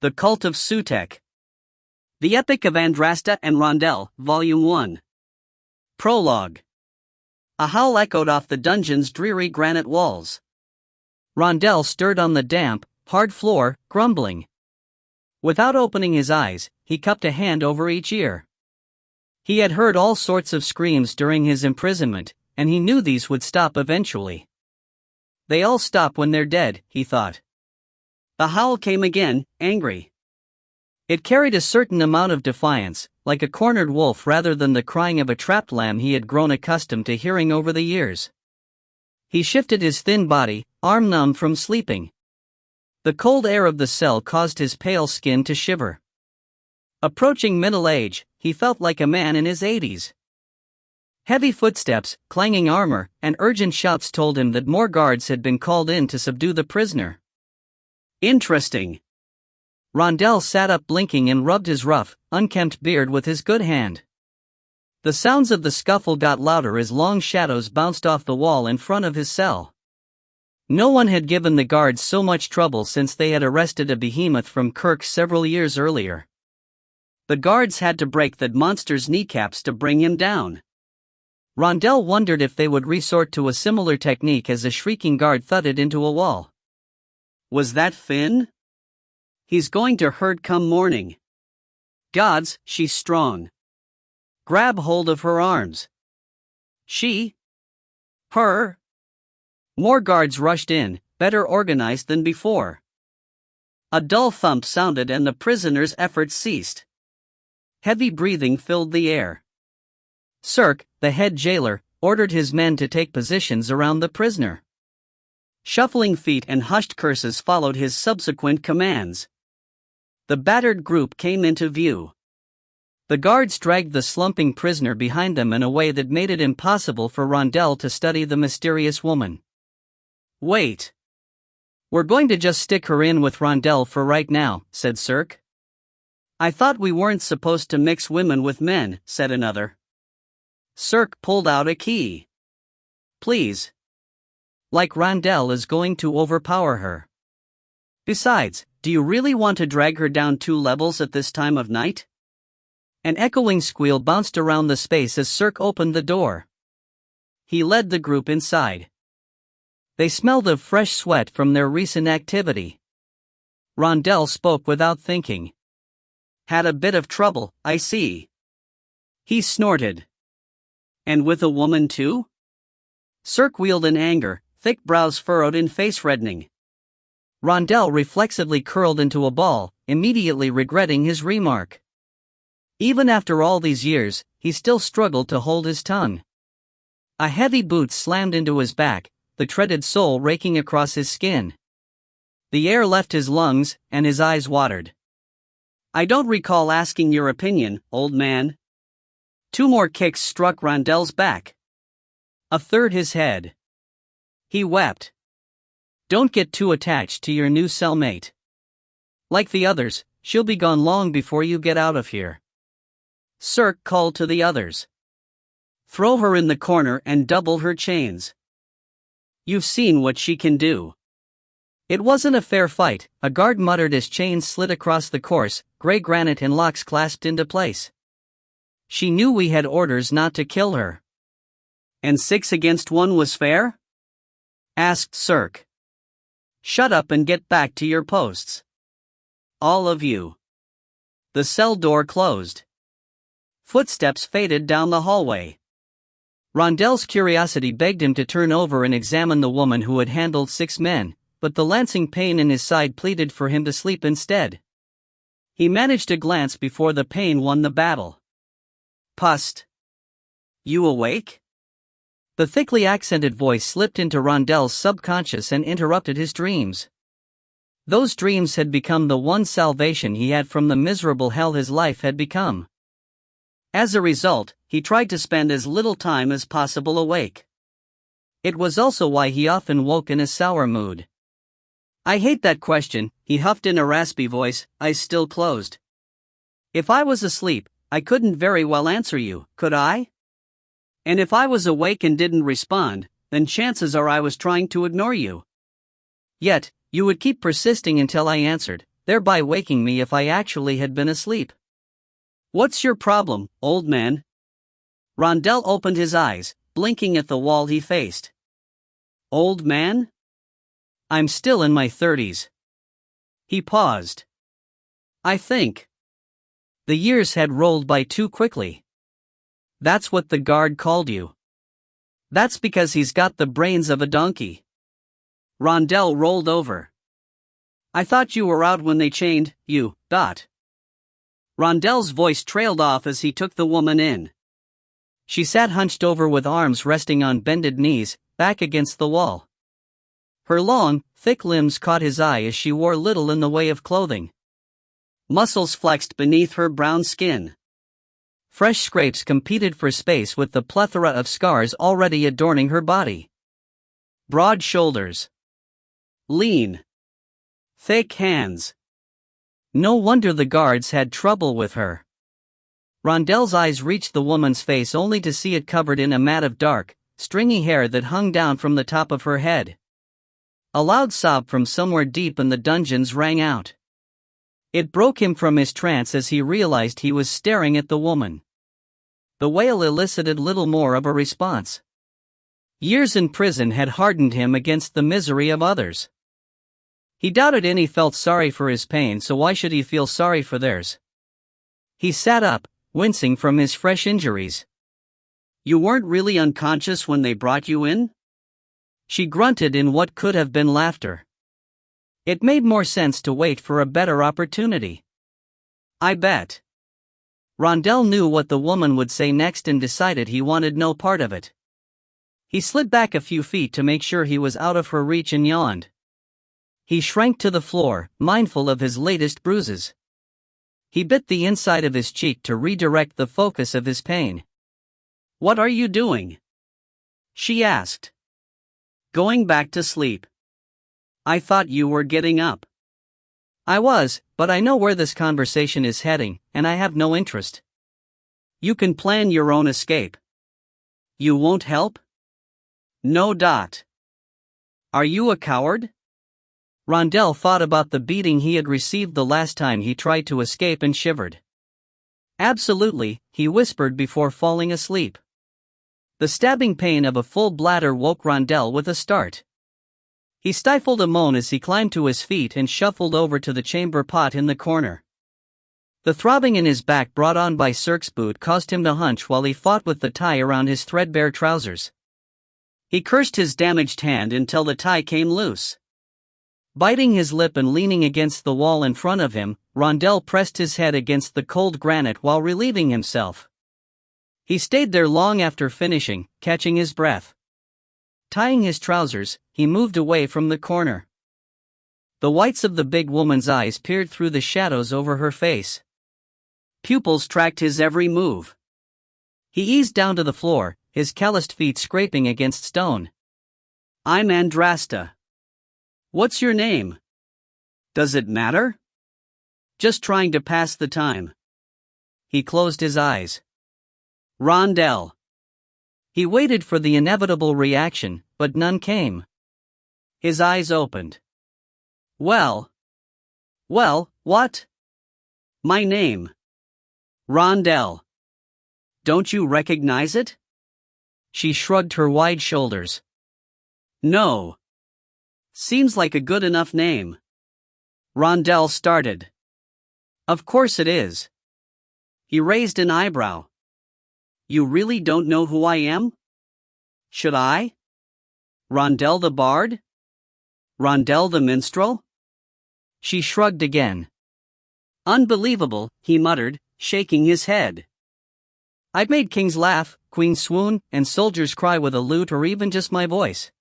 The Cult of Sutek. The Epic of Andrasta and Rondel, Volume 1. Prologue. A howl echoed off the dungeon's dreary granite walls. Rondel stirred on the damp, hard floor, grumbling. Without opening his eyes, he cupped a hand over each ear. He had heard all sorts of screams during his imprisonment, and he knew these would stop eventually. They all stop when they're dead, he thought. The howl came again, angry. It carried a certain amount of defiance, like a cornered wolf rather than the crying of a trapped lamb he had grown accustomed to hearing over the years. He shifted his thin body, arm numb from sleeping. The cold air of the cell caused his pale skin to shiver. Approaching middle age, he felt like a man in his 80s. Heavy footsteps, clanging armor, and urgent shouts told him that more guards had been called in to subdue the prisoner. Interesting. Rondel sat up blinking and rubbed his rough, unkempt beard with his good hand. The sounds of the scuffle got louder as long shadows bounced off the wall in front of his cell. No one had given the guards so much trouble since they had arrested a behemoth from Kirk several years earlier. The guards had to break that monster's kneecaps to bring him down. Rondel wondered if they would resort to a similar technique as a shrieking guard thudded into a wall. Was that Finn? He's going to hurt come morning. Gods, she's strong. Grab hold of her arms. She? Her? More guards rushed in, better organized than before. A dull thump sounded and the prisoner's efforts ceased. Heavy breathing filled the air. Cirque, the head jailer, ordered his men to take positions around the prisoner. Shuffling feet and hushed curses followed his subsequent commands. The battered group came into view. The guards dragged the slumping prisoner behind them in a way that made it impossible for Rondel to study the mysterious woman. Wait. We're going to just stick her in with Rondel for right now, said Cirque. I thought we weren't supposed to mix women with men, said another. Cirque pulled out a key. Please. Like Rondel is going to overpower her. Besides, do you really want to drag her down 2 levels at this time of night? An echoing squeal bounced around the space as Cirque opened the door. He led the group inside. They smelled of fresh sweat from their recent activity. Rondel spoke without thinking. Had a bit of trouble, I see. He snorted. And with a woman too? Cirque wheeled in anger, thick brows furrowed in face reddening. Rondel reflexively curled into a ball, immediately regretting his remark. Even after all these years, he still struggled to hold his tongue. A heavy boot slammed into his back, the treaded sole raking across his skin. The air left his lungs, and his eyes watered. I don't recall asking your opinion, old man. 2 more kicks struck Rondel's back. A third his head. He wept. Don't get too attached to your new cellmate. Like the others, she'll be gone long before you get out of here. Cirque called to the others. Throw her in the corner and double her chains. You've seen what she can do. It wasn't a fair fight, a guard muttered as chains slid across the course, gray granite and locks clasped into place. She knew we had orders not to kill her. And 6 against 1 was fair? Asked Cirque. Shut up and get back to your posts. All of you. The cell door closed. Footsteps faded down the hallway. Rondel's curiosity begged him to turn over and examine the woman who had handled 6 men, but the lancing pain in his side pleaded for him to sleep instead. He managed a glance before the pain won the battle. Pust. You awake? The thickly accented voice slipped into Rondel's subconscious and interrupted his dreams. Those dreams had become the one salvation he had from the miserable hell his life had become. As a result, he tried to spend as little time as possible awake. It was also why he often woke in a sour mood. I hate that question, he huffed in a raspy voice, eyes still closed. If I was asleep, I couldn't very well answer you, could I? And if I was awake and didn't respond, then chances are I was trying to ignore you. Yet, you would keep persisting until I answered, thereby waking me if I actually had been asleep. What's your problem, old man? Rondell opened his eyes, blinking at the wall he faced. Old man? I'm still in my 30s. He paused. I think. The years had rolled by too quickly. That's what the guard called you. That's because he's got the brains of a donkey. Rondell rolled over. I thought you were out when they chained you, Dot. Rondell's voice trailed off as he took the woman in. She sat hunched over with arms resting on bended knees, back against the wall. Her long, thick limbs caught his eye as she wore little in the way of clothing. Muscles flexed beneath her brown skin. Fresh scrapes competed for space with the plethora of scars already adorning her body. Broad shoulders. Lean. Thick hands. No wonder the guards had trouble with her. Rondell's eyes reached the woman's face only to see it covered in a mat of dark, stringy hair that hung down from the top of her head. A loud sob from somewhere deep in the dungeons rang out. It broke him from his trance as he realized he was staring at the woman. The wail elicited little more of a response. Years in prison had hardened him against the misery of others. He doubted any felt sorry for his pain, so why should he feel sorry for theirs? He sat up, wincing from his fresh injuries. You weren't really unconscious when they brought you in? She grunted in what could have been laughter. It made more sense to wait for a better opportunity. I bet. Rondell knew what the woman would say next and decided he wanted no part of it. He slid back a few feet to make sure he was out of her reach and yawned. He shrank to the floor, mindful of his latest bruises. He bit the inside of his cheek to redirect the focus of his pain. What are you doing? She asked. Going back to sleep. I thought you were getting up. I was, but I know where this conversation is heading, and I have no interest. You can plan your own escape. You won't help? No. Dot. Are you a coward? Rondell thought about the beating he had received the last time he tried to escape and shivered. Absolutely, he whispered before falling asleep. The stabbing pain of a full bladder woke Rondell with a start. He stifled a moan as he climbed to his feet and shuffled over to the chamber pot in the corner. The throbbing in his back brought on by Cirque's boot caused him to hunch while he fought with the tie around his threadbare trousers. He cursed his damaged hand until the tie came loose. Biting his lip and leaning against the wall in front of him, Rondell pressed his head against the cold granite while relieving himself. He stayed there long after finishing, catching his breath. Tying his trousers, he moved away from the corner. The whites of the big woman's eyes peered through the shadows over her face. Pupils tracked his every move. He eased down to the floor, his calloused feet scraping against stone. I'm Andrasta. What's your name? Does it matter? Just trying to pass the time. He closed his eyes. Rondell. He waited for the inevitable reaction, but none came. His eyes opened. Well, what? My name. Rondell. Don't you recognize it? She shrugged her wide shoulders. No. Seems like a good enough name. Rondell started. Of course it is. He raised an eyebrow. You really don't know who I am? Should I? Rondell the Bard? Rondell the Minstrel? She shrugged again. Unbelievable, he muttered, shaking his head. I've made kings laugh, queens swoon, and soldiers cry with a lute or even just my voice.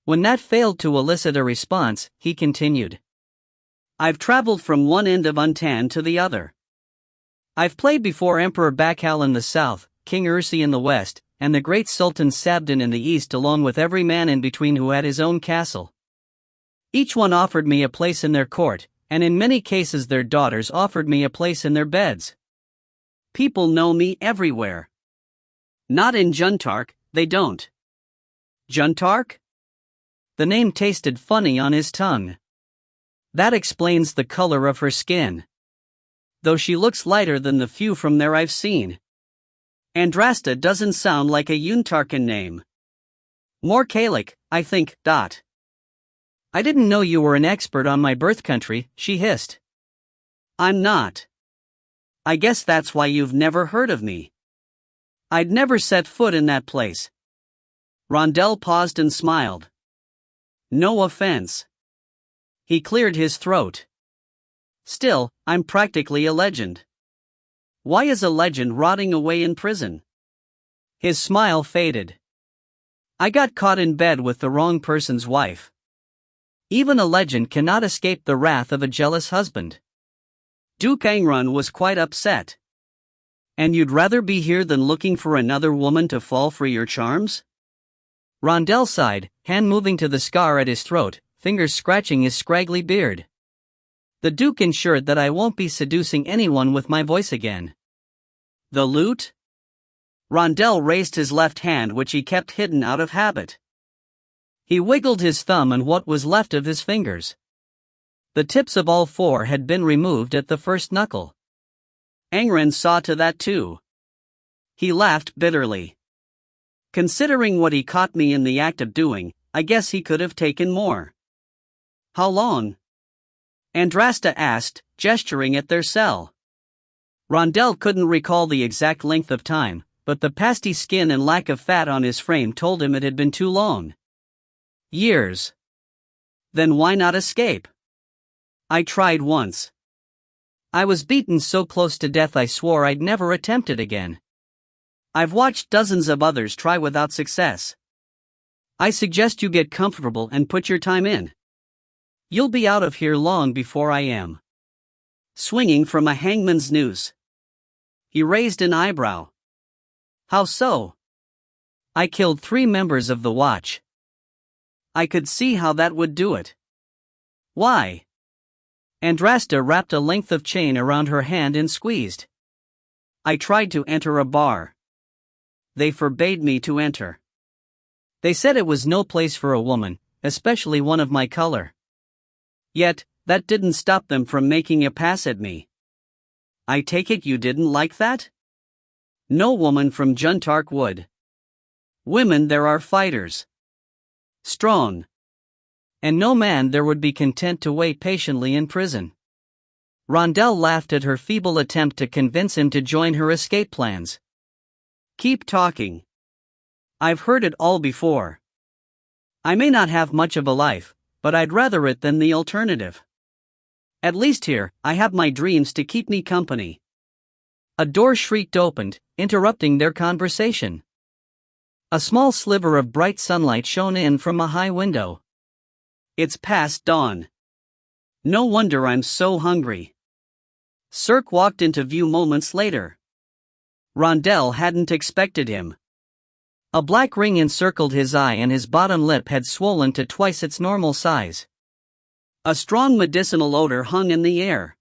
When that failed to elicit a response, he continued. I've traveled from one end of Untan to the other. I've played before Emperor Bakhal in the south, King Ursi in the west, and the great Sultan Sabdin in the east, along with every man in between who had his own castle. Each one offered me a place in their court, and in many cases their daughters offered me a place in their beds. People know me everywhere. Not in Juntark, they don't. Juntark? The name tasted funny on his tongue. That explains the color of her skin. Though she looks lighter than the few from there I've seen. Andrasta doesn't sound like a Yuntarkan name. More Gaelic, I think. I didn't know you were an expert on my birth country, she hissed. I'm not. I guess that's why you've never heard of me. I'd never set foot in that place. Rondell paused and smiled. No offense. He cleared his throat. Still, I'm practically a legend. Why is a legend rotting away in prison? His smile faded. I got caught in bed with the wrong person's wife. Even a legend cannot escape the wrath of a jealous husband. Duke Angrun was quite upset. And you'd rather be here than looking for another woman to fall for your charms? Rondell sighed, hand moving to the scar at his throat, fingers scratching his scraggly beard. The Duke ensured that I won't be seducing anyone with my voice again. The lute? Rondell raised his left hand, which he kept hidden out of habit. He wiggled his thumb and what was left of his fingers. The tips of all four had been removed at the first knuckle. Angren saw to that too. He laughed bitterly. Considering what he caught me in the act of doing, I guess he could have taken more. How long? Andrasta asked, gesturing at their cell. Rondell couldn't recall the exact length of time, but the pasty skin and lack of fat on his frame told him it had been too long. Years. Then why not escape? I tried once. I was beaten so close to death I swore I'd never attempt it again. I've watched dozens of others try without success. I suggest you get comfortable and put your time in. You'll be out of here long before I am. Swinging from a hangman's noose. He raised an eyebrow. How so? I killed 3 members of the watch. I could see how that would do it. Why? Andrasta wrapped a length of chain around her hand and squeezed. I tried to enter a bar. They forbade me to enter. They said it was no place for a woman, especially one of my color. Yet, that didn't stop them from making a pass at me. I take it you didn't like that? No woman from Juntark would. Women there are fighters. Strong. And no man there would be content to wait patiently in prison. Rondell laughed at her feeble attempt to convince him to join her escape plans. Keep talking. I've heard it all before. I may not have much of a life, but I'd rather it than the alternative. At least here, I have my dreams to keep me company. A door shrieked opened, interrupting their conversation. A small sliver of bright sunlight shone in from a high window. It's past dawn. No wonder I'm so hungry. Cirque walked into view moments later. Rondell hadn't expected him. A black ring encircled his eye and his bottom lip had swollen to twice its normal size. A strong medicinal odor hung in the air.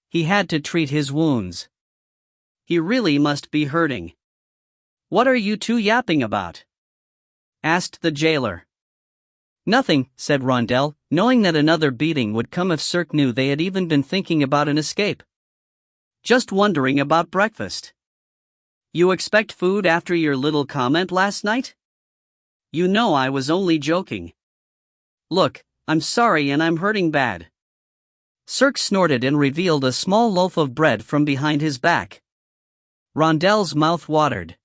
He had to treat his wounds. He really must be hurting. What are you two yapping about? Asked the jailer. Nothing, said Rondell, knowing that another beating would come if Cirque knew they had even been thinking about an escape. Just wondering about breakfast. You expect food after your little comment last night? You know I was only joking. Look, I'm sorry and I'm hurting bad. Cirque snorted and revealed a small loaf of bread from behind his back. Rondell's mouth watered.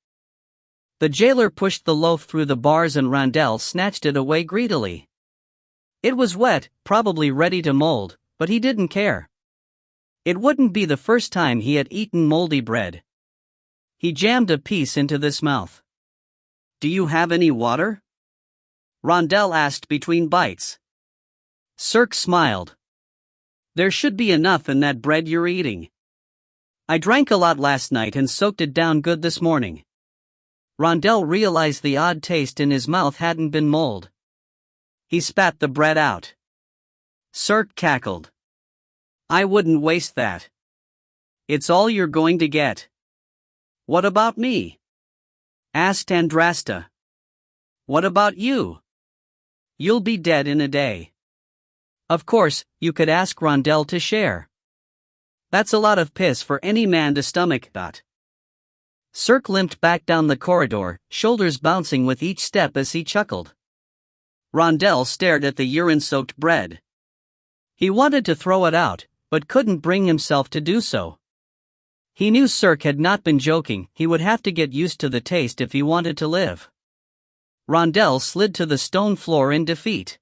The jailer pushed the loaf through the bars and Rondell snatched it away greedily. It was wet, probably ready to mold, but he didn't care. It wouldn't be the first time he had eaten moldy bread. He jammed a piece into his mouth. Do you have any water? Rondell asked between bites. Cirque smiled. There should be enough in that bread you're eating. I drank a lot last night and soaked it down good this morning. Rondell realized the odd taste in his mouth hadn't been mold. He spat the bread out. Cirque cackled. I wouldn't waste that. It's all you're going to get. What about me? Asked Andrasta. What about you? You'll be dead in a day. Of course, you could ask Rondell to share. That's a lot of piss for any man to stomach. Cirque limped back down the corridor, shoulders bouncing with each step as he chuckled. Rondell stared at the urine-soaked bread. He wanted to throw it out, but couldn't bring himself to do so. He knew Cirque had not been joking, he would have to get used to the taste if he wanted to live. Rondell slid to the stone floor in defeat.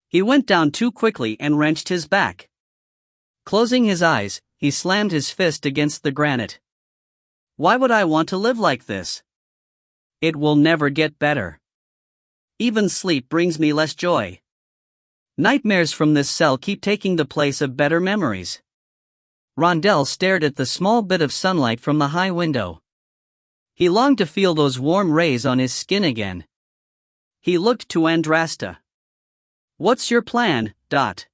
He went down too quickly and wrenched his back. Closing his eyes, he slammed his fist against the granite. Why would I want to live like this? It will never get better. Even sleep brings me less joy. Nightmares from this cell keep taking the place of better memories. Rondell stared at the small bit of sunlight from the high window. He longed to feel those warm rays on his skin again. He looked to Andrasta. What's your plan, Dot?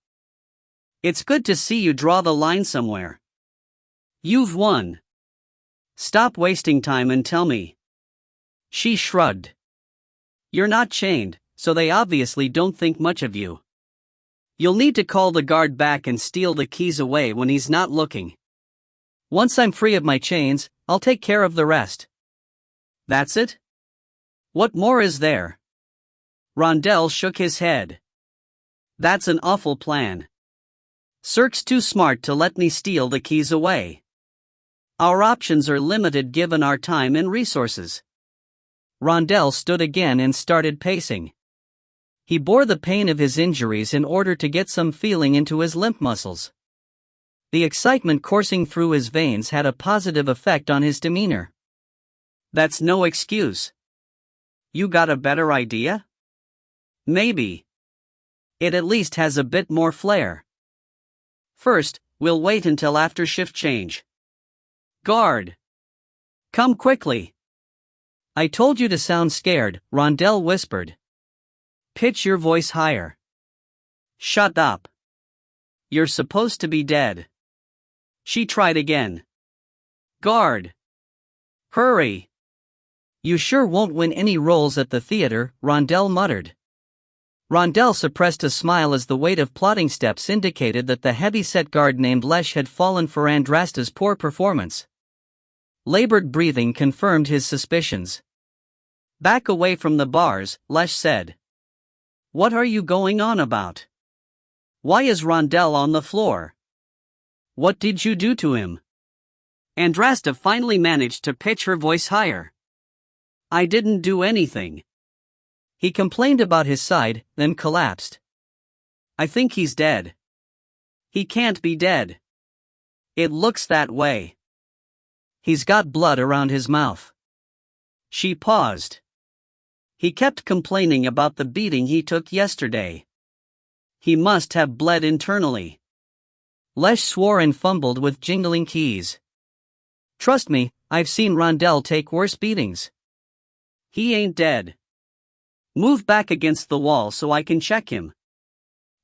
It's good to see you draw the line somewhere. You've won. Stop wasting time and tell me. She shrugged. You're not chained, so they obviously don't think much of you. You'll need to call the guard back and steal the keys away when he's not looking. Once I'm free of my chains, I'll take care of the rest. That's it? What more is there? Rondell shook his head. That's an awful plan. Cirque's too smart to let me steal the keys away. Our options are limited given our time and resources. Rondell stood again and started pacing. He bore the pain of his injuries in order to get some feeling into his limp muscles. The excitement coursing through his veins had a positive effect on his demeanor. That's no excuse. You got a better idea? Maybe. It at least has a bit more flair. First, we'll wait until after shift change. Guard! Come quickly. I told you to sound scared, Rondell whispered. Pitch your voice higher. Shut up. You're supposed to be dead. She tried again. Guard! Hurry! You sure won't win any roles at the theater, Rondell muttered. Rondell suppressed a smile as the weight of plodding steps indicated that the heavy-set guard named Lesh had fallen for Andrasta's poor performance. Labored breathing confirmed his suspicions. Back away from the bars, Lesh said. What are you going on about? Why is Rondell on the floor? What did you do to him? Andrasta finally managed to pitch her voice higher. I didn't do anything. He complained about his side, then collapsed. I think he's dead. He can't be dead. It looks that way. He's got blood around his mouth. She paused. He kept complaining about the beating he took yesterday. He must have bled internally. Lesh swore and fumbled with jingling keys. Trust me, I've seen Rondell take worse beatings. He ain't dead. Move back against the wall so I can check him.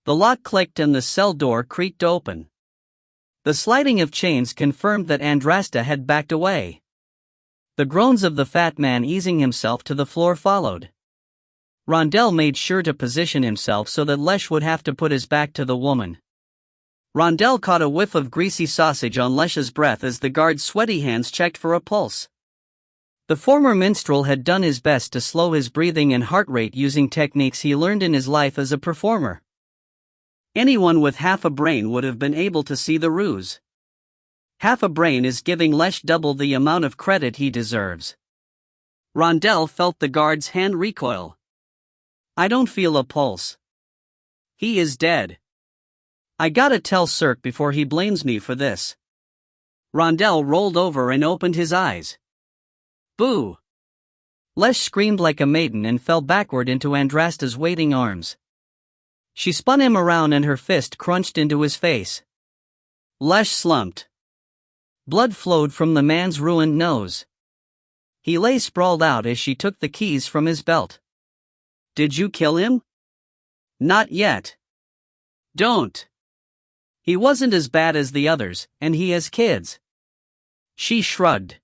The lock clicked and the cell door creaked open. The sliding of chains confirmed that Andrasta had backed away. The groans of the fat man easing himself to the floor followed. Rondell made sure to position himself so that Lesh would have to put his back to the woman. Rondell caught a whiff of greasy sausage on Lesh's breath as the guard's sweaty hands checked for a pulse. The former minstrel had done his best to slow his breathing and heart rate using techniques he learned in his life as a performer. Anyone with half a brain would have been able to see the ruse. Half a brain is giving Lesh double the amount of credit he deserves. Rondell felt the guard's hand recoil. I don't feel a pulse. He is dead. I gotta tell Cirque before he blames me for this. Rondell rolled over and opened his eyes. Boo! Lesh screamed like a maiden and fell backward into Andrasta's waiting arms. She spun him around and her fist crunched into his face. Lesh slumped. Blood flowed from the man's ruined nose. He lay sprawled out as she took the keys from his belt. Did you kill him? Not yet. Don't. He wasn't as bad as the others, and he has kids. She shrugged.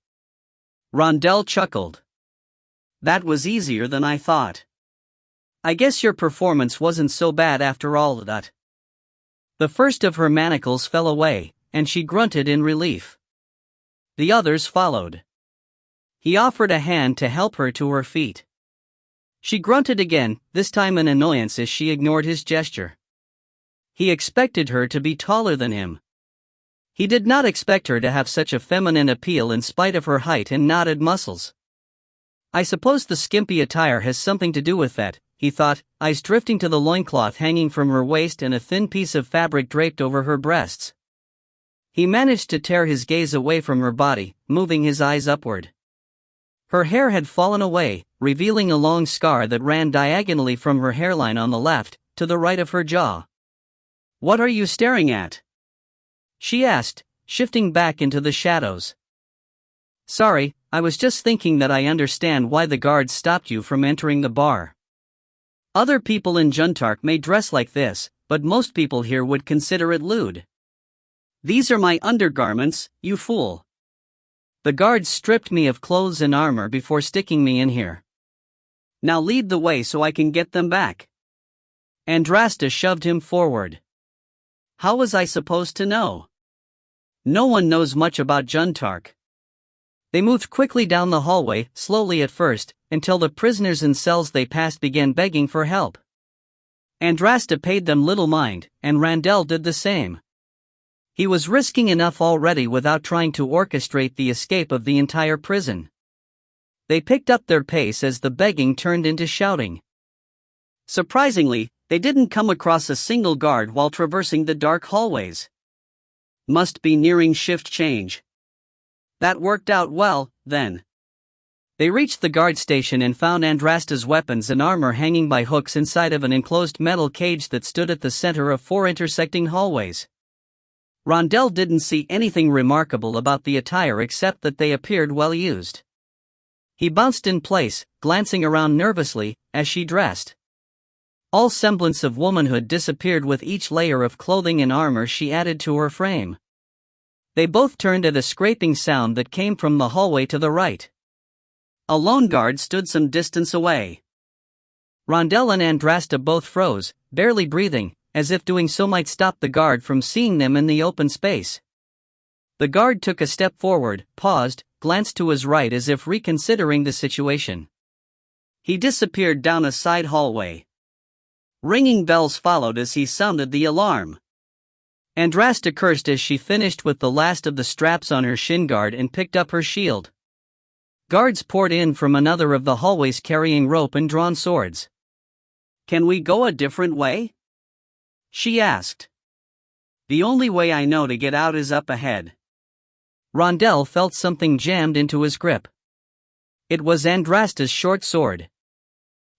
Rondell chuckled. That was easier than I thought. I guess your performance wasn't so bad after all, that. The first of her manacles fell away, and she grunted in relief. The others followed. He offered a hand to help her to her feet. She grunted again, this time in annoyance as she ignored his gesture. He expected her to be taller than him. He did not expect her to have such a feminine appeal in spite of her height and knotted muscles. I suppose the skimpy attire has something to do with that, he thought, eyes drifting to the loincloth hanging from her waist and a thin piece of fabric draped over her breasts. He managed to tear his gaze away from her body, moving his eyes upward. Her hair had fallen away, revealing a long scar that ran diagonally from her hairline on the left, to the right of her jaw. "What are you staring at?" she asked, shifting back into the shadows. "Sorry, I was just thinking that I understand why the guards stopped you from entering the bar. Other people in Juntark may dress like this, but most people here would consider it lewd. These are my undergarments, you fool. The guards stripped me of clothes and armor before sticking me in here. Now lead the way so I can get them back." Andrasta shoved him forward. "How was I supposed to know? No one knows much about Juntark." They moved quickly down the hallway, slowly at first, until the prisoners in cells they passed began begging for help. Andrasta paid them little mind, and Randell did the same. He was risking enough already without trying to orchestrate the escape of the entire prison. They picked up their pace as the begging turned into shouting. Surprisingly, they didn't come across a single guard while traversing the dark hallways. Must be nearing shift change. That worked out well, then. They reached the guard station and found Andrasta's weapons and armor hanging by hooks inside of an enclosed metal cage that stood at the center of 4 intersecting hallways. Rondell didn't see anything remarkable about the attire except that they appeared well used. He bounced in place, glancing around nervously, as she dressed. All semblance of womanhood disappeared with each layer of clothing and armor she added to her frame. They both turned at a scraping sound that came from the hallway to the right. A lone guard stood some distance away. Rondell and Andrasta both froze, barely breathing, as if doing so might stop the guard from seeing them in the open space. The guard took a step forward, paused, glanced to his right as if reconsidering the situation. He disappeared down a side hallway. Ringing bells followed as he sounded the alarm. Andrasta cursed as she finished with the last of the straps on her shin guard and picked up her shield. Guards poured in from another of the hallways carrying rope and drawn swords. "Can we go a different way?" she asked. "The only way I know to get out is up ahead." Rondell felt something jammed into his grip. It was Andrasta's short sword.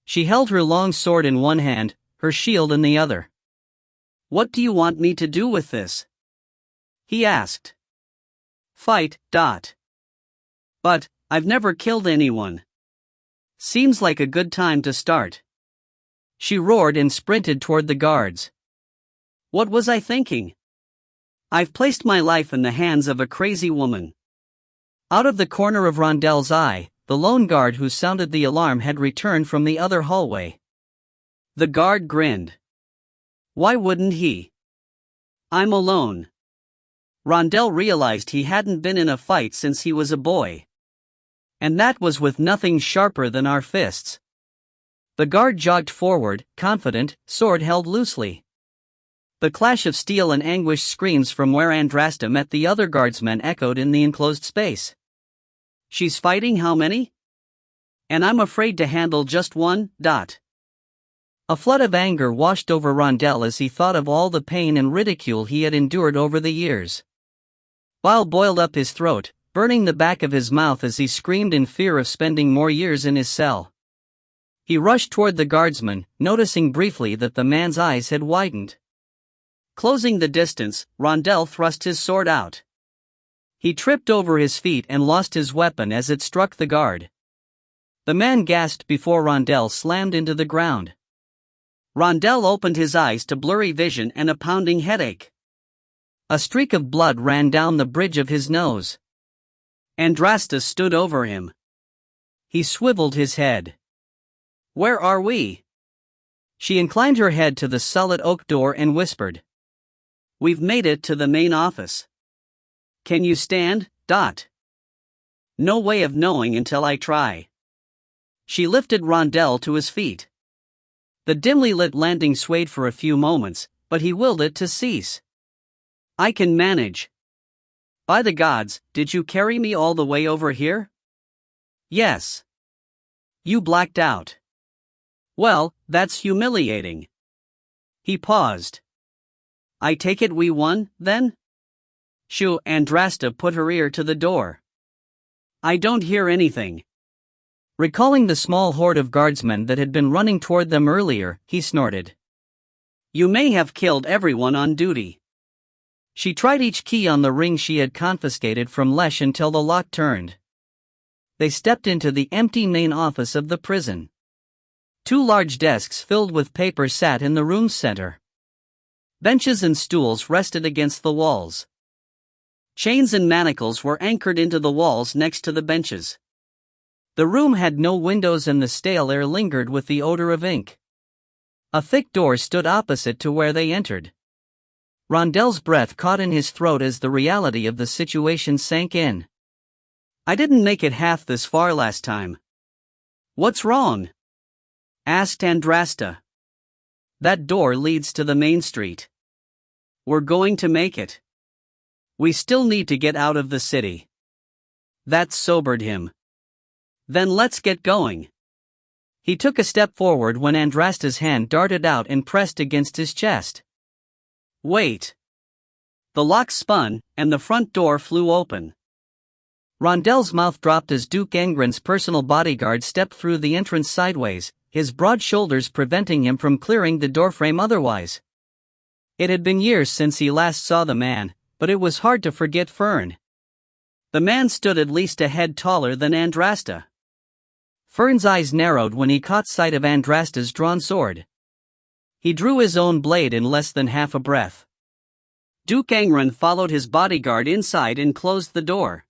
She held her long sword in one hand, her shield in the other. "What do you want me to do with this?" he asked. "Fight. But I've never killed anyone. Seems like a good time to start." She roared and sprinted toward the guards. "What was I thinking? I've placed my life in the hands of a crazy woman." Out of the corner of Rondell's eye, the lone guard who sounded the alarm had returned from the other hallway. The guard grinned. Why wouldn't he? "I'm alone." Rondell realized he hadn't been in a fight since he was a boy. And that was with nothing sharper than our fists. The guard jogged forward, confident, sword held loosely. The clash of steel and anguished screams from where Andrasta met the other guardsmen echoed in the enclosed space. "She's fighting how many? And I'm afraid to handle just one. A flood of anger washed over Rondell as he thought of all the pain and ridicule he had endured over the years. Bile boiled up his throat, burning the back of his mouth as he screamed in fear of spending more years in his cell. He rushed toward the guardsman, noticing briefly that the man's eyes had widened. Closing the distance, Rondell thrust his sword out. He tripped over his feet and lost his weapon as it struck the guard. The man gasped before Rondell slammed into the ground. Rondell opened his eyes to blurry vision and a pounding headache. A streak of blood ran down the bridge of his nose. Andrasta stood over him. He swiveled his head. "Where are we?" She inclined her head to the solid oak door and whispered. We've made it to the main office. Can you stand? No way of knowing until I try. She lifted Rondell to his feet. The dimly lit landing swayed for a few moments, but he willed it to cease. I can manage. By the gods, did you carry me all the way over here? Yes. You blacked out. Well, that's humiliating. He paused. I take it we won, then? Shoo, Andrasta put her ear to the door. I don't hear anything. Recalling the small horde of guardsmen that had been running toward them earlier, he snorted. You may have killed everyone on duty. She tried each key on the ring she had confiscated from Lesh until the lock turned. They stepped into the empty main office of the prison. 2 large desks filled with paper sat in the room's center. Benches and stools rested against the walls. Chains and manacles were anchored into the walls next to the benches. The room had no windows and the stale air lingered with the odor of ink. A thick door stood opposite to where they entered. Rondell's breath caught in his throat as the reality of the situation sank in. I didn't make it half this far last time. What's wrong? Asked Andrasta. That door leads to the main street. We're going to make it. We still need to get out of the city. That sobered him. Then let's get going. He took a step forward when Andrasta's hand darted out and pressed against his chest. Wait. The lock spun, and the front door flew open. Rondell's mouth dropped as Duke Engren's personal bodyguard stepped through the entrance sideways, his broad shoulders preventing him from clearing the doorframe otherwise. It had been years since he last saw the man, but it was hard to forget Fern. The man stood at least a head taller than Andrasta. Fern's eyes narrowed when he caught sight of Andrasta's drawn sword. He drew his own blade in less than half a breath. Duke Engren followed his bodyguard inside and closed the door.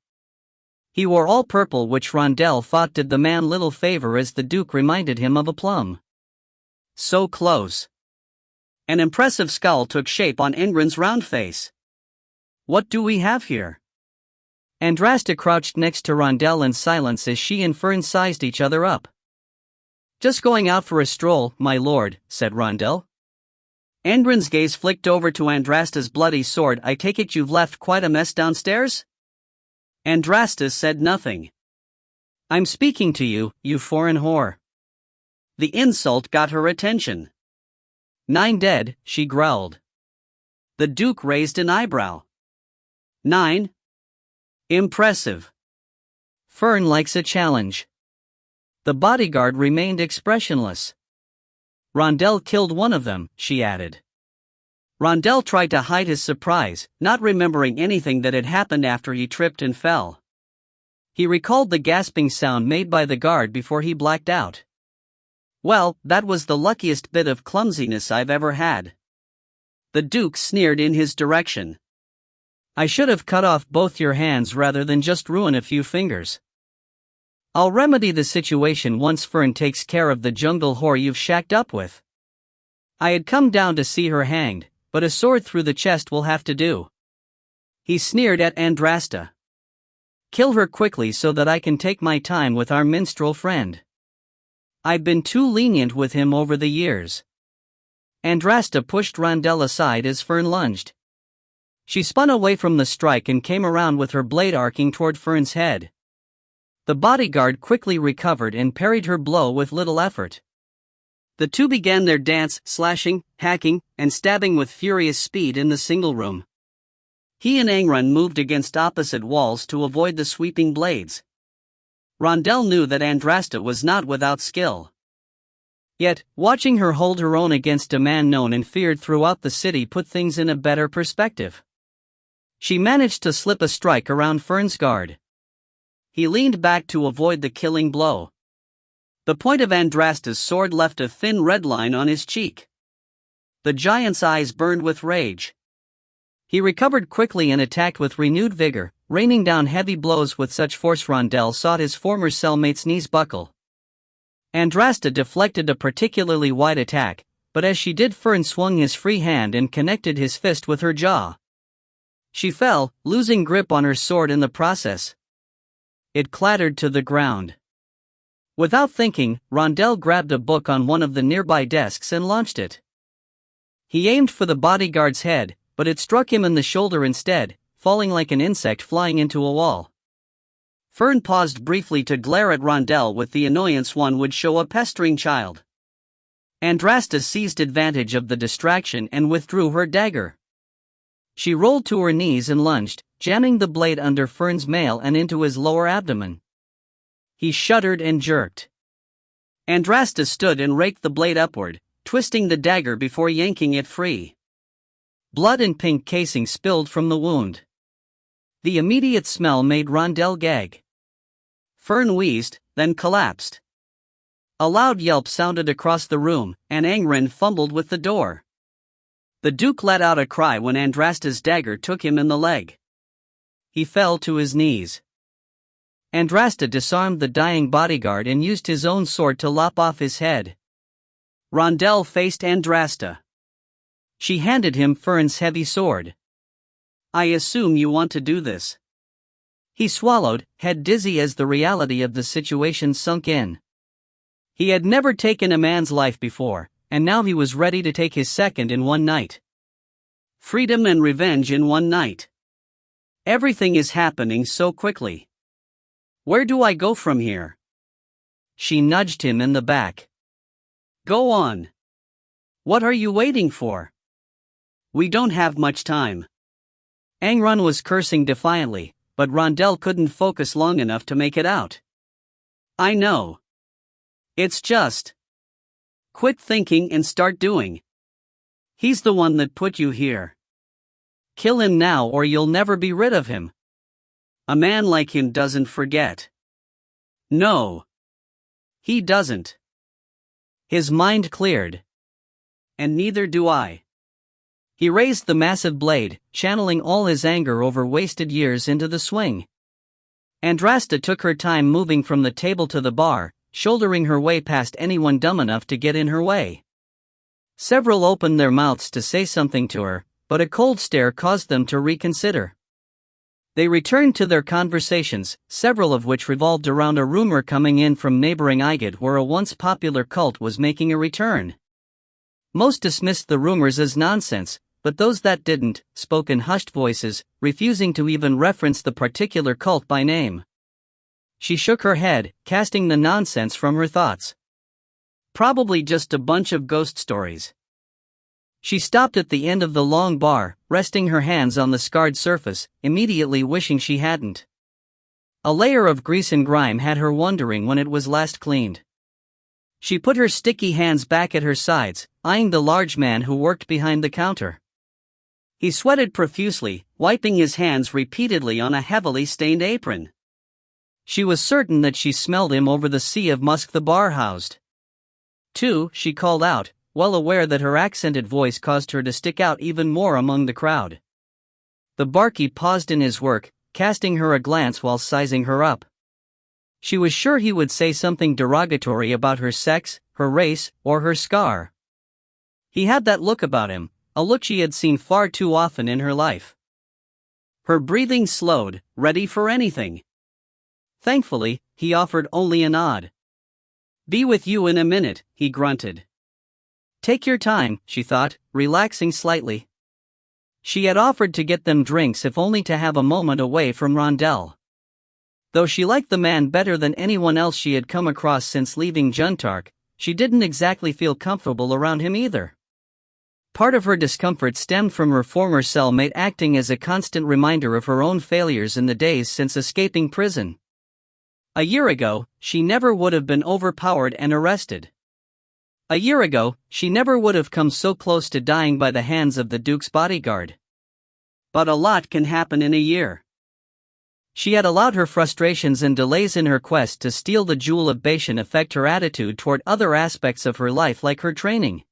He wore all purple, which Rondell thought did the man little favor as the Duke reminded him of a plum. So close. An impressive scowl took shape on Engren's round face. What do we have here? Andrasta crouched next to Rondell in silence as she and Fern sized each other up. Just going out for a stroll, my lord, said Rondell. Engren's gaze flicked over to Andrasta's bloody sword. I take it you've left quite a mess downstairs? Andrasta said nothing. I'm speaking to you, you foreign whore. The insult got her attention. 9 dead, she growled. The Duke raised an eyebrow. 9? Impressive. Fern likes a challenge. The bodyguard remained expressionless. Rondell killed one of them, she added. Rondell tried to hide his surprise, not remembering anything that had happened after he tripped and fell. He recalled the gasping sound made by the guard before he blacked out. Well, that was the luckiest bit of clumsiness I've ever had. The Duke sneered in his direction. I should have cut off both your hands rather than just ruin a few fingers. I'll remedy the situation once Fern takes care of the jungle whore you've shacked up with. I had come down to see her hanged, but a sword through the chest will have to do. He sneered at Andrasta. Kill her quickly so that I can take my time with our minstrel friend. I've been too lenient with him over the years. Andrasta pushed Rondell aside as Fern lunged. She spun away from the strike and came around with her blade arcing toward Fern's head. The bodyguard quickly recovered and parried her blow with little effort. The two began their dance, slashing, hacking, and stabbing with furious speed in the single room. He and Engren moved against opposite walls to avoid the sweeping blades. Rondell knew that Andrasta was not without skill. Yet, watching her hold her own against a man known and feared throughout the city put things in a better perspective. She managed to slip a strike around Fern's guard. He leaned back to avoid the killing blow. The point of Andrasta's sword left a thin red line on his cheek. The giant's eyes burned with rage. He recovered quickly and attacked with renewed vigor, raining down heavy blows with such force Rondell saw his former cellmate's knees buckle. Andrasta deflected a particularly wide attack, but as she did, Fern swung his free hand and connected his fist with her jaw. She fell, losing grip on her sword in the process. It clattered to the ground. Without thinking, Rondell grabbed a book on one of the nearby desks and launched it. He aimed for the bodyguard's head, but it struck him in the shoulder instead, falling like an insect flying into a wall. Fern paused briefly to glare at Rondell with the annoyance one would show a pestering child. Andrasta seized advantage of the distraction and withdrew her dagger. She rolled to her knees and lunged, jamming the blade under Fern's mail and into his lower abdomen. He shuddered and jerked. Andrasta stood and raked the blade upward, twisting the dagger before yanking it free. Blood and pink casing spilled from the wound. The immediate smell made Rondell gag. Fern wheezed, then collapsed. A loud yelp sounded across the room, and Angren fumbled with the door. The Duke let out a cry when Andrasta's dagger took him in the leg. He fell to his knees. Andrasta disarmed the dying bodyguard and used his own sword to lop off his head. Rondell faced Andrasta. She handed him Fern's heavy sword. "I assume you want to do this." He swallowed, head dizzy as the reality of the situation sunk in. He had never taken a man's life before, and now he was ready to take his second in one night. Freedom and revenge in one night. Everything is happening so quickly. Where do I go from here? She nudged him in the back. Go on. What are you waiting for? We don't have much time. Angren was cursing defiantly, but Rondell couldn't focus long enough to make it out. I know. It's just. Quit thinking and start doing. He's the one that put you here. Kill him now or you'll never be rid of him. A man like him doesn't forget. No. He doesn't. His mind cleared. And neither do I. He raised the massive blade, channeling all his anger over wasted years into the swing. Andrasta took her time moving from the table to the bar, shouldering her way past anyone dumb enough to get in her way. Several opened their mouths to say something to her, but a cold stare caused them to reconsider. They returned to their conversations, several of which revolved around a rumor coming in from neighboring Igad where a once popular cult was making a return. Most dismissed the rumors as nonsense, but those that didn't, spoke in hushed voices, refusing to even reference the particular cult by name. She shook her head, casting the nonsense from her thoughts. Probably just a bunch of ghost stories. She stopped at the end of the long bar, resting her hands on the scarred surface, immediately wishing she hadn't. A layer of grease and grime had her wondering when it was last cleaned. She put her sticky hands back at her sides, eyeing the large man who worked behind the counter. He sweated profusely, wiping his hands repeatedly on a heavily stained apron. She was certain that she smelled him over the sea of musk the bar housed. "Two," she called out, well aware that her accented voice caused her to stick out even more among the crowd. The barkeep paused in his work, casting her a glance while sizing her up. She was sure he would say something derogatory about her sex, her race, or her scar. He had that look about him, a look she had seen far too often in her life. Her breathing slowed, ready for anything. Thankfully, he offered only a nod. "Be with you in a minute," he grunted. "Take your time," she thought, relaxing slightly. She had offered to get them drinks if only to have a moment away from Rondell. Though she liked the man better than anyone else she had come across since leaving Juntark, she didn't exactly feel comfortable around him either. Part of her discomfort stemmed from her former cellmate acting as a constant reminder of her own failures in the days since escaping prison. A year ago, she never would have been overpowered and arrested. A year ago, she never would have come so close to dying by the hands of the Duke's bodyguard. But a lot can happen in a year. She had allowed her frustrations and delays in her quest to steal the jewel of Bashan affect her attitude toward other aspects of her life like her training.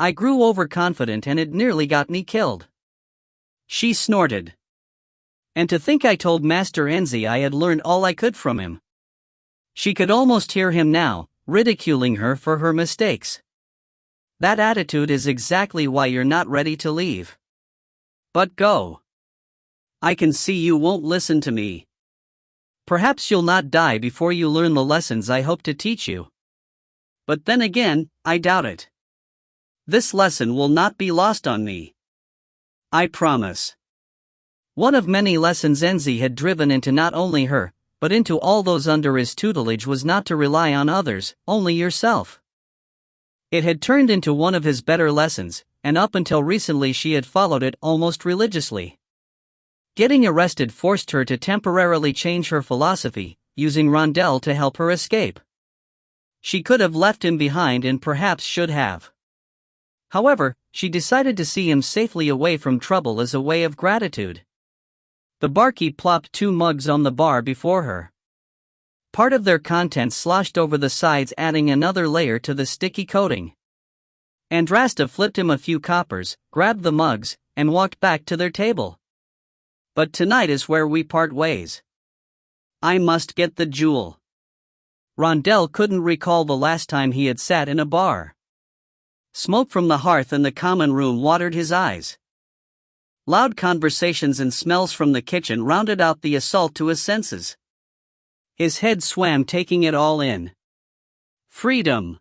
"I grew overconfident and it nearly got me killed." She snorted. "And to think I told Master Enzi I had learned all I could from him." She could almost hear him now, ridiculing her for her mistakes. That attitude is exactly why you're not ready to leave. But go. I can see you won't listen to me. Perhaps you'll not die before you learn the lessons I hope to teach you. But then again, I doubt it. This lesson will not be lost on me. I promise. One of many lessons Enzi had driven into not only her, but into all those under his tutelage was not to rely on others, only yourself. It had turned into one of his better lessons, and up until recently she had followed it almost religiously. Getting arrested forced her to temporarily change her philosophy, using Rondell to help her escape. She could have left him behind and perhaps should have. However, she decided to see him safely away from trouble as a way of gratitude. The barkeep plopped 2 mugs on the bar before her. Part of their contents sloshed over the sides, adding another layer to the sticky coating. Andrasta flipped him a few coppers, grabbed the mugs, and walked back to their table. But tonight is where we part ways. I must get the jewel. Rondell couldn't recall the last time he had sat in a bar. Smoke from the hearth in the common room watered his eyes. Loud conversations and smells from the kitchen rounded out the assault to his senses. His head swam, taking it all in. Freedom.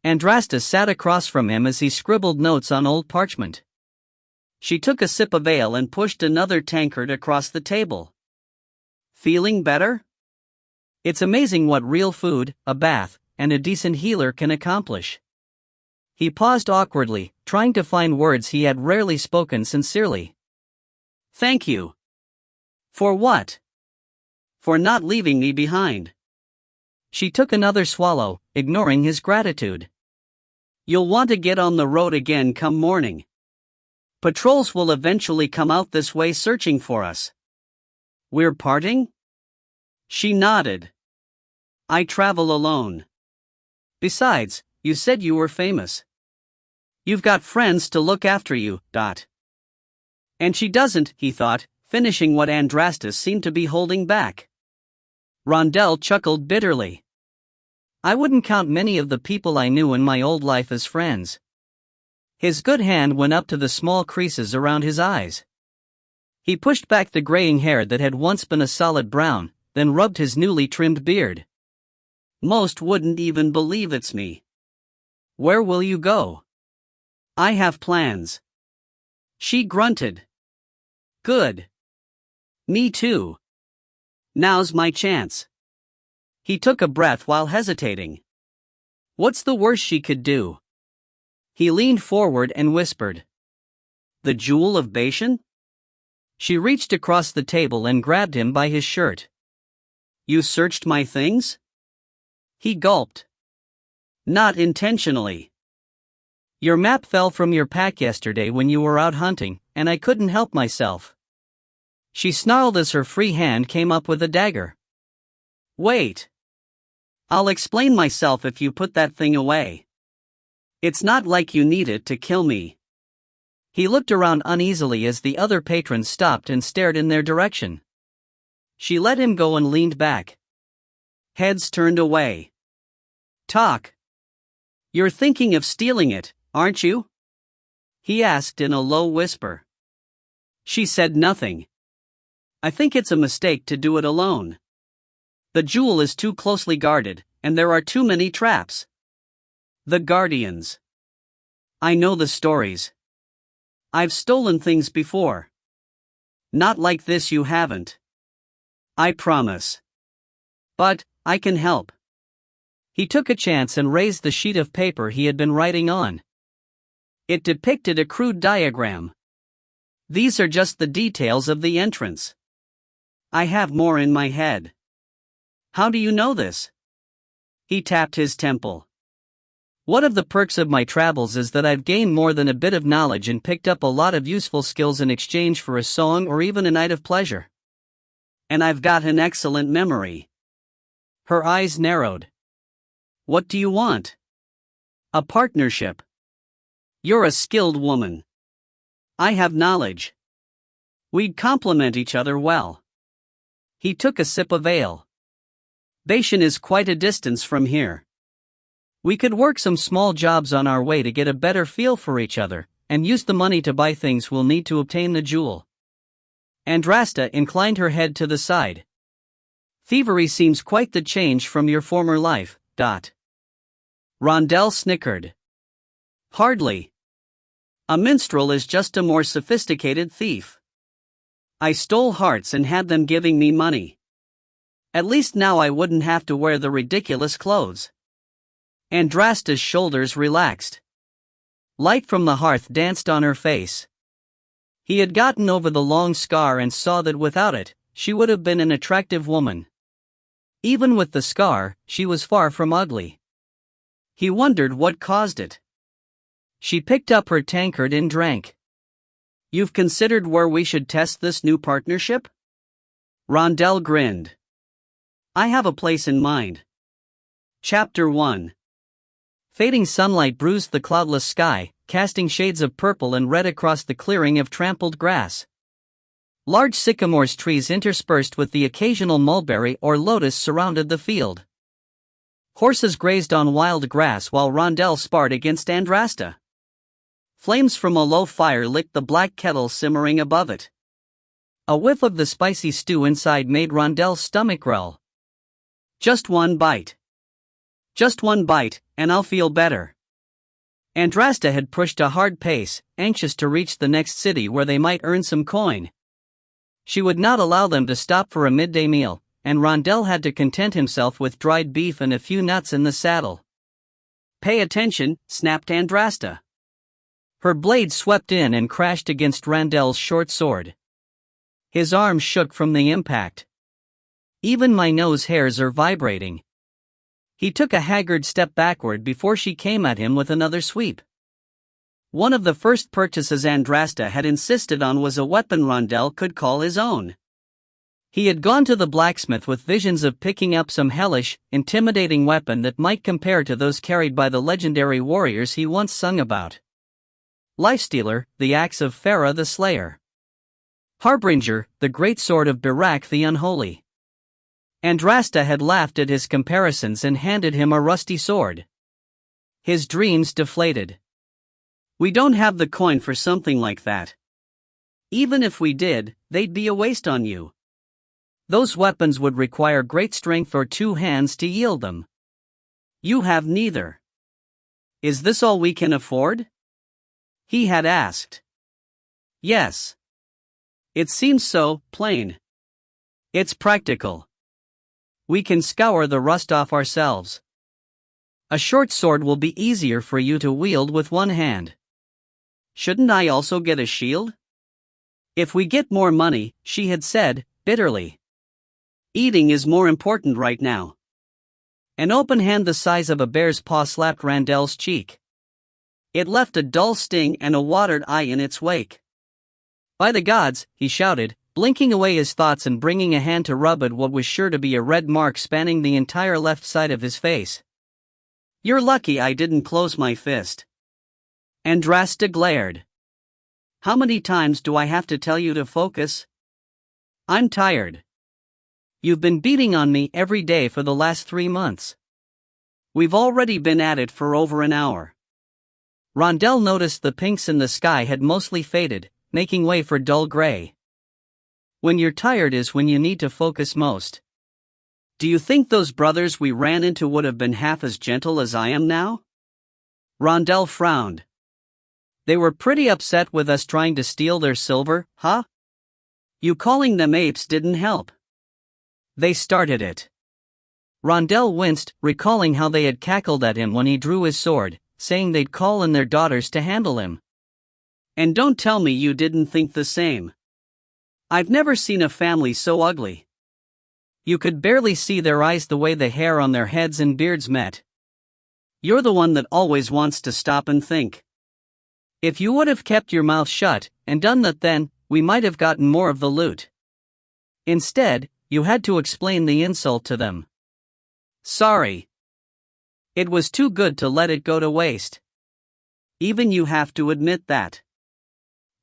Andrasta sat across from him as he scribbled notes on old parchment. She took a sip of ale and pushed another tankard across the table. Feeling better? It's amazing what real food, a bath, and a decent healer can accomplish. He paused awkwardly, trying to find words he had rarely spoken sincerely. Thank you. For what? For not leaving me behind. She took another swallow, ignoring his gratitude. You'll want to get on the road again come morning. Patrols will eventually come out this way searching for us. We're parting? She nodded. I travel alone. Besides, you said you were famous. You've got friends to look after you, Dot. And she doesn't, he thought, finishing what Andrastus seemed to be holding back. Rondell chuckled bitterly. I wouldn't count many of the people I knew in my old life as friends. His good hand went up to the small creases around his eyes. He pushed back the graying hair that had once been a solid brown, then rubbed his newly trimmed beard. Most wouldn't even believe it's me. Where will you go? I have plans. She grunted. Good. Me too. Now's my chance. He took a breath while hesitating. What's the worst she could do? He leaned forward and whispered. The jewel of Bashan? She reached across the table and grabbed him by his shirt. You searched my things? He gulped. Not intentionally. Your map fell from your pack yesterday when you were out hunting, and I couldn't help myself. She snarled as her free hand came up with a dagger. Wait. I'll explain myself if you put that thing away. It's not like you need it to kill me. He looked around uneasily as the other patrons stopped and stared in their direction. She let him go and leaned back. Heads turned away. Talk. You're thinking of stealing it, aren't you? He asked in a low whisper. She said nothing. I think it's a mistake to do it alone. The jewel is too closely guarded, and there are too many traps. The Guardians. I know the stories. I've stolen things before. Not like this, you haven't. I promise. But, I can help. He took a chance and raised the sheet of paper he had been writing on. It depicted a crude diagram. These are just the details of the entrance. I have more in my head. How do you know this? He tapped his temple. One of the perks of my travels is that I've gained more than a bit of knowledge and picked up a lot of useful skills in exchange for a song or even a night of pleasure. And I've got an excellent memory. Her eyes narrowed. What do you want? A partnership. You're a skilled woman. I have knowledge. We'd complement each other well. He took a sip of ale. Bashan is quite a distance from here. We could work some small jobs on our way to get a better feel for each other, and use the money to buy things we'll need to obtain the jewel. Andrasta inclined her head to the side. Thievery seems quite the change from your former life. Rondell snickered. Hardly. A minstrel is just a more sophisticated thief. I stole hearts and had them giving me money. At least now I wouldn't have to wear the ridiculous clothes. Andrasta's shoulders relaxed. Light from the hearth danced on her face. He had gotten over the long scar and saw that without it, she would have been an attractive woman. Even with the scar, she was far from ugly. He wondered what caused it. She picked up her tankard and drank. You've considered where we should test this new partnership? Rondell grinned. I have a place in mind. Chapter 1. Fading sunlight bruised the cloudless sky, casting shades of purple and red across the clearing of trampled grass. Large sycamores trees interspersed with the occasional mulberry or lotus surrounded the field. Horses grazed on wild grass while Rondell sparred against Andrasta. Flames from a low fire licked the black kettle simmering above it. A whiff of the spicy stew inside made Rondell's stomach growl. Just one bite. Just one bite, and I'll feel better. Andrasta had pushed a hard pace, anxious to reach the next city where they might earn some coin. She would not allow them to stop for a midday meal, and Rondell had to content himself with dried beef and a few nuts in the saddle. Pay attention, snapped Andrasta. Her blade swept in and crashed against Rondell's short sword. His arm shook from the impact. Even my nose hairs are vibrating. He took a haggard step backward before she came at him with another sweep. One of the first purchases Andrasta had insisted on was a weapon Rondell could call his own. He had gone to the blacksmith with visions of picking up some hellish, intimidating weapon that might compare to those carried by the legendary warriors he once sung about. Lifestealer, the axe of Farah the Slayer. Harbinger, the great sword of Barak the Unholy. Andrasta had laughed at his comparisons and handed him a rusty sword. His dreams deflated. We don't have the coin for something like that. Even if we did, they'd be a waste on you. Those weapons would require great strength or two hands to yield them. You have neither. Is this all we can afford? He had asked. Yes. It seems so, plain. It's practical. We can scour the rust off ourselves. A short sword will be easier for you to wield with one hand. Shouldn't I also get a shield? If we get more money, she had said, bitterly. Eating is more important right now. An open hand the size of a bear's paw slapped Rondell's cheek. It left a dull sting and a watered eye in its wake. By the gods, he shouted, blinking away his thoughts and bringing a hand to rub at what was sure to be a red mark spanning the entire left side of his face. You're lucky I didn't close my fist. Andrasta glared. How many times do I have to tell you to focus? I'm tired. You've been beating on me every day for the last 3 months. We've already been at it for over an hour. Rondell noticed the pinks in the sky had mostly faded, making way for dull gray. When you're tired is when you need to focus most. Do you think those brothers we ran into would have been half as gentle as I am now? Rondell frowned. They were pretty upset with us trying to steal their silver, huh? You calling them apes didn't help. They started it. Rondell winced, recalling how they had cackled at him when he drew his sword, saying they'd call in their daughters to handle him. And don't tell me you didn't think the same. I've never seen a family so ugly. You could barely see their eyes the way the hair on their heads and beards met. You're the one that always wants to stop and think. If you would have kept your mouth shut and done that, then we might have gotten more of the loot. Instead, you had to explain the insult to them. Sorry. It was too good to let it go to waste. Even you have to admit that.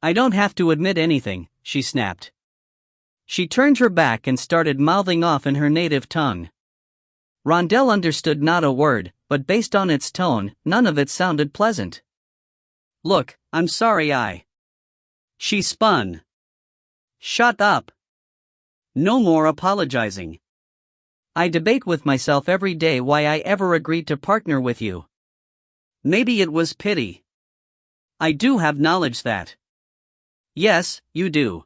I don't have to admit anything, she snapped. She turned her back and started mouthing off in her native tongue. Rondell understood not a word, but based on its tone, none of it sounded pleasant. Look, I'm sorry She spun. Shut up. No more apologizing. I debate with myself every day why I ever agreed to partner with you. Maybe it was pity. I do have knowledge that. Yes, you do.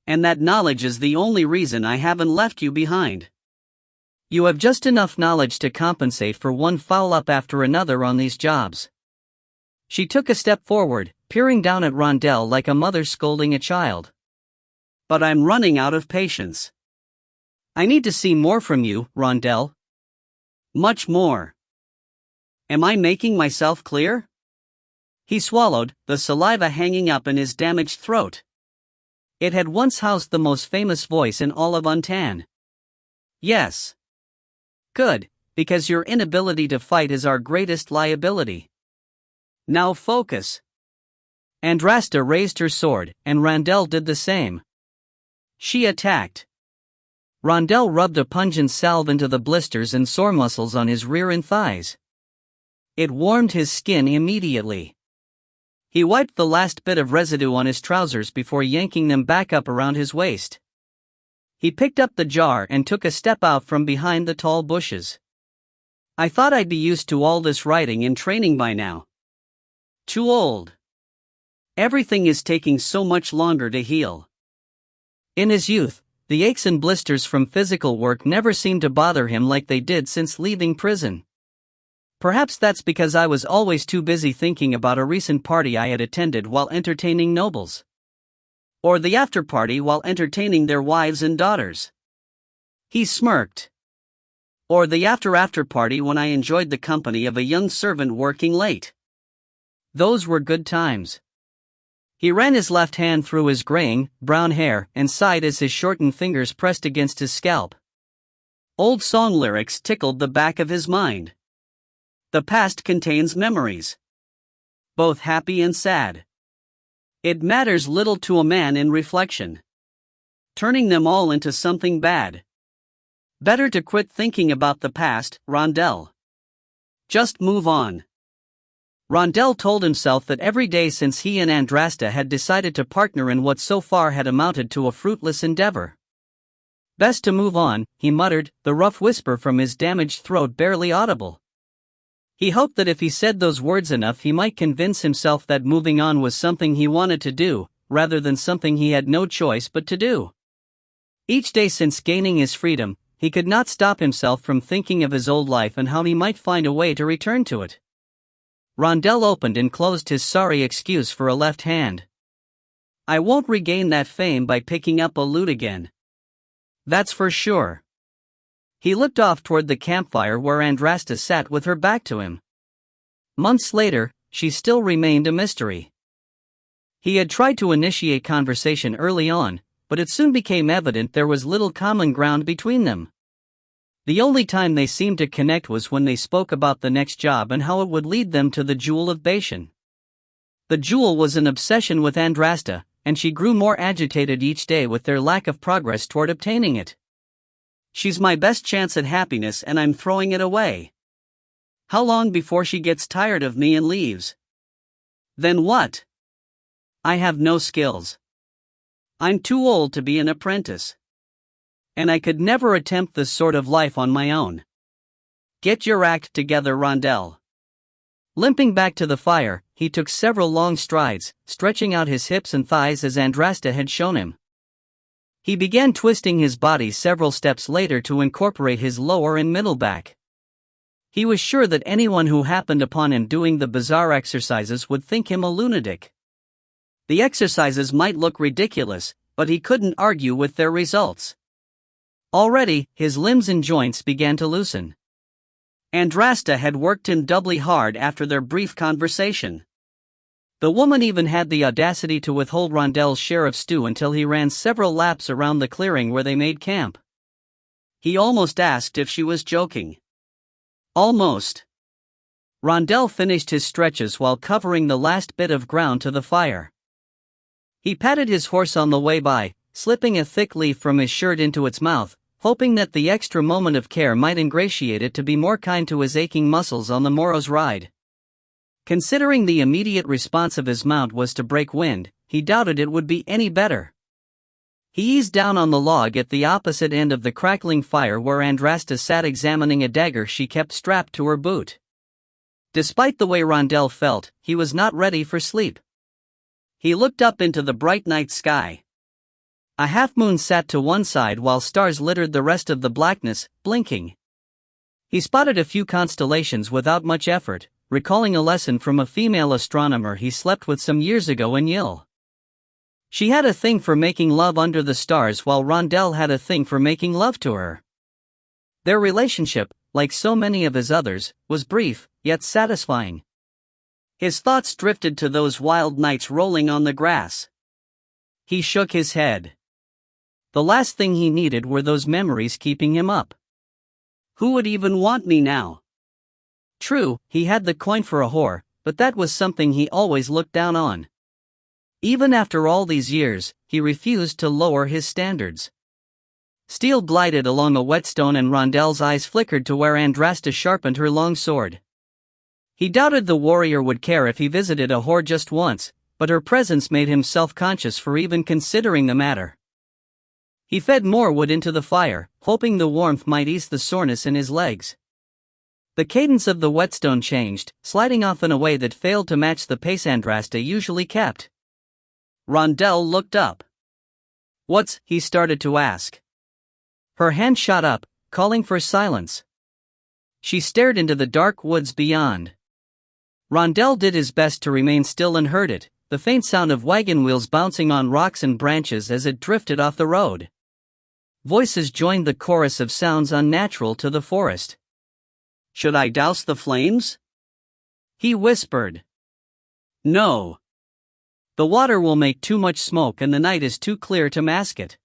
And that knowledge is the only reason I haven't left you behind. You have just enough knowledge to compensate for one foul-up after another on these jobs. She took a step forward, peering down at Rondell like a mother scolding a child. But I'm running out of patience. I need to see more from you, Rondell. Much more. Am I making myself clear? He swallowed, the saliva hanging up in his damaged throat. It had once housed the most famous voice in all of Untan. Yes. Good, because your inability to fight is our greatest liability. Now focus. Andrasta raised her sword, and Rondell did the same. She attacked. Rondell rubbed a pungent salve into the blisters and sore muscles on his rear and thighs. It warmed his skin immediately. He wiped the last bit of residue on his trousers before yanking them back up around his waist. He picked up the jar and took a step out from behind the tall bushes. I thought I'd be used to all this riding and training by now. Too old. Everything is taking so much longer to heal. In his youth, the aches and blisters from physical work never seemed to bother him like they did since leaving prison. Perhaps that's because I was always too busy thinking about a recent party I had attended while entertaining nobles. Or the after-party while entertaining their wives and daughters. He smirked. Or the after-party when I enjoyed the company of a young servant working late. Those were good times. He ran his left hand through his graying, brown hair and sighed as his shortened fingers pressed against his scalp. Old song lyrics tickled the back of his mind. The past contains memories. Both happy and sad. It matters little to a man in reflection. Turning them all into something bad. Better to quit thinking about the past, Rondell. Just move on. Rondell told himself that every day since he and Andrasta had decided to partner in what so far had amounted to a fruitless endeavor. Best to move on, he muttered, the rough whisper from his damaged throat barely audible. He hoped that if he said those words enough he might convince himself that moving on was something he wanted to do, rather than something he had no choice but to do. Each day since gaining his freedom, he could not stop himself from thinking of his old life and how he might find a way to return to it. Rondell opened and closed his sorry excuse for a left hand. I won't regain that fame by picking up a lute again. That's for sure. He looked off toward the campfire where Andrasta sat with her back to him. Months later, she still remained a mystery. He had tried to initiate conversation early on, but it soon became evident there was little common ground between them. The only time they seemed to connect was when they spoke about the next job and how it would lead them to the Jewel of Bashan. The jewel was an obsession with Andrasta, and she grew more agitated each day with their lack of progress toward obtaining it. She's my best chance at happiness and I'm throwing it away. How long before she gets tired of me and leaves? Then what? I have no skills. I'm too old to be an apprentice. And I could never attempt this sort of life on my own. Get your act together, Rondell. Limping back to the fire, he took several long strides, stretching out his hips and thighs as Andrasta had shown him. He began twisting his body several steps later to incorporate his lower and middle back. He was sure that anyone who happened upon him doing the bizarre exercises would think him a lunatic. The exercises might look ridiculous, but he couldn't argue with their results. Already, his limbs and joints began to loosen. Andrasta had worked him doubly hard after their brief conversation. The woman even had the audacity to withhold Rondell's share of stew until he ran several laps around the clearing where they made camp. He almost asked if she was joking. Almost. Rondell finished his stretches while covering the last bit of ground to the fire. He patted his horse on the way by, slipping a thick leaf from his shirt into its mouth, hoping that the extra moment of care might ingratiate it to be more kind to his aching muscles on the morrow's ride. Considering the immediate response of his mount was to break wind, he doubted it would be any better. He eased down on the log at the opposite end of the crackling fire where Andrasta sat examining a dagger she kept strapped to her boot. Despite the way Rondell felt, he was not ready for sleep. He looked up into the bright night sky. A half-moon sat to one side while stars littered the rest of the blackness, blinking. He spotted a few constellations without much effort, recalling a lesson from a female astronomer he slept with some years ago in Yale. She had a thing for making love under the stars while Rondell had a thing for making love to her. Their relationship, like so many of his others, was brief, yet satisfying. His thoughts drifted to those wild nights rolling on the grass. He shook his head. The last thing he needed were those memories keeping him up. Who would even want me now? True, he had the coin for a whore, but that was something he always looked down on. Even after all these years, he refused to lower his standards. Steel glided along a whetstone and Rondell's eyes flickered to where Andrasta sharpened her long sword. He doubted the warrior would care if he visited a whore just once, but her presence made him self-conscious for even considering the matter. He fed more wood into the fire, hoping the warmth might ease the soreness in his legs. The cadence of the whetstone changed, sliding off in a way that failed to match the pace Andrasta usually kept. Rondell looked up. "What's?" he started to ask. Her hand shot up, calling for silence. She stared into the dark woods beyond. Rondell did his best to remain still and heard it, the faint sound of wagon wheels bouncing on rocks and branches as it drifted off the road. Voices joined the chorus of sounds unnatural to the forest. "Should I douse the flames?" he whispered. "No. The water will make too much smoke and the night is too clear to mask it.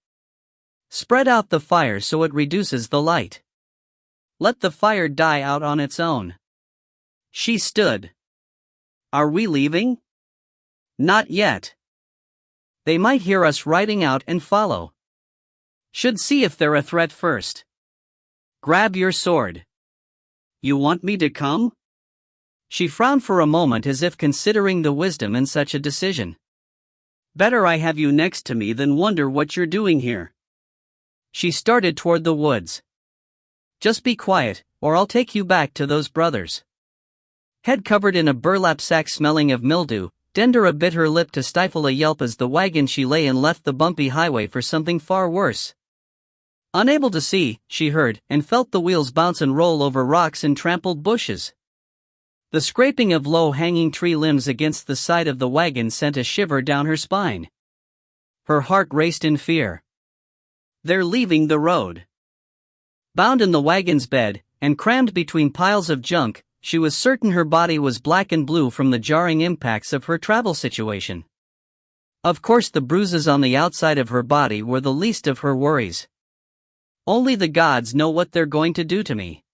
Spread out the fire so it reduces the light. Let the fire die out on its own." She stood. "Are we leaving?" "Not yet. They might hear us riding out and follow. Should see if they're a threat first. Grab your sword." "You want me to come?" She frowned for a moment as if considering the wisdom in such a decision. "Better I have you next to me than wonder what you're doing here." She started toward the woods. "Just be quiet, or I'll take you back to those brothers." Head covered in a burlap sack smelling of mildew, Dendera bit her lip to stifle a yelp as the wagon she lay in left the bumpy highway for something far worse. Unable to see, she heard and felt the wheels bounce and roll over rocks and trampled bushes. The scraping of low-hanging tree limbs against the side of the wagon sent a shiver down her spine. Her heart raced in fear. They're leaving the road. Bound in the wagon's bed, and crammed between piles of junk, she was certain her body was black and blue from the jarring impacts of her travel situation. Of course, the bruises on the outside of her body were the least of her worries. Only the gods know what they're going to do to me.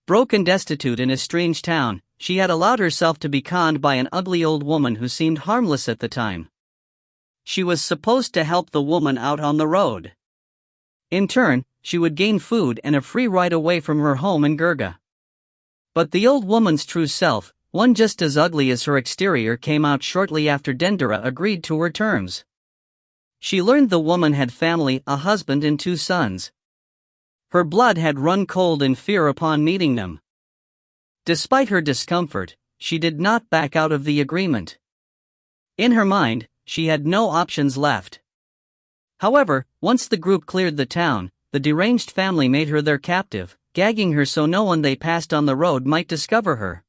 Broke and destitute in a strange town, she had allowed herself to be conned by an ugly old woman who seemed harmless at the time. She was supposed to help the woman out on the road. In turn, she would gain food and a free ride away from her home in Gurga. But the old woman's true self, one just as ugly as her exterior, came out shortly after Dendera agreed to her terms. She learned the woman had family, a husband and 2 sons. Her blood had run cold in fear upon meeting them. Despite her discomfort, she did not back out of the agreement. In her mind, she had no options left. However, once the group cleared the town, the deranged family made her their captive, gagging her so no one they passed on the road might discover her.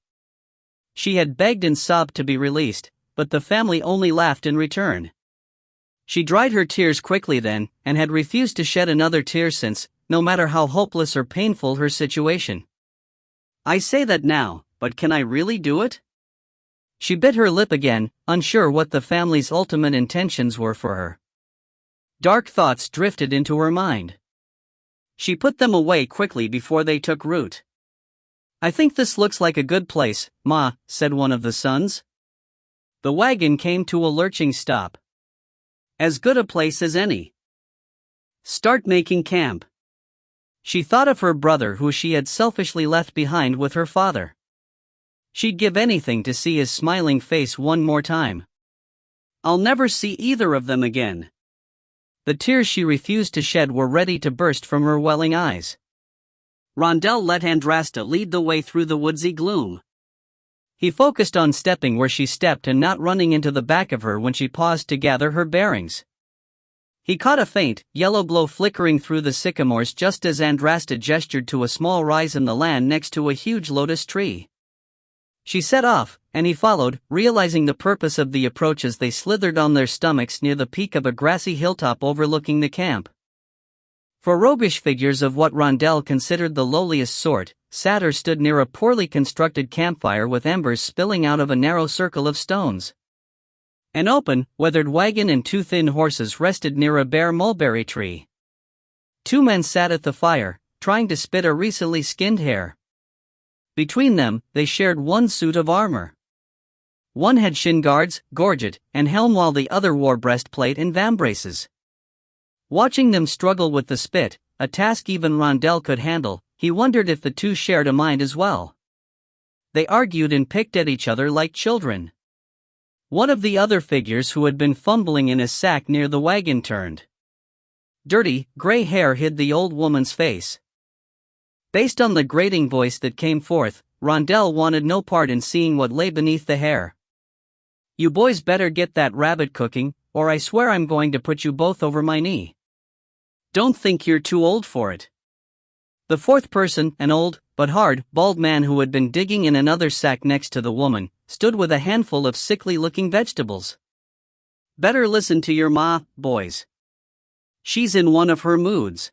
She had begged and sobbed to be released, but the family only laughed in return. She dried her tears quickly then, and had refused to shed another tear since, no matter how hopeless or painful her situation. I say that now, but can I really do it? She bit her lip again, unsure what the family's ultimate intentions were for her. Dark thoughts drifted into her mind. She put them away quickly before they took root. I think this looks like a good place, Ma, said one of the sons. The wagon came to a lurching stop. As good a place as any. Start making camp. She thought of her brother who she had selfishly left behind with her father. She'd give anything to see his smiling face one more time. I'll never see either of them again. The tears she refused to shed were ready to burst from her welling eyes. Rondell let Andrasta lead the way through the woodsy gloom. He focused on stepping where she stepped and not running into the back of her when she paused to gather her bearings. He caught a faint, yellow glow flickering through the sycamores just as Andrasta gestured to a small rise in the land next to a huge lotus tree. She set off, and he followed, realizing the purpose of the approach as they slithered on their stomachs near the peak of a grassy hilltop overlooking the camp. For roguish figures of what Rondell considered the lowliest sort, sat or stood near a poorly constructed campfire with embers spilling out of a narrow circle of stones. An open, weathered wagon and 2 thin horses rested near a bare mulberry tree. 2 men sat at the fire, trying to spit a recently skinned hare. Between them, they shared 1 suit of armor. One had shin guards, gorget, and helm while the other wore breastplate and vambraces. Watching them struggle with the spit, a task even Rondell could handle, he wondered if the 2 shared a mind as well. They argued and picked at each other like children. One of the other figures who had been fumbling in his sack near the wagon turned. Dirty, gray hair hid the old woman's face. Based on the grating voice that came forth, Rondell wanted no part in seeing what lay beneath the hair. "You boys better get that rabbit cooking, or I swear I'm going to put you both over my knee. Don't think you're too old for it." The 4th person, an old, but hard, bald man who had been digging in another sack next to the woman, stood with a handful of sickly-looking vegetables. "Better listen to your ma, boys. She's in one of her moods."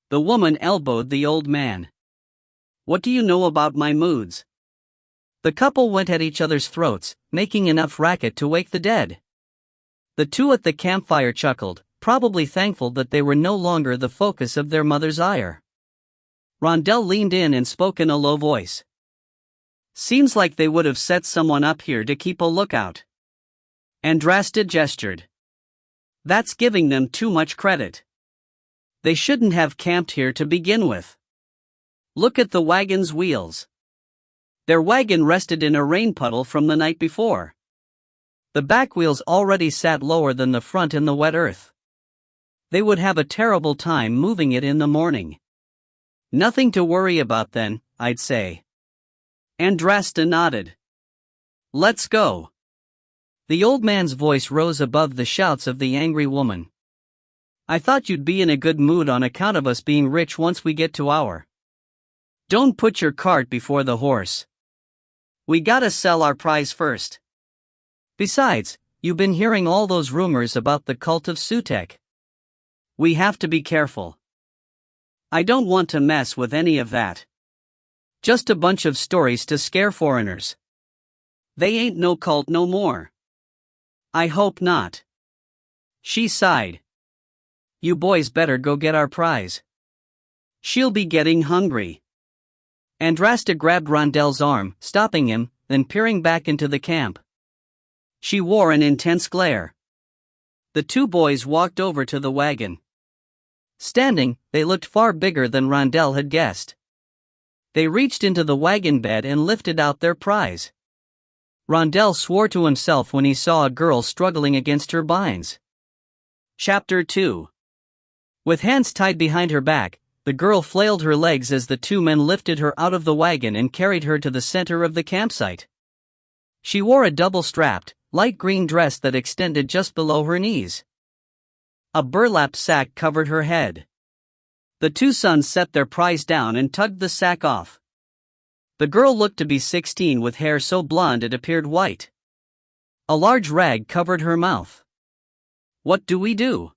The woman elbowed the old man. "What do you know about my moods?" The couple went at each other's throats, making enough racket to wake the dead. The 2 at the campfire chuckled, probably thankful that they were no longer the focus of their mother's ire. Rondell leaned in and spoke in a low voice. "Seems like they would have set someone up here to keep a lookout." Andrasta gestured. "That's giving them too much credit. They shouldn't have camped here to begin with. Look at the wagon's wheels. Their wagon rested in a rain puddle from the night before. The back wheels already sat lower than the front in the wet earth. They would have a terrible time moving it in the morning. Nothing to worry about then, I'd say." Andrasta nodded. "Let's go." The old man's voice rose above the shouts of the angry woman. "I thought you'd be in a good mood on account of us being rich once we get to our. Don't put your cart before the horse. We gotta sell our prize first. Besides, you've been hearing all those rumors about the cult of Sutek. We have to be careful. I don't want to mess with any of that. Just a bunch of stories to scare foreigners. They ain't no cult no more. I hope not." She sighed. "You boys better go get our prize. She'll be getting hungry." Andrasta grabbed Rondell's arm, stopping him, then peering back into the camp. She wore an intense glare. The 2 boys walked over to the wagon. Standing, they looked far bigger than Rondell had guessed. They reached into the wagon bed and lifted out their prize. Rondell swore to himself when he saw a girl struggling against her binds. Chapter 2. With hands tied behind her back, the girl flailed her legs as the 2 men lifted her out of the wagon and carried her to the center of the campsite. She wore a double-strapped, light green dress that extended just below her knees. A burlap sack covered her head. The 2 sons set their prize down and tugged the sack off. The girl looked to be 16 with hair so blonde it appeared white. A large rag covered her mouth. What do we do?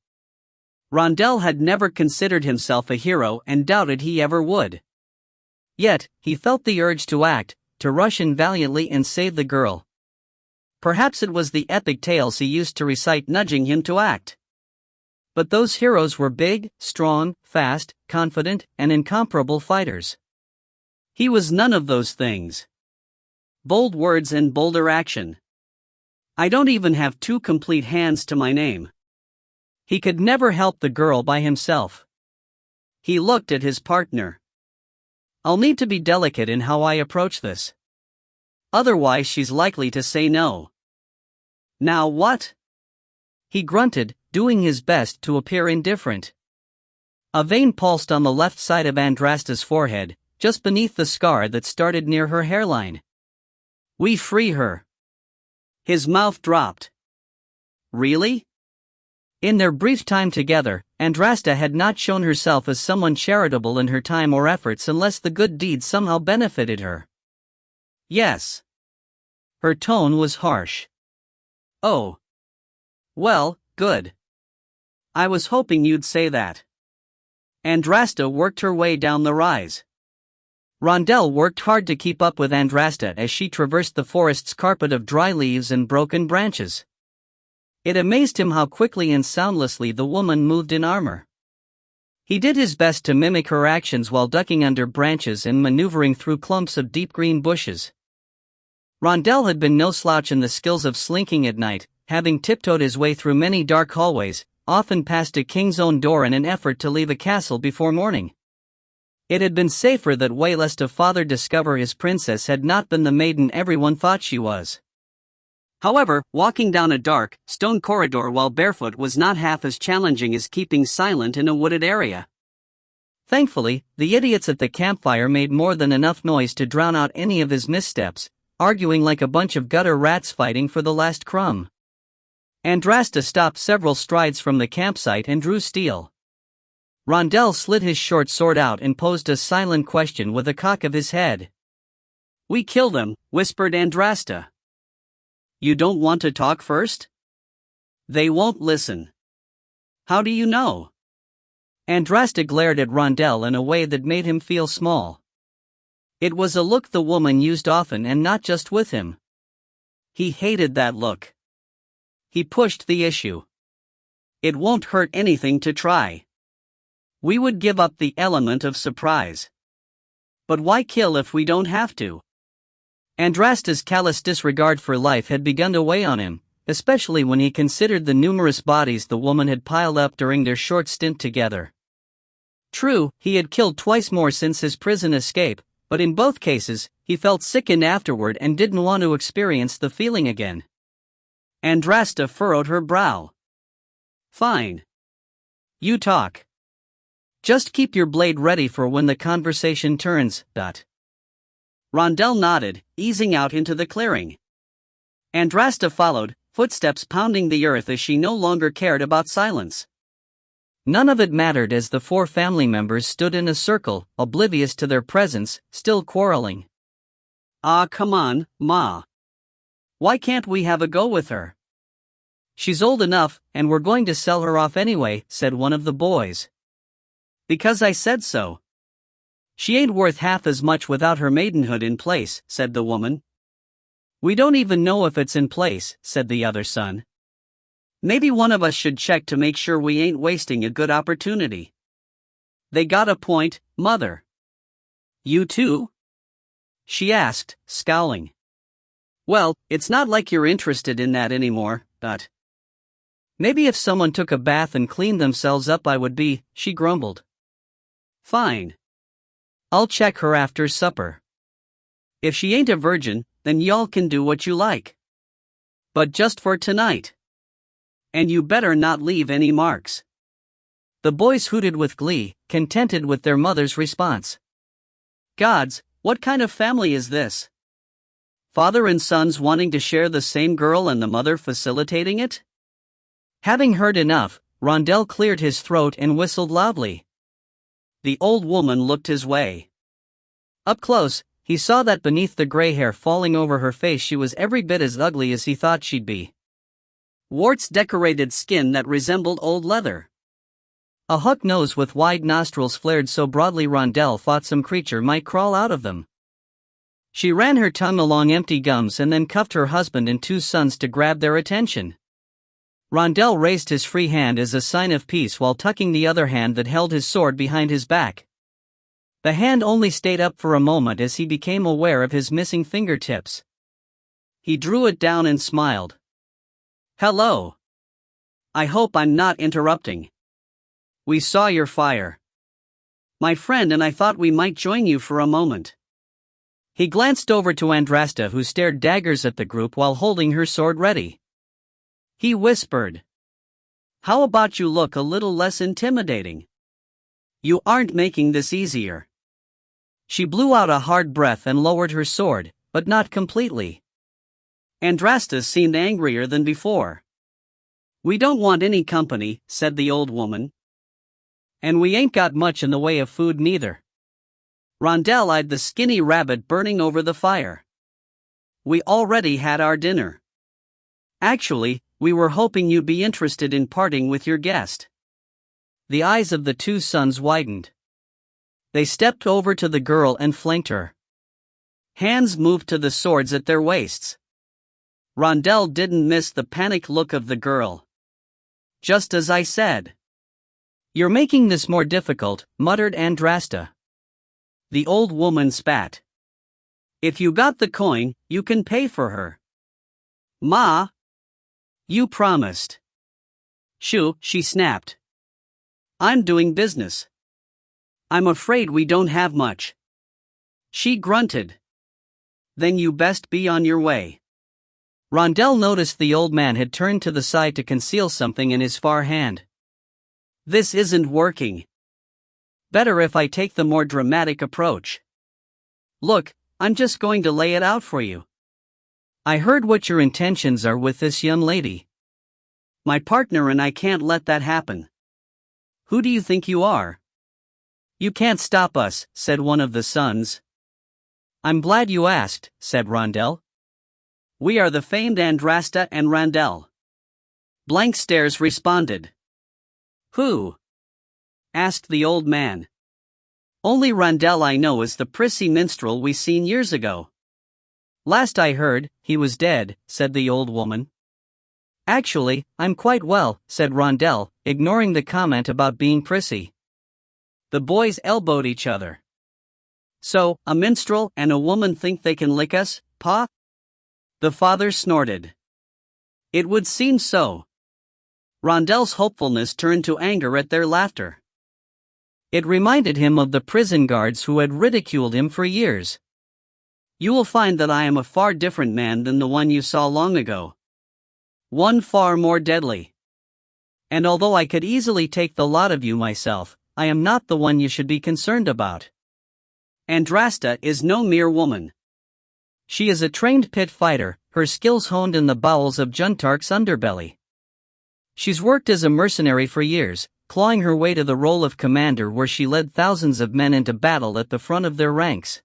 Rondell had never considered himself a hero and doubted he ever would. Yet, he felt the urge to act, to rush in valiantly and save the girl. Perhaps it was the epic tales he used to recite nudging him to act. But those heroes were big, strong, fast, confident, and incomparable fighters. He was none of those things. Bold words and bolder action. I don't even have 2 complete hands to my name. He could never help the girl by himself. He looked at his partner. I'll need to be delicate in how I approach this. Otherwise she's likely to say no. Now what? He grunted, doing his best to appear indifferent. A vein pulsed on the left side of Andrasta's forehead, just beneath the scar that started near her hairline. We free her. His mouth dropped. Really? In their brief time together, Andrasta had not shown herself as someone charitable in her time or efforts unless the good deed somehow benefited her. Yes. Her tone was harsh. Oh. Well, good. I was hoping you'd say that. Andrasta worked her way down the rise. Rondell worked hard to keep up with Andrasta as she traversed the forest's carpet of dry leaves and broken branches. It amazed him how quickly and soundlessly the woman moved in armor. He did his best to mimic her actions while ducking under branches and maneuvering through clumps of deep green bushes. Rondell had been no slouch in the skills of slinking at night, having tiptoed his way through many dark hallways, often past a king's own door in an effort to leave a castle before morning. It had been safer that way lest a father discover his princess had not been the maiden everyone thought she was. However, walking down a dark, stone corridor while barefoot was not half as challenging as keeping silent in a wooded area. Thankfully, the idiots at the campfire made more than enough noise to drown out any of his missteps, arguing like a bunch of gutter rats fighting for the last crumb. Andrasta stopped several strides from the campsite and drew steel. Rondell slid his short sword out and posed a silent question with a cock of his head. We killed them, whispered Andrasta. You don't want to talk first? They won't listen. How do you know? Andrasta glared at Rondell in a way that made him feel small. It was a look the woman used often and not just with him. He hated that look. He pushed the issue. It won't hurt anything to try. We would give up the element of surprise. But why kill if we don't have to? Andrasta's callous disregard for life had begun to weigh on him, especially when he considered the numerous bodies the woman had piled up during their short stint together. True, he had killed twice more since his prison escape, but in both cases, he felt sickened afterward and didn't want to experience the feeling again. Andrasta furrowed her brow. Fine. You talk. Just keep your blade ready for when the conversation turns. Rondell nodded, easing out into the clearing. Andrasta followed, footsteps pounding the earth as she no longer cared about silence. None of it mattered as the four family members stood in a circle, oblivious to their presence, still quarreling. Ah, come on, Ma. Why can't we have a go with her? She's old enough, and we're going to sell her off anyway, said one of the boys. Because I said so. She ain't worth half as much without her maidenhood in place, said the woman. We don't even know if it's in place, said the other son. Maybe one of us should check to make sure we ain't wasting a good opportunity. They got a point, Mother. You too? She asked, scowling. Well, it's not like you're interested in that anymore, but. Maybe if someone took a bath and cleaned themselves up I would be, she grumbled. Fine. I'll check her after supper. If she ain't a virgin, then y'all can do what you like. But just for tonight. And you better not leave any marks. The boys hooted with glee, contented with their mother's response. Gods, what kind of family is this? Father and sons wanting to share the same girl and the mother facilitating it? Having heard enough, Rondell cleared his throat and whistled loudly. The old woman looked his way. Up close, he saw that beneath the gray hair falling over her face she was every bit as ugly as he thought she'd be. Warts decorated skin that resembled old leather. A hook nose with wide nostrils flared so broadly Rondell thought some creature might crawl out of them. She ran her tongue along empty gums and then cuffed her husband and two sons to grab their attention. Rondell raised his free hand as a sign of peace while tucking the other hand that held his sword behind his back. The hand only stayed up for a moment as he became aware of his missing fingertips. He drew it down and smiled. Hello. I hope I'm not interrupting. We saw your fire. My friend and I thought we might join you for a moment. He glanced over to Andrasta, who stared daggers at the group while holding her sword ready. He whispered, "How about you look a little less intimidating? You aren't making this easier." She blew out a hard breath and lowered her sword, but not completely. Andrasta seemed angrier than before. "We don't want any company," said the old woman. "And we ain't got much in the way of food neither." Rondell eyed the skinny rabbit burning over the fire. "We already had our dinner. Actually, we were hoping you'd be interested in parting with your guest." The eyes of the two sons widened. They stepped over to the girl and flanked her. Hands moved to the swords at their waists. Rondell didn't miss the panicked look of the girl. "Just as I said." "You're making this more difficult," muttered Andrasta. The old woman spat. "If you got the coin, you can pay for her." "Ma! You promised." "Shoo," she snapped. "I'm doing business. I'm afraid we don't have much." She grunted. "Then you best be on your way." Rondell noticed the old man had turned to the side to conceal something in his far hand. "This isn't working. Better if I take the more dramatic approach. Look, I'm just going to lay it out for you. I heard what your intentions are with this young lady. My partner and I can't let that happen." "Who do you think you are?" "You can't stop us," said one of the sons. "I'm glad you asked," said Rondell. "We are the famed Andrasta and Rondell." Blank stares responded. "Who?" asked the old man. "Only Rondell I know is the prissy minstrel we seen years ago." "Last I heard, he was dead," said the old woman. "Actually, I'm quite well," said Rondell, ignoring the comment about being prissy. The boys elbowed each other. "So, a minstrel and a woman think they can lick us, Pa?" The father snorted. "It would seem so." Rondell's hopefulness turned to anger at their laughter. It reminded him of the prison guards who had ridiculed him for years. "You will find that I am a far different man than the one you saw long ago. One far more deadly. And although I could easily take the lot of you myself, I am not the one you should be concerned about. Andrasta is no mere woman. She is a trained pit fighter, her skills honed in the bowels of Juntark's underbelly. She's worked as a mercenary for years, clawing her way to the role of commander where she led thousands of men into battle at the front of their ranks.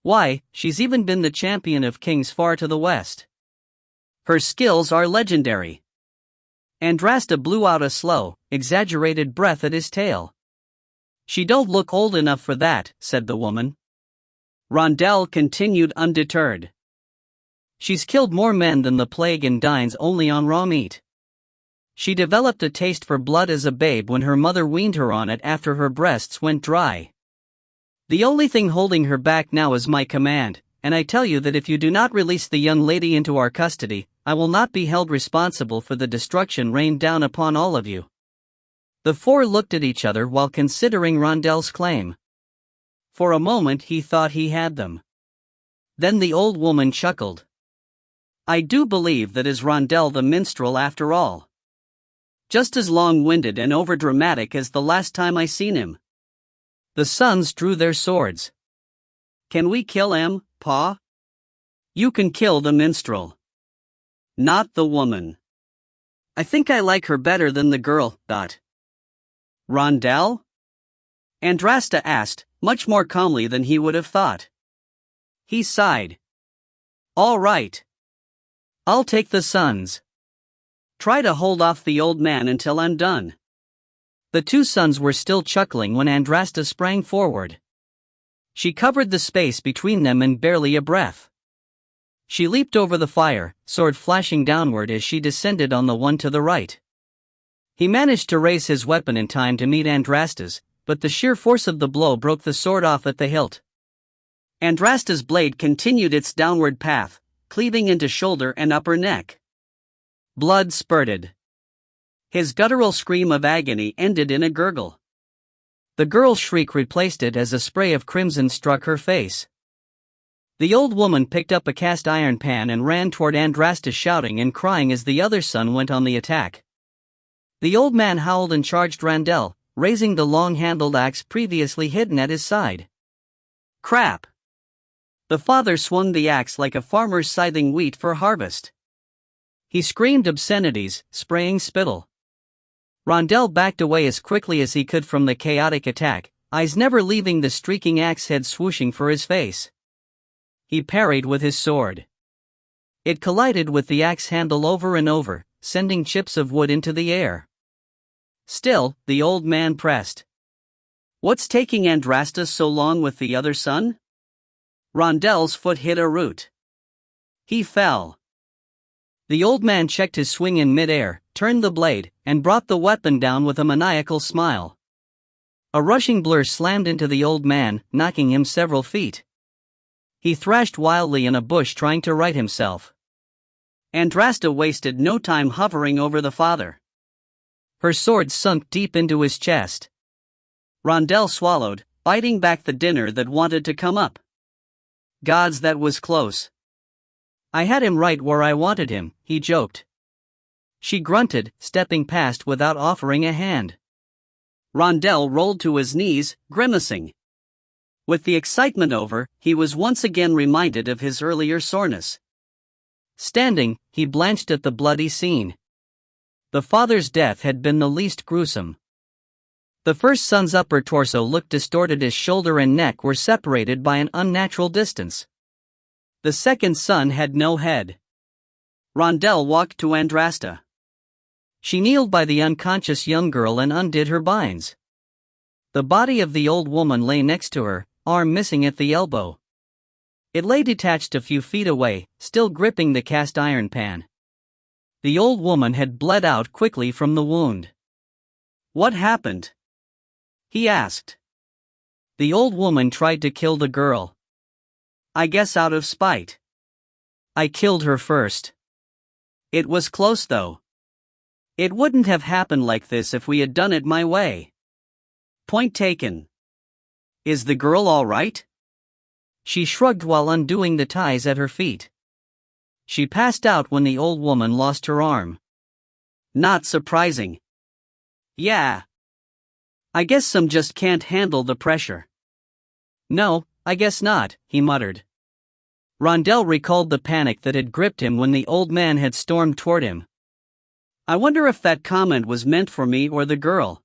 Why, she's even been the champion of kings far to the west. Her skills are legendary." Andrasta blew out a slow, exaggerated breath at his tail. "She don't look old enough for that," said the woman. Rondell continued undeterred. "She's killed more men than the plague and dines only on raw meat. She developed a taste for blood as a babe when her mother weaned her on it after her breasts went dry. The only thing holding her back now is my command, and I tell you that if you do not release the young lady into our custody, I will not be held responsible for the destruction rained down upon all of you." The four looked at each other while considering Rondell's claim. For a moment he thought he had them. Then the old woman chuckled. "I do believe that is Rondell the minstrel after all. Just as long-winded and overdramatic as the last time I seen him." The sons drew their swords. "Can we kill him, Pa?" "You can kill the minstrel. Not the woman. I think I like her better than the girl, Dot." "Rondell?" Andrasta asked, much more calmly than he would have thought. He sighed. "All right. I'll take the sons. Try to hold off the old man until I'm done." The two sons were still chuckling when Andrasta sprang forward. She covered the space between them in barely a breath. She leaped over the fire, sword flashing downward as she descended on the one to the right. He managed to raise his weapon in time to meet Andrasta's, but the sheer force of the blow broke the sword off at the hilt. Andrasta's blade continued its downward path, cleaving into shoulder and upper neck. Blood spurted. His guttural scream of agony ended in a gurgle. The girl's shriek replaced it as a spray of crimson struck her face. The old woman picked up a cast iron pan and ran toward Andrasta, shouting and crying as the other son went on the attack. The old man howled and charged Randell, raising the long-handled axe previously hidden at his side. Crap! The father swung the axe like a farmer scything wheat for harvest. He screamed obscenities, spraying spittle. Rondell backed away as quickly as he could from the chaotic attack, eyes never leaving the streaking axe head swooshing for his face. He parried with his sword. It collided with the axe handle over and over, sending chips of wood into the air. Still, the old man pressed. What's taking Andrasta so long with the other son? Rondell's foot hit a root. He fell. The old man checked his swing in midair, turned the blade, and brought the weapon down with a maniacal smile. A rushing blur slammed into the old man, knocking him several feet. He thrashed wildly in a bush trying to right himself. Andrasta wasted no time hovering over the father. Her sword sunk deep into his chest. Rondell swallowed, biting back the dinner that wanted to come up. Gods, that was close. I had him right where I wanted him, he joked. She grunted, stepping past without offering a hand. Rondell rolled to his knees, grimacing. With the excitement over, he was once again reminded of his earlier soreness. Standing, he blanched at the bloody scene. The father's death had been the least gruesome. The first son's upper torso looked distorted, his shoulder and neck were separated by an unnatural distance. The second son had no head. Rondell walked to Andrasta. She kneeled by the unconscious young girl and undid her binds. The body of the old woman lay next to her, arm missing at the elbow. It lay detached a few feet away, still gripping the cast iron pan. The old woman had bled out quickly from the wound. What happened? He asked. The old woman tried to kill the girl. I guess out of spite. I killed her first. It was close though. It wouldn't have happened like this if we had done it my way. Point taken. Is the girl all right? She shrugged while undoing the ties at her feet. She passed out when the old woman lost her arm. Not surprising. Yeah. I guess some just can't handle the pressure. No, I guess not, he muttered. Rondell recalled the panic that had gripped him when the old man had stormed toward him. I wonder if that comment was meant for me or the girl.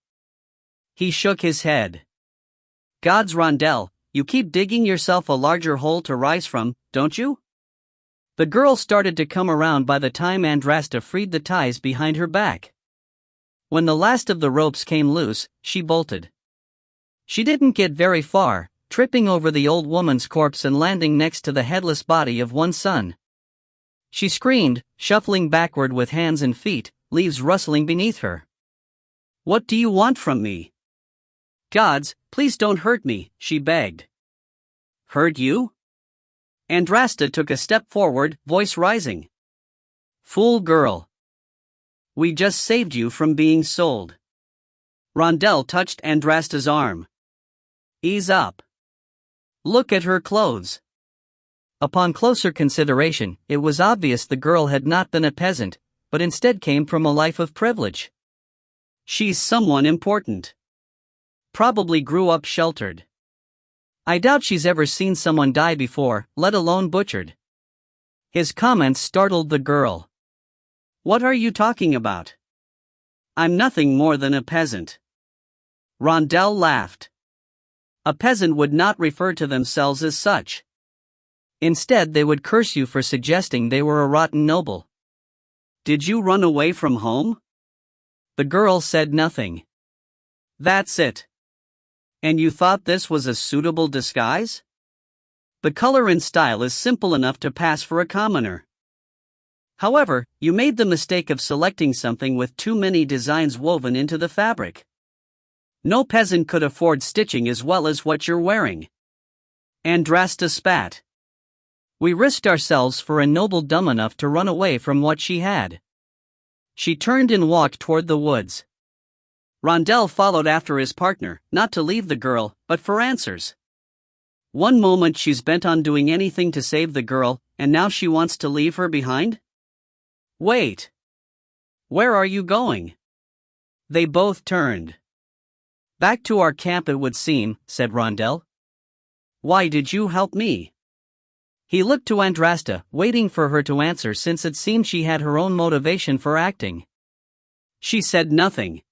He shook his head. Gods, Rondell, you keep digging yourself a larger hole to rise from, don't you? The girl started to come around by the time Andrasta freed the ties behind her back. When the last of the ropes came loose, she bolted. She didn't get very far, tripping over the old woman's corpse and landing next to the headless body of one son. She screamed, shuffling backward with hands and feet, leaves rustling beneath her. What do you want from me? Gods, please don't hurt me, she begged. Hurt you? Andrasta took a step forward, voice rising. Fool girl. We just saved you from being sold. Rondell touched Andrasta's arm. Ease up. Look at her clothes. Upon closer consideration, it was obvious the girl had not been a peasant, but instead came from a life of privilege. She's someone important. Probably grew up sheltered. I doubt she's ever seen someone die before, let alone butchered. His comments startled the girl. What are you talking about? I'm nothing more than a peasant. Rondell laughed. A peasant would not refer to themselves as such. Instead, they would curse you for suggesting they were a rotten noble. Did you run away from home? The girl said nothing. That's it. And you thought this was a suitable disguise? The color and style is simple enough to pass for a commoner. However, you made the mistake of selecting something with too many designs woven into the fabric. No peasant could afford stitching as well as what you're wearing. Andrasta spat. We risked ourselves for a noble dumb enough to run away from what she had. She turned and walked toward the woods. Rondell followed after his partner, not to leave the girl, but for answers. One moment she's bent on doing anything to save the girl, and now she wants to leave her behind? Wait. Where are you going? They both turned. Back to our camp it would seem, said Rondell. Why did you help me? He looked to Andrasta, waiting for her to answer since it seemed she had her own motivation for acting. She said nothing.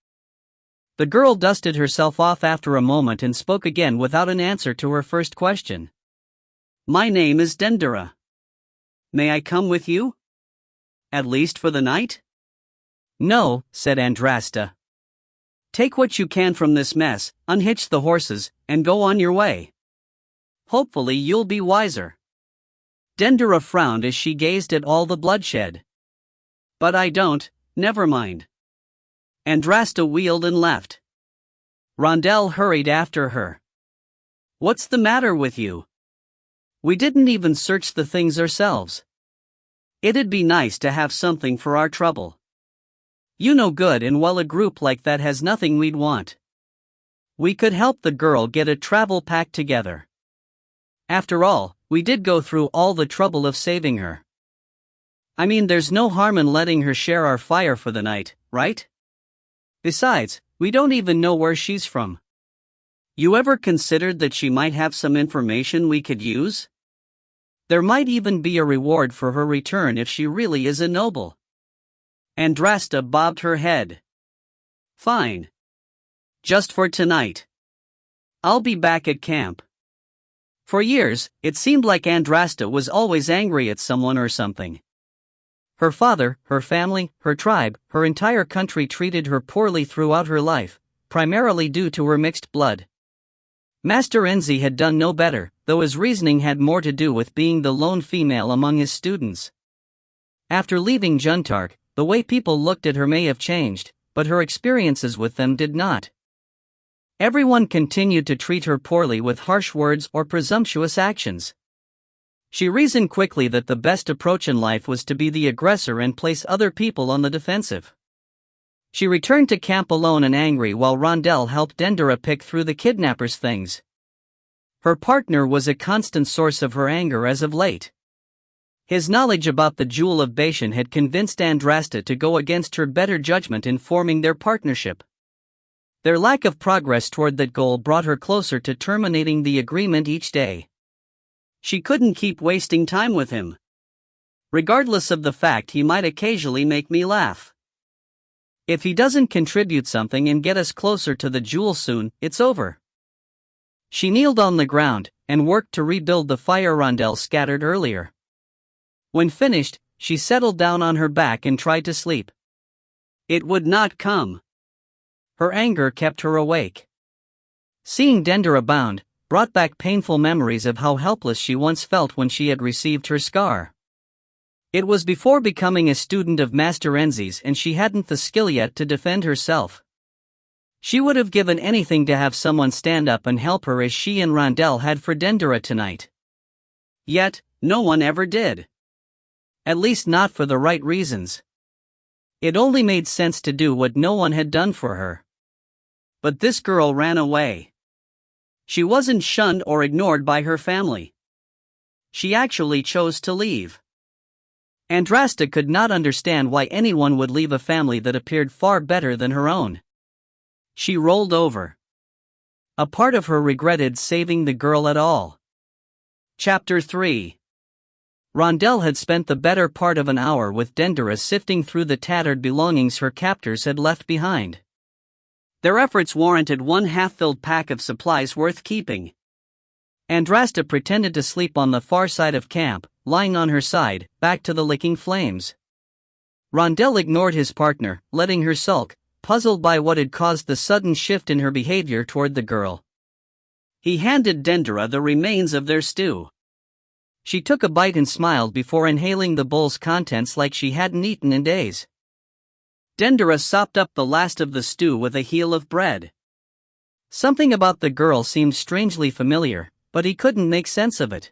The girl dusted herself off after a moment and spoke again without an answer to her first question. My name is Dendera. May I come with you? At least for the night? No, said Andrasta. Take what you can from this mess, unhitch the horses, and go on your way. Hopefully you'll be wiser. Dendera frowned as she gazed at all the bloodshed. But I don't, never mind. Andrasta wheeled and left. Rondell hurried after her. What's the matter with you? We didn't even search the things ourselves. It'd be nice to have something for our trouble. You know good and well a group like that has nothing we'd want. We could help the girl get a travel pack together. After all, we did go through all the trouble of saving her. I mean, there's no harm in letting her share our fire for the night, right? Besides, we don't even know where she's from. You ever considered that she might have some information we could use? There might even be a reward for her return if she really is a noble. Andrasta bobbed her head. Fine. Just for tonight. I'll be back at camp. For years, it seemed like Andrasta was always angry at someone or something. Her father, her family, her tribe, her entire country treated her poorly throughout her life, primarily due to her mixed blood. Master Enzi had done no better, though his reasoning had more to do with being the lone female among his students. After leaving Juntark, the way people looked at her may have changed, but her experiences with them did not. Everyone continued to treat her poorly with harsh words or presumptuous actions. She reasoned quickly that the best approach in life was to be the aggressor and place other people on the defensive. She returned to camp alone and angry while Rondell helped Dendera pick through the kidnapper's things. Her partner was a constant source of her anger as of late. His knowledge about the Jewel of Bashan had convinced Andrasta to go against her better judgment in forming their partnership. Their lack of progress toward that goal brought her closer to terminating the agreement each day. She couldn't keep wasting time with him. Regardless of the fact he might occasionally make me laugh. If he doesn't contribute something and get us closer to the jewel soon, it's over. She kneeled on the ground and worked to rebuild the fire Rondell scattered earlier. When finished, she settled down on her back and tried to sleep. It would not come. Her anger kept her awake. Seeing Dendera bound brought back painful memories of how helpless she once felt when she had received her scar. It was before becoming a student of Master Enzi's and she hadn't the skill yet to defend herself. She would have given anything to have someone stand up and help her as she and Rondell had for Dendera tonight. Yet, no one ever did. At least not for the right reasons. It only made sense to do what no one had done for her. But this girl ran away. She wasn't shunned or ignored by her family. She actually chose to leave. Andrasta could not understand why anyone would leave a family that appeared far better than her own. She rolled over. A part of her regretted saving the girl at all. Chapter 3. Rondell had spent the better part of an hour with Dendera sifting through the tattered belongings her captors had left behind. Their efforts warranted one half-filled pack of supplies worth keeping. Andrasta pretended to sleep on the far side of camp, lying on her side, back to the licking flames. Rondell ignored his partner, letting her sulk, puzzled by what had caused the sudden shift in her behavior toward the girl. He handed Dendera the remains of their stew. She took a bite and smiled before inhaling the bowl's contents like she hadn't eaten in days. Dendera sopped up the last of the stew with a heel of bread. Something about the girl seemed strangely familiar, but he couldn't make sense of it.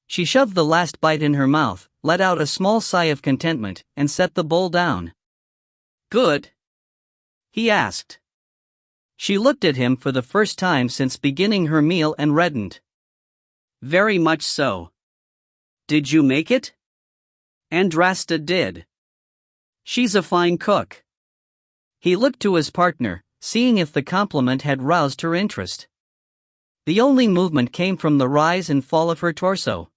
She shoved the last bite in her mouth, let out a small sigh of contentment, and set the bowl down. Good? He asked. She looked at him for the first time since beginning her meal and reddened. Very much so. Did you make it? Andrasta did. She's a fine cook. He looked to his partner, seeing if the compliment had roused her interest. The only movement came from the rise and fall of her torso.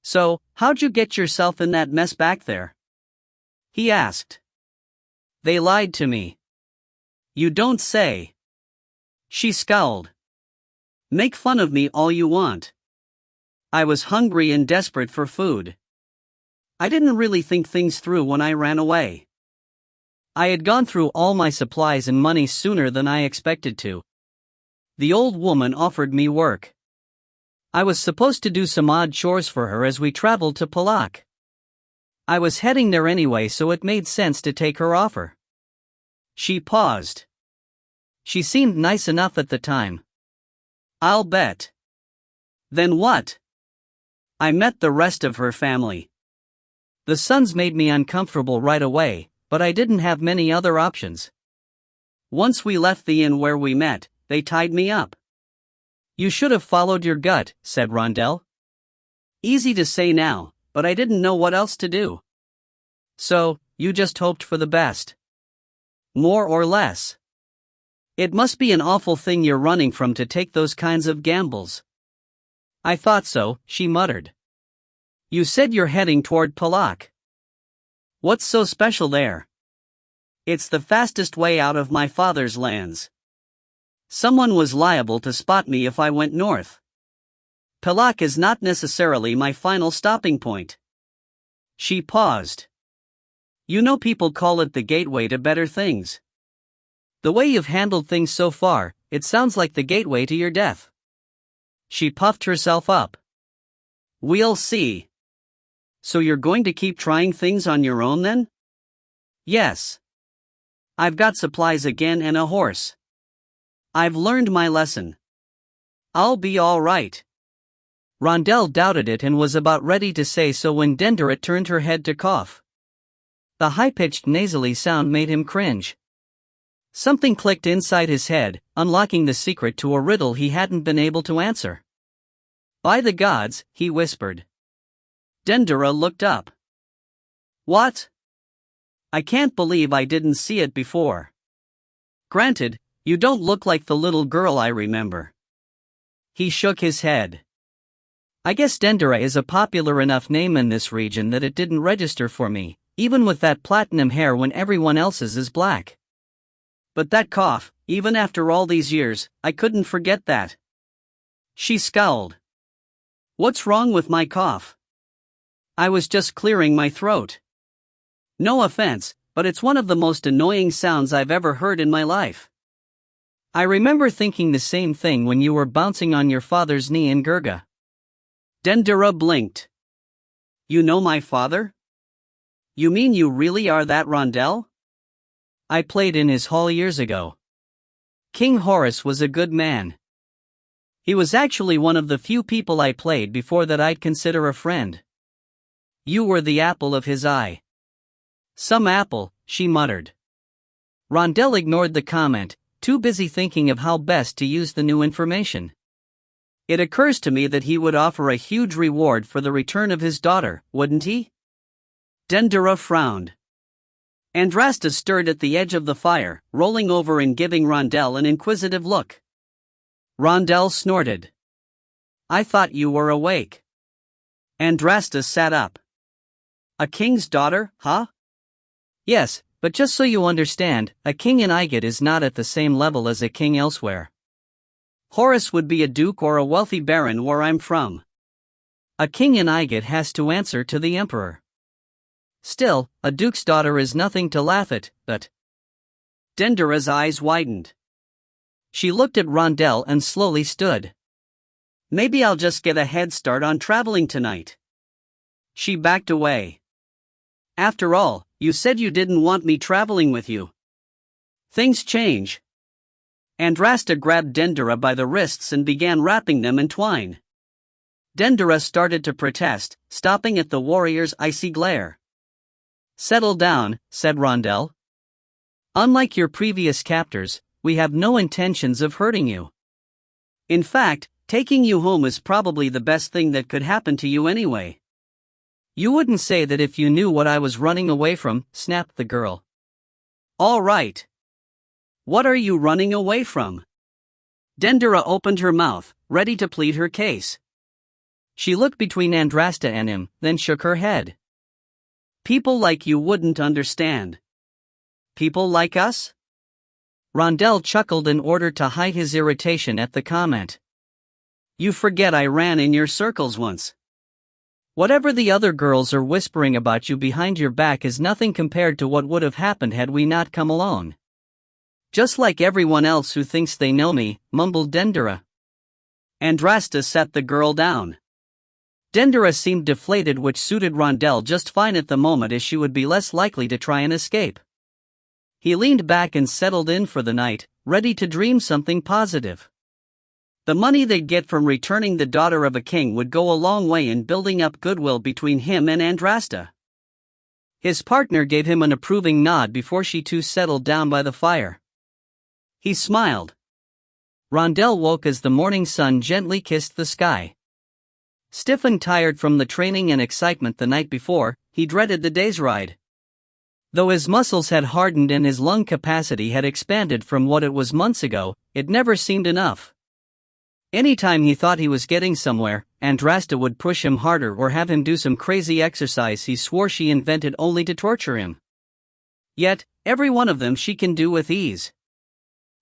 So, how'd you get yourself in that mess back there? He asked. They lied to me. You don't say. She scowled. Make fun of me all you want. I was hungry and desperate for food. I didn't really think things through when I ran away. I had gone through all my supplies and money sooner than I expected to. The old woman offered me work. I was supposed to do some odd chores for her as we traveled to Palak. I was heading there anyway, so it made sense to take her offer. She paused. She seemed nice enough at the time. I'll bet. Then what? I met the rest of her family. The sons made me uncomfortable right away, but I didn't have many other options. Once we left the inn where we met, they tied me up. You should have followed your gut, said Rondell. Easy to say now, but I didn't know what else to do. So, you just hoped for the best. More or less. It must be an awful thing you're running from to take those kinds of gambles. I thought so, she muttered. You said you're heading toward Palak. What's so special there? It's the fastest way out of my father's lands. Someone was liable to spot me if I went north. Palak is not necessarily my final stopping point. She paused. You know, people call it the gateway to better things. The way you've handled things so far, it sounds like the gateway to your death. She puffed herself up. We'll see. So you're going to keep trying things on your own then? Yes. I've got supplies again and a horse. I've learned my lesson. I'll be all right. Rondell doubted it and was about ready to say so when Dendera turned her head to cough. The high-pitched nasally sound made him cringe. Something clicked inside his head, unlocking the secret to a riddle he hadn't been able to answer. By the gods, he whispered. Dendera looked up. What? I can't believe I didn't see it before. Granted, you don't look like the little girl I remember. He shook his head. I guess Dendera is a popular enough name in this region that it didn't register for me, even with that platinum hair when everyone else's is black. But that cough, even after all these years, I couldn't forget that. She scowled. What's wrong with my cough? I was just clearing my throat. No offense, but it's one of the most annoying sounds I've ever heard in my life. I remember thinking the same thing when you were bouncing on your father's knee in Gurga. Dendera blinked. You know my father? You mean you really are that Rondell? I played in his hall years ago. King Horus was a good man. He was actually one of the few people I played before that I'd consider a friend. You were the apple of his eye. Some apple, she muttered. Rondell ignored the comment, too busy thinking of how best to use the new information. It occurs to me that he would offer a huge reward for the return of his daughter, wouldn't he? Dendera frowned. Andrasta stirred at the edge of the fire, rolling over and giving Rondell an inquisitive look. Rondell snorted. I thought you were awake. Andrasta sat up. A king's daughter, huh? Yes, but just so you understand, a king in Igit is not at the same level as a king elsewhere. Horus would be a duke or a wealthy baron where I'm from. A king in Igit has to answer to the emperor. Still, a duke's daughter is nothing to laugh at, but... Dendera's eyes widened. She looked at Rondell and slowly stood. Maybe I'll just get a head start on traveling tonight. She backed away. After all, you said you didn't want me traveling with you. Things change. Andrasta grabbed Dendera by the wrists and began wrapping them in twine. Dendera started to protest, stopping at the warrior's icy glare. Settle down, said Rondell. Unlike your previous captors, we have no intentions of hurting you. In fact, taking you home is probably the best thing that could happen to you anyway. You wouldn't say that if you knew what I was running away from, snapped the girl. All right. What are you running away from? Dendera opened her mouth, ready to plead her case. She looked between Andrasta and him, then shook her head. People like you wouldn't understand. People like us? Rondell chuckled in order to hide his irritation at the comment. You forget I ran in your circles once. Whatever the other girls are whispering about you behind your back is nothing compared to what would have happened had we not come along. Just like everyone else who thinks they know me, mumbled Dendera. Andrasta sat the girl down. Dendera seemed deflated, which suited Rondell just fine at the moment, as she would be less likely to try and escape. He leaned back and settled in for the night, ready to dream something positive. The money they'd get from returning the daughter of a king would go a long way in building up goodwill between him and Andrasta. His partner gave him an approving nod before she too settled down by the fire. He smiled. Rondell woke as the morning sun gently kissed the sky. Stiff and tired from the training and excitement the night before, he dreaded the day's ride. Though his muscles had hardened and his lung capacity had expanded from what it was months ago, it never seemed enough. Anytime he thought he was getting somewhere, Andrasta would push him harder or have him do some crazy exercise he swore she invented only to torture him. Yet, every one of them she can do with ease.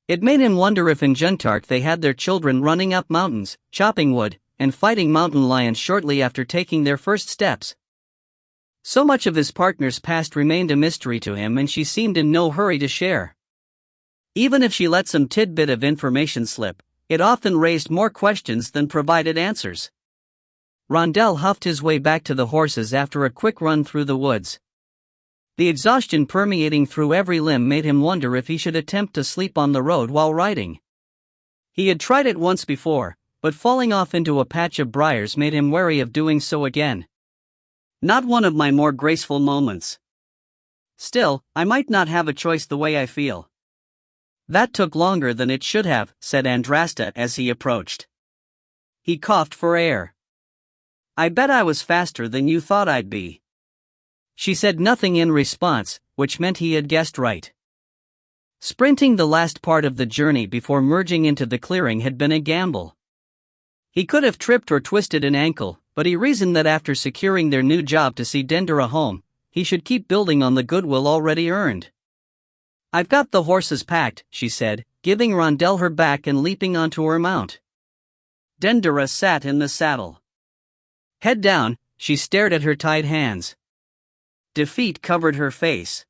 It made him wonder if in Juntark they had their children running up mountains, chopping wood, and fighting mountain lions shortly after taking their first steps. So much of his partner's past remained a mystery to him, and she seemed in no hurry to share. Even if she let some tidbit of information slip, it often raised more questions than provided answers. Rondell huffed his way back to the horses after a quick run through the woods. The exhaustion permeating through every limb made him wonder if he should attempt to sleep on the road while riding. He had tried it once before, but falling off into a patch of briars made him wary of doing so again. Not one of my more graceful moments. Still, I might not have a choice the way I feel. That took longer than it should have, said Andrasta as he approached. He coughed for air. I bet I was faster than you thought I'd be. She said nothing in response, which meant he had guessed right. Sprinting the last part of the journey before merging into the clearing had been a gamble. He could have tripped or twisted an ankle, but he reasoned that after securing their new job to see Dendera home, he should keep building on the goodwill already earned. I've got the horses packed, she said, giving Rondell her back and leaping onto her mount. Dendera sat in the saddle. Head down, she stared at her tied hands. Defeat covered her face.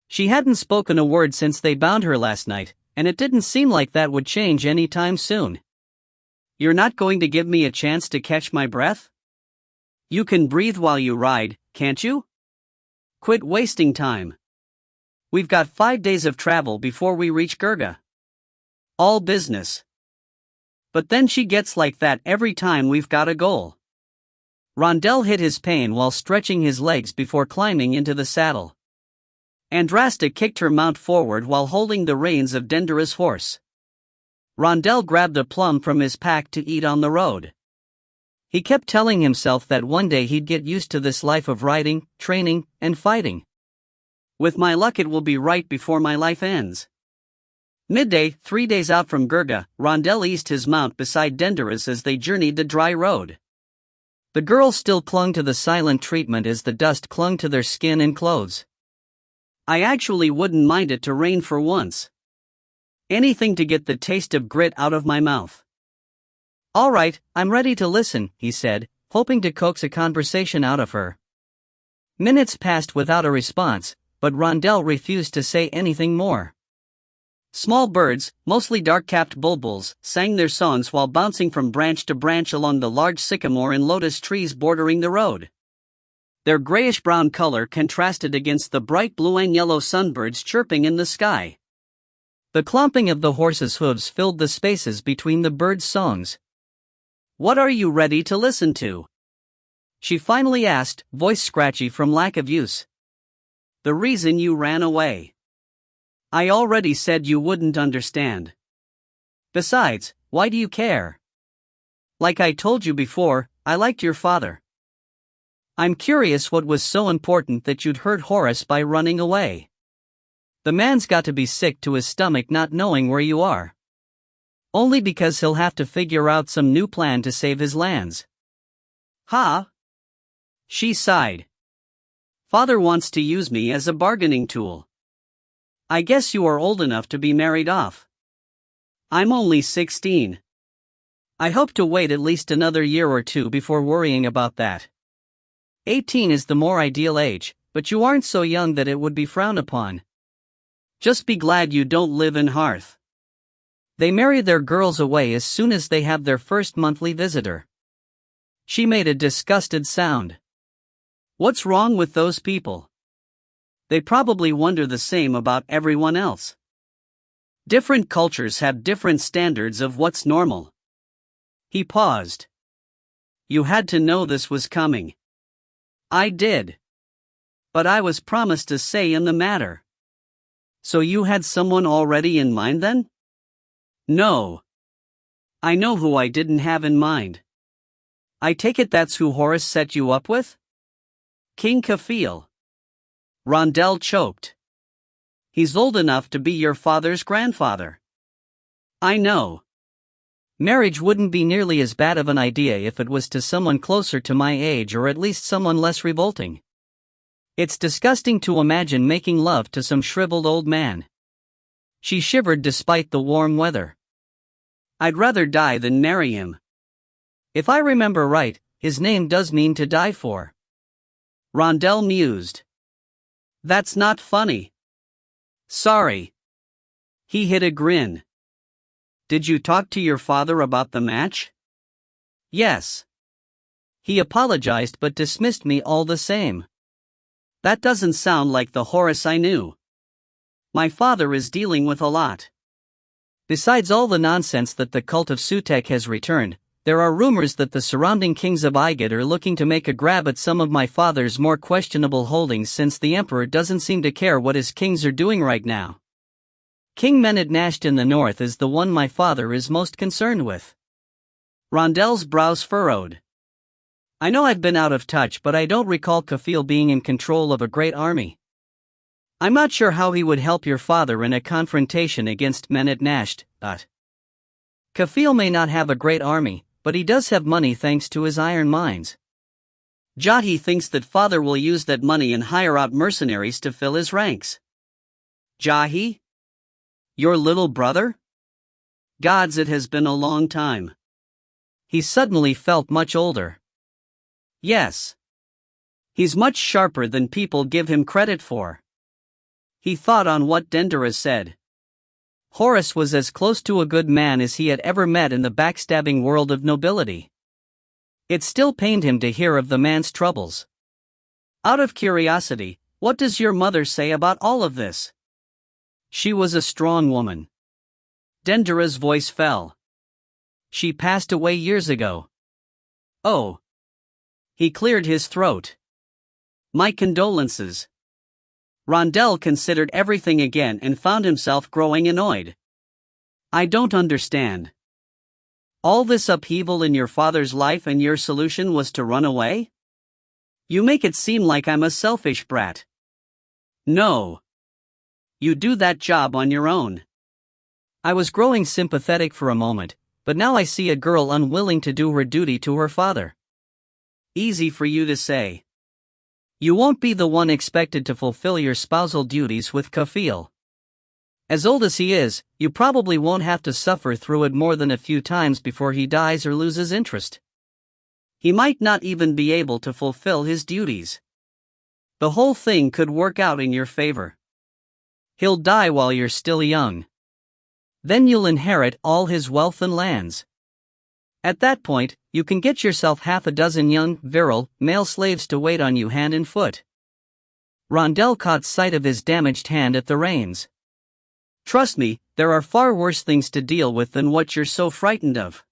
She hadn't spoken a word since they bound her last night, and it didn't seem like that would change any time soon. You're not going to give me a chance to catch my breath? You can breathe while you ride, can't you? Quit wasting time. We've got 5 days of travel before we reach Gurga. All business. But then she gets like that every time we've got a goal. Rondell hid his pain while stretching his legs before climbing into the saddle. Andrasta kicked her mount forward while holding the reins of Dendera's horse. Rondell grabbed a plum from his pack to eat on the road. He kept telling himself that one day he'd get used to this life of riding, training, and fighting. With my luck it will be right before my life ends. Midday, 3 days out from Gurga, Rondell eased his mount beside Dendera's as they journeyed the dry road. The girls still clung to the silent treatment as the dust clung to their skin and clothes. I actually wouldn't mind it to rain for once. Anything to get the taste of grit out of my mouth. All right, I'm ready to listen, he said, hoping to coax a conversation out of her. Minutes passed without a response, but Rondell refused to say anything more. Small birds, mostly dark-capped bulbuls, sang their songs while bouncing from branch to branch along the large sycamore and lotus trees bordering the road. Their grayish-brown color contrasted against the bright blue and yellow sunbirds chirping in the sky. The clomping of the horses' hooves filled the spaces between the birds' songs. What are you ready to listen to? She finally asked, voice scratchy from lack of use. The reason you ran away. I already said you wouldn't understand. Besides, why do you care? Like I told you before, I liked your father. I'm curious what was so important that you'd hurt Horace by running away. The man's got to be sick to his stomach not knowing where you are. Only because he'll have to figure out some new plan to save his lands. Huh? She sighed. Father wants to use me as a bargaining tool. I guess you are old enough to be married off. I'm only 16. I hope to wait at least another year or two before worrying about that. 18 is the more ideal age, but you aren't so young that it would be frowned upon. Just be glad you don't live in Hearth. They marry their girls away as soon as they have their first monthly visitor. She made a disgusted sound. What's wrong with those people? They probably wonder the same about everyone else. Different cultures have different standards of what's normal. He paused. You had to know this was coming. I did. But I was promised a say in the matter. So you had someone already in mind then? No. I know who I didn't have in mind. I take it that's who Horace set you up with? King Kafil. Rondell choked. He's old enough to be your father's grandfather. I know. Marriage wouldn't be nearly as bad of an idea if it was to someone closer to my age or at least someone less revolting. It's disgusting to imagine making love to some shriveled old man. She shivered despite the warm weather. I'd rather die than marry him. If I remember right, his name does mean to die for. Rondell mused. That's not funny. Sorry. He hid a grin. Did you talk to your father about the match? Yes. He apologized but dismissed me all the same. That doesn't sound like the Horace I knew. My father is dealing with a lot. Besides all the nonsense that the cult of Sutek has returned, there are rumors that the surrounding kings of Igad are looking to make a grab at some of my father's more questionable holdings since the emperor doesn't seem to care what his kings are doing right now. King Menednasht in the north is the one my father is most concerned with. Rondell's brows furrowed. I know I've been out of touch, but I don't recall Kafil being in control of a great army. I'm not sure how he would help your father in a confrontation against Menednasht, but Kafil may not have a great army, but he does have money thanks to his iron mines. Jahi thinks that father will use that money and hire out mercenaries to fill his ranks. Jahi? Your little brother? Gods, it has been a long time. He suddenly felt much older. Yes. He's much sharper than people give him credit for. He thought on what Dendera said. Horace was as close to a good man as he had ever met in the backstabbing world of nobility. It still pained him to hear of the man's troubles. Out of curiosity, what does your mother say about all of this? She was a strong woman. Dendera's voice fell. She passed away years ago. Oh. He cleared his throat. My condolences. Rondell considered everything again and found himself growing annoyed. I don't understand. All this upheaval in your father's life and your solution was to run away? You make it seem like I'm a selfish brat. No. You do that job on your own. I was growing sympathetic for a moment, but now I see a girl unwilling to do her duty to her father. Easy for you to say. You won't be the one expected to fulfill your spousal duties with Kafil. As old as he is, you probably won't have to suffer through it more than a few times before he dies or loses interest. He might not even be able to fulfill his duties. The whole thing could work out in your favor. He'll die while you're still young. Then you'll inherit all his wealth and lands. At that point, you can get yourself half a dozen young, virile, male slaves to wait on you hand and foot. Rondell caught sight of his damaged hand at the reins. Trust me, there are far worse things to deal with than what you're so frightened of.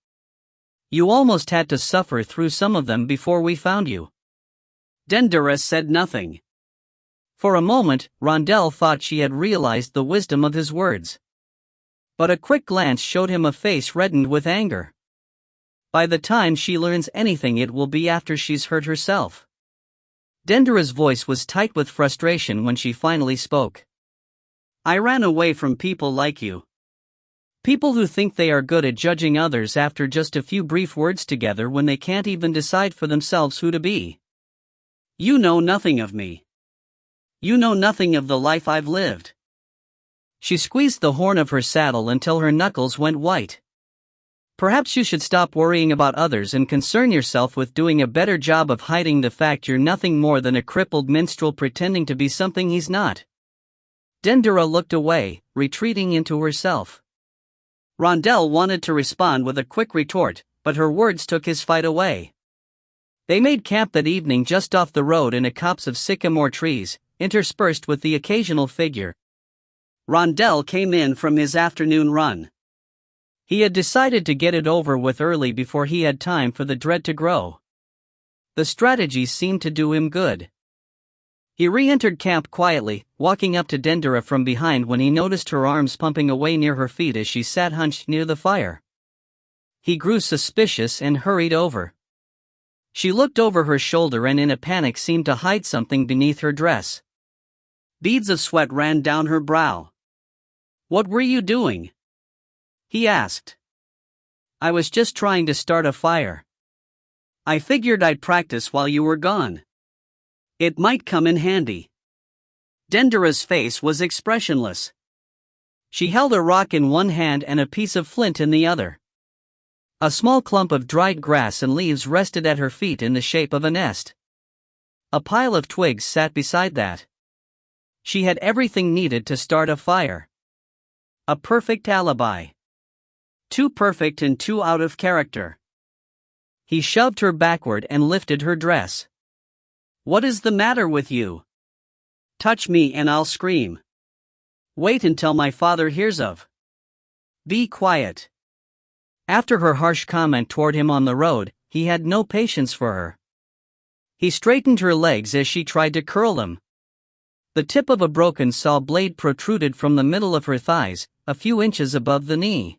You almost had to suffer through some of them before we found you. Dendera said nothing. For a moment, Rondell thought she had realized the wisdom of his words. But a quick glance showed him a face reddened with anger. By the time she learns anything, it will be after she's hurt herself. Dendera's voice was tight with frustration when she finally spoke. I ran away from people like you. People who think they are good at judging others after just a few brief words together when they can't even decide for themselves who to be. You know nothing of me. You know nothing of the life I've lived. She squeezed the horn of her saddle until her knuckles went white. Perhaps you should stop worrying about others and concern yourself with doing a better job of hiding the fact you're nothing more than a crippled minstrel pretending to be something he's not. Dendera looked away, retreating into herself. Rondell wanted to respond with a quick retort, but her words took his fight away. They made camp that evening just off the road in a copse of sycamore trees, interspersed with the occasional figure. Rondell came in from his afternoon run. He had decided to get it over with early before he had time for the dread to grow. The strategy seemed to do him good. He re-entered camp quietly, walking up to Dendera from behind when he noticed her arms pumping away near her feet as she sat hunched near the fire. He grew suspicious and hurried over. She looked over her shoulder and in a panic seemed to hide something beneath her dress. Beads of sweat ran down her brow. What were you doing? He asked. I was just trying to start a fire. I figured I'd practice while you were gone. It might come in handy. Dendera's face was expressionless. She held a rock in one hand and a piece of flint in the other. A small clump of dried grass and leaves rested at her feet in the shape of a nest. A pile of twigs sat beside that. She had everything needed to start a fire. A perfect alibi. Too perfect and too out of character. He shoved her backward and lifted her dress. What is the matter with you? Touch me and I'll scream. Wait until my father hears of. Be quiet. After her harsh comment toward him on the road, he had no patience for her. He straightened her legs as she tried to curl them. The tip of a broken saw blade protruded from the middle of her thighs, a few inches above the knee.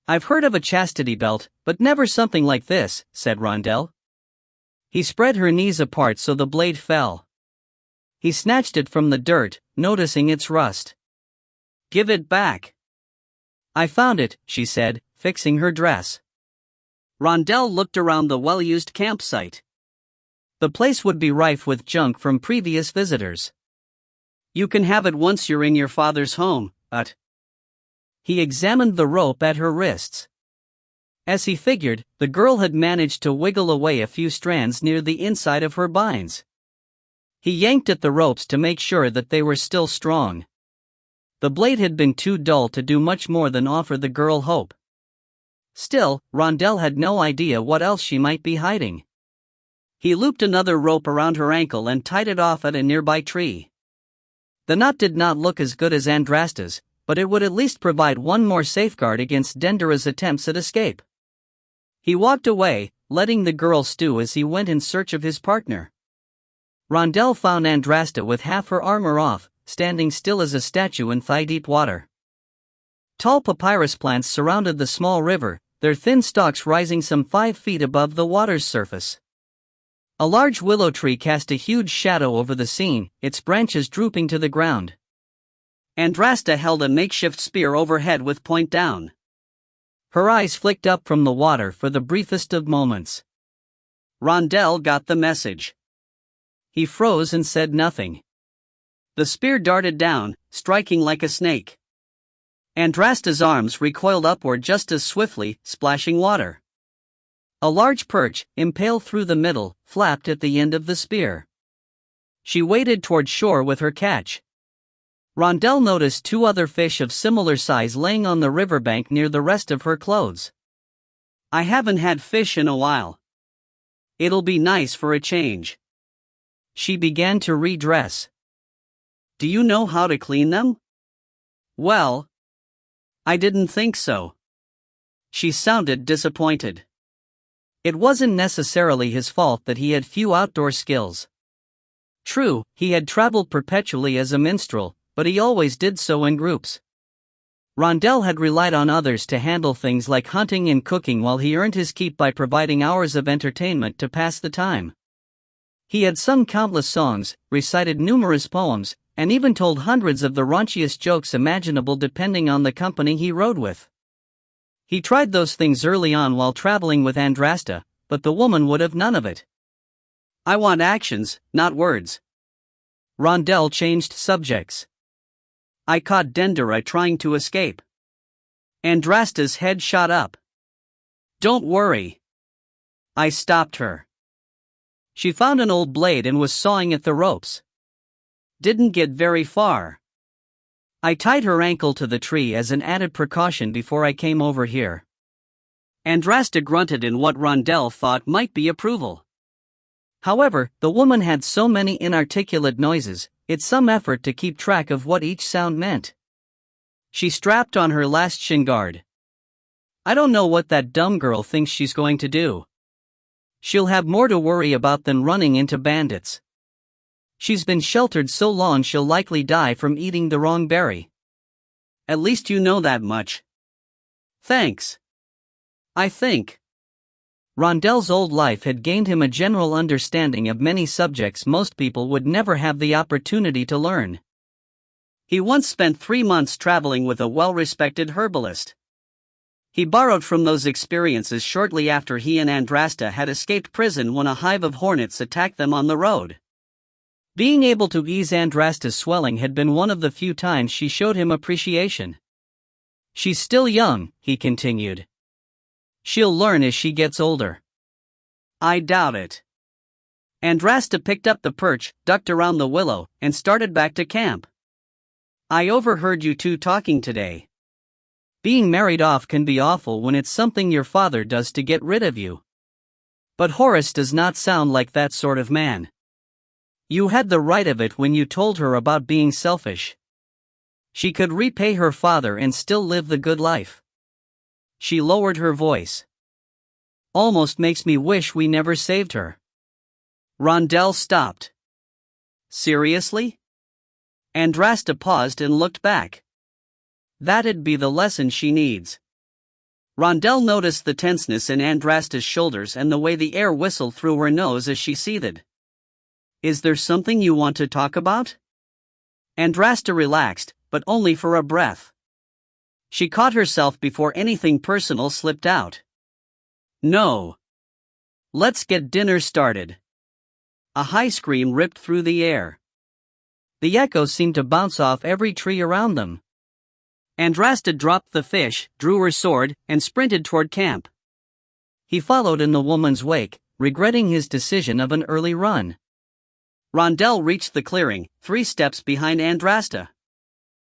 I've heard of a chastity belt, but never something like this, said Rondell. He spread her knees apart so the blade fell. He snatched it from the dirt, noticing its rust. Give it back. I found it, she said, fixing her dress. Rondell looked around the well-used campsite. The place would be rife with junk from previous visitors. You can have it once you're in your father's home, but... He examined the rope at her wrists. As he figured, the girl had managed to wiggle away a few strands near the inside of her binds. He yanked at the ropes to make sure that they were still strong. The blade had been too dull to do much more than offer the girl hope. Still, Rondell had no idea what else she might be hiding. He looped another rope around her ankle and tied it off at a nearby tree. The knot did not look as good as Andrasta's, but it would at least provide one more safeguard against Dendera's attempts at escape. He walked away, letting the girl stew as he went in search of his partner. Rondell found Andrasta with half her armor off, standing still as a statue in thigh-deep water. Tall papyrus plants surrounded the small river, their thin stalks rising some 5 feet above the water's surface. A large willow tree cast a huge shadow over the scene, its branches drooping to the ground. Andrasta held a makeshift spear overhead with point down. Her eyes flicked up from the water for the briefest of moments. Rondell got the message. He froze and said nothing. The spear darted down, striking like a snake. Andrasta's arms recoiled upward just as swiftly, splashing water. A large perch, impaled through the middle, flapped at the end of the spear. She waded toward shore with her catch. Rondell noticed 2 other fish of similar size laying on the riverbank near the rest of her clothes. I haven't had fish in a while. It'll be nice for a change. She began to redress. Do you know how to clean them? Well, I didn't think so. She sounded disappointed. It wasn't necessarily his fault that he had few outdoor skills. True, he had traveled perpetually as a minstrel, but he always did so in groups. Rondell had relied on others to handle things like hunting and cooking while he earned his keep by providing hours of entertainment to pass the time. He had sung countless songs, recited numerous poems, and even told hundreds of the raunchiest jokes imaginable depending on the company he rode with. He tried those things early on while traveling with Andrasta, but the woman would have none of it. "I want actions, not words." Rondell changed subjects. "I caught Dendera trying to escape." Andrasta's head shot up. "Don't worry. I stopped her. She found an old blade and was sawing at the ropes. Didn't get very far. I tied her ankle to the tree as an added precaution before I came over here." Andrasta grunted in what Rondell thought might be approval. However, the woman had so many inarticulate noises, it's some effort to keep track of what each sound meant. She strapped on her last shin guard. "I don't know what that dumb girl thinks she's going to do. She'll have more to worry about than running into bandits. She's been sheltered so long she'll likely die from eating the wrong berry." "At least you know that much." "Thanks. I think." Rondell's old life had gained him a general understanding of many subjects most people would never have the opportunity to learn. He once spent 3 months traveling with a well-respected herbalist. He borrowed from those experiences shortly after he and Andrasta had escaped prison when a hive of hornets attacked them on the road. Being able to ease Andrasta's swelling had been one of the few times she showed him appreciation. "She's still young," he continued. "She'll learn as she gets older." "I doubt it." Andrasta picked up the perch, ducked around the willow, and started back to camp. "I overheard you two talking today. Being married off can be awful when it's something your father does to get rid of you. But Horace does not sound like that sort of man. You had the right of it when you told her about being selfish. She could repay her father and still live the good life." She lowered her voice. "Almost makes me wish we never saved her." Rondell stopped. "Seriously?" Andrasta paused and looked back. "That'd be the lesson she needs." Rondell noticed the tenseness in Andrasta's shoulders and the way the air whistled through her nose as she seethed. "Is there something you want to talk about?" Andrasta relaxed, but only for a breath. She caught herself before anything personal slipped out. "No. Let's get dinner started." A high scream ripped through the air. The echoes seemed to bounce off every tree around them. Andrasta dropped the fish, drew her sword, and sprinted toward camp. He followed in the woman's wake, regretting his decision of an early run. Rondell reached the clearing, 3 steps behind Andrasta.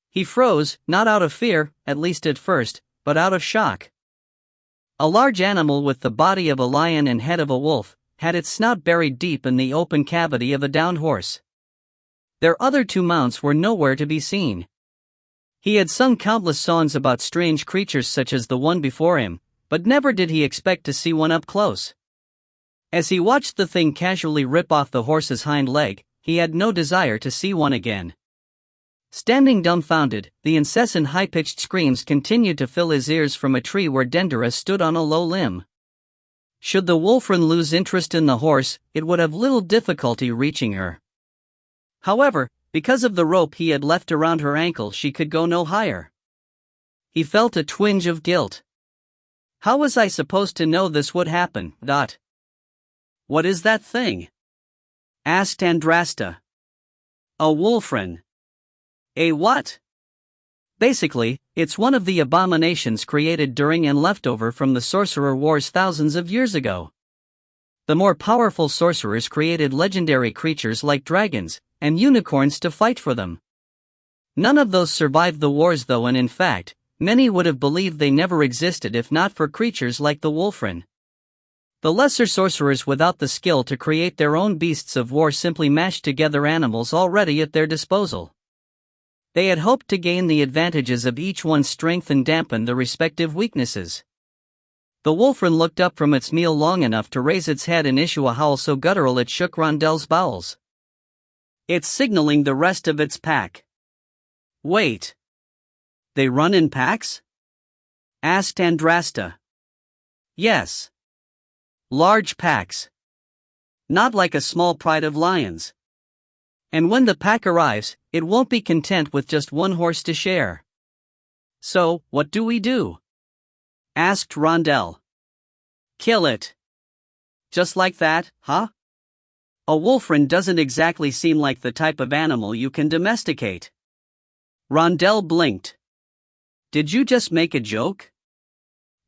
He froze, not out of fear, at least at first, but out of shock. A large animal with the body of a lion and head of a wolf had its snout buried deep in the open cavity of a downed horse. Their other 2 mounts were nowhere to be seen. He had sung countless songs about strange creatures such as the one before him, but never did he expect to see one up close. As he watched the thing casually rip off the horse's hind leg, he had no desire to see one again. Standing dumbfounded, the incessant high-pitched screams continued to fill his ears from a tree where Dendera stood on a low limb. Should the wolfren lose interest in the horse, it would have little difficulty reaching her. However, because of the rope he had left around her ankle, she could go no higher. He felt a twinge of guilt. How was I supposed to know this would happen? "What is that thing?" asked Andrasta. "A wolfren." "A what?" "Basically, it's one of the abominations created during and left over from the Sorcerer Wars thousands of years ago. The more powerful sorcerers created legendary creatures like dragons and unicorns to fight for them. None of those survived the wars though, and in fact, many would have believed they never existed if not for creatures like the wolfren. The lesser sorcerers without the skill to create their own beasts of war simply mashed together animals already at their disposal. They had hoped to gain the advantages of each one's strength and dampen the respective weaknesses. The wolfren looked up from its meal long enough to raise its head and issue a howl so guttural it shook Rondell's bowels. It's signaling the rest of its pack. Wait. They run in packs? Asked Andrasta. Yes. Large packs. Not like a small pride of lions. And when the pack arrives, it won't be content with just one horse to share. So, what do we do? Asked Rondell. Kill it. Just like that, huh? A wolfren doesn't exactly seem like the type of animal you can domesticate. Rondell blinked. Did you just make a joke?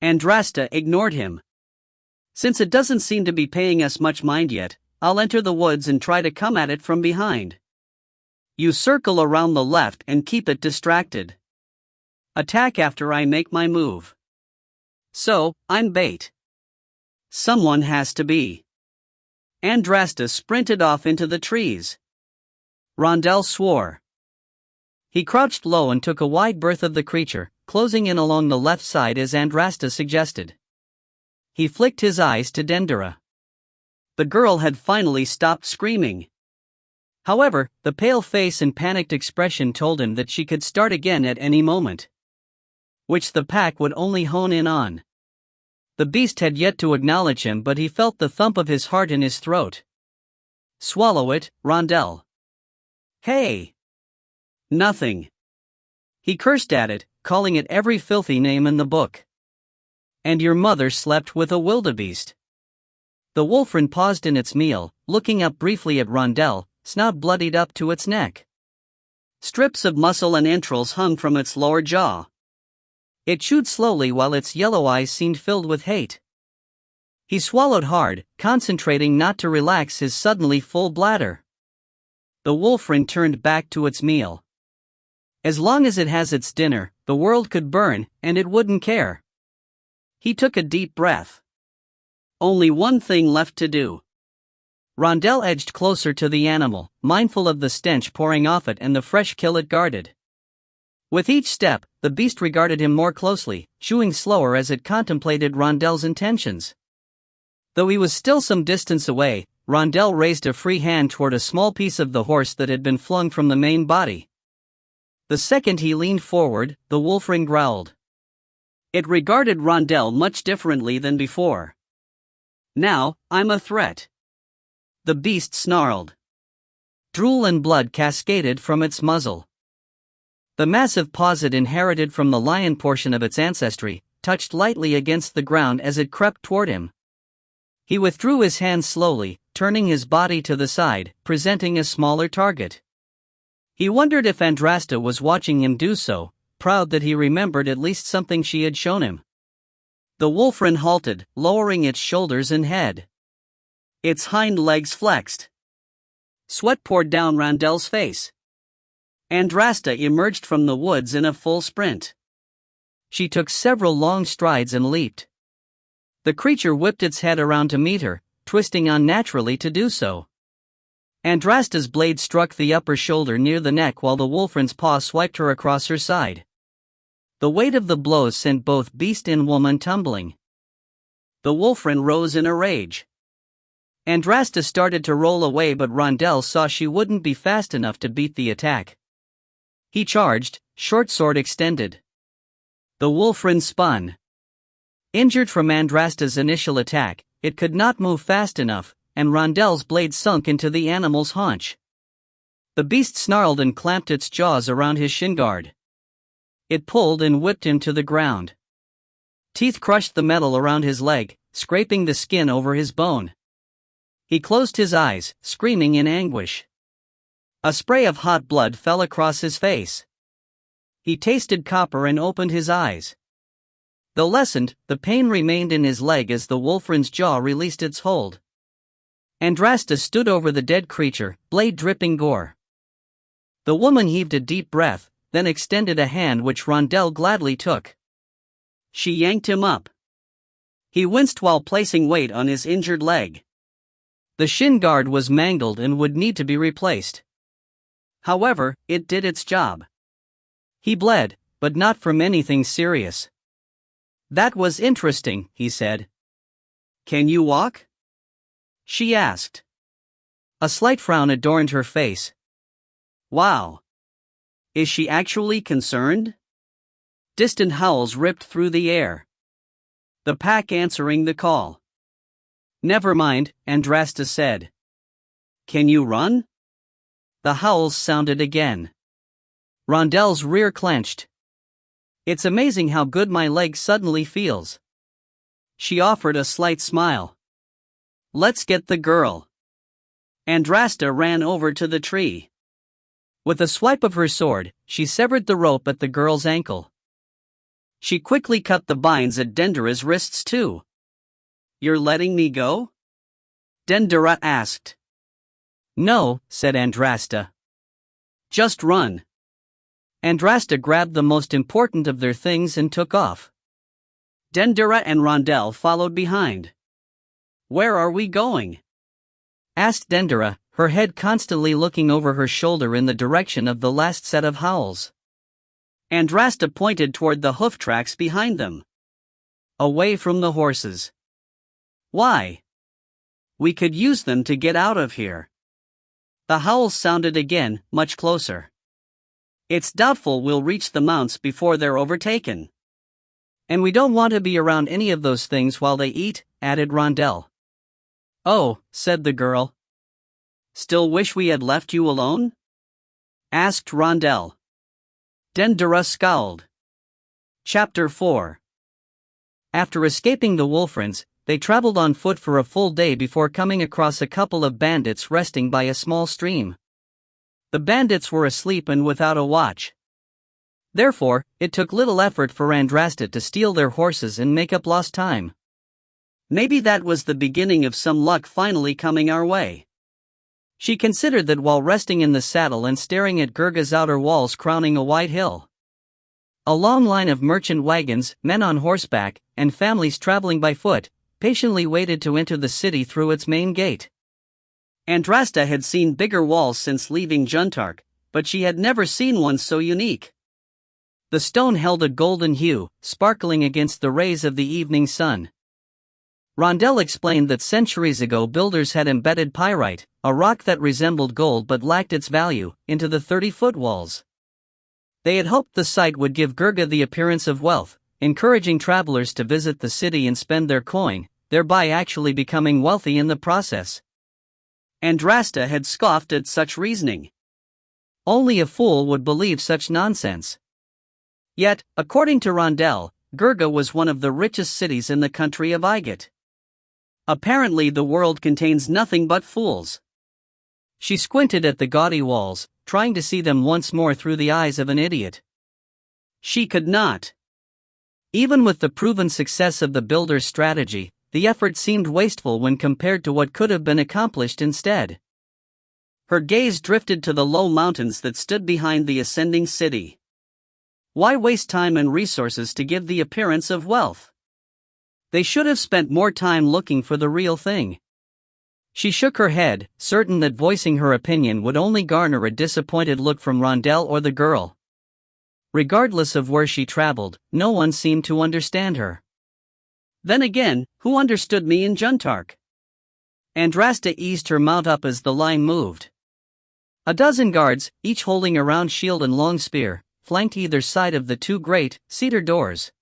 Andrasta ignored him. Since it doesn't seem to be paying us much mind yet, I'll enter the woods and try to come at it from behind. You circle around the left and keep it distracted. Attack after I make my move. So, I'm bait. Someone has to be. Andrasta sprinted off into the trees. Rondell swore. He crouched low and took a wide berth of the creature, closing in along the left side as Andrasta suggested. He flicked his eyes to Dendera. The girl had finally stopped screaming. However, the pale face and panicked expression told him that she could start again at any moment. Which the pack would only hone in on. The beast had yet to acknowledge him, but he felt the thump of his heart in his throat. Swallow it, Rondell. Hey! Nothing. He cursed at it, calling it every filthy name in the book. And your mother slept with a wildebeest. The wolfren paused in its meal, looking up briefly at Rondell, snout bloodied up to its neck. Strips of muscle and entrails hung from its lower jaw. It chewed slowly while its yellow eyes seemed filled with hate. He swallowed hard, concentrating not to relax his suddenly full bladder. The wolfren turned back to its meal. As long as it has its dinner, the world could burn, and it wouldn't care. He took a deep breath. Only one thing left to do. Rondell edged closer to the animal, mindful of the stench pouring off it and the fresh kill it guarded. With each step, the beast regarded him more closely, chewing slower as it contemplated Rondell's intentions. Though he was still some distance away, Rondell raised a free hand toward a small piece of the horse that had been flung from the main body. The second he leaned forward, the wolfren growled. It regarded Rondell much differently than before. Now, I'm a threat. The beast snarled. Drool and blood cascaded from its muzzle. The massive paws it inherited from the lion portion of its ancestry touched lightly against the ground as it crept toward him. He withdrew his hand slowly, turning his body to the side, presenting a smaller target. He wondered if Andrasta was watching him do so, proud that he remembered at least something she had shown him. The wolfren halted, lowering its shoulders and head. Its hind legs flexed. Sweat poured down Rondell's face. Andrasta emerged from the woods in a full sprint. She took several long strides and leaped. The creature whipped its head around to meet her, twisting unnaturally to do so. Andrasta's blade struck the upper shoulder near the neck while the wolfren's paw swiped her across her side. The weight of the blows sent both beast and woman tumbling. The wolfren rose in a rage. Andrasta started to roll away, but Rondell saw she wouldn't be fast enough to beat the attack. He charged, short sword extended. The wolfren spun. Injured from Andrasta's initial attack, it could not move fast enough, and Rondell's blade sunk into the animal's haunch. The beast snarled and clamped its jaws around his shin guard. It pulled and whipped him to the ground. Teeth crushed the metal around his leg, scraping the skin over his bone. He closed his eyes, screaming in anguish. A spray of hot blood fell across his face. He tasted copper and opened his eyes. Though lessened, the pain remained in his leg as the wolfren's jaw released its hold. Andrasta stood over the dead creature, blade dripping gore. The woman heaved a deep breath, then extended a hand which Rondell gladly took. She yanked him up. He winced while placing weight on his injured leg. The shin guard was mangled and would need to be replaced. However, it did its job. He bled, but not from anything serious. That was interesting, he said. Can you walk? She asked. A slight frown adorned her face, Wow. Is she actually concerned? Distant howls ripped through the air. The pack answering the call. Never mind, Andrasta said. Can you run? The howls sounded again. Rondell's rear clenched. It's amazing how good my leg suddenly feels. She offered a slight smile. Let's get the girl. Andrasta ran over to the tree. With a swipe of her sword, she severed the rope at the girl's ankle. She quickly cut the binds at Dendera's wrists too. You're letting me go? Dendera asked. No, said Andrasta. Just run. Andrasta grabbed the most important of their things and took off. Dendera and Rondell followed behind. Where are we going? Asked Dendera, her head constantly looking over her shoulder in the direction of the last set of howls. Andrasta pointed toward the hoof tracks behind them. Away from the horses. Why? We could use them to get out of here. The howls sounded again, much closer. It's doubtful we'll reach the mounts before they're overtaken. And we don't want to be around any of those things while they eat, added Rondell. Oh, said the girl. Still wish we had left you alone? Asked Rondell. Dendera scowled. Chapter 4. After escaping the Wolfrans, they traveled on foot for a full day before coming across a couple of bandits resting by a small stream. The bandits were asleep and without a watch. Therefore, it took little effort for Andrasta to steal their horses and make up lost time. Maybe that was the beginning of some luck finally coming our way. She considered that while resting in the saddle and staring at Gurga's outer walls crowning a white hill. A long line of merchant wagons, men on horseback, and families traveling by foot, patiently waited to enter the city through its main gate. Andrasta had seen bigger walls since leaving Juntark, but she had never seen one so unique. The stone held a golden hue, sparkling against the rays of the evening sun. Rondell explained that centuries ago builders had embedded pyrite, a rock that resembled gold but lacked its value, into the 30-foot walls. They had hoped the site would give Gurga the appearance of wealth, encouraging travelers to visit the city and spend their coin, thereby actually becoming wealthy in the process. Andrasta had scoffed at such reasoning. Only a fool would believe such nonsense. Yet, according to Rondell, Gurga was one of the richest cities in the country of Igat. Apparently the world contains nothing but fools. She squinted at the gaudy walls, trying to see them once more through the eyes of an idiot. She could not. Even with the proven success of the builder's strategy, the effort seemed wasteful when compared to what could have been accomplished instead. Her gaze drifted to the low mountains that stood behind the ascending city. Why waste time and resources to give the appearance of wealth? They should have spent more time looking for the real thing. She shook her head, certain that voicing her opinion would only garner a disappointed look from Rondell or the girl. Regardless of where she traveled, no one seemed to understand her. Then again, who understood me in Juntark? Andrasta eased her mount up as the line moved. A dozen guards, each holding a round shield and long spear, flanked either side of the two great, cedar doors.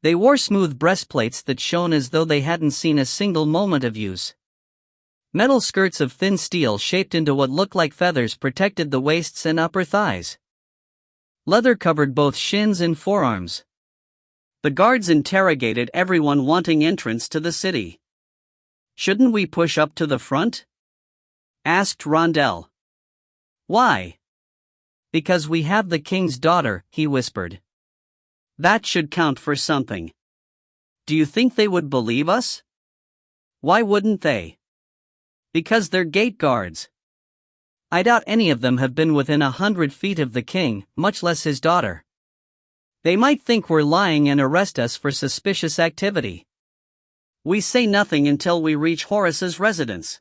They wore smooth breastplates that shone as though they hadn't seen a single moment of use. Metal skirts of thin steel shaped into what looked like feathers protected the waists and upper thighs. Leather covered both shins and forearms. The guards interrogated everyone wanting entrance to the city. Shouldn't we push up to the front? Asked Rondell. Why? Because we have the king's daughter, he whispered. That should count for something. Do you think they would believe us? Why wouldn't they? Because they're gate guards. I doubt any of them have been within 100 feet of the king, much less his daughter. They might think we're lying and arrest us for suspicious activity. We say nothing until we reach Horace's residence.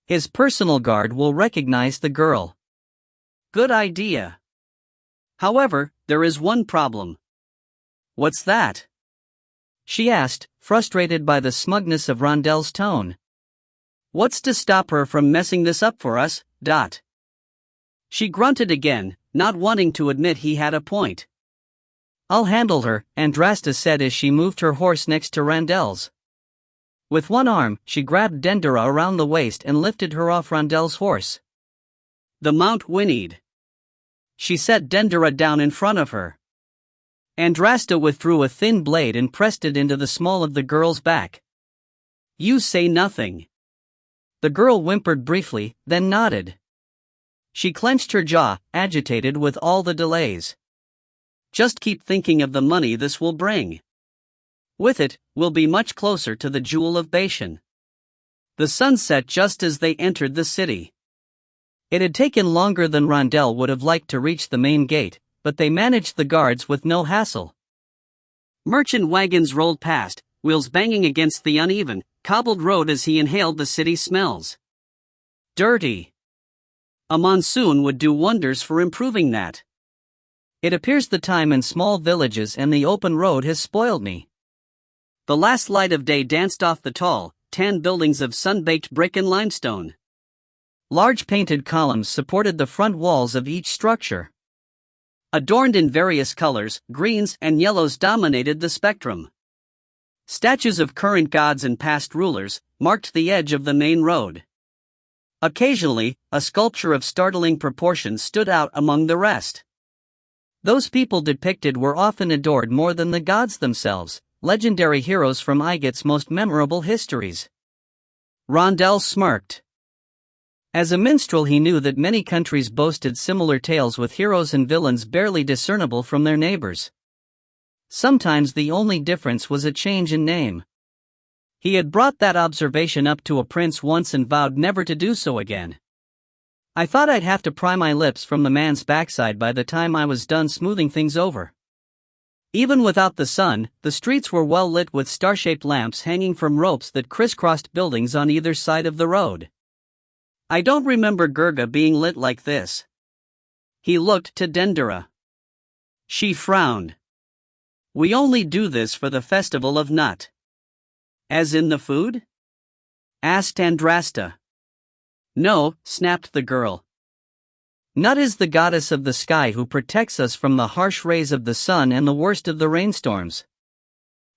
His personal guard will recognize the girl. Good idea. However, there is one problem. What's that? She asked, frustrated by the smugness of Rondell's tone. What's to stop her from messing this up for us, Dot? She grunted again, not wanting to admit he had a point. "I'll handle her," Andrasta said as she moved her horse next to Randel's. With one arm, she grabbed Dendera around the waist and lifted her off Randel's horse. The mount whinnied. She set Dendera down in front of her. Andrasta withdrew a thin blade and pressed it into the small of the girl's back. "You say nothing." The girl whimpered briefly, then nodded. She clenched her jaw, agitated with all the delays. "Just keep thinking of the money this will bring. With it, we'll be much closer to the Jewel of Bashan." The sun set just as they entered the city. It had taken longer than Rondel would have liked to reach the main gate, but they managed the guards with no hassle. Merchant wagons rolled past, wheels banging against the uneven, cobbled road as he inhaled the city smells. Dirty. A monsoon would do wonders for improving that. It appears the time in small villages and the open road has spoiled me. The last light of day danced off the tall, tan buildings of sun-baked brick and limestone. Large painted columns supported the front walls of each structure. Adorned in various colors, greens and yellows dominated the spectrum. Statues of current gods and past rulers marked the edge of the main road. Occasionally, a sculpture of startling proportions stood out among the rest. Those people depicted were often adored more than the gods themselves, legendary heroes from Igat's most memorable histories. Rondel smirked. As a minstrel, he knew that many countries boasted similar tales with heroes and villains barely discernible from their neighbors. Sometimes the only difference was a change in name. He had brought that observation up to a prince once and vowed never to do so again. "I thought I'd have to pry my lips from the man's backside by the time I was done smoothing things over." Even without the sun, the streets were well lit with star-shaped lamps hanging from ropes that crisscrossed buildings on either side of the road. "I don't remember Gurga being lit like this." He looked to Dendera. She frowned. "We only do this for the festival of Nut." "As in the food?" asked Andrasta. "No," snapped the girl. "Nut is the goddess of the sky who protects us from the harsh rays of the sun and the worst of the rainstorms.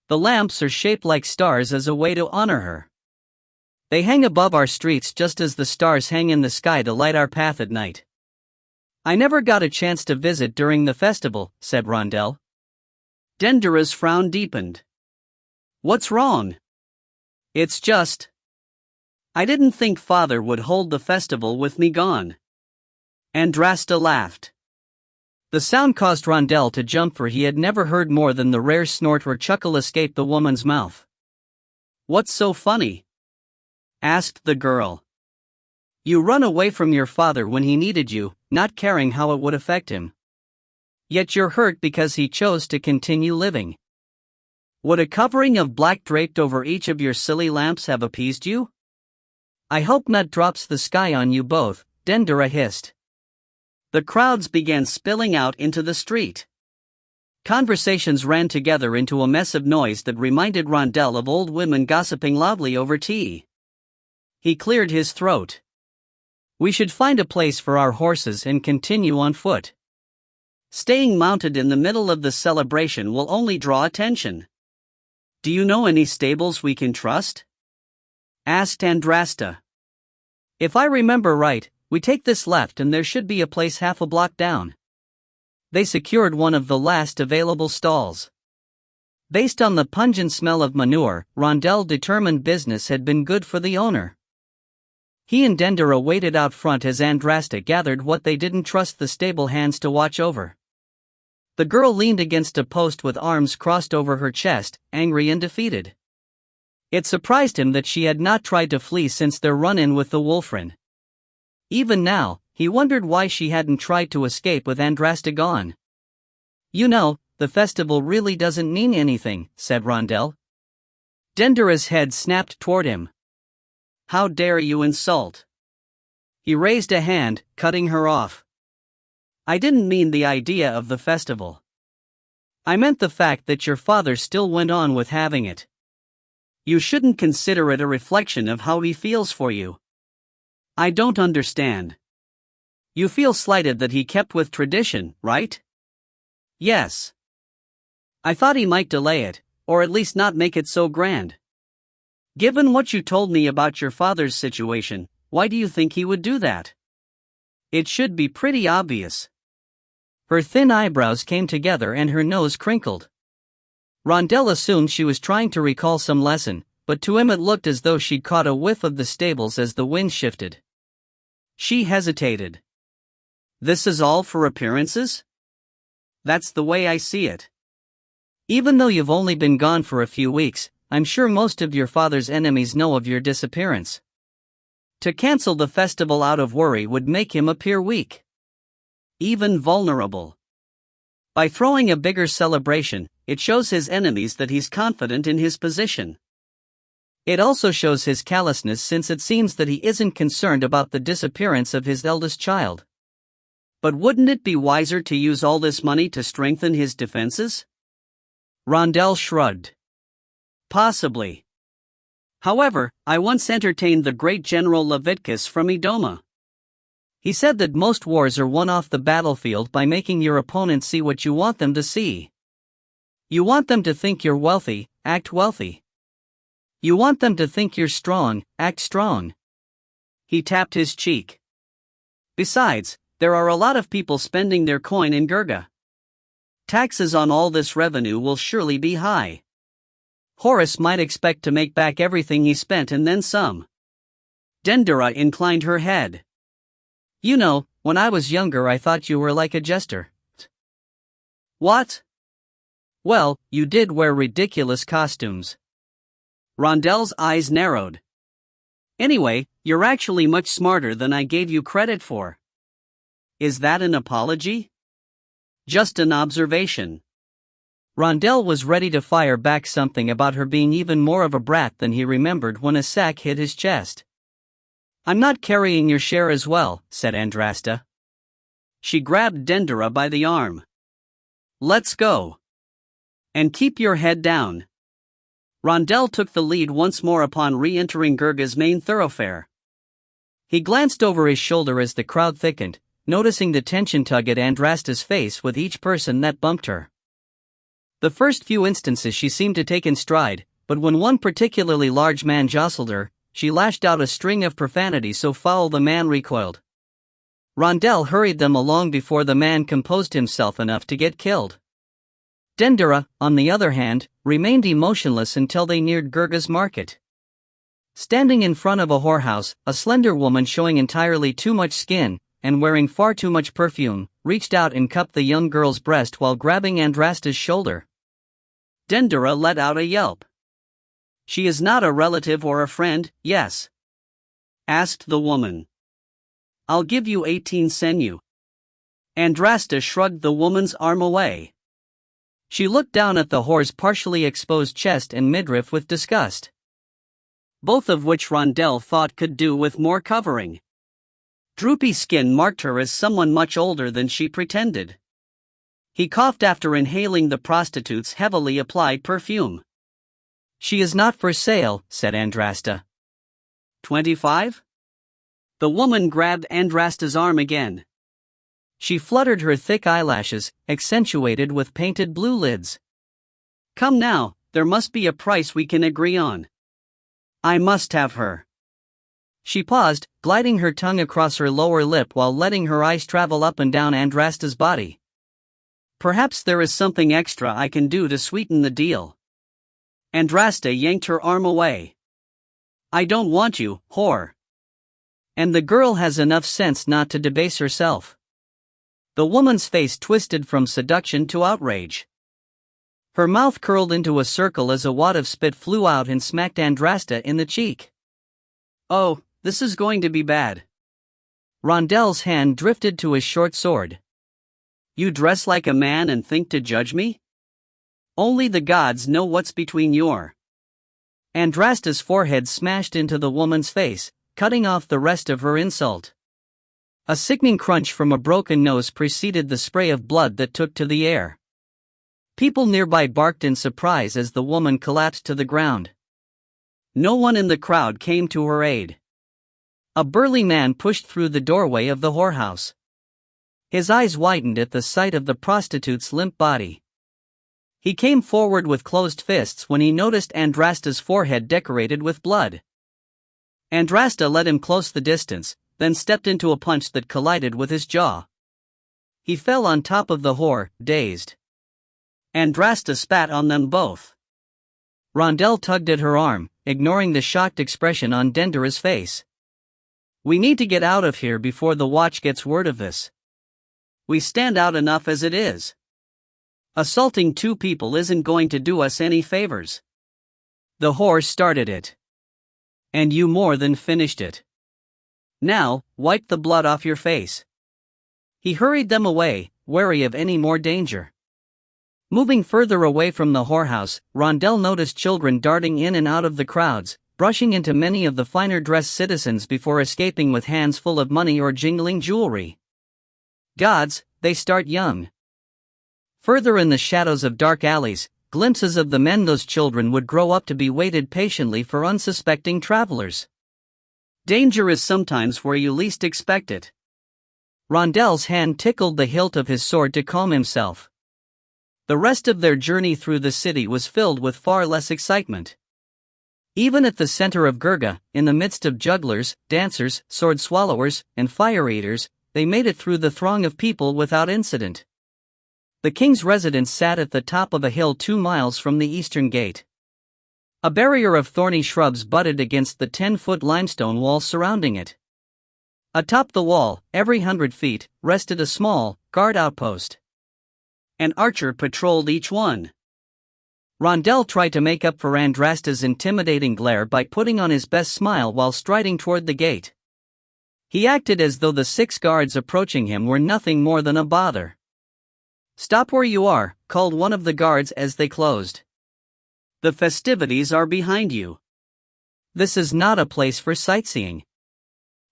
The lamps are shaped like stars as a way to honor her. They hang above our streets just as the stars hang in the sky to light our path at night." "I never got a chance to visit during the festival," said Rondel. Dendera's frown deepened. "What's wrong?" "It's just. I didn't think Father would hold the festival with me gone." Andrasta laughed. The sound caused Rondel to jump, for he had never heard more than the rare snort or chuckle escape the woman's mouth. "What's so funny?" asked the girl. "You run away from your father when he needed you, not caring how it would affect him. Yet you're hurt because he chose to continue living. Would a covering of black draped over each of your silly lamps have appeased you?" "I hope Nut drops the sky on you both," Dendera hissed. The crowds began spilling out into the street. Conversations ran together into a mess of noise that reminded Rondel of old women gossiping loudly over tea. He cleared his throat. "We should find a place for our horses and continue on foot. Staying mounted in the middle of the celebration will only draw attention." "Do you know any stables we can trust?" asked Andrasta. "If I remember right, we take this left and there should be a place half a block down." They secured one of the last available stalls. Based on the pungent smell of manure, Rondel determined business had been good for the owner. He and Dendera waited out front as Andrasta gathered what they didn't trust the stable hands to watch over. The girl leaned against a post with arms crossed over her chest, angry and defeated. It surprised him that she had not tried to flee since their run-in with the Wolfrin. Even now, he wondered why she hadn't tried to escape with Andrasta gone. "You know, the festival really doesn't mean anything," said Rondel. Dendera's head snapped toward him. "How dare you insult?" He raised a hand, cutting her off. "I didn't mean the idea of the festival. I meant the fact that your father still went on with having it. You shouldn't consider it a reflection of how he feels for you." "I don't understand." You feel slighted that he kept with tradition, right? Yes. I thought he might delay it, or at least not make it so grand. Given what you told me about your father's situation, why do you think he would do that? It should be pretty obvious. Her thin eyebrows came together and her nose crinkled. Rondell assumed she was trying to recall some lesson, but to him it looked as though she'd caught a whiff of the stables as the wind shifted. She hesitated. This is all for appearances? That's the way I see it. Even though you've only been gone for a few weeks, I'm sure most of your father's enemies know of your disappearance. To cancel the festival out of worry would make him appear weak. Even vulnerable. By throwing a bigger celebration, it shows his enemies that he's confident in his position. It also shows his callousness since it seems that he isn't concerned about the disappearance of his eldest child. But wouldn't it be wiser to use all this money to strengthen his defenses? Rondell shrugged. Possibly. However, I once entertained the great General Leviticus from Edoma. He said that most wars are won off the battlefield by making your opponent see what you want them to see. You want them to think you're wealthy, act wealthy. You want them to think you're strong, act strong. He tapped his cheek. Besides, there are a lot of people spending their coin in Gurga. Taxes on all this revenue will surely be high. Horus might expect to make back everything he spent and then some. Dendera inclined her head. You know, when I was younger I thought you were like a jester. What? Well, you did wear ridiculous costumes. Rondell's eyes narrowed. Anyway, you're actually much smarter than I gave you credit for. Is that an apology? Just an observation. Rondell was ready to fire back something about her being even more of a brat than he remembered when a sack hit his chest. I'm not carrying your share as well, said Andrasta. She grabbed Dendera by the arm. Let's go. And keep your head down. Rondell took the lead once more upon re-entering Gurga's main thoroughfare. He glanced over his shoulder as the crowd thickened, noticing the tension tug at Andrasta's face with each person that bumped her. The first few instances she seemed to take in stride, but when one particularly large man jostled her, she lashed out a string of profanity so foul the man recoiled. Rondell hurried them along before the man composed himself enough to get killed. Dendera, on the other hand, remained emotionless until they neared Gurga's market. Standing in front of a whorehouse, a slender woman showing entirely too much skin, and wearing far too much perfume, reached out and cupped the young girl's breast while grabbing Andrasta's shoulder. Dendera let out a yelp. She is not a relative or a friend, yes? Asked the woman. I'll give you 18 senyu. Andrasta shrugged the woman's arm away. She looked down at the whore's partially exposed chest and midriff with disgust. Both of which Rondell thought could do with more covering. Droopy skin marked her as someone much older than she pretended. He coughed after inhaling the prostitute's heavily applied perfume. She is not for sale, said Andrasta. 25? The woman grabbed Andrasta's arm again. She fluttered her thick eyelashes, accentuated with painted blue lids. Come now, there must be a price we can agree on. I must have her. She paused, gliding her tongue across her lower lip while letting her eyes travel up and down Andrasta's body. Perhaps there is something extra I can do to sweeten the deal. Andrasta yanked her arm away. I don't want you, whore. And the girl has enough sense not to debase herself. The woman's face twisted from seduction to outrage. Her mouth curled into a circle as a wad of spit flew out and smacked Andrasta in the cheek. Oh, this is going to be bad. Rondell's hand drifted to his short sword. You dress like a man and think to judge me? Only the gods know what's between your... Andrasta's forehead smashed into the woman's face, cutting off the rest of her insult. A sickening crunch from a broken nose preceded the spray of blood that took to the air. People nearby barked in surprise as the woman collapsed to the ground. No one in the crowd came to her aid. A burly man pushed through the doorway of the whorehouse. His eyes widened at the sight of the prostitute's limp body. He came forward with closed fists when he noticed Andrasta's forehead decorated with blood. Andrasta let him close the distance, then stepped into a punch that collided with his jaw. He fell on top of the whore, dazed. Andrasta spat on them both. Rondell tugged at her arm, ignoring the shocked expression on Dendera's face. "We need to get out of here before the watch gets word of this. We stand out enough as it is. Assaulting two people isn't going to do us any favors. The whore started it. And you more than finished it. Now, wipe the blood off your face." He hurried them away, wary of any more danger. Moving further away from the whorehouse, Rondell noticed children darting in and out of the crowds, brushing into many of the finer-dressed citizens before escaping with hands full of money or jingling jewelry. Gods, they start young. Further in the shadows of dark alleys, glimpses of the men those children would grow up to be waited patiently for unsuspecting travelers. Danger is sometimes where you least expect it. Rondell's hand tickled the hilt of his sword to calm himself. The rest of their journey through the city was filled with far less excitement. Even at the center of Gurga, in the midst of jugglers, dancers, sword swallowers, and fire eaters, they made it through the throng of people without incident. The king's residence sat at the top of a hill 2 miles from the eastern gate. A barrier of thorny shrubs butted against the 10-foot limestone wall surrounding it. Atop the wall, every 100 feet, rested a small, guard outpost. An archer patrolled each one. Rondell tried to make up for Andrasta's intimidating glare by putting on his best smile while striding toward the gate. He acted as though the 6 guards approaching him were nothing more than a bother. "Stop where you are," called one of the guards as they closed. "The festivities are behind you. This is not a place for sightseeing."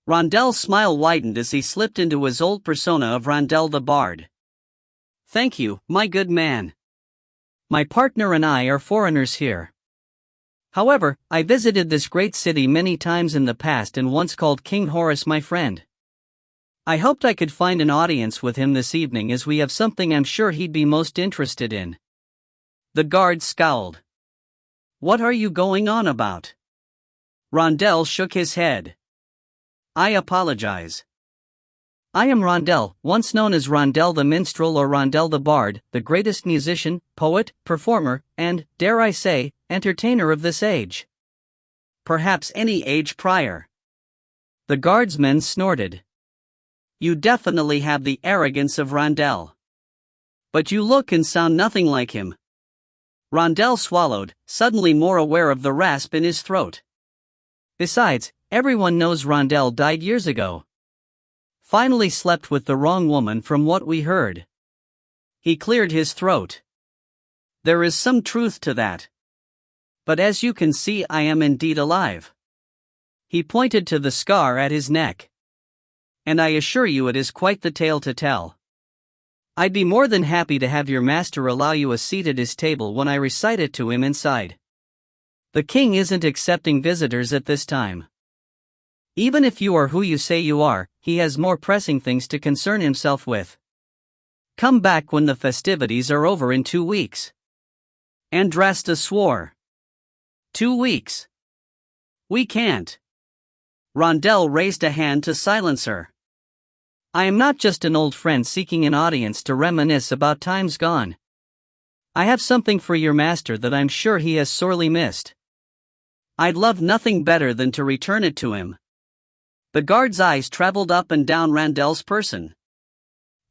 Rondell's smile widened as he slipped into his old persona of Rondell the Bard. "Thank you, my good man. My partner and I are foreigners here. However, I visited this great city many times in the past and once called King Horus my friend. I hoped I could find an audience with him this evening as we have something I'm sure he'd be most interested in." The guard scowled. "What are you going on about?" Rondell shook his head. "I apologize. I am Rondell, once known as Rondell the Minstrel or Rondell the Bard, the greatest musician, poet, performer, and, dare I say, entertainer of this age. Perhaps any age prior." The guardsmen snorted. "You definitely have the arrogance of Rondell. But you look and sound nothing like him." Rondell swallowed, suddenly more aware of the rasp in his throat. "Besides, everyone knows Rondell died years ago. Finally slept with the wrong woman from what we heard." He cleared his throat. "There is some truth to that. But as you can see, I am indeed alive." He pointed to the scar at his neck. "And I assure you it is quite the tale to tell. I'd be more than happy to have your master allow you a seat at his table when I recite it to him inside. The king isn't accepting visitors at this time. Even if you are who you say you are, he has more pressing things to concern himself with. Come back when the festivities are over in 2 weeks." Andrasta swore. 2 weeks. We can't." Rondell raised a hand to silence her. "I am not just an old friend seeking an audience to reminisce about times gone. I have something for your master that I'm sure he has sorely missed. I'd love nothing better than to return it to him." The guard's eyes traveled up and down Rondell's person.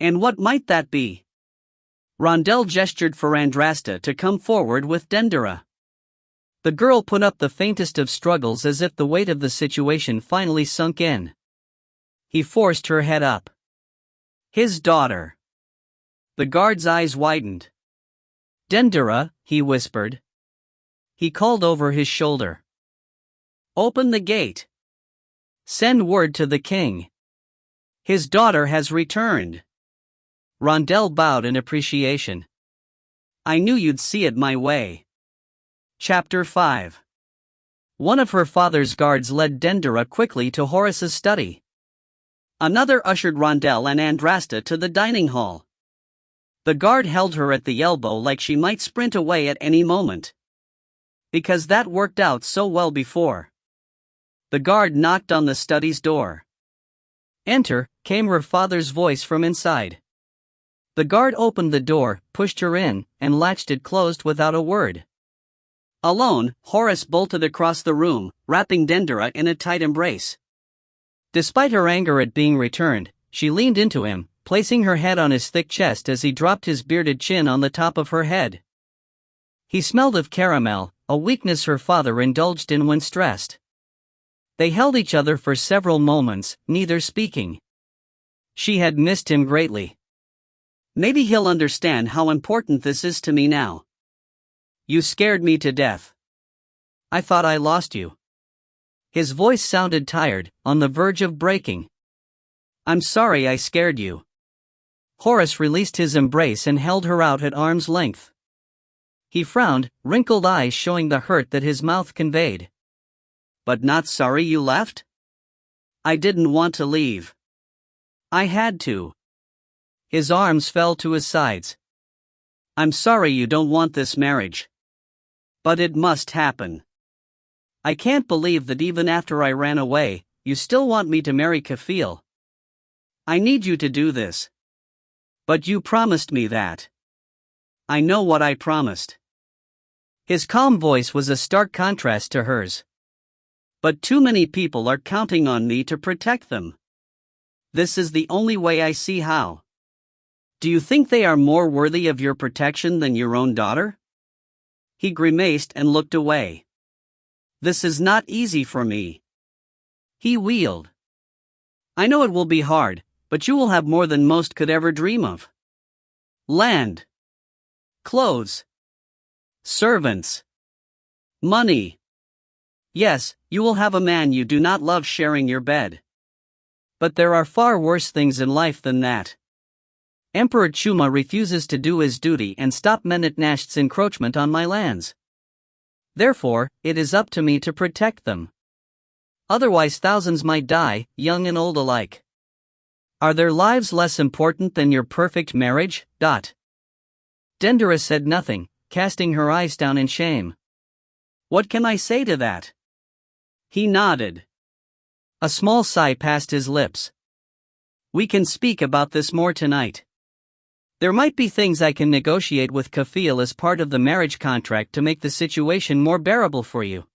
"And what might that be?" Rondell gestured for Andrasta to come forward with Dendera. The girl put up the faintest of struggles as if the weight of the situation finally sunk in. He forced her head up. "His daughter." The guard's eyes widened. "Dendera," he whispered. He called over his shoulder. "Open the gate. Send word to the king. His daughter has returned." Rondell bowed in appreciation. "I knew you'd see it my way." Chapter 5. One of her father's guards led Dendera quickly to Horus's study. Another ushered Rondel and Andrasta to the dining hall. The guard held her at the elbow like she might sprint away at any moment. Because that worked out so well before. The guard knocked on the study's door. "Enter," came her father's voice from inside. The guard opened the door, pushed her in, and latched it closed without a word. Alone, Horace bolted across the room, wrapping Dendera in a tight embrace. Despite her anger at being returned, she leaned into him, placing her head on his thick chest as he dropped his bearded chin on the top of her head. He smelled of caramel, a weakness her father indulged in when stressed. They held each other for several moments, neither speaking. She had missed him greatly. "Maybe he'll understand how important this is to me now. You scared me to death. I thought I lost you." His voice sounded tired, on the verge of breaking. "I'm sorry I scared you." Horace released his embrace and held her out at arm's length. He frowned, wrinkled eyes showing the hurt that his mouth conveyed. "But not sorry you left?" "I didn't want to leave. I had to." His arms fell to his sides. "I'm sorry you don't want this marriage. But it must happen. I can't believe that even after I ran away, you still want me to marry Kafil. I need you to do this. But you promised me that." "I know what I promised." His calm voice was a stark contrast to hers. "But too many people are counting on me to protect them. This is the only way I see how. Do you think they are more worthy of your protection than your own daughter?" He grimaced and looked away. "This is not easy for me." He wheeled. "I know it will be hard, but you will have more than most could ever dream of. Land. Clothes. Servants. Money. Yes, you will have a man you do not love sharing your bed. But there are far worse things in life than that. Emperor Chuma refuses to do his duty and stop Menetnasht's encroachment on my lands. Therefore, it is up to me to protect them. Otherwise thousands might die, young and old alike. Are their lives less important than your perfect marriage? Dendera said nothing, casting her eyes down in shame. "What can I say to that?" He nodded. A small sigh passed his lips. "We can speak about this more tonight. There might be things I can negotiate with Kafil as part of the marriage contract to make the situation more bearable for you.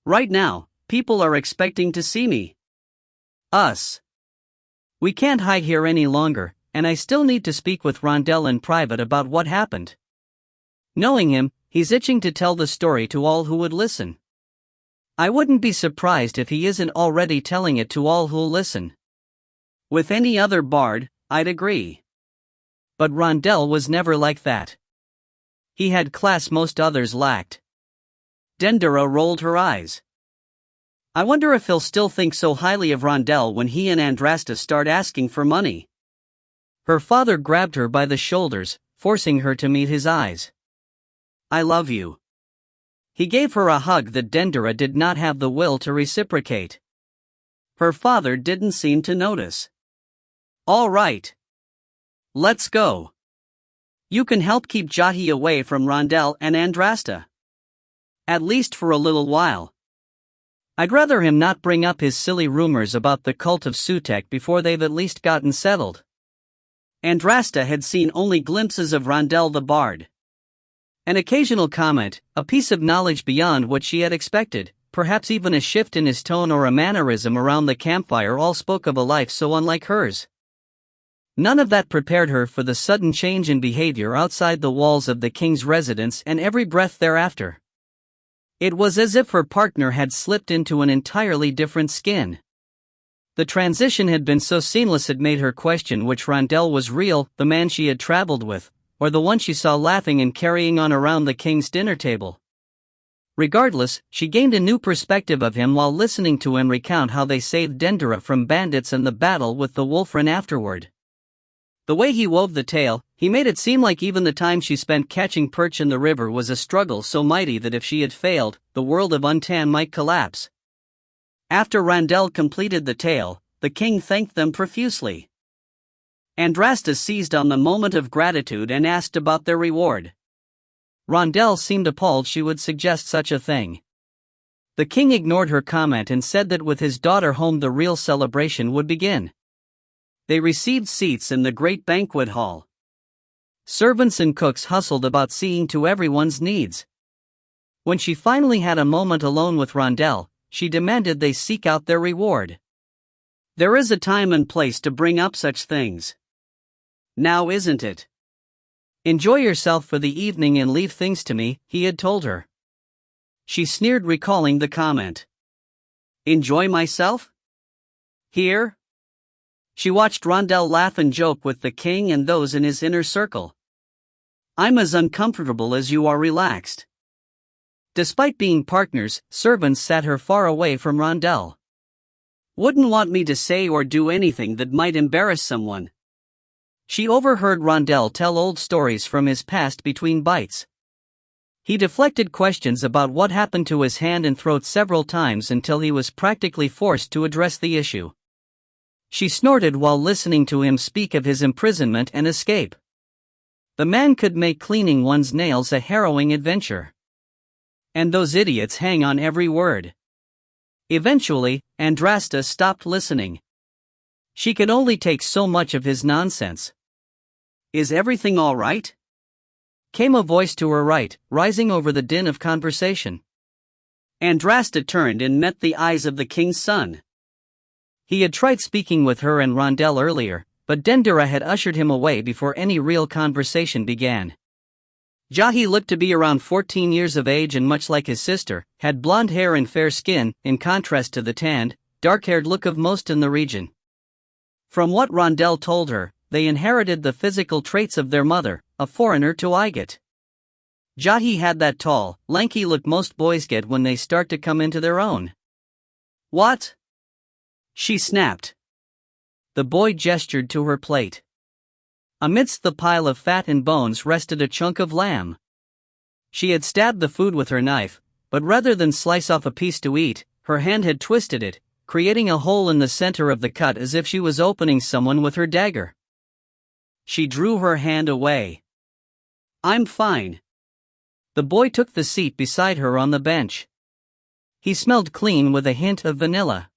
Right now, people are expecting to see me. Us. We can't hide here any longer, and I still need to speak with Rondel in private about what happened. Knowing him, he's itching to tell the story to all who would listen. I wouldn't be surprised if he isn't already telling it to all who'll listen. With any other bard, I'd agree. But Rondel was never like that. He had class most others lacked." Dendera rolled her eyes. "I wonder if he'll still think so highly of Rondel when he and Andrasta start asking for money." Her father grabbed her by the shoulders, forcing her to meet his eyes. "I love you." He gave her a hug that Dendera did not have the will to reciprocate. Her father didn't seem to notice. "All right. Let's go. You can help keep Jahi away from Rondel and Andrasta. At least for a little while. I'd rather him not bring up his silly rumors about the cult of Sutek before they've at least gotten settled." Andrasta had seen only glimpses of Rondel the bard. An occasional comment, a piece of knowledge beyond what she had expected, perhaps even a shift in his tone or a mannerism around the campfire all spoke of a life so unlike hers. None of that prepared her for the sudden change in behavior outside the walls of the king's residence and every breath thereafter. It was as if her partner had slipped into an entirely different skin. The transition had been so seamless it made her question which Rondel was real, the man she had traveled with, or the one she saw laughing and carrying on around the king's dinner table. Regardless, she gained a new perspective of him while listening to him recount how they saved Dendera from bandits and the battle with the Wolfren afterward. The way he wove the tale, he made it seem like even the time she spent catching perch in the river was a struggle so mighty that if she had failed, the world of Untan might collapse. After Rondel completed the tale, the king thanked them profusely. Andrasta seized on the moment of gratitude and asked about their reward. Rondell seemed appalled she would suggest such a thing. The king ignored her comment and said that with his daughter home the real celebration would begin. They received seats in the great banquet hall. Servants and cooks hustled about seeing to everyone's needs. When she finally had a moment alone with Rondell, she demanded they seek out their reward. There is a time and place to bring up such things. Now isn't it? Enjoy yourself for the evening and leave things to me, he had told her. She sneered, recalling the comment. Enjoy myself? Here? She watched Rondell laugh and joke with the king and those in his inner circle. I'm as uncomfortable as you are relaxed. Despite being partners, servants sat her far away from Rondell. Wouldn't want me to say or do anything that might embarrass someone. She overheard Rondell tell old stories from his past between bites. He deflected questions about what happened to his hand and throat several times until he was practically forced to address the issue. She snorted while listening to him speak of his imprisonment and escape. The man could make cleaning one's nails a harrowing adventure. And those idiots hang on every word. Eventually, Andrasta stopped listening. She could only take so much of his nonsense. Is everything all right? Came a voice to her right, rising over the din of conversation. Andrasta turned and met the eyes of the king's son. He had tried speaking with her and Rondell earlier, but Dendera had ushered him away before any real conversation began. Jahi looked to be around 14 years of age and much like his sister, had blonde hair and fair skin, in contrast to the tanned, dark-haired look of most in the region. From what Rondell told her, they inherited the physical traits of their mother, a foreigner to Igat. Jahi had that tall, lanky look most boys get when they start to come into their own. What? She snapped. The boy gestured to her plate. Amidst the pile of fat and bones rested a chunk of lamb. She had stabbed the food with her knife, but rather than slice off a piece to eat, her hand had twisted it, creating a hole in the center of the cut as if she was opening someone with her dagger. She drew her hand away. I'm fine. The boy took the seat beside her on the bench. He smelled clean with a hint of vanilla.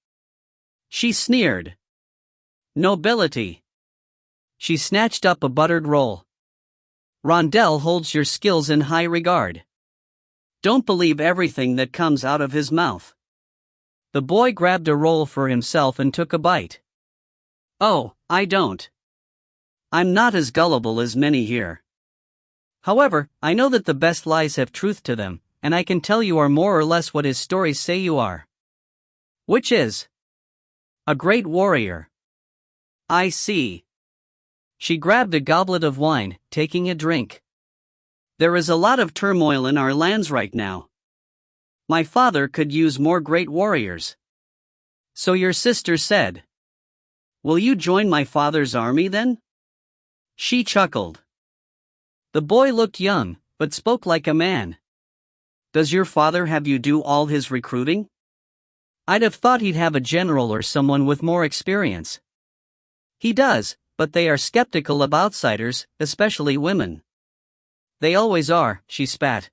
She sneered. Nobility. She snatched up a buttered roll. Rondell holds your skills in high regard. Don't believe everything that comes out of his mouth. The boy grabbed a roll for himself and took a bite. Oh, I don't. I'm not as gullible as many here. However, I know that the best lies have truth to them, and I can tell you are more or less what his stories say you are. Which is? A great warrior. I see. She grabbed a goblet of wine, taking a drink. There is a lot of turmoil in our lands right now. My father could use more great warriors. So your sister said. Will you join my father's army then? She chuckled. The boy looked young, but spoke like a man. Does your father have you do all his recruiting? I'd have thought he'd have a general or someone with more experience. He does, but they are skeptical of outsiders, especially women. They always are, she spat.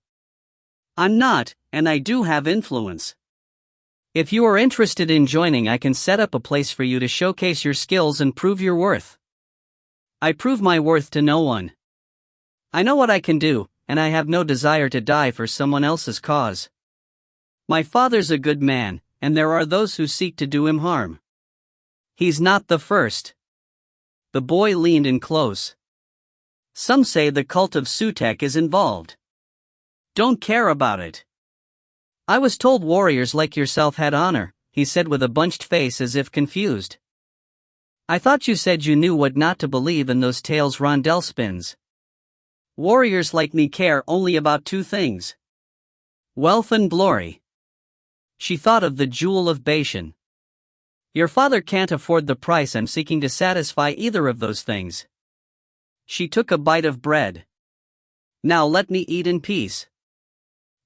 I'm not, and I do have influence. If you are interested in joining, I can set up a place for you to showcase your skills and prove your worth. I prove my worth to no one. I know what I can do, and I have no desire to die for someone else's cause. My father's a good man, and there are those who seek to do him harm. He's not the first. The boy leaned in close. Some say the cult of Sutek is involved. Don't care about it. I was told warriors like yourself had honor, he said with a bunched face as if confused. I thought you said you knew what not to believe in those tales Rondell spins. Warriors like me care only about two things. Wealth and glory. She thought of the jewel of Bashan. Your father can't afford the price I'm seeking to satisfy either of those things. She took a bite of bread. Now let me eat in peace.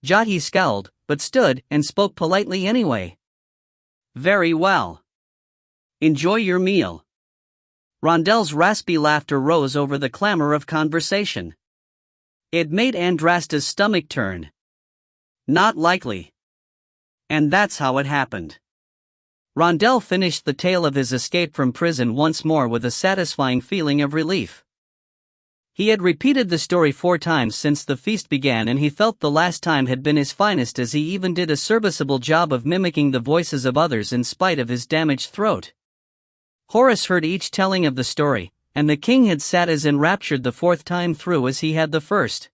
Jahi scowled, but stood and spoke politely anyway. Very well. Enjoy your meal. Rondel's raspy laughter rose over the clamor of conversation. It made Andrasta's stomach turn. Not likely. And that's how it happened. Rondel finished the tale of his escape from prison once more with a satisfying feeling of relief. He had repeated the story 4 times since the feast began, and he felt the last time had been his finest, as he even did a serviceable job of mimicking the voices of others in spite of his damaged throat. Horace heard each telling of the story, and the king had sat as enraptured the 4th time through as he had the first.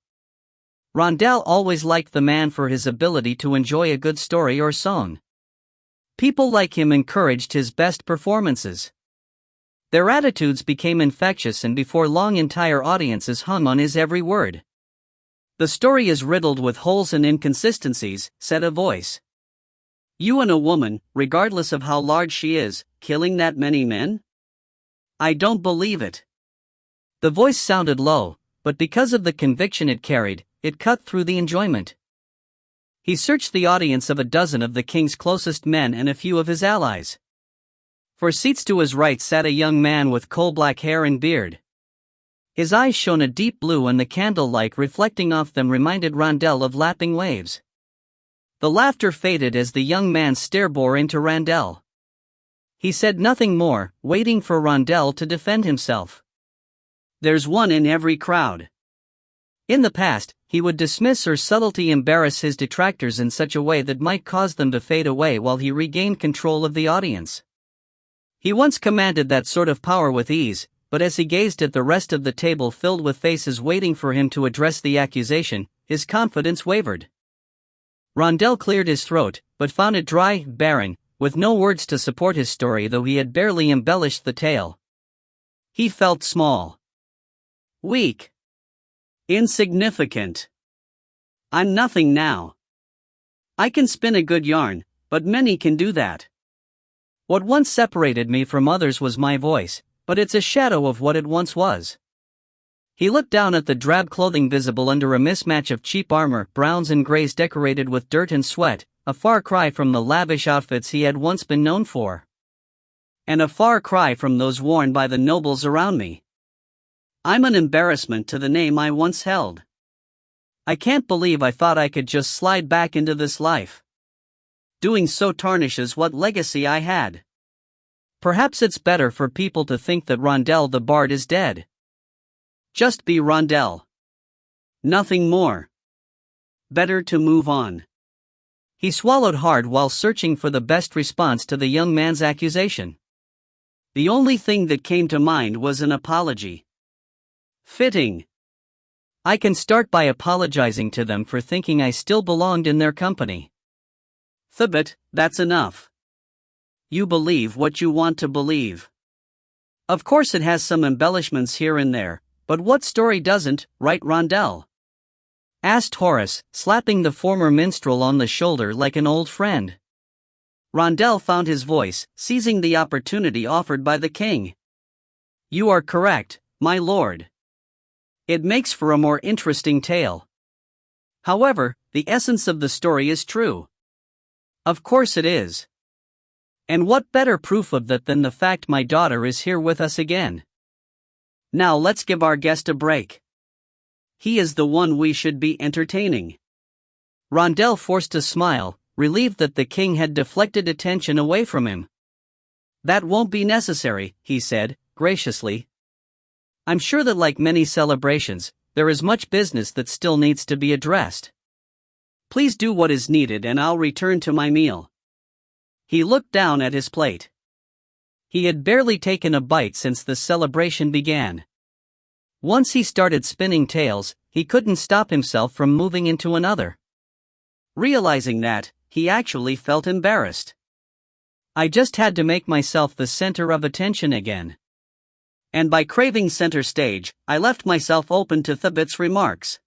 Rondel always liked the man for his ability to enjoy a good story or song. People like him encouraged his best performances. Their attitudes became infectious, and before long entire audiences hung on his every word. "The story is riddled with holes and inconsistencies," said a voice. "You and a woman, regardless of how large she is, killing that many men? I don't believe it." The voice sounded low, but because of the conviction it carried, it cut through the enjoyment. He searched the audience of a dozen of the king's closest men and a few of his allies. For seats to his right sat a young man with coal-black hair and beard. His eyes shone a deep blue, and the candlelight reflecting off them reminded Rondel of lapping waves. The laughter faded as the young man's stare bore into Rondel. He said nothing more, waiting for Rondel to defend himself. "There's one in every crowd." In the past, he would dismiss or subtly embarrass his detractors in such a way that might cause them to fade away while he regained control of the audience. He once commanded that sort of power with ease, but as he gazed at the rest of the table filled with faces waiting for him to address the accusation, his confidence wavered. Rondel cleared his throat, but found it dry, barren, with no words to support his story, though he had barely embellished the tale. He felt small. Weak. Insignificant. "I'm nothing now. I can spin a good yarn, but many can do that. What once separated me from others was my voice, but it's a shadow of what it once was." He looked down at the drab clothing visible under a mismatch of cheap armor, browns and grays decorated with dirt and sweat, a far cry from the lavish outfits he had once been known for. And a far cry from those worn by the nobles around me. "I'm an embarrassment to the name I once held. I can't believe I thought I could just slide back into this life. Doing so tarnishes what legacy I had. Perhaps it's better for people to think that Rondel the Bard is dead. Just be Rondel. Nothing more. Better to move on." He swallowed hard while searching for the best response to the young man's accusation. The only thing that came to mind was an apology. Fitting. "I can start by apologizing to them for thinking I still belonged in their company." "But that's enough. You believe what you want to believe. Of course it has some embellishments here and there, but what story doesn't, right, Rondel?" asked Horace, slapping the former minstrel on the shoulder like an old friend. Rondel found his voice, seizing the opportunity offered by the king. "You are correct, my lord. It makes for a more interesting tale. However, the essence of the story is true." "Of course it is. And what better proof of that than the fact my daughter is here with us again? Now let's give our guest a break. He is the one we should be entertaining." Rondel forced a smile, relieved that the king had deflected attention away from him. "That won't be necessary," he said, graciously. "I'm sure that like many celebrations, there is much business that still needs to be addressed. Please do what is needed and I'll return to my meal." He looked down at his plate. He had barely taken a bite since the celebration began. Once he started spinning tales, he couldn't stop himself from moving into another. Realizing that, he actually felt embarrassed. "I just had to make myself the center of attention again. And by craving center stage, I left myself open to Thabit's remarks."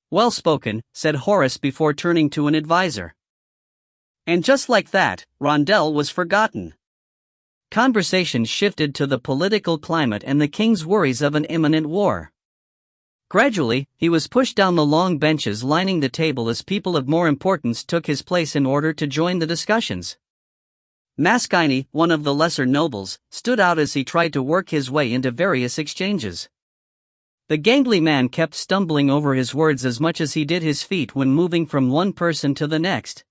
"Well spoken," said Horace before turning to an advisor. And just like that, Rondel was forgotten. Conversation shifted to the political climate and the king's worries of an imminent war. Gradually, he was pushed down the long benches lining the table as people of more importance took his place in order to join the discussions. Maskine, one of the lesser nobles, stood out as he tried to work his way into various exchanges. The gangly man kept stumbling over his words as much as he did his feet when moving from one person to the next.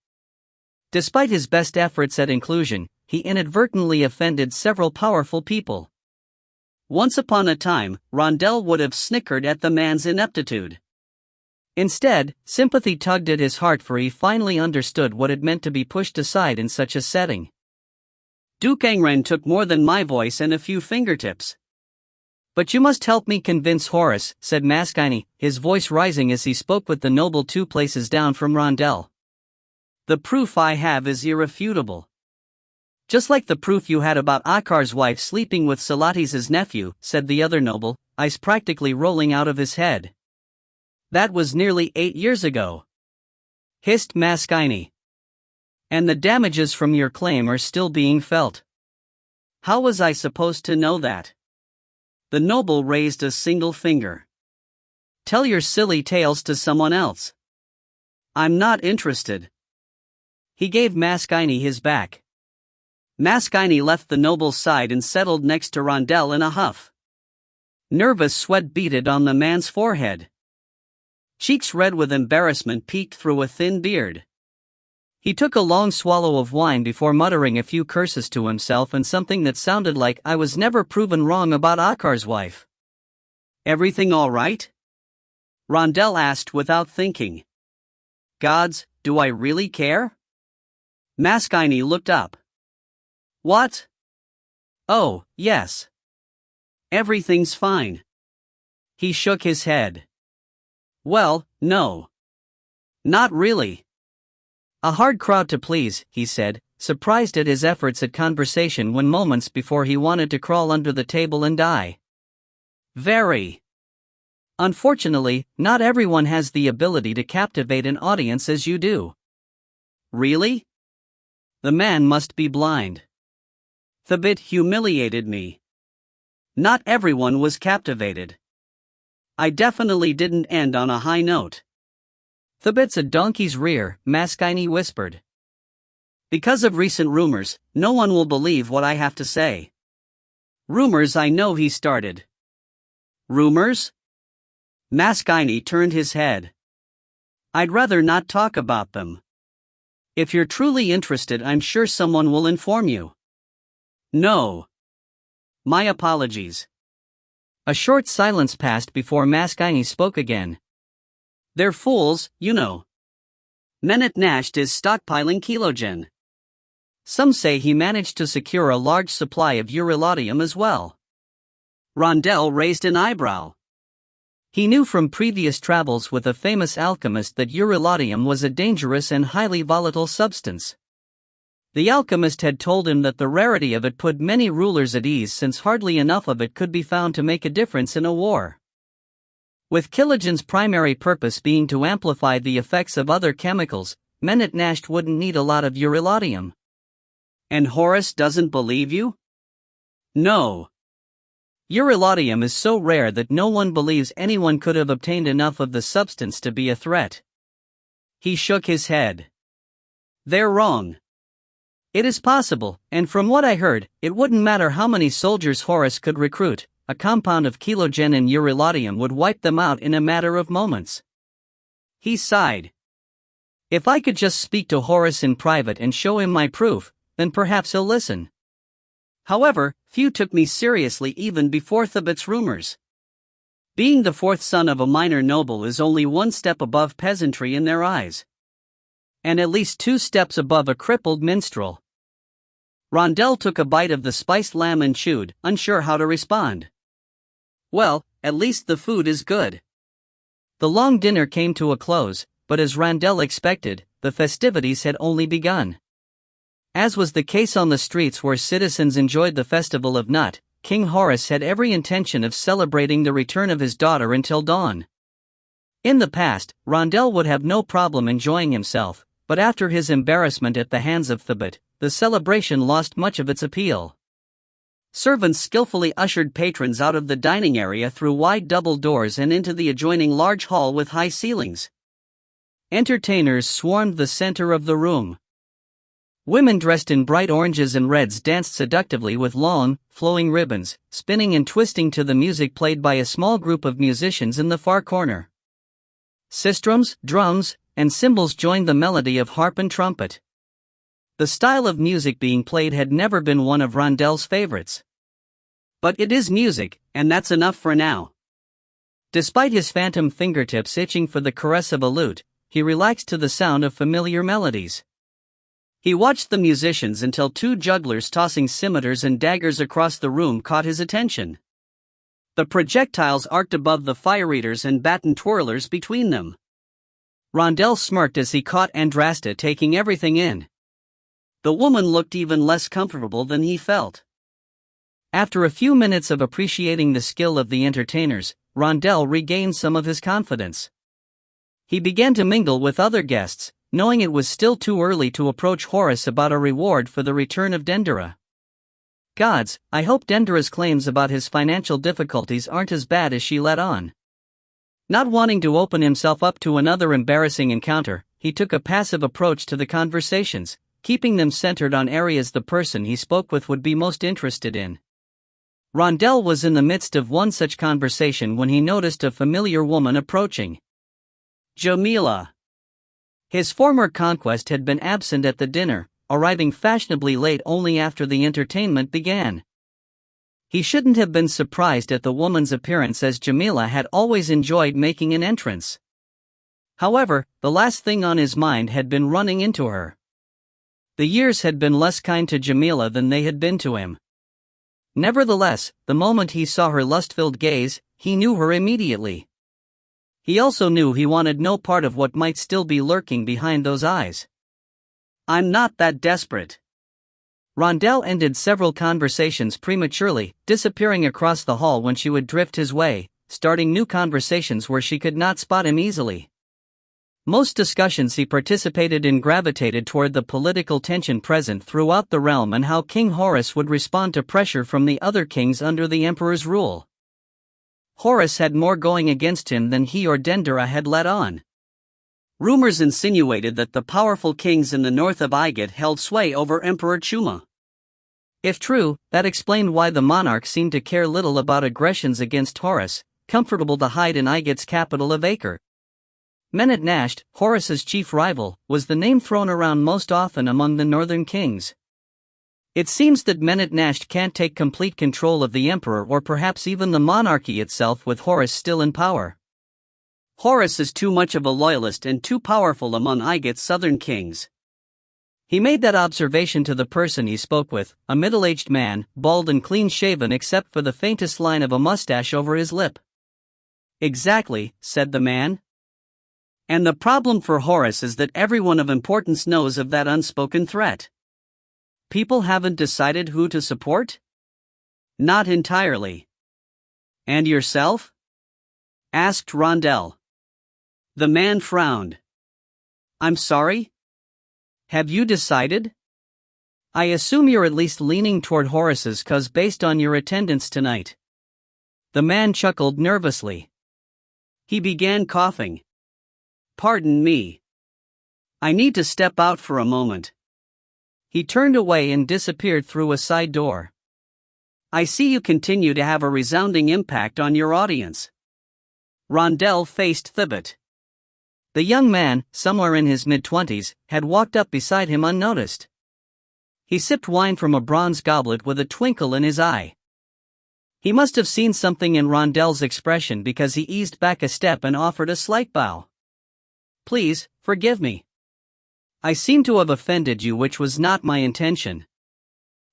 Despite his best efforts at inclusion, he inadvertently offended several powerful people. Once upon a time, Rondell would have snickered at the man's ineptitude. Instead, sympathy tugged at his heart, for he finally understood what it meant to be pushed aside in such a setting. Duke Angren took more than my voice and a few fingertips. But you must help me convince Horace, said Maskine, his voice rising as he spoke with the noble 2 places down from Rondell. The proof I have is irrefutable. Just like the proof you had about Akar's wife sleeping with Salatis' nephew, said the other noble, eyes practically rolling out of his head. That was nearly 8 years ago, hissed Maskine. And the damages from your claim are still being felt. How was I supposed to know that? The noble raised a single finger. Tell your silly tales to someone else. I'm not interested. He gave Maskine his back. Maskine left the noble's side and settled next to Rondell in a huff. Nervous sweat beaded on the man's forehead. Cheeks red with embarrassment peeked through a thin beard. He took a long swallow of wine before muttering a few curses to himself and something that sounded like, I was never proven wrong about Akar's wife. Everything all right? Rondell asked without thinking. Gods, do I really care? Maskine looked up. What? Oh, yes. Everything's fine. He shook his head. Well, no. Not really. A hard crowd to please, he said, surprised at his efforts at conversation when moments before he wanted to crawl under the table and die. Very. Unfortunately, not everyone has the ability to captivate an audience as you do. Really? The man must be blind. The bit humiliated me. Not everyone was captivated. I definitely didn't end on a high note. The bit's a donkey's rear, Maskine whispered. Because of recent rumors, no one will believe what I have to say. Rumors I know he started. Rumors? Maskine turned his head. I'd rather not talk about them. If you're truly interested, I'm sure someone will inform you. No. My apologies. A short silence passed before Maskine spoke again. They're fools, you know. Menet Nasht is stockpiling Kilogen. Some say he managed to secure a large supply of Eurylaudium as well. Rondell raised an eyebrow. He knew from previous travels with a famous alchemist that Eurylaudium was a dangerous and highly volatile substance. The alchemist had told him that the rarity of it put many rulers at ease, since hardly enough of it could be found to make a difference in a war. With Kilogen's primary purpose being to amplify the effects of other chemicals, Menet Nasht wouldn't need a lot of Eurylaudium. And Horace doesn't believe you? No. Eurylaudium is so rare that no one believes anyone could have obtained enough of the substance to be a threat. He shook his head. They're wrong. It is possible, and from what I heard, it wouldn't matter how many soldiers Horace could recruit. A compound of Kilogen and Eurylaudium would wipe them out in a matter of moments. He sighed. If I could just speak to Horace in private and show him my proof, then perhaps he'll listen. However, few took me seriously even before Thebit's rumors. Being the 4th son of a minor noble is only 1 step above peasantry in their eyes. And at least 2 steps above a crippled minstrel. Rondell took a bite of the spiced lamb and chewed, unsure how to respond. Well, at least the food is good. The long dinner came to a close, but as Rondell expected, the festivities had only begun. As was the case on the streets where citizens enjoyed the festival of Nut, King Horace had every intention of celebrating the return of his daughter until dawn. In the past, Rondell would have no problem enjoying himself, but after his embarrassment at the hands of Thebit, the celebration lost much of its appeal. Servants skillfully ushered patrons out of the dining area through wide double doors and into the adjoining large hall with high ceilings. Entertainers swarmed the center of the room. Women dressed in bright oranges and reds danced seductively with long, flowing ribbons, spinning and twisting to the music played by a small group of musicians in the far corner. Sistrums, drums, and cymbals joined the melody of harp and trumpet. The style of music being played had never been one of Rondel's favorites. But it is music, and that's enough for now. Despite his phantom fingertips itching for the caress of a lute, he relaxed to the sound of familiar melodies. He watched the musicians until two jugglers tossing scimitars and daggers across the room caught his attention. The projectiles arced above the fire eaters and baton twirlers between them. Rondel smirked as he caught Andrasta taking everything in. The woman looked even less comfortable than he felt. After a few minutes of appreciating the skill of the entertainers, Rondel regained some of his confidence. He began to mingle with other guests, knowing it was still too early to approach Horace about a reward for the return of Dendera. Gods, I hope Dendera's claims about his financial difficulties aren't as bad as she let on. Not wanting to open himself up to another embarrassing encounter, he took a passive approach to the conversations, keeping them centered on areas the person he spoke with would be most interested in. Rondel was in the midst of one such conversation when he noticed a familiar woman approaching. Jamila. His former conquest had been absent at the dinner, arriving fashionably late only after the entertainment began. He shouldn't have been surprised at the woman's appearance, as Jamila had always enjoyed making an entrance. However, the last thing on his mind had been running into her. The years had been less kind to Jamila than they had been to him. Nevertheless, the moment he saw her lust-filled gaze, he knew her immediately. He also knew he wanted no part of what might still be lurking behind those eyes. I'm not that desperate. Rondel ended several conversations prematurely, disappearing across the hall when she would drift his way, starting new conversations where she could not spot him easily. Most discussions he participated in gravitated toward the political tension present throughout the realm and how King Horus would respond to pressure from the other kings under the emperor's rule. Horus had more going against him than he or Dendera had let on. Rumors insinuated that the powerful kings in the north of Igat held sway over Emperor Chuma. If true, that explained why the monarch seemed to care little about aggressions against Horus, comfortable to hide in Igat's capital of Acre. Menetnasht, Horus's chief rival, was the name thrown around most often among the northern kings. It seems that Menetnasht can't take complete control of the emperor or perhaps even the monarchy itself with Horus still in power. Horus is too much of a loyalist and too powerful among Igat's southern kings. He made that observation to the person he spoke with, a middle-aged man, bald and clean-shaven except for the faintest line of a mustache over his lip. Exactly, said the man. And the problem for Horus is that everyone of importance knows of that unspoken threat. People haven't decided who to support? Not entirely. And yourself? Asked Rondel. The man frowned. I'm sorry? Have you decided? I assume you're at least leaning toward Horus's cause based on your attendance tonight. The man chuckled nervously. He began coughing. Pardon me. I need to step out for a moment. He turned away and disappeared through a side door. I see you continue to have a resounding impact on your audience. Rondel faced Thibaut. The young man, somewhere in his mid-20s, had walked up beside him unnoticed. He sipped wine from a bronze goblet with a twinkle in his eye. He must have seen something in Rondel's expression because he eased back a step and offered a slight bow. Please, forgive me. I seem to have offended you, which was not my intention.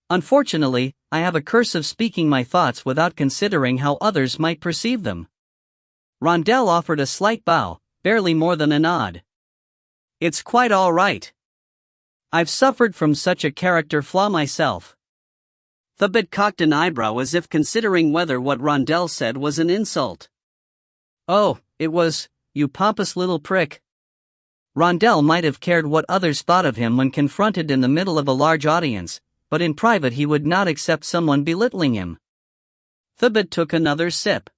Unfortunately, I have a curse of speaking my thoughts without considering how others might perceive them. Rondel offered a slight bow, barely more than a nod. It's quite all right. I've suffered from such a character flaw myself. Thibaut cocked an eyebrow as if considering whether what Rondel said was an insult. Oh, it was, you pompous little prick. Rondel might have cared what others thought of him when confronted in the middle of a large audience, but in private he would not accept someone belittling him. Thibaut took another sip.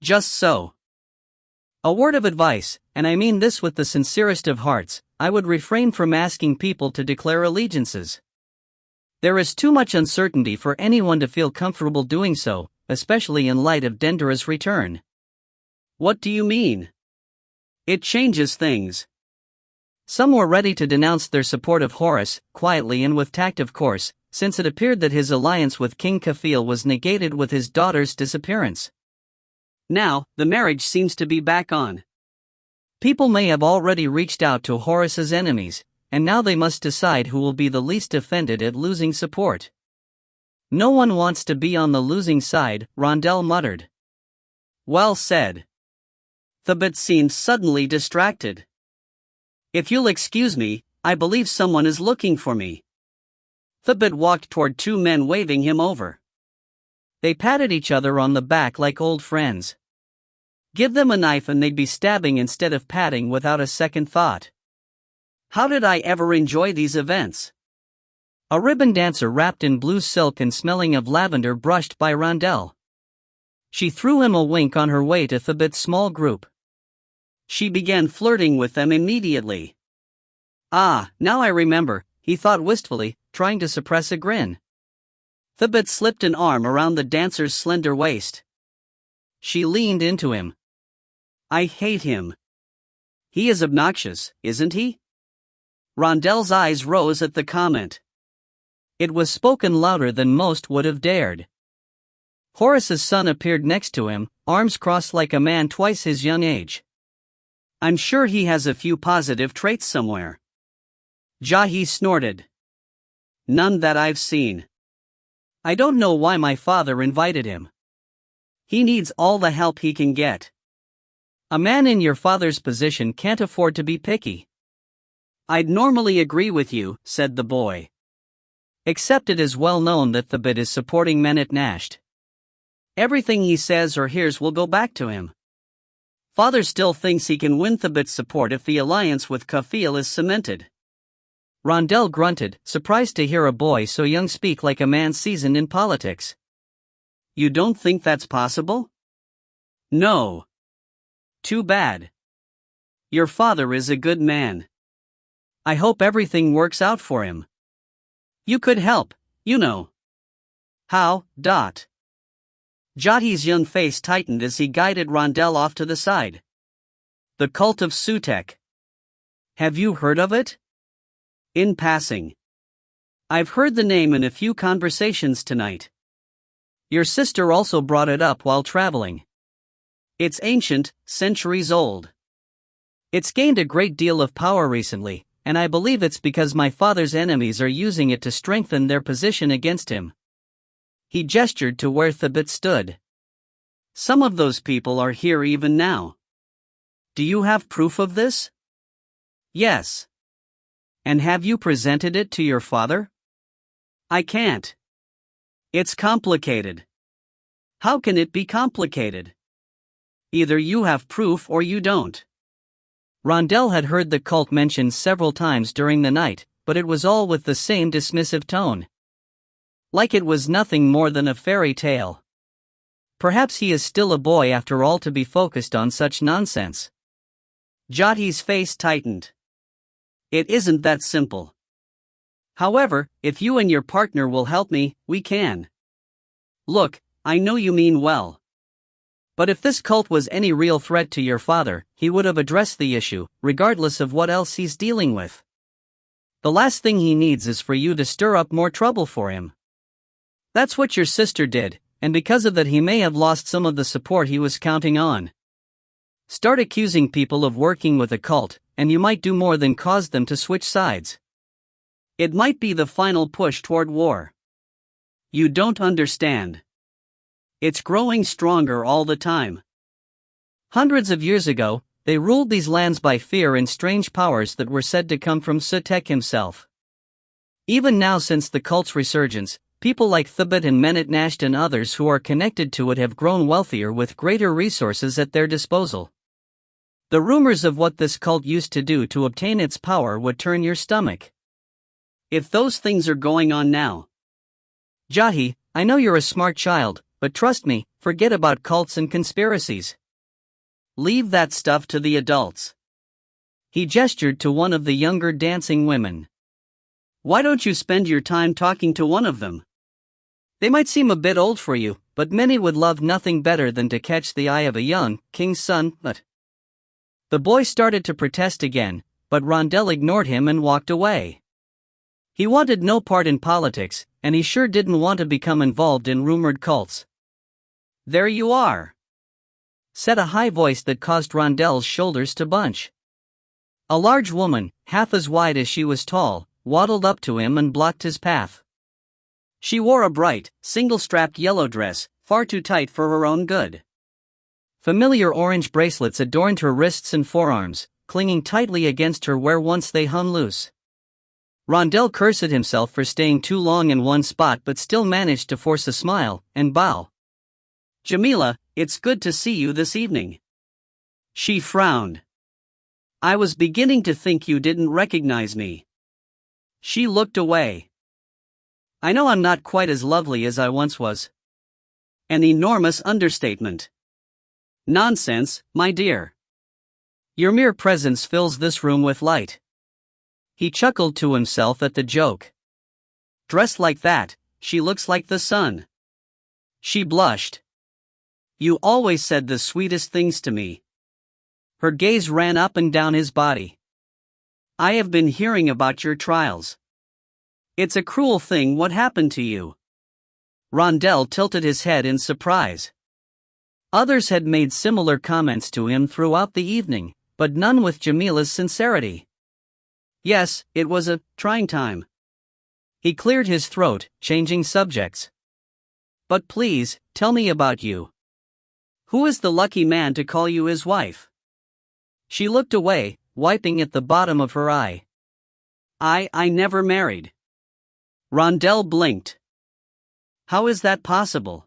Just so. A word of advice, and I mean this with the sincerest of hearts, I would refrain from asking people to declare allegiances. There is too much uncertainty for anyone to feel comfortable doing so, especially in light of Dendera's return. What do you mean? It changes things. Some were ready to denounce their support of Horus, quietly and with tact of course, since it appeared that his alliance with King Kafil was negated with his daughter's disappearance. Now, the marriage seems to be back on. People may have already reached out to Horus's enemies, and now they must decide who will be the least offended at losing support. No one wants to be on the losing side, Rondell muttered. Well said. Thabit seemed suddenly distracted. If you'll excuse me, I believe someone is looking for me. Thabit walked toward two men waving him over. They patted each other on the back like old friends. Give them a knife and they'd be stabbing instead of patting without a second thought. How did I ever enjoy these events? A ribbon dancer wrapped in blue silk and smelling of lavender brushed by Rondell. She threw him a wink on her way to Thabit's small group. She began flirting with them immediately. Ah, now I remember, he thought wistfully, trying to suppress a grin. Thabit slipped an arm around the dancer's slender waist. She leaned into him. I hate him. He is obnoxious, isn't he? Rondell's eyes rose at the comment. It was spoken louder than most would have dared. Horus's son appeared next to him, arms crossed like a man twice his young age. I'm sure he has a few positive traits somewhere. Jahi snorted. None that I've seen. I don't know why my father invited him. He needs all the help he can get. A man in your father's position can't afford to be picky. I'd normally agree with you, said the boy. Except it is well known that Thabit is supporting Menat Nasht. Everything he says or hears will go back to him. Father still thinks he can win Thabit's support if the alliance with Kafil is cemented. Rondell grunted, surprised to hear a boy so young speak like a man seasoned in politics. You don't think that's possible? No. Too bad. Your father is a good man. I hope everything works out for him. You could help, you know. How, Dot? Jahi's young face tightened as he guided Rondell off to the side. The cult of Sutek. Have you heard of it? In passing. I've heard the name in a few conversations tonight. Your sister also brought it up while traveling. It's ancient, centuries old. It's gained a great deal of power recently, and I believe it's because my father's enemies are using it to strengthen their position against him. He gestured to where Thabit stood. Some of those people are here even now. Do you have proof of this? Yes. And have you presented it to your father? I can't. It's complicated. How can it be complicated? Either you have proof or you don't. Rondell had heard the cult mentioned several times during the night, but it was all with the same dismissive tone. Like it was nothing more than a fairy tale. Perhaps he is still a boy after all to be focused on such nonsense. Jahi's face tightened. It isn't that simple. However, if you and your partner will help me, we can. Look, I know you mean well. But if this cult was any real threat to your father, he would have addressed the issue, regardless of what else he's dealing with. The last thing he needs is for you to stir up more trouble for him. That's what your sister did, and because of that he may have lost some of the support he was counting on. Start accusing people of working with a cult, and you might do more than cause them to switch sides. It might be the final push toward war. You don't understand. It's growing stronger all the time. Hundreds of years ago, they ruled these lands by fear and strange powers that were said to come from Sutek himself. Even now, since the cult's resurgence, people like Thabit and Menat Nasht and others who are connected to it have grown wealthier with greater resources at their disposal. The rumors of what this cult used to do to obtain its power would turn your stomach. If those things are going on now. Jahi, I know you're a smart child, but trust me, forget about cults and conspiracies. Leave that stuff to the adults. He gestured to one of the younger dancing women. Why don't you spend your time talking to one of them? They might seem a bit old for you, but many would love nothing better than to catch the eye of a young king's son. But the boy started to protest again, but Rondell ignored him and walked away. He wanted no part in politics, and he sure didn't want to become involved in rumored cults. There you are, said a high voice that caused Rondell's shoulders to bunch. A large woman, half as wide as she was tall, waddled up to him and blocked his path. She wore a bright, single-strapped yellow dress, far too tight for her own good. Familiar orange bracelets adorned her wrists and forearms, clinging tightly against her where once they hung loose. Rondell cursed himself for staying too long in one spot but still managed to force a smile and bow. Jamila, it's good to see you this evening. She frowned. I was beginning to think you didn't recognize me. She looked away. I know I'm not quite as lovely as I once was. An enormous understatement. Nonsense, my dear. Your mere presence fills this room with light. He chuckled to himself at the joke. Dressed like that, she looks like the sun. She blushed. You always said the sweetest things to me. Her gaze ran up and down his body. I have been hearing about your trials. It's a cruel thing what happened to you. Rondell tilted his head in surprise. Others had made similar comments to him throughout the evening, but none with Jamila's sincerity. Yes, it was a trying time. He cleared his throat, changing subjects. But please, tell me about you. Who is the lucky man to call you his wife? She looked away, wiping at the bottom of her eye. I never married. Rondell blinked. How is that possible?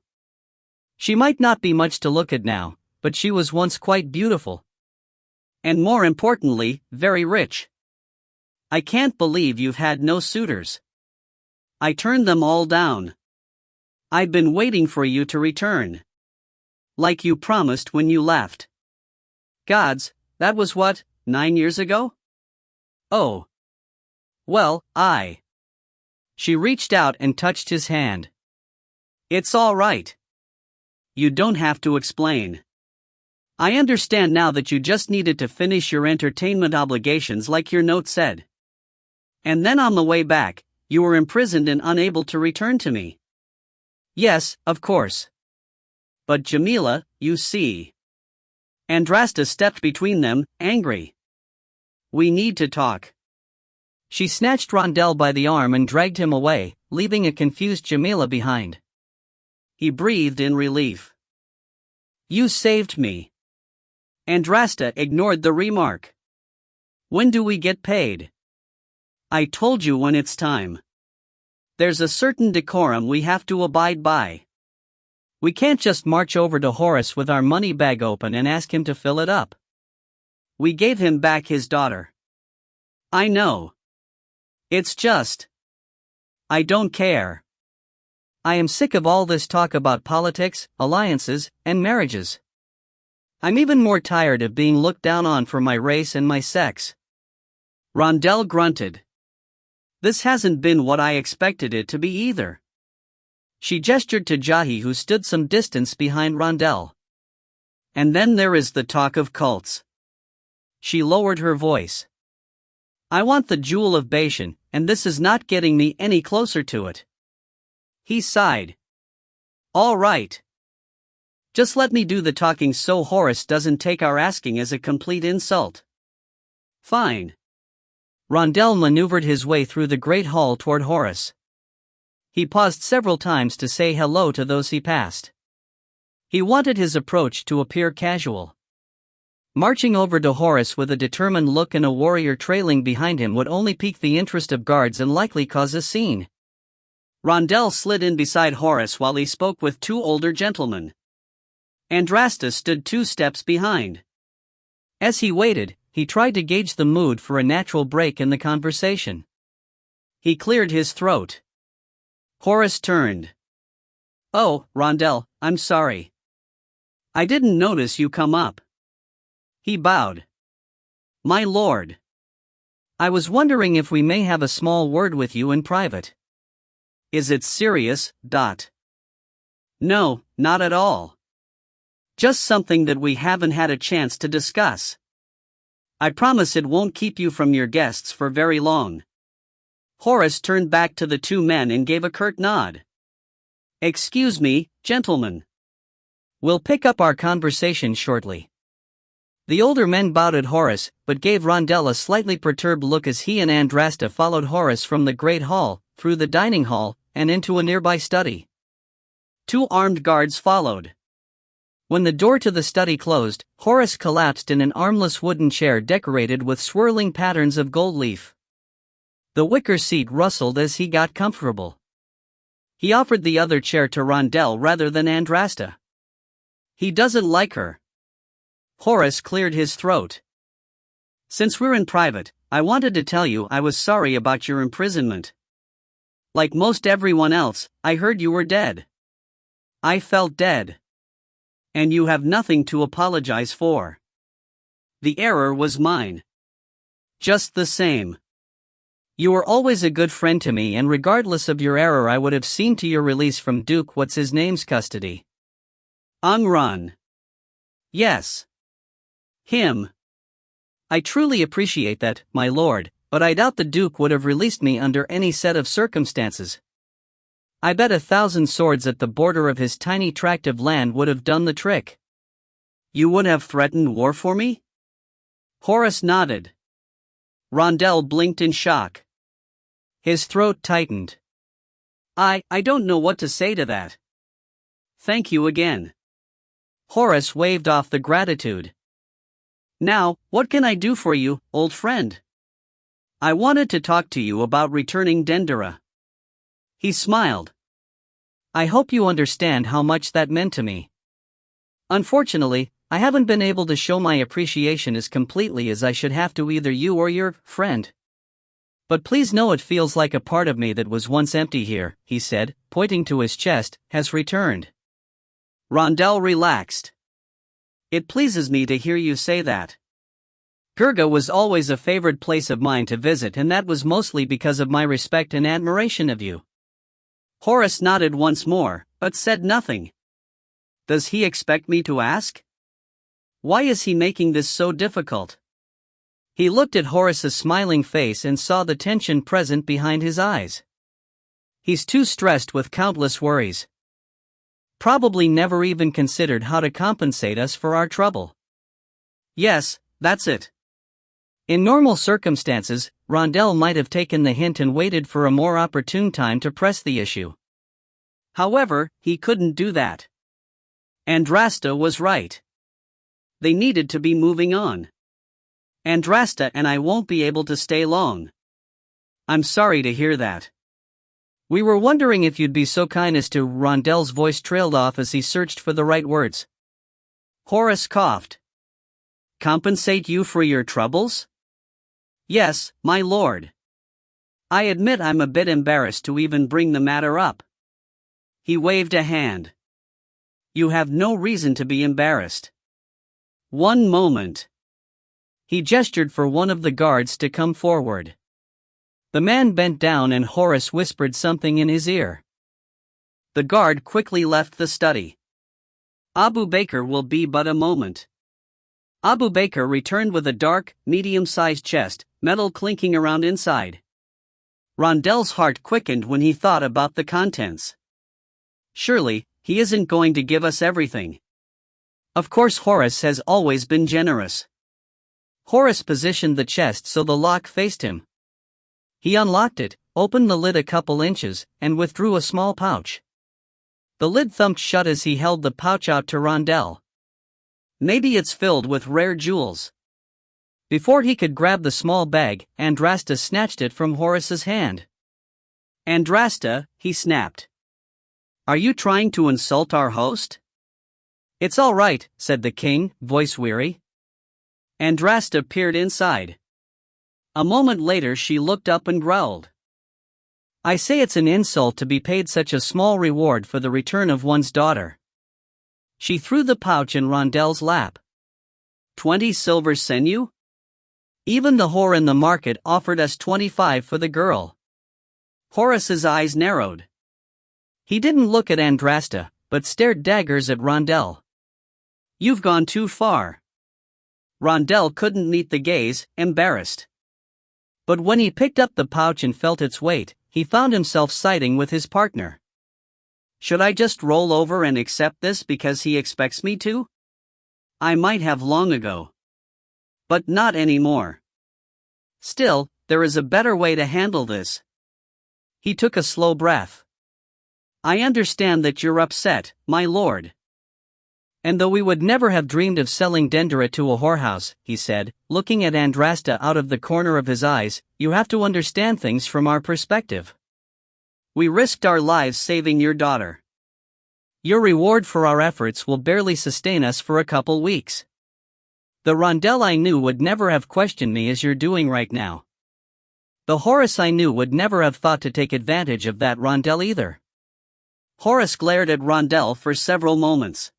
She might not be much to look at now, but she was once quite beautiful. And more importantly, very rich. I can't believe you've had no suitors. I turned them all down. I've been waiting for you to return. Like you promised when you left. Gods, that was what, 9 years ago? Oh. Well, She reached out and touched his hand. It's all right. You don't have to explain. I understand now that you just needed to finish your entertainment obligations like your note said. And then on the way back, you were imprisoned and unable to return to me. Yes, of course. But Jamila, you see. Andrasta stepped between them, angry. We need to talk. She snatched Rondell by the arm and dragged him away, leaving a confused Jamila behind. He breathed in relief. You saved me. Andrasta ignored the remark. When do we get paid? I told you when it's time. There's a certain decorum we have to abide by. We can't just march over to Horace with our money bag open and ask him to fill it up. We gave him back his daughter. I know. It's just. I don't care. I am sick of all this talk about politics, alliances, and marriages. I'm even more tired of being looked down on for my race and my sex. Rondell grunted. This hasn't been what I expected it to be either. She gestured to Jahi, who stood some distance behind Rondell. And then there is the talk of cults. She lowered her voice. I want the jewel of Bashan, and this is not getting me any closer to it. He sighed. All right. Just let me do the talking so Horace doesn't take our asking as a complete insult. Fine. Rondell maneuvered his way through the great hall toward Horace. He paused several times to say hello to those he passed. He wanted his approach to appear casual. Marching over to Horace with a determined look and a warrior trailing behind him would only pique the interest of guards and likely cause a scene. Rondell slid in beside Horace while he spoke with two older gentlemen. Andrasta stood 2 steps behind. As he waited, he tried to gauge the mood for a natural break in the conversation. He cleared his throat. Horace turned. Oh, Rondell, I'm sorry. I didn't notice you come up. He bowed. My lord. I was wondering if we may have a small word with you in private. Is it serious? No, not at all. Just something that we haven't had a chance to discuss. I promise it won't keep you from your guests for very long. Horace turned back to the two men and gave a curt nod. Excuse me, gentlemen. We'll pick up our conversation shortly. The older men bowed at Horace, but gave Rondel a slightly perturbed look as he and Andrasta followed Horace from the great hall, through the dining hall, and into a nearby study. 2 armed guards followed. When the door to the study closed, Horace collapsed in an armless wooden chair decorated with swirling patterns of gold leaf. The wicker seat rustled as he got comfortable. He offered the other chair to Rondel rather than Andrasta. He doesn't like her. Horace cleared his throat. Since we're in private, I wanted to tell you I was sorry about your imprisonment. Like most everyone else, I heard you were dead. I felt dead. And you have nothing to apologize for. The error was mine. Just the same. You were always a good friend to me, and regardless of your error I would have seen to your release from Duke What's-His-Name's custody. Run. Yes. Him. I truly appreciate that, my lord, but I doubt the Duke would have released me under any set of circumstances. I bet 1,000 swords at the border of his tiny tract of land would have done the trick. You would have threatened war for me? Horace nodded. Rondel blinked in shock. His throat tightened. I don't know what to say to that. Thank you again. Horace waved off the gratitude. Now, what can I do for you, old friend? I wanted to talk to you about returning Dendera. He smiled. I hope you understand how much that meant to me. Unfortunately, I haven't been able to show my appreciation as completely as I should have to either you or your friend. But please know it feels like a part of me that was once empty here, he said, pointing to his chest, has returned. Rondel relaxed. It pleases me to hear you say that. Gurga was always a favorite place of mine to visit, and that was mostly because of my respect and admiration of you. Horace nodded once more, but said nothing. Does he expect me to ask? Why is he making this so difficult? He looked at Horace's smiling face and saw the tension present behind his eyes. He's too stressed with countless worries. Probably never even considered how to compensate us for our trouble. Yes, that's it. In normal circumstances, Rondel might have taken the hint and waited for a more opportune time to press the issue. However, he couldn't do that. Andrasta was right. They needed to be moving on. Andrasta and I won't be able to stay long. I'm sorry to hear that. We were wondering if you'd be so kind as to. Rondel's voice trailed off as he searched for the right words. Horace coughed. Compensate you for your troubles? Yes, my lord. I admit I'm a bit embarrassed to even bring the matter up. He waved a hand. You have no reason to be embarrassed. One moment. He gestured for one of the guards to come forward. The man bent down and Horace whispered something in his ear. The guard quickly left the study. Abu Bakr will be but a moment. Abu Bakr returned with a dark, medium-sized chest, metal clinking around inside. Rondel's heart quickened when he thought about the contents. Surely, he isn't going to give us everything. Of course, Horace has always been generous. Horace positioned the chest so the lock faced him. He unlocked it, opened the lid a couple inches, and withdrew a small pouch. The lid thumped shut as he held the pouch out to Rondel. Maybe it's filled with rare jewels. Before he could grab the small bag, Andrasta snatched it from Horace's hand. Andrasta, he snapped. Are you trying to insult our host? It's all right, said the king, voice weary. Andrasta peered inside. A moment later she looked up and growled. I say it's an insult to be paid such a small reward for the return of one's daughter. She threw the pouch in Rondel's lap. 20 silver sinew? Even the whore in the market offered us 25 for the girl. Horace's eyes narrowed. He didn't look at Andrasta, but stared daggers at Rondell. You've gone too far. Rondell couldn't meet the gaze, embarrassed. But when he picked up the pouch and felt its weight, he found himself siding with his partner. Should I just roll over and accept this because he expects me to? I might have long ago. But not anymore. Still, there is a better way to handle this. He took a slow breath. I understand that you're upset, my lord. And though we would never have dreamed of selling Dendera to a whorehouse, he said, looking at Andrasta out of the corner of his eyes, you have to understand things from our perspective. We risked our lives saving your daughter. Your reward for our efforts will barely sustain us for a couple weeks. The Rondell I knew would never have questioned me as you're doing right now. The Horace I knew would never have thought to take advantage of that Rondell either. Horace glared at Rondell for several moments.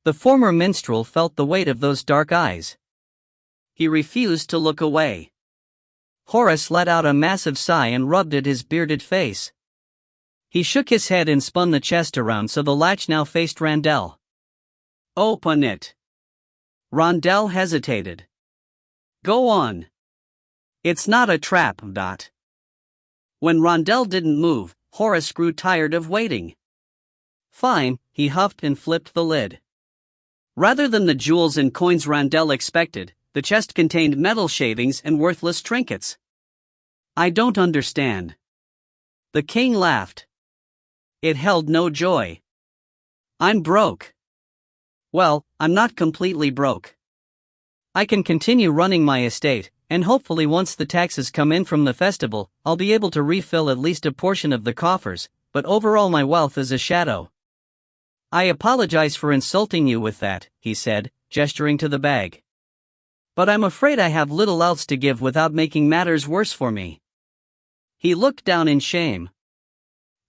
The former minstrel felt the weight of those dark eyes. He refused to look away. Horace let out a massive sigh and rubbed at his bearded face. He shook his head and spun the chest around so the latch now faced Rondell. Open it. Rondell hesitated. Go on. It's not a trap, Dot. When Rondell didn't move, Horace grew tired of waiting. Fine, he huffed and flipped the lid. Rather than the jewels and coins Rondell expected, the chest contained metal shavings and worthless trinkets. I don't understand. The king laughed. It held no joy. I'm broke. Well, I'm not completely broke. I can continue running my estate, and hopefully once the taxes come in from the festival, I'll be able to refill at least a portion of the coffers, but overall my wealth is a shadow. I apologize for insulting you with that, he said, gesturing to the bag. But I'm afraid I have little else to give without making matters worse for me. He looked down in shame.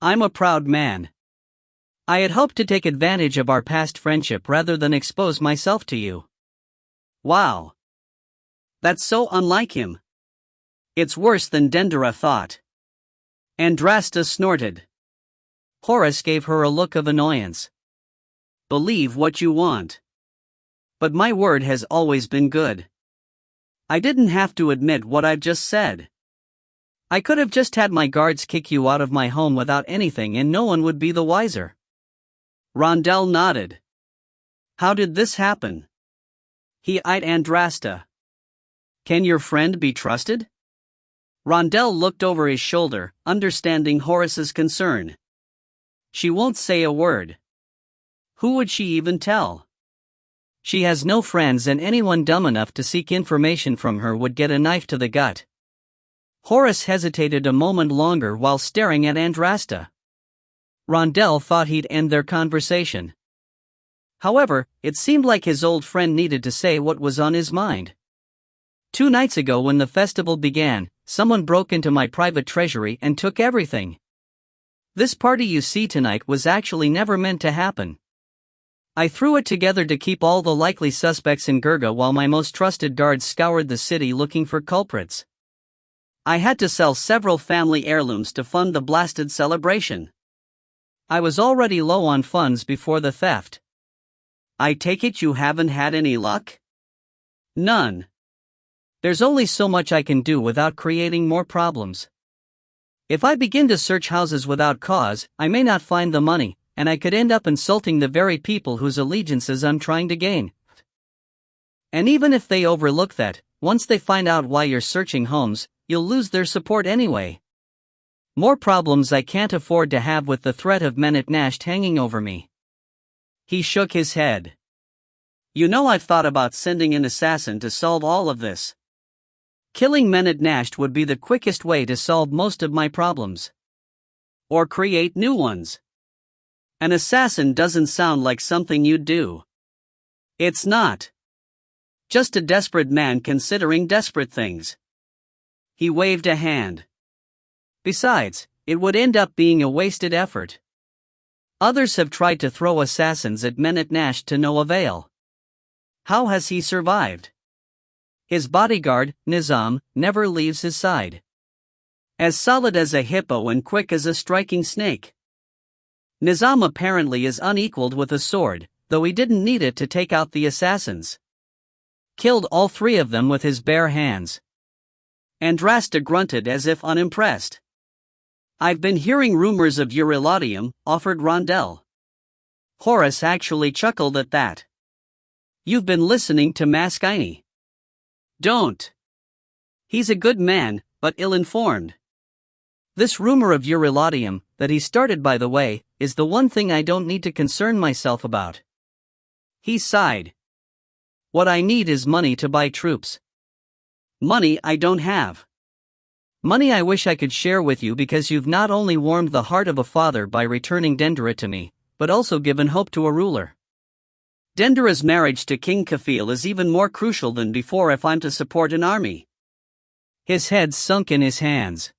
I'm a proud man. I had hoped to take advantage of our past friendship rather than expose myself to you. Wow. That's so unlike him. It's worse than Dendera thought. Andrasta snorted. Horace gave her a look of annoyance. Believe what you want. But my word has always been good. I didn't have to admit what I've just said. I could have just had my guards kick you out of my home without anything and no one would be the wiser. Rondell nodded. How did this happen? He eyed Andrasta. Can your friend be trusted? Rondell looked over his shoulder, understanding Horace's concern. She won't say a word. Who would she even tell? She has no friends and anyone dumb enough to seek information from her would get a knife to the gut. Horace hesitated a moment longer while staring at Andrasta. Rondell thought he'd end their conversation. However, it seemed like his old friend needed to say what was on his mind. 2 nights ago when the festival began, someone broke into my private treasury and took everything. This party you see tonight was actually never meant to happen. I threw it together to keep all the likely suspects in Gurga while my most trusted guards scoured the city looking for culprits. I had to sell several family heirlooms to fund the blasted celebration. I was already low on funds before the theft. I take it you haven't had any luck? None. There's only so much I can do without creating more problems. If I begin to search houses without cause, I may not find the money, and I could end up insulting the very people whose allegiances I'm trying to gain. And even if they overlook that, once they find out why you're searching homes, you'll lose their support anyway. More problems I can't afford to have with the threat of Menetnasht hanging over me. He shook his head. You know I've thought about sending an assassin to solve all of this. Killing Menetnasht would be the quickest way to solve most of my problems. Or create new ones. An assassin doesn't sound like something you'd do. It's not. Just a desperate man considering desperate things. He waved a hand. Besides, it would end up being a wasted effort. Others have tried to throw assassins at Menetnasht to no avail. How has he survived? His bodyguard, Nizam, never leaves his side. As solid as a hippo and quick as a striking snake. Nizam apparently is unequaled with a sword, though he didn't need it to take out the assassins. Killed all three of them with his bare hands. Andrasta grunted as if unimpressed. I've been hearing rumors of your Elaudium, offered Rondell. Horace actually chuckled at that. You've been listening to Mascini. Don't. He's a good man, but ill-informed. This rumor of your Elaudium, that he started by the way, is the one thing I don't need to concern myself about. He sighed. What I need is money to buy troops. Money I don't have. Money I wish I could share with you because you've not only warmed the heart of a father by returning Dendera to me, but also given hope to a ruler. Dendera's marriage to King Kafil is even more crucial than before if I'm to support an army. His head sunk in his hands.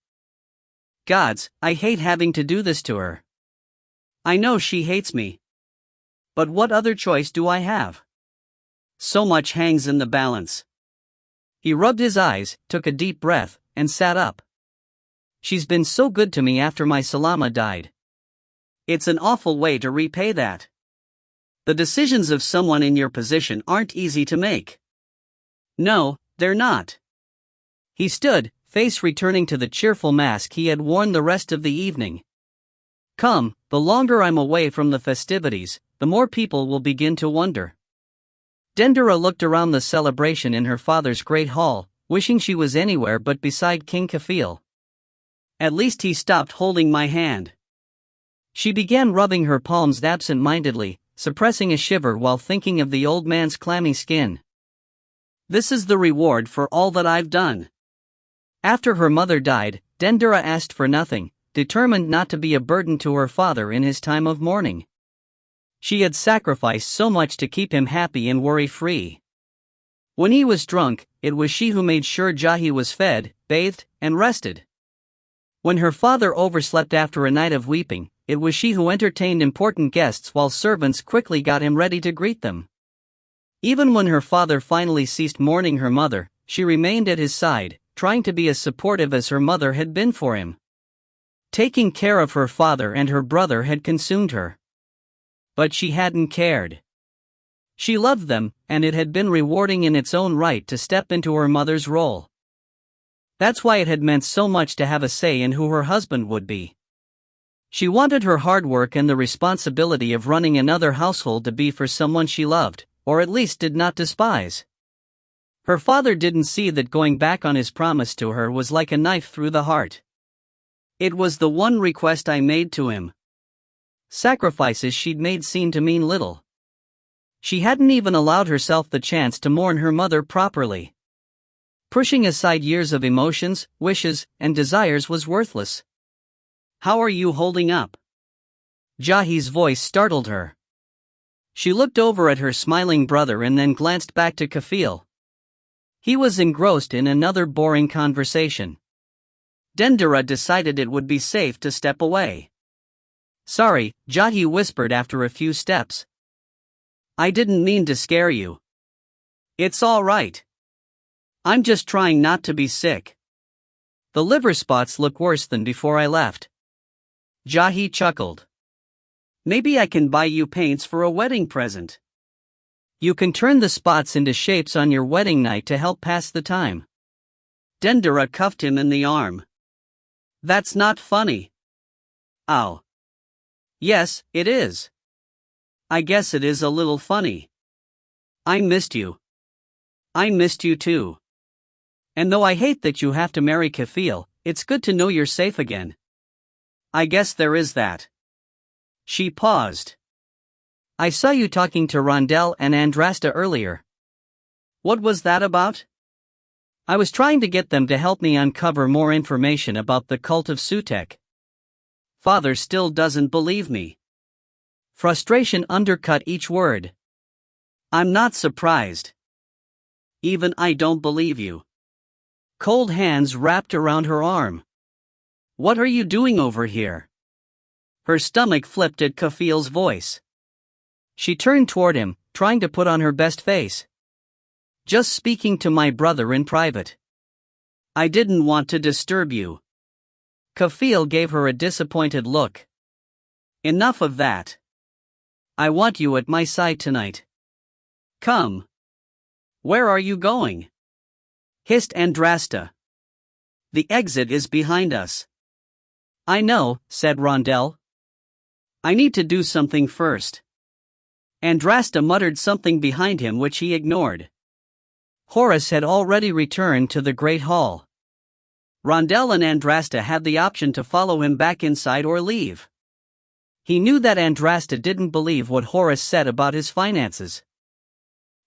Gods, I hate having to do this to her. I know she hates me. But what other choice do I have? So much hangs in the balance. He rubbed his eyes, took a deep breath, and sat up. She's been so good to me after my Salama died. It's an awful way to repay that. The decisions of someone in your position aren't easy to make. No, they're not. He stood, face returning to the cheerful mask he had worn the rest of the evening. Come, the longer I'm away from the festivities, the more people will begin to wonder. Dendera looked around the celebration in her father's great hall, wishing she was anywhere but beside King Kafil. At least he stopped holding my hand. She began rubbing her palms absent-mindedly, suppressing a shiver while thinking of the old man's clammy skin. This is the reward for all that I've done. After her mother died, Dendera asked for nothing, determined not to be a burden to her father in his time of mourning. She had sacrificed so much to keep him happy and worry-free. When he was drunk, it was she who made sure Jahi was fed, bathed, and rested. When her father overslept after a night of weeping, it was she who entertained important guests while servants quickly got him ready to greet them. Even when her father finally ceased mourning her mother, she remained at his side, trying to be as supportive as her mother had been for him. Taking care of her father and her brother had consumed her. But she hadn't cared. She loved them, and it had been rewarding in its own right to step into her mother's role. That's why it had meant so much to have a say in who her husband would be. She wanted her hard work and the responsibility of running another household to be for someone she loved, or at least did not despise. Her father didn't see that going back on his promise to her was like a knife through the heart. It was the one request I made to him. Sacrifices she'd made seemed to mean little. She hadn't even allowed herself the chance to mourn her mother properly. Pushing aside years of emotions, wishes, and desires was worthless. How are you holding up? Jahi's voice startled her. She looked over at her smiling brother and then glanced back to Kafil. He was engrossed in another boring conversation. Dendera decided it would be safe to step away. Sorry, Jahi whispered after a few steps. I didn't mean to scare you. It's all right. I'm just trying not to be sick. The liver spots look worse than before I left. Jahi chuckled. Maybe I can buy you paints for a wedding present. You can turn the spots into shapes on your wedding night to help pass the time. Dendera cuffed him in the arm. That's not funny. Ow. Yes, it is. I guess it is a little funny. I missed you. I missed you too. And though I hate that you have to marry Kafil, it's good to know you're safe again. I guess there is that. She paused. I saw you talking to Rondell and Andrasta earlier. What was that about? I was trying to get them to help me uncover more information about the cult of Sutek. Father still doesn't believe me. Frustration undercut each word. I'm not surprised. Even I don't believe you. Cold hands wrapped around her arm. What are you doing over here? Her stomach flipped at Kafil's voice. She turned toward him, trying to put on her best face. Just speaking to my brother in private. I didn't want to disturb you. Kafil gave her a disappointed look. Enough of that. I want you at my side tonight. Come. Where are you going? Hissed Andrasta. The exit is behind us. I know, said Rondell. I need to do something first. Andrasta muttered something behind him which he ignored. Horace had already returned to the Great Hall. Rondell and Andrasta had the option to follow him back inside or leave. He knew that Andrasta didn't believe what Horace said about his finances.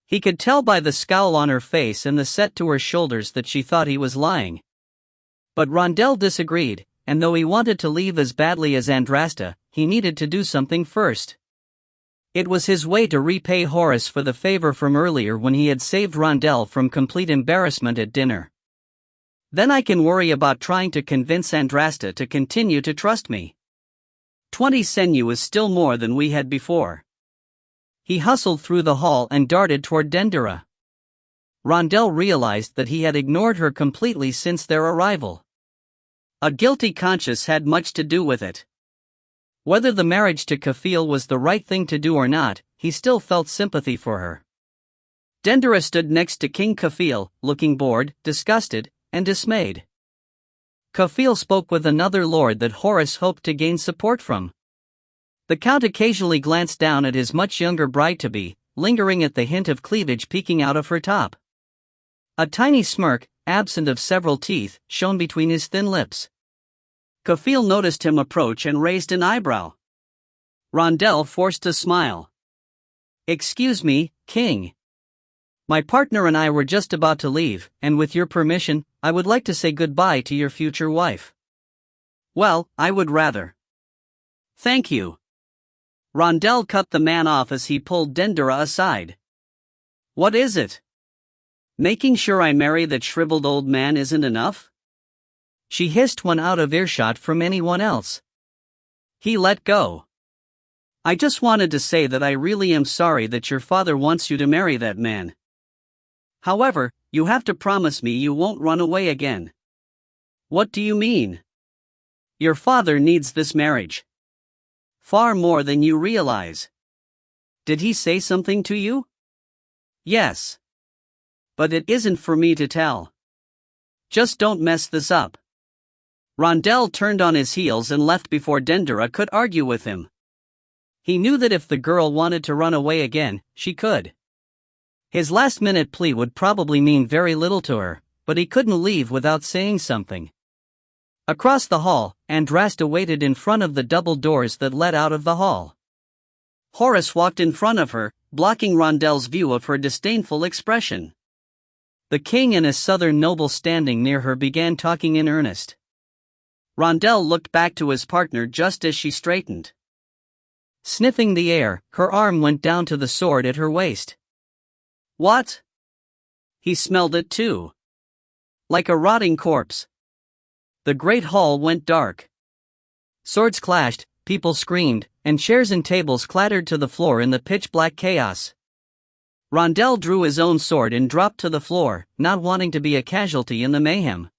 He could tell by the scowl on her face and the set to her shoulders that she thought he was lying. But Rondell disagreed, and though he wanted to leave as badly as Andrasta, he needed to do something first. It was his way to repay Horace for the favor from earlier when he had saved Rondell from complete embarrassment at dinner. Then I can worry about trying to convince Andrasta to continue to trust me. 20 senyu is still more than we had before. He hustled through the hall and darted toward Dendera. Rondell realized that he had ignored her completely since their arrival. A guilty conscience had much to do with it. Whether the marriage to Kafil was the right thing to do or not, he still felt sympathy for her. Dendera stood next to King Kafil, looking bored, disgusted, and dismayed. Kafil spoke with another lord that Horace hoped to gain support from. The Count occasionally glanced down at his much younger bride-to-be, lingering at the hint of cleavage peeking out of her top. A tiny smirk, absent of several teeth, shone between his thin lips. Kafil noticed him approach and raised an eyebrow. Rondell forced a smile. Excuse me, King. My partner and I were just about to leave, and with your permission, I would like to say goodbye to your future wife. Well, I would rather. Thank you. Rondell cut the man off as he pulled Dendera aside. What is it? Making sure I marry that shriveled old man isn't enough? She hissed when out of earshot from anyone else. He let go. I just wanted to say that I really am sorry that your father wants you to marry that man. However, you have to promise me you won't run away again. What do you mean? Your father needs this marriage. Far more than you realize. Did he say something to you? Yes. But it isn't for me to tell. Just don't mess this up. Rondell turned on his heels and left before Dendera could argue with him. He knew that if the girl wanted to run away again, she could. His last-minute plea would probably mean very little to her, but he couldn't leave without saying something. Across the hall, Andrasta waited in front of the double doors that led out of the hall. Horace walked in front of her, blocking Rondell's view of her disdainful expression. The king and a southern noble standing near her began talking in earnest. Rondell looked back to his partner just as she straightened. Sniffing the air, her arm went down to the sword at her waist. What? He smelled it too. Like a rotting corpse. The great hall went dark. Swords clashed, people screamed, and chairs and tables clattered to the floor in the pitch-black chaos. Rondell drew his own sword and dropped to the floor, not wanting to be a casualty in the mayhem.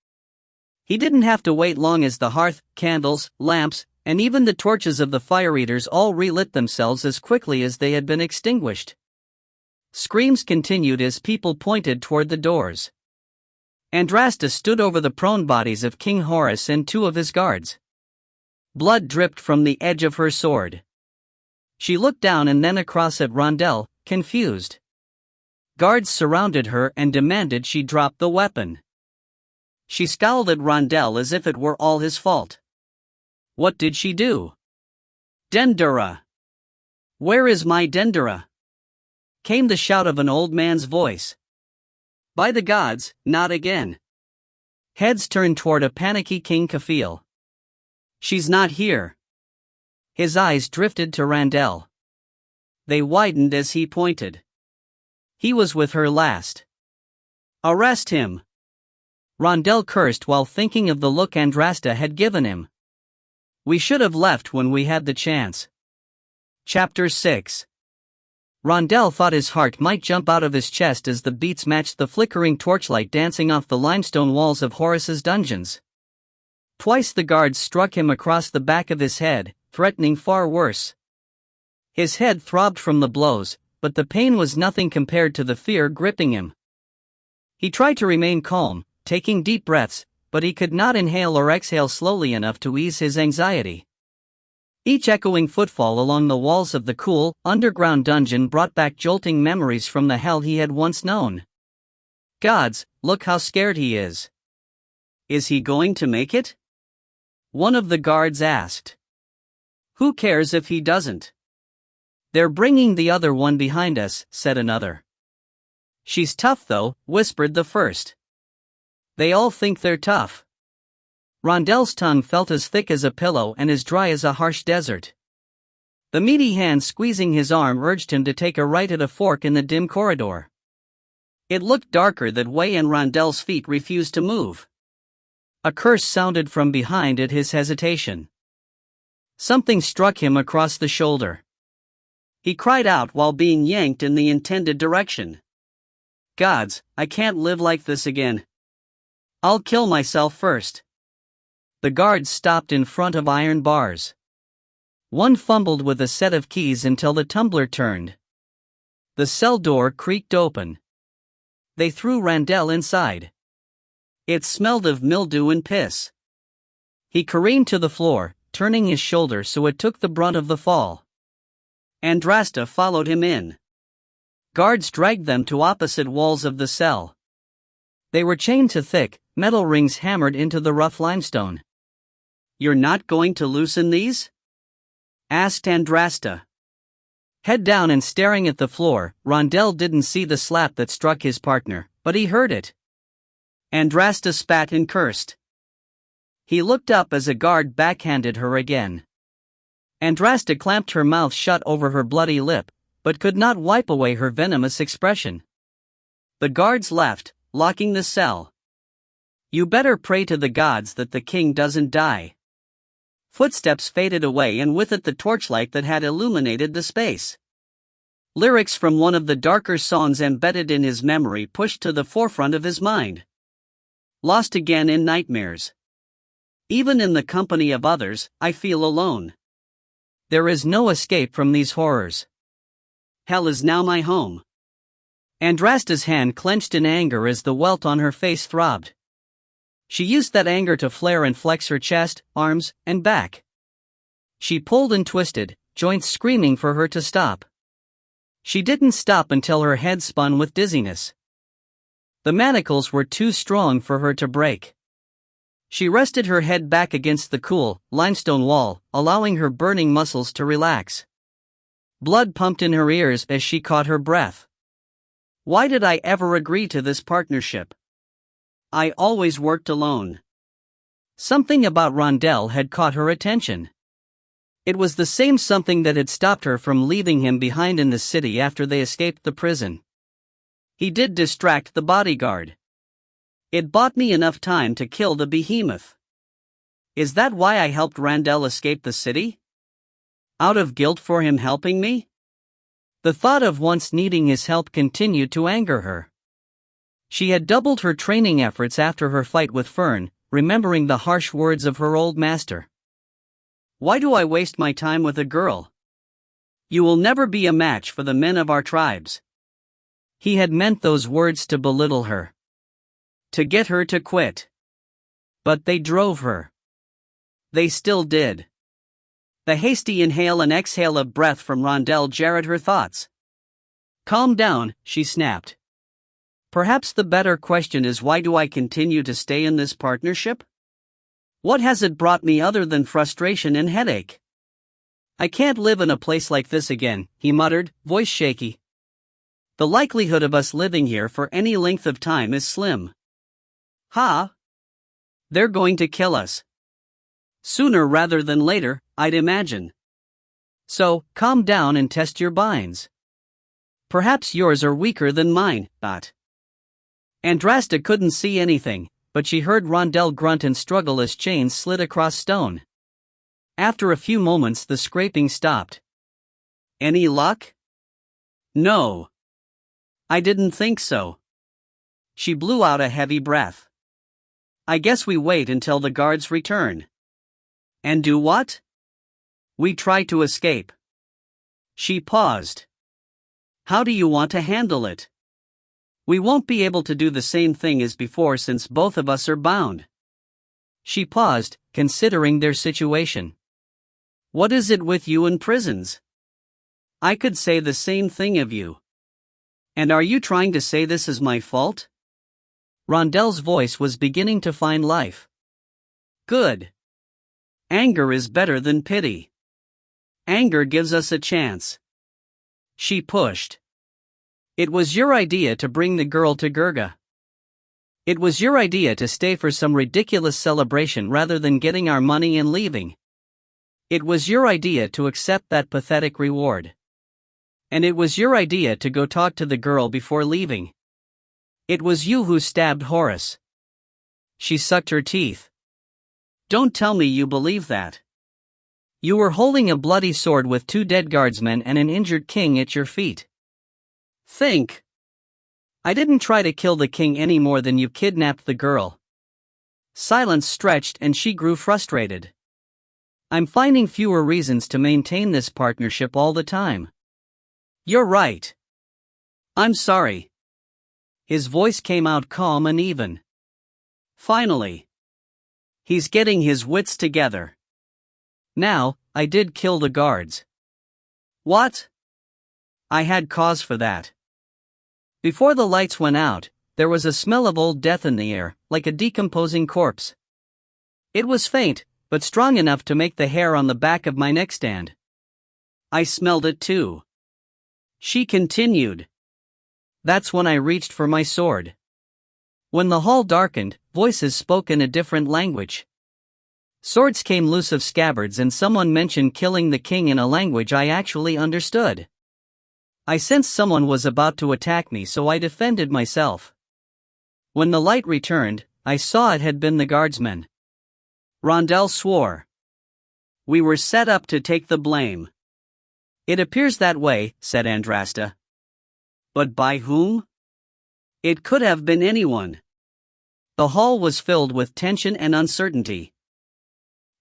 He didn't have to wait long as the hearth, candles, lamps, and even the torches of the fire eaters all relit themselves as quickly as they had been extinguished. Screams continued as people pointed toward the doors. Andrasta stood over the prone bodies of King Horace and 2 of his guards. Blood dripped from the edge of her sword. She looked down and then across at Rondell, confused. Guards surrounded her and demanded she drop the weapon. She scowled at Rondell as if it were all his fault. What did she do? Dendera! Where is my Dendera? Came the shout of an old man's voice. By the gods, not again. Heads turned toward a panicky King Kafil. She's not here. His eyes drifted to Rondell. They widened as he pointed. He was with her last. Arrest him! Rondell cursed while thinking of the look Andrasta had given him. We should have left when we had the chance. Chapter 6. Rondel thought his heart might jump out of his chest as the beats matched the flickering torchlight dancing off the limestone walls of Horus's dungeons. Twice the guards struck him across the back of his head, threatening far worse. His head throbbed from the blows, but the pain was nothing compared to the fear gripping him. He tried to remain calm, taking deep breaths, but he could not inhale or exhale slowly enough to ease his anxiety. Each echoing footfall along the walls of the cool, underground dungeon brought back jolting memories from the hell he had once known. Gods, look how scared he is. Is he going to make it? One of the guards asked. Who cares if he doesn't? They're bringing the other one behind us, said another. She's tough though, whispered the first. They all think they're tough. Rondel's tongue felt as thick as a pillow and as dry as a harsh desert. The meaty hand squeezing his arm urged him to take a right at a fork in the dim corridor. It looked darker that way and Rondel's feet refused to move. A curse sounded from behind at his hesitation. Something struck him across the shoulder. He cried out while being yanked in the intended direction. Gods, I can't live like this again. I'll kill myself first. The guards stopped in front of iron bars. One fumbled with a set of keys until the tumbler turned. The cell door creaked open. They threw Rondel inside. It smelled of mildew and piss. He careened to the floor, turning his shoulder so it took the brunt of the fall. Andrasta followed him in. Guards dragged them to opposite walls of the cell. They were chained to thick, metal rings hammered into the rough limestone. You're not going to loosen these? Asked Andrasta. Head down and staring at the floor, Rondel didn't see the slap that struck his partner, but he heard it. Andrasta spat and cursed. He looked up as a guard backhanded her again. Andrasta clamped her mouth shut over her bloody lip, but could not wipe away her venomous expression. The guards left, locking the cell. You better pray to the gods that the king doesn't die. Footsteps faded away and with it the torchlight that had illuminated the space. Lyrics from one of the darker songs embedded in his memory pushed to the forefront of his mind. Lost again in nightmares. Even in the company of others, I feel alone. There is no escape from these horrors. Hell is now my home. Andrasta's hand clenched in anger as the welt on her face throbbed. She used that anger to flare and flex her chest, arms, and back. She pulled and twisted, joints screaming for her to stop. She didn't stop until her head spun with dizziness. The manacles were too strong for her to break. She rested her head back against the cool, limestone wall, allowing her burning muscles to relax. Blood pumped in her ears as she caught her breath. Why did I ever agree to this partnership? I always worked alone. Something about Rondel had caught her attention. It was the same something that had stopped her from leaving him behind in the city after they escaped the prison. He did distract the bodyguard. It bought me enough time to kill the behemoth. Is that why I helped Rondel escape the city? Out of guilt for him helping me? The thought of once needing his help continued to anger her. She had doubled her training efforts after her fight with Fern, remembering the harsh words of her old master. Why do I waste my time with a girl? You will never be a match for the men of our tribes. He had meant those words to belittle her. To get her to quit. But they drove her. They still did. The hasty inhale and exhale of breath from Rondel jarred her thoughts. Calm down, she snapped. Perhaps the better question is, why do I continue to stay in this partnership? What has it brought me other than frustration and headache? I can't live in a place like this again, he muttered, voice shaky. The likelihood of us living here for any length of time is slim. Ha! They're going to kill us. Sooner rather than later, I'd imagine. So, calm down and test your binds. Perhaps yours are weaker than mine, but. Andrasta couldn't see anything, but she heard Rondel grunt and struggle as chains slid across stone. After a few moments the scraping stopped. Any luck? No. I didn't think so. She blew out a heavy breath. I guess we wait until the guards return. And do what? We try to escape. She paused. How do you want to handle it? We won't be able to do the same thing as before since both of us are bound. She paused, considering their situation. What is it with you and prisons? I could say the same thing of you. And are you trying to say this is my fault? Rondel's voice was beginning to find life. Good. Anger is better than pity. Anger gives us a chance. She pushed. It was your idea to bring the girl to Gurga. It was your idea to stay for some ridiculous celebration rather than getting our money and leaving. It was your idea to accept that pathetic reward. And it was your idea to go talk to the girl before leaving. It was you who stabbed Horace. She sucked her teeth. Don't tell me you believe that. You were holding a bloody sword with 2 dead guardsmen and an injured king at your feet. Think. I didn't try to kill the king any more than you kidnapped the girl. Silence stretched and she grew frustrated. I'm finding fewer reasons to maintain this partnership all the time. You're right. I'm sorry. His voice came out calm and even. Finally. He's getting his wits together. Now, I did kill the guards. What? I had cause for that. Before the lights went out, there was a smell of old death in the air, like a decomposing corpse. It was faint, but strong enough to make the hair on the back of my neck stand. I smelled it too. She continued. That's when I reached for my sword. When the hall darkened, voices spoke in a different language. Swords came loose of scabbards and someone mentioned killing the king in a language I actually understood. I sensed someone was about to attack me, so I defended myself. When the light returned, I saw it had been the guardsmen. Rondel swore. We were set up to take the blame. It appears that way, said Andrasta. But by whom? It could have been anyone. The hall was filled with tension and uncertainty.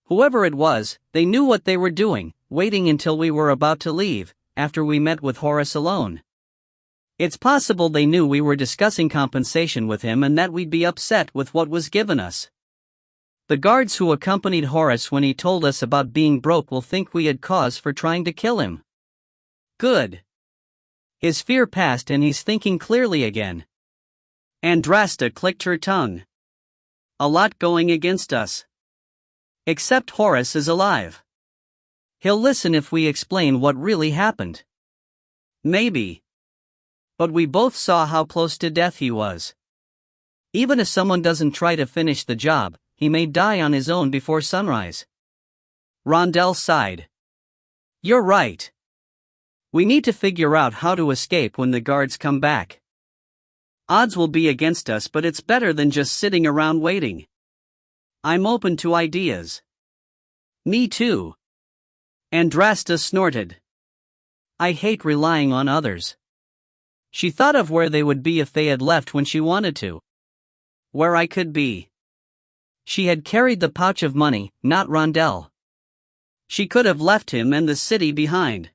Whoever it was, they knew what they were doing, waiting until we were about to leave, after we met with Horace alone. It's possible they knew we were discussing compensation with him and that we'd be upset with what was given us. The guards who accompanied Horace when he told us about being broke will think we had cause for trying to kill him. Good. His fear passed and he's thinking clearly again. Andrasta clicked her tongue. A lot going against us. Except Horace is alive. He'll listen if we explain what really happened. Maybe. But we both saw how close to death he was. Even if someone doesn't try to finish the job, he may die on his own before sunrise. Rondel sighed. You're right. We need to figure out how to escape when the guards come back. Odds will be against us, but it's better than just sitting around waiting. I'm open to ideas. Me too. Andrasta snorted. I hate relying on others. She thought of where they would be if they had left when she wanted to. Where I could be. She had carried the pouch of money, not Rondel. She could have left him and the city behind.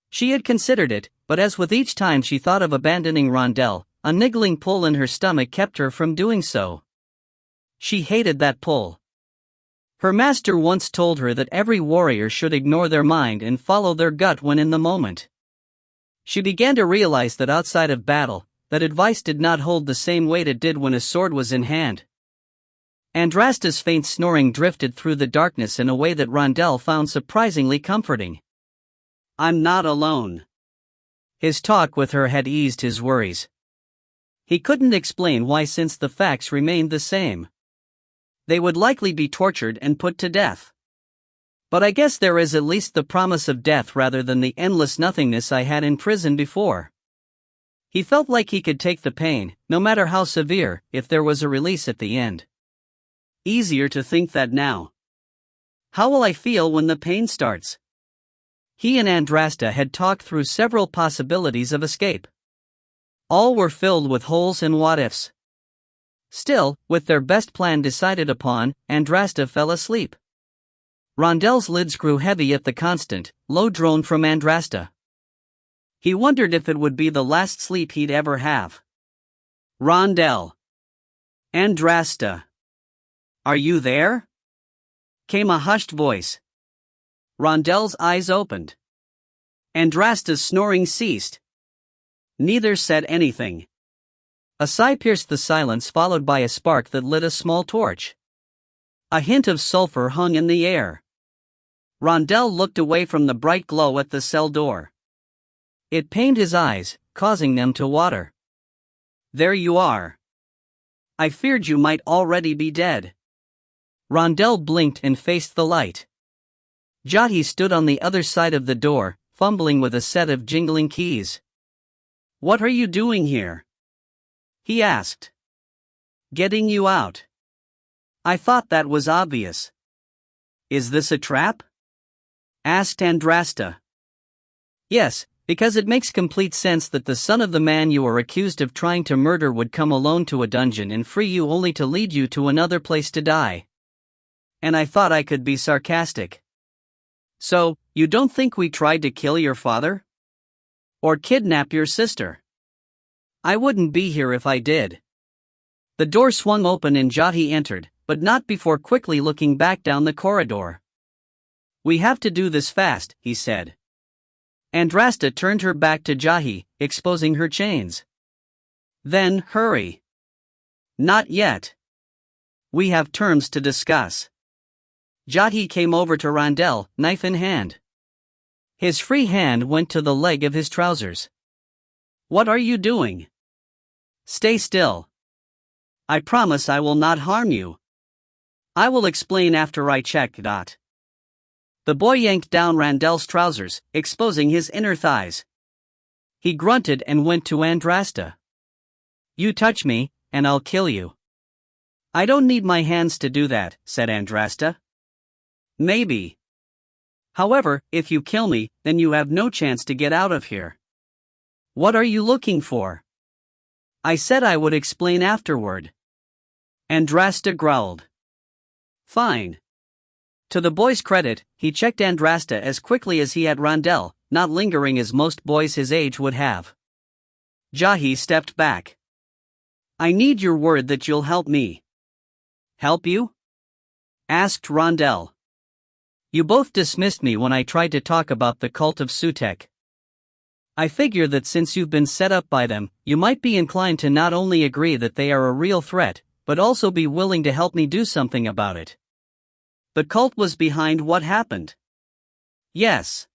She had considered it, but as with each time she thought of abandoning Rondel, a niggling pull in her stomach kept her from doing so. She hated that pull. Her master once told her that every warrior should ignore their mind and follow their gut when in the moment. She began to realize that outside of battle, that advice did not hold the same weight it did when a sword was in hand. Andrasta's faint snoring drifted through the darkness in a way that Rondel found surprisingly comforting. I'm not alone. His talk with her had eased his worries. He couldn't explain why since the facts remained the same. They would likely be tortured and put to death. But I guess there is at least the promise of death rather than the endless nothingness I had in prison before. He felt like he could take the pain, no matter how severe, if there was a release at the end. Easier to think that now. How will I feel when the pain starts? He and Andrasta had talked through several possibilities of escape. All were filled with holes and what-ifs. Still, with their best plan decided upon, Andrasta fell asleep. Rondel's lids grew heavy at the constant, low drone from Andrasta. He wondered if it would be the last sleep he'd ever have. Rondel. Andrasta. Are you there? Came a hushed voice. Rondel's eyes opened. Andrasta's snoring ceased. Neither said anything. A sigh pierced the silence, followed by a spark that lit a small torch. A hint of sulfur hung in the air. Rondel looked away from the bright glow at the cell door. It pained his eyes, causing them to water. There you are. I feared you might already be dead. Rondel blinked and faced the light. Jahi stood on the other side of the door, fumbling with a set of jingling keys. What are you doing here? He asked. Getting you out. I thought that was obvious. Is this a trap? Asked Andrasta. Yes, because it makes complete sense that the son of the man you are accused of trying to murder would come alone to a dungeon and free you only to lead you to another place to die. And I thought I could be sarcastic. So, you don't think we tried to kill your father? Or kidnap your sister? I wouldn't be here if I did. The door swung open and Jahi entered, but not before quickly looking back down the corridor. We have to do this fast, he said. Andrasta turned her back to Jahi, exposing her chains. Then, hurry. Not yet. We have terms to discuss. Jahi came over to Rondel, knife in hand. His free hand went to the leg of his trousers. What are you doing? Stay still. I promise I will not harm you. I will explain after I check. The boy yanked down Rondel's trousers, exposing his inner thighs. He grunted and went to Andrasta. You touch me, and I'll kill you. I don't need my hands to do that, said Andrasta. Maybe. However, if you kill me, then you have no chance to get out of here. What are you looking for? I said I would explain afterward. Andrasta growled. Fine. To the boy's credit, he checked Andrasta as quickly as he had Rondel, not lingering as most boys his age would have. Jahi stepped back. I need your word that you'll help me. Help you? Asked Rondel. You both dismissed me when I tried to talk about the cult of Sutek. I figure that since you've been set up by them, you might be inclined to not only agree that they are a real threat, but also be willing to help me do something about it. The cult was behind what happened. Yes.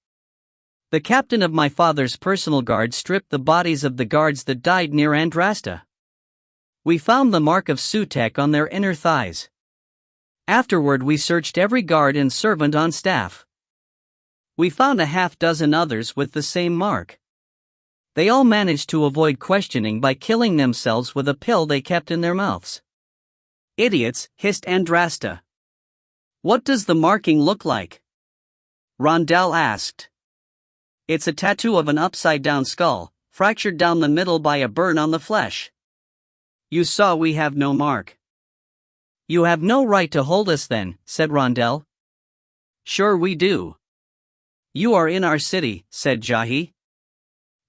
The captain of my father's personal guard stripped the bodies of the guards that died near Andrasta. We found the mark of Sutek on their inner thighs. Afterward we searched every guard and servant on staff. We found a half-dozen others with the same mark. They all managed to avoid questioning by killing themselves with a pill they kept in their mouths. Idiots, hissed Andrasta. What does the marking look like? Rondel asked. It's a tattoo of an upside-down skull, fractured down the middle by a burn on the flesh. You saw we have no mark. You have no right to hold us then, said Rondel. Sure we do. You are in our city, said Jahi.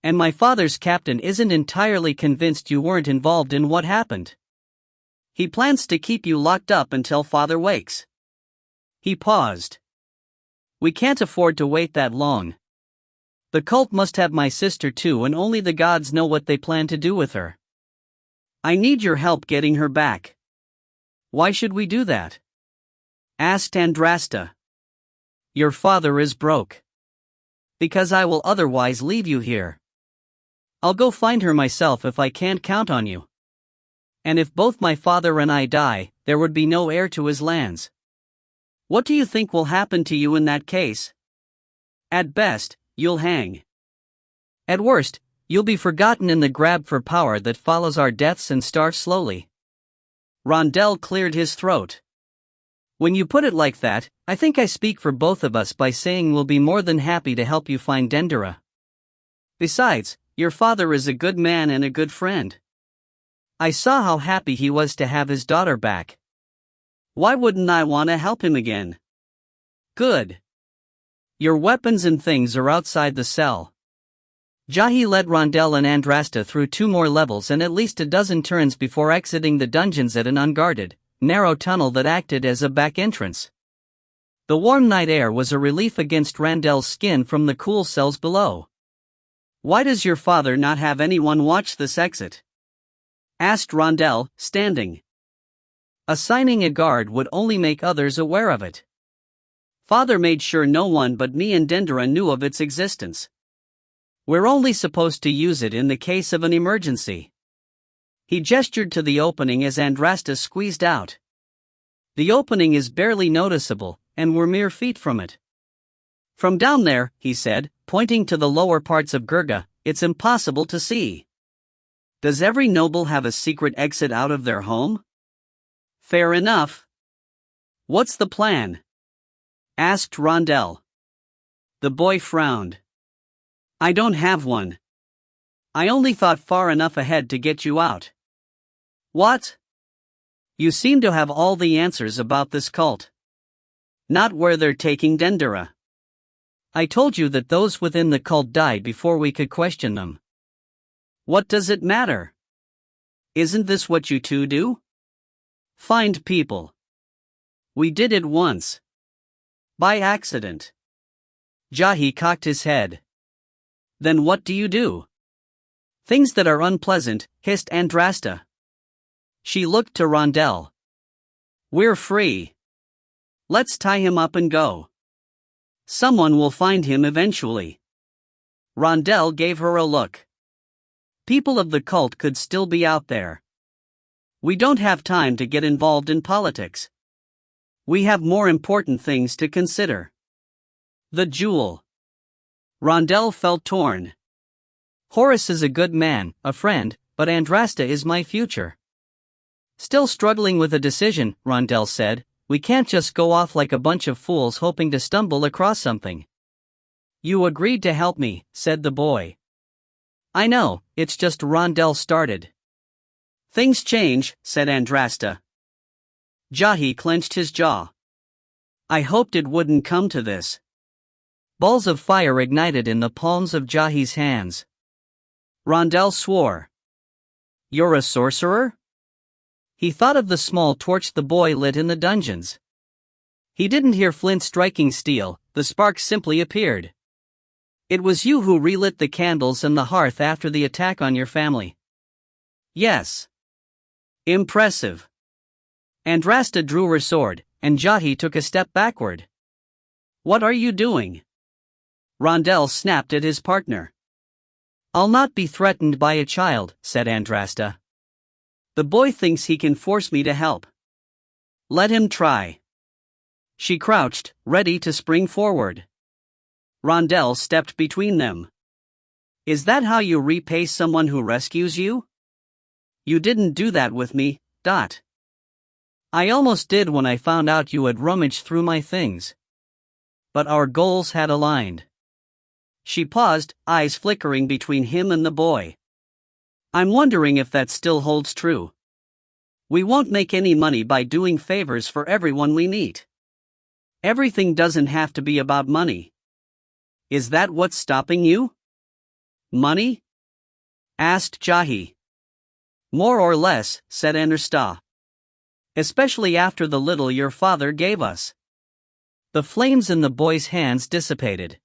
And my father's captain isn't entirely convinced you weren't involved in what happened. He plans to keep you locked up until father wakes. He paused. We can't afford to wait that long. The cult must have my sister too, and only the gods know what they plan to do with her. I need your help getting her back. Why should we do that? Asked Andrasta. Your father is broke. Because I will otherwise leave you here. I'll go find her myself if I can't count on you. And if both my father and I die, there would be no heir to his lands. What do you think will happen to you in that case? At best, you'll hang. At worst, you'll be forgotten in the grab for power that follows our deaths and starve slowly. Rondel cleared his throat. When you put it like that, I think I speak for both of us by saying we'll be more than happy to help you find Dendera. Besides, your father is a good man and a good friend. I saw how happy he was to have his daughter back. Why wouldn't I want to help him again? Good. Your weapons and things are outside the cell. Jahi led Rondell and Andrasta through 2 more levels and at least a dozen turns before exiting the dungeons at an unguarded, narrow tunnel that acted as a back entrance. The warm night air was a relief against Rondell's skin from the cool cells below. Why does your father not have anyone watch this exit? Asked Rondell, standing. Assigning a guard would only make others aware of it. Father made sure no one but me and Dendera knew of its existence. We're only supposed to use it in the case of an emergency. He gestured to the opening as Andrasta squeezed out. The opening is barely noticeable, and we're mere feet from it. From down there, he said, pointing to the lower parts of Gurga, it's impossible to see. Does every noble have a secret exit out of their home? Fair enough. What's the plan? Asked Rondell. The boy frowned. I don't have one. I only thought far enough ahead to get you out. What? You seem to have all the answers about this cult. Not where they're taking Dendera. I told you that those within the cult died before we could question them. What does it matter? Isn't this what you two do? Find people. We did it once. By accident. Jahi cocked his head. Then what do you do? Things that are unpleasant, hissed Andrasta. She looked to Rondell. We're free. Let's tie him up and go. Someone will find him eventually. Rondell gave her a look. People of the cult could still be out there. We don't have time to get involved in politics. We have more important things to consider. The jewel. Rondell felt torn. Horace is a good man, a friend, but Andrasta is my future. Still struggling with a decision, Rondell said, we can't just go off like a bunch of fools hoping to stumble across something. You agreed to help me, said the boy. I know, it's just Rondell started. Things change, said Andrasta. Jahi clenched his jaw. I hoped it wouldn't come to this. Balls of fire ignited in the palms of Jahi's hands. Rondell swore. You're a sorcerer? He thought of the small torch the boy lit in the dungeons. He didn't hear flint striking steel, the sparks simply appeared. It was you who relit the candles and the hearth after the attack on your family. Yes. Impressive. Andrasta drew her sword, and Jahi took a step backward. What are you doing? Rondell snapped at his partner. I'll not be threatened by a child, said Andrasta. The boy thinks he can force me to help. Let him try. She crouched, ready to spring forward. Rondell stepped between them. Is that how you repay someone who rescues you? You didn't do that with me, Dot. I almost did when I found out you had rummaged through my things. But our goals had aligned. She paused, eyes flickering between him and the boy. I'm wondering if that still holds true. We won't make any money by doing favors for everyone we meet. Everything doesn't have to be about money. Is that what's stopping you? Money? Asked Jahi. More or less, said Andrasta. Especially after the little your father gave us. The flames in the boy's hands dissipated.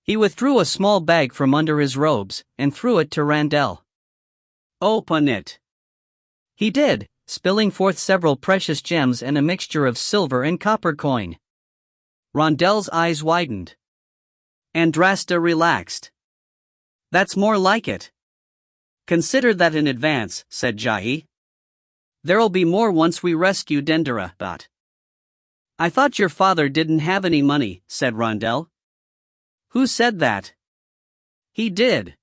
He withdrew a small bag from under his robes and threw it to Rondell. Open it. He did, spilling forth several precious gems and a mixture of silver and copper coin. Rondell's eyes widened. Andrasta relaxed. That's more like it. Consider that in advance, said Jahi. There'll be more once we rescue Dendera, Dot. I thought your father didn't have any money, said Rondell. Who said that? He did.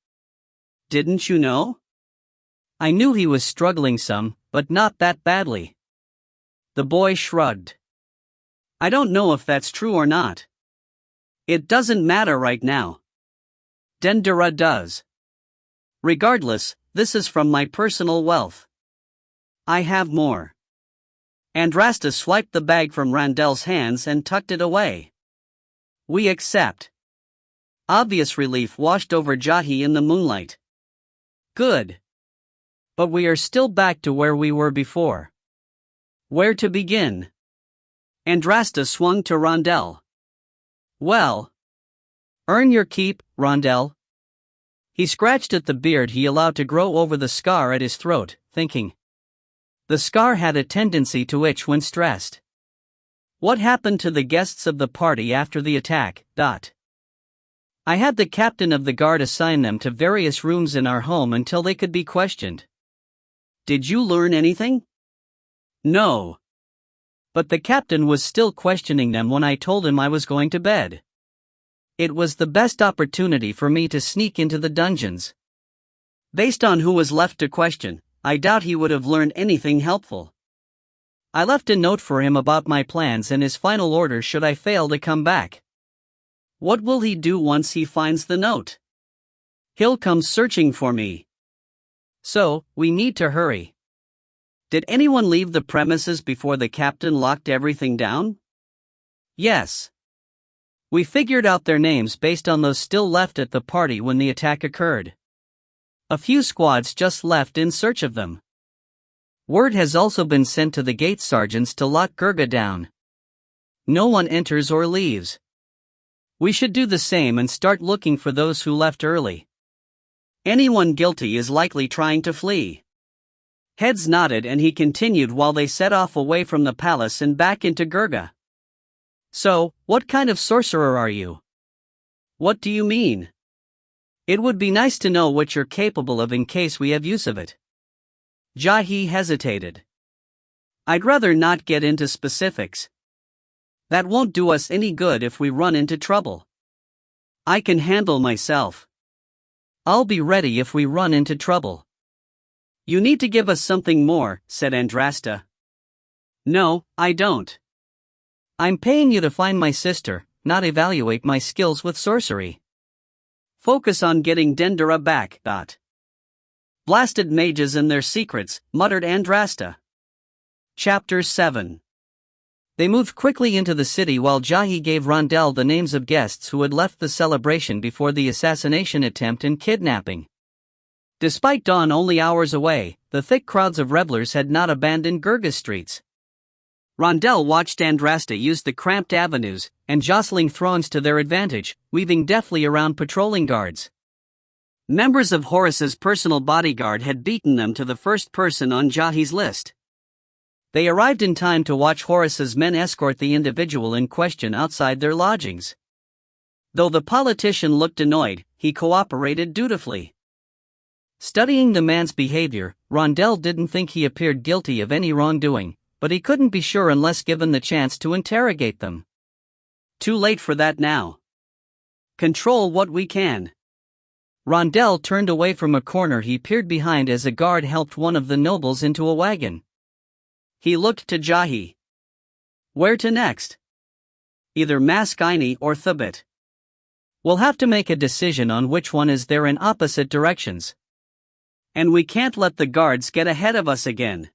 Didn't you know? I knew he was struggling some, but not that badly. The boy shrugged. I don't know if that's true or not. It doesn't matter right now. Dendera does. Regardless, this is from my personal wealth. I have more. Andrasta swiped the bag from Randel's hands and tucked it away. We accept. Obvious relief washed over Jahi in the moonlight. Good. But we are still back to where we were before. Where to begin? Andrasta swung to Rondel. Well. Earn your keep, Rondel. He scratched at the beard he allowed to grow over the scar at his throat, thinking. The scar had a tendency to itch when stressed. What happened to the guests of the party after the attack? I had the captain of the guard assign them to various rooms in our home until they could be questioned. Did you learn anything? No. But the captain was still questioning them when I told him I was going to bed. It was the best opportunity for me to sneak into the dungeons. Based on who was left to question, I doubt he would have learned anything helpful. I left a note for him about my plans and his final order should I fail to come back. What will he do once he finds the note? He'll come searching for me. So, we need to hurry. Did anyone leave the premises before the captain locked everything down? Yes. We figured out their names based on those still left at the party when the attack occurred. A few squads just left in search of them. Word has also been sent to the gate sergeants to lock Gurga down. No one enters or leaves. We should do the same and start looking for those who left early. Anyone guilty is likely trying to flee. Heads nodded and he continued while they set off away from the palace and back into Gurga. So, what kind of sorcerer are you? What do you mean? It would be nice to know what you're capable of in case we have use of it. Jahi hesitated. I'd rather not get into specifics. That won't do us any good if we run into trouble. I can handle myself. I'll be ready if we run into trouble. You need to give us something more, said Andrasta. No, I don't. I'm paying you to find my sister, not evaluate my skills with sorcery. Focus on getting Dendera back. Blasted mages and their secrets, muttered Andrasta. Chapter 7. They moved quickly into the city while Jahi gave Rondel the names of guests who had left the celebration before the assassination attempt and kidnapping. Despite dawn only hours away, the thick crowds of revelers had not abandoned Gurga's streets. Rondel watched Andrasta use the cramped avenues and jostling thrones to their advantage, weaving deftly around patrolling guards. Members of Horus's personal bodyguard had beaten them to the first person on Jahi's list. They arrived in time to watch Horus's men escort the individual in question outside their lodgings. Though the politician looked annoyed, he cooperated dutifully. Studying the man's behavior, Rondel didn't think he appeared guilty of any wrongdoing, but he couldn't be sure unless given the chance to interrogate them. Too late for that now. Control what we can. Rondel turned away from a corner he peered behind as a guard helped one of the nobles into a wagon. He looked to Jahi. Where to next? Either Maskini or Thibet. We'll have to make a decision on which one is there in opposite directions. And we can't let the guards get ahead of us again.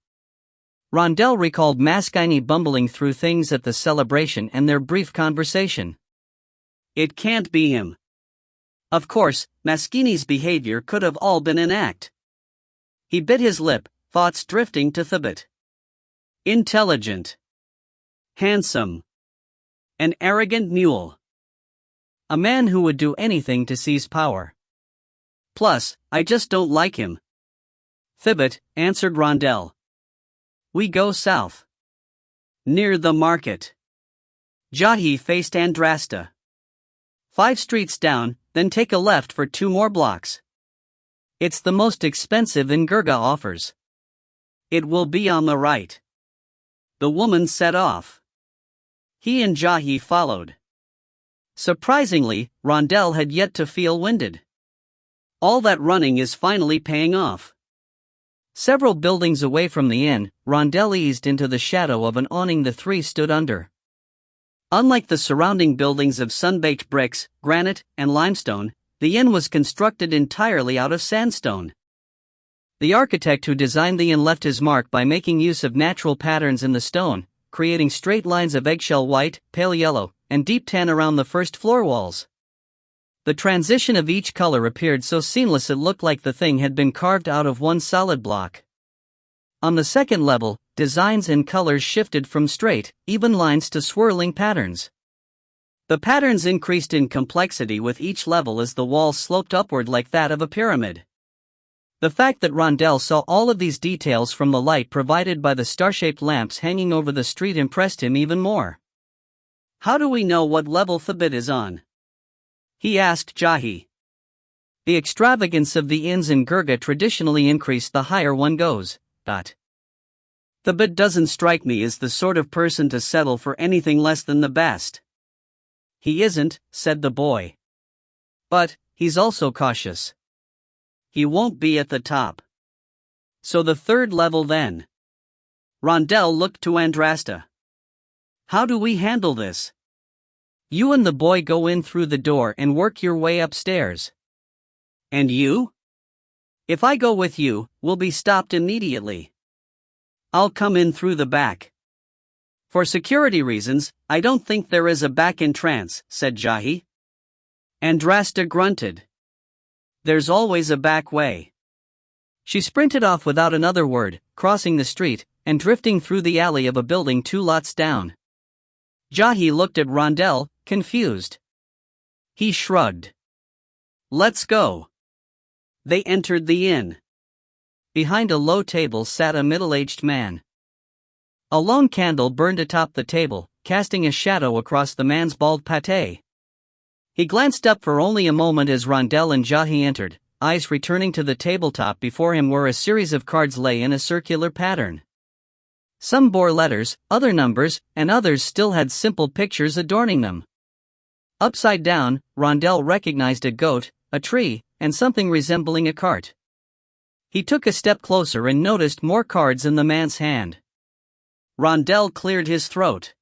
Rondel recalled Maskini bumbling through things at the celebration and their brief conversation. It can't be him. Of course, Maskini's behavior could have all been an act. He bit his lip, thoughts drifting to Thibet. Intelligent. Handsome. An arrogant mule. A man who would do anything to seize power. Plus, I just don't like him. Thibet, answered Rondel. We go south. Near the market. Jahi faced Andrasta. 5 streets down, then take a left for 2 more blocks. It's the most expensive in Gurga offers. It will be on the right. The woman set off. He and Jahi followed. Surprisingly, Rondel had yet to feel winded. All that running is finally paying off. Several buildings away from the inn, Rondel eased into the shadow of an awning the 3 stood under. Unlike the surrounding buildings of sun-baked bricks, granite, and limestone, the inn was constructed entirely out of sandstone. The architect who designed the inn left his mark by making use of natural patterns in the stone, creating straight lines of eggshell white, pale yellow, and deep tan around the first floor walls. The transition of each color appeared so seamless it looked like the thing had been carved out of one solid block. On the second level, designs and colors shifted from straight, even lines to swirling patterns. The patterns increased in complexity with each level as the walls sloped upward like that of a pyramid. The fact that Rondell saw all of these details from the light provided by the star-shaped lamps hanging over the street impressed him even more. "How do we know what level Thabit is on?" he asked Jahi. "The extravagance of the inns in Gurga traditionally increase the higher one goes. Thabit doesn't strike me as the sort of person to settle for anything less than the best." "He isn't," said the boy. "But he's also cautious. He won't be at the top. So the third level then." Rondell looked to Andrasta. "How do we handle this? You and the boy go in through the door and work your way upstairs. And you? If I go with you, we'll be stopped immediately. I'll come in through the back. For security reasons, I don't think there is a back entrance," said Jahi. Andrasta grunted. "There's always a back way." She sprinted off without another word, crossing the street, and drifting through the alley of a building 2 lots down. Jahi looked at Rondell, confused. He shrugged. "Let's go." They entered the inn. Behind a low table sat a middle-aged man. A lone candle burned atop the table, casting a shadow across the man's bald pate. He glanced up for only a moment as Rondell and Jahi entered, eyes returning to the tabletop before him where a series of cards lay in a circular pattern. Some bore letters, other numbers, and others still had simple pictures adorning them. Upside down, Rondell recognized a goat, a tree, and something resembling a cart. He took a step closer and noticed more cards in the man's hand. Rondell cleared his throat.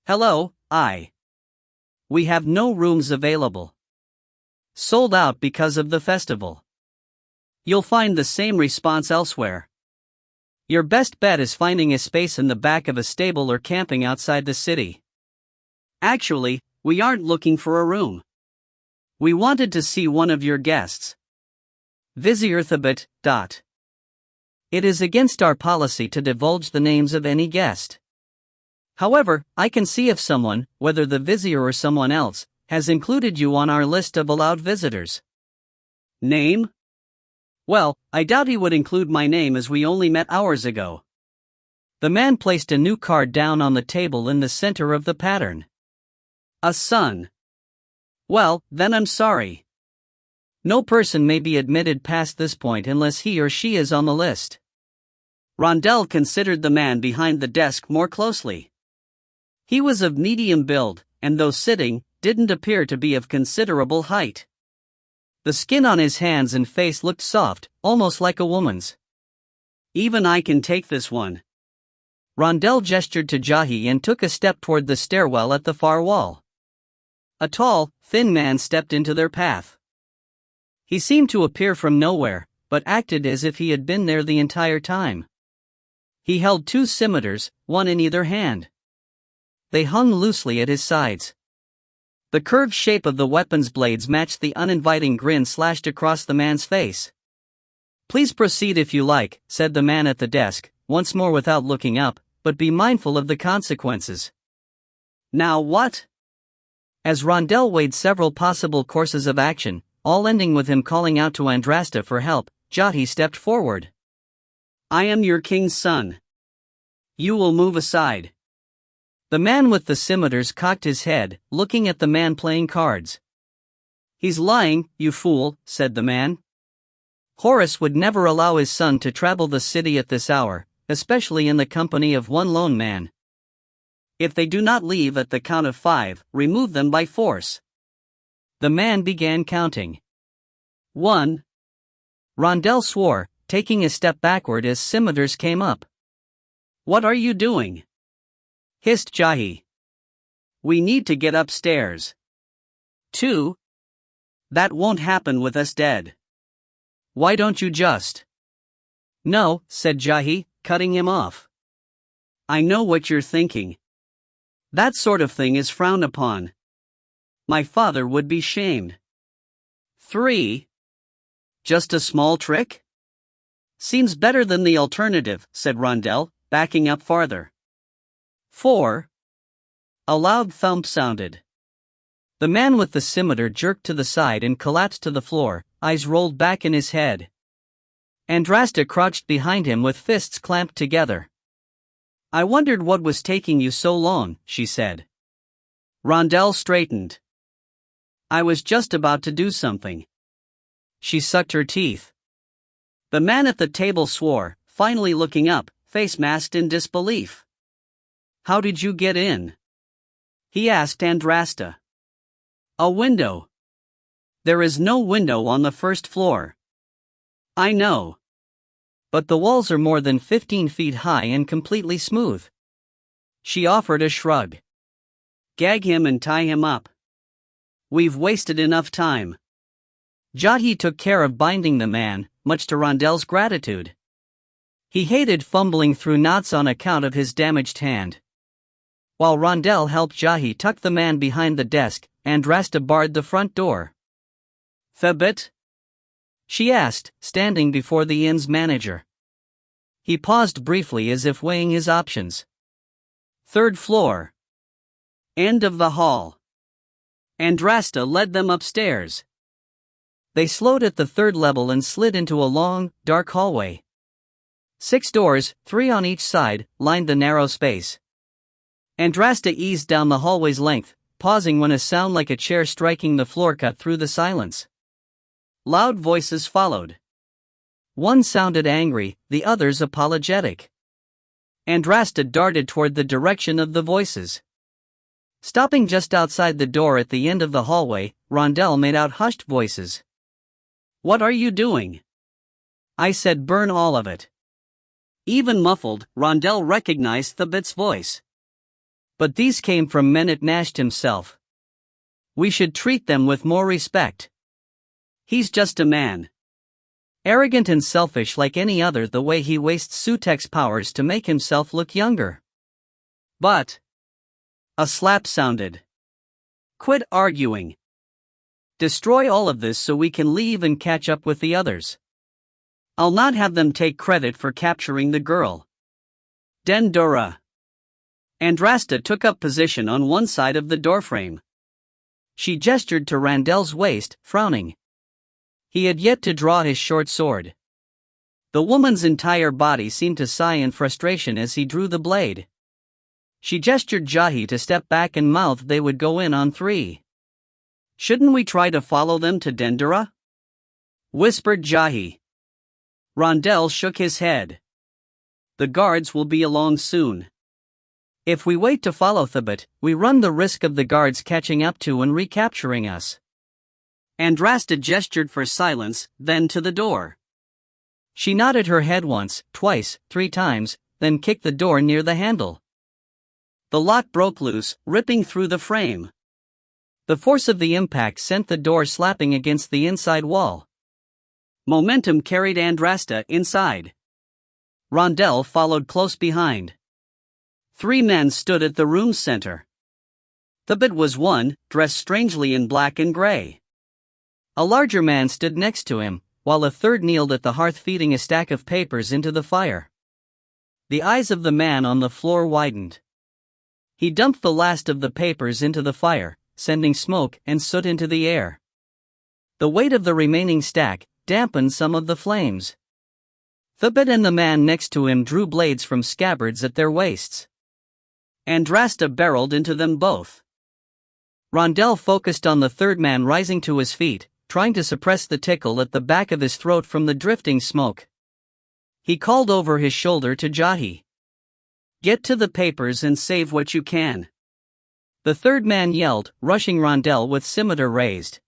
"Hello, we have no rooms available. Sold out because of the festival. You'll find the same response elsewhere. Your best bet is finding a space in the back of a stable or camping outside the city. Actually, we aren't looking for a room. We wanted to see one of your guests. Vizier Thabit. It is against our policy to divulge the names of any guest. However, I can see if someone, whether the vizier or someone else, has included you on our list of allowed visitors." "Name?" "Well, I doubt he would include my name as we only met hours ago." The man placed a new card down on the table in the center of the pattern. "A son. Well, then I'm sorry. No person may be admitted past this point unless he or she is on the list." Rondell considered the man behind the desk more closely. He was of medium build, and though sitting, didn't appear to be of considerable height. The skin on his hands and face looked soft, almost like a woman's. "Even I can take this one." Rondell gestured to Jahi and took a step toward the stairwell at the far wall. A tall, thin man stepped into their path. He seemed to appear from nowhere, but acted as if he had been there the entire time. He held 2 scimitars, one in either hand. They hung loosely at his sides. The curved shape of the weapon's blades matched the uninviting grin slashed across the man's face. "Please proceed if you like," said the man at the desk, once more without looking up, "but be mindful of the consequences." "Now what?" As Rondell weighed several possible courses of action, all ending with him calling out to Andrasta for help, Jahi stepped forward. "I am your king's son. You will move aside." The man with the scimitars cocked his head, looking at the man playing cards. "He's lying, you fool," said the man. "Horus would never allow his son to travel the city at this hour, especially in the company of one lone man. If they do not leave at the count of 5, remove them by force." The man began counting. 1. Rondell swore, taking a step backward as scimitars came up. "What are you doing?" hissed Jahi. We need to get upstairs. 2. That won't happen with us dead. Why don't you just? No, said Jahi, cutting him off. I know what you're thinking. That sort of thing is frowned upon. My father would be shamed. 3. Just a small trick? Seems better than the alternative, said Rondell, backing up farther. 4. A loud thump sounded. The man with the scimitar jerked to the side and collapsed to the floor, eyes rolled back in his head. Andrasta crouched behind him with fists clamped together. I wondered what was taking you so long, she said. Rondell straightened. I was just about to do something. She sucked her teeth. The man at the table swore, finally looking up, face masked in disbelief. How did you get in? He asked Andrasta. A window. There is no window on the first floor. I know. But the walls are more than 15 feet high and completely smooth. She offered a shrug. Gag him and tie him up. We've wasted enough time. Jahi took care of binding the man, much to Rondell's gratitude. He hated fumbling through knots on account of his damaged hand. While Rondell helped Jahi tuck the man behind the desk, Andrasta barred the front door. Thabit? She asked, standing before the inn's manager. He paused briefly as if weighing his options. 3rd floor. End of the hall. Andrasta led them upstairs. They slowed at the 3rd level and slid into a long, dark hallway. 6 doors, 3 on each side, lined the narrow space. Andrasta eased down the hallway's length, pausing when a sound like a chair striking the floor cut through the silence. Loud voices followed. One sounded angry, the others apologetic. Andrasta darted toward the direction of the voices. Stopping just outside the door at the end of the hallway, Rondell made out hushed voices. What are you doing? I said burn all of it. Even muffled, Rondell recognized Thabit's voice. But these came from Menat Nasht himself. We should treat them with more respect. He's just a man. Arrogant and selfish like any other, the way he wastes Sutek's powers to make himself look younger. But a slap sounded. Quit arguing. Destroy all of this so we can leave and catch up with the others. I'll not have them take credit for capturing the girl. Dendura. Andrasta took up position on one side of the doorframe. She gestured to Rondell's waist, frowning. He had yet to draw his short sword. The woman's entire body seemed to sigh in frustration as he drew the blade. She gestured Jahi to step back and mouthed they would go in on 3. Shouldn't we try to follow them to Dendura? Whispered Jahi. Rondell shook his head. The guards will be along soon. If we wait to follow Thabit, we run the risk of the guards catching up to and recapturing us. Andrasta gestured for silence, then to the door. She nodded her head once, twice, 3 times, then kicked the door near the handle. The lock broke loose, ripping through the frame. The force of the impact sent the door slapping against the inside wall. Momentum carried Andrasta inside. Rondell followed close behind. 3 men stood at the room's center. Thabit was one, dressed strangely in black and gray. A larger man stood next to him, while a third kneeled at the hearth feeding a stack of papers into the fire. The eyes of the man on the floor widened. He dumped the last of the papers into the fire, sending smoke and soot into the air. The weight of the remaining stack dampened some of the flames. Thabit and the man next to him drew blades from scabbards at their waists. Andrasta barreled into them both. Rondell focused on the third man rising to his feet, trying to suppress the tickle at the back of his throat from the drifting smoke. He called over his shoulder to Jahi. Get to the papers and save what you can. The third man yelled, rushing Rondell with scimitar raised.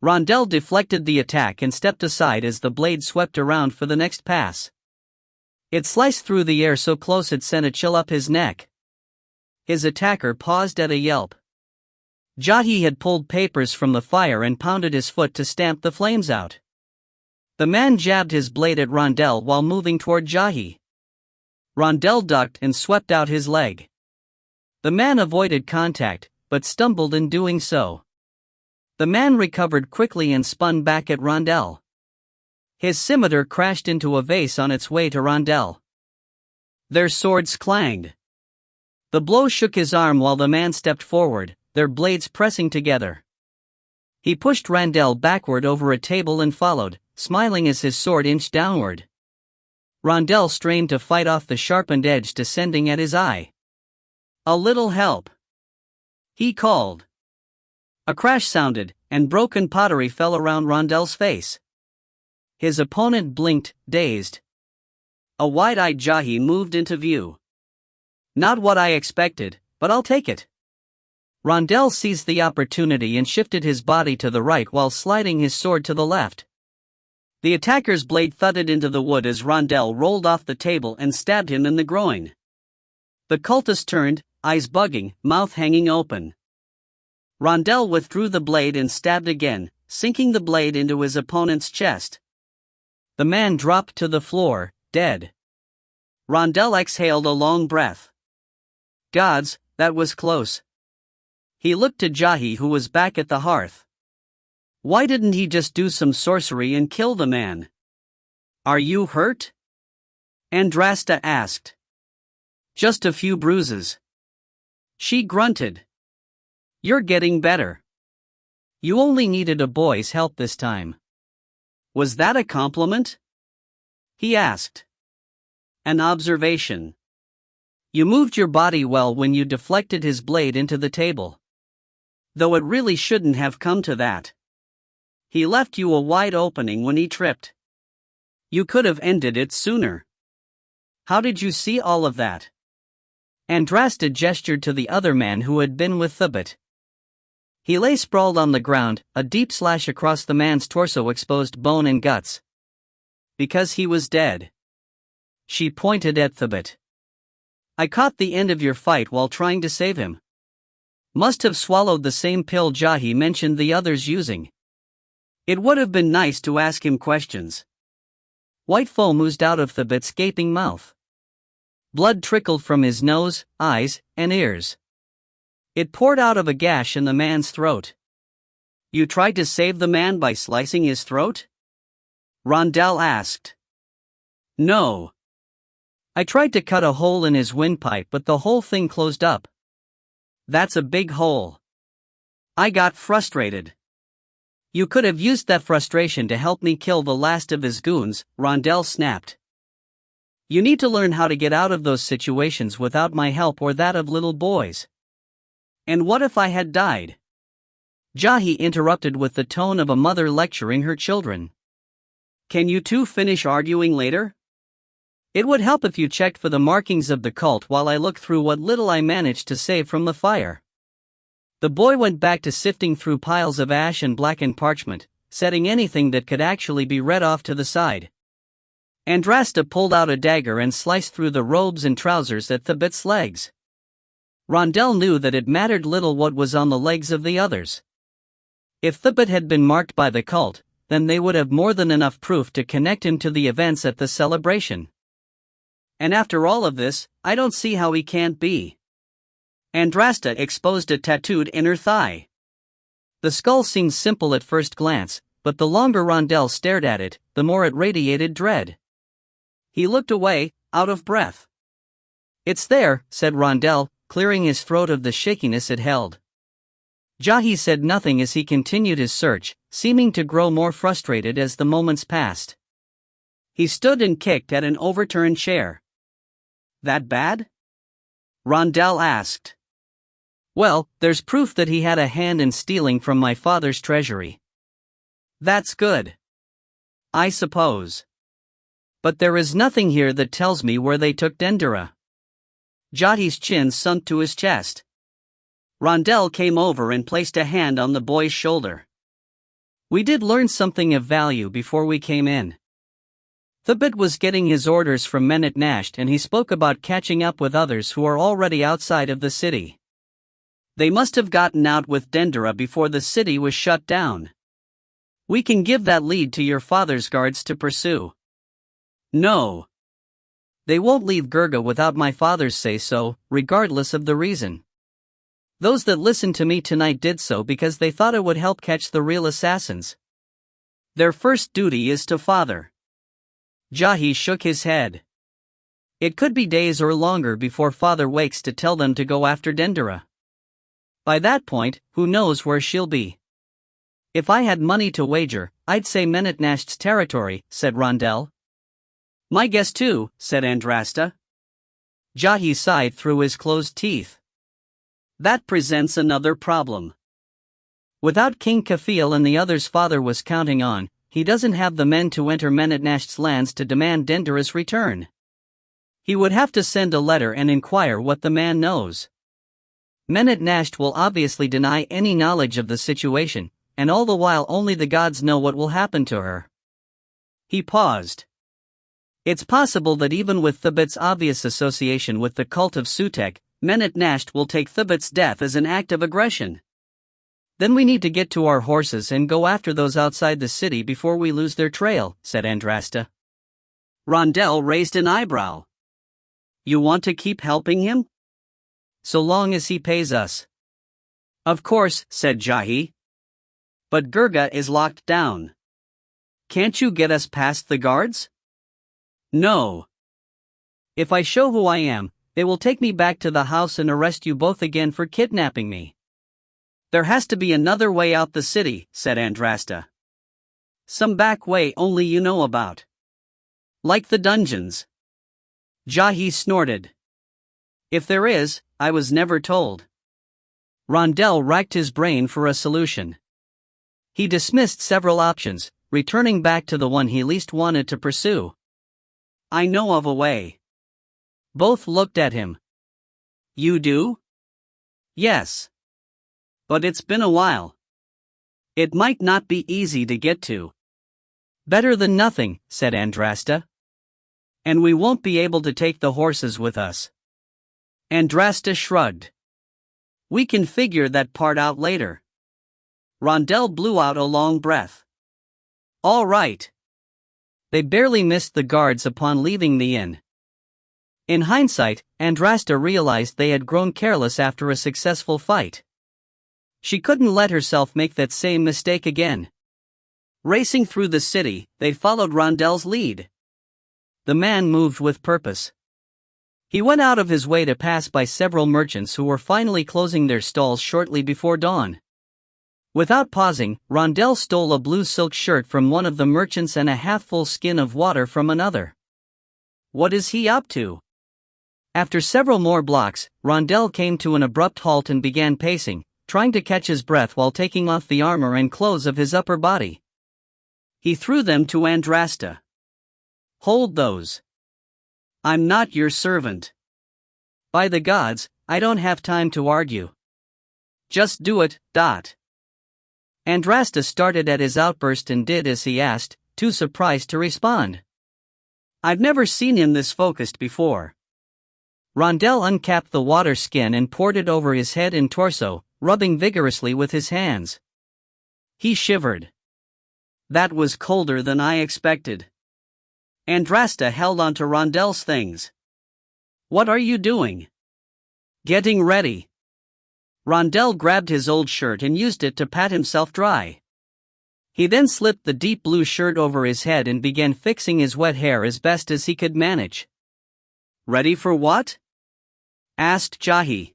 Rondell deflected the attack and stepped aside as the blade swept around for the next pass. It sliced through the air so close it sent a chill up his neck. His attacker paused at a yelp. Jahi had pulled papers from the fire and pounded his foot to stamp the flames out. The man jabbed his blade at Rondell while moving toward Jahi. Rondell ducked and swept out his leg. The man avoided contact, but stumbled in doing so. The man recovered quickly and spun back at Rondell. His scimitar crashed into a vase on its way to Rondell. Their swords clanged. The blow shook his arm while the man stepped forward, their blades pressing together. He pushed Rondell backward over a table and followed, smiling as his sword inched downward. Rondell strained to fight off the sharpened edge descending at his eye. "A little help," he called. A crash sounded, and broken pottery fell around Rondell's face. His opponent blinked, dazed. A wide-eyed Jahi moved into view. "Not what I expected, but I'll take it." Rondell seized the opportunity and shifted his body to the right while sliding his sword to the left. The attacker's blade thudded into the wood as Rondell rolled off the table and stabbed him in the groin. The cultist turned, eyes bugging, mouth hanging open. Rondell withdrew the blade and stabbed again, sinking the blade into his opponent's chest. The man dropped to the floor, dead. Rondell exhaled a long breath. Gods, that was close. He looked to Jahi, who was back at the hearth. Why didn't he just do some sorcery and kill the man? "Are you hurt?" Andrasta asked. "Just a few bruises." She grunted. "You're getting better. You only needed a boy's help this time." "Was that a compliment?" he asked. "An observation. You moved your body well when you deflected his blade into the table. Though it really shouldn't have come to that. He left you a wide opening when he tripped. You could have ended it sooner. How did you see all of that?" Andrasta gestured to the other man who had been with Thubit. He lay sprawled on the ground, a deep slash across the man's torso exposed bone and guts. "Because he was dead." She pointed at Thubit. "I caught the end of your fight while trying to save him. Must have swallowed the same pill Jahi mentioned the others using. It would have been nice to ask him questions." White foam oozed out of Thubit's gaping mouth. Blood trickled from his nose, eyes, and ears. It poured out of a gash in the man's throat. "You tried to save the man by slicing his throat?" Rondell asked. "No. I tried to cut a hole in his windpipe, but the whole thing closed up. That's a big hole. I got frustrated." "You could have used that frustration to help me kill the last of his goons," Rondell snapped. "You need to learn how to get out of those situations without my help or that of little boys." "And what if I had died?" Jahi interrupted with the tone of a mother lecturing her children. "Can you two finish arguing later? It would help if you checked for the markings of the cult while I look through what little I managed to save from the fire." The boy went back to sifting through piles of ash and blackened parchment, setting anything that could actually be read off to the side. Andrasta pulled out a dagger and sliced through the robes and trousers at Thubit's legs. Rondell knew that it mattered little what was on the legs of the others. If Thubit had been marked by the cult, then they would have more than enough proof to connect him to the events at the celebration. And after all of this, I don't see how he can't be. Andrasta exposed a tattooed inner thigh. The skull seemed simple at first glance, but the longer Rondell stared at it, the more it radiated dread. He looked away, out of breath. "It's there," said Rondell, clearing his throat of the shakiness it held. Jahi said nothing as he continued his search, seeming to grow more frustrated as the moments passed. He stood and kicked at an overturned chair. "That bad?" Rondell asked. "Well, there's proof that he had a hand in stealing from my father's treasury." "That's good, I suppose. But there is nothing here that tells me where they took Dendera." Jahi's chin sunk to his chest. Rondell came over and placed a hand on the boy's shoulder. "We did learn something of value before we came in. Thubit was getting his orders from Menetnasht, and he spoke about catching up with others who are already outside of the city. They must have gotten out with Dendera before the city was shut down. We can give that lead to your father's guards to pursue. No. They won't leave Gurga without my father's say-so, regardless of the reason. Those that listened to me tonight did so because they thought it would help catch the real assassins. Their first duty is to father. Jahi shook his head. It could be days or longer before father wakes to tell them to go after Dendera. By that point, who knows where she'll be. If I had money to wager, I'd say Menetnasht's territory, said Rondel. My guess too, said Andrasta. Jahi sighed through his closed teeth. That presents another problem. Without King Kafil and the others father was counting on, he doesn't have the men to enter Menetnasht's lands to demand Dendera's return. He would have to send a letter and inquire what the man knows. Menetnasht will obviously deny any knowledge of the situation, and all the while only the gods know what will happen to her. He paused. It's possible that even with Thubit's obvious association with the cult of Sutek, Menetnasht will take Thubit's death as an act of aggression. Then we need to get to our horses and go after those outside the city before we lose their trail, said Andrasta. Rondel raised an eyebrow. You want to keep helping him? So long as he pays us. Of course, said Jahi. But Gurga is locked down. Can't you get us past the guards? No. If I show who I am, they will take me back to the house and arrest you both again for kidnapping me. There has to be another way out the city, said Andrasta. Some back way only you know about. Like the dungeons. Jahi snorted. If there is, I was never told. Rondel racked his brain for a solution. He dismissed several options, returning back to the one he least wanted to pursue. I know of a way. Both looked at him. You do? Yes. But it's been a while. It might not be easy to get to. Better than nothing, said Andrasta. And we won't be able to take the horses with us. Andrasta shrugged. We can figure that part out later. Rondel blew out a long breath. All right. They barely missed the guards upon leaving the inn. In hindsight, Andrasta realized they had grown careless after a successful fight. She couldn't let herself make that same mistake again. Racing through the city, they followed Rondel's lead. The man moved with purpose. He went out of his way to pass by several merchants who were finally closing their stalls shortly before dawn. Without pausing, Rondel stole a blue silk shirt from one of the merchants and a half-full skin of water from another. What is he up to? After several more blocks, Rondel came to an abrupt halt and began pacing, trying to catch his breath while taking off the armor and clothes of his upper body. He threw them to Andrasta. Hold those. I'm not your servant. By the gods, I don't have time to argue. Just do it, dot. Andrasta started at his outburst and did as he asked, too surprised to respond. I've never seen him this focused before. Rondel uncapped the water skin and poured it over his head and torso, rubbing vigorously with his hands. He shivered. That was colder than I expected. Andrasta held onto Rondel's things. What are you doing? Getting ready. Rondel grabbed his old shirt and used it to pat himself dry. He then slipped the deep blue shirt over his head and began fixing his wet hair as best as he could manage. Ready for what? Asked Jahi.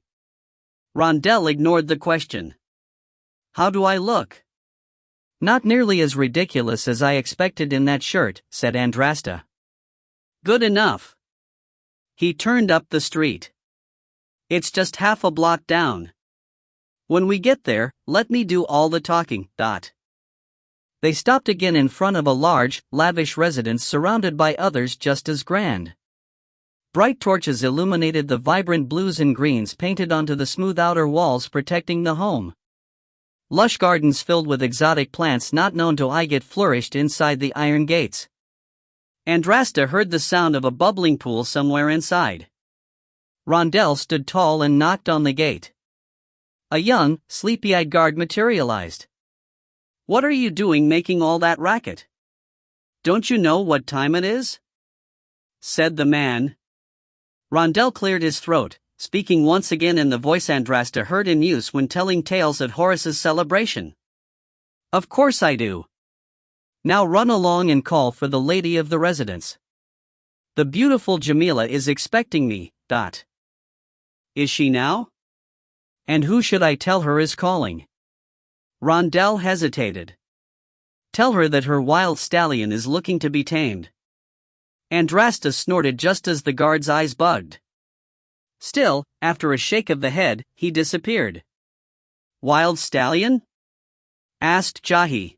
Rondel ignored the question. How do I look? Not nearly as ridiculous as I expected in that shirt, said Andrasta. Good enough. He turned up the street. It's just half a block down. When we get there, let me do all the talking, dot. They stopped again in front of a large, lavish residence surrounded by others just as grand. Bright torches illuminated the vibrant blues and greens painted onto the smooth outer walls protecting the home. Lush gardens filled with exotic plants not known to Igat flourished inside the iron gates. Andrasta heard the sound of a bubbling pool somewhere inside. Rondell stood tall and knocked on the gate. A young, sleepy-eyed guard materialized. "What are you doing making all that racket? Don't you know what time it is?" said the man. Rondell cleared his throat, speaking once again in the voice Andrasta heard in use when telling tales at Horace's celebration. "Of course I do. Now run along and call for the lady of the residence. The beautiful Jamila is expecting me. Is she now? And who should I tell her is calling?" Rondell hesitated. "Tell her that her wild stallion is looking to be tamed." Andrasta snorted just as the guard's eyes bugged. Still, after a shake of the head, he disappeared. "Wild stallion?" asked Jahi.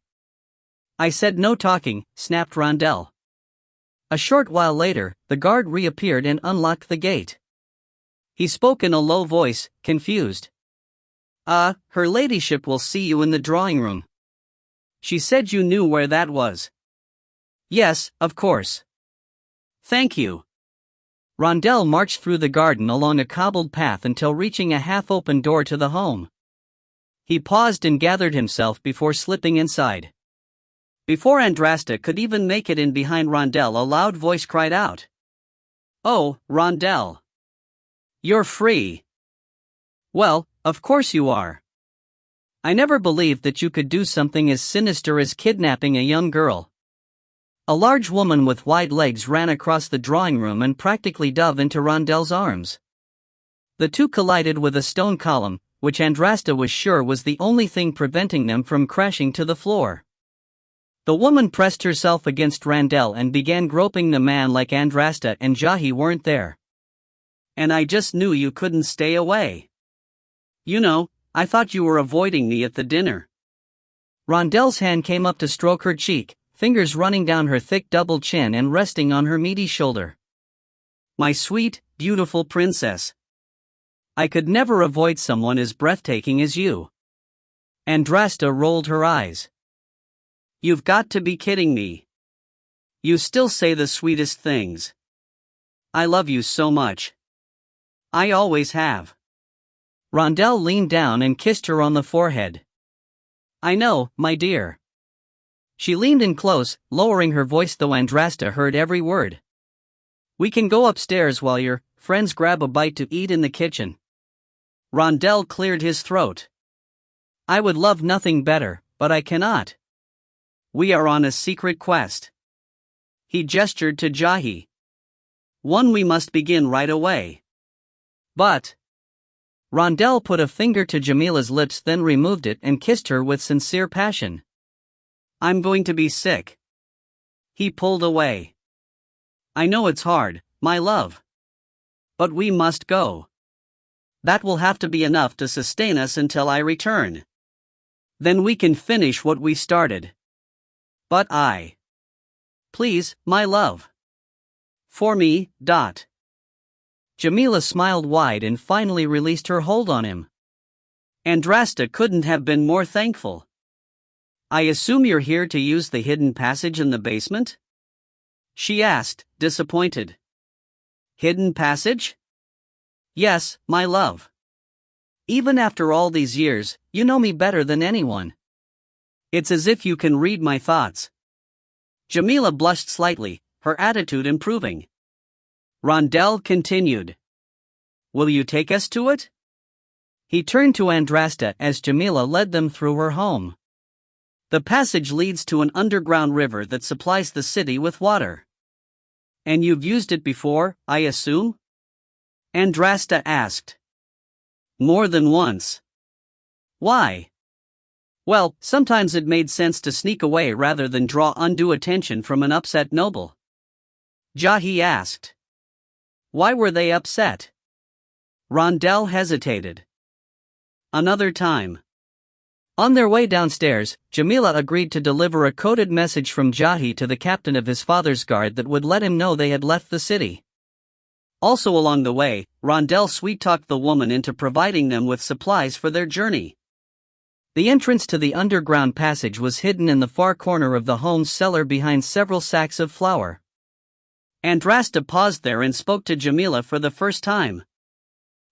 "I said no talking," snapped Rondell. A short while later, the guard reappeared and unlocked the gate. He spoke in a low voice, confused. Her ladyship will see you in the drawing room. She said you knew where that was." "Yes, of course." "Thank you." Rondell marched through the garden along a cobbled path until reaching a half-open door to the home. He paused and gathered himself before slipping inside. Before Andrasta could even make it in behind Rondell, a loud voice cried out. "Oh, Rondell! You're free!" "Well, of course you are. I never believed that you could do something as sinister as kidnapping a young girl." A large woman with wide legs ran across the drawing room and practically dove into Rondell's arms. The two collided with a stone column, which Andrasta was sure was the only thing preventing them from crashing to the floor. The woman pressed herself against Rondell and began groping the man like Andrasta and Jahi weren't there. "And I just knew you couldn't stay away. You know, I thought you were avoiding me at the dinner." Rondell's hand came up to stroke her cheek, fingers running down her thick double chin and resting on her meaty shoulder. "My sweet, beautiful princess. I could never avoid someone as breathtaking as you." Andrasta rolled her eyes. "You've got to be kidding me. You still say the sweetest things. I love you so much. I always have." Rondell leaned down and kissed her on the forehead. "I know, my dear." She leaned in close, lowering her voice though Andrasta heard every word. "We can go upstairs while your friends grab a bite to eat in the kitchen." Rondell cleared his throat. "I would love nothing better, but I cannot. We are on a secret quest." He gestured to Jahi. "One we must begin right away." "But..." Rondell put a finger to Jamila's lips, then removed it and kissed her with sincere passion. "I'm going to be sick." He pulled away. "I know it's hard, my love. But we must go. That will have to be enough to sustain us until I return. Then we can finish what we started. But please, my love. For me. Jamila smiled wide and finally released her hold on him. Andrasta couldn't have been more thankful. "I assume you're here to use the hidden passage in the basement?" she asked, disappointed. "Hidden passage?" "Yes, my love. Even after all these years, you know me better than anyone. It's as if you can read my thoughts." Jamila blushed slightly, her attitude improving. Rondell continued. "Will you take us to it?" He turned to Andrasta as Jamila led them through her home. The passage leads to an underground river that supplies the city with water. "And you've used it before, I assume?" Andrasta asked. "More than once." "Why?" "Well, sometimes it made sense to sneak away rather than draw undue attention from an upset noble." Jahi asked. "Why were they upset?" Rondell hesitated. "Another time." On their way downstairs, Jamila agreed to deliver a coded message from Jahi to the captain of his father's guard that would let him know they had left the city. Also along the way, Rondell sweet-talked the woman into providing them with supplies for their journey. The entrance to the underground passage was hidden in the far corner of the home's cellar behind several sacks of flour. Andrasta paused there and spoke to Jamila for the first time.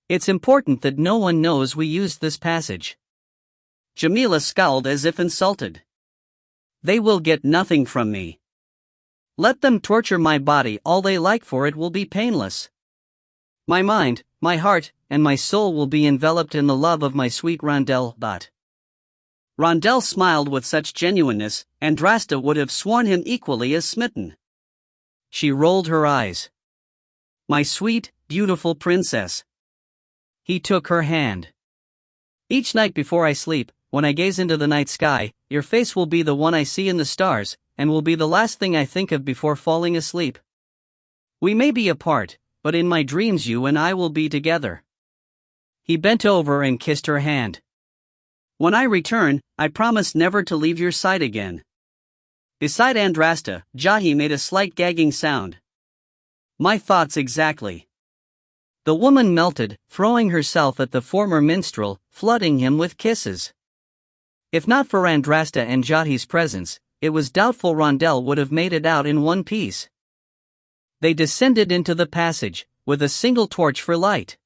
It's important that no one knows we used this passage. Jamila scowled as if insulted. They will get nothing from me. Let them torture my body all they like, for it will be painless. My mind, my heart, and my soul will be enveloped in the love of my sweet Rondel. But Rondel smiled with such genuineness, Andrasta would have sworn him equally as smitten. She rolled her eyes. My sweet, beautiful princess. He took her hand. Each night before I sleep, when I gaze into the night sky, your face will be the one I see in the stars, and will be the last thing I think of before falling asleep. We may be apart, but in my dreams you and I will be together. He bent over and kissed her hand. When I return, I promise never to leave your side again. Beside Andrasta, Jahi made a slight gagging sound. My thoughts exactly. The woman melted, throwing herself at the former minstrel, flooding him with kisses. If not for Andrasta and Jahi's presence, it was doubtful Rondel would have made it out in one piece. They descended into the passage, with a single torch for light.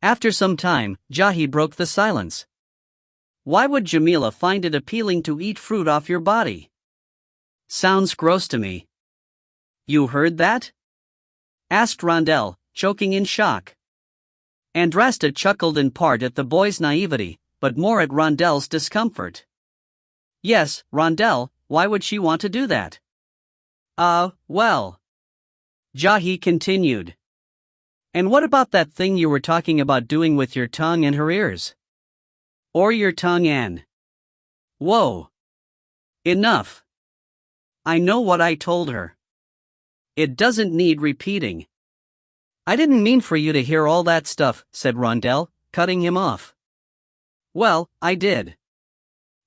After some time, Jahi broke the silence. Why would Jamila find it appealing to eat fruit off your body? Sounds gross to me. You heard that? Asked Rondel, choking in shock. Andrasta chuckled in part at the boy's naivety, but more at Rondel's discomfort. Yes, Rondel, why would she want to do that? Well. Jahi continued. And what about that thing you were talking about doing with your tongue and her ears? Or your tongue and... Whoa. Enough. I know what I told her. It doesn't need repeating. I didn't mean for you to hear all that stuff, said Rondel, cutting him off. Well, I did.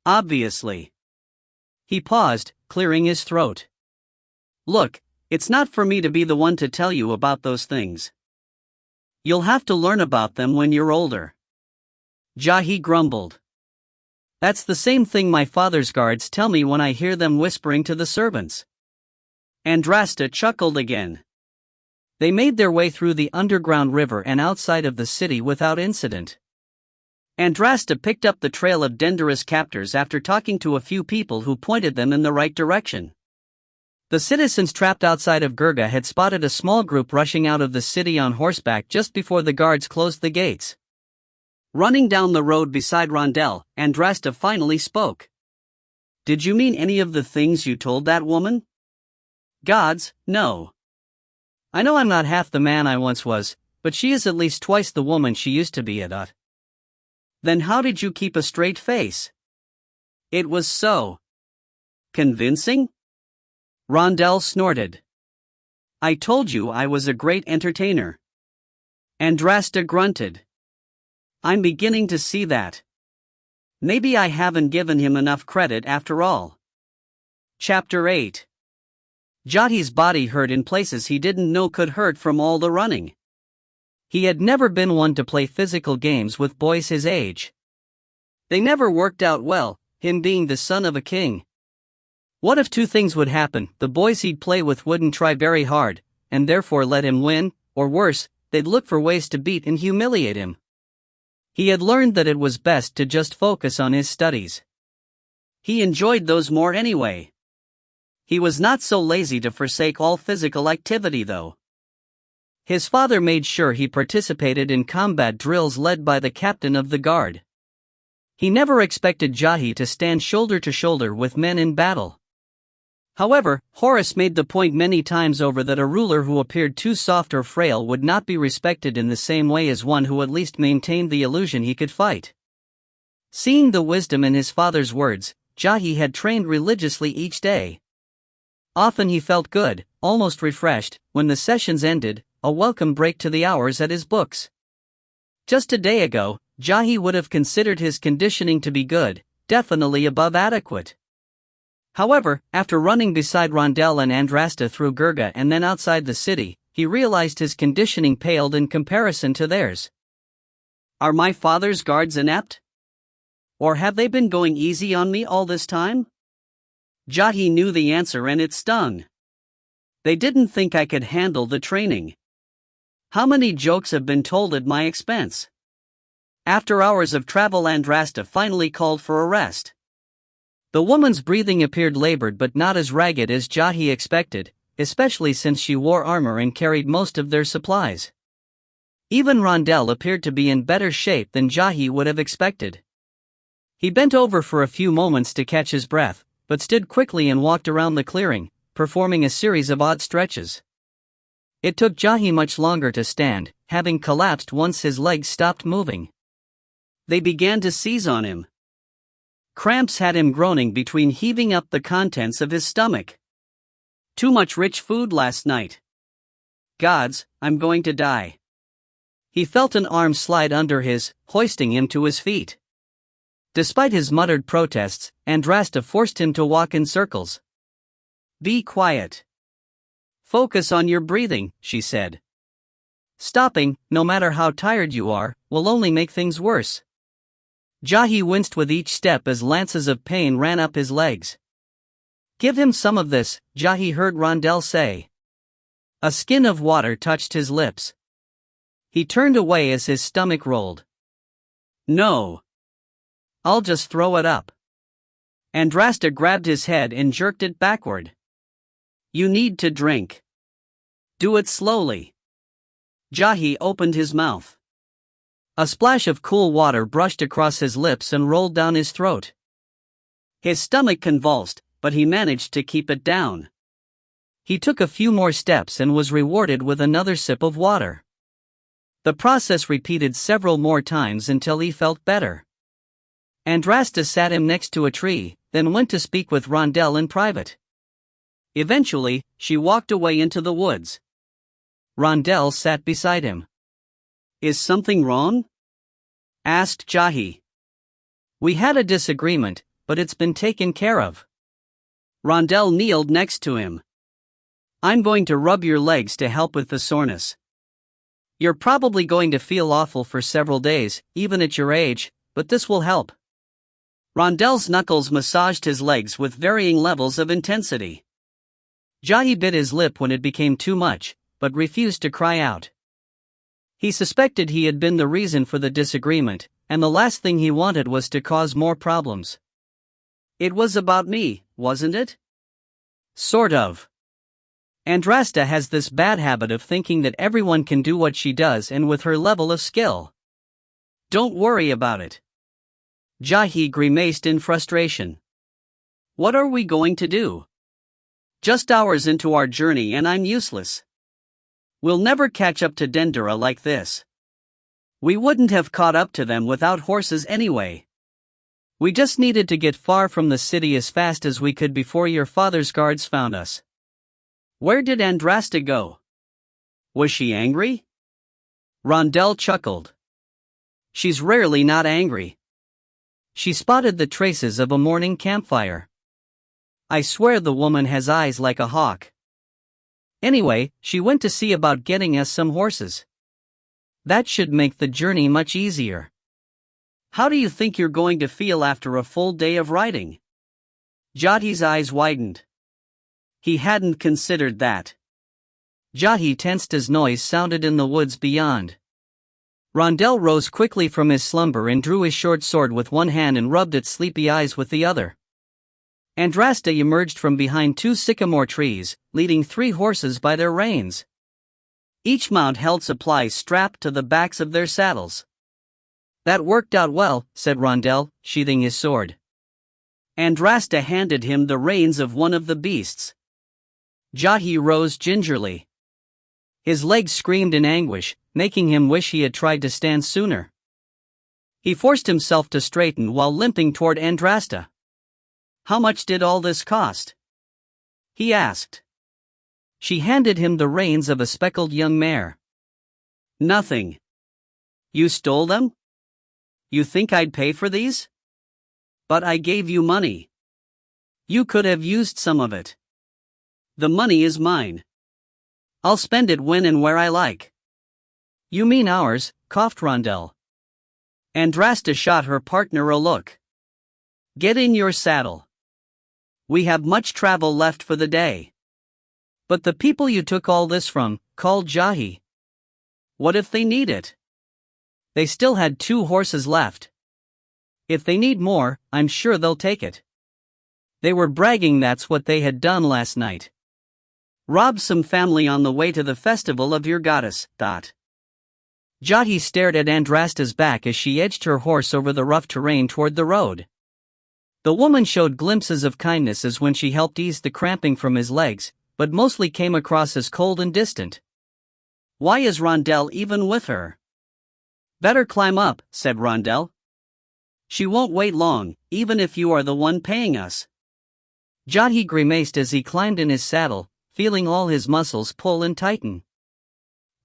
Obviously. He paused, clearing his throat. Look, it's not for me to be the one to tell you about those things. You'll have to learn about them when you're older. Jahi grumbled. That's the same thing my father's guards tell me when I hear them whispering to the servants. Andrasta chuckled again. They made their way through the underground river and outside of the city without incident. Andrasta picked up the trail of Dendar's captors after talking to a few people who pointed them in the right direction. The citizens trapped outside of Gurga had spotted a small group rushing out of the city on horseback just before the guards closed the gates. Running down the road beside Rondel, Andrasta finally spoke. Did you mean any of the things you told that woman? Gods, no. I know I'm not half the man I once was, but she is at least twice the woman she used to be at. Then how did you keep a straight face? It was so convincing? Rondel snorted. I told you I was a great entertainer. Andrasta grunted. I'm beginning to see that. Maybe I haven't given him enough credit after all. Chapter 8. Jahi's body hurt in places he didn't know could hurt from all the running. He had never been one to play physical games with boys his age. They never worked out well, him being the son of a king. What if two things would happen? The boys he'd play with wouldn't try very hard, and therefore let him win, or worse, they'd look for ways to beat and humiliate him. He had learned that it was best to just focus on his studies. He enjoyed those more anyway. He was not so lazy to forsake all physical activity though. His father made sure he participated in combat drills led by the captain of the guard. He never expected Jahi to stand shoulder to shoulder with men in battle. However, Horace made the point many times over that a ruler who appeared too soft or frail would not be respected in the same way as one who at least maintained the illusion he could fight. Seeing the wisdom in his father's words, Jahi had trained religiously each day. Often he felt good, almost refreshed, when the sessions ended, a welcome break to the hours at his books. Just a day ago, Jahi would have considered his conditioning to be good, definitely above adequate. However, after running beside Rondel and Andrasta through Gurga and then outside the city, he realized his conditioning paled in comparison to theirs. Are my father's guards inept? Or have they been going easy on me all this time? Jahi knew the answer and it stung. They didn't think I could handle the training. How many jokes have been told at my expense? After hours of travel, Andrasta finally called for a rest. The woman's breathing appeared labored but not as ragged as Jahi expected, especially since she wore armor and carried most of their supplies. Even Rondell appeared to be in better shape than Jahi would have expected. He bent over for a few moments to catch his breath, but stood quickly and walked around the clearing, performing a series of odd stretches. It took Jahi much longer to stand, having collapsed once his legs stopped moving. They began to seize on him. Cramps had him groaning between heaving up the contents of his stomach. Too much rich food last night. Gods, I'm going to die. He felt an arm slide under his, hoisting him to his feet. Despite his muttered protests, Andrasta forced him to walk in circles. Be quiet. Focus on your breathing, she said. Stopping, no matter how tired you are, will only make things worse. Jahi winced with each step as lances of pain ran up his legs. Give him some of this, Jahi heard Rondell say. A skin of water touched his lips. He turned away as his stomach rolled. No. I'll just throw it up. Andrasta grabbed his head and jerked it backward. You need to drink. Do it slowly. Jahi opened his mouth. A splash of cool water brushed across his lips and rolled down his throat. His stomach convulsed, but he managed to keep it down. He took a few more steps and was rewarded with another sip of water. The process repeated several more times until he felt better. Andrasta sat him next to a tree, then went to speak with Rondell in private. Eventually, she walked away into the woods. Rondell sat beside him. Is something wrong? Asked Jahi. We had a disagreement, but it's been taken care of. Rondell kneeled next to him. I'm going to rub your legs to help with the soreness. You're probably going to feel awful for several days, even at your age, but this will help. Rondell's knuckles massaged his legs with varying levels of intensity. Jahi bit his lip when it became too much, but refused to cry out. He suspected he had been the reason for the disagreement, and the last thing he wanted was to cause more problems. It was about me, wasn't it? Sort of. Andrasta has this bad habit of thinking that everyone can do what she does and with her level of skill. Don't worry about it. Jahi grimaced in frustration. What are we going to do? Just hours into our journey and I'm useless. We'll never catch up to Dendera like this. We wouldn't have caught up to them without horses anyway. We just needed to get far from the city as fast as we could before your father's guards found us. Where did Andrasta go? Was she angry? Rondell chuckled. She's rarely not angry. She spotted the traces of a morning campfire. I swear the woman has eyes like a hawk. Anyway, she went to see about getting us some horses. That should make the journey much easier. How do you think you're going to feel after a full day of riding? Jahi's eyes widened. He hadn't considered that. Jahi tensed as noise sounded in the woods beyond. Rondell rose quickly from his slumber and drew his short sword with one hand and rubbed its sleepy eyes with the other. Andrasta emerged from behind two sycamore trees, leading 3 horses by their reins. Each mount held supplies strapped to the backs of their saddles. That worked out well, said Rondell, sheathing his sword. Andrasta handed him the reins of one of the beasts. Jahi rose gingerly. His legs screamed in anguish, making him wish he had tried to stand sooner. He forced himself to straighten while limping toward Andrasta. How much did all this cost? He asked. She handed him the reins of a speckled young mare. Nothing. You stole them? You think I'd pay for these? But I gave you money. You could have used some of it. The money is mine. I'll spend it when and where I like. You mean ours, coughed Rondell. Andrasta shot her partner a look. Get in your saddle. We have much travel left for the day. But the people you took all this from, called Jahi. What if they need it? They still had 2 horses left. If they need more, I'm sure they'll take it. They were bragging that's what they had done last night. Robbed some family on the way to the festival of your goddess. Jahi stared at Andrasta's back as she edged her horse over the rough terrain toward the road. The woman showed glimpses of kindness as when she helped ease the cramping from his legs, but mostly came across as cold and distant. Why is Rondell even with her? Better climb up, said Rondell. She won't wait long, even if you are the one paying us. Jahi grimaced as he climbed in his saddle, feeling all his muscles pull and tighten.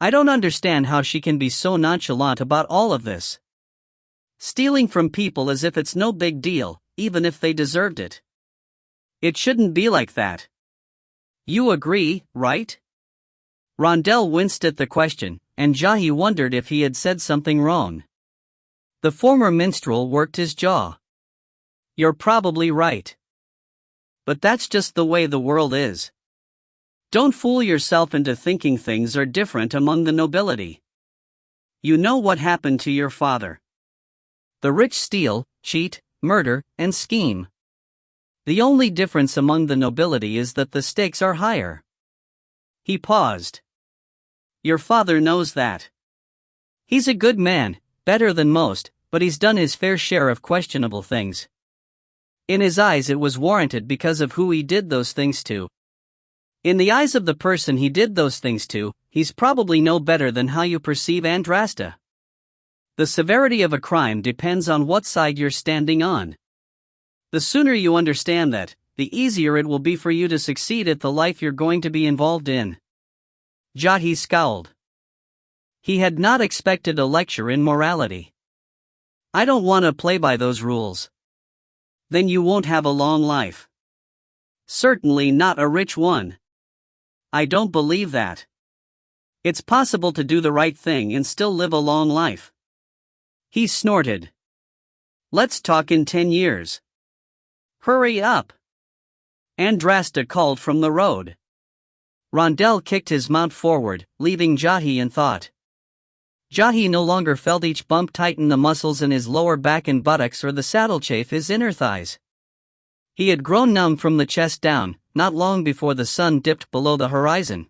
I don't understand how she can be so nonchalant about all of this. Stealing from people as if it's no big deal, even if they deserved it. It shouldn't be like that. You agree, right? Rondell winced at the question, and Jahi wondered if he had said something wrong. The former minstrel worked his jaw. You're probably right. But that's just the way the world is. Don't fool yourself into thinking things are different among the nobility. You know what happened to your father. The rich steal, cheat, murder, and scheme. The only difference among the nobility is that the stakes are higher. He paused. Your father knows that. He's a good man, better than most, but he's done his fair share of questionable things. In his eyes it was warranted because of who he did those things to. In the eyes of the person he did those things to, he's probably no better than how you perceive Andrasta. The severity of a crime depends on what side you're standing on. The sooner you understand that, the easier it will be for you to succeed at the life you're going to be involved in. Jahi scowled. He had not expected a lecture in morality. I don't want to play by those rules. Then you won't have a long life. Certainly not a rich one. I don't believe that. It's possible to do the right thing and still live a long life. He snorted. Let's talk in 10 years. Hurry up. Andrasta called from the road. Rondell kicked his mount forward, leaving Jahi in thought. Jahi no longer felt each bump tighten the muscles in his lower back and buttocks or the saddle chafe his inner thighs. He had grown numb from the chest down, not long before the sun dipped below the horizon.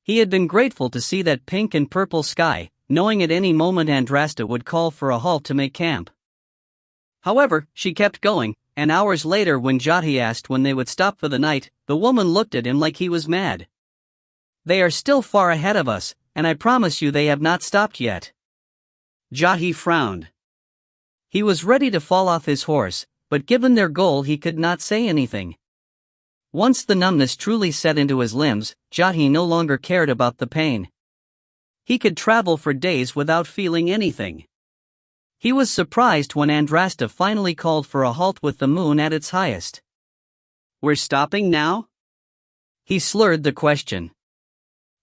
He had been grateful to see that pink and purple sky, knowing at any moment Andrasta would call for a halt to make camp. However, she kept going, and hours later when Jahi asked when they would stop for the night, the woman looked at him like he was mad. They are still far ahead of us, and I promise you they have not stopped yet. Jahi frowned. He was ready to fall off his horse, but given their goal he could not say anything. Once the numbness truly set into his limbs, Jahi no longer cared about the pain. He could travel for days without feeling anything. He was surprised when Andrasta finally called for a halt with the moon at its highest. We're stopping now? He slurred the question.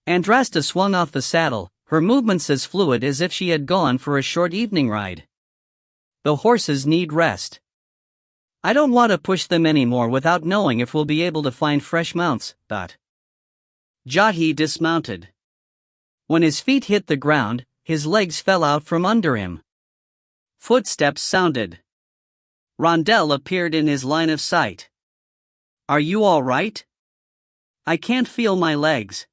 Andrasta swung off the saddle, her movements as fluid as if she had gone for a short evening ride. The horses need rest. I don't want to push them anymore without knowing if we'll be able to find fresh mounts. Jahi dismounted. When his feet hit the ground, his legs fell out from under him. Footsteps sounded. Rondell appeared in his line of sight. Are you all right? I can't feel my legs.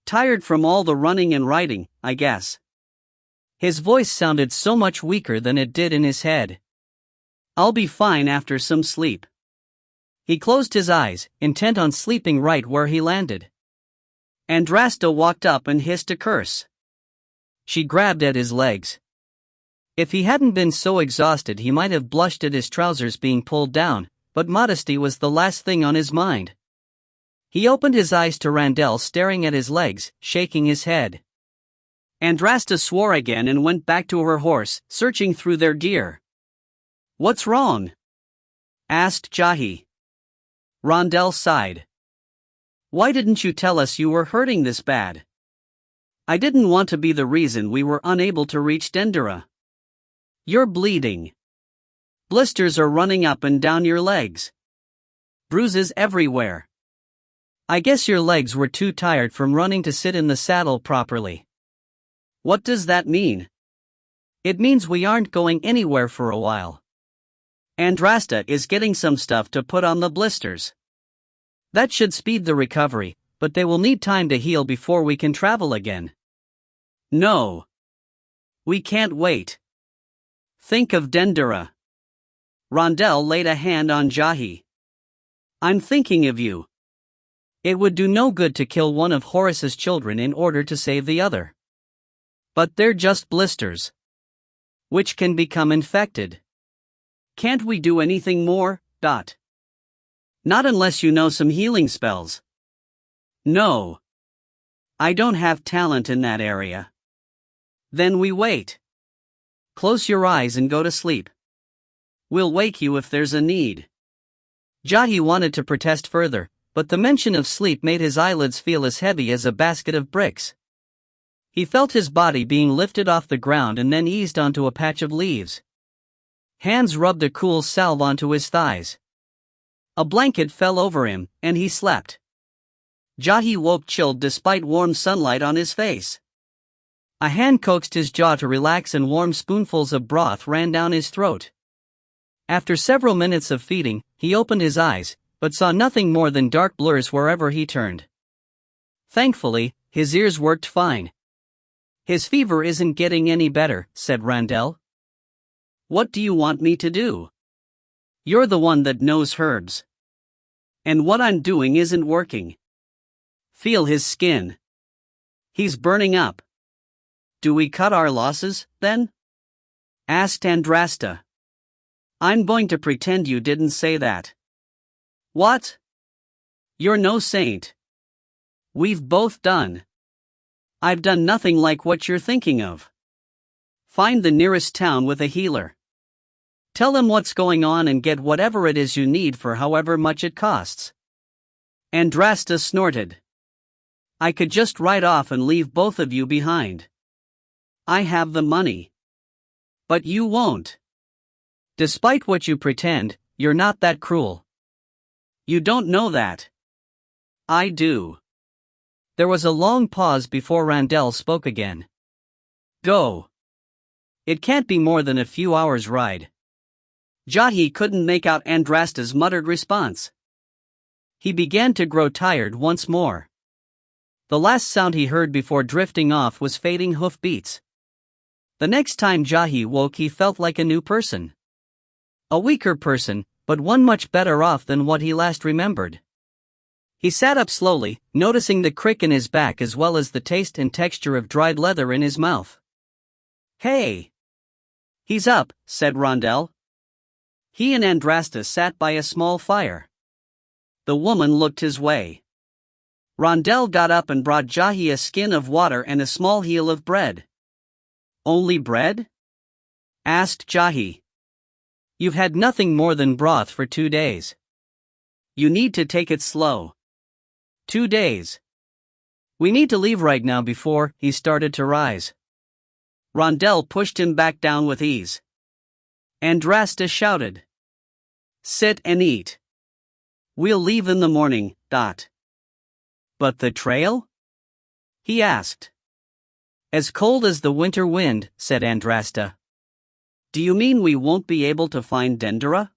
Tired from all the running and riding, I guess. His voice sounded so much weaker than it did in his head. I'll be fine after some sleep. He closed his eyes, intent on sleeping right where he landed. Andrasta walked up and hissed a curse. She grabbed at his legs. If he hadn't been so exhausted he might have blushed at his trousers being pulled down, but modesty was the last thing on his mind. He opened his eyes to Rondell staring at his legs, shaking his head. Andrasta swore again and went back to her horse, searching through their gear. What's wrong? Asked Jahi. Rondell sighed. Why didn't you tell us you were hurting this bad? I didn't want to be the reason we were unable to reach Dendera. You're bleeding. Blisters are running up and down your legs. Bruises everywhere. I guess your legs were too tired from running to sit in the saddle properly. What does that mean? It means we aren't going anywhere for a while. Andrasta is getting some stuff to put on the blisters. That should speed the recovery, but they will need time to heal before we can travel again. No. We can't wait. Think of Dendera. Rondell laid a hand on Jahi. I'm thinking of you. It would do no good to kill one of Horus's children in order to save the other. But they're just blisters, which can become infected. Can't we do anything more? Not unless you know some healing spells. No. I don't have talent in that area. Then we wait. Close your eyes and go to sleep. We'll wake you if there's a need. Jahi wanted to protest further, but the mention of sleep made his eyelids feel as heavy as a basket of bricks. He felt his body being lifted off the ground and then eased onto a patch of leaves. Hands rubbed a cool salve onto his thighs. A blanket fell over him, and he slept. Jahi woke chilled despite warm sunlight on his face. A hand coaxed his jaw to relax and warm spoonfuls of broth ran down his throat. After several minutes of feeding, he opened his eyes, but saw nothing more than dark blurs wherever he turned. Thankfully, his ears worked fine. His fever isn't getting any better, said Rondell. What do you want me to do? You're the one that knows herbs. And what I'm doing isn't working. Feel his skin. He's burning up. Do we cut our losses, then? Asked Andrasta. I'm going to pretend you didn't say that. What? You're no saint. We've both done. I've done nothing like what you're thinking of. Find the nearest town with a healer. Tell them what's going on and get whatever it is you need for however much it costs. Andrasta snorted. I could just ride off and leave both of you behind. I have the money. But you won't. Despite what you pretend, you're not that cruel. You don't know that. I do. There was a long pause before Rondell spoke again. Go. It can't be more than a few hours' ride. Jahi couldn't make out Andrasta's muttered response. He began to grow tired once more. The last sound he heard before drifting off was fading hoofbeats. The next time Jahi woke, he felt like a new person. A weaker person, but one much better off than what he last remembered. He sat up slowly, noticing the crick in his back as well as the taste and texture of dried leather in his mouth. Hey! He's up, said Rondell. He and Andrasta sat by a small fire. The woman looked his way. Rondell got up and brought Jahi a skin of water and a small heel of bread. Only bread? Asked Jahi. You've had nothing more than broth for 2 days. You need to take it slow. 2 days. We need to leave right now before he started to rise. Rondell pushed him back down with ease. Andrasta shouted. Sit and eat. We'll leave in the morning. But the trail? He asked. As cold as the winter wind, said Andrasta. Do you mean we won't be able to find Dendera?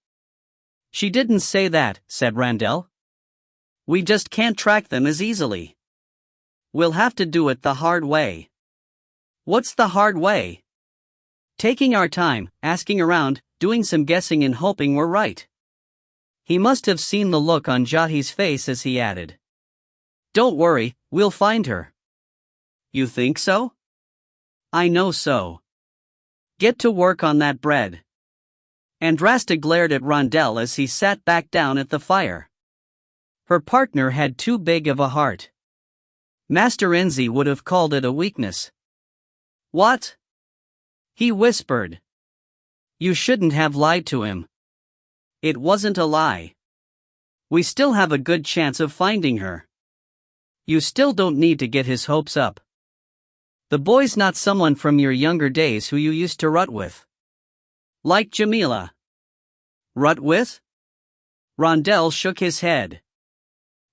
She didn't say that, said Rondell. We just can't track them as easily. We'll have to do it the hard way. What's the hard way? Taking our time, asking around, doing some guessing and hoping we're right. He must have seen the look on Jahi's face as he added. Don't worry, we'll find her. You think so? I know so. Get to work on that bread. Andrasta glared at Rondell as he sat back down at the fire. Her partner had too big of a heart. Master Enzi would have called it a weakness. What? He whispered. You shouldn't have lied to him. It wasn't a lie. We still have a good chance of finding her. You still don't need to get his hopes up. The boy's not someone from your younger days who you used to rut with. Like Jamila. Rut with? Rondell shook his head.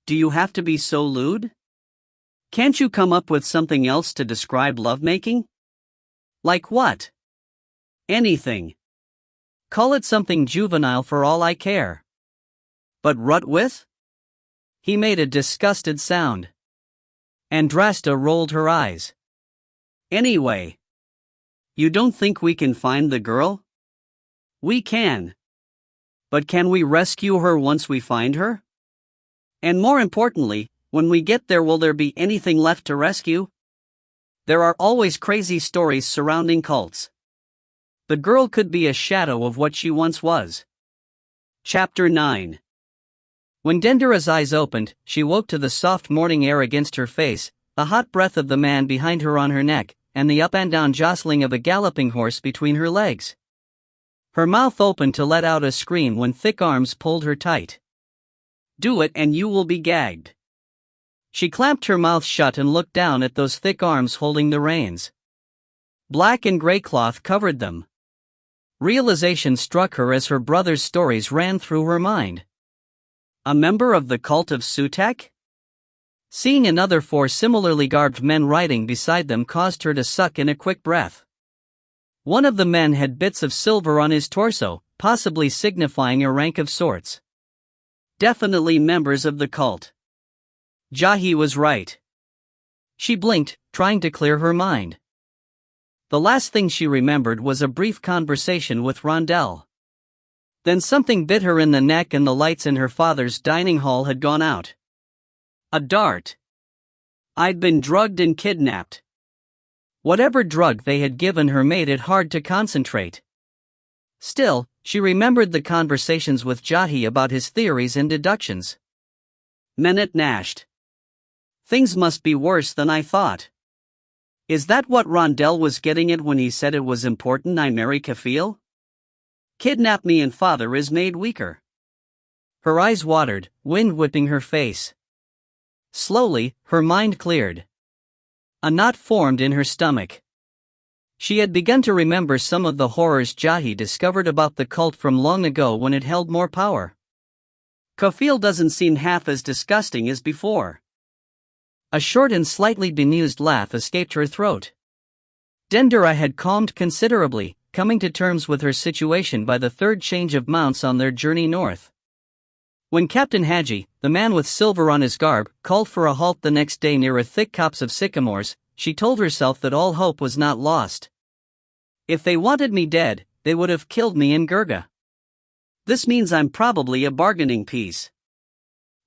Do you have to be so lewd? Can't you come up with something else to describe lovemaking? Like what? Anything. Call it something juvenile for all I care. But rut with? He made a disgusted sound. Andrasta rolled her eyes. Anyway. You don't think we can find the girl? We can. But can we rescue her once we find her? And more importantly, when we get there, will there be anything left to rescue? There are always crazy stories surrounding cults. The girl could be a shadow of what she once was. Chapter 9. When Dendera's eyes opened, she woke to the soft morning air against her face, the hot breath of the man behind her on her neck, and the up and down jostling of a galloping horse between her legs. Her mouth opened to let out a scream when thick arms pulled her tight. Do it and you will be gagged. She clamped her mouth shut and looked down at those thick arms holding the reins. Black and gray cloth covered them. Realization struck her as her brother's stories ran through her mind. A member of the cult of Sutek? Seeing another 4 similarly garbed men riding beside them caused her to suck in a quick breath. One of the men had bits of silver on his torso, possibly signifying a rank of sorts. Definitely members of the cult. Jahi was right. She blinked, trying to clear her mind. The last thing she remembered was a brief conversation with Rondell. Then something bit her in the neck and the lights in her father's dining hall had gone out. A dart. I'd been drugged and kidnapped. Whatever drug they had given her made it hard to concentrate. Still, she remembered the conversations with Jahi about his theories and deductions. Menet gnashed. Things must be worse than I thought. Is that what Rondell was getting at when he said it was important I marry Kafil? Kidnap me and father is made weaker. Her eyes watered, wind whipping her face. Slowly, her mind cleared. A knot formed in her stomach. She had begun to remember some of the horrors Jahi discovered about the cult from long ago when it held more power. Kafil doesn't seem half as disgusting as before. A short and slightly bemused laugh escaped her throat. Dendera had calmed considerably, coming to terms with her situation by the third change of mounts on their journey north. When Captain Haji, the man with silver on his garb, called for a halt the next day near a thick copse of sycamores, she told herself that all hope was not lost. If they wanted me dead, they would have killed me in Gurga. This means I'm probably a bargaining piece.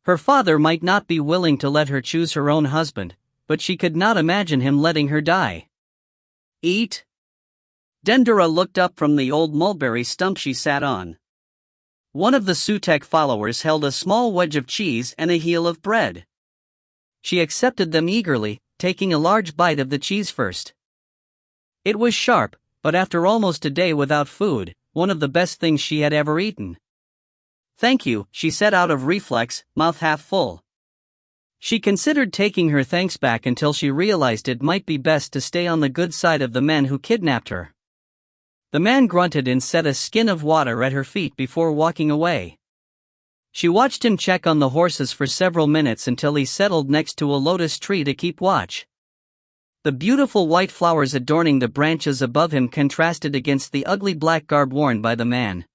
Her father might not be willing to let her choose her own husband, but she could not imagine him letting her die. Eat? Dendera looked up from the old mulberry stump she sat on. One of the Sutek followers held a small wedge of cheese and a heel of bread. She accepted them eagerly, taking a large bite of the cheese first. It was sharp, but after almost a day without food, one of the best things she had ever eaten. Thank you, she said out of reflex, mouth half full. She considered taking her thanks back until she realized it might be best to stay on the good side of the men who kidnapped her. The man grunted and set a skin of water at her feet before walking away. She watched him check on the horses for several minutes until he settled next to a lotus tree to keep watch. The beautiful white flowers adorning the branches above him contrasted against the ugly black garb worn by the man.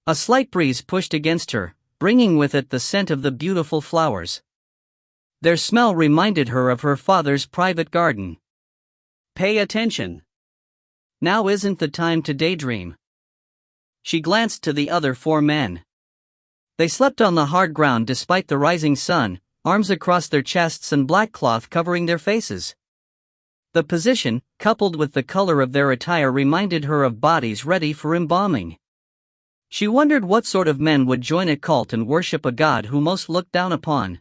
A slight breeze pushed against her, bringing with it the scent of the beautiful flowers. Their smell reminded her of her father's private garden. Pay attention. Now isn't the time to daydream. She glanced to the other 4 men. They slept on the hard ground despite the rising sun, arms across their chests and black cloth covering their faces. The position, coupled with the color of their attire, reminded her of bodies ready for embalming. She wondered what sort of men would join a cult and worship a god who most looked down upon.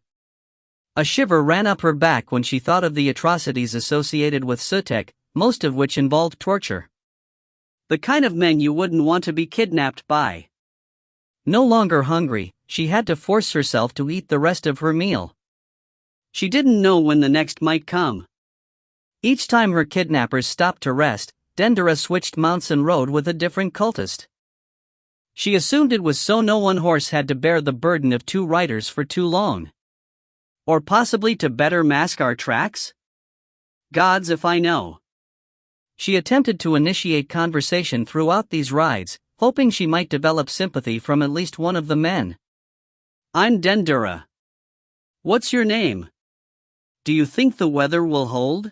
A shiver ran up her back when she thought of the atrocities associated with Sutek, most of which involved torture. The kind of men you wouldn't want to be kidnapped by. No longer hungry, she had to force herself to eat the rest of her meal. She didn't know when the next might come. Each time her kidnappers stopped to rest, Dendera switched mounts and rode with a different cultist. She assumed it was so no one horse had to bear the burden of 2 riders for too long. Or possibly to better mask our tracks? Gods if I know. She attempted to initiate conversation throughout these rides, hoping she might develop sympathy from at least one of the men. I'm Dendura. What's your name? Do you think the weather will hold?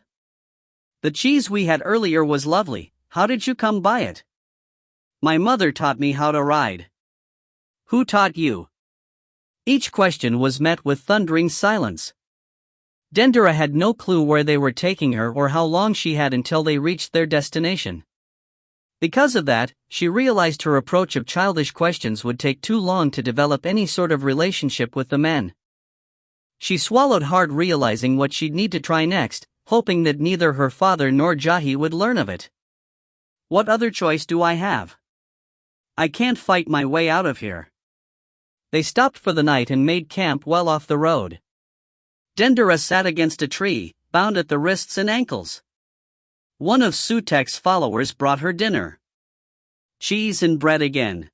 The cheese we had earlier was lovely. How did you come by it? My mother taught me how to ride. Who taught you? Each question was met with thundering silence. Dendura had no clue where they were taking her or how long she had until they reached their destination. Because of that, she realized her approach of childish questions would take too long to develop any sort of relationship with the men. She swallowed hard, realizing what she'd need to try next, hoping that neither her father nor Jahi would learn of it. What other choice do I have? I can't fight my way out of here. They stopped for the night and made camp well off the road. Dendura sat against a tree, bound at the wrists and ankles. One of Sutek's followers brought her dinner. Cheese and bread again.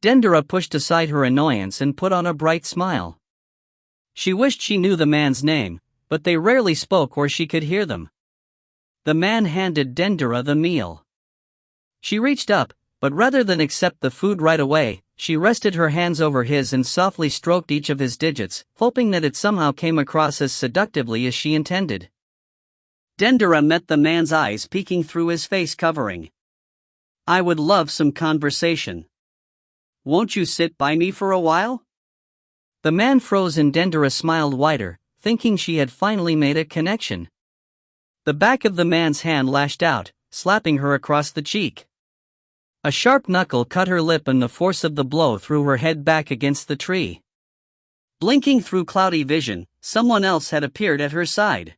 Dendura pushed aside her annoyance and put on a bright smile. She wished she knew the man's name, but they rarely spoke or she could hear them. The man handed Dendura the meal. She reached up, but rather than accept the food right away, she rested her hands over his and softly stroked each of his digits, hoping that it somehow came across as seductively as she intended. Dendura met the man's eyes peeking through his face covering. I would love some conversation. Won't you sit by me for a while? The man froze and Dendura smiled wider, thinking she had finally made a connection. The back of the man's hand lashed out, slapping her across the cheek. A sharp knuckle cut her lip and the force of the blow threw her head back against the tree. Blinking through cloudy vision, someone else had appeared at her side.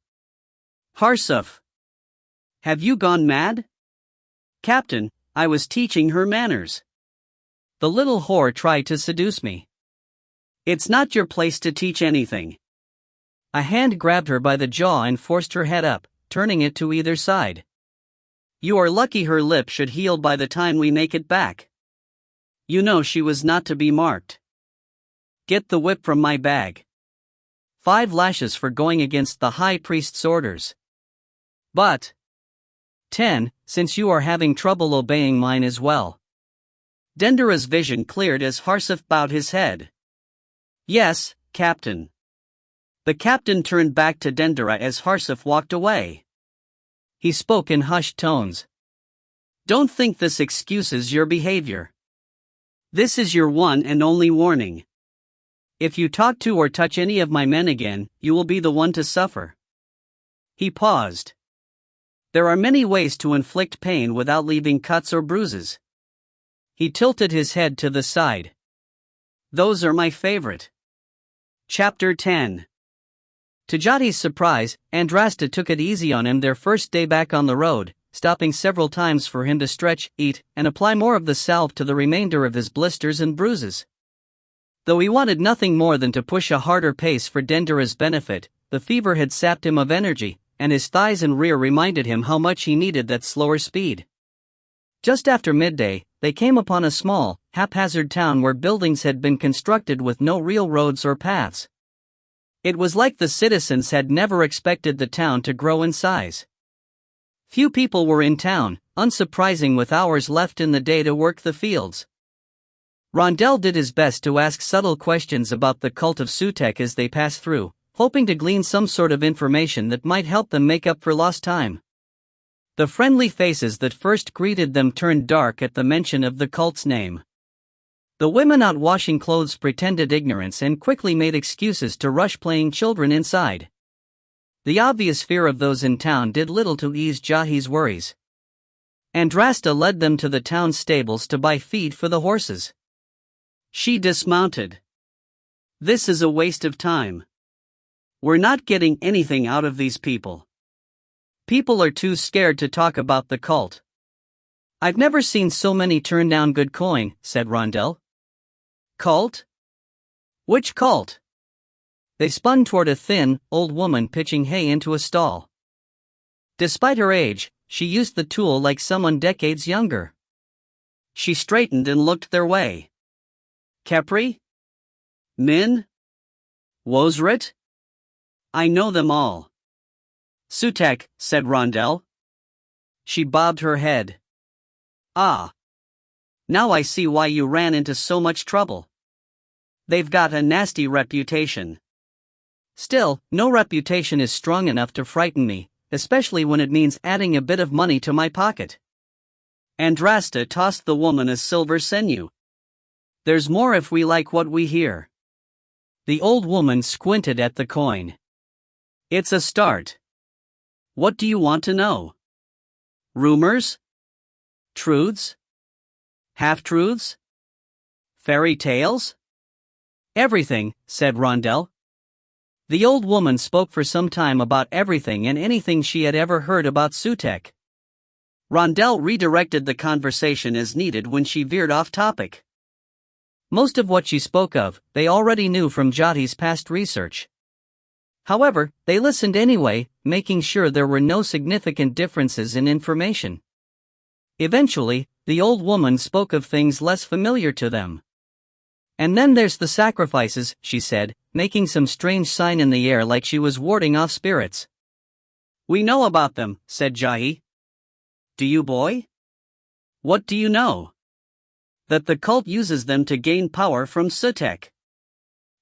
Harsuf. Have you gone mad? Captain, I was teaching her manners. The little whore tried to seduce me. It's not your place to teach anything. A hand grabbed her by the jaw and forced her head up, turning it to either side. You are lucky her lip should heal by the time we make it back. You know she was not to be marked. Get the whip from my bag. 5 lashes for going against the high priest's orders. But 10, since you are having trouble obeying mine as well. Dendura's vision cleared as Harsuf bowed his head. Yes, Captain. The captain turned back to Dendura as Harsuf walked away. He spoke in hushed tones. Don't think this excuses your behavior. This is your one and only warning. If you talk to or touch any of my men again, you will be the one to suffer. He paused. There are many ways to inflict pain without leaving cuts or bruises. He tilted his head to the side. Those are my favorite. Chapter 10. To Jati's surprise, Andrasta took it easy on him their first day back on the road, stopping several times for him to stretch, eat, and apply more of the salve to the remainder of his blisters and bruises. Though he wanted nothing more than to push a harder pace for Dendura's benefit, the fever had sapped him of energy, and his thighs and rear reminded him how much he needed that slower speed. Just after midday, they came upon a small, haphazard town where buildings had been constructed with no real roads or paths. It was like the citizens had never expected the town to grow in size. Few people were in town, unsurprising with hours left in the day to work the fields. Rondell did his best to ask subtle questions about the cult of Sutek as they passed through, hoping to glean some sort of information that might help them make up for lost time. The friendly faces that first greeted them turned dark at the mention of the cult's name. The women out washing clothes pretended ignorance and quickly made excuses to rush playing children inside. The obvious fear of those in town did little to ease Jahi's worries. Andrasta led them to the town stables to buy feed for the horses. She dismounted. This is a waste of time. We're not getting anything out of these people. People are too scared to talk about the cult. I've never seen so many turn down good coin, said Rondell. Cult? Which cult? They spun toward a thin, old woman pitching hay into a stall. Despite her age, she used the tool like someone decades younger. She straightened and looked their way. Kepri? Min? Wosrit? I know them all. Sutek, said Rondell. She bobbed her head. Ah. Now I see why you ran into so much trouble. They've got a nasty reputation. Still, no reputation is strong enough to frighten me, especially when it means adding a bit of money to my pocket. Andrasta tossed the woman a silver sinew. There's more if we like what we hear. The old woman squinted at the coin. It's a start. What do you want to know? Rumors? Truths? Half-truths? Fairy tales? Everything, said Rondell. The old woman spoke for some time about everything and anything she had ever heard about Sutek. Rondell redirected the conversation as needed when she veered off topic. Most of what she spoke of, they already knew from Jati's past research. However, they listened anyway, making sure there were no significant differences in information. Eventually, the old woman spoke of things less familiar to them. And then there's the sacrifices, she said, making some strange sign in the air like she was warding off spirits. We know about them, said Jati. Do you, boy? What do you know? That the cult uses them to gain power from Sutek.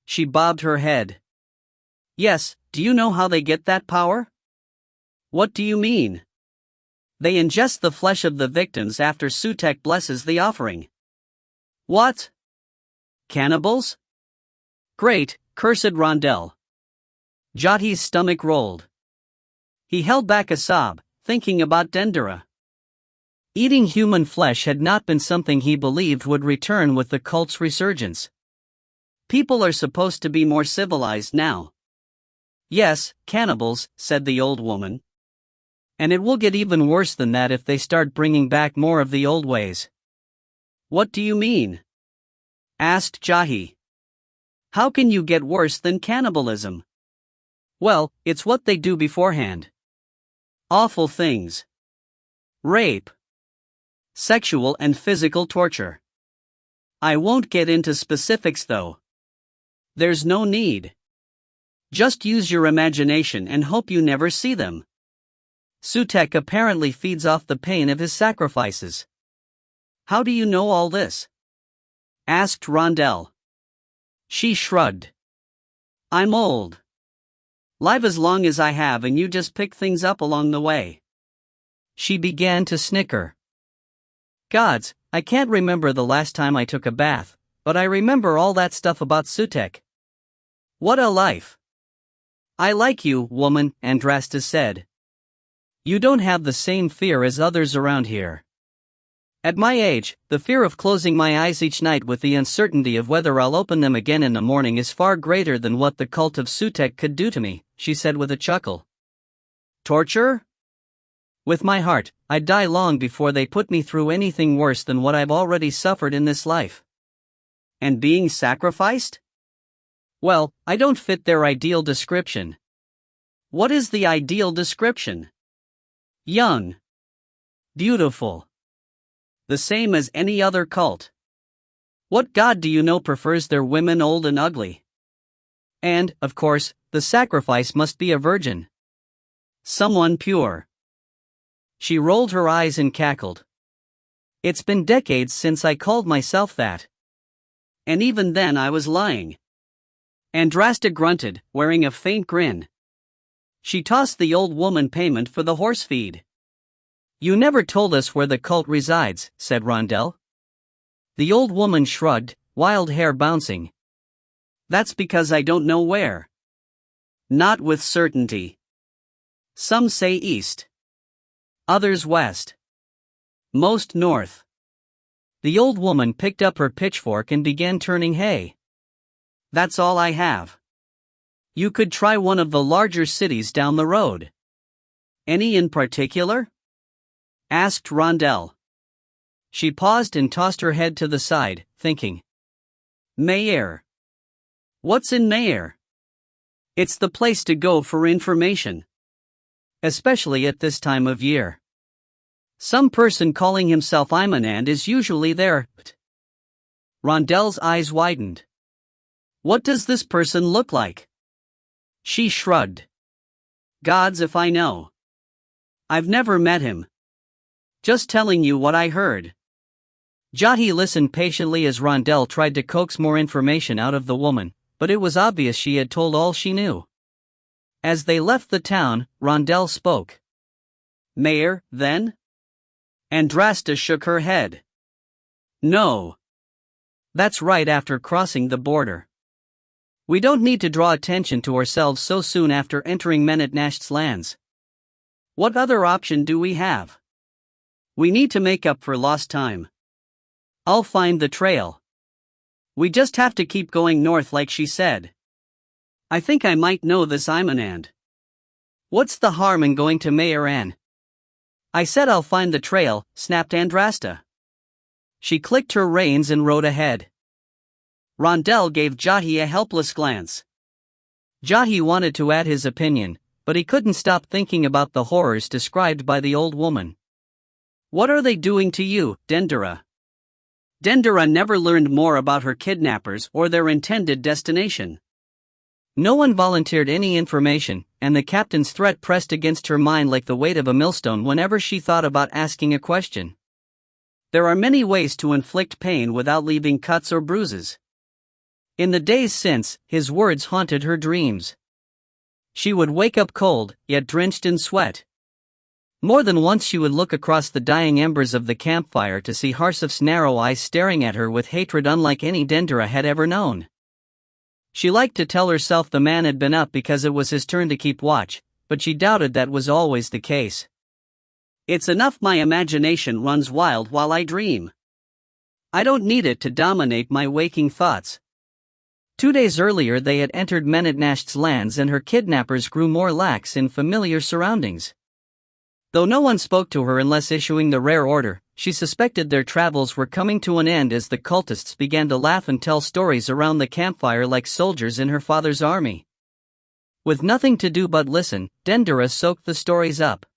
She bobbed her head. Yes, do you know how they get that power? What do you mean? They ingest the flesh of the victims after Sutek blesses the offering. What? Cannibals? Great, cursed Rondell. Jati's stomach rolled. He held back a sob, thinking about Dendera. Eating human flesh had not been something he believed would return with the cult's resurgence. People are supposed to be more civilized now. Yes, cannibals, said the old woman. And it will get even worse than that if they start bringing back more of the old ways. What do you mean? Asked Jati. How can you get worse than cannibalism? Well, it's what they do beforehand. Awful things. Rape. Sexual and physical torture. I won't get into specifics though. There's no need. Just use your imagination and hope you never see them. Sutek apparently feeds off the pain of his sacrifices. How do you know all this? Asked Rondell. She shrugged. I'm old. Live as long as I have and you just pick things up along the way. She began to snicker. Gods, I can't remember the last time I took a bath, but I remember all that stuff about Sutek. What a life. I like you, woman, Andrasta said. You don't have the same fear as others around here. At my age, the fear of closing my eyes each night with the uncertainty of whether I'll open them again in the morning is far greater than what the cult of Sutek could do to me, she said with a chuckle. Torture? With my heart, I'd die long before they put me through anything worse than what I've already suffered in this life. And being sacrificed? Well, I don't fit their ideal description. What is the ideal description? Young. Beautiful. The same as any other cult. What god do you know prefers their women old and ugly? And, of course, the sacrifice must be a virgin. Someone pure. She rolled her eyes and cackled. It's been decades since I called myself that. And even then I was lying. Andrasta grunted, wearing a faint grin. She tossed the old woman payment for the horse feed. You never told us where the cult resides, said Rondell. The old woman shrugged, wild hair bouncing. That's because I don't know where. Not with certainty. Some say east. Others west. Most north. The old woman picked up her pitchfork and began turning hay. That's all I have. You could try one of the larger cities down the road. Any in particular? Asked Rondell. She paused and tossed her head to the side, thinking. Mayer. What's in Mayer? It's the place to go for information. Especially at this time of year. Some person calling himself Imanand is usually there. Rondell's eyes widened. What does this person look like? She shrugged. Gods if I know. I've never met him. Just telling you what I heard. Jyoti listened patiently as Rondell tried to coax more information out of the woman, but it was obvious she had told all she knew. As they left the town, Rondell spoke. Mayor, then? Andrasta shook her head. No. That's right after crossing the border. We don't need to draw attention to ourselves so soon after entering Menetnasht's lands. What other option do we have? We need to make up for lost time. I'll find the trail. We just have to keep going north like she said. I think I might know this Imanand. What's the harm in going to Mayor Ann? I said I'll find the trail, snapped Andrasta. She clicked her reins and rode ahead. Rondell gave Jyoti a helpless glance. Jyoti wanted to add his opinion, but he couldn't stop thinking about the horrors described by the old woman. What are they doing to you, Dendera? Dendera never learned more about her kidnappers or their intended destination. No one volunteered any information, and the captain's threat pressed against her mind like the weight of a millstone whenever she thought about asking a question. There are many ways to inflict pain without leaving cuts or bruises. In the days since, his words haunted her dreams. She would wake up cold, yet drenched in sweat. More than once she would look across the dying embers of the campfire to see Harsef's narrow eyes staring at her with hatred unlike any Dendera had ever known. She liked to tell herself the man had been up because it was his turn to keep watch, but she doubted that was always the case. It's enough my imagination runs wild while I dream. I don't need it to dominate my waking thoughts. 2 days earlier they had entered Menetnasht's lands and her kidnappers grew more lax in familiar surroundings. Though no one spoke to her unless issuing the rare order, she suspected their travels were coming to an end as the cultists began to laugh and tell stories around the campfire like soldiers in her father's army. With nothing to do but listen, Dendera soaked the stories up.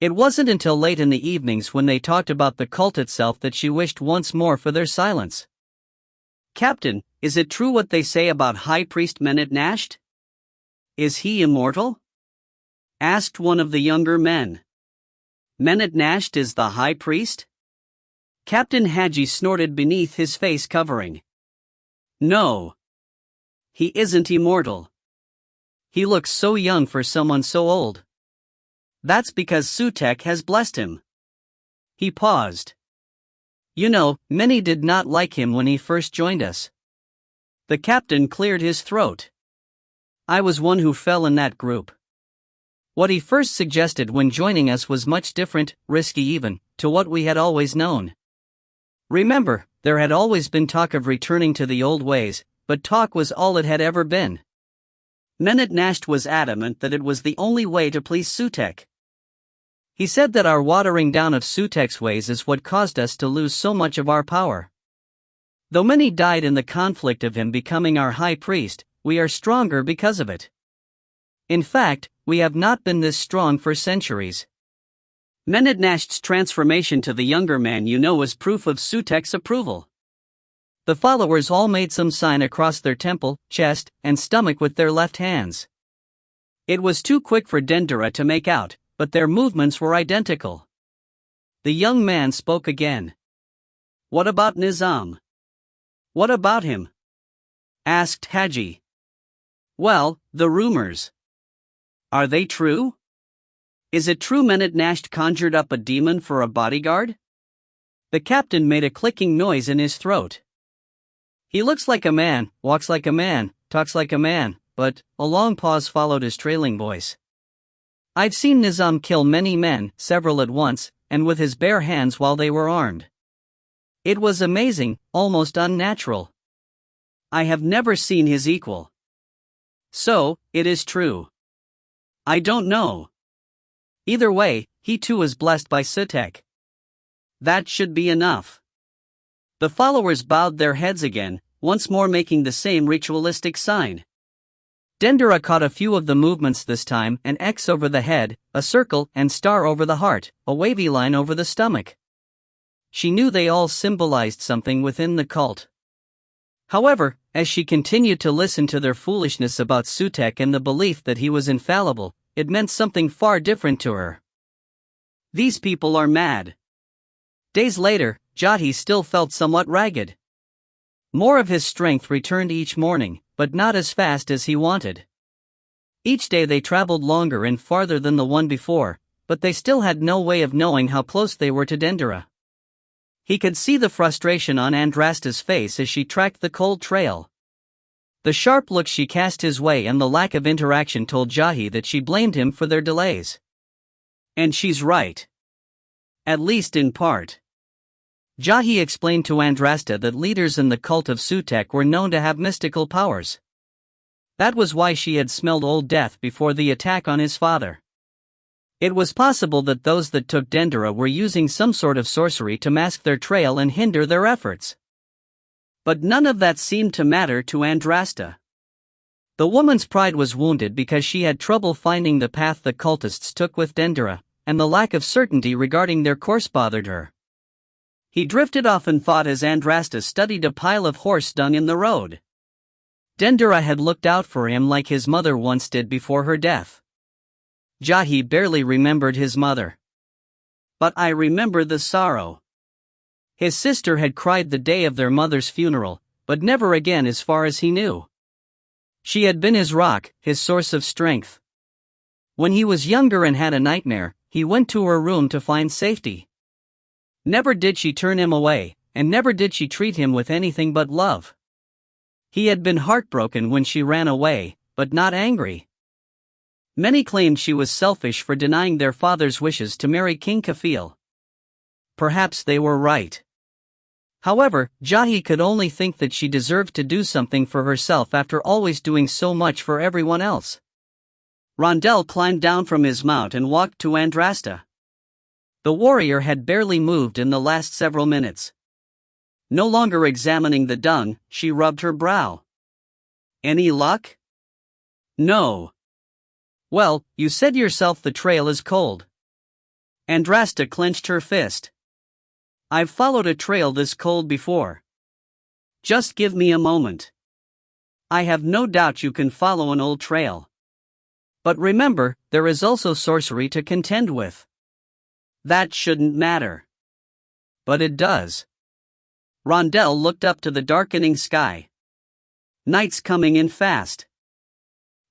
It wasn't until late in the evenings when they talked about the cult itself that she wished once more for their silence. Captain, is it true what they say about High Priest Menetnasht? Is he immortal? Asked one of the younger men. Menetnasht is the High Priest? Captain Haji snorted beneath his face covering. No. He isn't immortal. He looks so young for someone so old. That's because Sutek has blessed him. He paused. You know, many did not like him when he first joined us. The captain cleared his throat. I was one who fell in that group. What he first suggested when joining us was much different, risky even, to what we had always known. Remember, there had always been talk of returning to the old ways, but talk was all it had ever been. Menetnasht was adamant that it was the only way to please Sutek. He said that our watering down of Sutek's ways is what caused us to lose so much of our power. Though many died in the conflict of him becoming our high priest, we are stronger because of it. In fact, we have not been this strong for centuries. Menetnasht's transformation to the younger man was proof of Sutek's approval. The followers all made some sign across their temple, chest, and stomach with their left hands. It was too quick for Dendera to make out, but their movements were identical. The young man spoke again. What about Nizam? What about him? Asked Haji. Well, the rumors. Are they true? Is it true Menetnasht conjured up a demon for a bodyguard? The captain made a clicking noise in his throat. He looks like a man, walks like a man, talks like a man, but a long pause followed his trailing voice. I've seen Nizam kill many men, several at once, and with his bare hands while they were armed. It was amazing, almost unnatural. I have never seen his equal. So, it is true. I don't know. Either way, he too was blessed by Sutek. That should be enough. The followers bowed their heads again, once more making the same ritualistic sign. Dendera caught a few of the movements this time: an X over the head, a circle and star over the heart, a wavy line over the stomach. She knew they all symbolized something within the cult. However, as she continued to listen to their foolishness about Sutek and the belief that he was infallible, it meant something far different to her. These people are mad. Days later, Jati still felt somewhat ragged. More of his strength returned each morning, but not as fast as he wanted. Each day they traveled longer and farther than the one before, but they still had no way of knowing how close they were to Dendera. He could see the frustration on Andrasta's face as she tracked the cold trail. The sharp look she cast his way and the lack of interaction told Jati that she blamed him for their delays. And she's right. At least in part. Jati explained to Andrasta that leaders in the cult of Sutek were known to have mystical powers. That was why she had smelled Old Death before the attack on his father. It was possible that those that took Dendera were using some sort of sorcery to mask their trail and hinder their efforts. But none of that seemed to matter to Andrasta. The woman's pride was wounded because she had trouble finding the path the cultists took with Dendera, and the lack of certainty regarding their course bothered her. He drifted off and thought as Andrasta studied a pile of horse dung in the road. Dendera had looked out for him like his mother once did before her death. Jati barely remembered his mother. But I remember the sorrow. His sister had cried the day of their mother's funeral, but never again as far as he knew. She had been his rock, his source of strength. When he was younger and had a nightmare, he went to her room to find safety. Never did she turn him away, and never did she treat him with anything but love. He had been heartbroken when she ran away, but not angry. Many claimed she was selfish for denying their father's wishes to marry King Kafil. Perhaps they were right. However, Jati could only think that she deserved to do something for herself after always doing so much for everyone else. Rondel climbed down from his mount and walked to Andrasta. The warrior had barely moved in the last several minutes. No longer examining the dung, she rubbed her brow. Any luck? No. Well, you said yourself the trail is cold. Andrasta clenched her fist. I've followed a trail this cold before. Just give me a moment. I have no doubt you can follow an old trail. But remember, there is also sorcery to contend with. That shouldn't matter. But it does. Rondel looked up to the darkening sky. Night's coming in fast.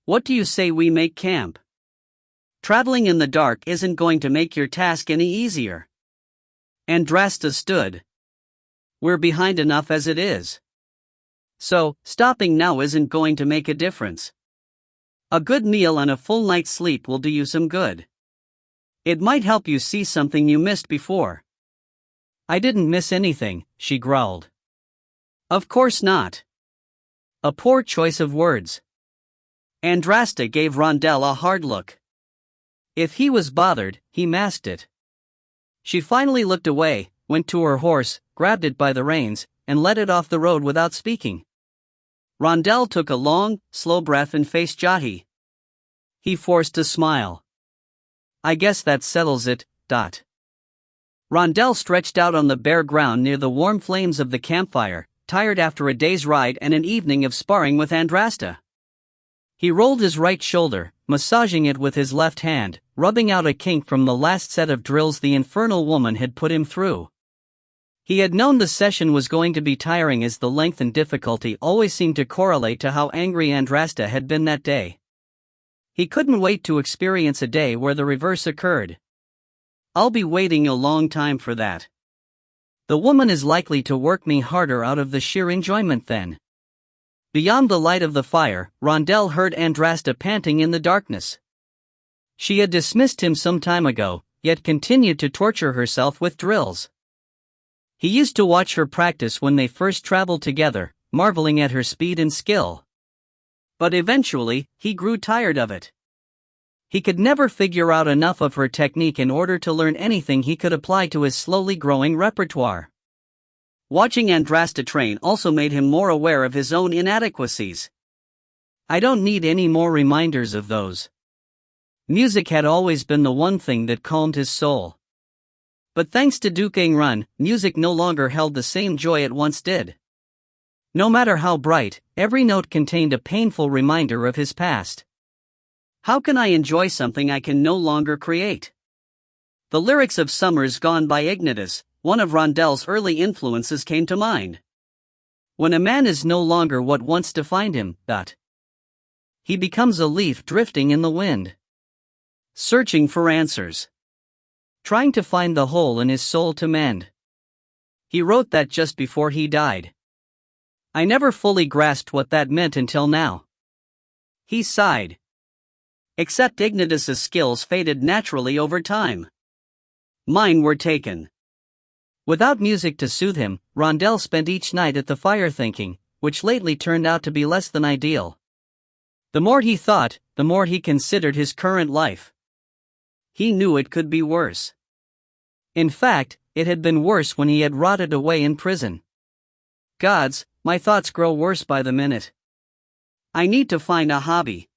What do you say we make camp? Traveling in the dark isn't going to make your task any easier. Andrasta stood. We're behind enough as it is. So, stopping now isn't going to make a difference. A good meal and a full night's sleep will do you some good. It might help you see something you missed before. I didn't miss anything, she growled. Of course not. A poor choice of words. Andrasta gave Rondel a hard look. If he was bothered, he masked it. She finally looked away, went to her horse, grabbed it by the reins, and led it off the road without speaking. Rondel took a long, slow breath and faced Jati. He forced a smile. I guess that settles it, Dot. Rondel stretched out on the bare ground near the warm flames of the campfire, tired after a day's ride and an evening of sparring with Andrasta. He rolled his right shoulder, massaging it with his left hand, rubbing out a kink from the last set of drills the infernal woman had put him through. He had known the session was going to be tiring as the length and difficulty always seemed to correlate to how angry Andrasta had been that day. He couldn't wait to experience a day where the reverse occurred. I'll be waiting a long time for that. The woman is likely to work me harder out of the sheer enjoyment then. Beyond the light of the fire, Rondel heard Andrasta panting in the darkness. She had dismissed him some time ago, yet continued to torture herself with drills. He used to watch her practice when they first traveled together, marveling at her speed and skill. But eventually, he grew tired of it. He could never figure out enough of her technique in order to learn anything he could apply to his slowly growing repertoire. Watching Andrasta train also made him more aware of his own inadequacies. I don't need any more reminders of those. Music had always been the one thing that calmed his soul. But thanks to Dukang Run, music no longer held the same joy it once did. No matter how bright, every note contained a painful reminder of his past. How can I enjoy something I can no longer create? The lyrics of Summers Gone by Ignatius, one of Rondel's early influences, came to mind. When a man is no longer what once defined him, he becomes a leaf drifting in the wind, searching for answers, trying to find the hole in his soul to mend. He wrote that just before he died. I never fully grasped what that meant until now. He sighed. Except Ignatius's skills faded naturally over time. Mine were taken. Without music to soothe him, Rondel spent each night at the fire thinking, which lately turned out to be less than ideal. The more he thought, the more he considered his current life. He knew it could be worse. In fact, it had been worse when he had rotted away in prison. Gods, my thoughts grow worse by the minute. I need to find a hobby.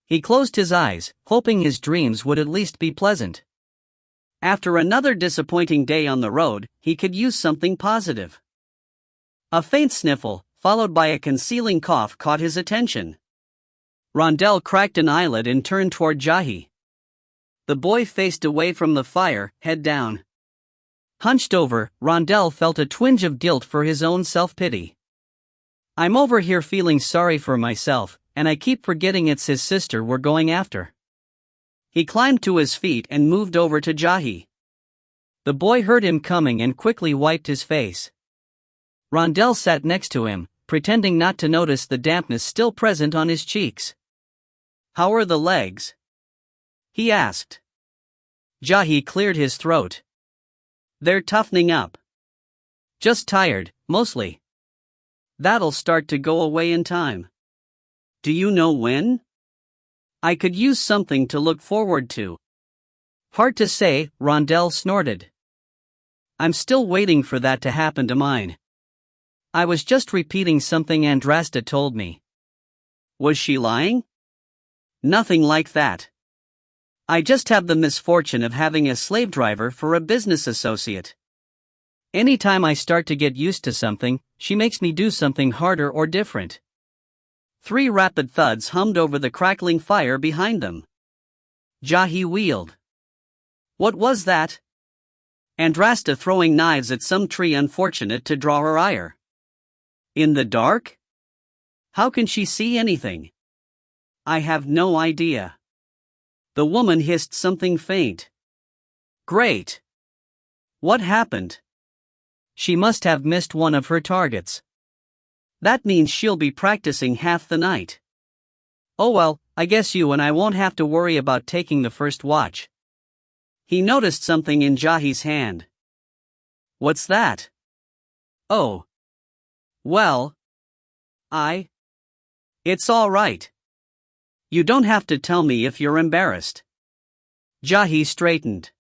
He closed his eyes, hoping his dreams would at least be pleasant. After another disappointing day on the road, he could use something positive. A faint sniffle, followed by a concealing cough, caught his attention. Rondel cracked an eyelid and turned toward Jahi. The boy faced away from the fire, head down. Hunched over, Rondel felt a twinge of guilt for his own self-pity. I'm over here feeling sorry for myself, and I keep forgetting it's his sister we're going after. He climbed to his feet and moved over to Jahi. The boy heard him coming and quickly wiped his face. Rondel sat next to him, pretending not to notice the dampness still present on his cheeks. How are the legs? He asked. Jahi cleared his throat. They're toughening up. Just tired, mostly. That'll start to go away in time. Do you know when? I could use something to look forward to. Hard to say, Rondel snorted. I'm still waiting for that to happen to mine. I was just repeating something Andrasta told me. Was she lying? Nothing like that. I just have the misfortune of having a slave driver for a business associate. Anytime I start to get used to something, she makes me do something harder or different. 3 rapid thuds hummed over the crackling fire behind them. Jahi wheeled. What was that? Andrasta throwing knives at some tree, unfortunate to draw her ire. In the dark? How can she see anything? I have no idea. The woman hissed something faint. Great. What happened? She must have missed one of her targets. That means she'll be practicing half the night. Oh well, I guess you and I won't have to worry about taking the first watch. He noticed something in Jahi's hand. What's that? Oh. Well. It's all right. You don't have to tell me if you're embarrassed. Jahi straightened.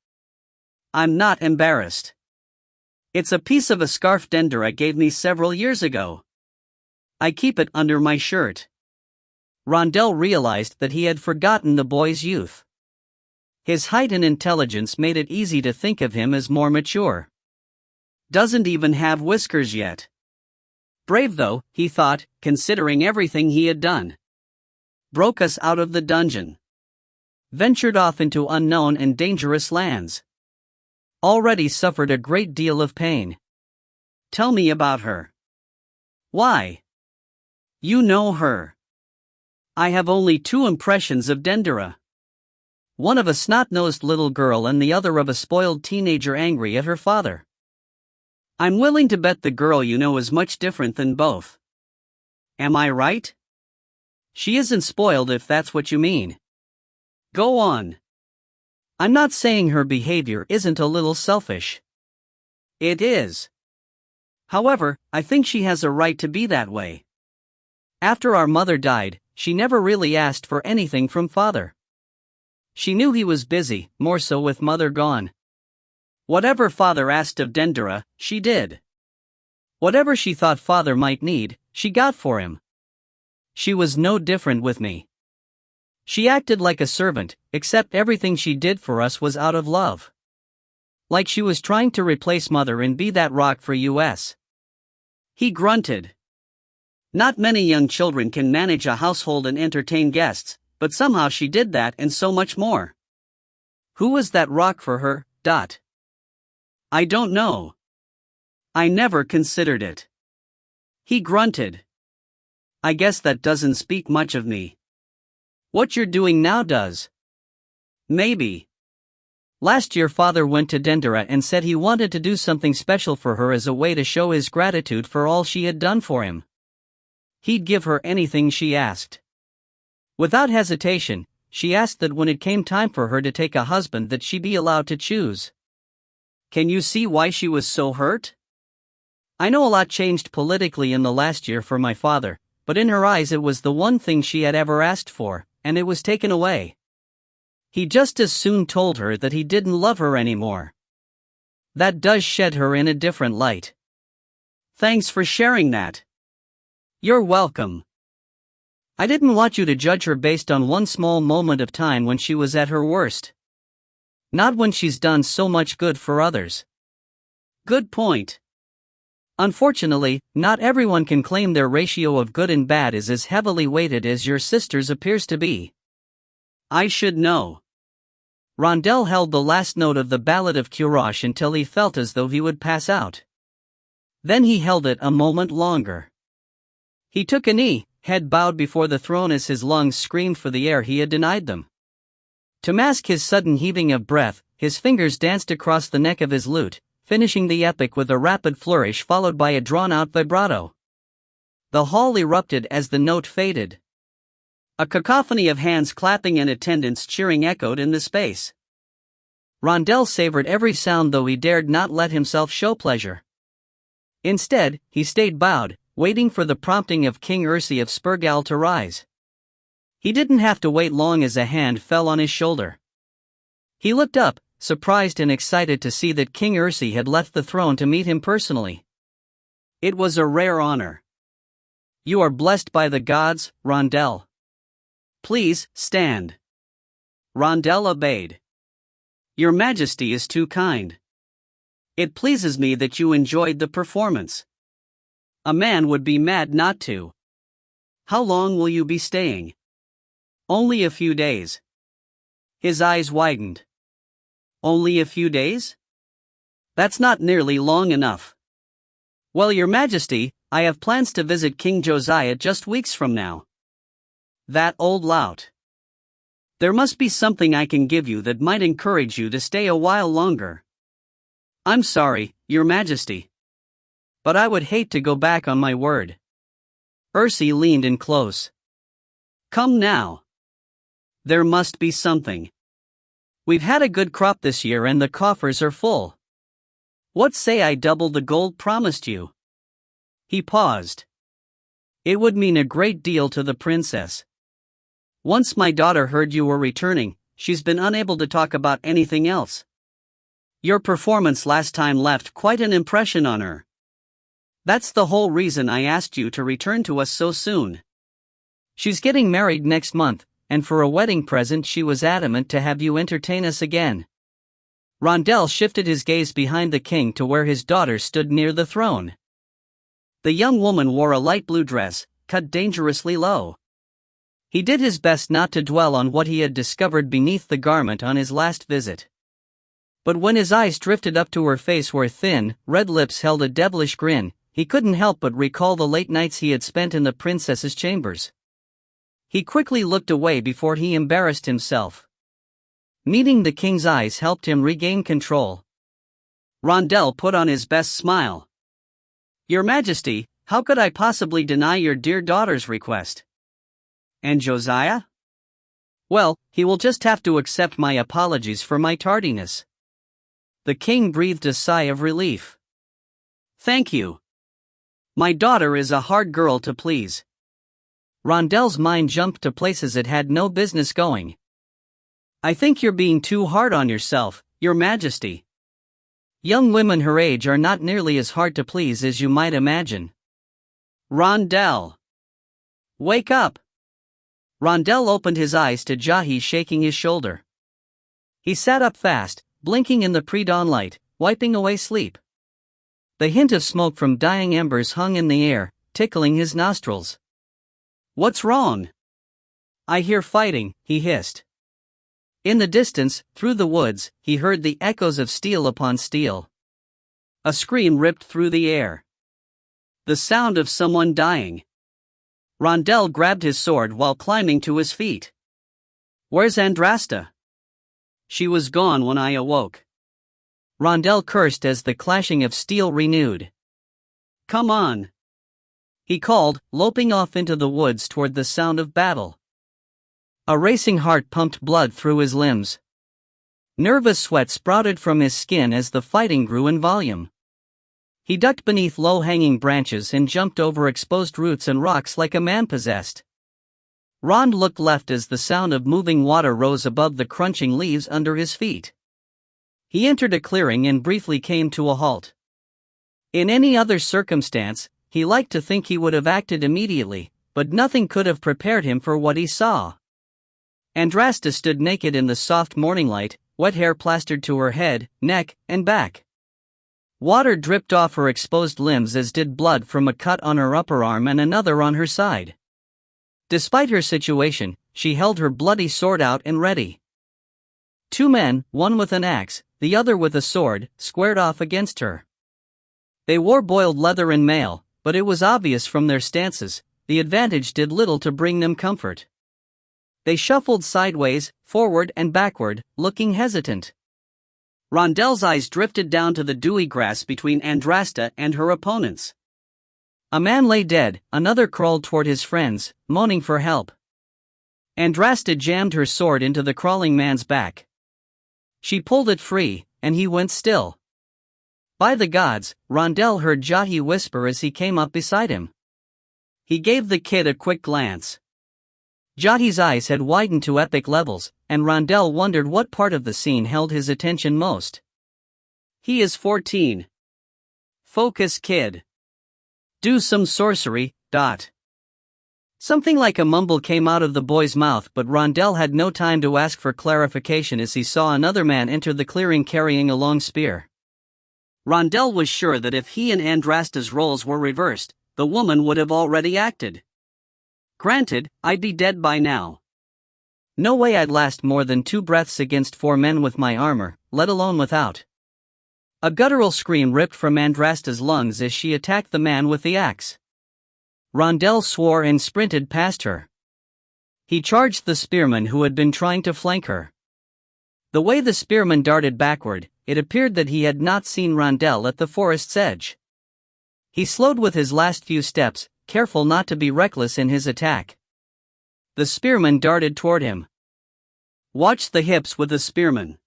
I'm not embarrassed. It's a piece of a scarf Dendera gave me several years ago. I keep it under my shirt. Rondel realized that he had forgotten the boy's youth. His height and intelligence made it easy to think of him as more mature. Doesn't even have whiskers yet. Brave though, he thought, considering everything he had done. Broke us out of the dungeon. Ventured off into unknown and dangerous lands. Already suffered a great deal of pain. Tell me about her. Why? You know her. I have only 2 impressions of Dendera. One of a snot-nosed little girl and the other of a spoiled teenager angry at her father. I'm willing to bet the girl you know is much different than both. Am I right? She isn't spoiled if that's what you mean. Go on. I'm not saying her behavior isn't a little selfish. It is. However, I think she has a right to be that way. After our mother died, she never really asked for anything from father. She knew he was busy, more so with mother gone. Whatever father asked of Dendera, she did. Whatever she thought father might need, she got for him. She was no different with me. She acted like a servant, except everything she did for us was out of love. Like she was trying to replace mother and be that rock for us. He grunted. Not many young children can manage a household and entertain guests, but somehow she did that and so much more. Who was that rock for her? I don't know. I never considered it. He grunted. I guess that doesn't speak much of me. What you're doing now does. Maybe. Last year father went to Dendera and said he wanted to do something special for her as a way to show his gratitude for all she had done for him. He'd give her anything she asked. Without hesitation, she asked that when it came time for her to take a husband that she be allowed to choose. Can you see why she was so hurt? I know a lot changed politically in the last year for my father, but in her eyes it was the one thing she had ever asked for, and it was taken away. He just as soon told her that he didn't love her anymore. That does shed her in a different light. Thanks for sharing that. You're welcome. I didn't want you to judge her based on one small moment of time when she was at her worst. Not when she's done so much good for others. Good point. Unfortunately, not everyone can claim their ratio of good and bad is as heavily weighted as your sister's appears to be. I should know. Rondell held the last note of the Ballad of Kurosh until he felt as though he would pass out. Then he held it a moment longer. He took a knee, head bowed before the throne as his lungs screamed for the air he had denied them. To mask his sudden heaving of breath, his fingers danced across the neck of his lute, finishing the epic with a rapid flourish followed by a drawn-out vibrato. The hall erupted as the note faded. A cacophony of hands clapping and attendants cheering echoed in the space. Rondell savored every sound though he dared not let himself show pleasure. Instead, he stayed bowed, waiting for the prompting of King Ursi of Spurgal to rise. He didn't have to wait long as a hand fell on his shoulder. He looked up, surprised and excited to see that King Ursi had left the throne to meet him personally. It was a rare honor. You are blessed by the gods, Rondell. Please, stand. Rondell obeyed. Your Majesty is too kind. It pleases me that you enjoyed the performance. A man would be mad not to. How long will you be staying? Only a few days. His eyes widened. Only a few days? That's not nearly long enough. Well, Your Majesty, I have plans to visit King Josiah just weeks from now. That old lout. There must be something I can give you that might encourage you to stay a while longer. I'm sorry, Your Majesty. But I would hate to go back on my word. Ursi leaned in close. Come now. There must be something. We've had a good crop this year and the coffers are full. What say I double the gold promised you? He paused. It would mean a great deal to the princess. Once my daughter heard you were returning, she's been unable to talk about anything else. Your performance last time left quite an impression on her. That's the whole reason I asked you to return to us so soon. She's getting married next month, and for a wedding present she was adamant to have you entertain us again. Rondell shifted his gaze behind the king to where his daughter stood near the throne. The young woman wore a light blue dress, cut dangerously low. He did his best not to dwell on what he had discovered beneath the garment on his last visit. But when his eyes drifted up to her face where thin, red lips held a devilish grin, he couldn't help but recall the late nights he had spent in the princess's chambers. He quickly looked away before he embarrassed himself. Meeting the king's eyes helped him regain control. Rondell put on his best smile. Your Majesty, how could I possibly deny your dear daughter's request? And Josiah? Well, he will just have to accept my apologies for my tardiness. The king breathed a sigh of relief. Thank you. My daughter is a hard girl to please. Rondell's mind jumped to places it had no business going. I think you're being too hard on yourself, Your Majesty. Young women her age are not nearly as hard to please as you might imagine. Rondell. Wake up. Rondell opened his eyes to Jahi shaking his shoulder. He sat up fast, blinking in the pre-dawn light, wiping away sleep. The hint of smoke from dying embers hung in the air, tickling his nostrils. "What's wrong?" "I hear fighting," he hissed. In the distance, through the woods, he heard the echoes of steel upon steel. A scream ripped through the air. The sound of someone dying. Rondell grabbed his sword while climbing to his feet. "Where's Andrasta?" "She was gone when I awoke." Rondell cursed as the clashing of steel renewed. "Come on," he called, loping off into the woods toward the sound of battle. A racing heart pumped blood through his limbs. Nervous sweat sprouted from his skin as the fighting grew in volume. He ducked beneath low-hanging branches and jumped over exposed roots and rocks like a man possessed. Rond looked left as the sound of moving water rose above the crunching leaves under his feet. He entered a clearing and briefly came to a halt. In any other circumstance, he liked to think he would have acted immediately, but nothing could have prepared him for what he saw. Andrasta stood naked in the soft morning light, wet hair plastered to her head, neck, and back. Water dripped off her exposed limbs, as did blood from a cut on her upper arm and another on her side. Despite her situation, she held her bloody sword out and ready. Two men, one with an axe, the other with a sword, squared off against her. They wore boiled leather and mail, but it was obvious from their stances, the advantage did little to bring them comfort. They shuffled sideways, forward and backward, looking hesitant. Rondell's eyes drifted down to the dewy grass between Andrasta and her opponents. A man lay dead, another crawled toward his friends, moaning for help. Andrasta jammed her sword into the crawling man's back. She pulled it free, and he went still. By the gods, Rondell heard Jahi whisper as he came up beside him. He gave the kid a quick glance. Jahi's eyes had widened to epic levels, and Rondell wondered what part of the scene held his attention most. "He is 14. Focus, kid. Do some sorcery, . Something like a mumble came out of the boy's mouth, but Rondell had no time to ask for clarification as he saw another man enter the clearing carrying a long spear. Rondell was sure that if he and Andrasta's roles were reversed, the woman would have already acted. Granted, I'd be dead by now. No way I'd last more than 2 breaths against 4 men with my armor, let alone without. A guttural scream ripped from Andrasta's lungs as she attacked the man with the axe. Rondell swore and sprinted past her. He charged the spearman who had been trying to flank her. The way the spearman darted backward, it appeared that he had not seen Rondell at the forest's edge. He slowed with his last few steps, careful not to be reckless in his attack. The spearman darted toward him. Watch the hips with the spearman.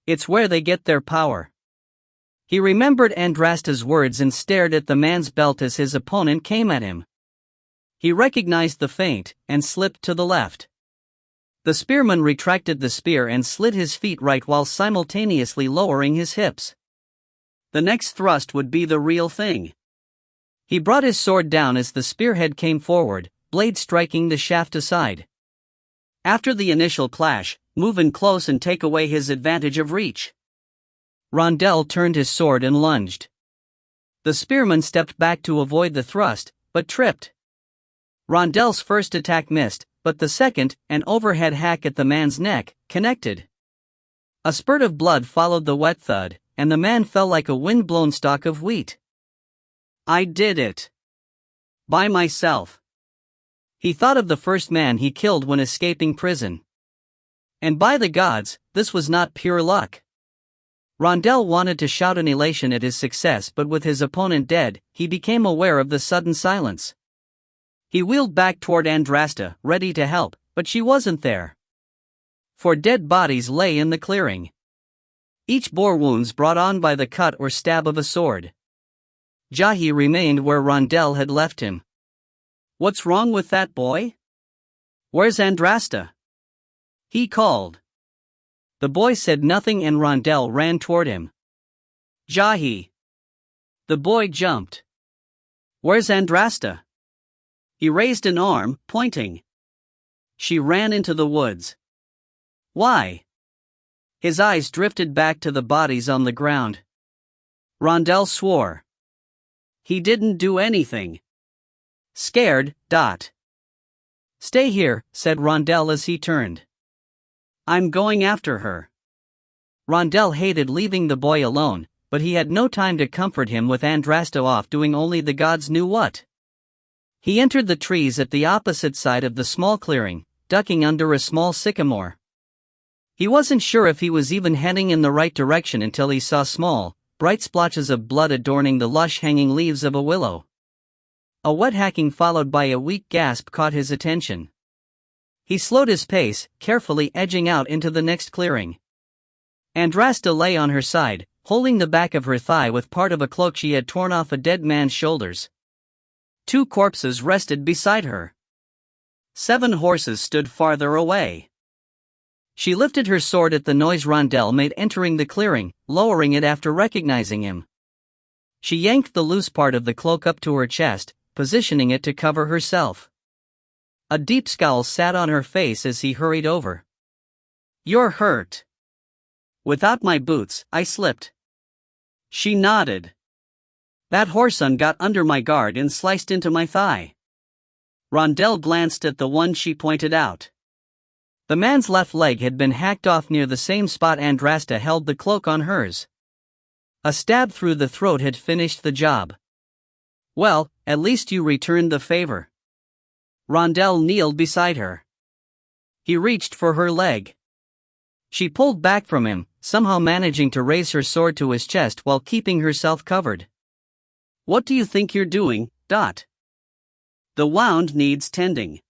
It's where they get their power. He remembered Andrasta's words and stared at the man's belt as his opponent came at him. He recognized the feint, and slipped to the left. The spearman retracted the spear and slid his feet right while simultaneously lowering his hips. The next thrust would be the real thing. He brought his sword down as the spearhead came forward, blade striking the shaft aside. After the initial clash, move in close and take away his advantage of reach. Rondell turned his sword and lunged. The spearman stepped back to avoid the thrust, but tripped. Rondell's first attack missed, but the second, an overhead hack at the man's neck, connected. A spurt of blood followed the wet thud, and the man fell like a wind-blown stalk of wheat. I did it. By myself. He thought of the first man he killed when escaping prison. And by the gods, this was not pure luck. Rondell wanted to shout in elation at his success, but with his opponent dead, he became aware of the sudden silence. He wheeled back toward Andrasta, ready to help, but she wasn't there. 4 dead bodies lay in the clearing. Each bore wounds brought on by the cut or stab of a sword. Jahi remained where Rondell had left him. What's wrong with that boy? Where's Andrasta? He called. The boy said nothing and Rondell ran toward him. Jahi. The boy jumped. Where's Andrasta? He raised an arm, pointing. She ran into the woods. Why? His eyes drifted back to the bodies on the ground. Rondell swore. He didn't do anything. Scared. Stay here, said Rondell as he turned. I'm going after her. Rondell hated leaving the boy alone, but he had no time to comfort him with Andrasta off doing only the gods knew what. He entered the trees at the opposite side of the small clearing, ducking under a small sycamore. He wasn't sure if he was even heading in the right direction until he saw small, bright splotches of blood adorning the lush hanging leaves of a willow. A wet hacking followed by a weak gasp caught his attention. He slowed his pace, carefully edging out into the next clearing. Andrasta lay on her side, holding the back of her thigh with part of a cloak she had torn off a dead man's shoulders. 2 corpses rested beside her. 7 horses stood farther away. She lifted her sword at the noise Rondell made entering the clearing, lowering it after recognizing him. She yanked the loose part of the cloak up to her chest, positioning it to cover herself. A deep scowl sat on her face as he hurried over. You're hurt. Without my boots, I slipped. She nodded. That whoreson got under my guard and sliced into my thigh. Rondell glanced at the one she pointed out. The man's left leg had been hacked off near the same spot Andrasta held the cloak on hers. A stab through the throat had finished the job. Well, at least you returned the favor. Rondell kneeled beside her. He reached for her leg. She pulled back from him, somehow managing to raise her sword to his chest while keeping herself covered. What do you think you're doing, Dot? The wound needs tending.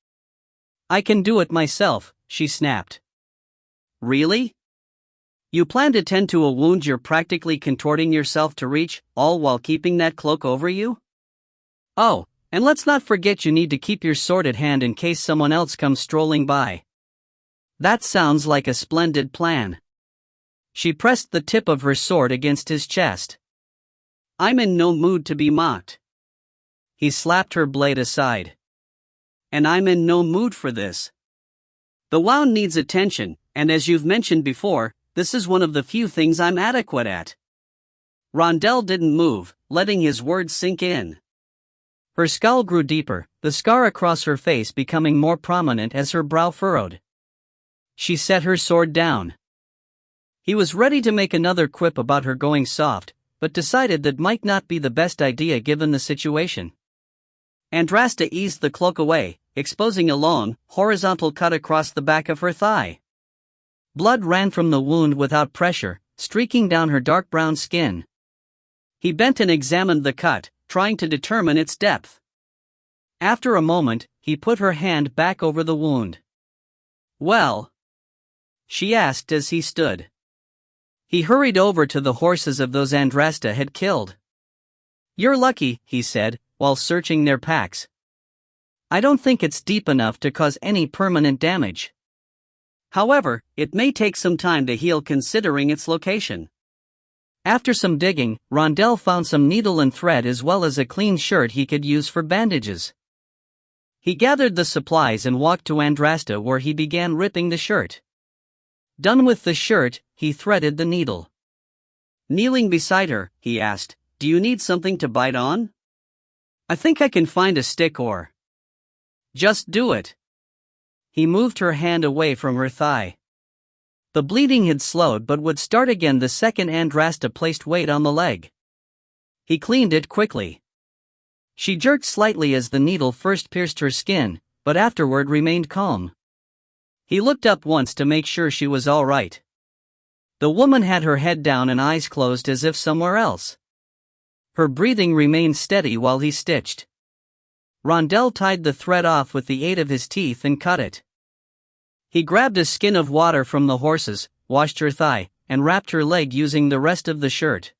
I can do it myself, she snapped. Really? You plan to tend to a wound you're practically contorting yourself to reach, all while keeping that cloak over you? Oh, and let's not forget you need to keep your sword at hand in case someone else comes strolling by. That sounds like a splendid plan. She pressed the tip of her sword against his chest. I'm in no mood to be mocked. He slapped her blade aside. And I'm in no mood for this. The wound needs attention, and as you've mentioned before, this is one of the few things I'm adequate at. Rondell didn't move, letting his words sink in. Her scowl grew deeper, the scar across her face becoming more prominent as her brow furrowed. She set her sword down. He was ready to make another quip about her going soft, but decided that might not be the best idea given the situation. Andrasta eased the cloak away, exposing a long, horizontal cut across the back of her thigh. Blood ran from the wound without pressure, streaking down her dark brown skin. He bent and examined the cut, trying to determine its depth. After a moment, he put her hand back over the wound. Well? She asked as he stood. He hurried over to the horses of those Andrasta had killed. You're lucky, he said, while searching their packs. I don't think it's deep enough to cause any permanent damage. However, it may take some time to heal considering its location. After some digging, Rondell found some needle and thread as well as a clean shirt he could use for bandages. He gathered the supplies and walked to Andrasta where he began ripping the shirt. Done with the shirt, he threaded the needle. Kneeling beside her, he asked, "Do you need something to bite on? I think I can find a stick or..." "Just do it." He moved her hand away from her thigh. The bleeding had slowed but would start again the second Andrasta placed weight on the leg. He cleaned it quickly. She jerked slightly as the needle first pierced her skin, but afterward remained calm. He looked up once to make sure she was all right. The woman had her head down and eyes closed as if somewhere else. Her breathing remained steady while he stitched. Rondell tied the thread off with the aid of his teeth and cut it. He grabbed a skin of water from the horses, washed her thigh, and wrapped her leg using the rest of the shirt.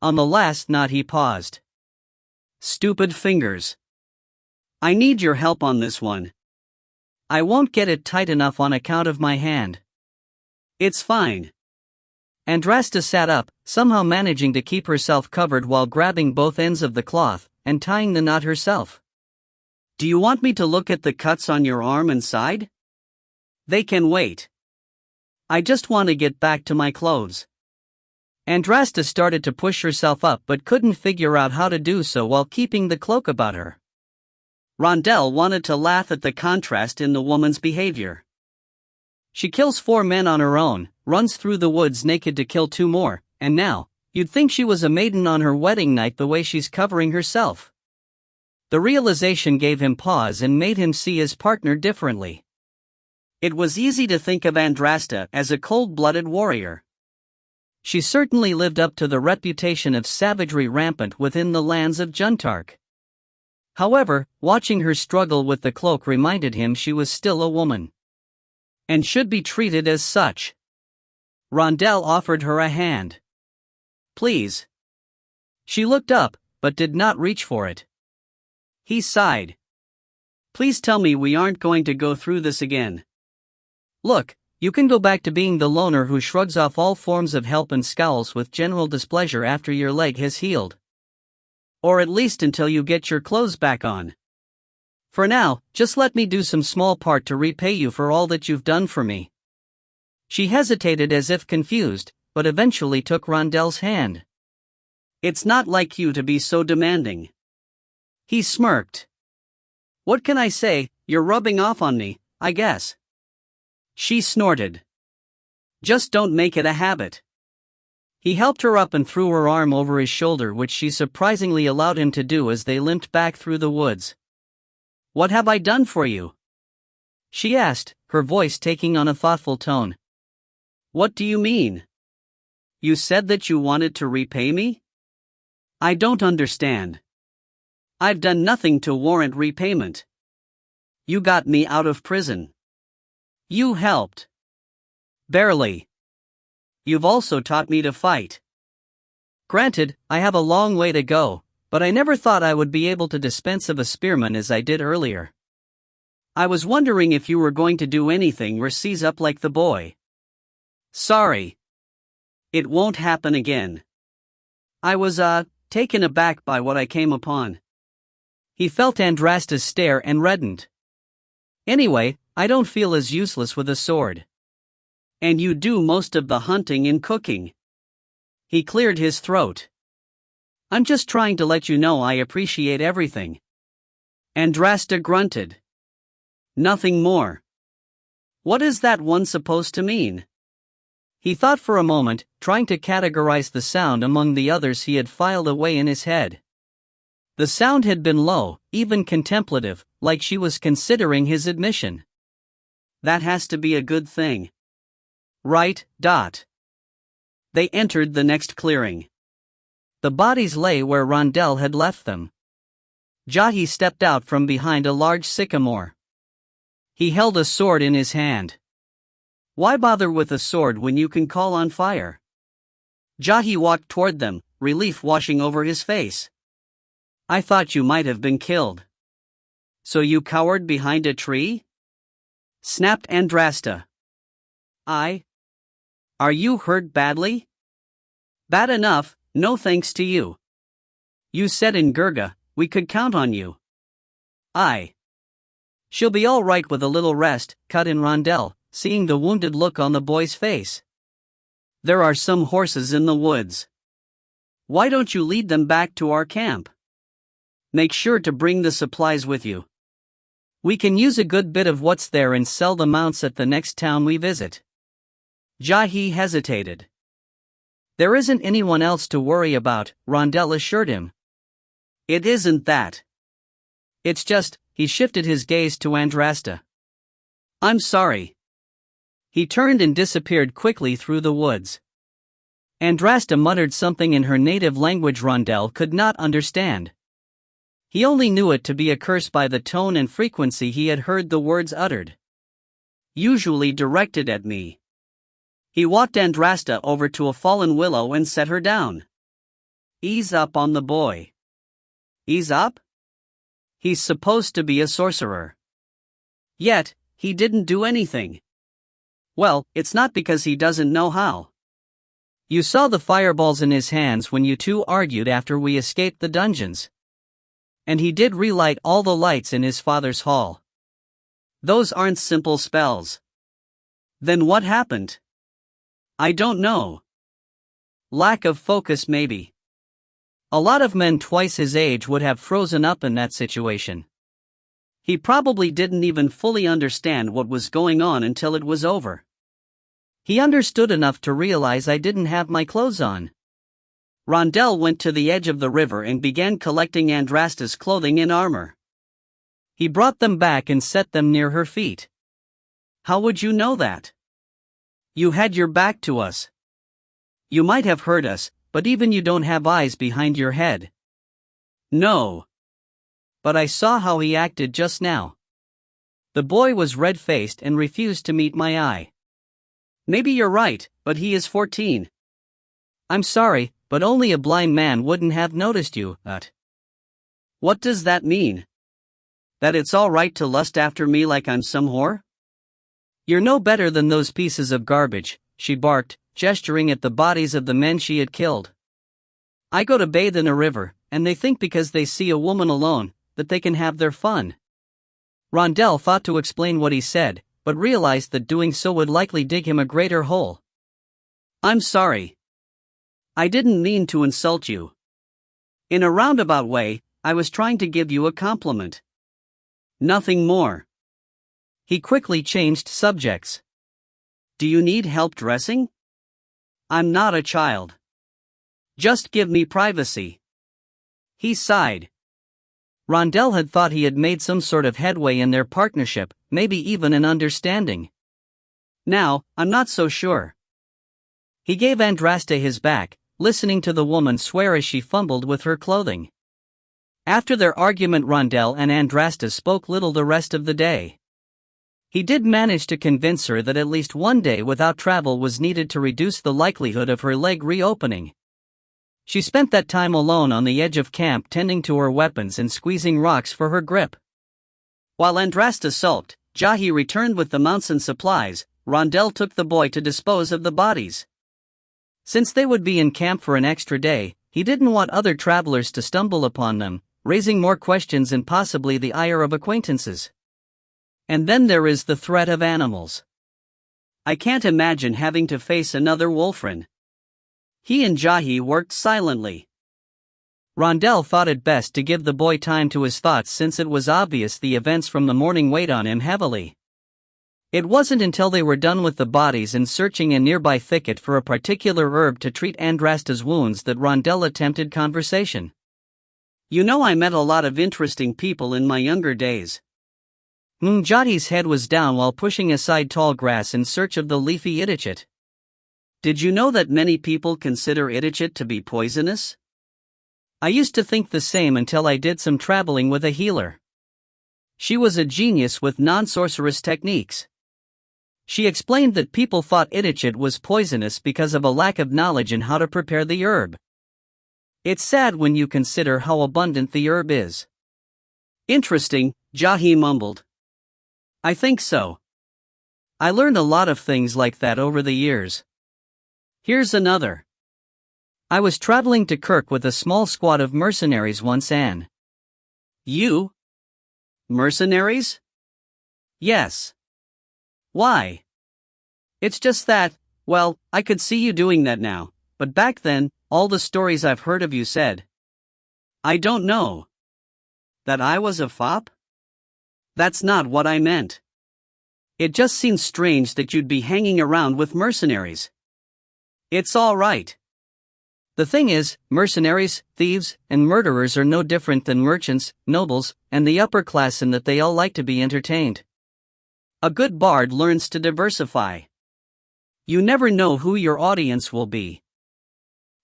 On the last knot he paused. "Stupid fingers. I need your help on this one. I won't get it tight enough on account of my hand." "It's fine." Andrasta sat up, somehow managing to keep herself covered while grabbing both ends of the cloth and tying the knot herself. "Do you want me to look at the cuts on your arm and side? They can wait. I just want to get back to my clothes." Andrasta started to push herself up but couldn't figure out how to do so while keeping the cloak about her. Rondell wanted to laugh at the contrast in the woman's behavior. She kills 4 men on her own, runs through the woods naked to kill 2 more, and now, you'd think she was a maiden on her wedding night the way she's covering herself. The realization gave him pause and made him see his partner differently. It was easy to think of Andrasta as a cold-blooded warrior. She certainly lived up to the reputation of savagery rampant within the lands of Juntark. However, watching her struggle with the cloak reminded him she was still a woman, and should be treated as such. Rondell offered her a hand. "Please." She looked up, but did not reach for it. He sighed. "Please tell me we aren't going to go through this again. Look, you can go back to being the loner who shrugs off all forms of help and scowls with general displeasure after your leg has healed. Or at least until you get your clothes back on. For now, just let me do some small part to repay you for all that you've done for me." She hesitated as if confused, but eventually took Rondell's hand. "It's not like you to be so demanding." He smirked. "What can I say, you're rubbing off on me, I guess." She snorted. "Just don't make it a habit." He helped her up and threw her arm over his shoulder, which she surprisingly allowed him to do as they limped back through the woods. "What have I done for you?" she asked, her voice taking on a thoughtful tone. "What do you mean? You said that you wanted to repay me? I don't understand. I've done nothing to warrant repayment. You got me out of prison. You helped. Barely. You've also taught me to fight. Granted, I have a long way to go, but I never thought I would be able to dispense of a spearman as I did earlier. I was wondering if you were going to do anything or seize up like the boy. Sorry. It won't happen again." I was, taken aback by what I came upon. He felt Andrasta's stare and reddened. "Anyway, I don't feel as useless with a sword. And you do most of the hunting and cooking." He cleared his throat. "I'm just trying to let you know I appreciate everything." Andrasta grunted. "Nothing more. What is that one supposed to mean?" He thought for a moment, trying to categorize the sound among the others he had filed away in his head. The sound had been low, even contemplative, like she was considering his admission. "That has to be a good thing. Right, Dot." They entered the next clearing. The bodies lay where Rondell had left them. Jahi stepped out from behind a large sycamore. He held a sword in his hand. "Why bother with a sword when you can call on fire?" Jahi walked toward them, relief washing over his face. "I thought you might have been killed." "So you cowered behind a tree?" snapped Andrasta. Are you hurt badly?" "Bad enough, no thanks to you. You said in Gurga, we could count on you." "She'll be all right with a little rest," cut in Rondell, seeing the wounded look on the boy's face. "There are some horses in the woods. Why don't you lead them back to our camp? Make sure to bring the supplies with you. We can use a good bit of what's there and sell the mounts at the next town we visit." Jahi hesitated. "There isn't anyone else to worry about," Rondell assured him. "It isn't that. It's just," he shifted his gaze to Andrasta. "I'm sorry." He turned and disappeared quickly through the woods. Andrasta muttered something in her native language Rondell could not understand. He only knew it to be a curse by the tone and frequency he had heard the words uttered. "Usually directed at me." He walked Andrasta over to a fallen willow and set her down. "Ease up on the boy." "Ease up?" He's supposed to be a sorcerer. Yet, he didn't do anything. Well, it's not because he doesn't know how. You saw the fireballs in his hands when you two argued after we escaped the dungeons. And he did relight all the lights in his father's hall. Those aren't simple spells. Then what happened? I don't know. Lack of focus maybe. A lot of men twice his age would have frozen up in that situation. He probably didn't even fully understand what was going on until it was over. He understood enough to realize I didn't have my clothes on. Rondell went to the edge of the river and began collecting Andrasta's clothing and armor. He brought them back and set them near her feet. How would you know that? You had your back to us. You might have heard us, but even you don't have eyes behind your head. No. But I saw how he acted just now. The boy was red-faced and refused to meet my eye. Maybe you're right, but he is 14. I'm sorry, but only a blind man wouldn't have noticed you, What does that mean? That it's all right to lust after me like I'm some whore? You're no better than those pieces of garbage, she barked, gesturing at the bodies of the men she had killed. I go to bathe in a river, and they think because they see a woman alone, that they can have their fun. Rondell thought to explain what he said, but realized that doing so would likely dig him a greater hole. I'm sorry. I didn't mean to insult you. In a roundabout way, I was trying to give you a compliment. Nothing more. He quickly changed subjects. Do you need help dressing? I'm not a child. Just give me privacy. He sighed. Rondell had thought he had made some sort of headway in their partnership, maybe even an understanding. Now, I'm not so sure. He gave Andrasta his back, listening to the woman swear as she fumbled with her clothing. After their argument, Rondell and Andrasta spoke little the rest of the day. He did manage to convince her that at least one day without travel was needed to reduce the likelihood of her leg reopening. She spent that time alone on the edge of camp tending to her weapons and squeezing rocks for her grip. While Andrasta sulked, Jahi returned with the mounts and supplies. Rondell took the boy to dispose of the bodies. Since they would be in camp for an extra day, he didn't want other travelers to stumble upon them, raising more questions and possibly the ire of acquaintances. And then there is the threat of animals. I can't imagine having to face another wolfren. He and Jahi worked silently. Rondell thought it best to give the boy time to his thoughts since it was obvious the events from the morning weighed on him heavily. It wasn't until they were done with the bodies and searching a nearby thicket for a particular herb to treat Andrasta's wounds that Rondell attempted conversation. You know, I met a lot of interesting people in my younger days. Jahi's head was down while pushing aside tall grass in search of the leafy idichit. Did you know that many people consider idichit to be poisonous? I used to think the same until I did some traveling with a healer. She was a genius with non-sorcerous techniques. She explained that people thought idichit was poisonous because of a lack of knowledge in how to prepare the herb. It's sad when you consider how abundant the herb is. Interesting, Jahi mumbled. I think so. I learned a lot of things like that over the years. Here's another. I was traveling to Kirk with a small squad of mercenaries once and... You? Mercenaries? Yes. Why? It's just that, well, I could see you doing that now, but back then, all the stories I've heard of you said. I don't know. That I was a fop? That's not what I meant. It just seems strange that you'd be hanging around with mercenaries. It's all right. The thing is, mercenaries, thieves, and murderers are no different than merchants, nobles, and the upper class in that they all like to be entertained. A good bard learns to diversify. You never know who your audience will be.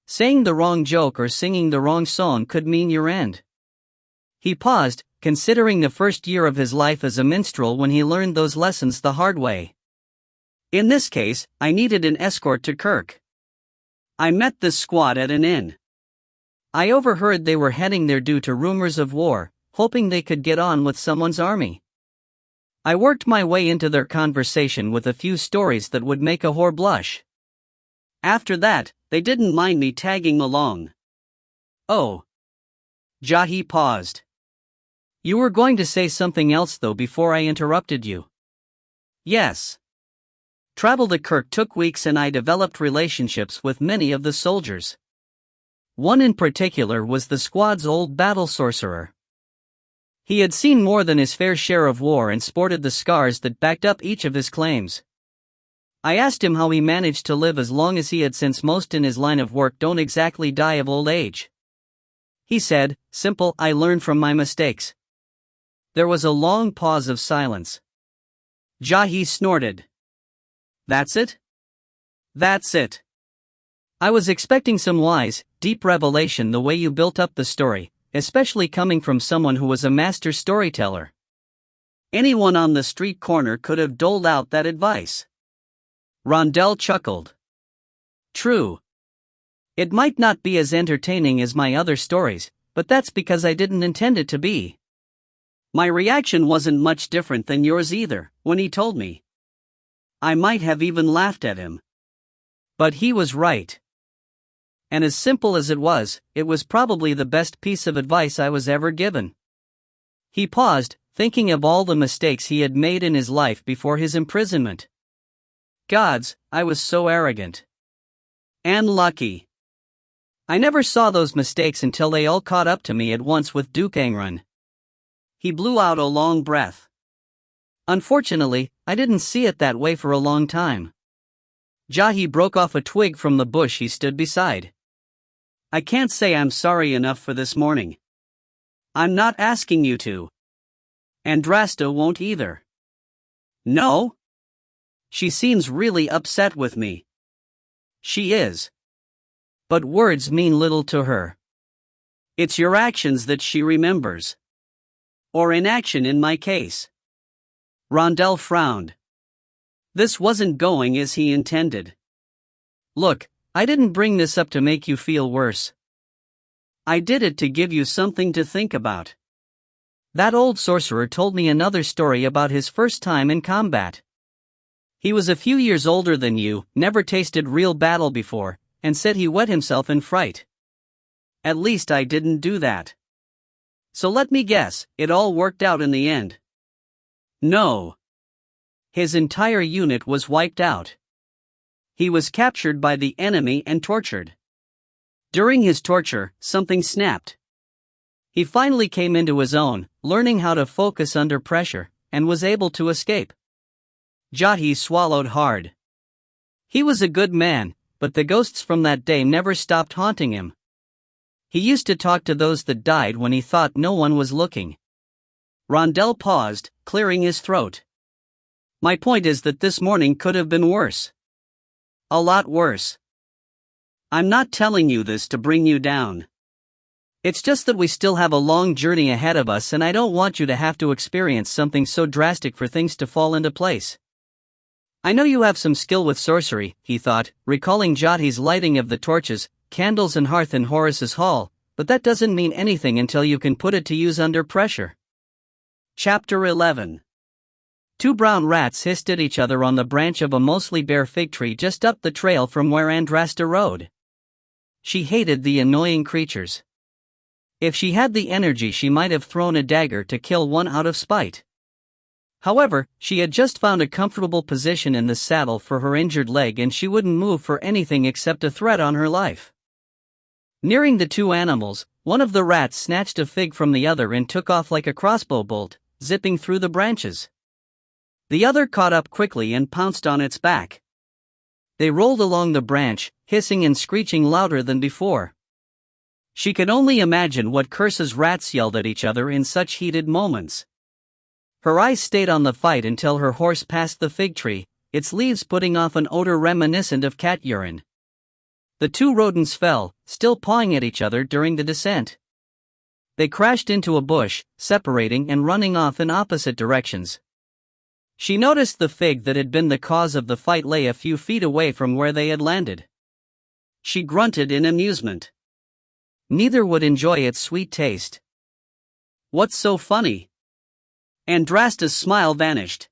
Saying the wrong joke or singing the wrong song could mean your end. He paused, considering the first year of his life as a minstrel when he learned those lessons the hard way. In this case, I needed an escort to Kirk. I met this squad at an inn. I overheard they were heading there due to rumors of war, hoping they could get on with someone's army. I worked my way into their conversation with a few stories that would make a whore blush. After that, they didn't mind me tagging along. Oh. Jahi paused. You were going to say something else though before I interrupted you. Yes. Travel to Kirk took weeks and I developed relationships with many of the soldiers. One in particular was the squad's old battle sorcerer. He had seen more than his fair share of war and sported the scars that backed up each of his claims. I asked him how he managed to live as long as he had, since most in his line of work don't exactly die of old age. He said, "Simple, I learned from my mistakes." There was a long pause of silence. Jahi snorted. "That's it? That's it. I was expecting some wise, deep revelation the way you built up the story, especially coming from someone who was a master storyteller." Anyone on the street corner could have doled out that advice. Rondell chuckled. "True. It might not be as entertaining as my other stories, but that's because I didn't intend it to be." My reaction wasn't much different than yours either, when he told me. I might have even laughed at him. But he was right. And as simple as it was probably the best piece of advice I was ever given. He paused, thinking of all the mistakes he had made in his life before his imprisonment. Gods, I was so arrogant. And lucky. I never saw those mistakes until they all caught up to me at once with Dukangrun. He blew out a long breath. Unfortunately, I didn't see it that way for a long time. Jahi broke off a twig from the bush he stood beside. I can't say I'm sorry enough for this morning. I'm not asking you to. Andrasta won't either. No? She seems really upset with me. She is. But words mean little to her. It's your actions that she remembers. Or inaction in my case. Rondell frowned. This wasn't going as he intended. Look, I didn't bring this up to make you feel worse. I did it to give you something to think about. That old sorcerer told me another story about his first time in combat. He was a few years older than you, never tasted real battle before, and said he wet himself in fright. At least I didn't do that. So let me guess, it all worked out in the end. No. His entire unit was wiped out. He was captured by the enemy and tortured. During his torture, something snapped. He finally came into his own, learning how to focus under pressure, and was able to escape. Jahi swallowed hard. He was a good man, but the ghosts from that day never stopped haunting him. He used to talk to those that died when he thought no one was looking. Rondell paused, clearing his throat. My point is that this morning could have been worse. A lot worse. I'm not telling you this to bring you down. It's just that we still have a long journey ahead of us, and I don't want you to have to experience something so drastic for things to fall into place. I know you have some skill with sorcery, he thought, recalling Jahi's lighting of the torches, candles and hearth in Horus's hall, but that doesn't mean anything until you can put it to use under pressure. Chapter 11. Two brown rats hissed at each other on the branch of a mostly bare fig tree just up the trail from where Andrasta rode. She hated the annoying creatures. If she had the energy, she might have thrown a dagger to kill one out of spite. However, she had just found a comfortable position in the saddle for her injured leg, and she wouldn't move for anything except a threat on her life. Nearing the two animals, one of the rats snatched a fig from the other and took off like a crossbow bolt, zipping through the branches. The other caught up quickly and pounced on its back. They rolled along the branch, hissing and screeching louder than before. She could only imagine what curses rats yelled at each other in such heated moments. Her eyes stayed on the fight until her horse passed the fig tree, its leaves putting off an odor reminiscent of cat urine. The two rodents fell, still pawing at each other during the descent. They crashed into a bush, separating and running off in opposite directions. She noticed the fig that had been the cause of the fight lay a few feet away from where they had landed. She grunted in amusement. Neither would enjoy its sweet taste. What's so funny? Andrasta's smile vanished.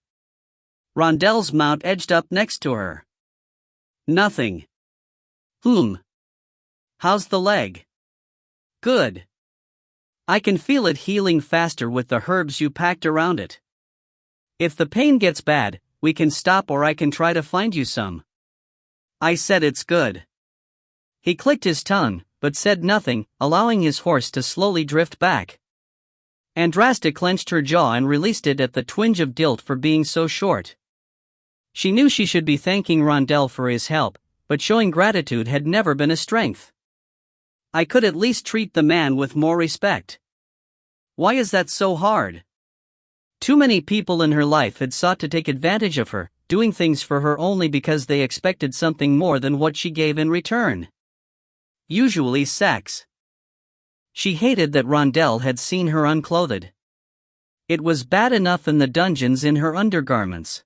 Rondell's mount edged up next to her. Nothing. How's the leg? Good. I can feel it healing faster with the herbs you packed around it. If the pain gets bad, we can stop, or I can try to find you some. I said it's good. He clicked his tongue, but said nothing, allowing his horse to slowly drift back. Andrasta clenched her jaw and released it at the twinge of guilt for being so short. She knew she should be thanking Rondel for his help, but showing gratitude had never been a strength. I could at least treat the man with more respect. Why is that so hard? Too many people in her life had sought to take advantage of her, doing things for her only because they expected something more than what she gave in return. Usually sex. She hated that Rondel had seen her unclothed. It was bad enough in the dungeons in her undergarments.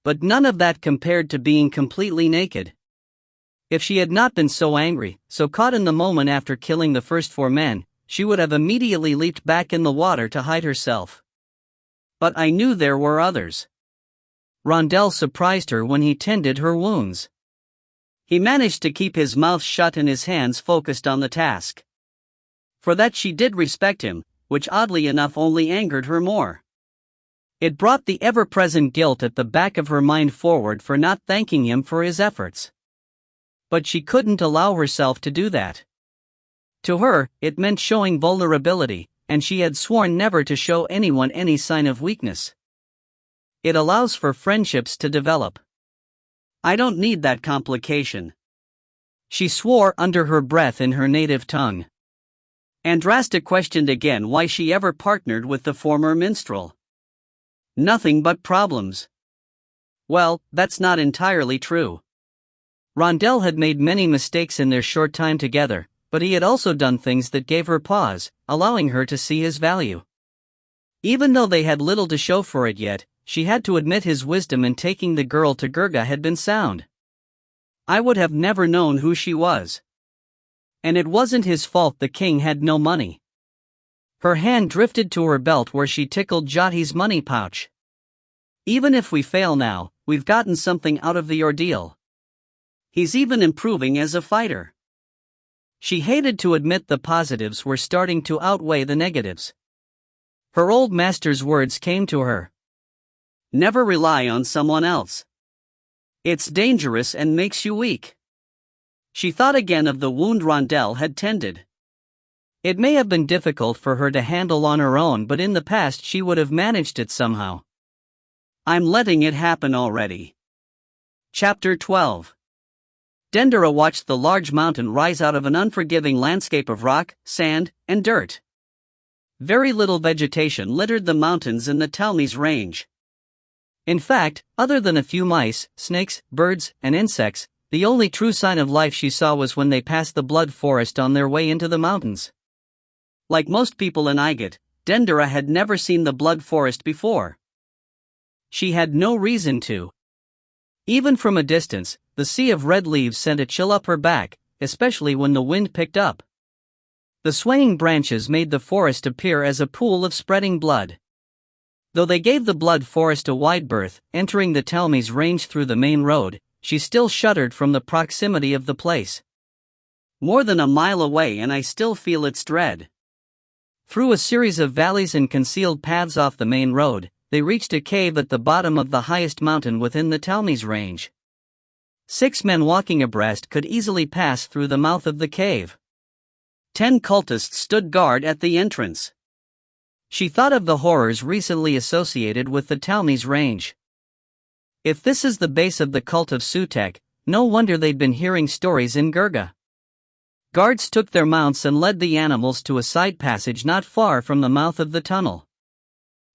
But none of that compared to being completely naked. If she had not been so angry, so caught in the moment after killing the first 4 men, she would have immediately leaped back in the water to hide herself. But I knew there were others. Rondel surprised her when he tended her wounds. He managed to keep his mouth shut and his hands focused on the task. For that she did respect him, which oddly enough only angered her more. It brought the ever-present guilt at the back of her mind forward for not thanking him for his efforts. But she couldn't allow herself to do that. To her, it meant showing vulnerability, and she had sworn never to show anyone any sign of weakness. It allows for friendships to develop. I don't need that complication. She swore under her breath in her native tongue. Andrasta questioned again why she ever partnered with the former minstrel. Nothing but problems. Well, that's not entirely true. Rondel had made many mistakes in their short time together, but he had also done things that gave her pause, allowing her to see his value. Even though they had little to show for it yet, she had to admit his wisdom in taking the girl to Gurga had been sound. I would have never known who she was. And it wasn't his fault the king had no money. Her hand drifted to her belt where she tickled Jati's money pouch. Even if we fail now, we've gotten something out of the ordeal. He's even improving as a fighter. She hated to admit the positives were starting to outweigh the negatives. Her old master's words came to her. Never rely on someone else. It's dangerous and makes you weak. She thought again of the wound Rondel had tended. It may have been difficult for her to handle on her own, but in the past she would have managed it somehow. I'm letting it happen already. Chapter 12. Dendera watched the large mountain rise out of an unforgiving landscape of rock, sand, and dirt. Very little vegetation littered the mountains in the Talmis range. In fact, other than a few mice, snakes, birds, and insects, the only true sign of life she saw was when they passed the blood forest on their way into the mountains. Like most people in Igat, Dendera had never seen the blood forest before. She had no reason to. Even from a distance, the sea of red leaves sent a chill up her back, especially when the wind picked up. The swaying branches made the forest appear as a pool of spreading blood. Though they gave the blood forest a wide berth, entering the Talmis range through the main road, she still shuddered from the proximity of the place. More than a mile away and I still feel its dread. Through a series of valleys and concealed paths off the main road, they reached a cave at the bottom of the highest mountain within the Talmis range. 6 men walking abreast could easily pass through the mouth of the cave. 10 cultists stood guard at the entrance. She thought of the horrors recently associated with the Talmis range. If this is the base of the cult of Sutek, no wonder they'd been hearing stories in Gurga. Guards took their mounts and led the animals to a side passage not far from the mouth of the tunnel.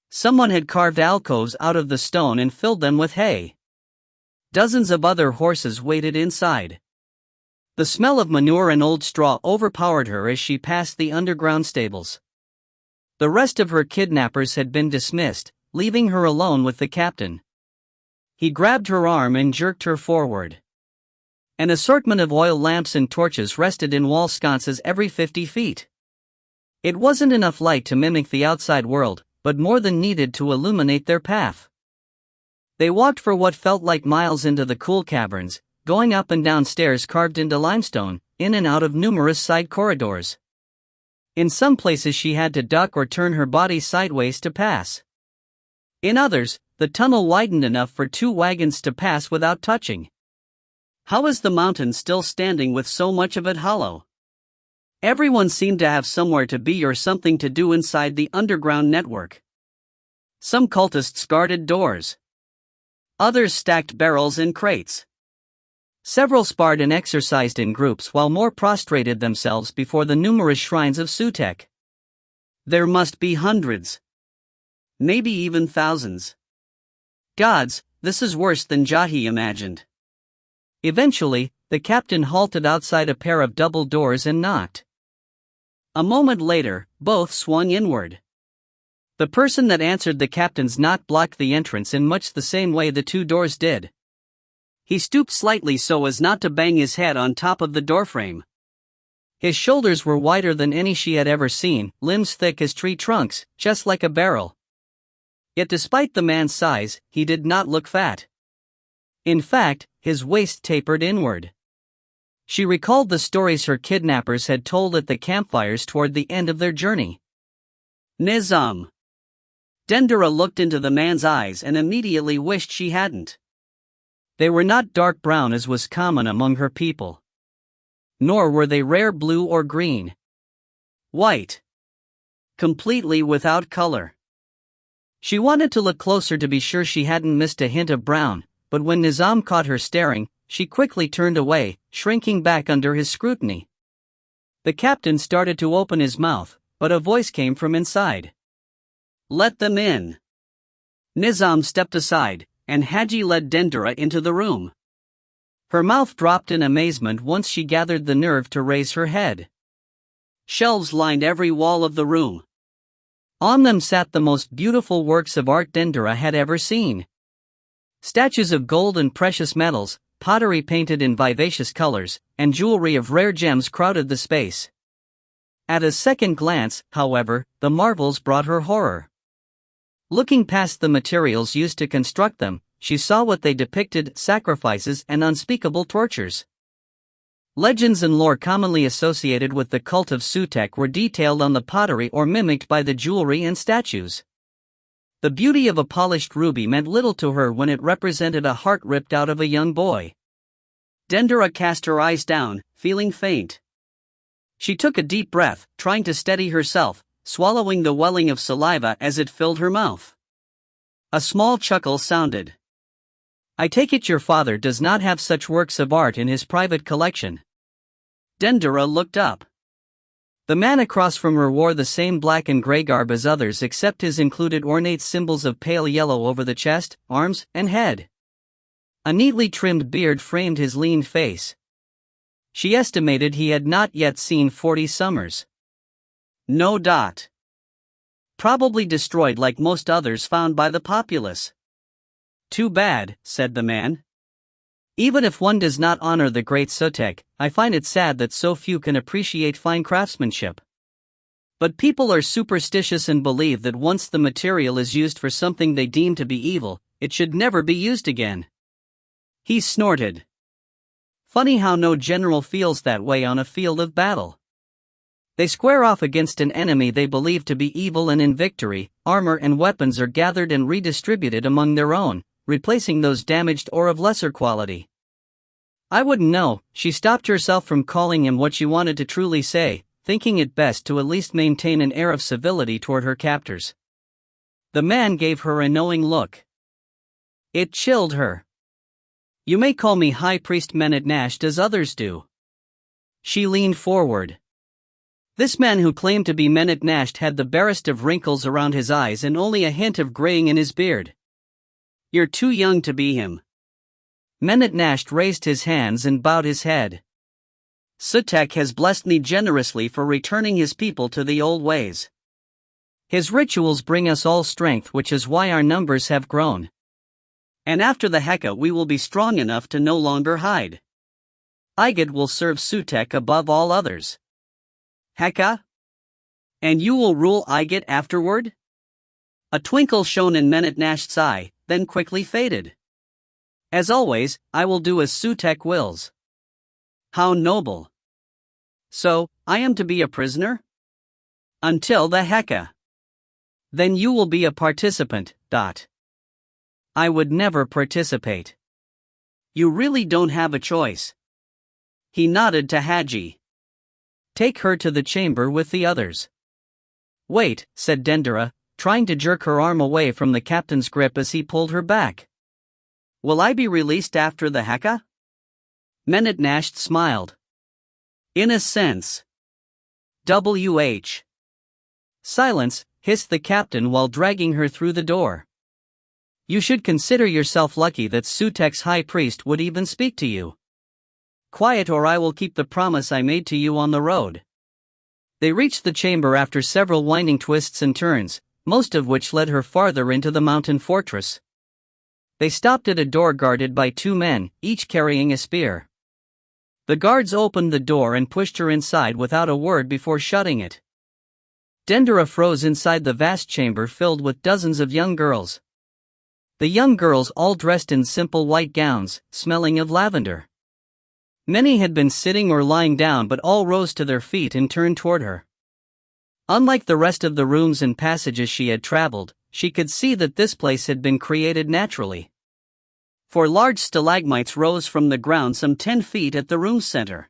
Someone had carved alcoves out of the stone and filled them with hay. Dozens of other horses waited inside. The smell of manure and old straw overpowered her as she passed the underground stables. The rest of her kidnappers had been dismissed, leaving her alone with the captain. He grabbed her arm and jerked her forward. An assortment of oil lamps and torches rested in wall sconces every 50 feet. It wasn't enough light to mimic the outside world, but more than needed to illuminate their path. They walked for what felt like miles into the cool caverns, going up and down stairs carved into limestone, in and out of numerous side corridors. In some places she had to duck or turn her body sideways to pass. In others, the tunnel widened enough for 2 wagons to pass without touching. How is the mountain still standing with so much of it hollow? Everyone seemed to have somewhere to be or something to do inside the underground network. Some cultists guarded doors. Others stacked barrels in crates. Several sparred and exercised in groups while more prostrated themselves before the numerous shrines of Sutek. There must be hundreds. Maybe even thousands. Gods, this is worse than Jahi imagined. Eventually, the captain halted outside a pair of double doors and knocked. A moment later, both swung inward. The person that answered the captain's knock blocked the entrance in much the same way the two doors did. He stooped slightly so as not to bang his head on top of the doorframe. His shoulders were wider than any she had ever seen, limbs thick as tree trunks, just like a barrel. Yet despite the man's size, he did not look fat. In fact, his waist tapered inward. She recalled the stories her kidnappers had told at the campfires toward the end of their journey. Nizam. Dendera looked into the man's eyes and immediately wished she hadn't. They were not dark brown as was common among her people. Nor were they rare blue or green. White. Completely without color. She wanted to look closer to be sure she hadn't missed a hint of brown, but when Nizam caught her staring, she quickly turned away, shrinking back under his scrutiny. The captain started to open his mouth, but a voice came from inside. Let them in. Nizam stepped aside, and Haji led Dendera into the room. Her mouth dropped in amazement once she gathered the nerve to raise her head. Shelves lined every wall of the room. On them sat the most beautiful works of art Dendera had ever seen. Statues of gold and precious metals, pottery painted in vivacious colors, and jewelry of rare gems crowded the space. At a second glance, however, the marvels brought her horror. Looking past the materials used to construct them, she saw what they depicted: sacrifices and unspeakable tortures. Legends and lore commonly associated with the cult of Sutek were detailed on the pottery or mimicked by the jewelry and statues. The beauty of a polished ruby meant little to her when it represented a heart ripped out of a young boy. Dendera cast her eyes down, feeling faint. She took a deep breath, trying to steady herself, swallowing the welling of saliva as it filled her mouth. A small chuckle sounded. I take it your father does not have such works of art in his private collection. Dendera looked up. The man across from her wore the same black and gray garb as others, except his included ornate symbols of pale yellow over the chest, arms, and head. A neatly trimmed beard framed his lean face. She estimated he had not yet seen 40 summers. No dot. Probably destroyed like most others found by the populace. Too bad, said the man. Even if one does not honor the great Sutek, I find it sad that so few can appreciate fine craftsmanship. But people are superstitious and believe that once the material is used for something they deem to be evil, it should never be used again. He snorted. Funny how no general feels that way on a field of battle. They square off against an enemy they believe to be evil, and in victory, armor and weapons are gathered and redistributed among their own, replacing those damaged or of lesser quality. I wouldn't know. She stopped herself from calling him what she wanted to truly say, thinking it best to at least maintain an air of civility toward her captors. The man gave her a knowing look. It chilled her. You may call me High Priest Menetnasht as others do. She leaned forward. This man who claimed to be Menetnasht had the barest of wrinkles around his eyes and only a hint of graying in his beard. You're too young to be him. Menetnasht raised his hands and bowed his head. Sutek has blessed me generously for returning his people to the old ways. His rituals bring us all strength, which is why our numbers have grown. And after the Heka we will be strong enough to no longer hide. Igad will serve Sutek above all others. Heka? And you will rule Igad afterward? A twinkle shone in Menetnasht's eye, then quickly faded. As always, I will do as Sutek wills. How noble. So, I am to be a prisoner? Until the Heka. Then you will be a participant. I would never participate. You really don't have a choice. He nodded to Haji. Take her to the chamber with the others. Wait, said Dendera, trying to jerk her arm away from the captain's grip as he pulled her back. Will I be released after the Heka? Menetnasht smiled. In a sense. W.H. Silence, hissed the captain while dragging her through the door. You should consider yourself lucky that Sutek's high priest would even speak to you. Quiet, or I will keep the promise I made to you on the road. They reached the chamber after several winding twists and turns, most of which led her farther into the mountain fortress. They stopped at a door guarded by 2 men, each carrying a spear. The guards opened the door and pushed her inside without a word before shutting it. Dendera froze inside the vast chamber filled with dozens of young girls. The young girls all dressed in simple white gowns, smelling of lavender. Many had been sitting or lying down, but all rose to their feet and turned toward her. Unlike the rest of the rooms and passages she had traveled, she could see that this place had been created naturally. For large stalagmites rose from the ground some 10 feet at the room's center.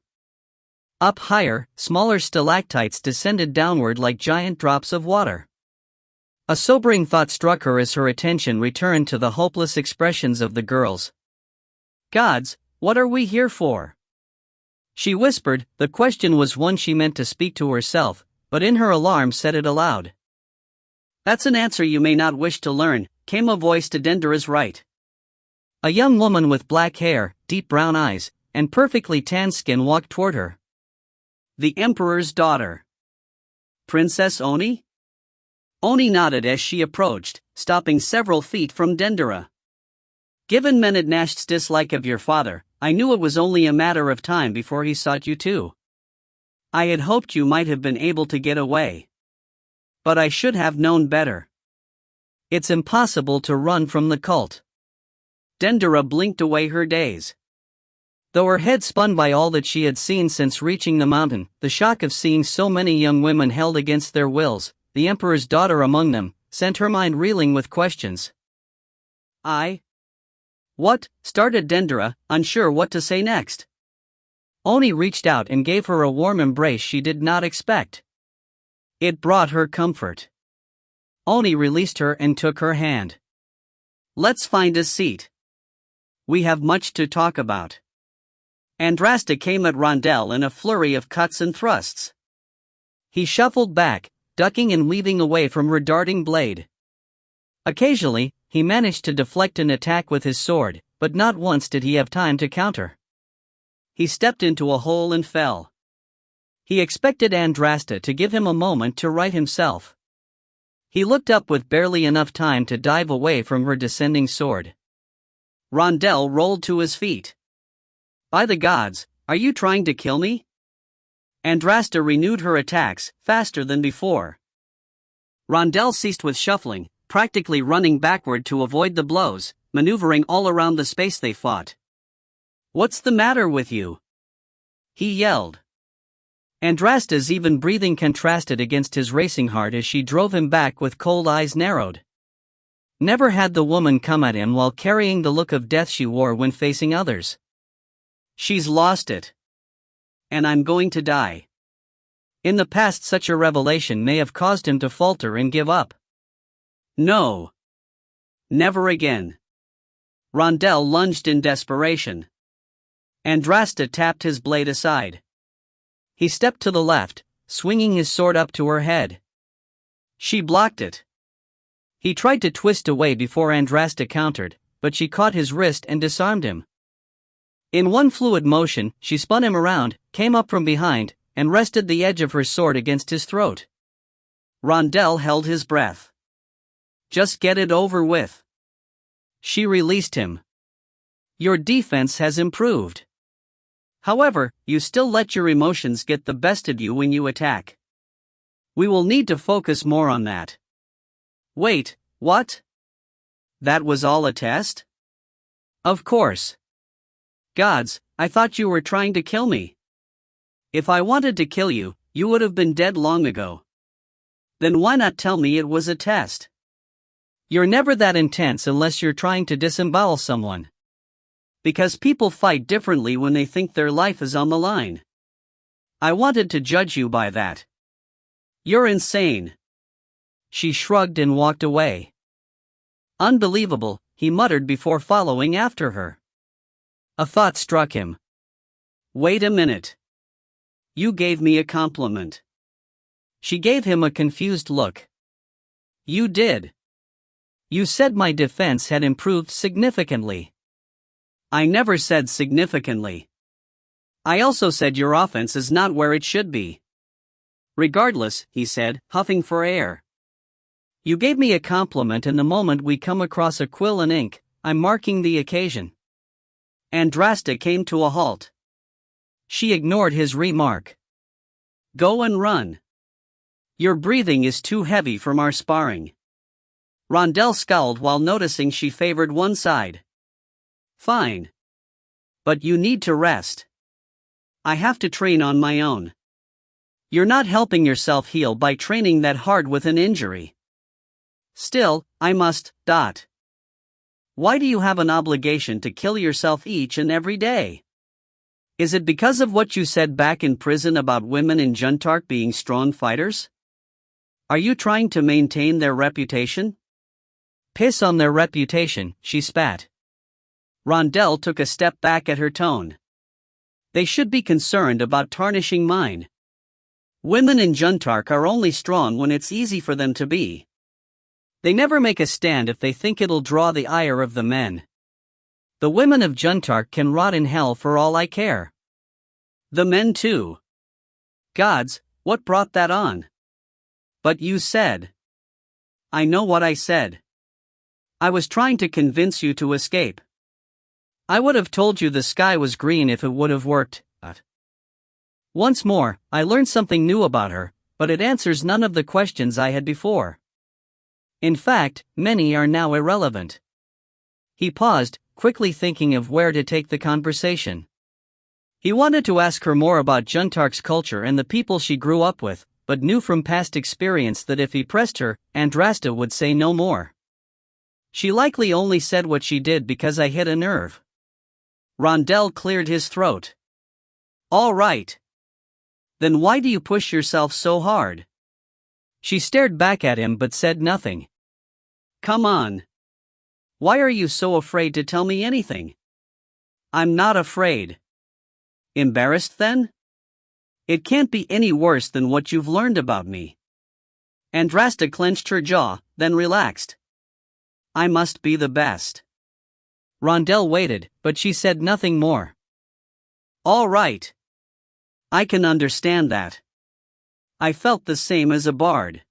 Up higher, smaller stalactites descended downward like giant drops of water. A sobering thought struck her as her attention returned to the hopeless expressions of the girls. Gods, what are we here for? She whispered. The question was one she meant to speak to herself, but in her alarm said it aloud. That's an answer you may not wish to learn, came a voice to Dendera's right. A young woman with black hair, deep brown eyes, and perfectly tan skin walked toward her. The Emperor's daughter. Princess Oni? Oni nodded as she approached, stopping several feet from Dendera. Given Menetnasht's dislike of your father, I knew it was only a matter of time before he sought you too. I had hoped you might have been able to get away. But I should have known better. It's impossible to run from the cult. Dendera blinked away her daze. Though her head spun by all that she had seen since reaching the mountain, the shock of seeing so many young women held against their wills, the Emperor's daughter among them, sent her mind reeling with questions. What? Started Dendera, unsure what to say next. Oni reached out and gave her a warm embrace she did not expect. It brought her comfort. Oni released her and took her hand. Let's find a seat. We have much to talk about. Andrasta came at Rondel in a flurry of cuts and thrusts. He shuffled back, ducking and weaving away from her darting blade. Occasionally, he managed to deflect an attack with his sword, but not once did he have time to counter. He stepped into a hole and fell. He expected Andrasta to give him a moment to right himself. He looked up with barely enough time to dive away from her descending sword. Rondel rolled to his feet. By the gods, are you trying to kill me? Andrasta renewed her attacks, faster than before. Rondel ceased with shuffling, practically running backward to avoid the blows, maneuvering all around the space they fought. What's the matter with you? He yelled. Andrasta's even breathing contrasted against his racing heart as she drove him back with cold eyes narrowed. Never had the woman come at him while carrying the look of death she wore when facing others. She's lost it. And I'm going to die. In the past, such a revelation may have caused him to falter and give up. No. Never again. Rondel lunged in desperation. Andrasta tapped his blade aside. He stepped to the left, swinging his sword up to her head. She blocked it. He tried to twist away before Andrasta countered, but she caught his wrist and disarmed him. In one fluid motion, she spun him around, came up from behind, and rested the edge of her sword against his throat. Rondel held his breath. Just get it over with. She released him. Your defense has improved. However, you still let your emotions get the best of you when you attack. We will need to focus more on that. Wait, what? That was all a test? Of course. Gods, I thought you were trying to kill me. If I wanted to kill you, you would have been dead long ago. Then why not tell me it was a test? You're never that intense unless you're trying to disembowel someone. Because people fight differently when they think their life is on the line. I wanted to judge you by that. You're insane. She shrugged and walked away. Unbelievable, he muttered before following after her. A thought struck him. Wait a minute. You gave me a compliment. She gave him a confused look. You did. You said my defense had improved significantly. I never said significantly. I also said your offense is not where it should be. Regardless, he said, huffing for air. You gave me a compliment, and the moment we come across a quill and ink, I'm marking the occasion. Andrasta came to a halt. She ignored his remark. Go and run. Your breathing is too heavy from our sparring. Rondell scowled while noticing she favored one side. Fine. But you need to rest. I have to train on my own. You're not helping yourself heal by training that hard with an injury. Still, I must. Why do you have an obligation to kill yourself each and every day? Is it because of what you said back in prison about women in Juntark being strong fighters? Are you trying to maintain their reputation? Piss on their reputation, she spat. Rondell took a step back at her tone. They should be concerned about tarnishing mine. Women in Juntark are only strong when it's easy for them to be. They never make a stand if they think it'll draw the ire of the men. The women of Juntark can rot in hell for all I care. The men too. Gods, what brought that on? But you said. I know what I said. I was trying to convince you to escape. I would have told you the sky was green if it would have worked. Once more, I learned something new about her, but it answers none of the questions I had before. In fact, many are now irrelevant. He paused, quickly thinking of where to take the conversation. He wanted to ask her more about Juntark's culture and the people she grew up with, but knew from past experience that if he pressed her, Andrasta would say no more. She likely only said what she did because I hit a nerve. Rondell cleared his throat. All right. Then why do you push yourself so hard? She stared back at him but said nothing. Come on. Why are you so afraid to tell me anything? I'm not afraid. Embarrassed then? It can't be any worse than what you've learned about me. Andrasta clenched her jaw, then relaxed. I must be the best. Rondell waited, but she said nothing more. All right. I can understand that. I felt the same as a bard.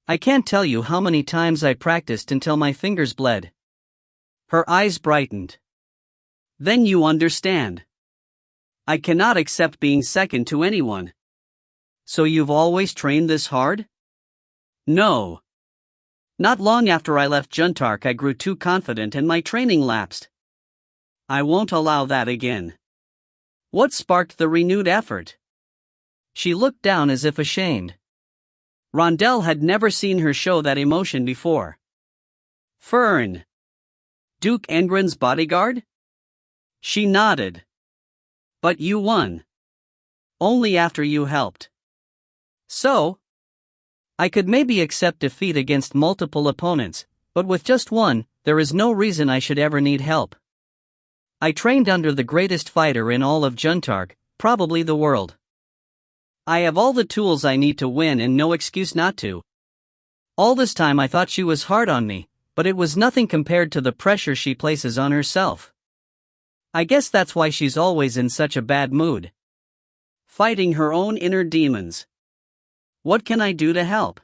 I can't tell you how many times I practiced until my fingers bled. Her eyes brightened. Then you understand. I cannot accept being second to anyone. So you've always trained this hard? No. Not long after I left Juntark I grew too confident and my training lapsed. I won't allow that again. What sparked the renewed effort? She looked down as if ashamed. Rondell had never seen her show that emotion before. Fern. Duke Engren's bodyguard? She nodded. But you won. Only after you helped. So? I could maybe accept defeat against multiple opponents, but with just one, there is no reason I should ever need help. I trained under the greatest fighter in all of Juntark, probably the world. I have all the tools I need to win and no excuse not to. All this time I thought she was hard on me, but it was nothing compared to the pressure she places on herself. I guess that's why she's always in such a bad mood. Fighting her own inner demons. What can I do to help?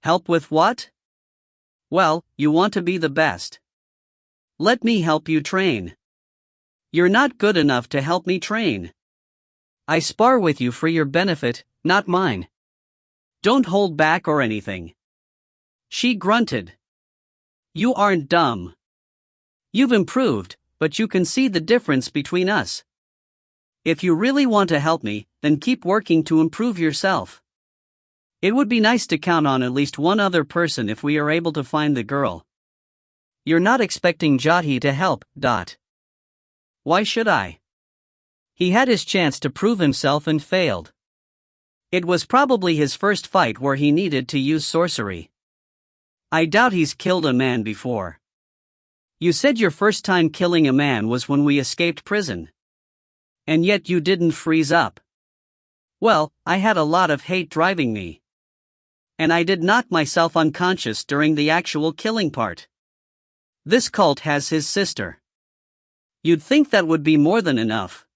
Help with what? Well, you want to be the best. Let me help you train. You're not good enough to help me train. I spar with you for your benefit, not mine. Don't hold back or anything. She grunted. You aren't dumb. You've improved, but you can see the difference between us. If you really want to help me, then keep working to improve yourself. It would be nice to count on at least one other person if we are able to find the girl. You're not expecting Jati to help. Why should I? He had his chance to prove himself and failed. It was probably his first fight where he needed to use sorcery. I doubt he's killed a man before. You said your first time killing a man was when we escaped prison. And yet you didn't freeze up. Well, I had a lot of hate driving me. And I did knock myself unconscious during the actual killing part. This cult has his sister. You'd think that would be more than enough.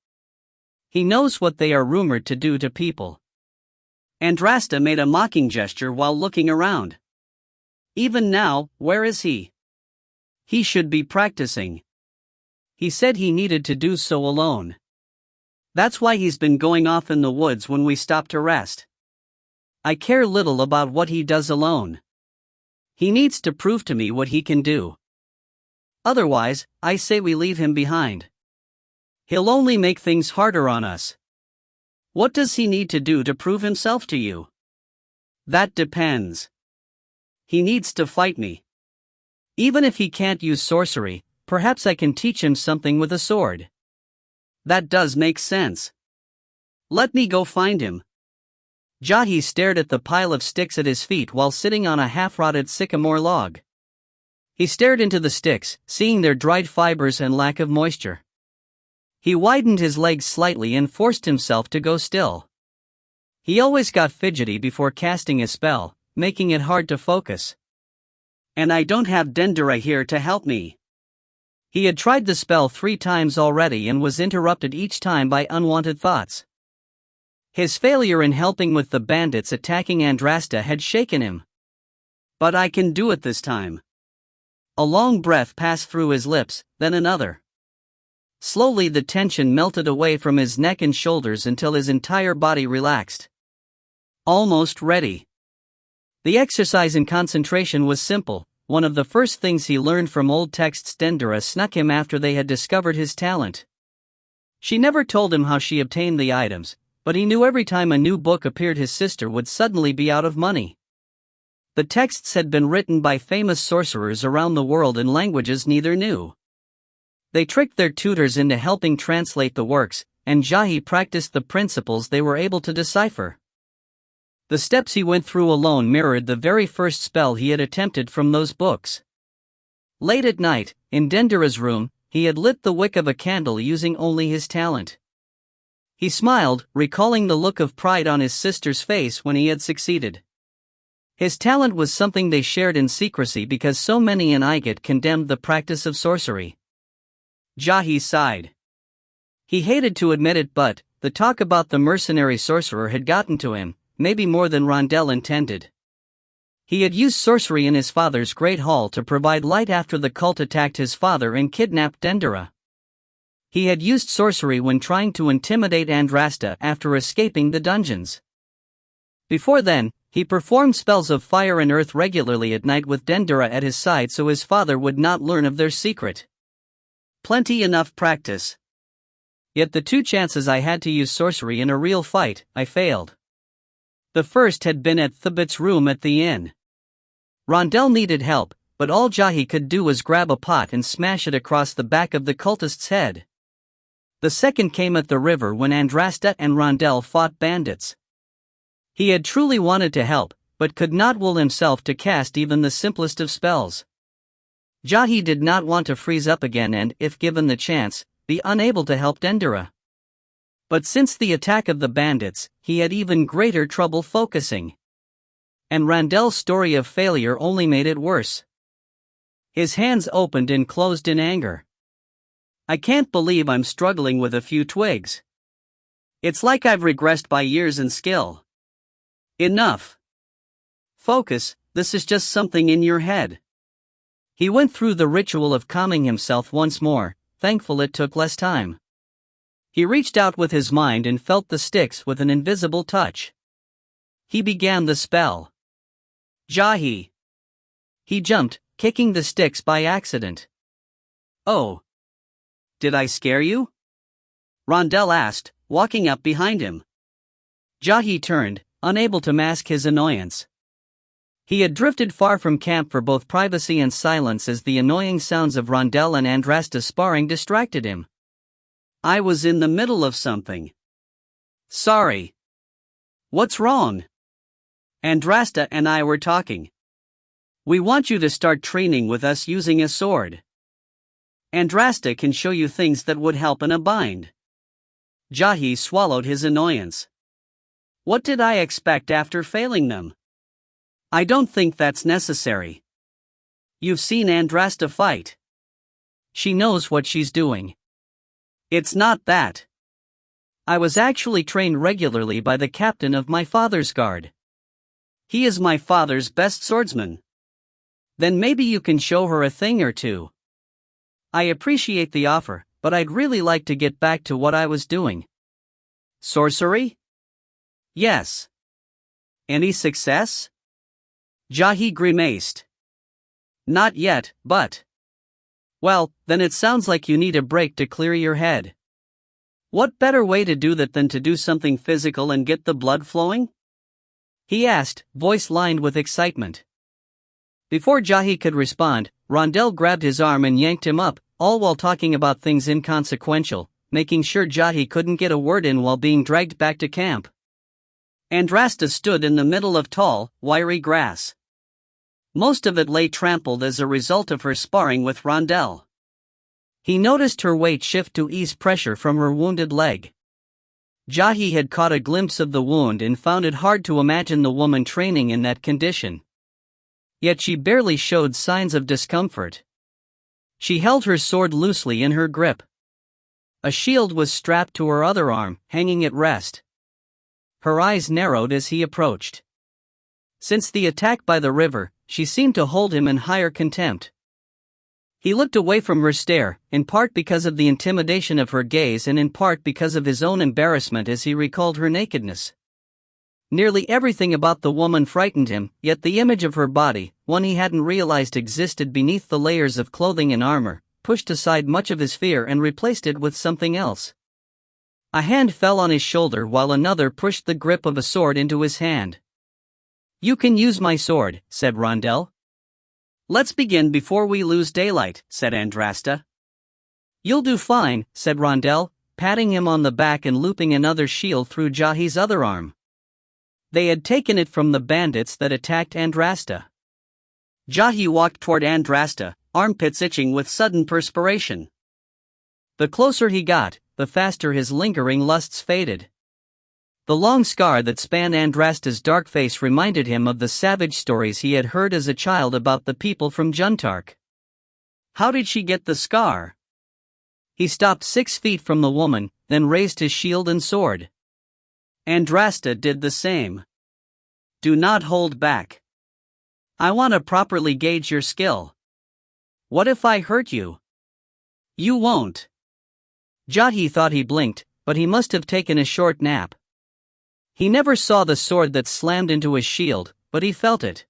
He knows what they are rumored to do to people. Andrasta made a mocking gesture while looking around. Even now, where is he? He should be practicing. He said he needed to do so alone. That's why he's been going off in the woods when we stopped to rest. I care little about what he does alone. He needs to prove to me what he can do. Otherwise, I say we leave him behind. He'll only make things harder on us. What does he need to do to prove himself to you? That depends. He needs to fight me. Even if he can't use sorcery, perhaps I can teach him something with a sword. That does make sense. Let me go find him. Jahi stared at the pile of sticks at his feet while sitting on a half-rotted sycamore log. He stared into the sticks, seeing their dried fibers and lack of moisture. He widened his legs slightly and forced himself to go still. He always got fidgety before casting a spell, making it hard to focus. And I don't have Dendera here to help me. He had tried the spell 3 times already and was interrupted each time by unwanted thoughts. His failure in helping with the bandits attacking Andrasta had shaken him. But I can do it this time. A long breath passed through his lips, then another. Slowly the tension melted away from his neck and shoulders until his entire body relaxed. Almost ready. The exercise in concentration was simple. One of the first things he learned from old texts Dendera snuck him after they had discovered his talent. She never told him how she obtained the items, but he knew every time a new book appeared his sister would suddenly be out of money. The texts had been written by famous sorcerers around the world in languages neither knew. They tricked their tutors into helping translate the works, and Jahi practiced the principles they were able to decipher. The steps he went through alone mirrored the very first spell he had attempted from those books. Late at night, in Dendera's room, he had lit the wick of a candle using only his talent. He smiled, recalling the look of pride on his sister's face when he had succeeded. His talent was something they shared in secrecy because so many in Igat condemned the practice of sorcery. Jahi sighed. He hated to admit it, but the talk about the mercenary sorcerer had gotten to him, maybe more than Rondel intended. He had used sorcery in his father's great hall to provide light after the cult attacked his father and kidnapped Dendera. He had used sorcery when trying to intimidate Andrasta after escaping the dungeons. Before then, he performed spells of fire and earth regularly at night with Dendera at his side so his father would not learn of their secret. Plenty enough practice. Yet the 2 chances I had to use sorcery in a real fight, I failed. The first had been at Thibet's room at the inn. Rondel needed help, but all Jahi could do was grab a pot and smash it across the back of the cultist's head. The second came at the river when Andrasta and Rondel fought bandits. He had truly wanted to help, but could not will himself to cast even the simplest of spells. Jahi did not want to freeze up again and, if given the chance, be unable to help Dendera. But since the attack of the bandits, he had even greater trouble focusing. And Rondel's story of failure only made it worse. His hands opened and closed in anger. I can't believe I'm struggling with a few twigs. It's like I've regressed by years in skill. Enough. Focus, this is just something in your head. He went through the ritual of calming himself once more, thankful it took less time. He reached out with his mind and felt the sticks with an invisible touch. He began the spell. Jahi. He jumped, kicking the sticks by accident. Oh. Did I scare you? Rondel asked, walking up behind him. Jahi turned, unable to mask his annoyance. He had drifted far from camp for both privacy and silence as the annoying sounds of Rondel and Andrasta sparring distracted him. I was in the middle of something. Sorry. What's wrong? Andrasta and I were talking. We want you to start training with us using a sword. Andrasta can show you things that would help in a bind. Jahi swallowed his annoyance. What did I expect after failing them? I don't think that's necessary. You've seen Andrasta fight. She knows what she's doing. It's not that. I was actually trained regularly by the captain of my father's guard. He is my father's best swordsman. Then maybe you can show her a thing or two. I appreciate the offer, but I'd really like to get back to what I was doing. Sorcery? Yes. Any success? Jahi grimaced. Not yet, but... Well, then it sounds like you need a break to clear your head. What better way to do that than to do something physical and get the blood flowing? He asked, voice lined with excitement. Before Jahi could respond, Rondell grabbed his arm and yanked him up, all while talking about things inconsequential, making sure Jahi couldn't get a word in while being dragged back to camp. Andrasta stood in the middle of tall, wiry grass. Most of it lay trampled as a result of her sparring with Rondell. He noticed her weight shift to ease pressure from her wounded leg. Jahi had caught a glimpse of the wound and found it hard to imagine the woman training in that condition. Yet she barely showed signs of discomfort. She held her sword loosely in her grip. A shield was strapped to her other arm, hanging at rest. Her eyes narrowed as he approached. Since the attack by the river, she seemed to hold him in higher contempt. He looked away from her stare, in part because of the intimidation of her gaze and in part because of his own embarrassment as he recalled her nakedness. Nearly everything about the woman frightened him, yet the image of her body, one he hadn't realized existed beneath the layers of clothing and armor, pushed aside much of his fear and replaced it with something else. A hand fell on his shoulder while another pushed the grip of a sword into his hand. "You can use my sword," said Rondell. "Let's begin before we lose daylight," said Andrasta. "You'll do fine," said Rondell, patting him on the back and looping another shield through Jahi's other arm. They had taken it from the bandits that attacked Andrasta. Jahi walked toward Andrasta, armpits itching with sudden perspiration. The closer he got, the faster his lingering lusts faded. The long scar that spanned Andrasta's dark face reminded him of the savage stories he had heard as a child about the people from Juntark. How did she get the scar? He stopped 6 feet from the woman, then raised his shield and sword. Andrasta did the same. "Do not hold back. I want to properly gauge your skill. What if I hurt you?" "You won't." Jahi thought he blinked, but he must have taken a short nap. He never saw the sword that slammed into his shield, but he felt it.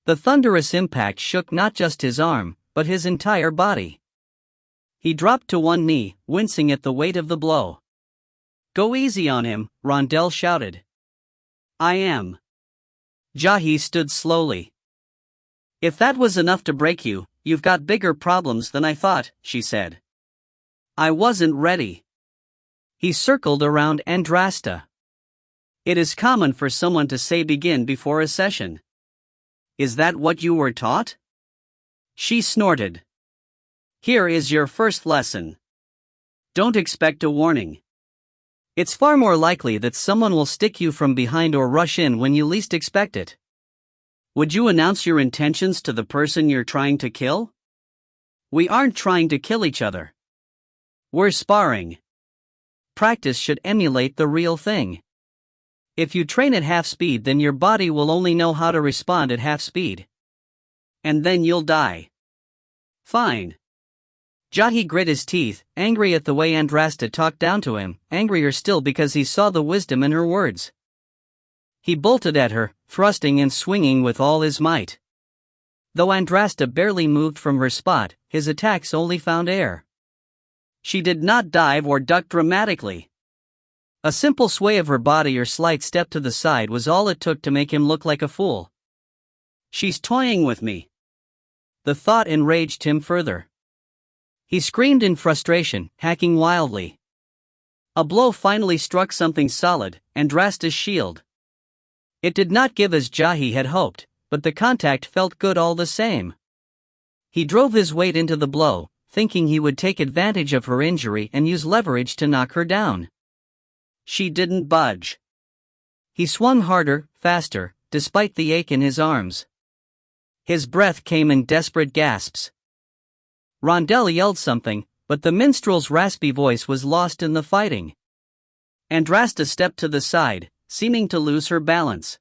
The thunderous impact shook not just his arm, but his entire body. He dropped to one knee, wincing at the weight of the blow. "Go easy on him," Rondell shouted. "I am." Jahi stood slowly. "If that was enough to break you, you've got bigger problems than I thought," she said. "I wasn't ready." He circled around Andrasta. "It is common for someone to say begin before a session. Is that what you were taught?" She snorted. "Here is your first lesson. Don't expect a warning. It's far more likely that someone will stick you from behind or rush in when you least expect it. Would you announce your intentions to the person you're trying to kill? We aren't trying to kill each other. We're sparring. Practice should emulate the real thing. If you train at half speed, then your body will only know how to respond at half speed. And then you'll die." "Fine." Jahi grit his teeth, angry at the way Andrasta talked down to him, angrier still because he saw the wisdom in her words. He bolted at her, thrusting and swinging with all his might. Though Andrasta barely moved from her spot, his attacks only found air. She did not dive or duck dramatically. A simple sway of her body or slight step to the side was all it took to make him look like a fool. "She's toying with me." The thought enraged him further. He screamed in frustration, hacking wildly. A blow finally struck something solid, Andrasta's shield. It did not give as Jahi had hoped, but the contact felt good all the same. He drove his weight into the blow, thinking he would take advantage of her injury and use leverage to knock her down. She didn't budge. He swung harder, faster, despite the ache in his arms. His breath came in desperate gasps. Rondell yelled something, but the minstrel's raspy voice was lost in the fighting. Andrasta stepped to the side, seeming to lose her balance.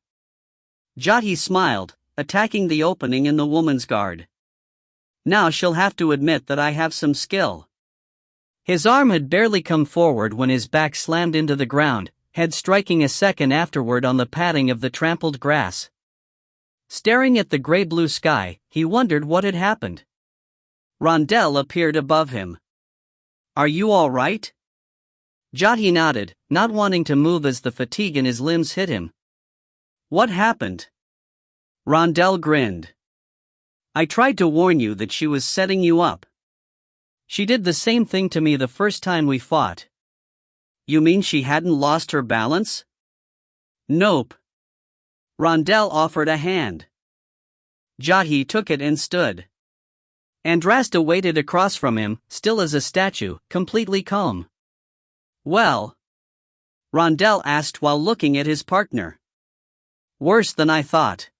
Jahi smiled, attacking the opening in the woman's guard. Now she'll have to admit that I have some skill. His arm had barely come forward when his back slammed into the ground, head striking a second afterward on the padding of the trampled grass. Staring at the gray-blue sky, he wondered what had happened. Rondell appeared above him. Are you all right? Jahi nodded, not wanting to move as the fatigue in his limbs hit him. What happened? Rondell grinned. I tried to warn you that she was setting you up. She did the same thing to me the first time we fought. You mean she hadn't lost her balance? Nope. Rondell offered a hand. Jahi took it and stood. Andrasta waited across from him, still as a statue, completely calm. Well? Rondell asked while looking at his partner. Worse than I thought.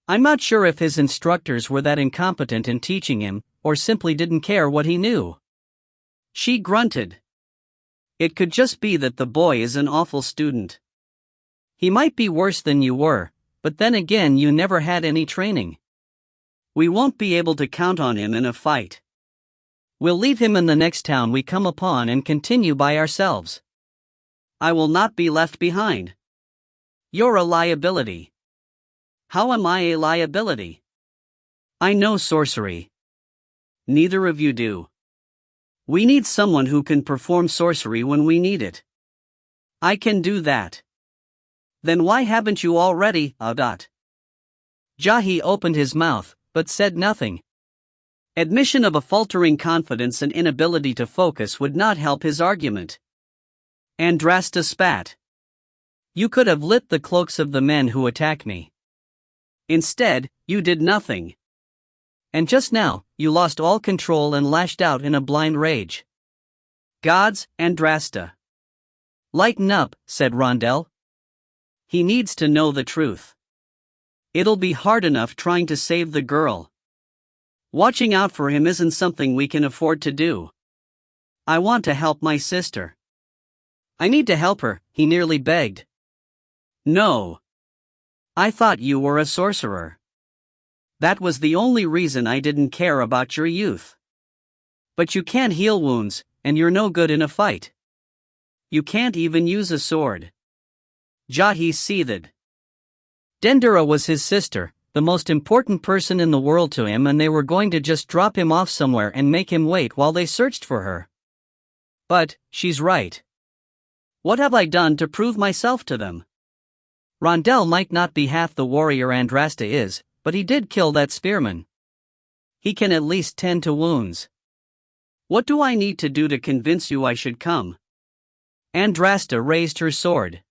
I'm not sure if his instructors were that incompetent in teaching him, or simply didn't care what he knew. She grunted. It could just be that the boy is an awful student. He might be worse than you were, but then again you never had any training. We won't be able to count on him in a fight. We'll leave him in the next town we come upon and continue by ourselves. I will not be left behind. You're a liability. How am I a liability? I know sorcery. Neither of you do. We need someone who can perform sorcery when we need it. I can do that. Then why haven't you already, Audot? Jahi opened his mouth, but said nothing. Admission of a faltering confidence and inability to focus would not help his argument. Andrasta spat. You could have lit the cloaks of the men who attack me. Instead, you did nothing. And just now, you lost all control and lashed out in a blind rage. Gods, Andrasta. Lighten up, said Rondell. He needs to know the truth. It'll be hard enough trying to save the girl. Watching out for him isn't something we can afford to do. I want to help my sister. I need to help her, he nearly begged. No. I thought you were a sorcerer. That was the only reason I didn't care about your youth. But you can't heal wounds, and you're no good in a fight. You can't even use a sword. Jahi seethed. Dendera was his sister, the most important person in the world to him, and they were going to just drop him off somewhere and make him wait while they searched for her. But, she's right. What have I done to prove myself to them? Rondell might not be half the warrior Andrasta is, but he did kill that spearman. He can at least tend to wounds. What do I need to do to convince you I should come? Andrasta raised her sword.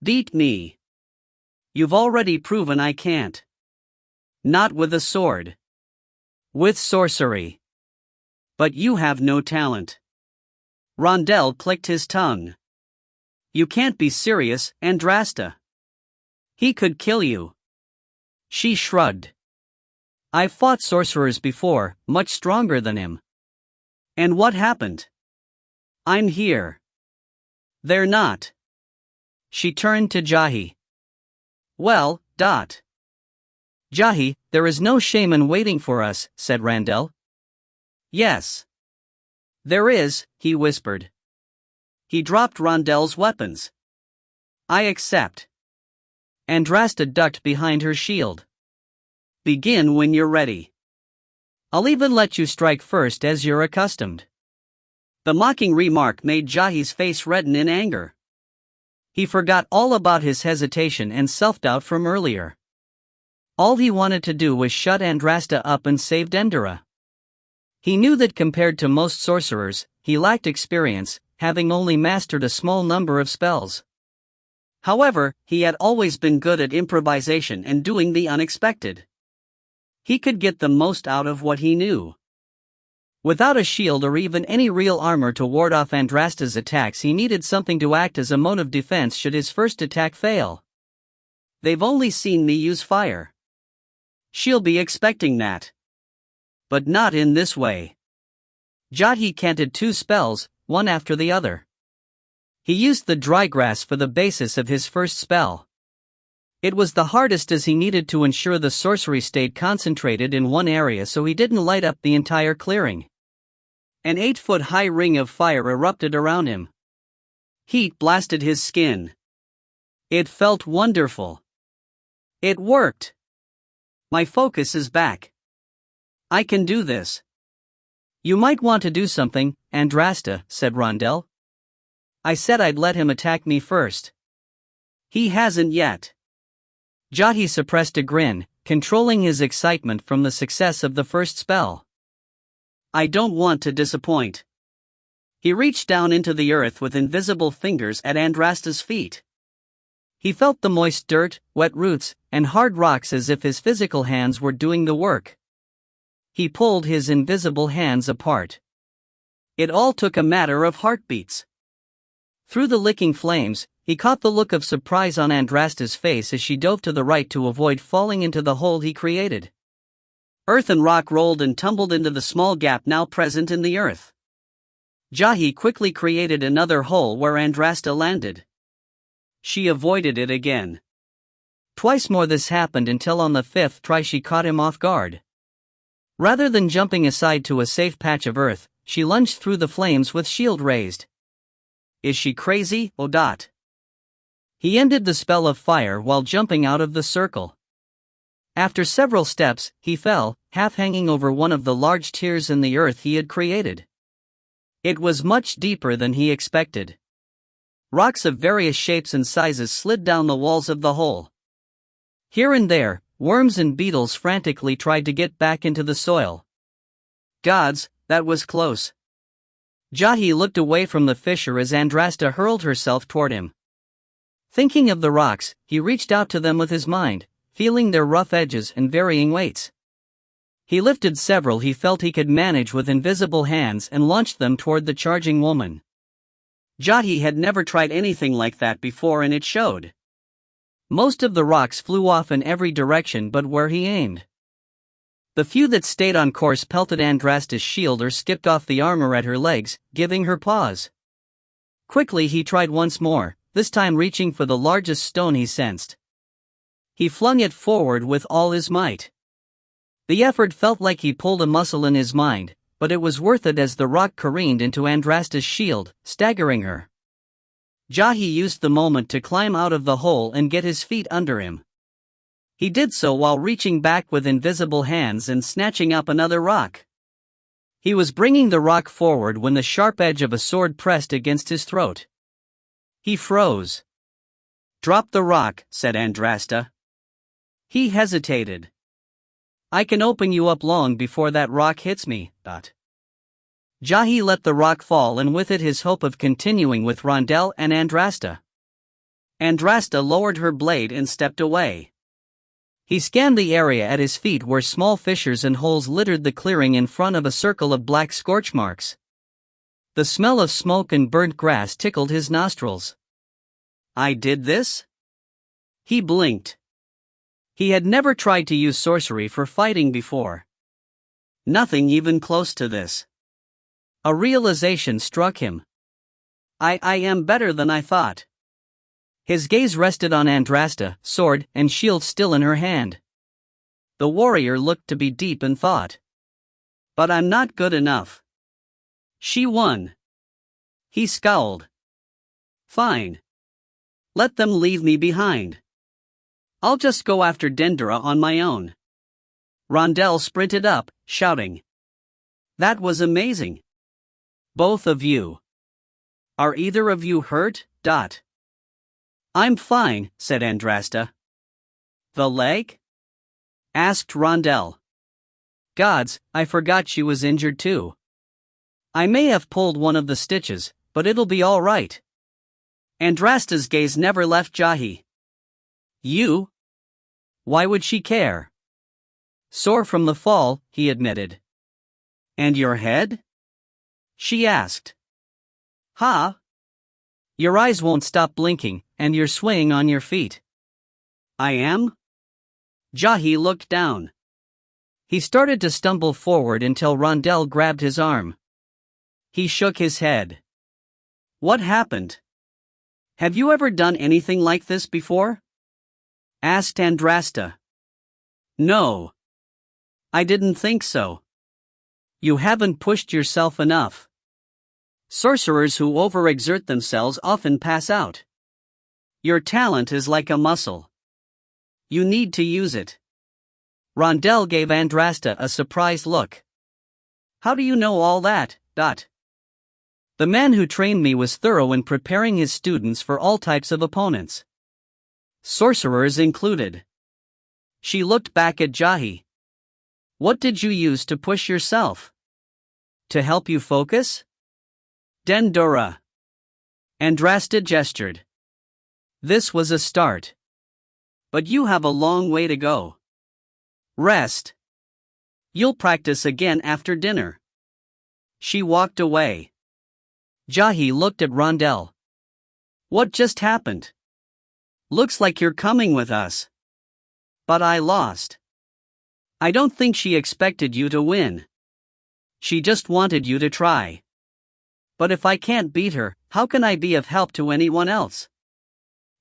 Beat me. You've already proven I can't. Not with a sword. With sorcery. But you have no talent. Rondell clicked his tongue. You can't be serious, Andrasta. He could kill you. She shrugged. I've fought sorcerers before, much stronger than him. And what happened? I'm here. They're not. She turned to Jahi. Well, Dot. Jahi, there is no shame in waiting for us, said Rondell. Yes. There is, he whispered. He dropped Rondell's weapons. I accept. Andrasta ducked behind her shield. Begin when you're ready. I'll even let you strike first as you're accustomed. The mocking remark made Jahi's face redden in anger. He forgot all about his hesitation and self-doubt from earlier. All he wanted to do was shut Andrasta up and save Dendera. He knew that compared to most sorcerers, he lacked experience, having only mastered a small number of spells. However, he had always been good at improvisation and doing the unexpected. He could get the most out of what he knew. Without a shield or even any real armor to ward off Andrasta's attacks, he needed something to act as a mode of defense should his first attack fail. They've only seen me use fire. She'll be expecting that. But not in this way. Jahi canted 2 spells, one after the other. He used the dry grass for the basis of his first spell. It was the hardest as he needed to ensure the sorcery stayed concentrated in one area so he didn't light up the entire clearing. An 8-foot-high ring of fire erupted around him. Heat blasted his skin. It felt wonderful. It worked. My focus is back. I can do this. You might want to do something, Andrasta, said Rondell. I said I'd let him attack me first. He hasn't yet. Jahi suppressed a grin, controlling his excitement from the success of the first spell. I don't want to disappoint. He reached down into the earth with invisible fingers at Andrasta's feet. He felt the moist dirt, wet roots, and hard rocks as if his physical hands were doing the work. He pulled his invisible hands apart. It all took a matter of heartbeats. Through the licking flames, he caught the look of surprise on Andrasta's face as she dove to the right to avoid falling into the hole he created. Earth and rock rolled and tumbled into the small gap now present in the earth. Jahi quickly created another hole where Andrasta landed. She avoided it again. Twice more this happened until on the 5th try she caught him off guard. Rather than jumping aside to a safe patch of earth, she lunged through the flames with shield raised. Is she crazy, Odot? He ended the spell of fire while jumping out of the circle. After several steps, he fell, half hanging over one of the large tears in the earth he had created. It was much deeper than he expected. Rocks of various shapes and sizes slid down the walls of the hole. Here and there, worms and beetles frantically tried to get back into the soil. Gods, that was close. Jahi looked away from the fissure as Andrasta hurled herself toward him. Thinking of the rocks, he reached out to them with his mind, feeling their rough edges and varying weights. He lifted several he felt he could manage with invisible hands and launched them toward the charging woman. Jahi had never tried anything like that before and it showed. Most of the rocks flew off in every direction but where he aimed. The few that stayed on course pelted Andrasta's shield or skipped off the armor at her legs, giving her pause. Quickly he tried once more, this time reaching for the largest stone he sensed. He flung it forward with all his might. The effort felt like he pulled a muscle in his mind, but it was worth it as the rock careened into Andrasta's shield, staggering her. Jahi used the moment to climb out of the hole and get his feet under him. He did so while reaching back with invisible hands and snatching up another rock. He was bringing the rock forward when the sharp edge of a sword pressed against his throat. He froze. "Drop the rock," said Andrasta. He hesitated. "I can open you up long before that rock hits me." Jahi let the rock fall and with it his hope of continuing with Rondell and Andrasta. Andrasta lowered her blade and stepped away. He scanned the area at his feet where small fissures and holes littered the clearing in front of a circle of black scorch marks. The smell of smoke and burnt grass tickled his nostrils. "I did this?" He blinked. He had never tried to use sorcery for fighting before. Nothing even close to this. A realization struck him. I am better than I thought." His gaze rested on Andrasta, sword and shield still in her hand. The warrior looked to be deep in thought. "But I'm not good enough." She won. He scowled. "Fine. Let them leave me behind. I'll just go after Dendera on my own." Rondell sprinted up, shouting. "That was amazing. Both of you. Are either of you hurt? "I'm fine," said Andrasta. "The leg?" asked Rondell. Gods, I forgot she was injured too. I may have pulled one of the stitches, but it'll be all right. Andrasta's gaze never left Jahi. You? Why would she care? Sore from the fall, he admitted. And your head? She asked. Huh? Your eyes won't stop blinking, and you're swaying on your feet. I am? Jahi looked down. He started to stumble forward until Rondell grabbed his arm. He shook his head. What happened? Have you ever done anything like this before? Asked Andrasta. No. I didn't think so. You haven't pushed yourself enough. Sorcerers who overexert themselves often pass out. Your talent is like a muscle. You need to use it. Rondell gave Andrasta a surprised look. How do you know all that, Dot? The man who trained me was thorough in preparing his students for all types of opponents. Sorcerers included. She looked back at Jahi. What did you use to push yourself? To help you focus? Dendura. Andrasta gestured. This was a start. But you have a long way to go. Rest. You'll practice again after dinner. She walked away. Jahi looked at Rondell. What just happened? Looks like you're coming with us. But I lost. I don't think she expected you to win. She just wanted you to try. But if I can't beat her, how can I be of help to anyone else?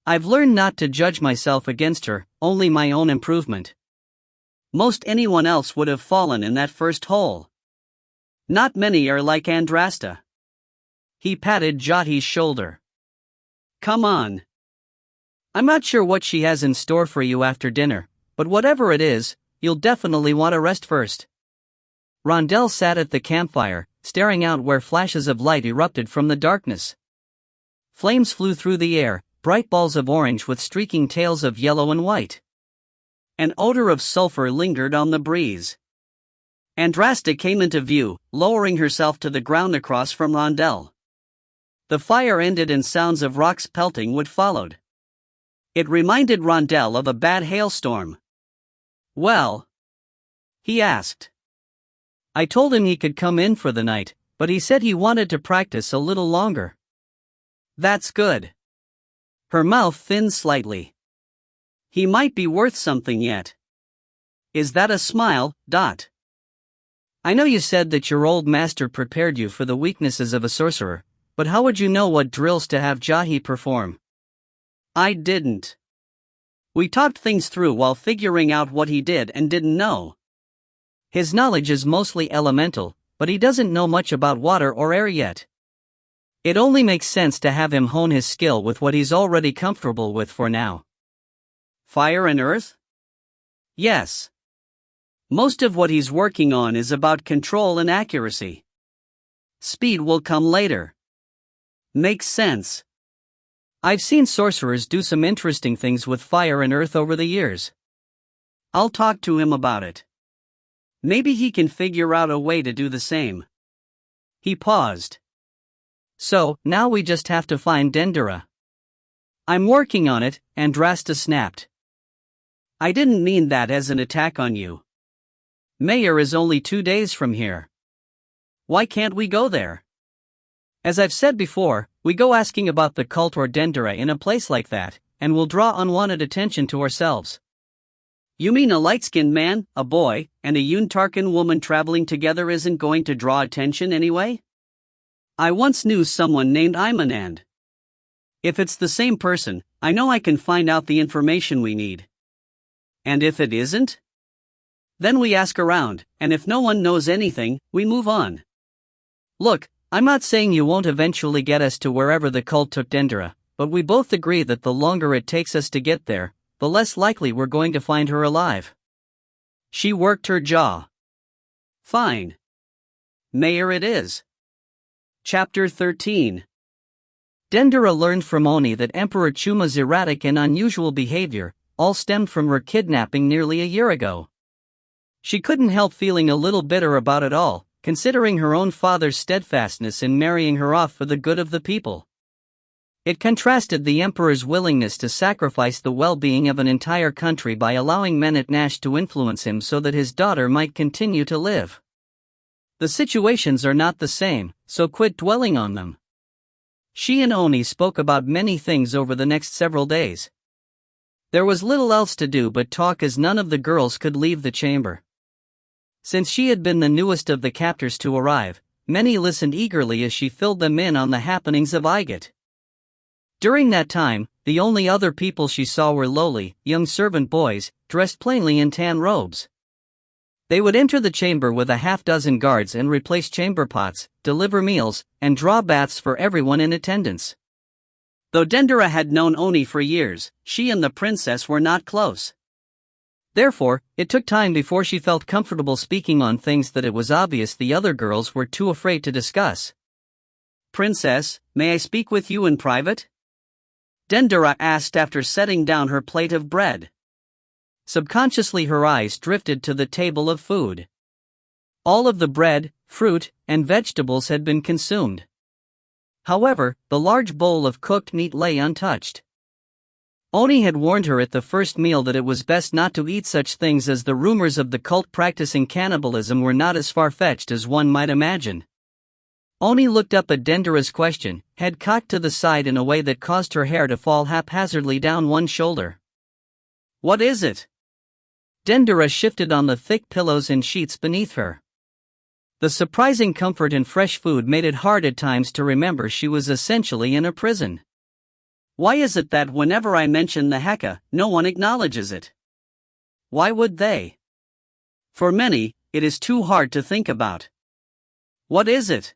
I've learned not to judge myself against her, only my own improvement. Most anyone else would have fallen in that first hole. Not many are like Andrasta. He patted Jahi's shoulder. Come on. I'm not sure what she has in store for you after dinner, but whatever it is, you'll definitely want to rest first. Rondell sat at the campfire, staring out where flashes of light erupted from the darkness. Flames flew through the air, bright balls of orange with streaking tails of yellow and white. An odor of sulfur lingered on the breeze. Andrasta came into view, lowering herself to the ground across from Rondell. The fire ended and sounds of rocks pelting wood followed. It reminded Rondell of a bad hailstorm. Well? He asked. I told him he could come in for the night, but he said he wanted to practice a little longer. That's good. Her mouth thinned slightly. He might be worth something yet. Is that a smile, Dot? I know you said that your old master prepared you for the weaknesses of a sorcerer, but how would you know what drills to have Jahi perform? I didn't. We talked things through while figuring out what he did and didn't know. His knowledge is mostly elemental, but he doesn't know much about water or air yet. It only makes sense to have him hone his skill with what he's already comfortable with for now. Fire and earth? Yes. Most of what he's working on is about control and accuracy. Speed will come later. Makes sense. I've seen sorcerers do some interesting things with fire and earth over the years. I'll talk to him about it. Maybe he can figure out a way to do the same. He paused. So, now we just have to find Dendura. I'm working on it, Andrasta snapped. I didn't mean that as an attack on you. Mayor is only 2 days from here. Why can't we go there? As I've said before, we go asking about the cult or Dendura in a place like that, and we'll draw unwanted attention to ourselves. You mean a light-skinned man, a boy, and a Yuntarkan woman traveling together isn't going to draw attention anyway? I once knew someone named Imanand. If it's the same person, I know I can find out the information we need. And if it isn't? Then we ask around, and if no one knows anything, we move on. Look, I'm not saying you won't eventually get us to wherever the cult took Dendura, but we both agree that the longer it takes us to get there, the less likely we're going to find her alive. She worked her jaw. Fine. Mayor it is. Chapter 13. Dendura learned from Oni that Emperor Chuma's erratic and unusual behavior all stemmed from her kidnapping nearly a year ago. She couldn't help feeling a little bitter about it all, considering her own father's steadfastness in marrying her off for the good of the people. It contrasted the emperor's willingness to sacrifice the well-being of an entire country by allowing Menetnash to influence him so that his daughter might continue to live. The situations are not the same, so quit dwelling on them. She and Oni spoke about many things over the next several days. There was little else to do but talk, as none of the girls could leave the chamber. Since she had been the newest of the captors to arrive, many listened eagerly as she filled them in on the happenings of Igat. During that time, the only other people she saw were lowly, young servant boys, dressed plainly in tan robes. They would enter the chamber with a half-dozen guards and replace chamber pots, deliver meals, and draw baths for everyone in attendance. Though Dendera had known Oni for years, she and the princess were not close. Therefore, it took time before she felt comfortable speaking on things that it was obvious the other girls were too afraid to discuss. "Princess, may I speak with you in private?" Dendera asked after setting down her plate of bread. Subconsciously her eyes drifted to the table of food. All of the bread, fruit, and vegetables had been consumed. However, the large bowl of cooked meat lay untouched. Oni had warned her at the first meal that it was best not to eat such things, as the rumors of the cult practicing cannibalism were not as far-fetched as one might imagine. Oni looked up at Dendera's question, head cocked to the side in a way that caused her hair to fall haphazardly down one shoulder. "What is it?" Dendera shifted on the thick pillows and sheets beneath her. The surprising comfort and fresh food made it hard at times to remember she was essentially in a prison. "Why is it that whenever I mention the Heka, no one acknowledges it? Why would they? For many, it is too hard to think about. What is it?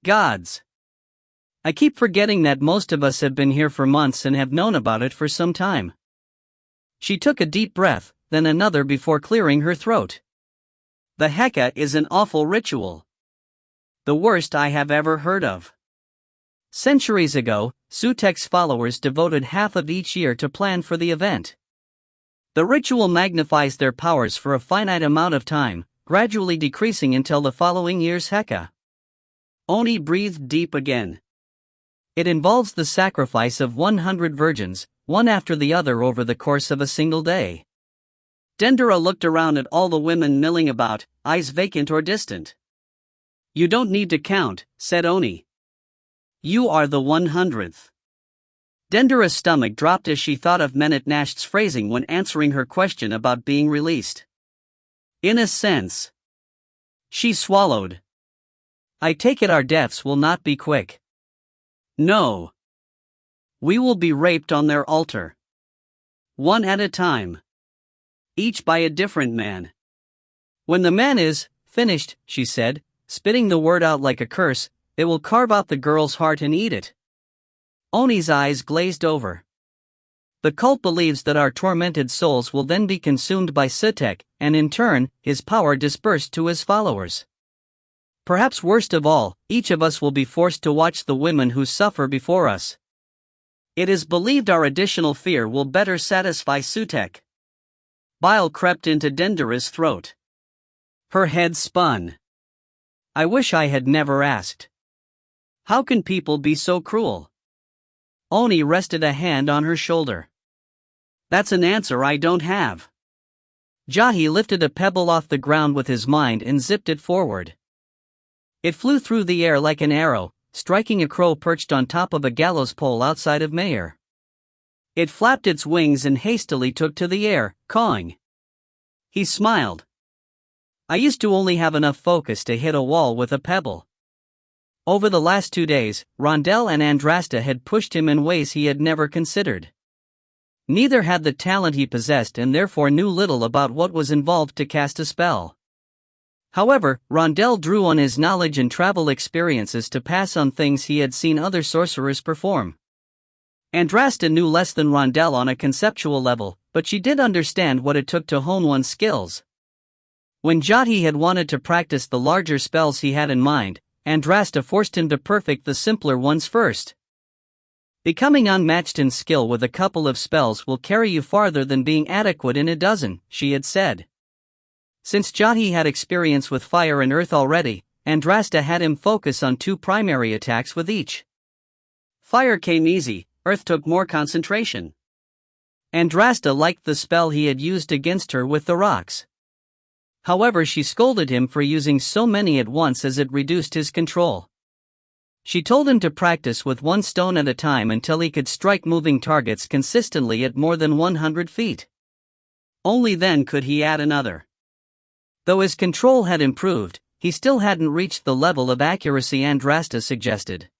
Gods. I keep forgetting that most of us have been here for months and have known about it for some time." She took a deep breath, then another before clearing her throat. "The Heka is an awful ritual. The worst I have ever heard of. Centuries ago, Sutek's followers devoted half of each year to plan for the event. The ritual magnifies their powers for a finite amount of time, gradually decreasing until the following year's Heka." Oni breathed deep again. "It involves the sacrifice of 100 virgins, one after the other over the course of a single day." Dendera looked around at all the women milling about, eyes vacant or distant. "You don't need to count," said Oni. "You are the 100th. Dendera's stomach dropped as she thought of Menetnash's phrasing when answering her question about being released. "In a sense." She swallowed. "I take it our deaths will not be quick." "No. We will be raped on their altar. One at a time. Each by a different man. When the man is finished," she said, spitting the word out like a curse, "they will carve out the girl's heart and eat it." Oni's eyes glazed over. "The cult believes that our tormented souls will then be consumed by Sutek, and in turn, his power dispersed to his followers. Perhaps worst of all, each of us will be forced to watch the women who suffer before us. It is believed our additional fear will better satisfy Sutek." Bile crept into Dendera's throat. Her head spun. "I wish I had never asked. How can people be so cruel?" Oni rested a hand on her shoulder. "That's an answer I don't have." Jahi lifted a pebble off the ground with his mind and zipped it forward. It flew through the air like an arrow, striking a crow perched on top of a gallows pole outside of Mayor. It flapped its wings and hastily took to the air, cawing. He smiled. "I used to only have enough focus to hit a wall with a pebble." Over the last 2 days, Rondel and Andrasta had pushed him in ways he had never considered. Neither had the talent he possessed and therefore knew little about what was involved to cast a spell. However, Rondel drew on his knowledge and travel experiences to pass on things he had seen other sorcerers perform. Andrasta knew less than Rondel on a conceptual level, but she did understand what it took to hone one's skills. When Jati had wanted to practice the larger spells he had in mind, Andrasta forced him to perfect the simpler ones first. "Becoming unmatched in skill with a couple of spells will carry you farther than being adequate in a dozen," she had said. Since Jahi had experience with fire and earth already, Andrasta had him focus on 2 primary attacks with each. Fire came easy, earth took more concentration. Andrasta liked the spell he had used against her with the rocks. However, she scolded him for using so many at once as it reduced his control. She told him to practice with 1 stone at a time until he could strike moving targets consistently at more than 100 feet. Only then could he add another. Though his control had improved, he still hadn't reached the level of accuracy Andrasta suggested.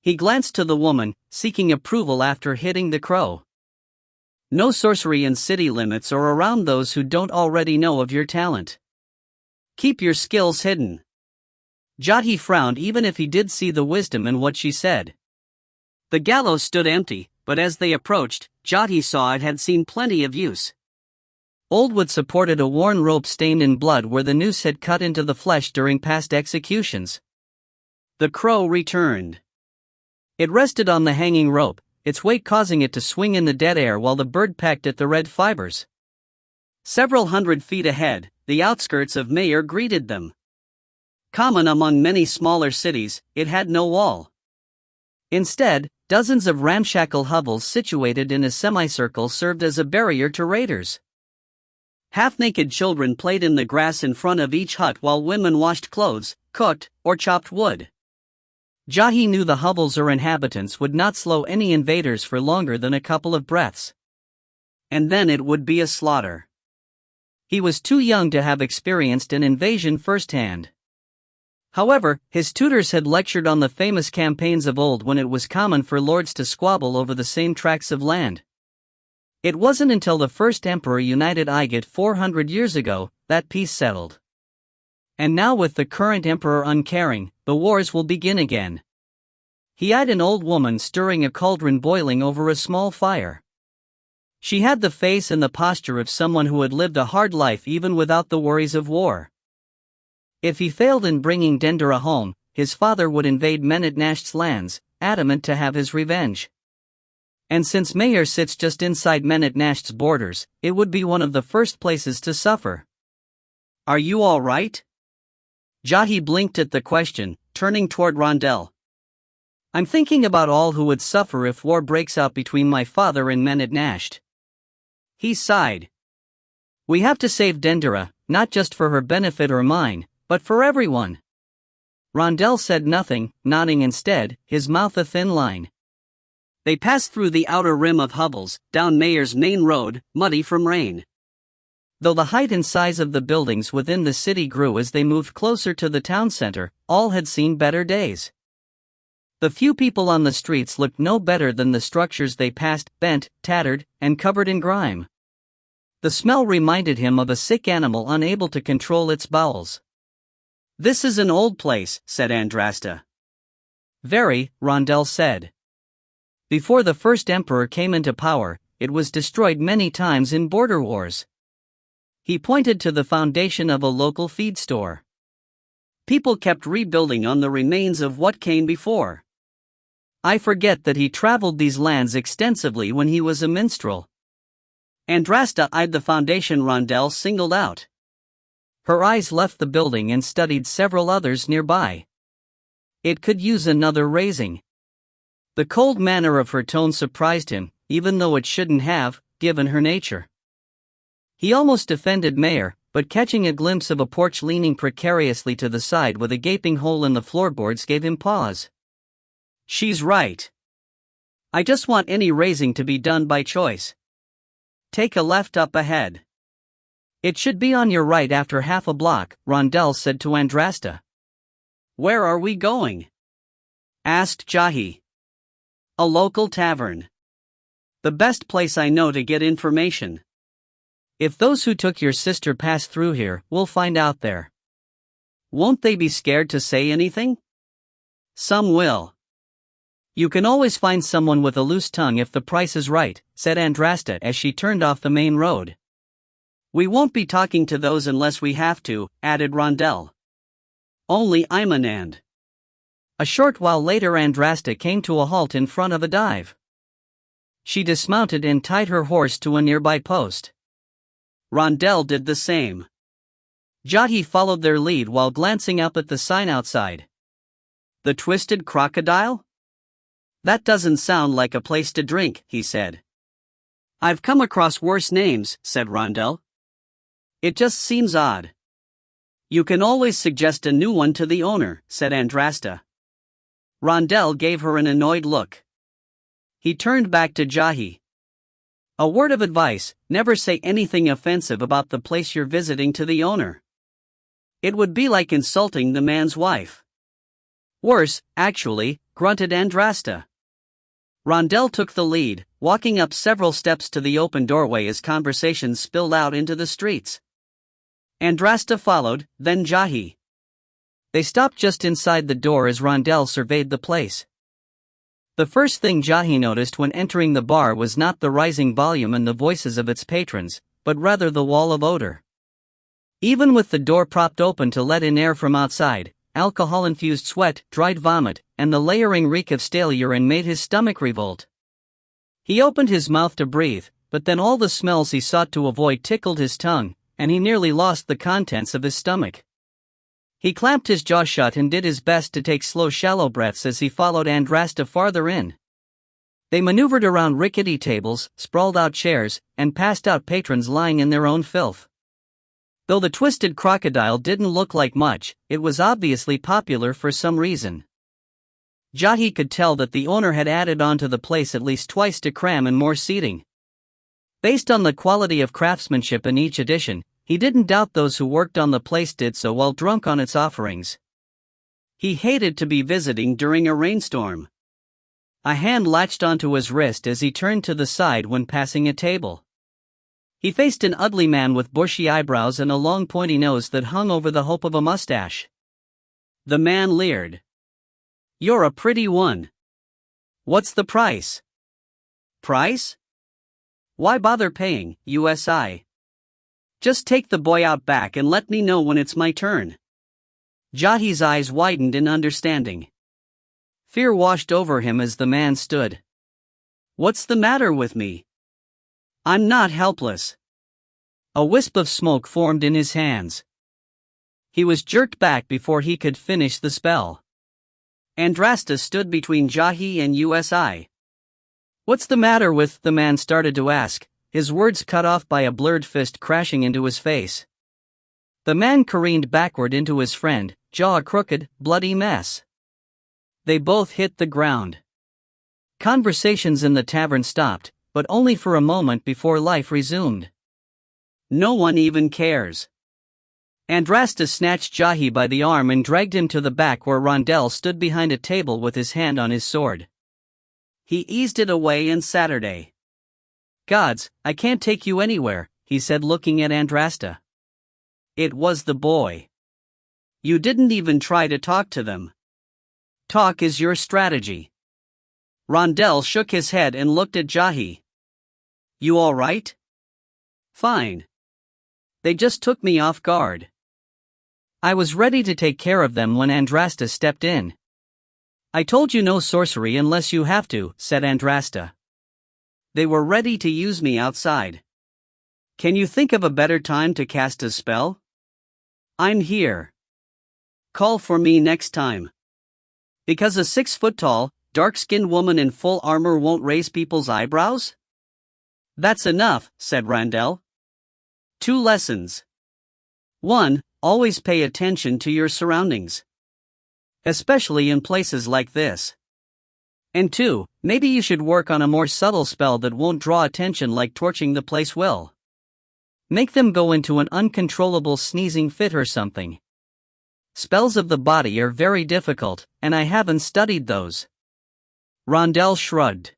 He glanced to the woman, seeking approval after hitting the crow. No sorcery in city limits or around those who don't already know of your talent. Keep your skills hidden. Jahi frowned even if he did see the wisdom in what she said. The gallows stood empty, but as they approached, Jahi saw it had seen plenty of use. Old wood supported a worn rope stained in blood where the noose had cut into the flesh during past executions. The crow returned. It rested on the hanging rope, its weight causing it to swing in the dead air while the bird pecked at the red fibers. Several hundred feet ahead, the outskirts of Mayer greeted them. Common among many smaller cities, it had no wall. Instead, dozens of ramshackle hovels situated in a semicircle served as a barrier to raiders. Half-naked children played in the grass in front of each hut while women washed clothes, cooked, or chopped wood. Jahi knew the hovels or inhabitants would not slow any invaders for longer than a couple of breaths. And then it would be a slaughter. He was too young to have experienced an invasion firsthand. However, his tutors had lectured on the famous campaigns of old when it was common for lords to squabble over the same tracts of land. It wasn't until the first emperor united Igit 400 years ago that peace settled. And now with the current emperor uncaring, the wars will begin again. He eyed an old woman stirring a cauldron boiling over a small fire. She had the face and the posture of someone who had lived a hard life even without the worries of war. If he failed in bringing Dendera home, his father would invade Menetnasht's lands, adamant to have his revenge. And since Mayer sits just inside Menetnasht's borders, it would be one of the first places to suffer. Are you all right? Jahi blinked at the question, turning toward Rondel. I'm thinking about all who would suffer if war breaks out between my father and Menetnasht. He sighed. We have to save Dendera, not just for her benefit or mine, but for everyone. Rondel said nothing, nodding instead, his mouth a thin line. They passed through the outer rim of hovels, down Mayer's main road, muddy from rain. Though the height and size of the buildings within the city grew as they moved closer to the town center, all had seen better days. The few people on the streets looked no better than the structures they passed, bent, tattered, and covered in grime. The smell reminded him of a sick animal unable to control its bowels. This is an old place, said Andrasta. Very, Rondel said. Before the first emperor came into power, it was destroyed many times in border wars. He pointed to the foundation of a local feed store. People kept rebuilding on the remains of what came before. I forget that he traveled these lands extensively when he was a minstrel. Andrasta eyed the foundation Rondel singled out. Her eyes left the building and studied several others nearby. It could use another raising. The cold manner of her tone surprised him, even though it shouldn't have, given her nature. He almost defended Mayer, but catching a glimpse of a porch leaning precariously to the side with a gaping hole in the floorboards gave him pause. She's right. I just want any raising to be done by choice. Take a left up ahead. It should be on your right after half a block, Rondel said to Andrasta. Where are we going? Asked Jahi. A local tavern. The best place I know to get information. If those who took your sister pass through here, we'll find out there. Won't they be scared to say anything? Some will. You can always find someone with a loose tongue if the price is right, said Andrasta as she turned off the main road. We won't be talking to those unless we have to, added Rondel. Only Imanand. A short while later Andrasta came to a halt in front of a dive. She dismounted and tied her horse to a nearby post. Rondel did the same. Jahi followed their lead while glancing up at the sign outside. The Twisted Crocodile? That doesn't sound like a place to drink, he said. I've come across worse names, said Rondell. It just seems odd. You can always suggest a new one to the owner, said Andrasta. Rondell gave her an annoyed look. He turned back to Jahi. A word of advice, never say anything offensive about the place you're visiting to the owner. It would be like insulting the man's wife. Worse, actually, grunted Andrasta. Rondell took the lead, walking up several steps to the open doorway as conversation spilled out into the streets. Andrasta followed, then Jahi. They stopped just inside the door as Rondell surveyed the place. The first thing Jahi noticed when entering the bar was not the rising volume and the voices of its patrons, but rather the wall of odor. Even with the door propped open to let in air from outside, alcohol-infused sweat, dried vomit, and the layering reek of stale urine made his stomach revolt. He opened his mouth to breathe, but then all the smells he sought to avoid tickled his tongue, and he nearly lost the contents of his stomach. He clamped his jaw shut and did his best to take slow shallow breaths as he followed Andrasta farther in. They maneuvered around rickety tables, sprawled out chairs, and passed out patrons lying in their own filth. Though the Twisted Crocodile didn't look like much, it was obviously popular for some reason. Jahi could tell that the owner had added on to the place at least twice to cram in more seating. Based on the quality of craftsmanship in each edition, he didn't doubt those who worked on the place did so while drunk on its offerings. He hated to be visiting during a rainstorm. A hand latched onto his wrist as he turned to the side when passing a table. He faced an ugly man with bushy eyebrows and a long pointy nose that hung over the hope of a mustache. The man leered. "You're a pretty one. What's the price?" "Price? Why bother paying, USI? Just take the boy out back and let me know when it's my turn." Jahi's eyes widened in understanding. Fear washed over him as the man stood. "What's the matter with me? I'm not helpless." A wisp of smoke formed in his hands. He was jerked back before he could finish the spell. Andrasta stood between Jahi and USI. "What's the matter with?" the man started to ask, his words cut off by a blurred fist crashing into his face. The man careened backward into his friend, jaw a crooked, bloody mess. They both hit the ground. Conversations in the tavern stopped, but only for a moment before life resumed. No one even cares. Andrasta snatched Jahi by the arm and dragged him to the back where Rondell stood behind a table with his hand on his sword. He eased it away and Saturday. "Gods, I can't take you anywhere," he said looking at Andrasta. It was the boy. "You didn't even try to talk to them. Talk is your strategy." Rondell shook his head and looked at Jahi. "You all right?" "Fine. They just took me off guard." "I was ready to take care of them when Andrasta stepped in." "I told you no sorcery unless you have to," said Andrasta. "They were ready to use me outside. Can you think of a better time to cast a spell? I'm here. Call for me next time." "Because a 6-foot-tall, dark-skinned woman in full armor won't raise people's eyebrows?" "That's enough," said Rondell. 2 lessons. 1. Always pay attention to your surroundings. Especially in places like this. And 2, maybe you should work on a more subtle spell that won't draw attention like torching the place will. Make them go into an uncontrollable sneezing fit or something. Spells of the body are very difficult, and I haven't studied those." Rondell shrugged.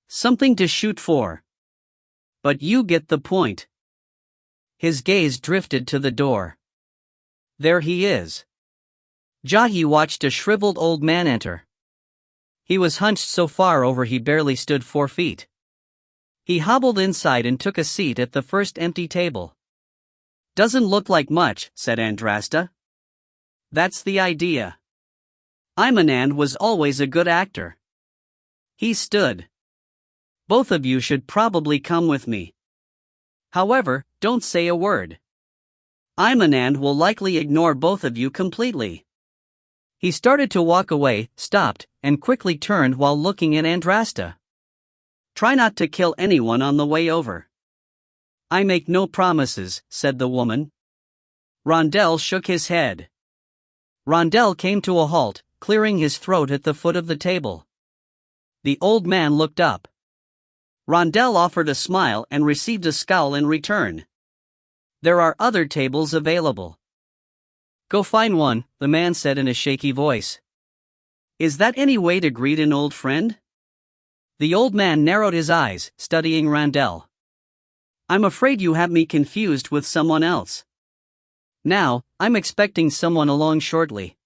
"Something to shoot for. But you get the point." His gaze drifted to the door. There he is. Jahi watched a shriveled old man enter. He was hunched so far over he barely stood 4 feet. He hobbled inside and took a seat at the first empty table. "Doesn't look like much," said Andrasta. "That's the idea. Imanand was always a good actor." He stood. "Both of you should probably come with me. However, don't say a word. Imanand will likely ignore both of you completely. He started to walk away, stopped, and quickly turned while looking at Andrasta. Try not to kill anyone on the way over. I make no promises, said the woman. Rondell shook his head. Rondell came to a halt, clearing his throat at the foot of the table. The old man looked up. Rondell offered a smile and received a scowl in return. There are other tables available. Go find one, the man said in a shaky voice. Is that any way to greet an old friend? The old man narrowed his eyes, studying Rondell. I'm afraid you have me confused with someone else. Now, I'm expecting someone along shortly.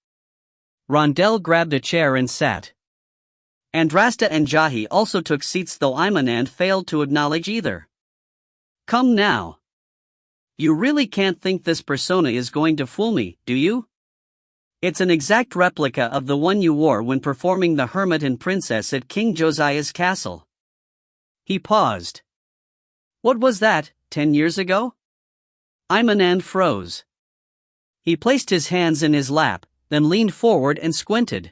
Rondell grabbed a chair and sat. Andrasta and Jahi also took seats, though Imanand failed to acknowledge either. Come now. You really can't think this persona is going to fool me, do you? It's an exact replica of the one you wore when performing the hermit and princess at King Josiah's castle. He paused. What was that, 10 years ago? Imanand froze. He placed his hands in his lap, then leaned forward and squinted.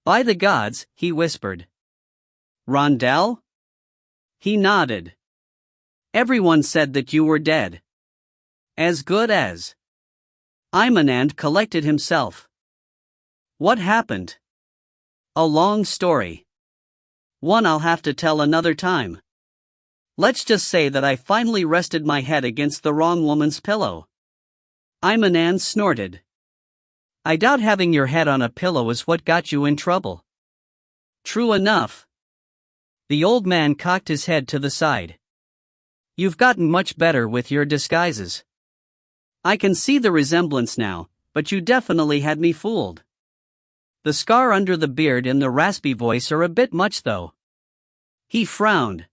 By the gods, he whispered. Rondell? He nodded. Everyone said that you were dead. As good as. Imanand collected himself. What happened? A long story. One I'll have to tell another time. Let's just say that I finally rested my head against the wrong woman's pillow. Imanand snorted. I doubt having your head on a pillow is what got you in trouble. True enough. The old man cocked his head to the side. You've gotten much better with your disguises. I can see the resemblance now, but you definitely had me fooled. The scar under the beard and the raspy voice are a bit much, though. He frowned.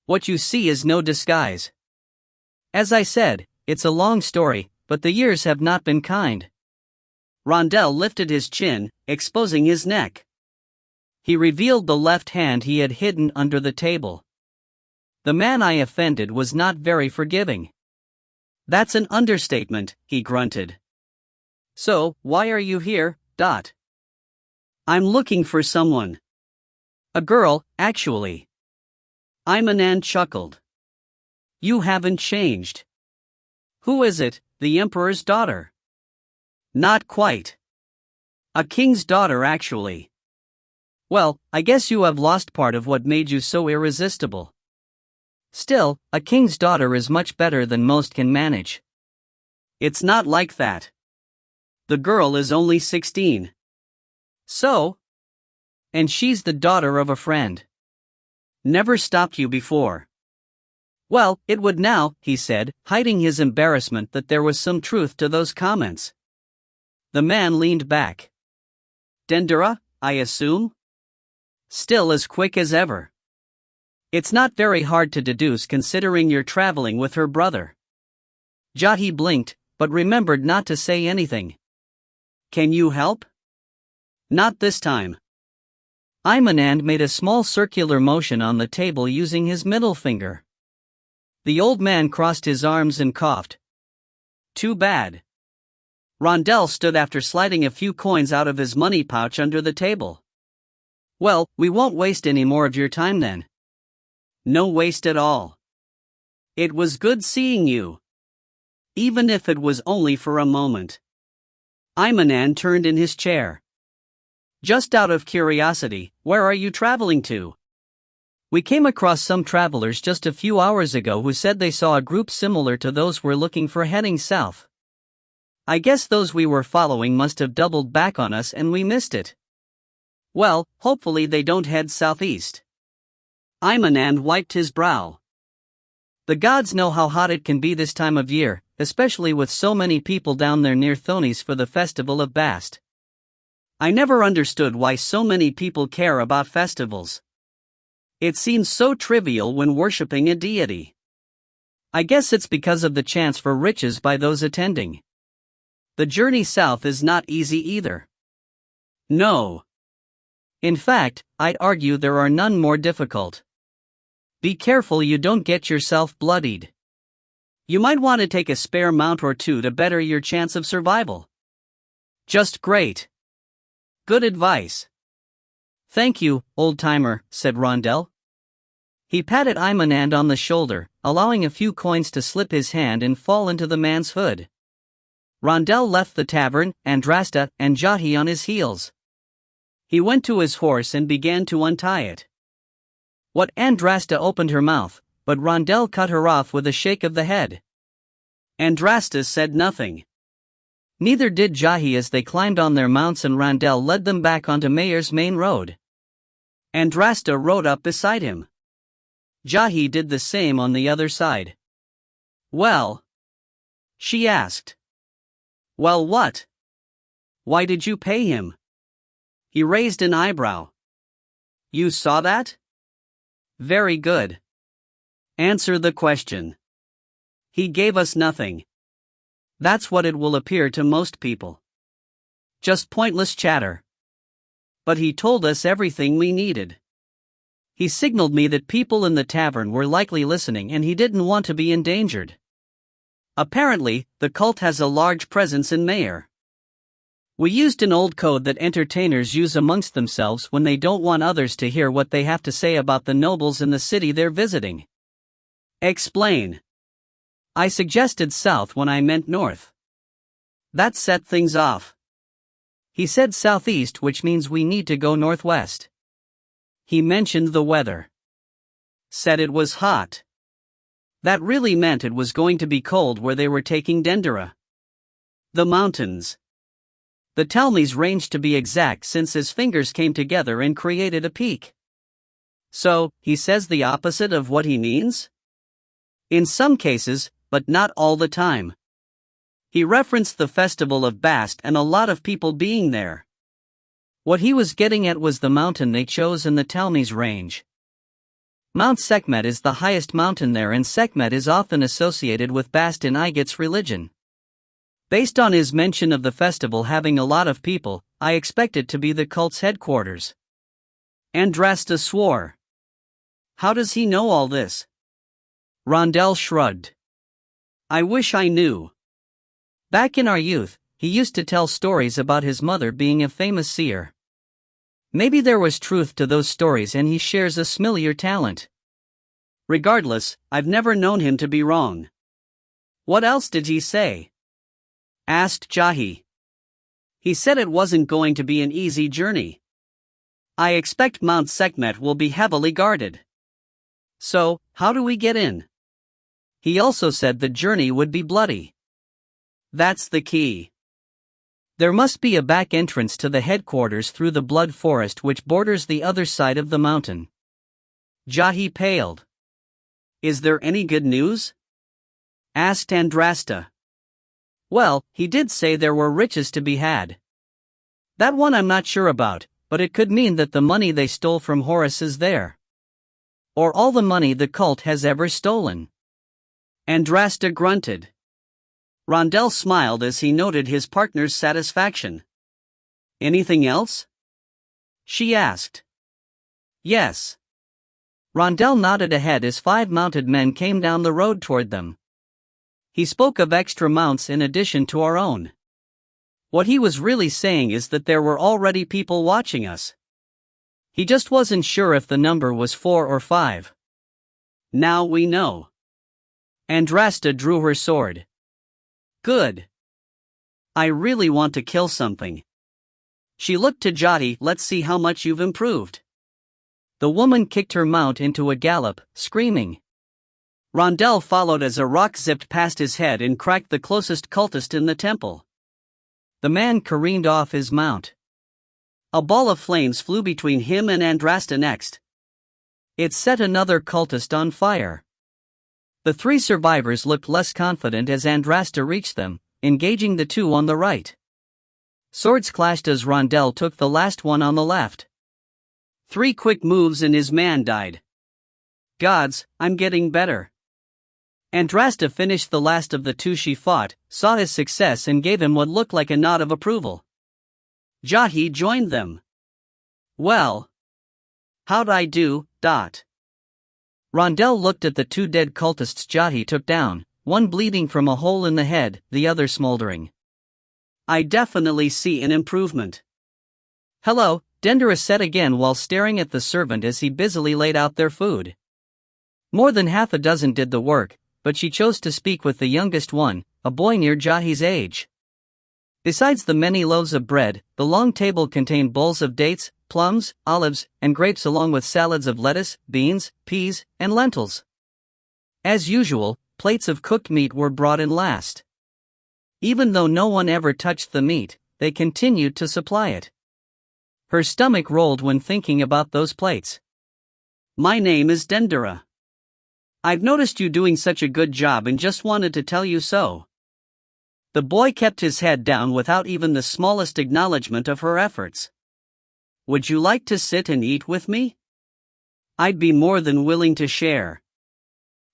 What you see is no disguise. As I said, it's a long story, but the years have not been kind. Rondell lifted his chin, exposing his neck. He revealed the left hand he had hidden under the table. The man I offended was not very forgiving. That's an understatement, he grunted. So, why are you here, Dot? I'm looking for someone. A girl, actually. Imanand chuckled. You haven't changed. Who is it, the emperor's daughter? Not quite. A king's daughter, actually. Well, I guess you have lost part of what made you so irresistible. Still, a king's daughter is much better than most can manage. It's not like that. The girl is only 16. So? And she's the daughter of a friend. Never stopped you before. Well, it would now, he said, hiding his embarrassment that there was some truth to those comments. The man leaned back. Dendera, I assume? Still as quick as ever. It's not very hard to deduce considering you're traveling with her brother. Jahi blinked, but remembered not to say anything. Can you help? Not this time. Imanand made a small circular motion on the table using his middle finger. The old man crossed his arms and coughed. Too bad. Rondell stood after sliding a few coins out of his money pouch under the table. Well, we won't waste any more of your time then. No waste at all. It was good seeing you. Even if it was only for a moment. Imanand turned in his chair. Just out of curiosity, where are you traveling to? We came across some travelers just a few hours ago who said they saw a group similar to those we're looking for heading south. I guess those we were following must have doubled back on us and we missed it. Well, hopefully they don't head southeast. Imanand wiped his brow. The gods know how hot it can be this time of year, especially with so many people down there near Thonis for the festival of Bast. I never understood why so many people care about festivals. It seems so trivial when worshipping a deity. I guess it's because of the chance for riches by those attending. The journey south is not easy either. No. In fact, I'd argue there are none more difficult. Be careful you don't get yourself bloodied. You might want to take a spare mount or two to better your chance of survival. Just great. Good advice. Thank you, old-timer, said Rondell. He patted Imanand on the shoulder, allowing a few coins to slip his hand and fall into the man's hood. Rondell left the tavern, Andrasta and Jahi on his heels. He went to his horse and began to untie it. Andrasta opened her mouth, but Rondell cut her off with a shake of the head. Andrasta said nothing. Neither did Jahi as they climbed on their mounts and Rondell led them back onto Mayer's main road. Andrasta rode up beside him. Jahi did the same on the other side. Well? She asked. Well, what? Why did you pay him? He raised an eyebrow. You saw that? Very good. Answer the question. He gave us nothing. That's what it will appear to most people. Just pointless chatter. But he told us everything we needed. He signaled me that people in the tavern were likely listening and he didn't want to be endangered. Apparently, the cult has a large presence in Mayer. We used an old code that entertainers use amongst themselves when they don't want others to hear what they have to say about the nobles in the city they're visiting. Explain. I suggested south when I meant north. That set things off. He said southeast, which means we need to go northwest. He mentioned the weather. Said it was hot. That really meant it was going to be cold where they were taking Dendera. The mountains. The Talmies ranged to be exact since his fingers came together and created a peak. So, he says the opposite of what he means? In some cases, but not all the time. He referenced the festival of Bast and a lot of people being there. What he was getting at was the mountain they chose in the Talmies range. Mount Sekhmet is the highest mountain there and Sekhmet is often associated with Bast in Igit's religion. Based on his mention of the festival having a lot of people, I expect it to be the cult's headquarters. Andrasta swore. How does he know all this? Rondell shrugged. I wish I knew. Back in our youth, he used to tell stories about his mother being a famous seer. Maybe there was truth to those stories and he shares a familiar talent. Regardless, I've never known him to be wrong. What else did he say? Asked Jahi. He said it wasn't going to be an easy journey. I expect Mount Sekhmet will be heavily guarded. So, how do we get in? He also said the journey would be bloody. That's the key. There must be a back entrance to the headquarters through the blood forest which borders the other side of the mountain. Jahi paled. Is there any good news? Asked Andrasta. Well, he did say there were riches to be had. That one I'm not sure about, but it could mean that the money they stole from Horus is there. Or all the money the cult has ever stolen. Andrasta grunted. Rondell smiled as he noted his partner's satisfaction. Anything else? She asked. Yes. Rondell nodded ahead as 5 mounted men came down the road toward them. He spoke of extra mounts in addition to our own. What he was really saying is that there were already people watching us. He just wasn't sure if the number was 4 or 5. Now we know. Andrasta drew her sword. Good. I really want to kill something. She looked to Jahi. Let's see how much you've improved. The woman kicked her mount into a gallop, screaming. Rondell followed as a rock zipped past his head and cracked the closest cultist in the temple. The man careened off his mount. A ball of flames flew between him and Andrasta next. It set another cultist on fire. The 3 survivors looked less confident as Andrasta reached them, engaging the 2 on the right. Swords clashed as Rondell took the last one on the left. 3 quick moves and his man died. Gods, I'm getting better. Andrasta finished the last of the 2 she fought, saw his success and gave him what looked like a nod of approval. Jahi joined them. Well. How'd I do? Rondell looked at the 2 dead cultists Jahi took down, one bleeding from a hole in the head, the other smoldering. I definitely see an improvement. Hello, Dendera said again while staring at the servant as he busily laid out their food. More than half a dozen did the work, but she chose to speak with the youngest one, a boy near Jahi's age. Besides the many loaves of bread, the long table contained bowls of dates, plums, olives, and grapes along with salads of lettuce, beans, peas, and lentils. As usual, plates of cooked meat were brought in last. Even though no one ever touched the meat, they continued to supply it. Her stomach rolled when thinking about those plates. My name is Dendera. I've noticed you doing such a good job and just wanted to tell you so. The boy kept his head down without even the smallest acknowledgement of her efforts. Would you like to sit and eat with me? I'd be more than willing to share.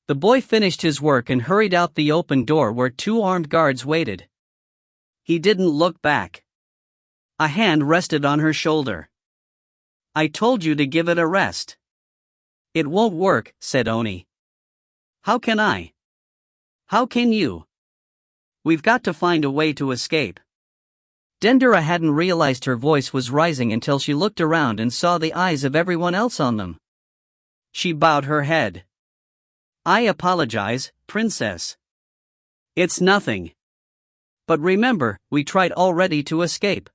The boy finished his work and hurried out the open door where 2 armed guards waited. He didn't look back. A hand rested on her shoulder. I told you to give it a rest. It won't work, said Oni. How can I? How can you? We've got to find a way to escape. Dendera hadn't realized her voice was rising until she looked around and saw the eyes of everyone else on them. She bowed her head. I apologize, Princess. It's nothing. But remember, we tried already to escape.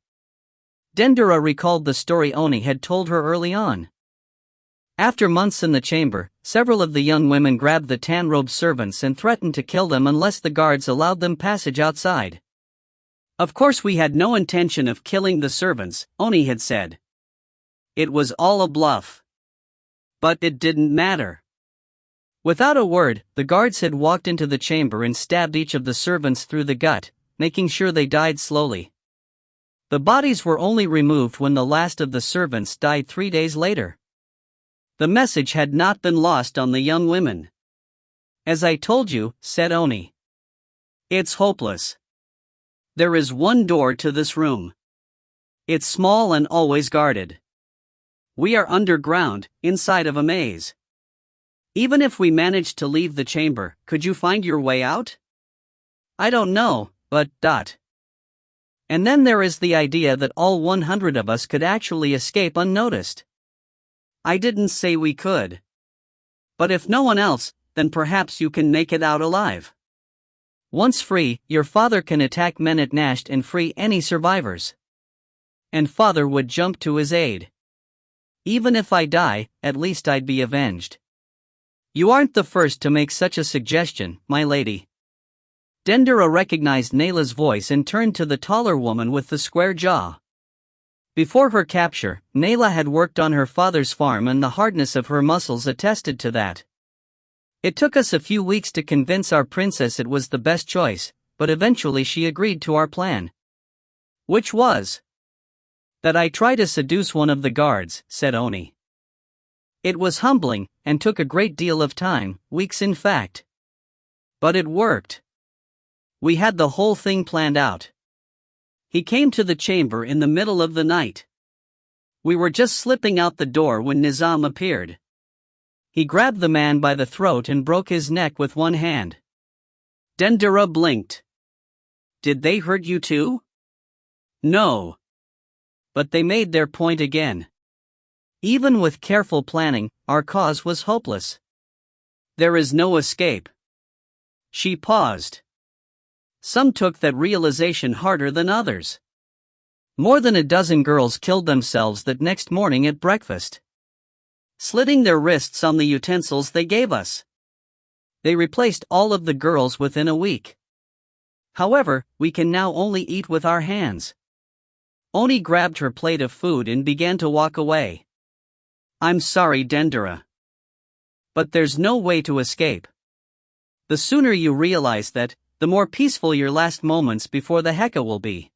Dendera recalled the story Oni had told her early on. After months in the chamber, several of the young women grabbed the tan-robed servants and threatened to kill them unless the guards allowed them passage outside. Of course we had no intention of killing the servants, Oni had said. It was all a bluff. But it didn't matter. Without a word, the guards had walked into the chamber and stabbed each of the servants through the gut, making sure they died slowly. The bodies were only removed when the last of the servants died 3 days later. The message had not been lost on the young women. As I told you, said Oni. It's hopeless. There is one door to this room. It's small and always guarded. We are underground, inside of a maze. Even if we managed to leave the chamber, could you find your way out? I don't know, but. And then there is the idea that all 100 of us could actually escape unnoticed. I didn't say we could. But if no one else, then perhaps you can make it out alive. Once free, your father can attack men at Nasht and free any survivors. And father would jump to his aid. Even if I die, at least I'd be avenged. You aren't the first to make such a suggestion, my lady. Dendera recognized Nayla's voice and turned to the taller woman with the square jaw. Before her capture, Nayla had worked on her father's farm and the hardness of her muscles attested to that. It took us a few weeks to convince our princess it was the best choice, but eventually she agreed to our plan. Which was? That I try to seduce one of the guards, said Oni. It was humbling, and took a great deal of time, weeks in fact. But it worked. We had the whole thing planned out. He came to the chamber in the middle of the night. We were just slipping out the door when Nizam appeared. He grabbed the man by the throat and broke his neck with one hand. Dendera blinked. Did they hurt you too? No. But they made their point again. Even with careful planning, our cause was hopeless. There is no escape. She paused. Some took that realization harder than others. More than a dozen girls killed themselves that next morning at breakfast, slitting their wrists on the utensils they gave us. They replaced all of the girls within a week. However, we can now only eat with our hands. Oni grabbed her plate of food and began to walk away. I'm sorry, Dendera. But there's no way to escape. The sooner you realize that, the more peaceful your last moments before the Heka will be.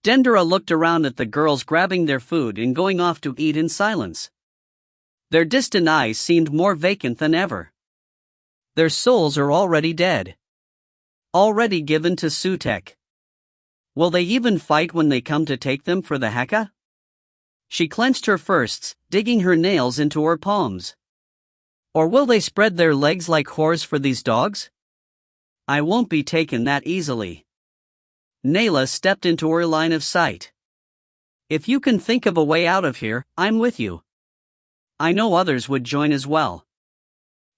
Dendera looked around at the girls grabbing their food and going off to eat in silence. Their distant eyes seemed more vacant than ever. Their souls are already dead. Already given to Sutek. Will they even fight when they come to take them for the Heka? She clenched her fists, digging her nails into her palms. Or will they spread their legs like whores for these dogs? I won't be taken that easily. Nayla stepped into her line of sight. If you can think of a way out of here, I'm with you. I know others would join as well.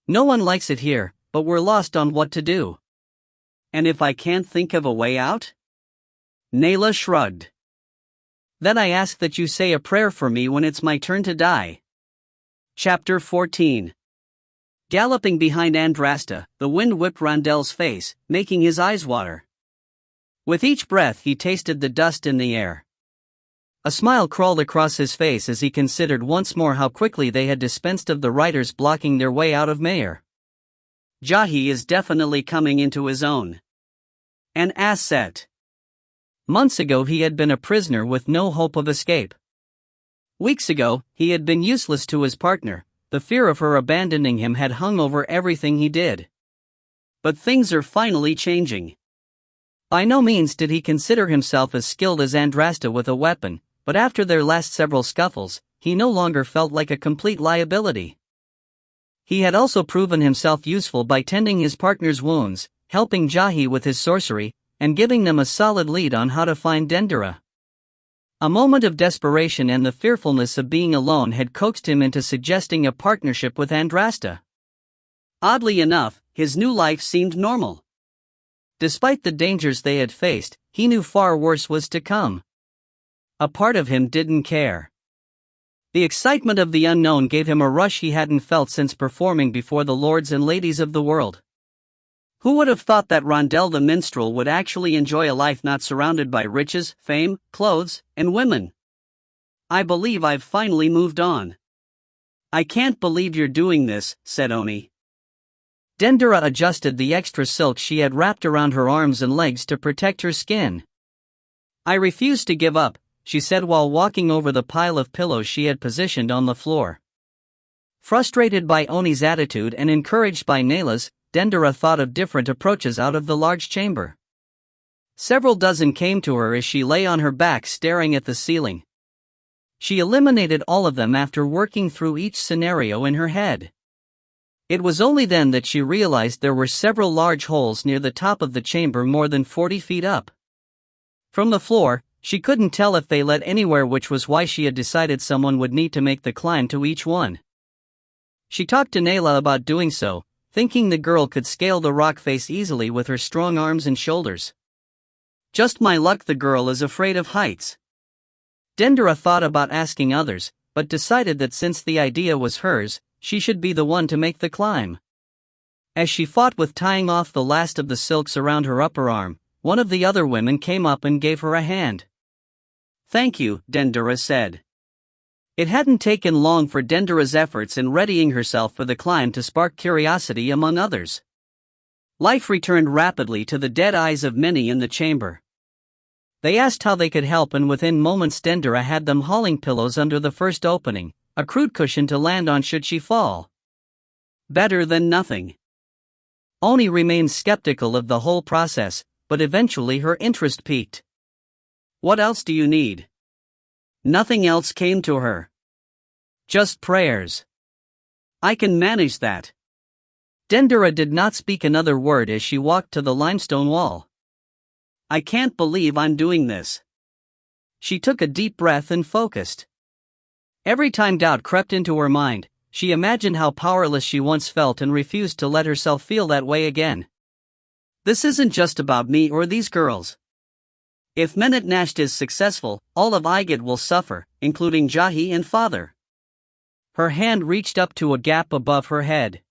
No one likes it here, but we're lost on what to do. And if I can't think of a way out? Nayla shrugged. Then I ask that you say a prayer for me when it's my turn to die. Chapter 14. Galloping behind Andrasta, the wind whipped Rondel's face, making his eyes water. With each breath he tasted the dust in the air. A smile crawled across his face as he considered once more how quickly they had dispensed of the riders blocking their way out of Mayor. Jahi is definitely coming into his own. An asset. Months ago he had been a prisoner with no hope of escape. Weeks ago, he had been useless to his partner. The fear of her abandoning him had hung over everything he did. But things are finally changing. By no means did he consider himself as skilled as Andrasta with a weapon, but after their last several scuffles, he no longer felt like a complete liability. He had also proven himself useful by tending his partner's wounds, helping Jahi with his sorcery, and giving them a solid lead on how to find Dendera. A moment of desperation and the fearfulness of being alone had coaxed him into suggesting a partnership with Andrasta. Oddly enough, his new life seemed normal. Despite the dangers they had faced, he knew far worse was to come. A part of him didn't care. The excitement of the unknown gave him a rush he hadn't felt since performing before the lords and ladies of the world. Who would have thought that Rondel the minstrel would actually enjoy a life not surrounded by riches, fame, clothes, and women? I believe I've finally moved on. I can't believe you're doing this, said Oni. Dendera adjusted the extra silk she had wrapped around her arms and legs to protect her skin. I refuse to give up, she said while walking over the pile of pillows she had positioned on the floor. Frustrated by Oni's attitude and encouraged by Nayla's, Dendera thought of different approaches out of the large chamber. Several dozen came to her as she lay on her back staring at the ceiling. She eliminated all of them after working through each scenario in her head. It was only then that she realized there were several large holes near the top of the chamber more than 40 feet up. From the floor, she couldn't tell if they led anywhere, which was why she had decided someone would need to make the climb to each one. She talked to Nayla about doing so, thinking the girl could scale the rock face easily with her strong arms and shoulders. Just my luck the girl is afraid of heights. Dendera thought about asking others, but decided that since the idea was hers, she should be the one to make the climb. As she fought with tying off the last of the silks around her upper arm, one of the other women came up and gave her a hand. Thank you, Dendera said. It hadn't taken long for Dendera's efforts in readying herself for the climb to spark curiosity among others. Life returned rapidly to the dead eyes of many in the chamber. They asked how they could help, and within moments Dendera had them hauling pillows under the first opening, a crude cushion to land on should she fall. Better than nothing. Oni remained skeptical of the whole process, but eventually her interest peaked. What else do you need? Nothing else came to her. Just prayers. I can manage that. Dendera did not speak another word as she walked to the limestone wall. I can't believe I'm doing this. She took a deep breath and focused. Every time doubt crept into her mind, she imagined how powerless she once felt and refused to let herself feel that way again. This isn't just about me or these girls. If Menet Nasht is successful, all of Igad will suffer, including Jahi and Father. Her hand reached up to a gap above her head.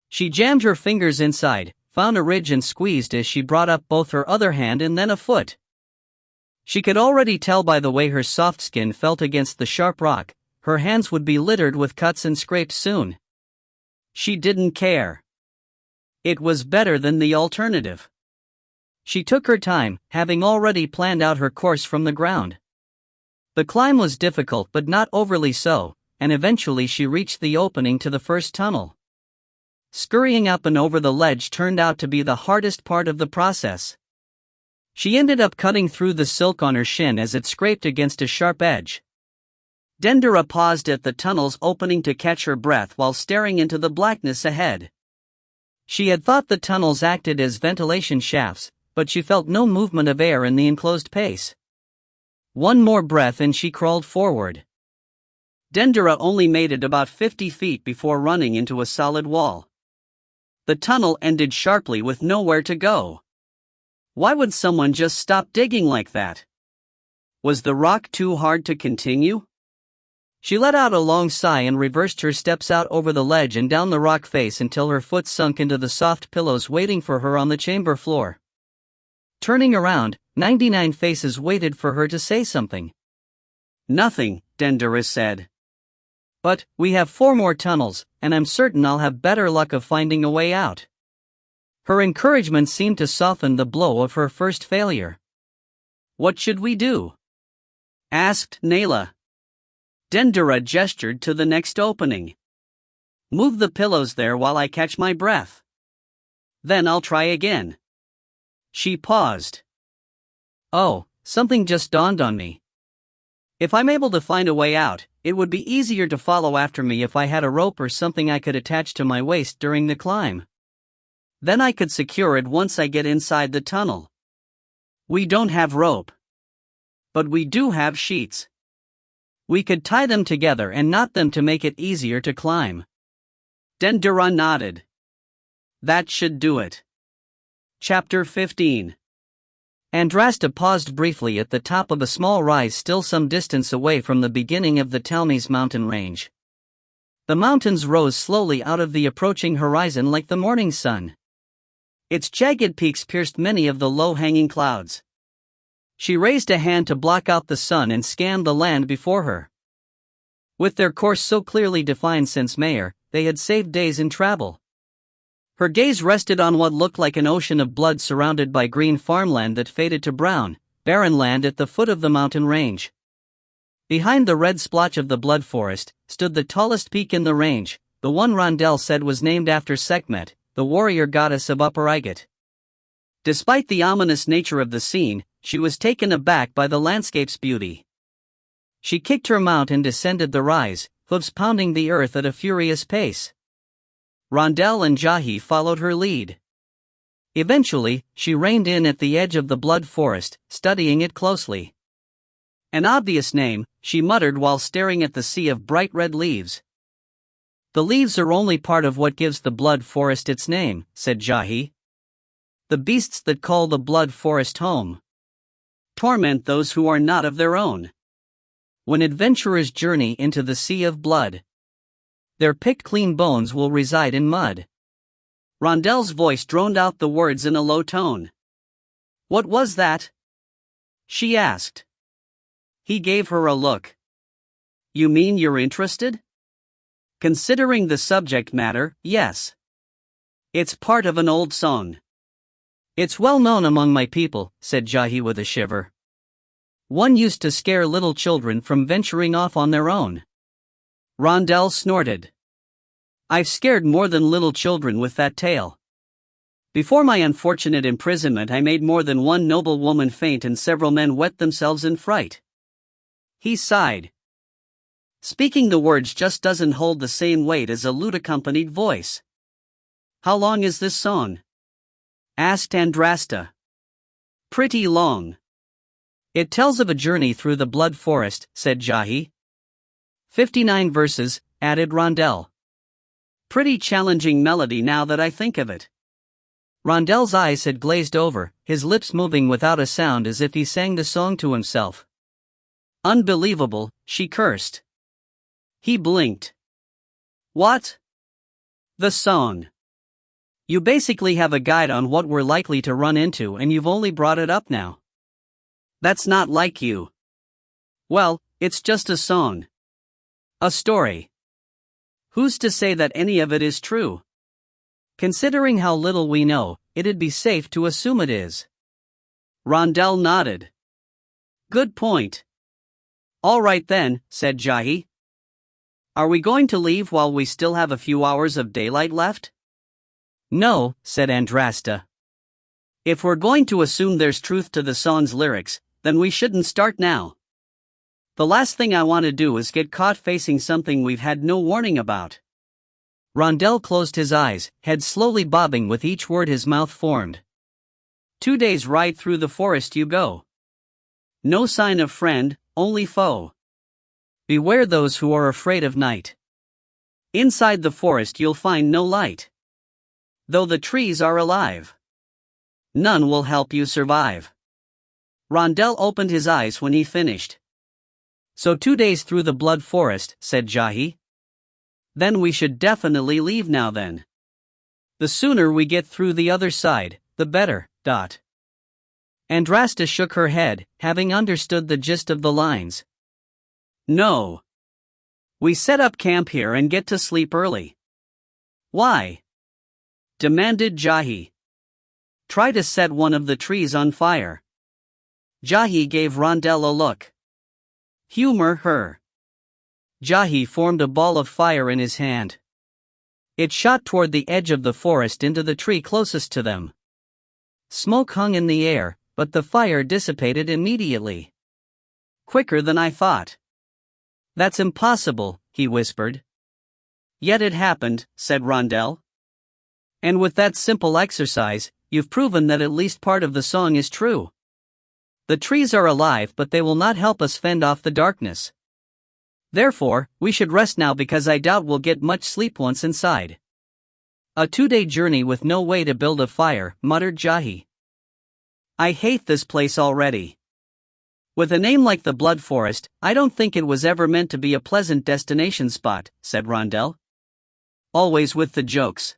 She jammed her fingers inside, found a ridge and squeezed as she brought up both her other hand and then a foot. She could already tell by the way her soft skin felt against the sharp rock, her hands would be littered with cuts and scrapes soon. She didn't care. It was better than the alternative. She took her time, having already planned out her course from the ground. The climb was difficult but not overly so, and eventually she reached the opening to the first tunnel. Scurrying up and over the ledge turned out to be the hardest part of the process. She ended up cutting through the silk on her shin as it scraped against a sharp edge. Dendera paused at the tunnel's opening to catch her breath while staring into the blackness ahead. She had thought the tunnels acted as ventilation shafts, but she felt no movement of air in the enclosed space. One more breath and she crawled forward. Dendera only made it about 50 feet before running into a solid wall. The tunnel ended sharply with nowhere to go. Why would someone just stop digging like that? Was the rock too hard to continue? She let out a long sigh and reversed her steps out over the ledge and down the rock face until her foot sunk into the soft pillows waiting for her on the chamber floor. Turning around, 99 faces waited for her to say something. Nothing, Dendera said. But, we have 4 more tunnels, and I'm certain I'll have better luck of finding a way out. Her encouragement seemed to soften the blow of her first failure. What should we do? Asked Nayla. Dendera gestured to the next opening. Move the pillows there while I catch my breath. Then I'll try again. She paused. Oh, something just dawned on me. If I'm able to find a way out, it would be easier to follow after me if I had a rope or something I could attach to my waist during the climb. Then I could secure it once I get inside the tunnel. We don't have rope. But we do have sheets. We could tie them together and knot them to make it easier to climb. Dendera nodded. That should do it. Chapter 15. Andrasta paused briefly at the top of a small rise still some distance away from the beginning of the Talmes mountain range. The mountains rose slowly out of the approaching horizon like the morning sun. Its jagged peaks pierced many of the low-hanging clouds. She raised a hand to block out the sun and scanned the land before her. With their course so clearly defined since Mayer, they had saved days in travel. Her gaze rested on what looked like an ocean of blood surrounded by green farmland that faded to brown, barren land at the foot of the mountain range. Behind the red splotch of the blood forest, stood the tallest peak in the range, the one Rondel said was named after Sekhmet, the warrior goddess of Upper Igat. Despite the ominous nature of the scene, she was taken aback by the landscape's beauty. She kicked her mount and descended the rise, hooves pounding the earth at a furious pace. Rondel and Jahi followed her lead. Eventually, she reined in at the edge of the blood forest, studying it closely. An obvious name, she muttered while staring at the sea of bright red leaves. The leaves are only part of what gives the blood forest its name, said Jahi. The beasts that call the blood forest home torment those who are not of their own. When adventurers journey into the sea of blood, their picked clean bones will reside in mud. Rondel's voice droned out the words in a low tone. What was that? She asked. He gave her a look. You mean you're interested? Considering the subject matter, yes. It's part of an old song. It's well known among my people, said Jahi with a shiver. One used to scare little children from venturing off on their own. Rondel snorted. I've scared more than little children with that tale. Before my unfortunate imprisonment, I made more than one noble woman faint and several men wet themselves in fright. He sighed. Speaking the words just doesn't hold the same weight as a lute-accompanied voice. How long is this song? Asked Andrasta. Pretty long. It tells of a journey through the blood forest, said Jahi. 59 verses, added Rondel. Pretty challenging melody now that I think of it. Rondel's eyes had glazed over, his lips moving without a sound as if he sang the song to himself. Unbelievable, she cursed. He blinked. What? The song. You basically have a guide on what we're likely to run into and you've only brought it up now. That's not like you. Well, it's just a song. A story. Who's to say that any of it is true? Considering how little we know, it'd be safe to assume it is. Rondel nodded. Good point. All right then, said Jahi. Are we going to leave while we still have a few hours of daylight left? No, said Andrasta. If we're going to assume there's truth to the song's lyrics, then we shouldn't start now. The last thing I want to do is get caught facing something we've had no warning about. Rondell closed his eyes, head slowly bobbing with each word his mouth formed. 2 days ride through the forest you go. No sign of friend, only foe. Beware those who are afraid of night. Inside the forest you'll find no light. Though the trees are alive, none will help you survive. Rondell opened his eyes when he finished. So 2 days through the blood forest, said Jahi. Then we should definitely leave now then. The sooner we get through the other side, the better. Andrasta shook her head, having understood the gist of the lines. No. We set up camp here and get to sleep early. Why? Demanded Jahi. Try to set one of the trees on fire. Jahi gave Rondell a look. Humor her. Jahi formed a ball of fire in his hand. It shot toward the edge of the forest into the tree closest to them. Smoke hung in the air, but the fire dissipated immediately. Quicker than I thought. That's impossible, he whispered. Yet it happened, said Rondell. And with that simple exercise, you've proven that at least part of the song is true. The trees are alive, but they will not help us fend off the darkness. Therefore, we should rest now because I doubt we'll get much sleep once inside. A 2-day journey with no way to build a fire, muttered Jahi. I hate this place already. With a name like the Blood Forest, I don't think it was ever meant to be a pleasant destination spot, said Rondell. Always with the jokes.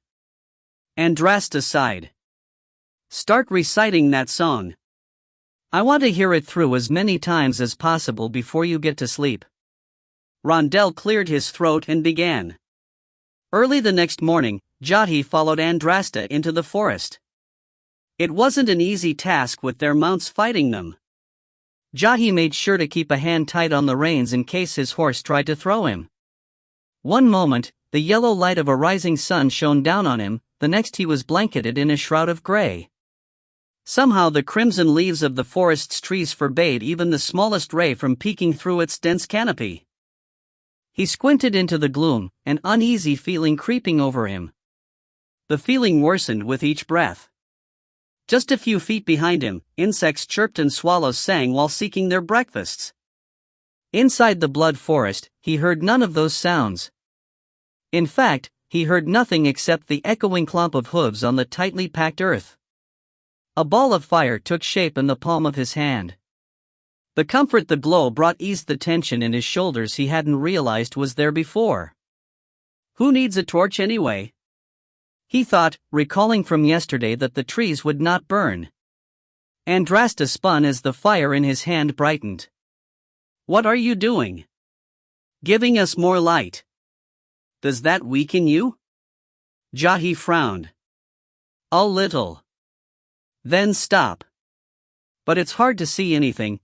Andrasta sighed. Start reciting that song. I want to hear it through as many times as possible before you get to sleep. Rondell cleared his throat and began. Early the next morning, Jahi followed Andrasta into the forest. It wasn't an easy task with their mounts fighting them. Jahi made sure to keep a hand tight on the reins in case his horse tried to throw him. One moment, the yellow light of a rising sun shone down on him, the next he was blanketed in a shroud of gray. Somehow the crimson leaves of the forest's trees forbade even the smallest ray from peeking through its dense canopy. He squinted into the gloom, an uneasy feeling creeping over him. The feeling worsened with each breath. Just a few feet behind him, insects chirped and swallows sang while seeking their breakfasts. Inside the blood forest, he heard none of those sounds. In fact, he heard nothing except the echoing clomp of hooves on the tightly packed earth. A ball of fire took shape in the palm of his hand. The comfort the glow brought eased the tension in his shoulders he hadn't realized was there before. Who needs a torch anyway? He thought, recalling from yesterday that the trees would not burn. Andrasta spun as the fire in his hand brightened. What are you doing? Giving us more light. Does that weaken you? Jahi frowned. A little. Then stop. But it's hard to see anything.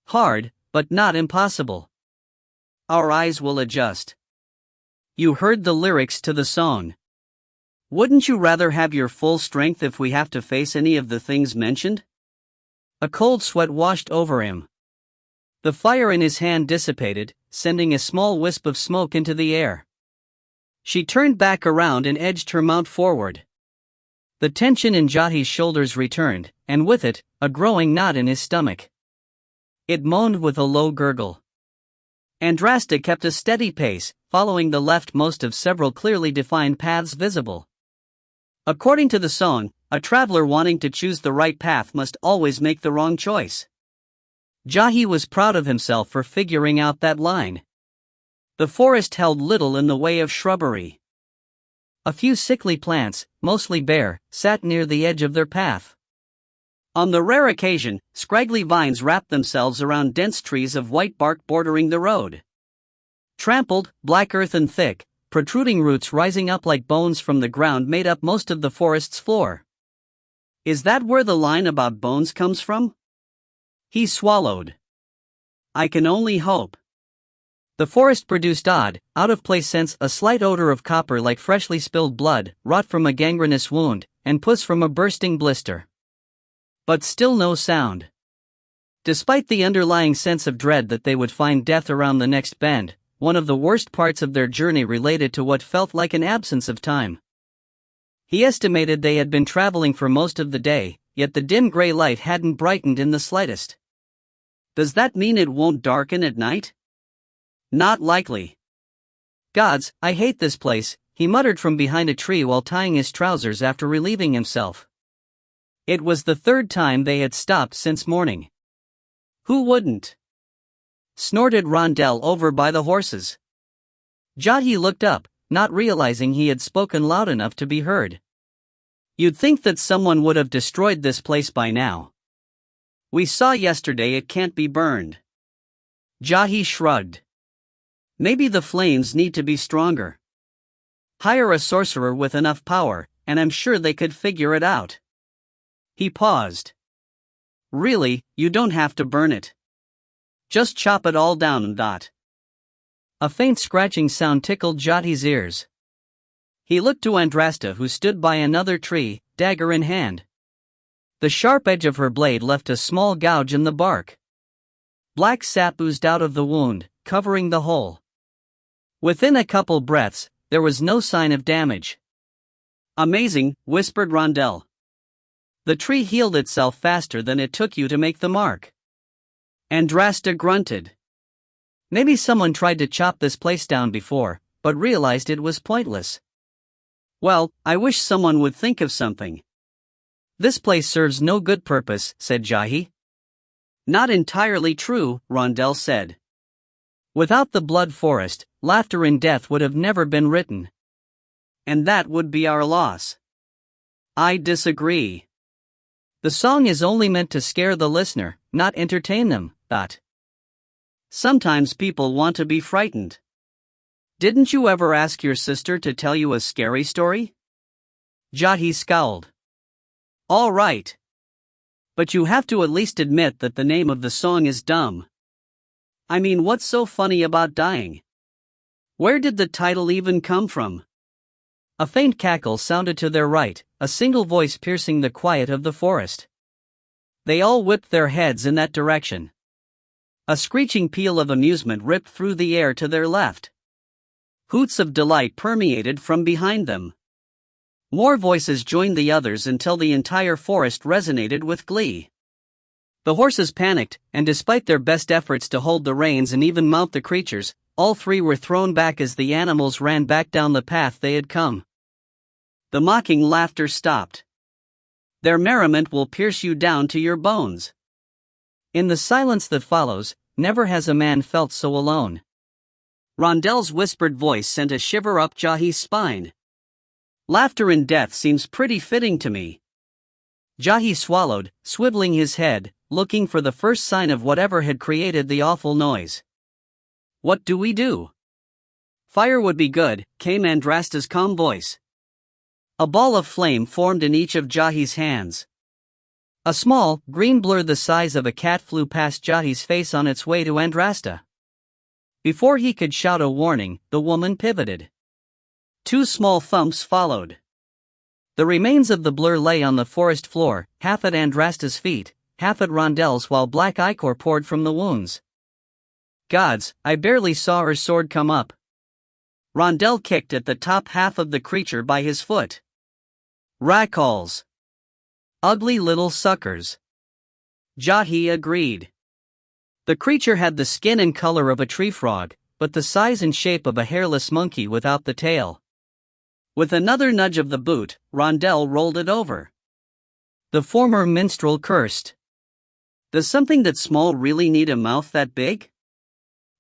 Hard, but not impossible. Our eyes will adjust. You heard the lyrics to the song. Wouldn't you rather have your full strength if we have to face any of the things mentioned? A cold sweat washed over him. The fire in his hand dissipated, sending a small wisp of smoke into the air. She turned back around and edged her mount forward. The tension in Jahi's shoulders returned, and with it, a growing knot in his stomach. It moaned with a low gurgle. Andrasta kept a steady pace, following the leftmost of several clearly defined paths visible. According to the song, a traveler wanting to choose the right path must always make the wrong choice. Jahi was proud of himself for figuring out that line. The forest held little in the way of shrubbery. A few sickly plants, mostly bare, sat near the edge of their path. On the rare occasion, scraggly vines wrapped themselves around dense trees of white bark bordering the road. Trampled, black earth and thick, protruding roots rising up like bones from the ground made up most of the forest's floor. Is that where the line about bones comes from? He swallowed. I can only hope. The forest produced odd, out-of-place scents, a slight odor of copper like freshly spilled blood, rot from a gangrenous wound, and pus from a bursting blister. But still no sound. Despite the underlying sense of dread that they would find death around the next bend, one of the worst parts of their journey related to what felt like an absence of time. He estimated they had been traveling for most of the day, yet the dim gray light hadn't brightened in the slightest. Does that mean it won't darken at night? Not likely. Gods, I hate this place, he muttered from behind a tree while tying his trousers after relieving himself. It was the third time they had stopped since morning. Who wouldn't? Snorted Rondell over by the horses. Jahi looked up, not realizing he had spoken loud enough to be heard. You'd think that someone would have destroyed this place by now. We saw yesterday it can't be burned. Jahi shrugged. Maybe the flames need to be stronger. Hire a sorcerer with enough power, and I'm sure they could figure it out. He paused. Really, you don't have to burn it. Just chop it all down. A faint scratching sound tickled Jahi's ears. He looked to Andrasta, who stood by another tree, dagger in hand. The sharp edge of her blade left a small gouge in the bark. Black sap oozed out of the wound, covering the hole. Within a couple breaths, there was no sign of damage. Amazing, whispered Rondell. The tree healed itself faster than it took you to make the mark. Andrasta grunted. Maybe someone tried to chop this place down before, but realized it was pointless. Well, I wish someone would think of something. This place serves no good purpose, said Jahi. Not entirely true, Rondell said. Without the blood forest, Laughter in Death would have never been written. And that would be our loss. I disagree. The song is only meant to scare the listener, not entertain them, Sometimes people want to be frightened. Didn't you ever ask your sister to tell you a scary story? Jahi scowled. All right. But you have to at least admit that the name of the song is dumb. I mean, what's so funny about dying? Where did the title even come from? A faint cackle sounded to their right, a single voice piercing the quiet of the forest. They all whipped their heads in that direction. A screeching peal of amusement ripped through the air to their left. Hoots of delight permeated from behind them. More voices joined the others until the entire forest resonated with glee. The horses panicked, and despite their best efforts to hold the reins and even mount the creatures, all three were thrown back as the animals ran back down the path they had come. The mocking laughter stopped. Their merriment will pierce you down to your bones. In the silence that follows, never has a man felt so alone. Rondell's whispered voice sent a shiver up Jahi's spine. Laughter in Death seems pretty fitting to me. Jahi swallowed, swiveling his head, looking for the first sign of whatever had created the awful noise. What do we do? Fire would be good, came Andrasta's calm voice. A ball of flame formed in each of Jahi's hands. A small, green blur the size of a cat flew past Jahi's face on its way to Andrasta. Before he could shout a warning, the woman pivoted. 2 small thumps followed. The remains of the blur lay on the forest floor, half at Andrasta's feet, half at Rondell's, while black ichor poured from the wounds. Gods, I barely saw her sword come up. Rondell kicked at the top half of the creature by his foot. Rackals. Ugly little suckers. Jahi agreed. The creature had the skin and color of a tree frog, but the size and shape of a hairless monkey without the tail. With another nudge of the boot, Rondell rolled it over. The former minstrel cursed. Does something that small really need a mouth that big?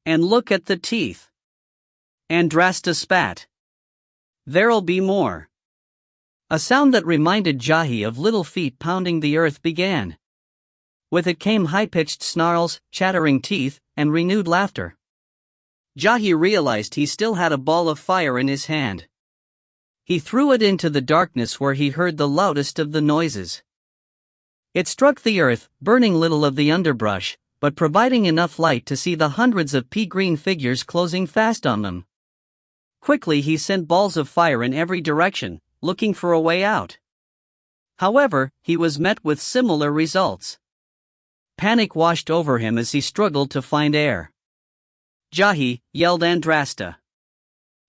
And look at the teeth. Andrasta spat. There'll be more. A sound that reminded Jahi of little feet pounding the earth began. With it came high-pitched snarls, chattering teeth, and renewed laughter. Jahi realized he still had a ball of fire in his hand. He threw it into the darkness where he heard the loudest of the noises. It struck the earth, burning little of the underbrush, but providing enough light to see the hundreds of pea-green figures closing fast on them. Quickly he sent balls of fire in every direction, looking for a way out. However, he was met with similar results. Panic washed over him as he struggled to find air. Jahi, yelled Andrasta.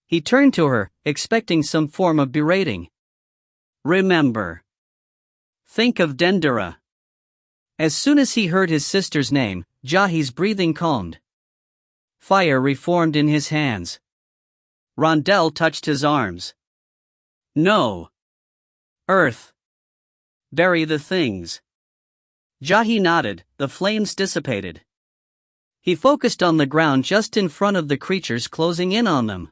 He turned to her, expecting some form of berating. Remember. Think of Dendera. As soon as he heard his sister's name, Jahi's breathing calmed. Fire reformed in his hands. Rondell touched his arms. No. Earth. Bury the things. Jahi nodded, the flames dissipated. He focused on the ground just in front of the creatures closing in on them.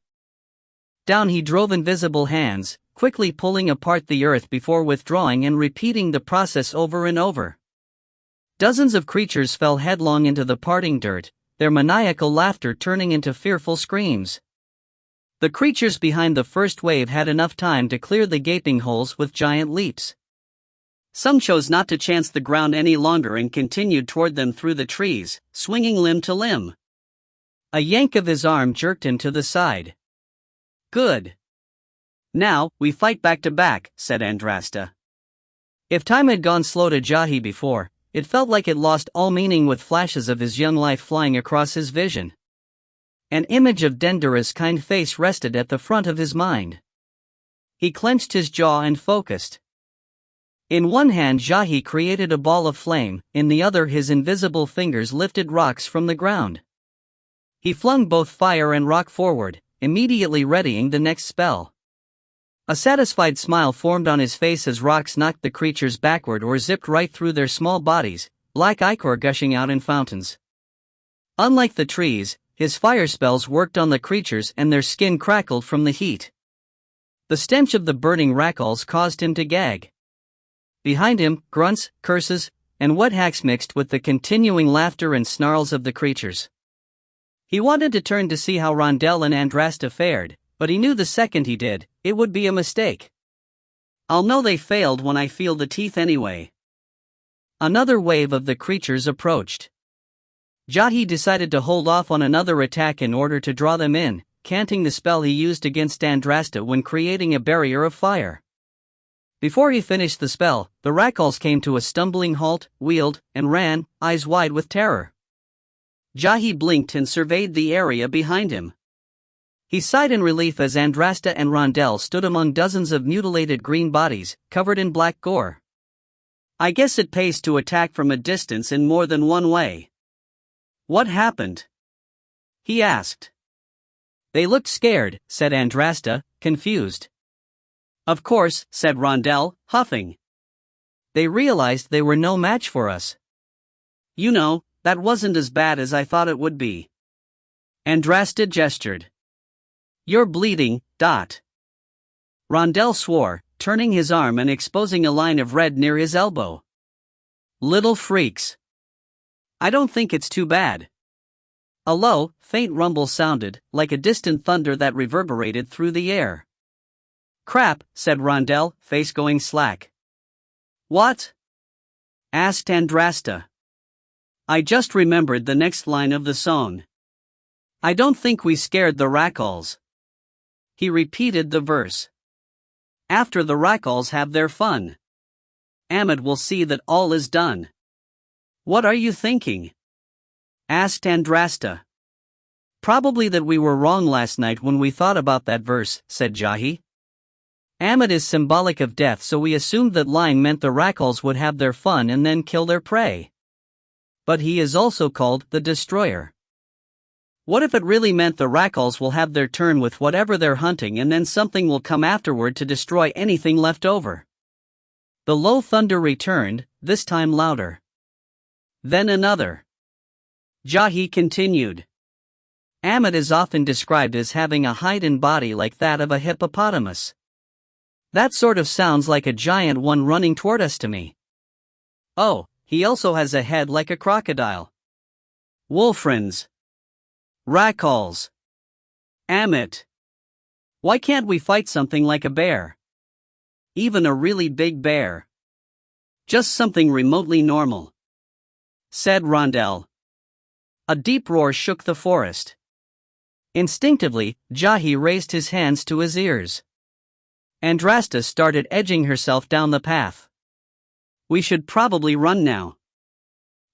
Down he drove invisible hands, quickly pulling apart the earth before withdrawing and repeating the process over and over. Dozens of creatures fell headlong into the parting dirt, their maniacal laughter turning into fearful screams. The creatures behind the first wave had enough time to clear the gaping holes with giant leaps. Some chose not to chance the ground any longer and continued toward them through the trees, swinging limb to limb. A yank of his arm jerked him to the side. Good. Now, we fight back to back, said Andrasta. If time had gone slow to Jahi before, it felt like it lost all meaning with flashes of his young life flying across his vision. An image of Dendera's kind face rested at the front of his mind. He clenched his jaw and focused. In one hand Jahi created a ball of flame, in the other his invisible fingers lifted rocks from the ground. He flung both fire and rock forward, immediately readying the next spell. A satisfied smile formed on his face as rocks knocked the creatures backward or zipped right through their small bodies, black ichor gushing out in fountains. Unlike the trees, his fire spells worked on the creatures and their skin crackled from the heat. The stench of the burning rackles caused him to gag. Behind him, grunts, curses, and wet hacks mixed with the continuing laughter and snarls of the creatures. He wanted to turn to see how Rondell and Andrasta fared, but he knew the second he did, it would be a mistake. I'll know they failed when I feel the teeth anyway. Another wave of the creatures approached. Jahi decided to hold off on another attack in order to draw them in, canting the spell he used against Andrasta when creating a barrier of fire. Before he finished the spell, the rackals came to a stumbling halt, wheeled, and ran, eyes wide with terror. Jahi blinked and surveyed the area behind him. He sighed in relief as Andrasta and Rondell stood among dozens of mutilated green bodies, covered in black gore. I guess it pays to attack from a distance in more than one way. What happened? He asked. They looked scared, said Andrasta, confused. Of course, said Rondell, huffing. They realized they were no match for us. You know, that wasn't as bad as I thought it would be. Andrasta gestured. You're bleeding, Dot. Rondell swore, turning his arm and exposing a line of red near his elbow. Little freaks. I don't think it's too bad. A low, faint rumble sounded, like a distant thunder that reverberated through the air. Crap, said Rondell, face going slack. What? Asked Andrasta. I just remembered the next line of the song. I don't think we scared the rackals. He repeated the verse. After the rackals have their fun, Ahmed will see that all is done. What are you thinking? Asked Andrasta. Probably that we were wrong last night when we thought about that verse, said Jahi. Ahmed is symbolic of death, so we assumed that line meant the rackals would have their fun and then kill their prey. But he is also called the Destroyer. What if it really meant the rackals will have their turn with whatever they're hunting and then something will come afterward to destroy anything left over? The low thunder returned, this time louder. Then another. Jahi continued. Ahmed is often described as having a height and body like that of a hippopotamus. That sort of sounds like a giant one running toward us to me. Oh, he also has a head like a crocodile. Wolfrins. Rackals. Amit. Why can't we fight something like a bear? Even a really big bear. Just something remotely normal. Said Rondell. A deep roar shook the forest. Instinctively, Jahi raised his hands to his ears. Andrasta started edging herself down the path. We should probably run now.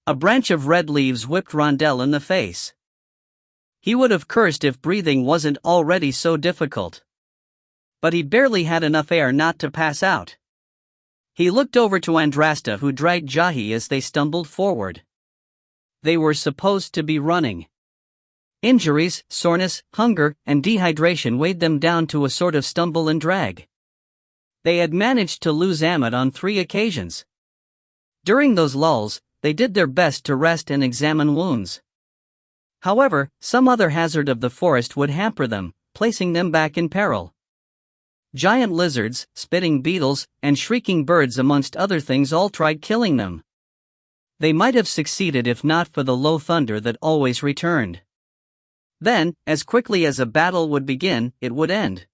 A branch of red leaves whipped Rondell in the face. He would have cursed if breathing wasn't already so difficult. But he barely had enough air not to pass out. He looked over to Andrasta, who dragged Jahi as they stumbled forward. They were supposed to be running. Injuries, soreness, hunger, and dehydration weighed them down to a sort of stumble and drag. They had managed to lose Amit on 3 occasions. During those lulls, they did their best to rest and examine wounds. However, some other hazard of the forest would hamper them, placing them back in peril. Giant lizards, spitting beetles, and shrieking birds amongst other things all tried killing them. They might have succeeded if not for the low thunder that always returned. Then, as quickly as a battle would begin, it would end.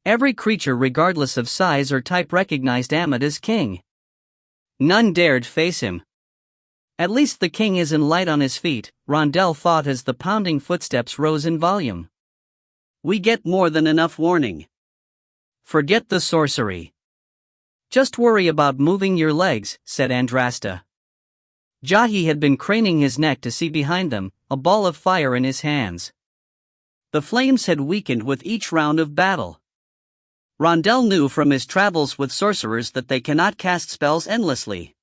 Every creature regardless of size or type recognized Amit as king. None dared face him. At least the king isn't light on his feet, Rondell thought as the pounding footsteps rose in volume. We get more than enough warning. Forget the sorcery. Just worry about moving your legs, said Andrasta. Jahi had been craning his neck to see behind them, a ball of fire in his hands. The flames had weakened with each round of battle. Rondell knew from his travels with sorcerers that they cannot cast spells endlessly.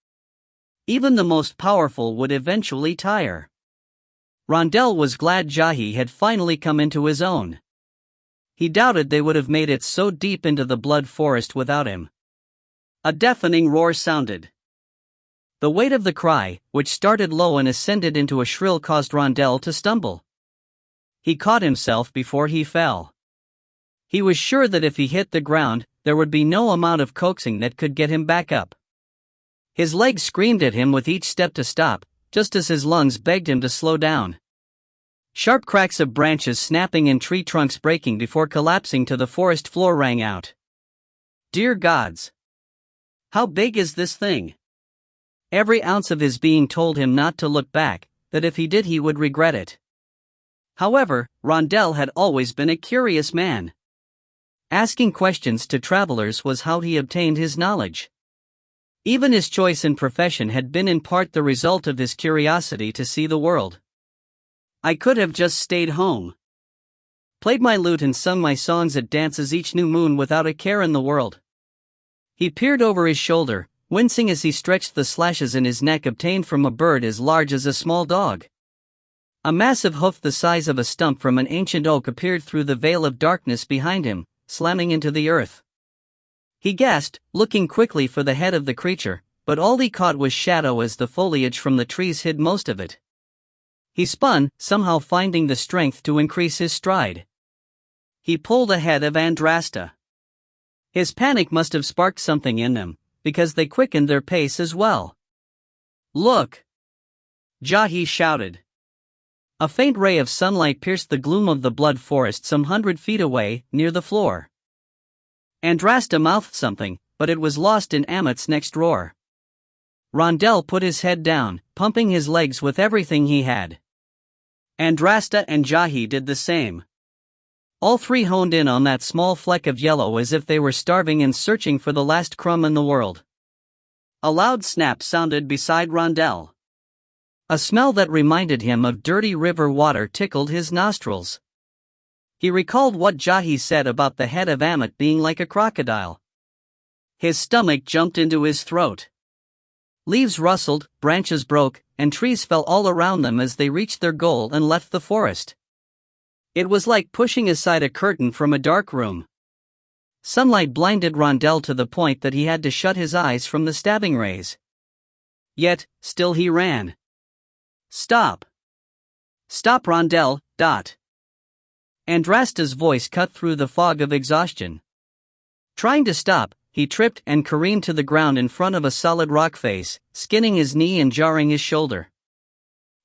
Even the most powerful would eventually tire. Rondell was glad Jahi had finally come into his own. He doubted they would have made it so deep into the blood forest without him. A deafening roar sounded. The weight of the cry, which started low and ascended into a shrill, caused Rondell to stumble. He caught himself before he fell. He was sure that if he hit the ground, there would be no amount of coaxing that could get him back up. His legs screamed at him with each step to stop, just as his lungs begged him to slow down. Sharp cracks of branches snapping and tree trunks breaking before collapsing to the forest floor rang out. Dear gods! How big is this thing? Every ounce of his being told him not to look back, that if he did he would regret it. However, Rondell had always been a curious man. Asking questions to travelers was how he obtained his knowledge. Even his choice in profession had been in part the result of his curiosity to see the world. I could have just stayed home. Played my lute and sung my songs at dances each new moon without a care in the world. He peered over his shoulder, wincing as he stretched the slashes in his neck obtained from a bird as large as a small dog. A massive hoof the size of a stump from an ancient oak appeared through the veil of darkness behind him, slamming into the earth. He gasped, looking quickly for the head of the creature, but all he caught was shadow as the foliage from the trees hid most of it. He spun, somehow finding the strength to increase his stride. He pulled ahead of Andrasta. His panic must have sparked something in them, because they quickened their pace as well. Look! Jahi shouted. A faint ray of sunlight pierced the gloom of the blood forest some 100 feet away, near the floor. Andrasta mouthed something, but it was lost in Amit's next roar. Rondell put his head down, pumping his legs with everything he had. Andrasta and Jahi did the same. All three honed in on that small fleck of yellow as if they were starving and searching for the last crumb in the world. A loud snap sounded beside Rondell. A smell that reminded him of dirty river water tickled his nostrils. He recalled what Jahi said about the head of Amit being like a crocodile. His stomach jumped into his throat. Leaves rustled, branches broke, and trees fell all around them as they reached their goal and left the forest. It was like pushing aside a curtain from a dark room. Sunlight blinded Rondell to the point that he had to shut his eyes from the stabbing rays. Yet, still he ran. Stop! Stop, Rondell, dot. Andrasta's voice cut through the fog of exhaustion. Trying to stop, he tripped and careened to the ground in front of a solid rock face, skinning his knee and jarring his shoulder.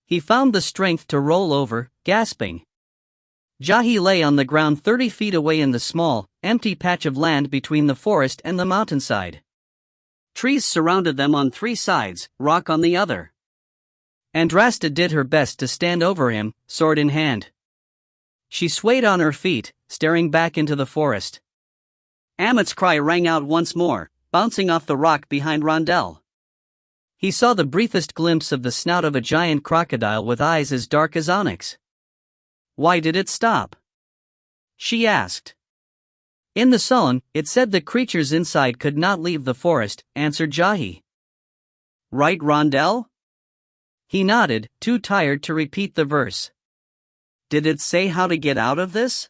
He found the strength to roll over, gasping. Jahi lay on the ground 30 feet away in the small, empty patch of land between the forest and the mountainside. Trees surrounded them on 3 sides, rock on the other. Andrasta did her best to stand over him, sword in hand. She swayed on her feet, staring back into the forest. Amit's cry rang out once more, bouncing off the rock behind Rondell. He saw the briefest glimpse of the snout of a giant crocodile with eyes as dark as onyx. Why did it stop? She asked. In the song, it said the creatures inside could not leave the forest, answered Jahi. Right, Rondell? He nodded, too tired to repeat the verse. Did it say how to get out of this?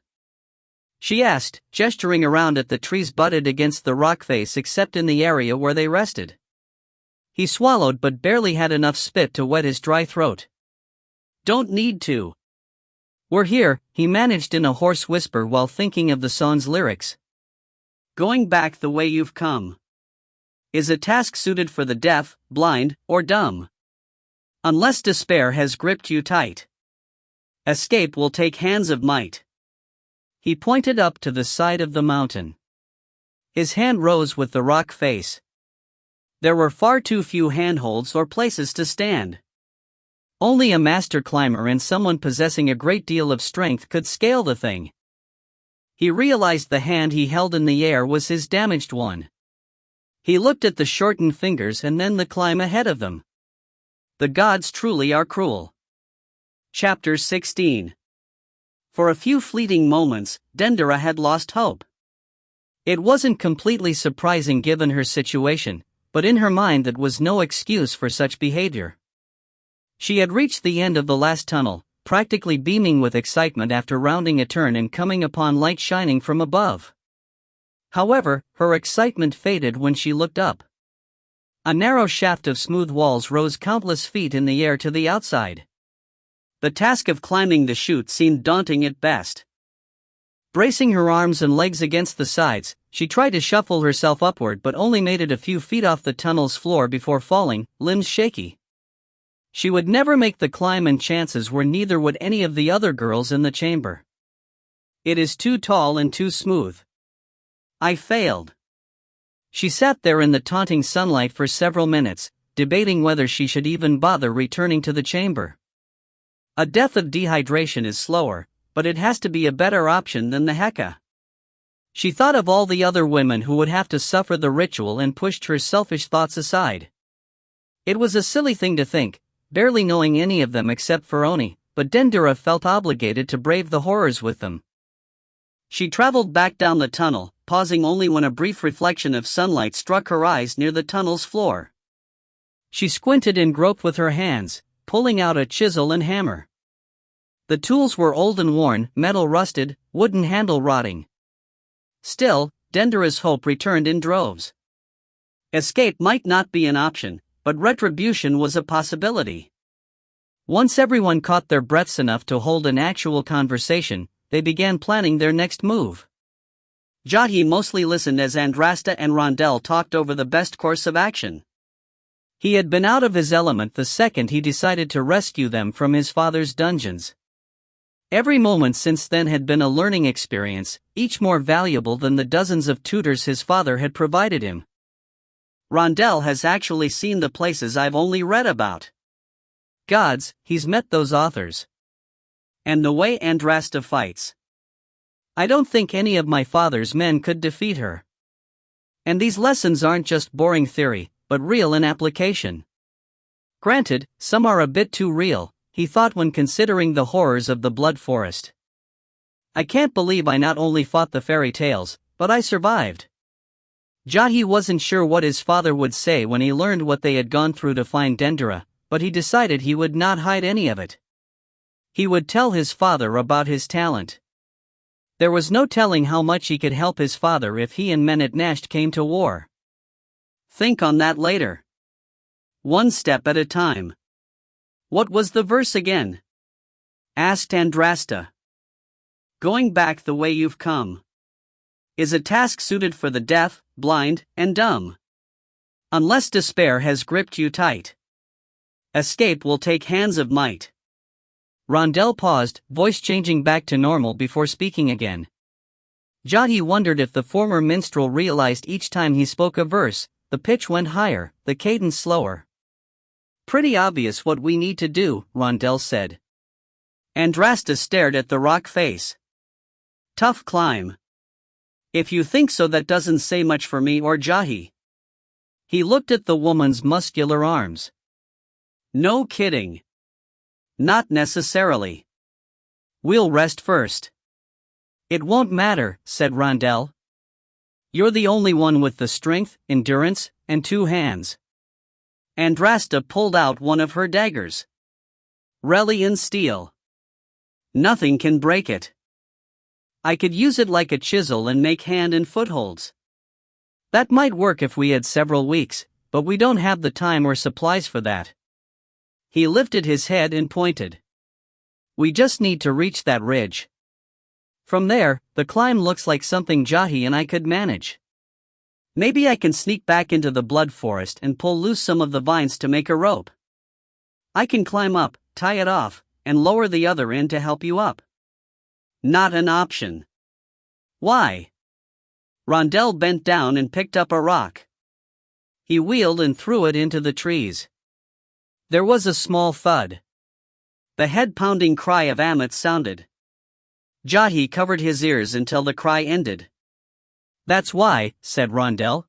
She asked, gesturing around at the trees butted against the rock face except in the area where they rested. He swallowed but barely had enough spit to wet his dry throat. Don't need to. We're here, he managed in a hoarse whisper while thinking of the song's lyrics. Going back the way you've come is a task suited for the deaf, blind, or dumb. Unless despair has gripped you tight, escape will take hands of might. He pointed up to the side of the mountain. His hand rose with the rock face. There were far too few handholds or places to stand. Only a master climber and someone possessing a great deal of strength could scale the thing. He realized the hand he held in the air was his damaged one. He looked at the shortened fingers and then the climb ahead of them. The gods truly are cruel. Chapter 16. For a few fleeting moments, Dendera had lost hope. It wasn't completely surprising given her situation, but in her mind that was no excuse for such behavior. She had reached the end of the last tunnel, practically beaming with excitement after rounding a turn and coming upon light shining from above. However, her excitement faded when she looked up. A narrow shaft of smooth walls rose countless feet in the air to the outside. The task of climbing the chute seemed daunting at best. Bracing her arms and legs against the sides, she tried to shuffle herself upward but only made it a few feet off the tunnel's floor before falling, limbs shaky. She would never make the climb and chances were neither would any of the other girls in the chamber. It is too tall and too smooth. I failed. She sat there in the taunting sunlight for several minutes, debating whether she should even bother returning to the chamber. A death of dehydration is slower, but it has to be a better option than the Heka. She thought of all the other women who would have to suffer the ritual and pushed her selfish thoughts aside. It was a silly thing to think, barely knowing any of them except for Oni, but Dendera felt obligated to brave the horrors with them. She traveled back down the tunnel, pausing only when a brief reflection of sunlight struck her eyes near the tunnel's floor. She squinted and groped with her hands, pulling out a chisel and hammer. The tools were old and worn, metal rusted, wooden handle rotting. Still, Dendera's hope returned in droves. Escape might not be an option, but retribution was a possibility. Once everyone caught their breaths enough to hold an actual conversation, they began planning their next move. Jahi mostly listened as Andrasta and Rondell talked over the best course of action. He had been out of his element the second he decided to rescue them from his father's dungeons. Every moment since then had been a learning experience, each more valuable than the dozens of tutors his father had provided him. Rondell has actually seen the places I've only read about. Gods, he's met those authors. And the way Andrasta fights. I don't think any of my father's men could defeat her. And these lessons aren't just boring theory, but real in application. Granted, some are a bit too real, he thought when considering the horrors of the Blood Forest. I can't believe I not only fought the fairy tales, but I survived. Jahi wasn't sure what his father would say when he learned what they had gone through to find Dendera, but he decided he would not hide any of it. He would tell his father about his talent. There was no telling how much he could help his father if he and Men at Nasht came to war. Think on that later. One step at a time. What was the verse again? Asked Andrasta. Going back the way you've come is a task suited for the deaf, blind, and dumb. Unless despair has gripped you tight, escape will take hands of might. Rondell paused, voice changing back to normal before speaking again. Jahi wondered if the former minstrel realized each time he spoke a verse, the pitch went higher, the cadence slower. Pretty obvious what we need to do, Rondell said. Andrasta stared at the rock face. Tough climb. If you think so, that doesn't say much for me or Jahi. He looked at the woman's muscular arms. No kidding. Not necessarily. We'll rest first. It won't matter, said Rondell. You're the only one with the strength, endurance, and 2 hands. Andrasta pulled out one of her daggers. Relian steel. Nothing can break it. I could use it like a chisel and make hand and footholds. That might work if we had several weeks, but we don't have the time or supplies for that. He lifted his head and pointed. We just need to reach that ridge. From there, the climb looks like something Jahi and I could manage. Maybe I can sneak back into the blood forest and pull loose some of the vines to make a rope. I can climb up, tie it off, and lower the other end to help you up. Not an option. Why? Rondell bent down and picked up a rock. He wheeled and threw it into the trees. There was a small thud. The head-pounding cry of Amit sounded. Jahi covered his ears until the cry ended. That's why, said Rondell.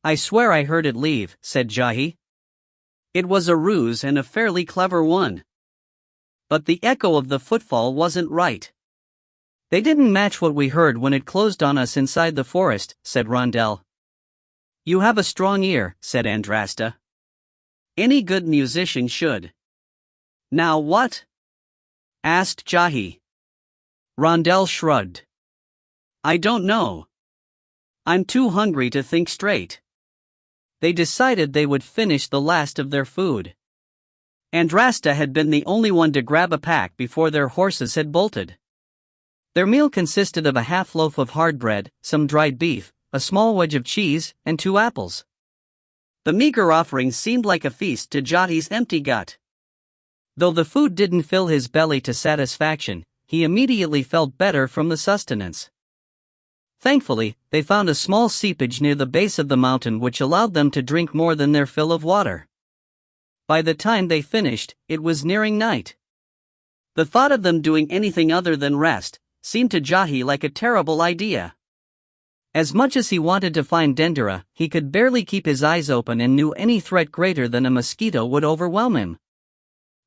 I swear I heard it leave, said Jahi. It was a ruse and a fairly clever one. But the echo of the footfall wasn't right. They didn't match what we heard when it closed on us inside the forest, said Rondell. You have a strong ear, said Andrasta. Any good musician should. Now what? Asked Jahi. Rondell shrugged. I don't know. I'm too hungry to think straight. They decided they would finish the last of their food. Andrasta had been the only one to grab a pack before their horses had bolted. Their meal consisted of a half loaf of hard bread, some dried beef, a small wedge of cheese, and 2 apples. The meager offering seemed like a feast to Jahi's empty gut. Though the food didn't fill his belly to satisfaction, he immediately felt better from the sustenance. Thankfully, they found a small seepage near the base of the mountain which allowed them to drink more than their fill of water. By the time they finished, it was nearing night. The thought of them doing anything other than rest seemed to Jahi like a terrible idea. As much as he wanted to find Dendera, he could barely keep his eyes open and knew any threat greater than a mosquito would overwhelm him.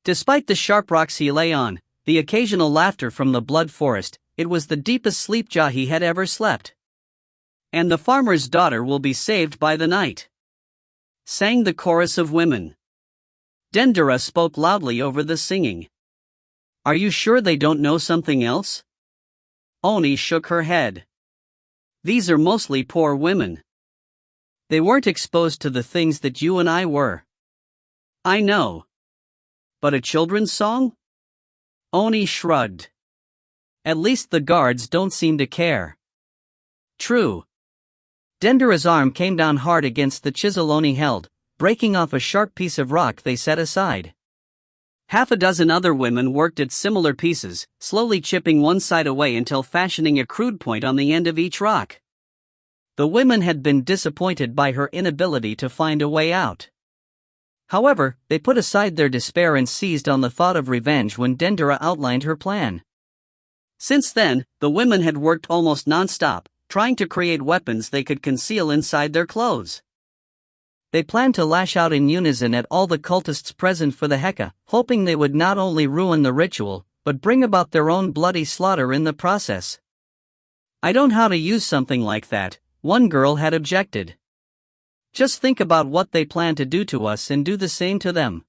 Despite the sharp rocks he lay on, the occasional laughter from the blood forest, it was the deepest sleep Jahi had ever slept. And the farmer's daughter will be saved by the night, sang the chorus of women. Dendera spoke loudly over the singing. Are you sure they don't know something else? Oni shook her head. These are mostly poor women. They weren't exposed to the things that you and I were. I know. But a children's song? Oni shrugged. At least the guards don't seem to care. True. Dendera's arm came down hard against the chisel Oni held, breaking off a sharp piece of rock they set aside. Half a dozen other women worked at similar pieces, slowly chipping one side away until fashioning a crude point on the end of each rock. The women had been disappointed by her inability to find a way out. However, they put aside their despair and seized on the thought of revenge when Dendera outlined her plan. Since then, the women had worked almost non-stop, trying to create weapons they could conceal inside their clothes. They planned to lash out in unison at all the cultists present for the Heka, hoping they would not only ruin the ritual, but bring about their own bloody slaughter in the process. I don't know how to use something like that, one girl had objected. Just think about what they plan to do to us and do the same to them.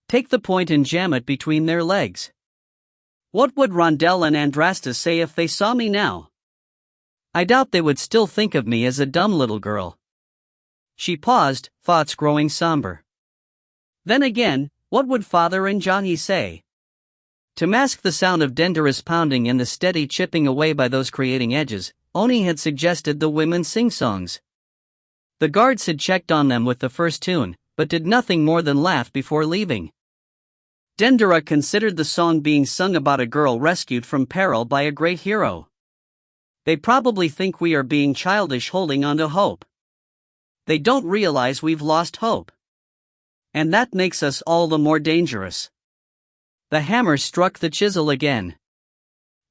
Take the point and jam it between their legs. What would Rondell and Andrasta say if they saw me now? I doubt they would still think of me as a dumb little girl. She paused, thoughts growing somber. Then again, what would Father and Jahi say? To mask the sound of Dendera's pounding and the steady chipping away by those creating edges, Oni had suggested the women sing songs. The guards had checked on them with the first tune, but did nothing more than laugh before leaving. Dendera considered the song being sung about a girl rescued from peril by a great hero. They probably think we are being childish holding on to hope. They don't realize we've lost hope. And that makes us all the more dangerous. The hammer struck the chisel again.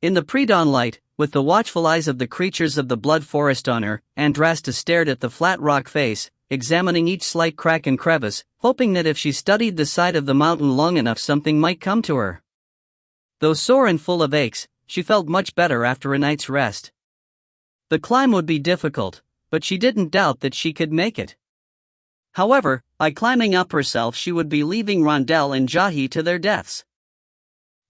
In the pre-dawn light, with the watchful eyes of the creatures of the blood forest on her, Andrasta stared at the flat rock face, examining each slight crack and crevice, hoping that if she studied the side of the mountain long enough something might come to her. Though sore and full of aches, she felt much better after a night's rest. The climb would be difficult, but she didn't doubt that she could make it. However, by climbing up herself she would be leaving Rondell and Jahi to their deaths.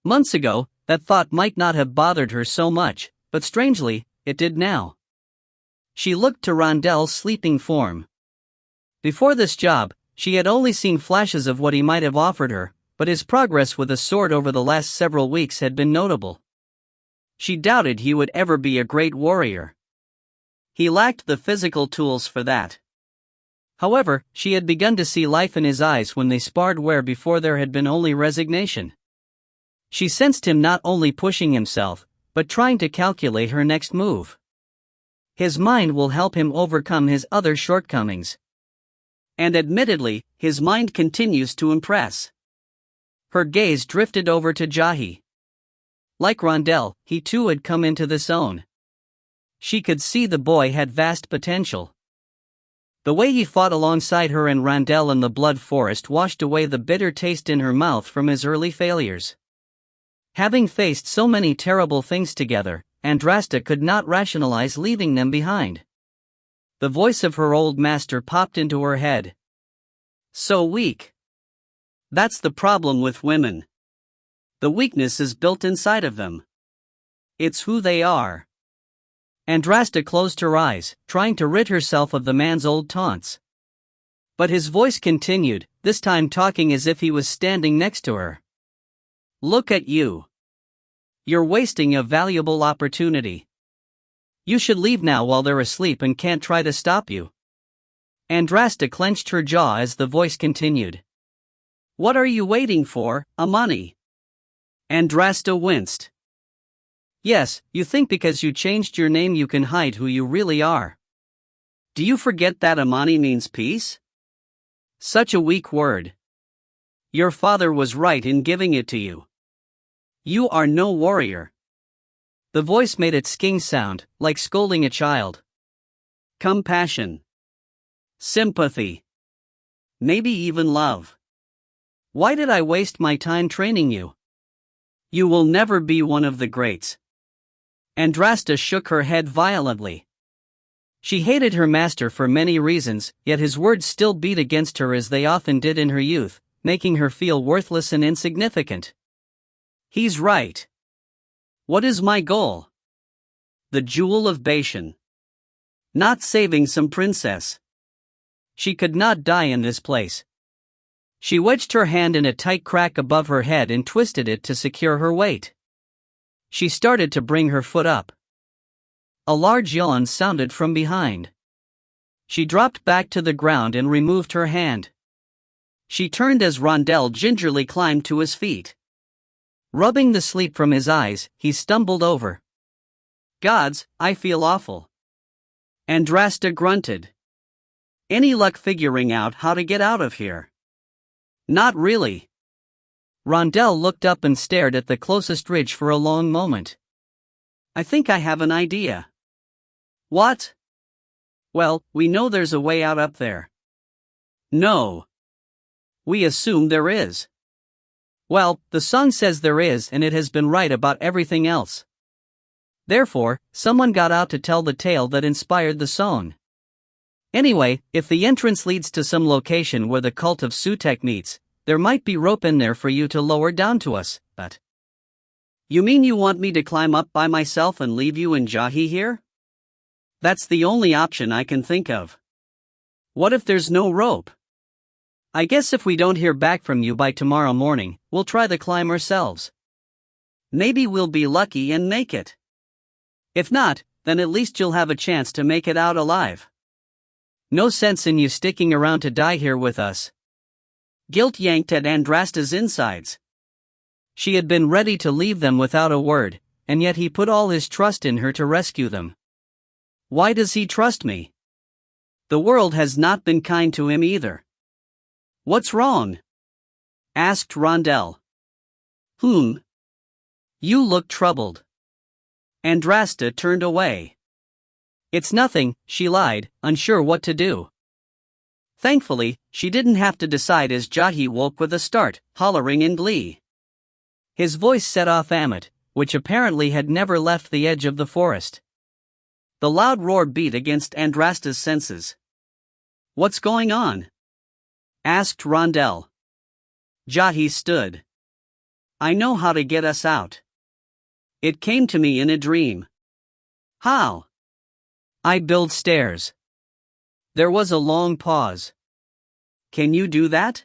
Months ago, that thought might not have bothered her so much, but strangely, it did now. She looked to Rondell's sleeping form. Before this job, she had only seen flashes of what he might have offered her, but his progress with a sword over the last several weeks had been notable. She doubted he would ever be a great warrior. He lacked the physical tools for that. However, she had begun to see life in his eyes when they sparred where before there had been only resignation. She sensed him not only pushing himself, but trying to calculate her next move. His mind will help him overcome his other shortcomings. And admittedly, his mind continues to impress. Her gaze drifted over to Jahi. Like Rondell, he too had come into the zone. She could see the boy had vast potential. The way he fought alongside her and Rondell in the Blood Forest washed away the bitter taste in her mouth from his early failures. Having faced so many terrible things together, Andrasta could not rationalize leaving them behind. The voice of her old master popped into her head. So weak. That's the problem with women. The weakness is built inside of them. It's who they are. Andrasta closed her eyes, trying to rid herself of the man's old taunts. But his voice continued, this time talking as if he was standing next to her. Look at you. You're wasting a valuable opportunity. You should leave now while they're asleep and can't try to stop you. Andrasta clenched her jaw as the voice continued. What are you waiting for, Amani? Andrasta winced. Yes, you think because you changed your name you can hide who you really are. Do you forget that Amani means peace? Such a weak word. Your father was right in giving it to you. You are no warrior. The voice made its sking sound, like scolding a child. Compassion. Sympathy. Maybe even love. Why did I waste my time training you? You will never be one of the greats. Andrasta shook her head violently. She hated her master for many reasons, yet his words still beat against her as they often did in her youth, making her feel worthless and insignificant. He's right. What is my goal? The jewel of Bashan. Not saving some princess. She could not die in this place. She wedged her hand in a tight crack above her head and twisted it to secure her weight. She started to bring her foot up. A large yawn sounded from behind. She dropped back to the ground and removed her hand. She turned as Rondell gingerly climbed to his feet. Rubbing the sleep from his eyes, he stumbled over. Gods, I feel awful. Andrasta grunted. Any luck figuring out how to get out of here? Not really. Rondell looked up and stared at the closest ridge for a long moment. I think I have an idea. What? Well, we know there's a way out up there. No. We assume there is. Well, the song says there is and it has been right about everything else. Therefore, someone got out to tell the tale that inspired the song. Anyway, if the entrance leads to some location where the cult of Sutek meets, there might be rope in there for you to lower down to us, but... You mean you want me to climb up by myself and leave you and Jahi here? That's the only option I can think of. What if there's no rope? I guess if we don't hear back from you by tomorrow morning, we'll try the climb ourselves. Maybe we'll be lucky and make it. If not, then at least you'll have a chance to make it out alive. No sense in you sticking around to die here with us. Guilt yanked at Andrasta's insides. She had been ready to leave them without a word, and yet he put all his trust in her to rescue them. Why does he trust me? The world has not been kind to him either. What's wrong? Asked Rondell. You look troubled. Andrasta turned away. It's nothing, she lied, unsure what to do. Thankfully, she didn't have to decide as Jahi woke with a start, hollering in glee. His voice set off Amit, which apparently had never left the edge of the forest. The loud roar beat against Andrasta's senses. "What's going on?" asked Rondell. Jahi stood. "I know how to get us out. It came to me in a dream." "How?" "I build stairs." There was a long pause. "Can you do that?"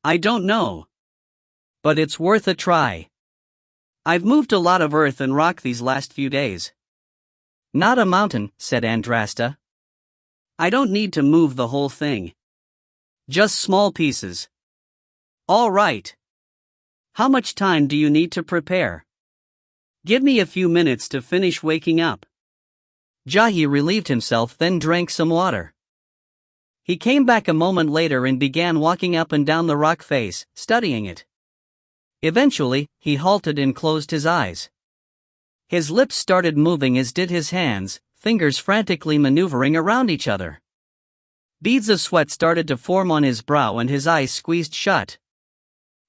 "I don't know. But it's worth a try." "I've moved a lot of earth and rock these last few days." "Not a mountain," said Andrasta. "I don't need to move the whole thing. Just small pieces." "All right. How much time do you need to prepare?" "Give me a few minutes to finish waking up." Jahi relieved himself, then drank some water. He came back a moment later and began walking up and down the rock face, studying it. Eventually, he halted and closed his eyes. His lips started moving, as did his hands, fingers frantically maneuvering around each other. Beads of sweat started to form on his brow and his eyes squeezed shut.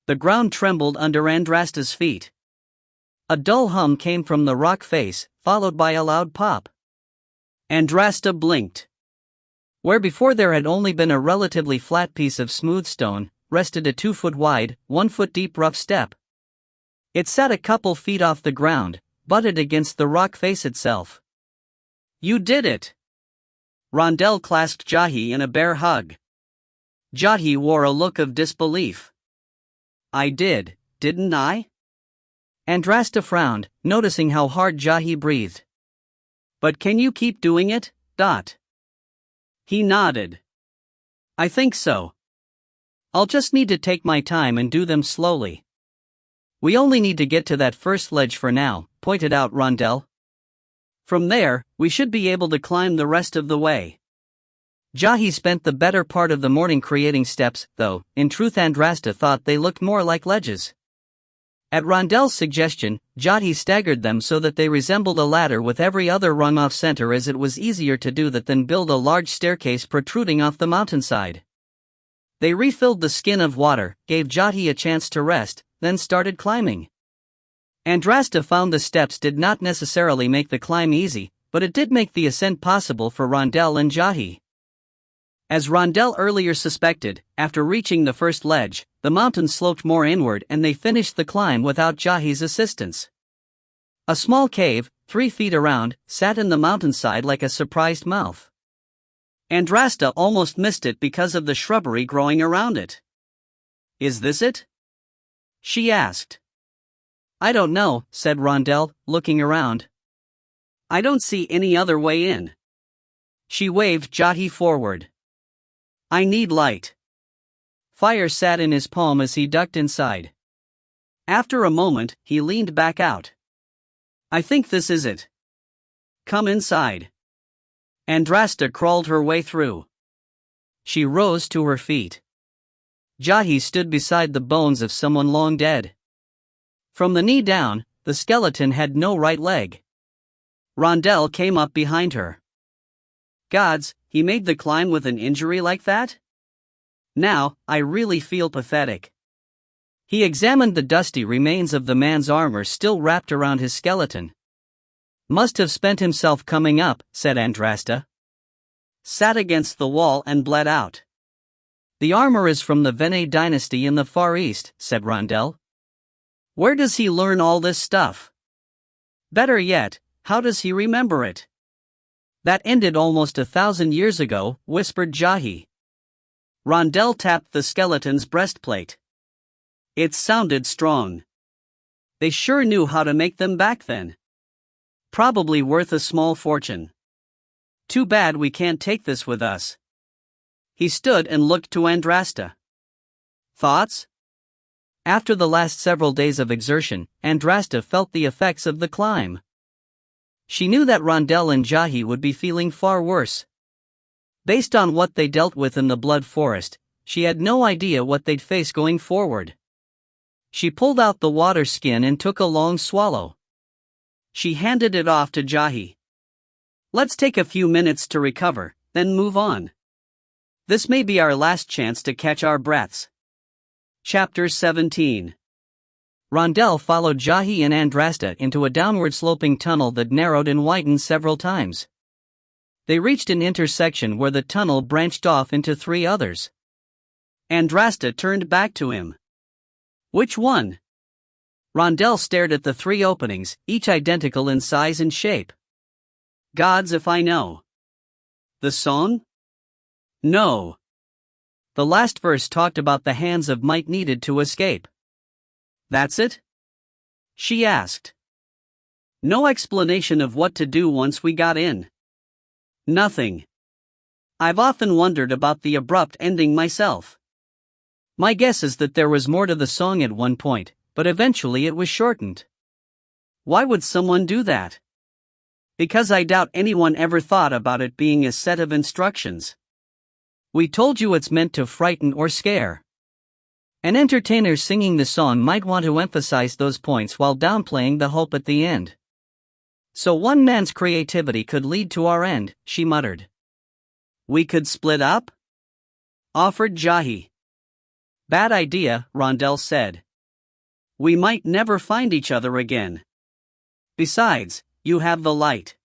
The ground trembled under Andrasta's feet. A dull hum came from the rock face, followed by a loud pop. Andrasta blinked. Where before there had only been a relatively flat piece of smooth stone, rested a 2-foot-wide, 1-foot-deep rough step. It sat a couple feet off the ground, butted against the rock face itself. "You did it!" Rondell clasped Jahi in a bear hug. Jahi wore a look of disbelief. "I did, didn't I?" Andrasta frowned, noticing how hard Jahi breathed. "But can you keep doing it, Dot?" He nodded. "I think so. I'll just need to take my time and do them slowly." "We only need to get to that first ledge for now," pointed out Rondell. "From there, we should be able to climb the rest of the way." Jahi spent the better part of the morning creating steps, though, in truth Andrasta thought they looked more like ledges. At Rondell's suggestion, Jahi staggered them so that they resembled a ladder with every other rung off center, as it was easier to do that than build a large staircase protruding off the mountainside. They refilled the skin of water, gave Jahi a chance to rest, then started climbing. Andrasta found the steps did not necessarily make the climb easy, but it did make the ascent possible for Rondell and Jahi. As Rondell earlier suspected, after reaching the first ledge, the mountain sloped more inward and they finished the climb without Jahi's assistance. A small cave, 3 feet around, sat in the mountainside like a surprised mouth. Andrasta almost missed it because of the shrubbery growing around it. "Is this it?" she asked. "I don't know," said Rondell, looking around. "I don't see any other way in." She waved Jahi forward. "I need light." Fire sat in his palm as he ducked inside. After a moment, he leaned back out. "I think this is it. Come inside." Andrasta crawled her way through. She rose to her feet. Jahi stood beside the bones of someone long dead. From the knee down, the skeleton had no right leg. Rondell came up behind her. "Gods, he made the climb with an injury like that? Now, I really feel pathetic." He examined the dusty remains of the man's armor still wrapped around his skeleton. "Must have spent himself coming up," said Andrasta. "Sat against the wall and bled out." "The armor is from the Vene dynasty in the Far East," said Rondell. "Where does he learn all this stuff? Better yet, how does he remember it?" "That ended almost 1,000 years ago," whispered Jahi. Rondell tapped the skeleton's breastplate. It sounded strong. They sure knew how to make them back then. Probably worth a small fortune. Too bad we can't take this with us. He stood and looked to Andrasta. "Thoughts?" After the last several days of exertion, Andrasta felt the effects of the climb. She knew that Rondell and Jahi would be feeling far worse. Based on what they dealt with in the Blood Forest, she had no idea what they'd face going forward. She pulled out the water skin and took a long swallow. She handed it off to Jahi. "Let's take a few minutes to recover, then move on. This may be our last chance to catch our breaths." Chapter 17. Rondell followed Jahi and Andrasta into a downward-sloping tunnel that narrowed and widened several times. They reached an intersection where the tunnel branched off into 3 others. Andrasta turned back to him. Which one? Rondell stared at the 3 openings, each identical in size and shape. Gods if I know. The song? No. The last verse talked about the hands of might needed to escape. That's it? She asked. No explanation of what to do once we got in. Nothing. I've often wondered about the abrupt ending myself. My guess is that there was more to the song at one point, but eventually it was shortened. Why would someone do that? Because I doubt anyone ever thought about it being a set of instructions. We told you it's meant to frighten or scare. An entertainer singing the song might want to emphasize those points while downplaying the hope at the end. So one man's creativity could lead to our end, she muttered. We could split up? Offered Jahi. Bad idea, Rondell said. We might never find each other again. Besides, you have the light.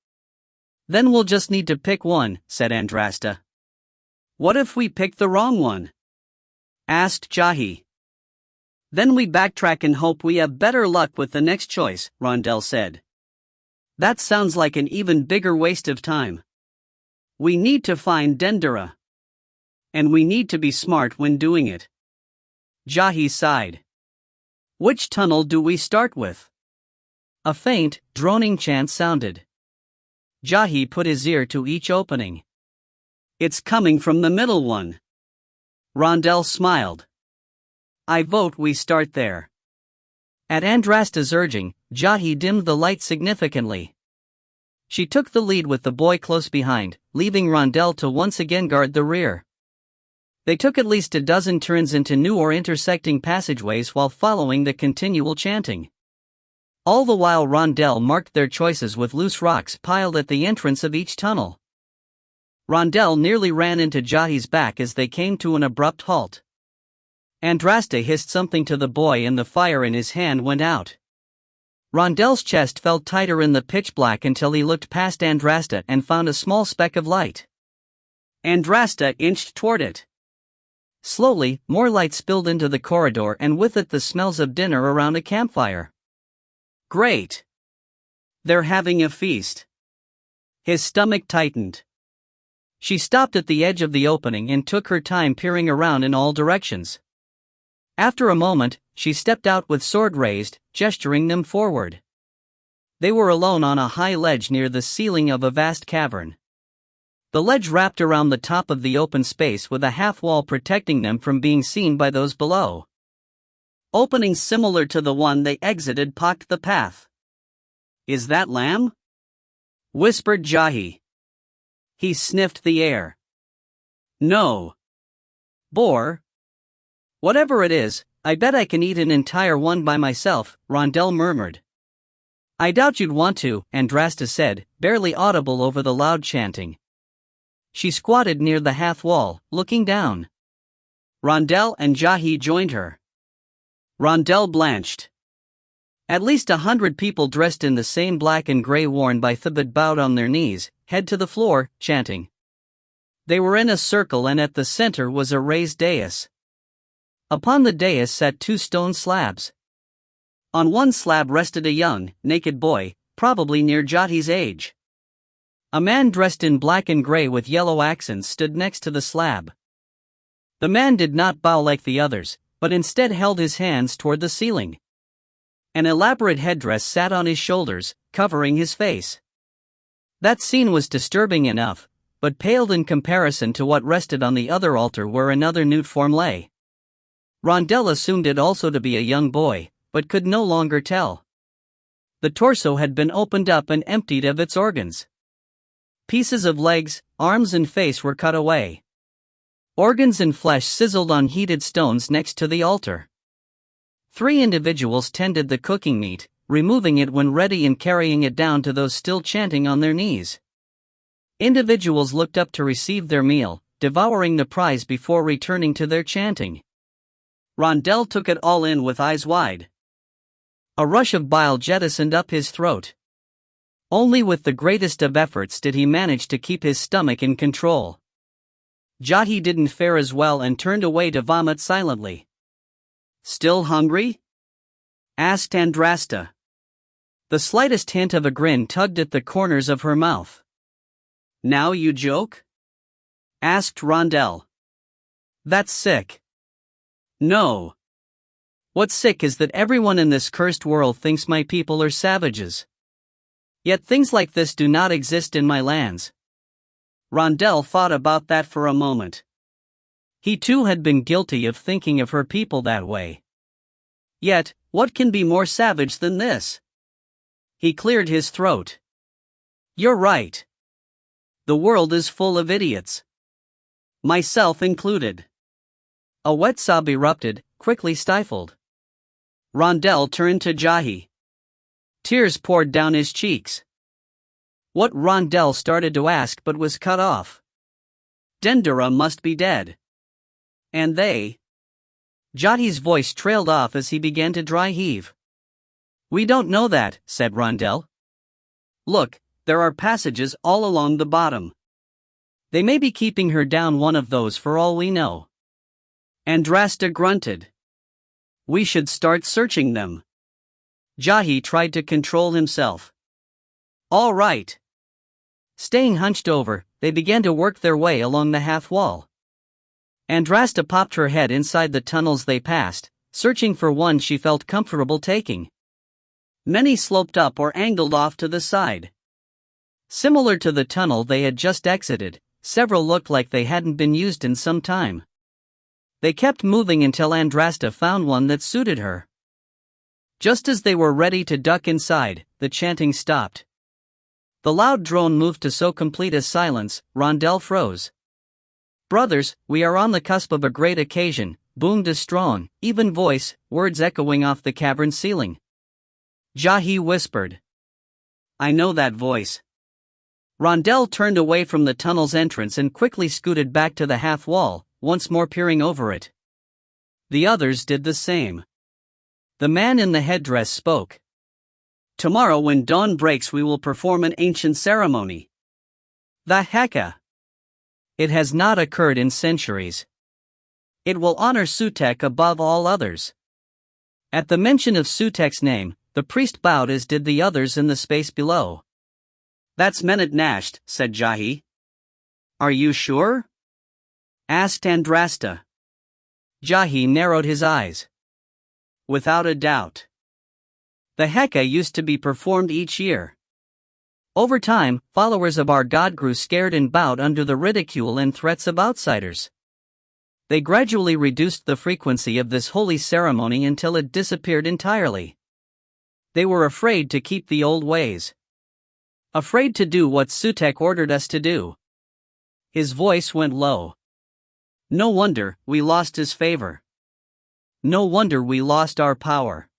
Then we'll just need to pick one, said Andrasta. What if we pick the wrong one? Asked Jahi. Then we backtrack and hope we have better luck with the next choice, Rondell said. That sounds like an even bigger waste of time. We need to find Dendera. And we need to be smart when doing it. Jahi sighed. Which tunnel do we start with? A faint, droning chant sounded. Jahi put his ear to each opening. It's coming from the middle one. Rondell smiled. I vote we start there. At Andrasta's urging, Jahi dimmed the light significantly. She took the lead with the boy close behind, leaving Rondell to once again guard the rear. They took at least a dozen turns into new or intersecting passageways while following the continual chanting. All the while Rondell marked their choices with loose rocks piled at the entrance of each tunnel. Rondell nearly ran into Jahi's back as they came to an abrupt halt. Andrasta hissed something to the boy and the fire in his hand went out. Rondell's chest felt tighter in the pitch black until he looked past Andrasta and found a small speck of light. Andrasta inched toward it. Slowly, more light spilled into the corridor and with it the smells of dinner around a campfire. Great! They're having a feast. His stomach tightened. She stopped at the edge of the opening and took her time peering around in all directions. After a moment, she stepped out with sword raised, gesturing them forward. They were alone on a high ledge near the ceiling of a vast cavern. The ledge wrapped around the top of the open space with a half-wall protecting them from being seen by those below. Openings similar to the one they exited blocked the path. Is that lamb? Whispered Jahi. He sniffed the air. No. Boar? Whatever it is, I bet I can eat an entire one by myself, Rondell murmured. I doubt you'd want to, Andrasta said, barely audible over the loud chanting. She squatted near the half-wall, looking down. Rondell and Jahi joined her. Rondell blanched. At least 100 people dressed in the same black and gray worn by Thibet bowed on their knees, head to the floor, chanting. They were in a circle and at the center was a raised dais. Upon the dais sat 2 stone slabs. On one slab rested a young, naked boy, probably near Jahi's age. A man dressed in black and gray with yellow accents stood next to the slab. The man did not bow like the others, but instead held his hands toward the ceiling. An elaborate headdress sat on his shoulders, covering his face. That scene was disturbing enough, but paled in comparison to what rested on the other altar where another nude form lay. Rondell assumed it also to be a young boy, but could no longer tell. The torso had been opened up and emptied of its organs. Pieces of legs, arms and face were cut away. Organs and flesh sizzled on heated stones next to the altar. 3 individuals tended the cooking meat, removing it when ready and carrying it down to those still chanting on their knees. Individuals looked up to receive their meal, devouring the prize before returning to their chanting. Rondell took it all in with eyes wide. A rush of bile jettisoned up his throat. Only with the greatest of efforts did he manage to keep his stomach in control. Jahi didn't fare as well and turned away to vomit silently. "Still hungry?" asked Andrasta. The slightest hint of a grin tugged at the corners of her mouth. "Now you joke?" asked Rondell. "That's sick." "No. What's sick is that everyone in this cursed world thinks my people are savages. Yet things like this do not exist in my lands." Rondell thought about that for a moment. He too had been guilty of thinking of her people that way. Yet, what can be more savage than this? He cleared his throat. "You're right. The world is full of idiots. Myself included." A wet sob erupted, quickly stifled. Rondell turned to Jahi. Tears poured down his cheeks. What Rondell started to ask but was cut off. "Dendera must be dead. And they..." Jahi's voice trailed off as he began to dry heave. "We don't know that," said Rondell. "Look, there are passages all along the bottom. They may be keeping her down one of those for all we know." Andrasta grunted. "We should start searching them." Jahi tried to control himself. "All right." Staying hunched over, they began to work their way along the half wall. Andrasta popped her head inside the tunnels they passed, searching for one she felt comfortable taking. Many sloped up or angled off to the side. Similar to the tunnel they had just exited, several looked like they hadn't been used in some time. They kept moving until Andrasta found one that suited her. Just as they were ready to duck inside, the chanting stopped. The loud drone moved to so complete a silence, Rondell froze. "Brothers, we are on the cusp of a great occasion," boomed a strong, even voice, words echoing off the cavern ceiling. Jahi whispered. "I know that voice." Rondell turned away from the tunnel's entrance and quickly scooted back to the half wall, once more peering over it. The others did the same. The man in the headdress spoke. "Tomorrow when dawn breaks we will perform an ancient ceremony." "The hecka! It has not occurred in centuries. It will honor Sutek above all others." At the mention of Sutek's name, the priest bowed as did the others in the space below. "That's Menat Nasht," said Jahi. "Are you sure?" asked Andrasta. Jahi narrowed his eyes. "Without a doubt. The hecka used to be performed each year. Over time, followers of our god grew scared and bowed under the ridicule and threats of outsiders. They gradually reduced the frequency of this holy ceremony until it disappeared entirely. They were afraid to keep the old ways. Afraid to do what Sutek ordered us to do." His voice went low. "No wonder we lost his favor. No wonder we lost our power.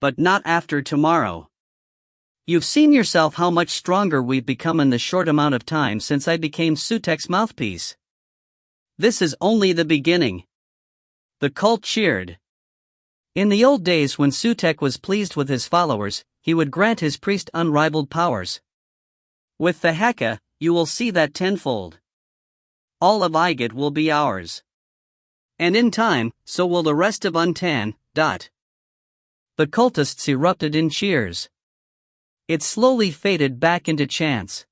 But not after tomorrow. You've seen yourself how much stronger we've become in the short amount of time since I became Sutek's mouthpiece. This is only the beginning." The cult cheered. In the old days when Sutek was pleased with his followers, he would grant his priest unrivaled powers. With the hecka, you will see that tenfold. All of Igat will be ours. And in time, so will the rest of Untan. The cultists erupted in cheers. It slowly faded back into chants.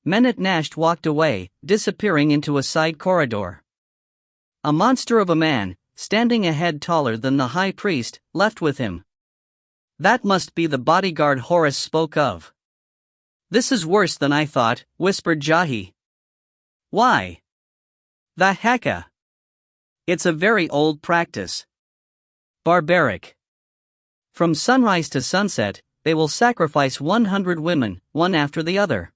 Menat Nasht walked away, disappearing into a side corridor. A monster of a man, standing a head taller than the high priest, left with him. "That must be the bodyguard Horus spoke of." "This is worse than I thought," whispered Jahi. "Why?" "The hecka. It's a very old practice. Barbaric. From sunrise to sunset, they will sacrifice 100 women, one after the other."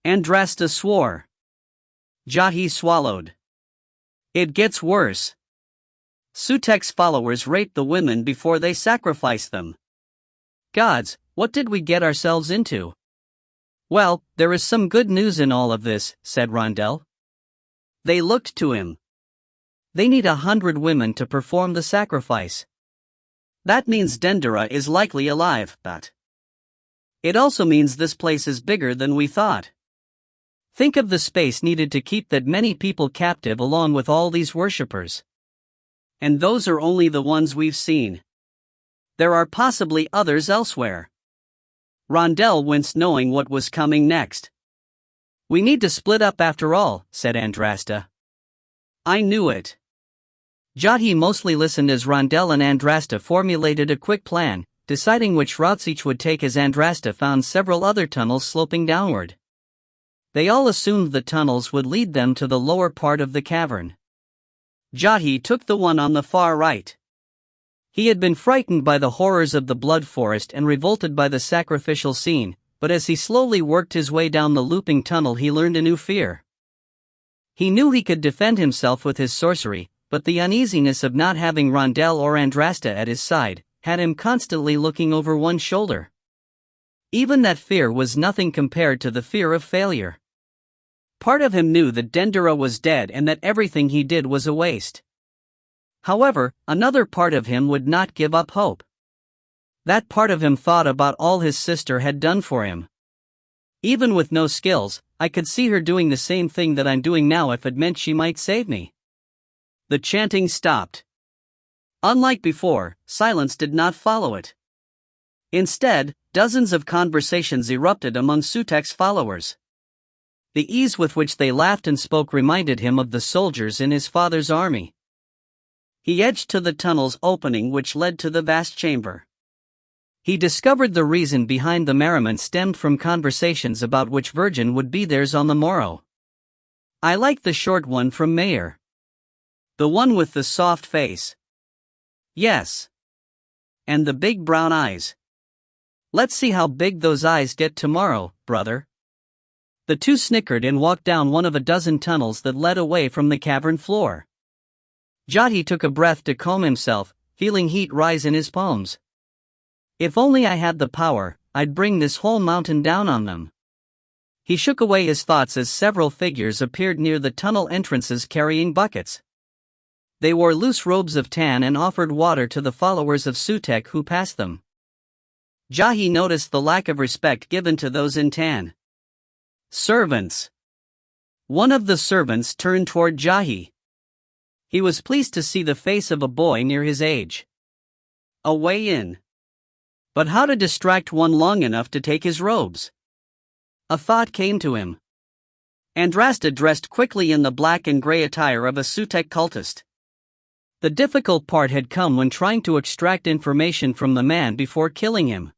Andrasta swore. Jahi swallowed. "It gets worse. Sutek's followers rape the women before they sacrifice them." "Gods, what did we get ourselves into?" "Well, there is some good news in all of this," said Rondell. They looked to him. "They need 100 women to perform the sacrifice. That means Dendera is likely alive, but it also means this place is bigger than we thought. Think of the space needed to keep that many people captive along with all these worshippers. And those are only the ones we've seen. There are possibly others elsewhere. Rondell winced knowing what was coming next. We need to split up after all, said Andrasta. I knew it. Jahi mostly listened as Rondell and Andrasta formulated a quick plan, deciding which routes each would take as Andrasta found several other tunnels sloping downward. They all assumed the tunnels would lead them to the lower part of the cavern. Jahi took the one on the far right. He had been frightened by the horrors of the blood forest and revolted by the sacrificial scene, but as he slowly worked his way down the looping tunnel he learned a new fear. He knew he could defend himself with his sorcery, but the uneasiness of not having Rondell or Andrasta at his side had him constantly looking over one shoulder. Even that fear was nothing compared to the fear of failure. Part of him knew that Dendera was dead and that everything he did was a waste. However, another part of him would not give up hope. That part of him thought about all his sister had done for him. Even with no skills, I could see her doing the same thing that I'm doing now if it meant she might save me. The chanting stopped. Unlike before, silence did not follow it. Instead, dozens of conversations erupted among Sutek's followers. The ease with which they laughed and spoke reminded him of the soldiers in his father's army. He edged to the tunnel's opening which led to the vast chamber. He discovered the reason behind the merriment stemmed from conversations about which virgin would be theirs on the morrow. I like the short one from Mayer. The one with the soft face. Yes. And the big brown eyes. Let's see how big those eyes get tomorrow, brother. The two snickered and walked down one of a dozen tunnels that led away from the cavern floor. Jahi took a breath to calm himself, feeling heat rise in his palms. If only I had the power, I'd bring this whole mountain down on them. He shook away his thoughts as several figures appeared near the tunnel entrances carrying buckets. They wore loose robes of tan and offered water to the followers of Sutek who passed them. Jahi noticed the lack of respect given to those in tan. Servants. One of the servants turned toward Jahi. He was pleased to see the face of a boy near his age. A way in. But how to distract one long enough to take his robes? A thought came to him. Andrasta dressed quickly in the black and gray attire of a Sutek cultist. The difficult part had come when trying to extract information from the man before killing him.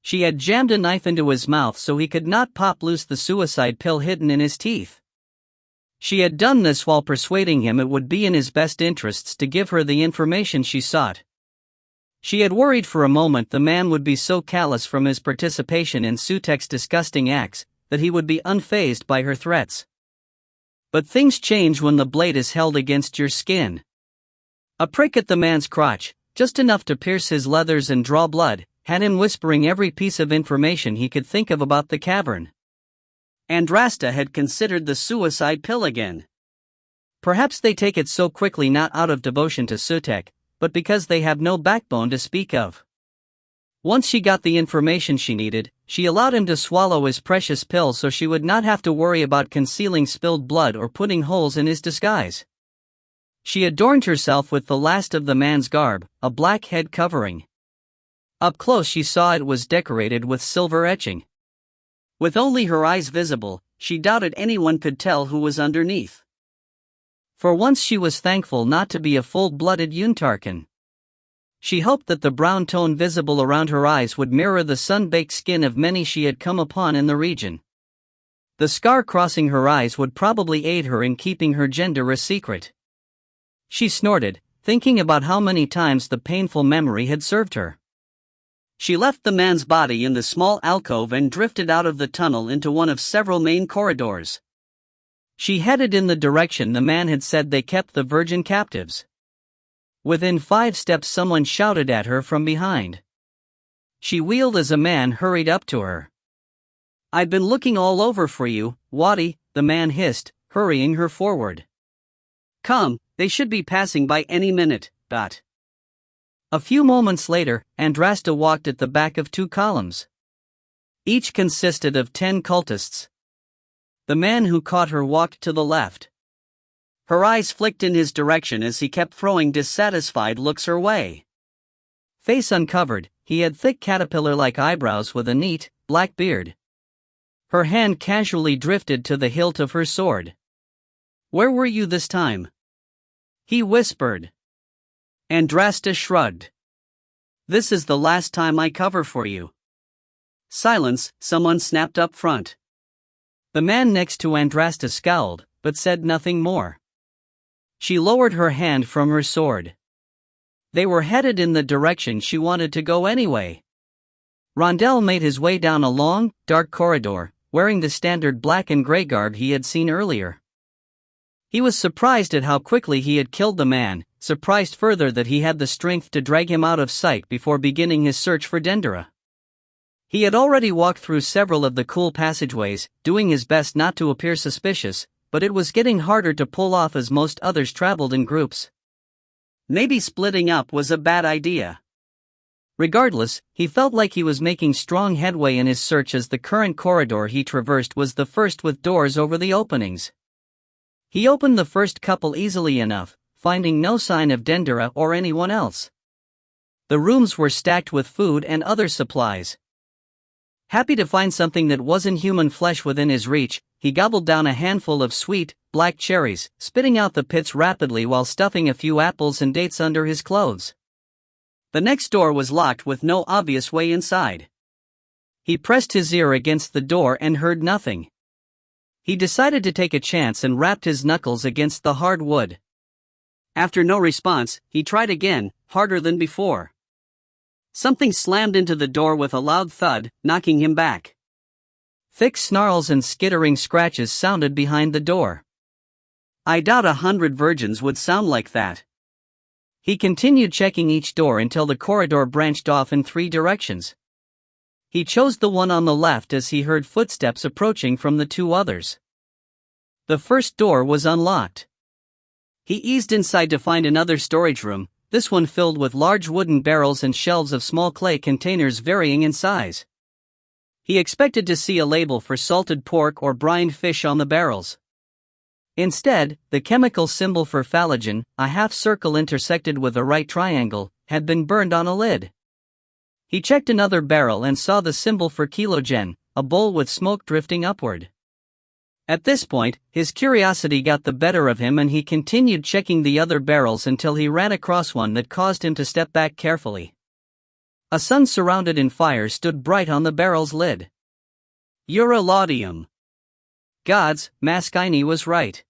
She had jammed a knife into his mouth so he could not pop loose the suicide pill hidden in his teeth. She had done this while persuading him it would be in his best interests to give her the information she sought. She had worried for a moment the man would be so callous from his participation in Sutek's disgusting acts that he would be unfazed by her threats. But things change when the blade is held against your skin. A prick at the man's crotch, just enough to pierce his leathers and draw blood, had him whispering every piece of information he could think of about the cavern. Andrasta had considered the suicide pill again. Perhaps they take it so quickly not out of devotion to Sutek, but because they have no backbone to speak of. Once she got the information she needed, she allowed him to swallow his precious pill so she would not have to worry about concealing spilled blood or putting holes in his disguise. She adorned herself with the last of the man's garb, a black head covering. Up close she saw it was decorated with silver etching. With only her eyes visible, she doubted anyone could tell who was underneath. For once she was thankful not to be a full-blooded Yuntarkan. She hoped that the brown tone visible around her eyes would mirror the sun-baked skin of many she had come upon in the region. The scar crossing her eyes would probably aid her in keeping her gender a secret. She snorted, thinking about how many times the painful memory had served her. She left the man's body in the small alcove and drifted out of the tunnel into one of several main corridors. She headed in the direction the man had said they kept the virgin captives. Within 5 steps someone shouted at her from behind. She wheeled as a man hurried up to her. "I've been looking all over for you, Wadi," the man hissed, hurrying her forward. "Come, they should be passing by any minute, Dot." A few moments later, Andrasta walked at the back of 2 columns. Each consisted of 10 cultists. The man who caught her walked to the left. Her eyes flicked in his direction as he kept throwing dissatisfied looks her way. Face uncovered, he had thick caterpillar-like eyebrows with a neat, black beard. Her hand casually drifted to the hilt of her sword. "Where were you this time?" he whispered. Andrasta shrugged. "This is the last time I cover for you." Silence, someone snapped up front. The man next to Andrasta scowled, but said nothing more. She lowered her hand from her sword. They were headed in the direction she wanted to go anyway. Rondell made his way down a long, dark corridor, wearing the standard black and gray garb he had seen earlier. He was surprised at how quickly he had killed the man, surprised further that he had the strength to drag him out of sight before beginning his search for Dendera. He had already walked through several of the cool passageways, doing his best not to appear suspicious, but it was getting harder to pull off as most others traveled in groups. Maybe splitting up was a bad idea. Regardless, he felt like he was making strong headway in his search as the current corridor he traversed was the first with doors over the openings. He opened the first couple easily enough, finding no sign of Dendera or anyone else. The rooms were stacked with food and other supplies. Happy to find something that wasn't human flesh within his reach, he gobbled down a handful of sweet, black cherries, spitting out the pits rapidly while stuffing a few apples and dates under his clothes. The next door was locked with no obvious way inside. He pressed his ear against the door and heard nothing. He decided to take a chance and rapped his knuckles against the hard wood. After no response, he tried again, harder than before. Something slammed into the door with a loud thud, knocking him back. Thick snarls and skittering scratches sounded behind the door. I doubt 100 virgins would sound like that. He continued checking each door until the corridor branched off in 3 directions. He chose the one on the left as he heard footsteps approaching from the 2 others. The first door was unlocked. He eased inside to find another storage room, this one filled with large wooden barrels and shelves of small clay containers varying in size. He expected to see a label for salted pork or brined fish on the barrels. Instead, the chemical symbol for phthalagen, a half circle intersected with a right triangle, had been burned on a lid. He checked another barrel and saw the symbol for kilogen, a bowl with smoke drifting upward. At this point, his curiosity got the better of him and he continued checking the other barrels until he ran across one that caused him to step back carefully. A sun surrounded in fire stood bright on the barrel's lid. Eurolaudium. Gods, Mascini was right.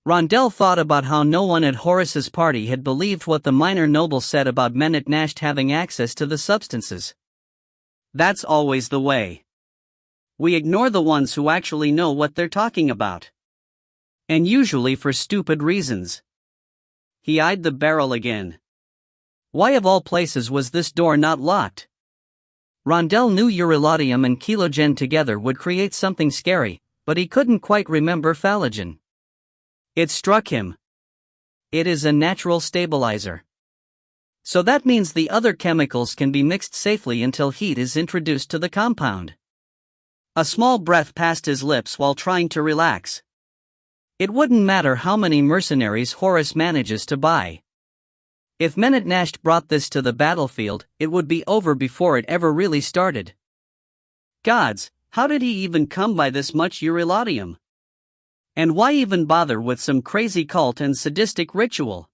Rondell thought about how no one at Horace's party had believed what the minor noble said about men at Nasht having access to the substances. That's always the way. We ignore the ones who actually know what they're talking about. And usually for stupid reasons. He eyed the barrel again. Why of all places was this door not locked? Rondell knew Eurolaudium and kilogen together would create something scary, but he couldn't quite remember phthalagen. It struck him. It is a natural stabilizer. So that means the other chemicals can be mixed safely until heat is introduced to the compound. A small breath passed his lips while trying to relax. It wouldn't matter how many mercenaries Horace manages to buy. If men at Nasht brought this to the battlefield, it would be over before it ever really started. Gods, how did he even come by this much Eurolaudium? And why even bother with some crazy cult and sadistic ritual?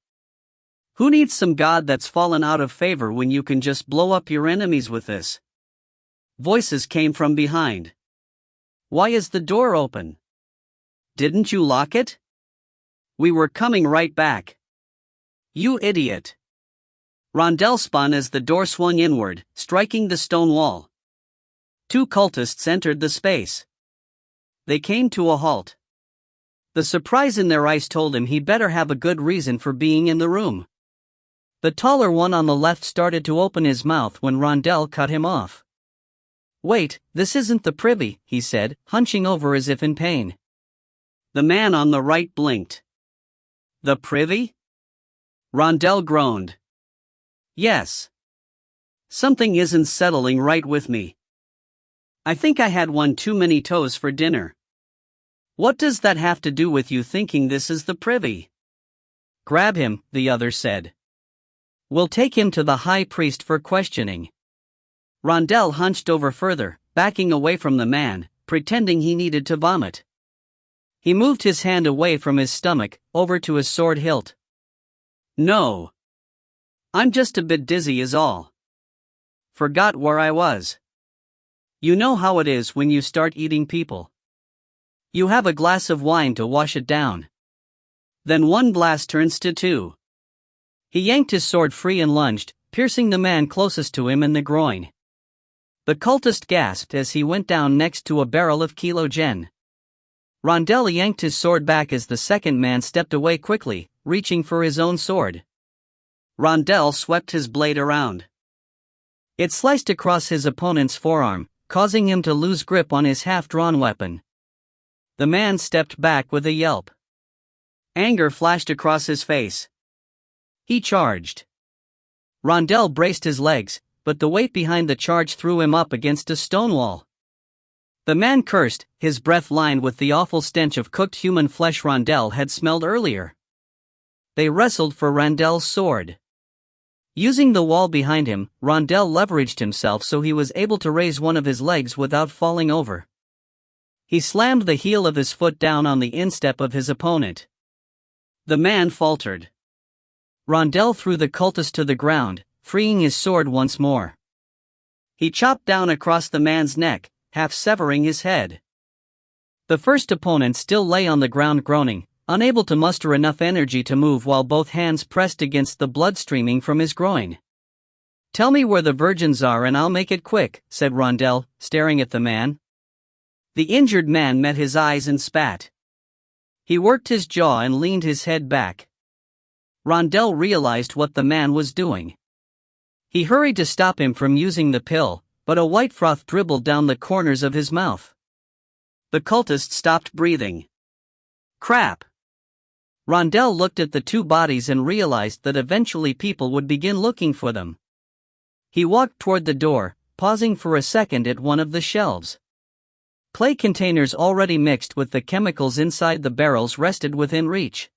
Who needs some god that's fallen out of favor when you can just blow up your enemies with this? Voices came from behind. Why is the door open? Didn't you lock it? We were coming right back. You idiot. Rondell spun as the door swung inward, striking the stone wall. 2 cultists entered the space. They came to a halt. The surprise in their eyes told him he better have a good reason for being in the room. The taller one on the left started to open his mouth when Rondell cut him off. Wait, this isn't the privy, he said, hunching over as if in pain. The man on the right blinked. The privy? Rondell groaned. Yes. Something isn't settling right with me. I think I had one too many toes for dinner. What does that have to do with you thinking this is the privy? Grab him, the other said. We'll take him to the high priest for questioning. Rondell hunched over further, backing away from the man, pretending he needed to vomit. He moved his hand away from his stomach, over to his sword hilt. No. I'm just a bit dizzy is all. Forgot where I was. You know how it is when you start eating people. You have a glass of wine to wash it down. Then one blast turns to two. He yanked his sword free and lunged, piercing the man closest to him in the groin. The cultist gasped as he went down next to a barrel of Kilo-Gen. Rondell yanked his sword back as the second man stepped away quickly, reaching for his own sword. Rondell swept his blade around. It sliced across his opponent's forearm, causing him to lose grip on his half-drawn weapon. The man stepped back with a yelp. Anger flashed across his face. He charged. Rondell braced his legs, but the weight behind the charge threw him up against a stone wall. The man cursed, his breath lined with the awful stench of cooked human flesh Rondell had smelled earlier. They wrestled for Rondell's sword. Using the wall behind him, Rondell leveraged himself so he was able to raise one of his legs without falling over. He slammed the heel of his foot down on the instep of his opponent. The man faltered. Rondell threw the cultist to the ground, freeing his sword once more. He chopped down across the man's neck, half severing his head. The first opponent still lay on the ground groaning, unable to muster enough energy to move while both hands pressed against the blood streaming from his groin. "Tell me where the virgins are and I'll make it quick," said Rondell, staring at the man. The injured man met his eyes and spat. He worked his jaw and leaned his head back. Rondell realized what the man was doing. He hurried to stop him from using the pill, but a white froth dribbled down the corners of his mouth. The cultist stopped breathing. Crap! Rondell looked at the two bodies and realized that eventually people would begin looking for them. He walked toward the door, pausing for a second at one of the shelves. Clay containers already mixed with the chemicals inside the barrels rested within reach.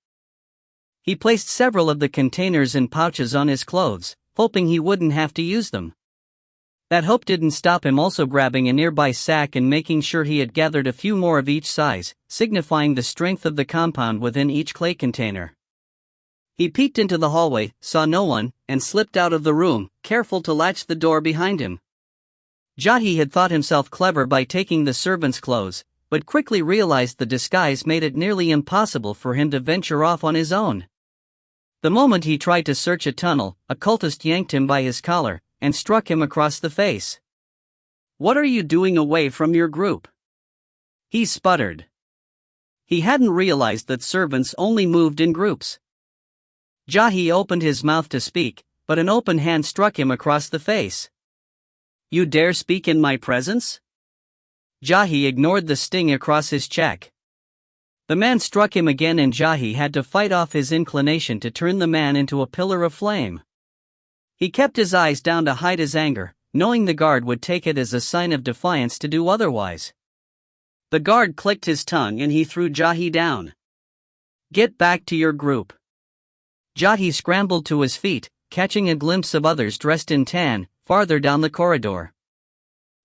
He placed several of the containers in pouches on his clothes, hoping he wouldn't have to use them. That hope didn't stop him also grabbing a nearby sack and making sure he had gathered a few more of each size, signifying the strength of the compound within each clay container. He peeked into the hallway, saw no one, and slipped out of the room, careful to latch the door behind him. Jahi had thought himself clever by taking the servant's clothes, but quickly realized the disguise made it nearly impossible for him to venture off on his own. The moment he tried to search a tunnel, a cultist yanked him by his collar and struck him across the face. "What are you doing away from your group?" he sputtered. He hadn't realized that servants only moved in groups. Jahi opened his mouth to speak, but an open hand struck him across the face. "You dare speak in my presence?" Jahi ignored the sting across his cheek. The man struck him again and Jahi had to fight off his inclination to turn the man into a pillar of flame. He kept his eyes down to hide his anger, knowing the guard would take it as a sign of defiance to do otherwise. The guard clicked his tongue and he threw Jahi down. "Get back to your group." Jahi scrambled to his feet, catching a glimpse of others dressed in tan, farther down the corridor.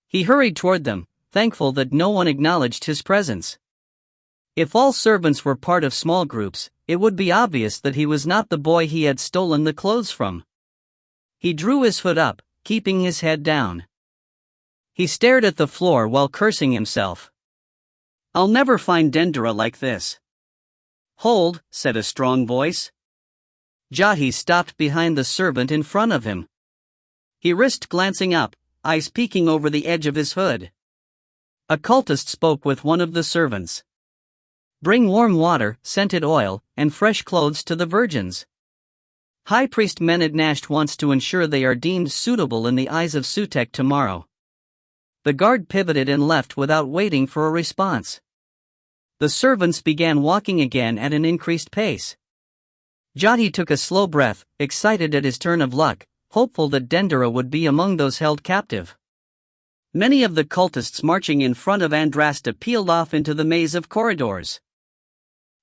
He hurried toward them, thankful that no one acknowledged his presence. If all servants were part of small groups, it would be obvious that he was not the boy he had stolen the clothes from. He drew his hood up, keeping his head down. He stared at the floor while cursing himself. "I'll never find Dendera like this." "Hold," said a strong voice. Jahi stopped behind the servant in front of him. He risked glancing up, eyes peeking over the edge of his hood. A cultist spoke with one of the servants. "Bring warm water, scented oil, and fresh clothes to the virgins. High Priest Menad-Nasht wants to ensure they are deemed suitable in the eyes of Sutek tomorrow." The guard pivoted and left without waiting for a response. The servants began walking again at an increased pace. Jahi took a slow breath, excited at his turn of luck, hopeful that Dendera would be among those held captive. Many of the cultists marching in front of Andrasta peeled off into the maze of corridors.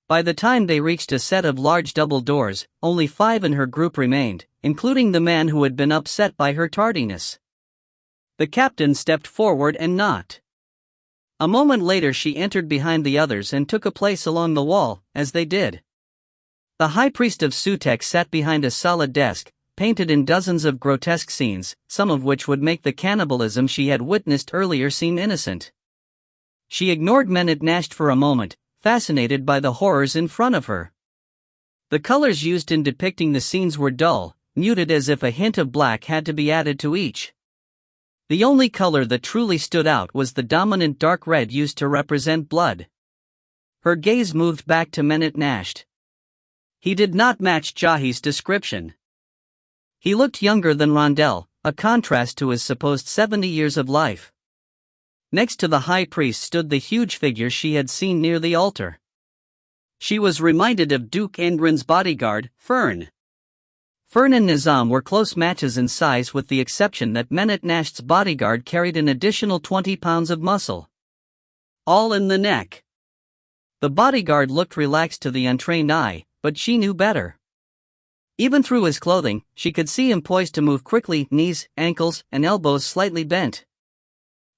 By the time they reached a set of large double doors, only 5 in her group remained, including the man who had been upset by her tardiness. The captain stepped forward and knocked. A moment later she entered behind the others and took a place along the wall, as they did. The high priest of Sutek sat behind a solid desk, painted in dozens of grotesque scenes, some of which would make the cannibalism she had witnessed earlier seem innocent. She ignored Menat Nasht for a moment, fascinated by the horrors in front of her. The colors used in depicting the scenes were dull, muted as if a hint of black had to be added to each. The only color that truly stood out was the dominant dark red used to represent blood. Her gaze moved back to Menat Nasht. He did not match Jahi's description. He looked younger than Rondell, a contrast to his supposed 70 years of life. Next to the high priest stood the huge figure she had seen near the altar. She was reminded of Duke Endrin's bodyguard, Fern. Fern and Nizam were close matches in size, with the exception that Menat Nasht's bodyguard carried an additional 20 pounds of muscle. All in the neck. The bodyguard looked relaxed to the untrained eye, but she knew better. Even through his clothing, she could see him poised to move quickly, knees, ankles, and elbows slightly bent.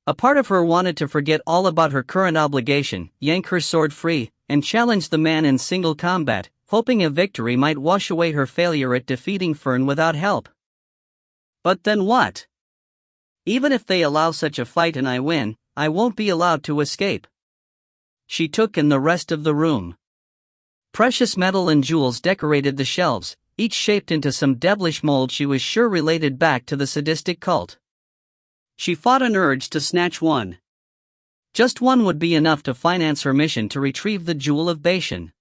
A part of her wanted to forget all about her current obligation, yank her sword free, and challenge the man in single combat, hoping a victory might wash away her failure at defeating Fern without help. But then what? Even if they allow such a fight and I win, I won't be allowed to escape. She took in the rest of the room. Precious metal and jewels decorated the shelves, each shaped into some devilish mold she was sure related back to the sadistic cult. She fought an urge to snatch one. Just one would be enough to finance her mission to retrieve the Jewel of Bashan.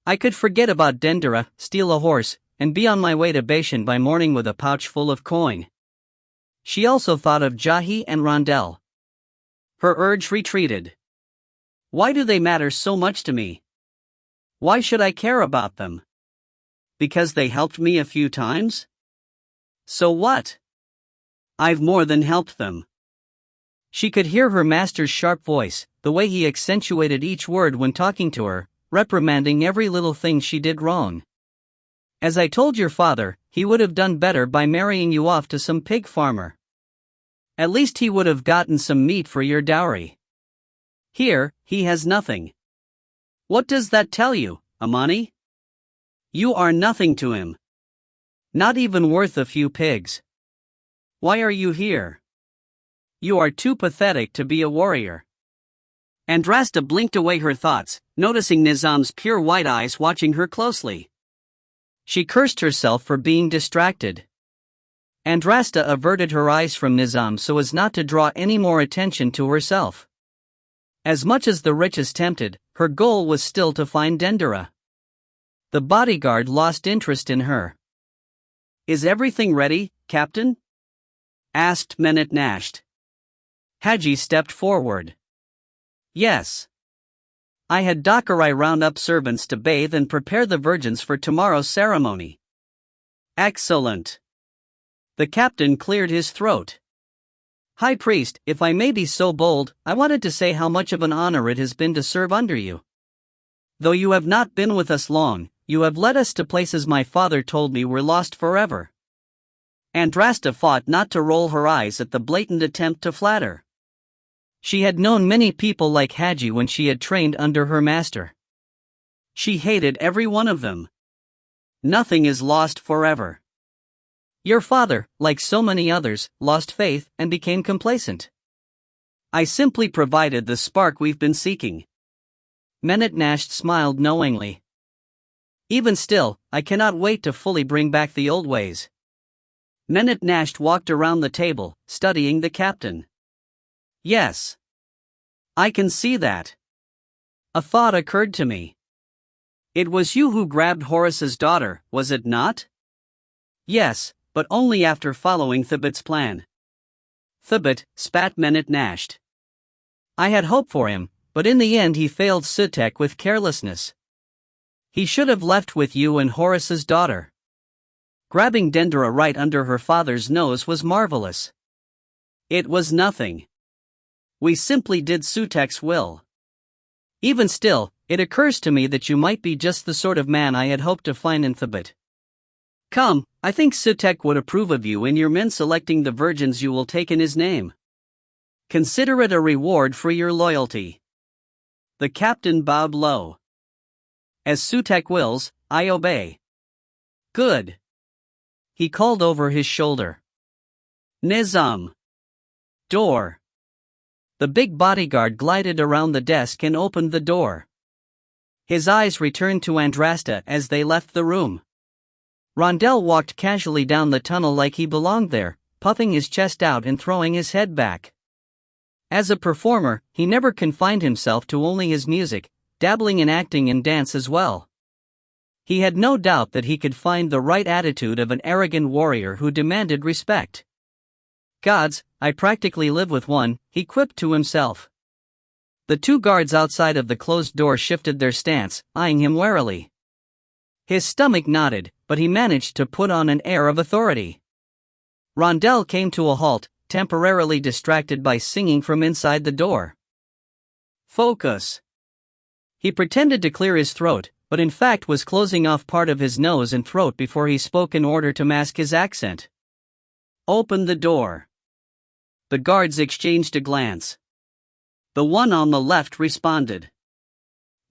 I could forget about Dendera, steal a horse, and be on my way to Bashan by morning with a pouch full of coin. She also thought of Jahi and Rondell. Her urge retreated. Why do they matter so much to me? Why should I care about them? Because they helped me a few times? So what? I've more than helped them. She could hear her master's sharp voice, the way he accentuated each word when talking to her, reprimanding every little thing she did wrong. As I told your father, he would have done better by marrying you off to some pig farmer. At least he would have gotten some meat for your dowry. Here, he has nothing. What does that tell you, Amani? You are nothing to him. Not even worth a few pigs. Why are you here? You are too pathetic to be a warrior. Andrasta blinked away her thoughts, noticing Nizam's pure white eyes watching her closely. She cursed herself for being distracted. Andrasta averted her eyes from Nizam so as not to draw any more attention to herself. As much as the riches tempted, her goal was still to find Dendera. The bodyguard lost interest in her. Is everything ready, Captain? Asked Menat Nasht. Haji stepped forward. Yes. I had Dakarai round up servants to bathe and prepare the virgins for tomorrow's ceremony. Excellent. The captain cleared his throat. High priest, if I may be so bold, I wanted to say how much of an honor it has been to serve under you. Though you have not been with us long, you have led us to places my father told me were lost forever. Andrasta fought not to roll her eyes at the blatant attempt to flatter. She had known many people like Haji when she had trained under her master. She hated every one of them. Nothing is lost forever. Your father, like so many others, lost faith and became complacent. I simply provided the spark we've been seeking. Menat Nasht smiled knowingly. Even still, I cannot wait to fully bring back the old ways. Menat Nasht walked around the table, studying the captain. Yes. I can see that. A thought occurred to me. It was you who grabbed Horus's daughter, was it not? Yes, but only after following Thibet's plan. Thibet, spat Menat Nasht. I had hope for him, but in the end he failed Sutek with carelessness. He should have left with you and Horus's daughter. Grabbing Dendera right under her father's nose was marvelous. It was nothing. We simply did Sutek's will. Even still, it occurs to me that you might be just the sort of man I had hoped to find in Tibet. Come, I think Sutek would approve of you and your men selecting the virgins you will take in his name. Consider it a reward for your loyalty. The captain bowed low. As Sutek wills, I obey. Good. He called over his shoulder. Nizam. Door. The big bodyguard glided around the desk and opened the door. His eyes returned to Andrasta as they left the room. Rondell walked casually down the tunnel like he belonged there, puffing his chest out and throwing his head back. As a performer, he never confined himself to only his music, dabbling in acting and dance as well. He had no doubt that he could find the right attitude of an arrogant warrior who demanded respect. Gods, I practically live with one, he quipped to himself. The two guards outside of the closed door shifted their stance, eyeing him warily. His stomach knotted, but he managed to put on an air of authority. Rondell came to a halt, temporarily distracted by singing from inside the door. Focus. He pretended to clear his throat, but in fact was closing off part of his nose and throat before he spoke in order to mask his accent. Open the door. The guards exchanged a glance. The one on the left responded.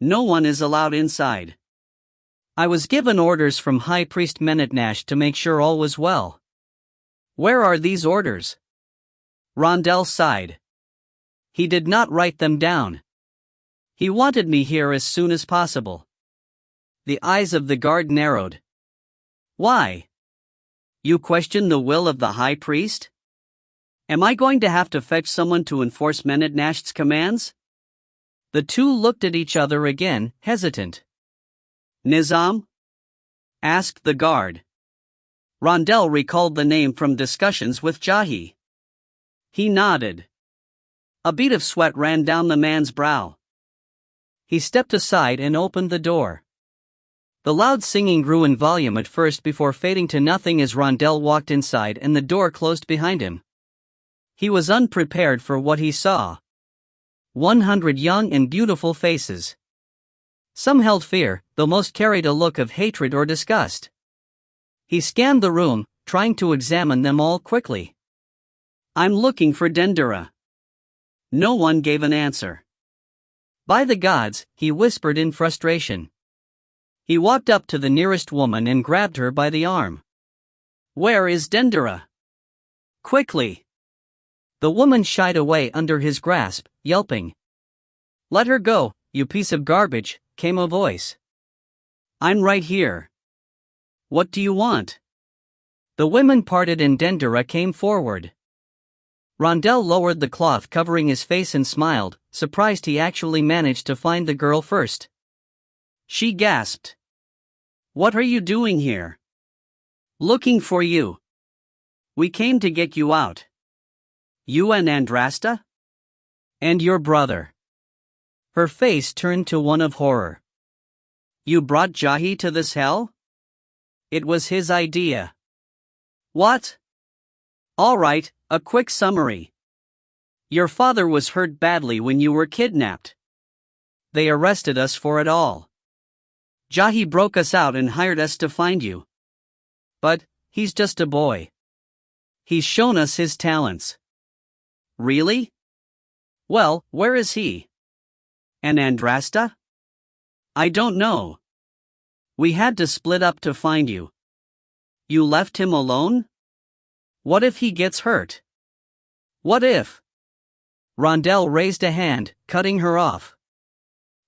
No one is allowed inside. I was given orders from High Priest Menetnash to make sure all was well. Where are these orders? Rondell sighed. He did not write them down. He wanted me here as soon as possible. The eyes of the guard narrowed. Why? You question the will of the High Priest? Am I going to have to fetch someone to enforce Menetnash's commands? The two looked at each other again, hesitant. Nizam? Asked the guard. Rondell recalled the name from discussions with Jahi. He nodded. A bead of sweat ran down the man's brow. He stepped aside and opened the door. The loud singing grew in volume at first before fading to nothing as Rondell walked inside and the door closed behind him. He was unprepared for what he saw. 100 young and beautiful faces. Some held fear, though most carried a look of hatred or disgust. He scanned the room, trying to examine them all quickly. I'm looking for Dendera. No one gave an answer. By the gods, he whispered in frustration. He walked up to the nearest woman and grabbed her by the arm. Where is Dendera? Quickly. The woman shied away under his grasp, yelping. Let her go, you piece of garbage, came a voice. I'm right here. What do you want? The women parted and Dendera came forward. Rondell lowered the cloth covering his face and smiled, surprised he actually managed to find the girl first. She gasped. What are you doing here? Looking for you. We came to get you out. You and Andrasta? And your brother. Her face turned to one of horror. You brought Jahi to this hell? It was his idea. What? All right, a quick summary. Your father was hurt badly when you were kidnapped. They arrested us for it all. Jahi broke us out and hired us to find you. But, he's just a boy. He's shown us his talents. Really? Well, where is he? And Andrasta? I don't know. We had to split up to find you. You left him alone? What if he gets hurt? What if? Rondell raised a hand, cutting her off.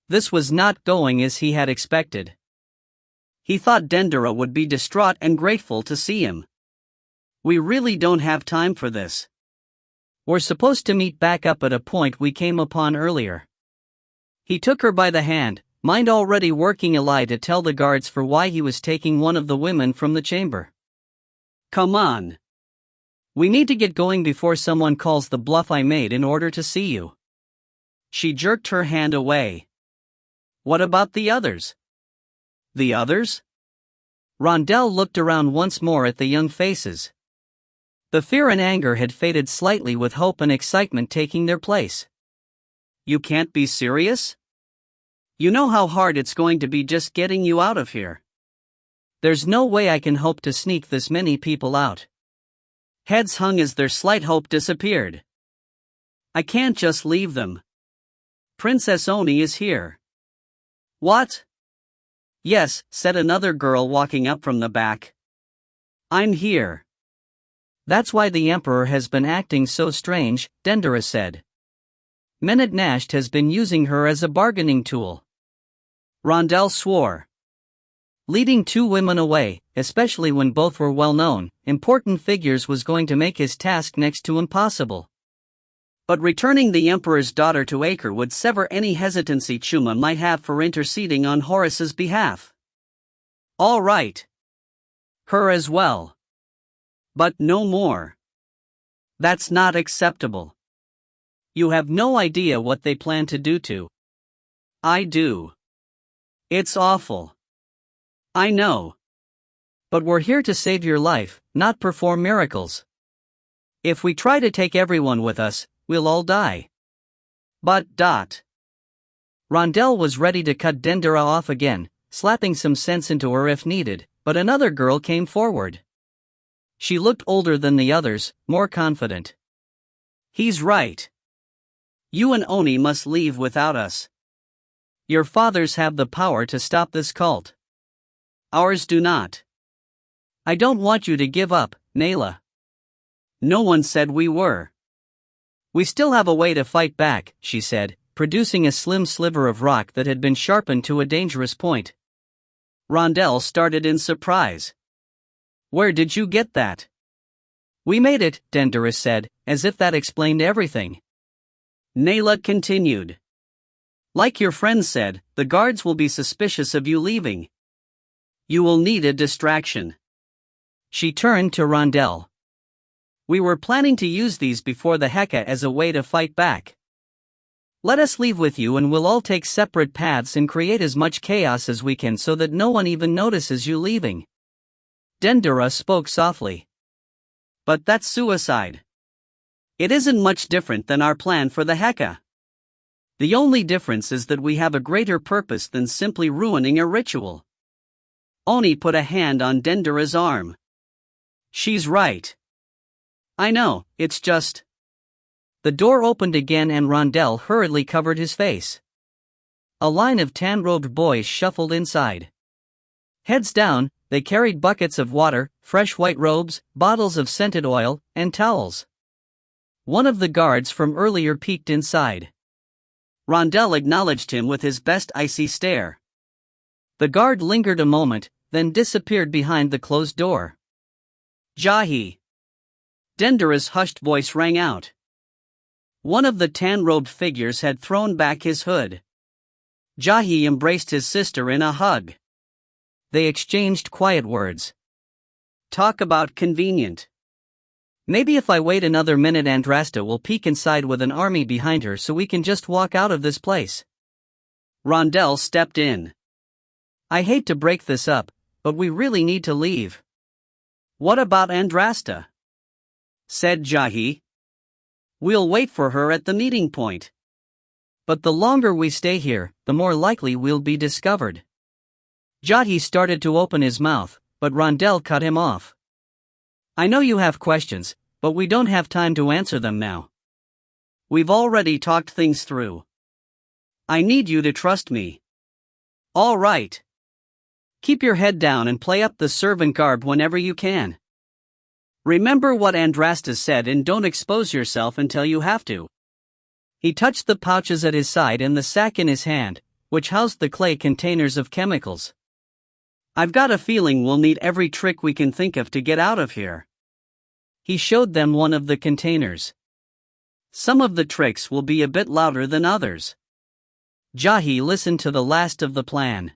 This was not going as he had expected. He thought Dendera would be distraught and grateful to see him. We really don't have time for this. We're supposed to meet back up at a point we came upon earlier. He took her by the hand, mind already working a lie to tell the guards for why he was taking one of the women from the chamber. Come on. We need to get going before someone calls the bluff I made in order to see you. She jerked her hand away. What about the others? The others? Rondell looked around once more at the young faces. The fear and anger had faded slightly, with hope and excitement taking their place. You can't be serious? You know how hard it's going to be just getting you out of here. There's no way I can hope to sneak this many people out. Heads hung as their slight hope disappeared. I can't just leave them. Princess Oni is here. What? Yes, said another girl walking up from the back. I'm here. That's why the Emperor has been acting so strange, Dendera said. Menad Nasht has been using her as a bargaining tool. Rondell swore. Leading two women away, especially when both were well-known, important figures, was going to make his task next to impossible. But returning the Emperor's daughter to Acre would sever any hesitancy Chuma might have for interceding on Horace's behalf. All right. Her as well. But no more. That's not acceptable. You have no idea what they plan to do to. I do. It's awful. I know. But we're here to save your life, not perform miracles. If we try to take everyone with us, we'll all die. But. Rondell was ready to cut Dendera off again, slapping some sense into her if needed, but another girl came forward. She looked older than the others, more confident. He's right. You and Oni must leave without us. Your fathers have the power to stop this cult. Ours do not. I don't want you to give up, Nayla. No one said we were. We still have a way to fight back, she said, producing a slim sliver of rock that had been sharpened to a dangerous point. Rondell started in surprise. Where did you get that? We made it, Dendera said, as if that explained everything. Nayla continued. Like your friend said, the guards will be suspicious of you leaving. You will need a distraction. She turned to Rondell. We were planning to use these before the Heka as a way to fight back. Let us leave with you and we'll all take separate paths and create as much chaos as we can so that no one even notices you leaving. Dendera spoke softly. But that's suicide. It isn't much different than our plan for the Heka. The only difference is that we have a greater purpose than simply ruining a ritual. Oni put a hand on Dendera's arm. She's right. I know, it's just. The door opened again and Rondell hurriedly covered his face. A line of tan-robed boys shuffled inside. Heads down, they carried buckets of water, fresh white robes, bottles of scented oil, and towels. One of the guards from earlier peeked inside. Rondell acknowledged him with his best icy stare. The guard lingered a moment, then disappeared behind the closed door. Jahi. Dendera's hushed voice rang out. One of the tan-robed figures had thrown back his hood. Jahi embraced his sister in a hug. They exchanged quiet words. Talk about convenient. Maybe if I wait another minute Andrasta will peek inside with an army behind her so we can just walk out of this place. Rondell stepped in. I hate to break this up, but we really need to leave. What about Andrasta? Said Jahi. We'll wait for her at the meeting point. But the longer we stay here, the more likely we'll be discovered. Jahi started to open his mouth, but Rondell cut him off. I know you have questions, but we don't have time to answer them now. We've already talked things through. I need you to trust me. All right. Keep your head down and play up the servant garb whenever you can. Remember what Andrasta said and don't expose yourself until you have to. He touched the pouches at his side and the sack in his hand, which housed the clay containers of chemicals. I've got a feeling we'll need every trick we can think of to get out of here. He showed them one of the containers. Some of the tricks will be a bit louder than others. Jahi listened to the last of the plan.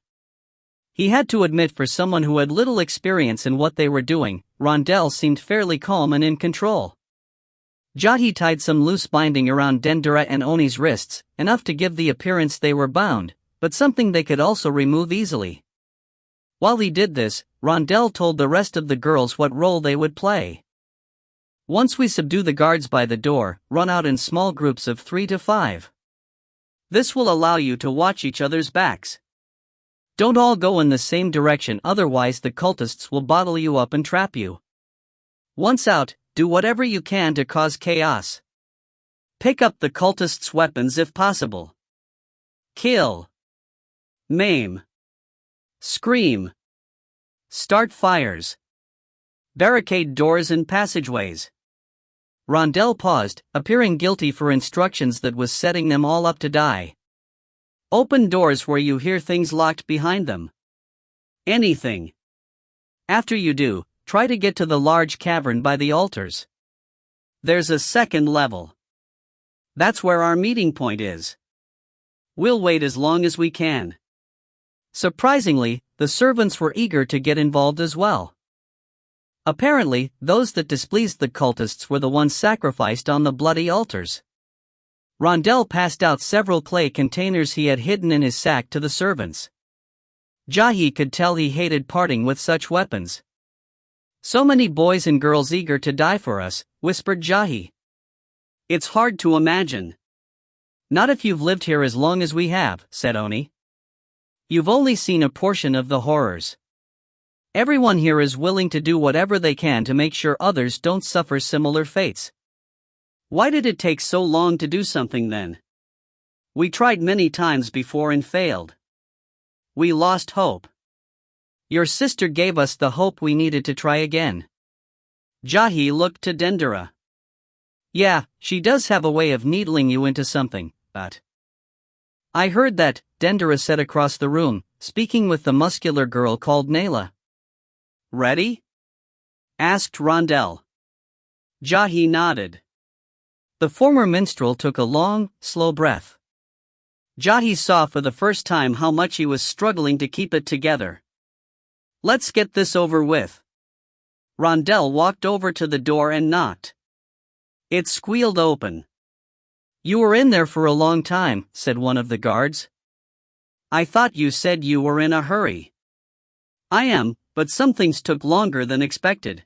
He had to admit, for someone who had little experience in what they were doing, Rondell seemed fairly calm and in control. Jahi tied some loose binding around Dendera and Oni's wrists, enough to give the appearance they were bound, but something they could also remove easily. While he did this, Rondell told the rest of the girls what role they would play. Once we subdue the guards by the door, run out in small groups of 3 to 5. This will allow you to watch each other's backs. Don't all go in the same direction, otherwise the cultists will bottle you up and trap you. Once out, do whatever you can to cause chaos. Pick up the cultists' weapons if possible. Kill. Maim. Scream. Start fires. Barricade doors and passageways. Rondell paused, appearing guilty for instructions that was setting them all up to die. Open doors where you hear things locked behind them. Anything. After you do, try to get to the large cavern by the altars. There's a second level. That's where our meeting point is. We'll wait as long as we can. Surprisingly, the servants were eager to get involved as well. Apparently, those that displeased the cultists were the ones sacrificed on the bloody altars. Rondell passed out several clay containers he had hidden in his sack to the servants. Jahi could tell he hated parting with such weapons. So many boys and girls eager to die for us, whispered Jahi. It's hard to imagine. Not if you've lived here as long as we have, said Oni. You've only seen a portion of the horrors. Everyone here is willing to do whatever they can to make sure others don't suffer similar fates. Why did it take so long to do something then? We tried many times before and failed. We lost hope. Your sister gave us the hope we needed to try again. Jahi looked to Dendera. Yeah, she does have a way of needling you into something, but... I heard that, Dendera said across the room, speaking with the muscular girl called Nayla. Ready? Asked Rondell. Jahi nodded. The former minstrel took a long, slow breath. Jahi saw for the first time how much he was struggling to keep it together. Let's get this over with. Rondell walked over to the door and knocked. It squealed open. You were in there for a long time, said one of the guards. I thought you said you were in a hurry. I am, but some things took longer than expected.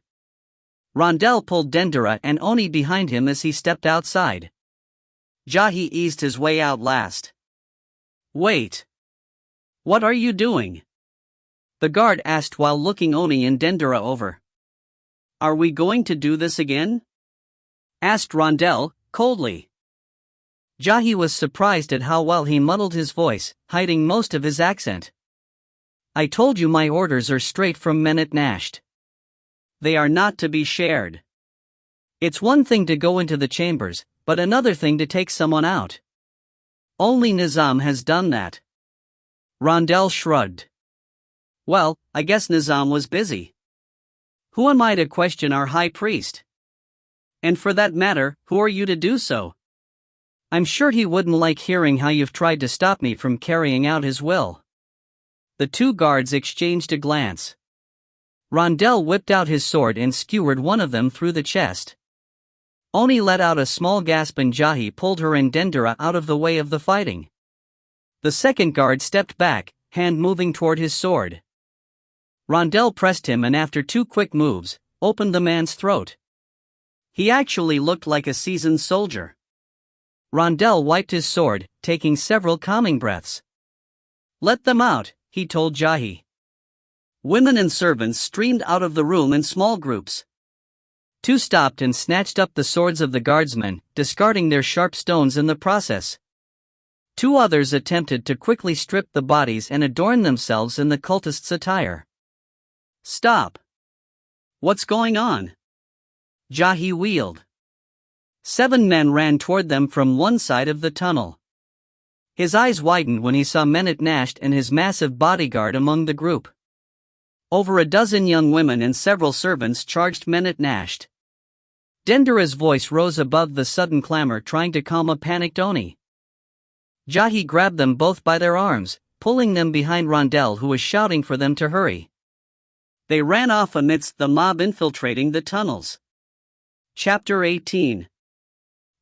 Rondell pulled Dendera and Oni behind him as he stepped outside. Jahi eased his way out last. Wait. What are you doing? The guard asked while looking Oni and Dendera over. Are we going to do this again? Asked Rondell, coldly. Jahi was surprised at how well he muddled his voice, hiding most of his accent. I told you my orders are straight from Menat Nasht. They are not to be shared. It's one thing to go into the chambers, but another thing to take someone out. Only Nizam has done that. Rondell shrugged. Well, I guess Nizam was busy. Who am I to question our high priest? And for that matter, who are you to do so? I'm sure he wouldn't like hearing how you've tried to stop me from carrying out his will. The two guards exchanged a glance. Rondell whipped out his sword and skewered one of them through the chest. Oni let out a small gasp and Jahi pulled her and Dendera out of the way of the fighting. The second guard stepped back, hand moving toward his sword. Rondell pressed him and after 2 quick moves, opened the man's throat. He actually looked like a seasoned soldier. Rondell wiped his sword, taking several calming breaths. Let them out, he told Jahi. Women and servants streamed out of the room in small groups. 2 stopped and snatched up the swords of the guardsmen, discarding their sharp stones in the process. 2 others attempted to quickly strip the bodies and adorn themselves in the cultists' attire. Stop! What's going on? Jahi wheeled. 7 men ran toward them from one side of the tunnel. His eyes widened when he saw Menat Nasht and his massive bodyguard among the group. Over a dozen young women and several servants charged Menat Nasht. Dendera's voice rose above the sudden clamor, trying to calm a panicked Oni. Jahi grabbed them both by their arms, pulling them behind Rondell, who was shouting for them to hurry. They ran off amidst the mob infiltrating the tunnels. Chapter 18.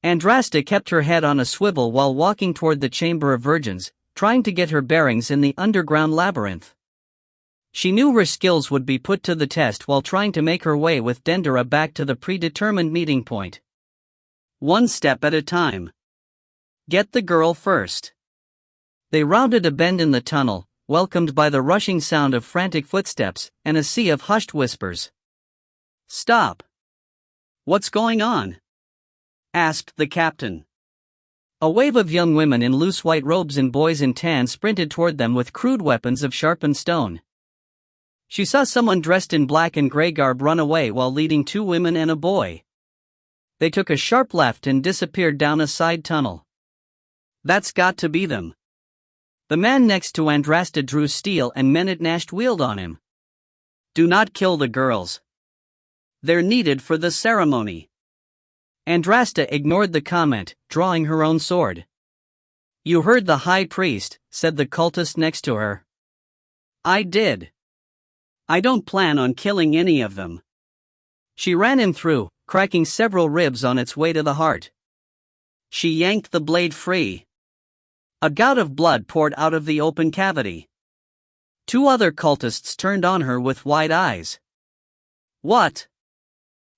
Andrasta kept her head on a swivel while walking toward the Chamber of Virgins, trying to get her bearings in the underground labyrinth. She knew her skills would be put to the test while trying to make her way with Dendera back to the predetermined meeting point. One step at a time. Get the girl first. They rounded a bend in the tunnel, welcomed by the rushing sound of frantic footsteps and a sea of hushed whispers. Stop! What's going on? Asked the captain. A wave of young women in loose white robes and boys in tan sprinted toward them with crude weapons of sharpened stone. She saw someone dressed in black and gray garb run away while leading 2 women and a boy. They took a sharp left and disappeared down a side tunnel. That's got to be them. The man next to Andrasta drew steel and Menetnash wheeled on him. Do not kill the girls. They're needed for the ceremony. Andrasta ignored the comment, drawing her own sword. You heard the high priest, said the cultist next to her. I did. I don't plan on killing any of them. She ran him through, cracking several ribs on its way to the heart. She yanked the blade free. A gout of blood poured out of the open cavity. 2 other cultists turned on her with wide eyes. What?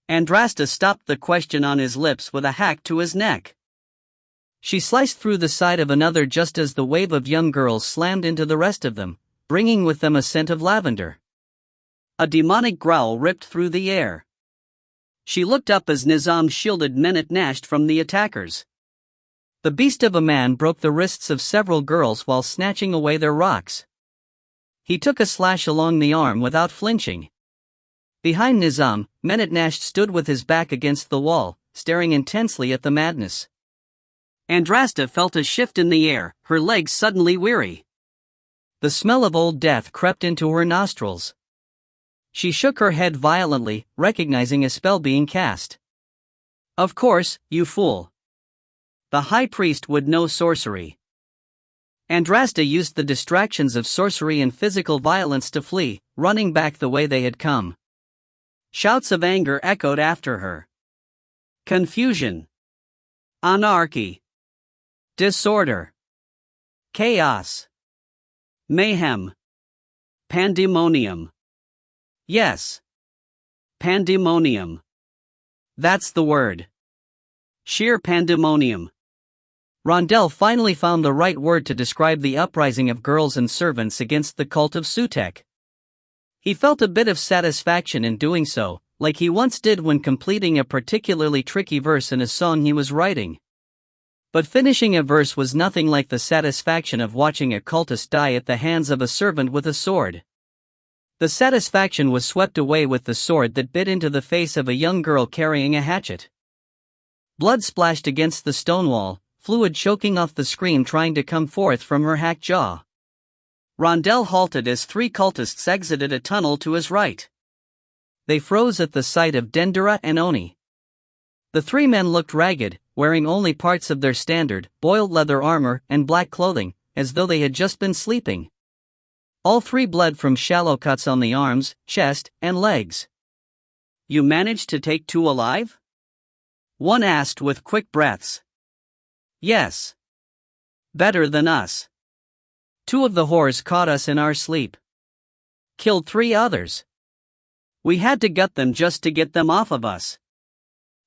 Andrasta stopped the question on his lips with a hack to his neck. She sliced through the side of another just as the wave of young girls slammed into the rest of them, bringing with them a scent of lavender. A demonic growl ripped through the air. She looked up as Nizam shielded Menetnash from the attackers. The beast of a man broke the wrists of several girls while snatching away their rocks. He took a slash along the arm without flinching. Behind Nizam, Menetnash stood with his back against the wall, staring intensely at the madness. Andrasta felt a shift in the air, her legs suddenly weary. The smell of old death crept into her nostrils. She shook her head violently, recognizing a spell being cast. Of course, you fool. The high priest would know sorcery. Andrasta used the distractions of sorcery and physical violence to flee, running back the way they had come. Shouts of anger echoed after her. Confusion. Anarchy. Disorder. Chaos. Mayhem. Pandemonium. Yes. Pandemonium. That's the word. Sheer pandemonium. Rondell finally found the right word to describe the uprising of girls and servants against the cult of Sutek. He felt a bit of satisfaction in doing so, like he once did when completing a particularly tricky verse in a song he was writing. But finishing a verse was nothing like the satisfaction of watching a cultist die at the hands of a servant with a sword. The satisfaction was swept away with the sword that bit into the face of a young girl carrying a hatchet. Blood splashed against the stone wall, fluid choking off the scream trying to come forth from her hacked jaw. Rondell halted as 3 cultists exited a tunnel to his right. They froze at the sight of Dendera and Oni. The 3 men looked ragged, wearing only parts of their standard, boiled leather armor and black clothing, as though they had just been sleeping. All 3 bled from shallow cuts on the arms, chest, and legs. You managed to take 2 alive? One asked with quick breaths. Yes. Better than us. 2 of the whores caught us in our sleep. Killed 3 others. We had to gut them just to get them off of us.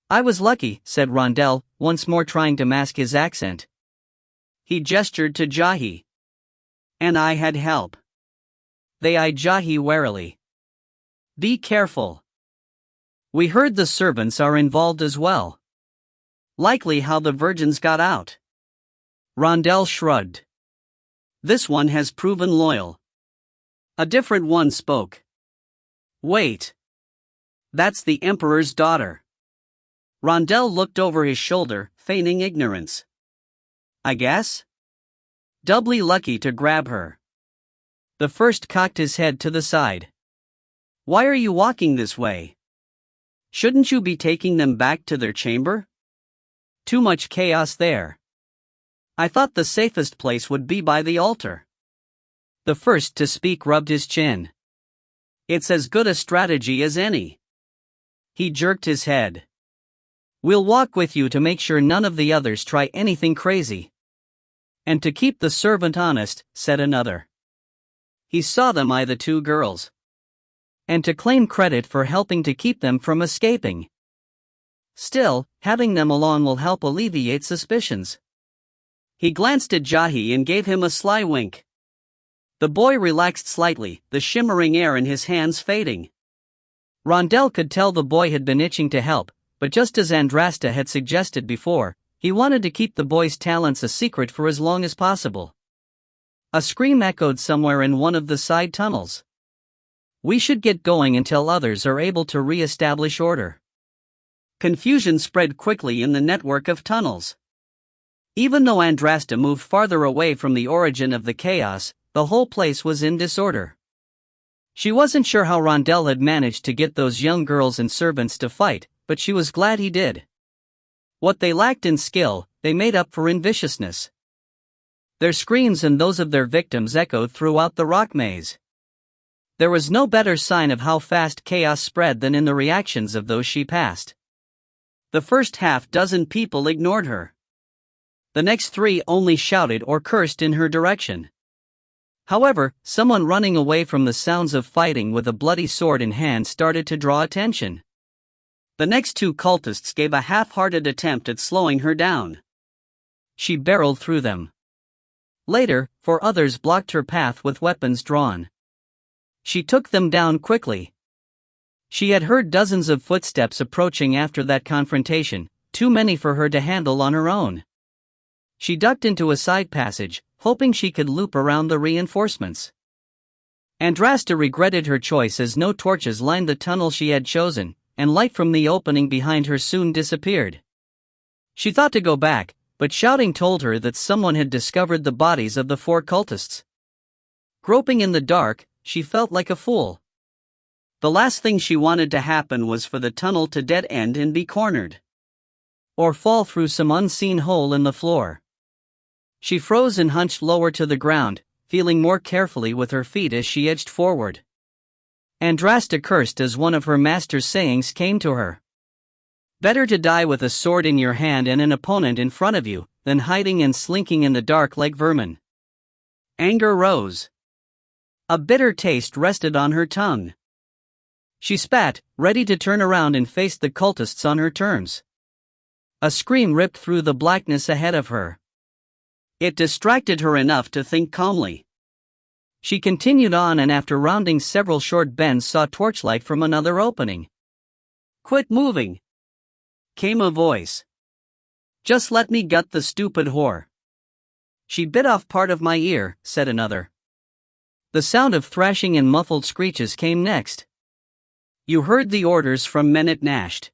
I was lucky, said Rondell, once more trying to mask his accent. He gestured to Jahi. And I had help. They eyed Jahi warily. Be careful. We heard the servants are involved as well. Likely how the virgins got out. Rondell shrugged. This one has proven loyal. A different one spoke. Wait. That's the Emperor's daughter. Rondell looked over his shoulder, feigning ignorance. I guess? Doubly lucky to grab her. The first cocked his head to the side. Why are you walking this way? Shouldn't you be taking them back to their chamber? Too much chaos there. I thought the safest place would be by the altar. The first to speak rubbed his chin. It's as good a strategy as any. He jerked his head. We'll walk with you to make sure none of the others try anything crazy. And to keep the servant honest, said another. He saw them eye the two girls. And to claim credit for helping to keep them from escaping. Still, having them along will help alleviate suspicions. He glanced at Jahi and gave him a sly wink. The boy relaxed slightly, the shimmering air in his hands fading. Rondell could tell the boy had been itching to help, but just as Andrasta had suggested before, he wanted to keep the boy's talents a secret for as long as possible. A scream echoed somewhere in one of the side tunnels. We should get going until others are able to re-establish order. Confusion spread quickly in the network of tunnels. Even though Andrasta moved farther away from the origin of the chaos, the whole place was in disorder. She wasn't sure how Rondell had managed to get those young girls and servants to fight, but she was glad he did. What they lacked in skill, they made up for in viciousness. Their screams and those of their victims echoed throughout the rock maze. There was no better sign of how fast chaos spread than in the reactions of those she passed. The first half-dozen people ignored her. The next 3 only shouted or cursed in her direction. However, someone running away from the sounds of fighting with a bloody sword in hand started to draw attention. The next 2 cultists gave a half-hearted attempt at slowing her down. She barreled through them. Later, 4 others blocked her path with weapons drawn. She took them down quickly. She had heard dozens of footsteps approaching after that confrontation, too many for her to handle on her own. She ducked into a side passage, hoping she could loop around the reinforcements. Andrasta regretted her choice as no torches lined the tunnel she had chosen, and light from the opening behind her soon disappeared. She thought to go back, but shouting told her that someone had discovered the bodies of the 4 cultists. Groping in the dark, she felt like a fool. The last thing she wanted to happen was for the tunnel to dead end and be cornered. Or fall through some unseen hole in the floor. She froze and hunched lower to the ground, feeling more carefully with her feet as she edged forward. Andrasta cursed as one of her master's sayings came to her. Better to die with a sword in your hand and an opponent in front of you, than hiding and slinking in the dark like vermin. Anger rose. A bitter taste rested on her tongue. She spat, ready to turn around and face the cultists on her terms. A scream ripped through the blackness ahead of her. It distracted her enough to think calmly. She continued on and after rounding several short bends saw torchlight from another opening. "Quit moving!" came a voice. "Just let me gut the stupid whore." "She bit off part of my ear," said another. The sound of thrashing and muffled screeches came next. "You heard the orders from Menet Nasht.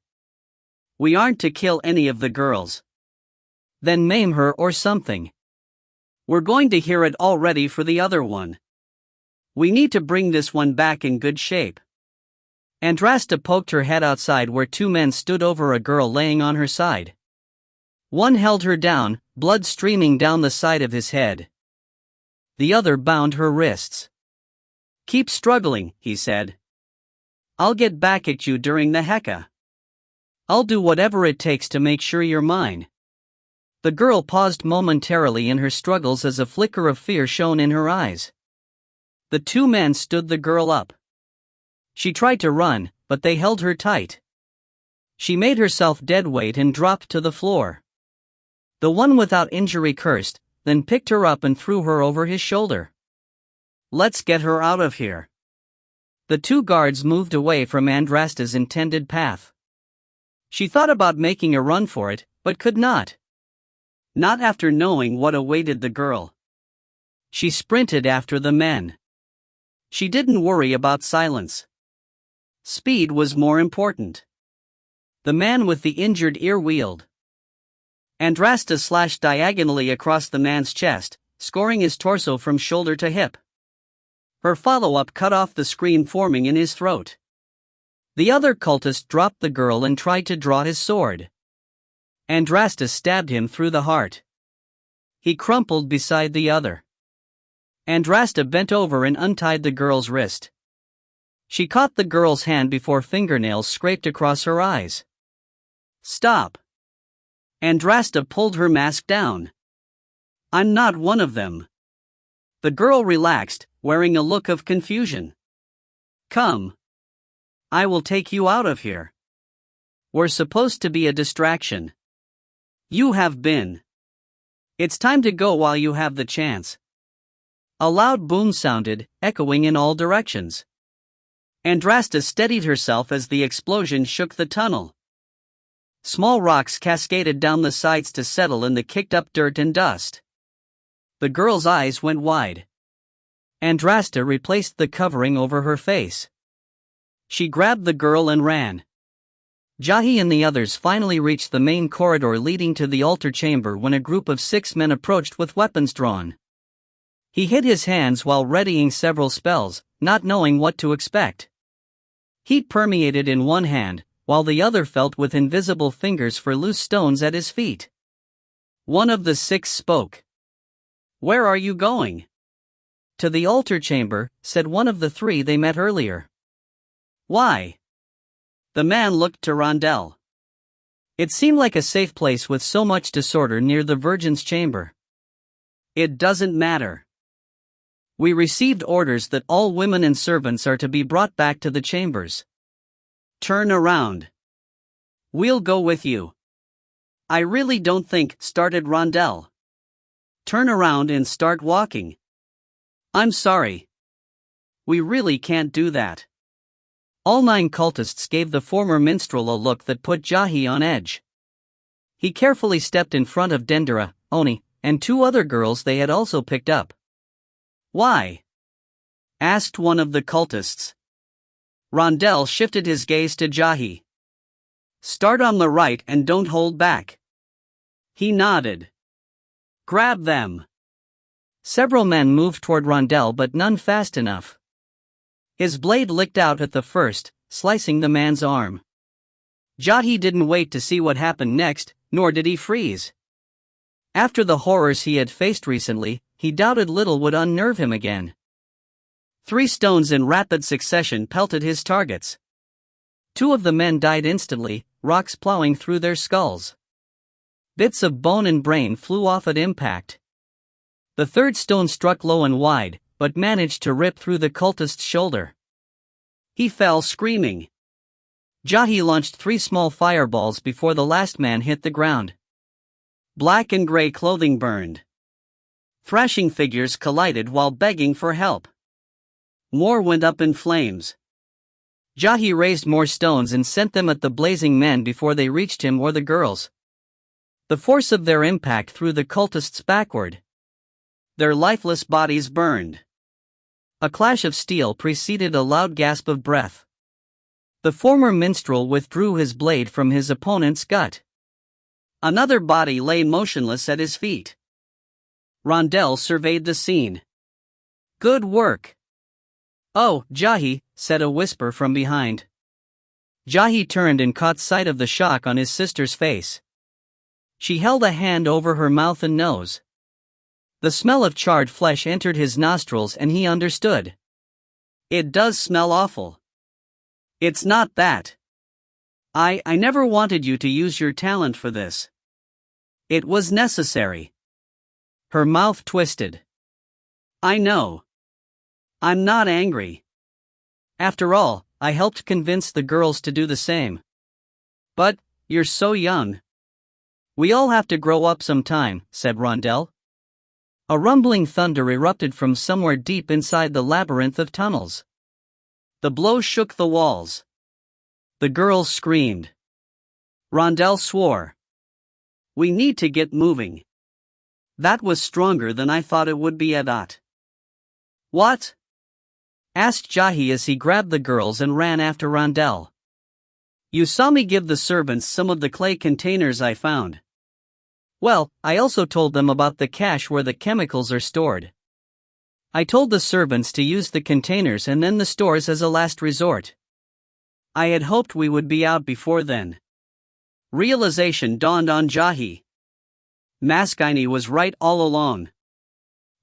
We aren't to kill any of the girls. Then maim her or something. We're going to hear it already for the other one. We need to bring this one back in good shape." Andrasta poked her head outside where 2 men stood over a girl laying on her side. One held her down, blood streaming down the side of his head. The other bound her wrists. "Keep struggling," he said. "I'll get back at you during the Heka. I'll do whatever it takes to make sure you're mine." The girl paused momentarily in her struggles as a flicker of fear shone in her eyes. The 2 men stood the girl up. She tried to run, but they held her tight. She made herself dead weight and dropped to the floor. The one without injury cursed, then picked her up and threw her over his shoulder. "Let's get her out of here." The 2 guards moved away from Andrasta's intended path. She thought about making a run for it, but could not. Not after knowing what awaited the girl. She sprinted after the men. She didn't worry about silence. Speed was more important. The man with the injured ear wheeled. Andrasta slashed diagonally across the man's chest, scoring his torso from shoulder to hip. Her follow-up cut off the scream forming in his throat. The other cultist dropped the girl and tried to draw his sword. Andrasta stabbed him through the heart. He crumpled beside the other. Andrasta bent over and untied the girl's wrist. She caught the girl's hand before fingernails scraped across her eyes. "Stop!" Andrasta pulled her mask down. "I'm not one of them." The girl relaxed, wearing a look of confusion. Come. I will take you out of here. We're supposed to be a distraction. You have been. It's time to go while you have the chance. A loud boom sounded, echoing in all directions. Andrasta steadied herself as the explosion shook the tunnel. Small rocks cascaded down the sides to settle in the kicked-up dirt and dust. The girl's eyes went wide. Andrasta replaced the covering over her face. She grabbed the girl and ran. Jahi and the others finally reached the main corridor leading to the altar chamber when a group of 6 men approached with weapons drawn. He hid his hands while readying several spells, not knowing what to expect. Heat permeated in one hand, while the other felt with invisible fingers for loose stones at his feet. One of the 6 spoke. "Where are you going?" "To the altar chamber," said one of the 3 they met earlier. "Why?" The man looked to Rondell. It seemed like a safe place with so much disorder near the Virgin's chamber. "It doesn't matter. We received orders that all women and servants are to be brought back to the chambers." "Turn around. We'll go with you." "I really don't think," started Rondell. "Turn around and start walking." "I'm sorry. We really can't do that." All 9 cultists gave the former minstrel a look that put Jahi on edge. He carefully stepped in front of Dendera, Oni, and 2 other girls they had also picked up. "Why?" asked one of the cultists. Rondell shifted his gaze to Jahi. "Start on the right and don't hold back." He nodded. "Grab them." Several men moved toward Rondell but none fast enough. His blade licked out at the first, slicing the man's arm. Jahi didn't wait to see what happened next, nor did he freeze. After the horrors he had faced recently, he doubted little would unnerve him again. 3 stones in rapid succession pelted his targets. 2 of the men died instantly, rocks plowing through their skulls. Bits of bone and brain flew off at impact. The 3rd stone struck low and wide, but managed to rip through the cultist's shoulder. He fell screaming. Jahi launched 3 small fireballs before the last man hit the ground. Black and gray clothing burned. Thrashing figures collided while begging for help. More went up in flames. Jahi raised more stones and sent them at the blazing men before they reached him or the girls. The force of their impact threw the cultists backward. Their lifeless bodies burned. A clash of steel preceded a loud gasp of breath. The former minstrel withdrew his blade from his opponent's gut. Another body lay motionless at his feet. Rondell surveyed the scene. "Good work." "Oh, Jahi," said a whisper from behind. Jahi turned and caught sight of the shock on his sister's face. She held a hand over her mouth and nose. The smell of charred flesh entered his nostrils and he understood. "It does smell awful." "It's not that. I never wanted you to use your talent for this. It was necessary." Her mouth twisted. "I know. I'm not angry. After all, I helped convince the girls to do the same. But, you're so young." "We all have to grow up sometime," said Rondell. A rumbling thunder erupted from somewhere deep inside the labyrinth of tunnels. The blow shook the walls. The girls screamed. Rondell swore. "We need to get moving." That was stronger than I thought it would be, Adat. "What?" asked Jahi as he grabbed the girls and ran after Rondell. "You saw me give the servants some of the clay containers I found. Well, I also told them about the cache where the chemicals are stored. I told the servants to use the containers and then the stores as a last resort. I had hoped we would be out before then." Realization dawned on Jahi. Maskini was right all along.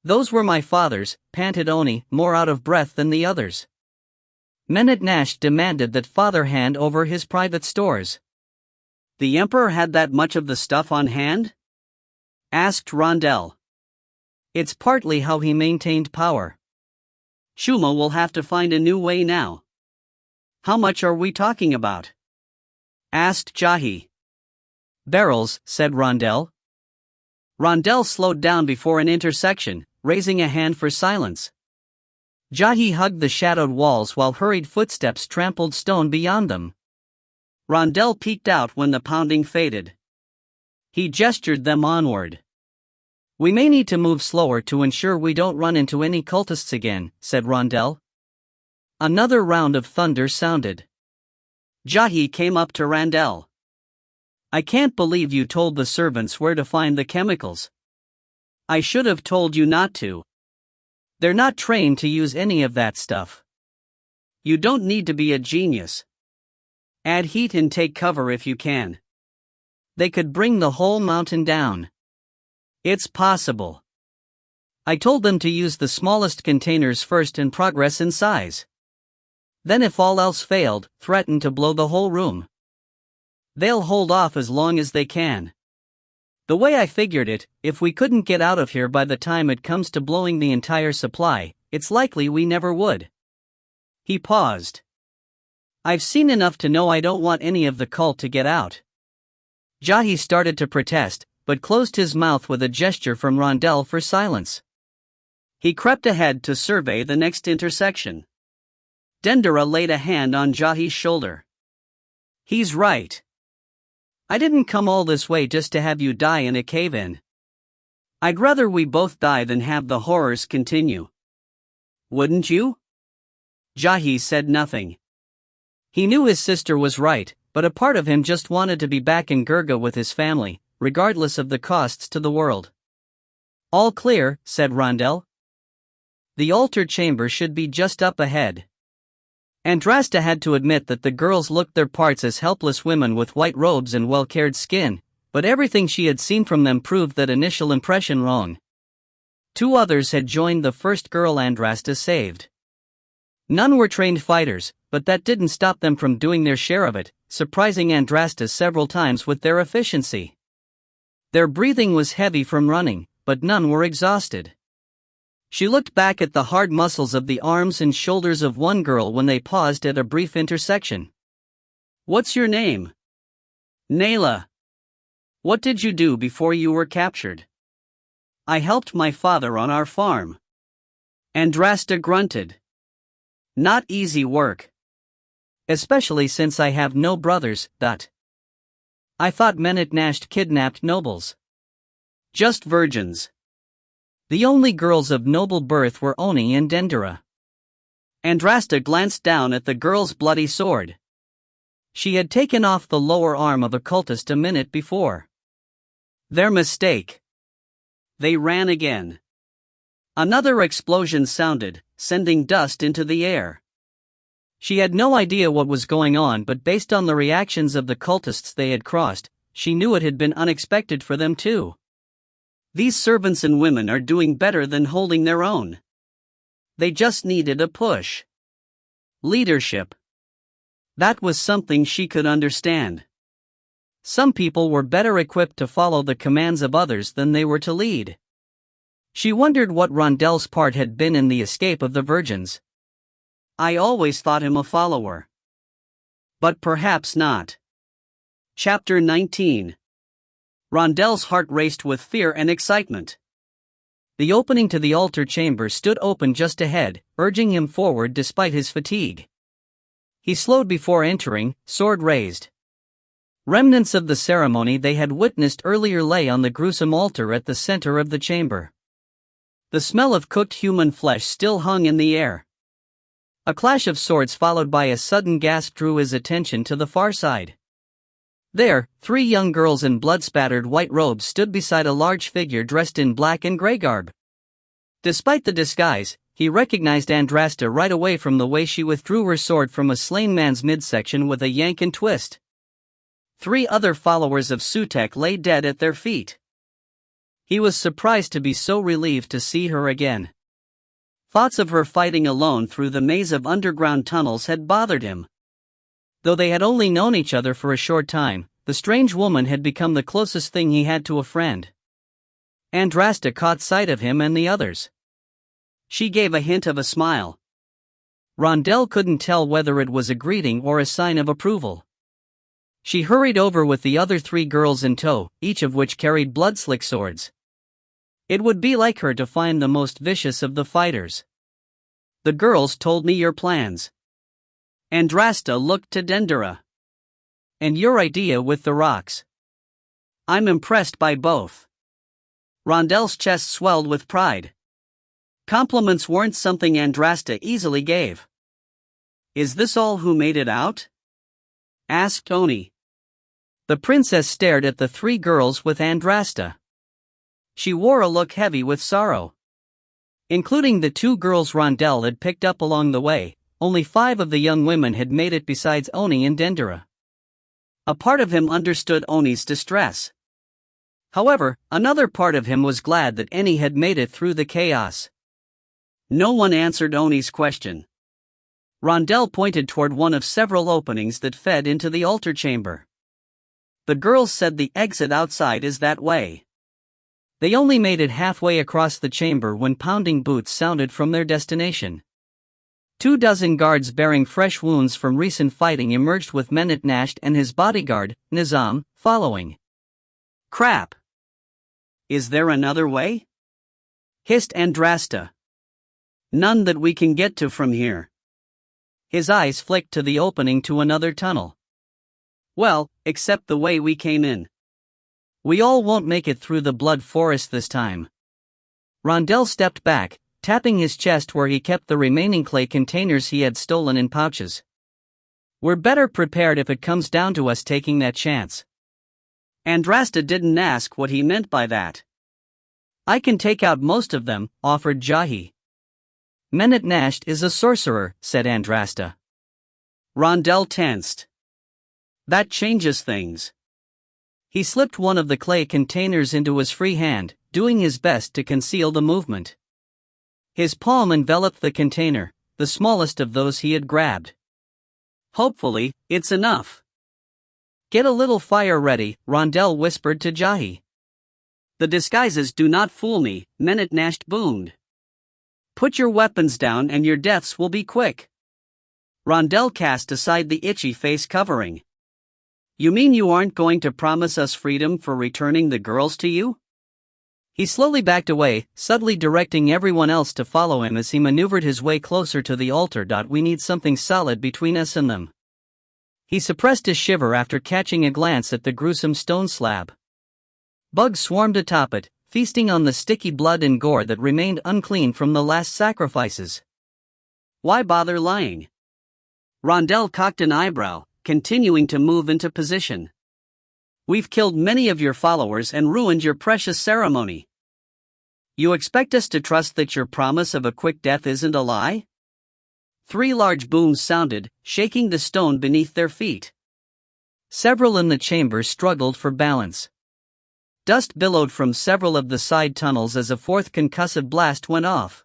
"Those were my father's," panted Oni, more out of breath than the others. Menat Nash demanded that father hand over his private stores. "The emperor had that much of the stuff on hand?" asked Rondell. "It's partly how he maintained power. Shuma will have to find a new way now. How much are we talking about? Asked Jahi. Barrels, said Rondell. Rondell slowed down before an intersection, raising a hand for silence. Jahi hugged the shadowed walls while hurried footsteps trampled stone beyond them. Rondell peeked out when the pounding faded. He gestured them onward. We may need to move slower to ensure we don't run into any cultists again, said Rondell. Another round of thunder sounded. Jahi came up to Rondell. I can't believe you told the servants where to find the chemicals. I should have told you not to. They're not trained to use any of that stuff. You don't need to be a genius. Add heat and take cover if you can. They could bring the whole mountain down. It's possible. I told them to use the smallest containers first and progress in size. Then if all else failed, threaten to blow the whole room. They'll hold off as long as they can. The way I figured it, if we couldn't get out of here by the time it comes to blowing the entire supply, it's likely we never would. He paused. I've seen enough to know I don't want any of the cult to get out. Jahi started to protest, but closed his mouth with a gesture from Rondell for silence. He crept ahead to survey the next intersection. Dendera laid a hand on Jahi's shoulder. He's right. I didn't come all this way just to have you die in a cave-in. I'd rather we both die than have the horrors continue. Wouldn't you? Jahi said nothing. He knew his sister was right, but a part of him just wanted to be back in Gurga with his family, regardless of the costs to the world. All clear, said Rondell. The altar chamber should be just up ahead. Andrasta had to admit that the girls looked their parts as helpless women with white robes and well-cared skin, but everything she had seen from them proved that initial impression wrong. 2 others had joined the first girl Andrasta saved. None were trained fighters, but that didn't stop them from doing their share of it, surprising Andrasta several times with their efficiency. Their breathing was heavy from running, but none were exhausted. She looked back at the hard muscles of the arms and shoulders of one girl when they paused at a brief intersection. What's your name? Nayla. What did you do before you were captured? I helped my father on our farm. Andrasta grunted. Not easy work. Especially since I have no brothers, I thought Menetnasht kidnapped nobles. Just virgins. The only girls of noble birth were Oni and Dendera. Andrasta glanced down at the girl's bloody sword. She had taken off the lower arm of a cultist a minute before. Their mistake. They ran again. Another explosion sounded, sending dust into the air. She had no idea what was going on, but based on the reactions of the cultists they had crossed, she knew it had been unexpected for them too. These servants and women are doing better than holding their own. They just needed a push. Leadership. That was something she could understand. Some people were better equipped to follow the commands of others than they were to lead. She wondered what Rondell's part had been in the escape of the virgins. I always thought him a follower. But perhaps not. Chapter 19. Rondell's heart raced with fear and excitement. The opening to the altar chamber stood open just ahead, urging him forward despite his fatigue. He slowed before entering, sword raised. Remnants of the ceremony they had witnessed earlier lay on the gruesome altar at the center of the chamber. The smell of cooked human flesh still hung in the air. A clash of swords followed by a sudden gasp drew his attention to the far side. There, 3 young girls in blood-spattered white robes stood beside a large figure dressed in black and gray garb. Despite the disguise, he recognized Andrasta right away from the way she withdrew her sword from a slain man's midsection with a yank and twist. 3 other followers of Sutek lay dead at their feet. He was surprised to be so relieved to see her again. Thoughts of her fighting alone through the maze of underground tunnels had bothered him. Though they had only known each other for a short time, the strange woman had become the closest thing he had to a friend. Andrasta caught sight of him and the others. She gave a hint of a smile, Rondell couldn't tell whether it was a greeting or a sign of approval. She hurried over with the other 3 girls in tow, each of which carried blood-slick swords. It would be like her to find the most vicious of the fighters. The girls told me your plans. Andrasta looked to Dendera. And your idea with the rocks. I'm impressed by both. Rondell's chest swelled with pride. Compliments weren't something Andrasta easily gave. Is this all who made it out? Asked Oni. The princess stared at the 3 girls with Andrasta. She wore a look heavy with sorrow. Including the 2 girls Rondell had picked up along the way, only 5 of the young women had made it besides Oni and Dendera. A part of him understood Oni's distress. However, another part of him was glad that Eni had made it through the chaos. No one answered Oni's question. Rondell pointed toward one of several openings that fed into the altar chamber. The girls said the exit outside is that way. They only made it halfway across the chamber when pounding boots sounded from their destination. 24 guards bearing fresh wounds from recent fighting emerged with Menat Nasht and his bodyguard, Nizam, following. Crap! Is there another way? Hissed Andrasta. None that we can get to from here. His eyes flicked to the opening to another tunnel. Well, except the way we came in. We all won't make it through the blood forest this time. Rondell stepped back, tapping his chest where he kept the remaining clay containers he had stolen in pouches. We're better prepared if it comes down to us taking that chance. Andrasta didn't ask what he meant by that. I can take out most of them, offered Jahi. Menat Nasht is a sorcerer, said Andrasta. Rondell tensed. That changes things. He slipped one of the clay containers into his free hand, doing his best to conceal the movement. His palm enveloped the container, the smallest of those he had grabbed. Hopefully, it's enough. Get a little fire ready, Rondell whispered to Jahi. The disguises do not fool me, Menat Nasht boomed. Put your weapons down and your deaths will be quick. Rondell cast aside the itchy face covering. You mean you aren't going to promise us freedom for returning the girls to you? He slowly backed away, subtly directing everyone else to follow him as he maneuvered his way closer to the altar. We need something solid between us and them. He suppressed his shiver after catching a glance at the gruesome stone slab. Bugs swarmed atop it, feasting on the sticky blood and gore that remained unclean from the last sacrifices. Why bother lying? Rondell cocked an eyebrow, continuing to move into position. We've killed many of your followers and ruined your precious ceremony. You expect us to trust that your promise of a quick death isn't a lie? 3 large booms sounded, shaking the stone beneath their feet. Several in the chamber struggled for balance. Dust billowed from several of the side tunnels as a 4th concussive blast went off.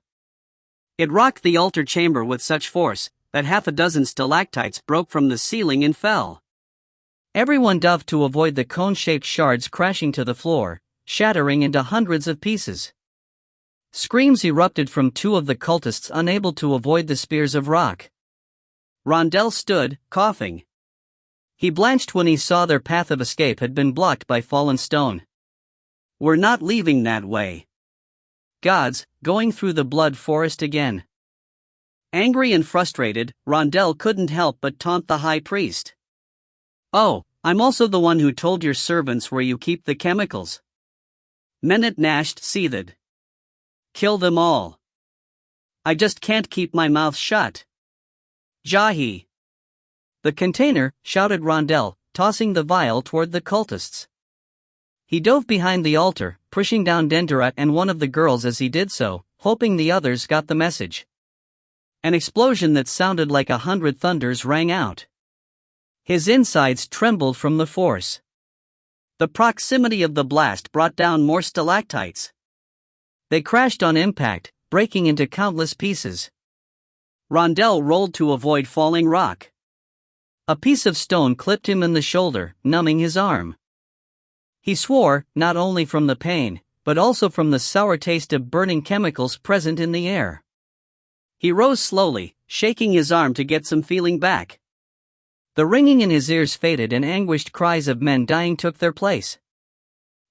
It rocked the altar chamber with such force that 6 stalactites broke from the ceiling and fell. Everyone dove to avoid the cone-shaped shards crashing to the floor, shattering into hundreds of pieces. Screams erupted from 2 of the cultists unable to avoid the spears of rock. Rondell stood, coughing. He blanched when he saw their path of escape had been blocked by fallen stone. We're not leaving that way. Gods, going through the blood forest again. Angry and frustrated, Rondell couldn't help but taunt the high priest. Oh, I'm also the one who told your servants where you keep the chemicals. Menat Nasht seethed. Kill them all. I just can't keep my mouth shut. Jahi. The container, shouted Rondell, tossing the vial toward the cultists. He dove behind the altar, pushing down Dendera and one of the girls as he did so, hoping the others got the message. An explosion that sounded like 100 thunders rang out. His insides trembled from the force. The proximity of the blast brought down more stalactites. They crashed on impact, breaking into countless pieces. Rondell rolled to avoid falling rock. A piece of stone clipped him in the shoulder, numbing his arm. He swore, not only from the pain, but also from the sour taste of burning chemicals present in the air. He rose slowly, shaking his arm to get some feeling back. The ringing in his ears faded and anguished cries of men dying took their place.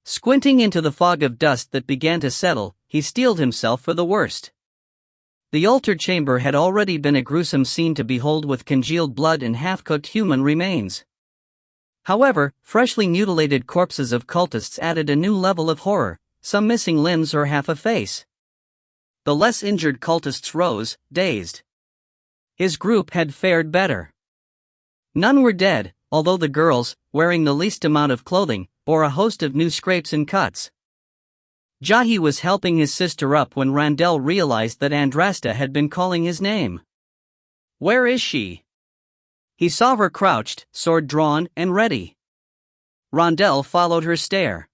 Squinting into the fog of dust that began to settle, he steeled himself for the worst. The altar chamber had already been a gruesome scene to behold, with congealed blood and half-cooked human remains. However, freshly mutilated corpses of cultists added a new level of horror, some missing limbs or half a face. The less injured cultists rose, dazed. His group had fared better. None were dead, although the girls, wearing the least amount of clothing, bore a host of new scrapes and cuts. Jahi was helping his sister up when Randell realized that Andrasta had been calling his name. "Where is she?" He saw her crouched, sword drawn, and ready. Randell followed her stare.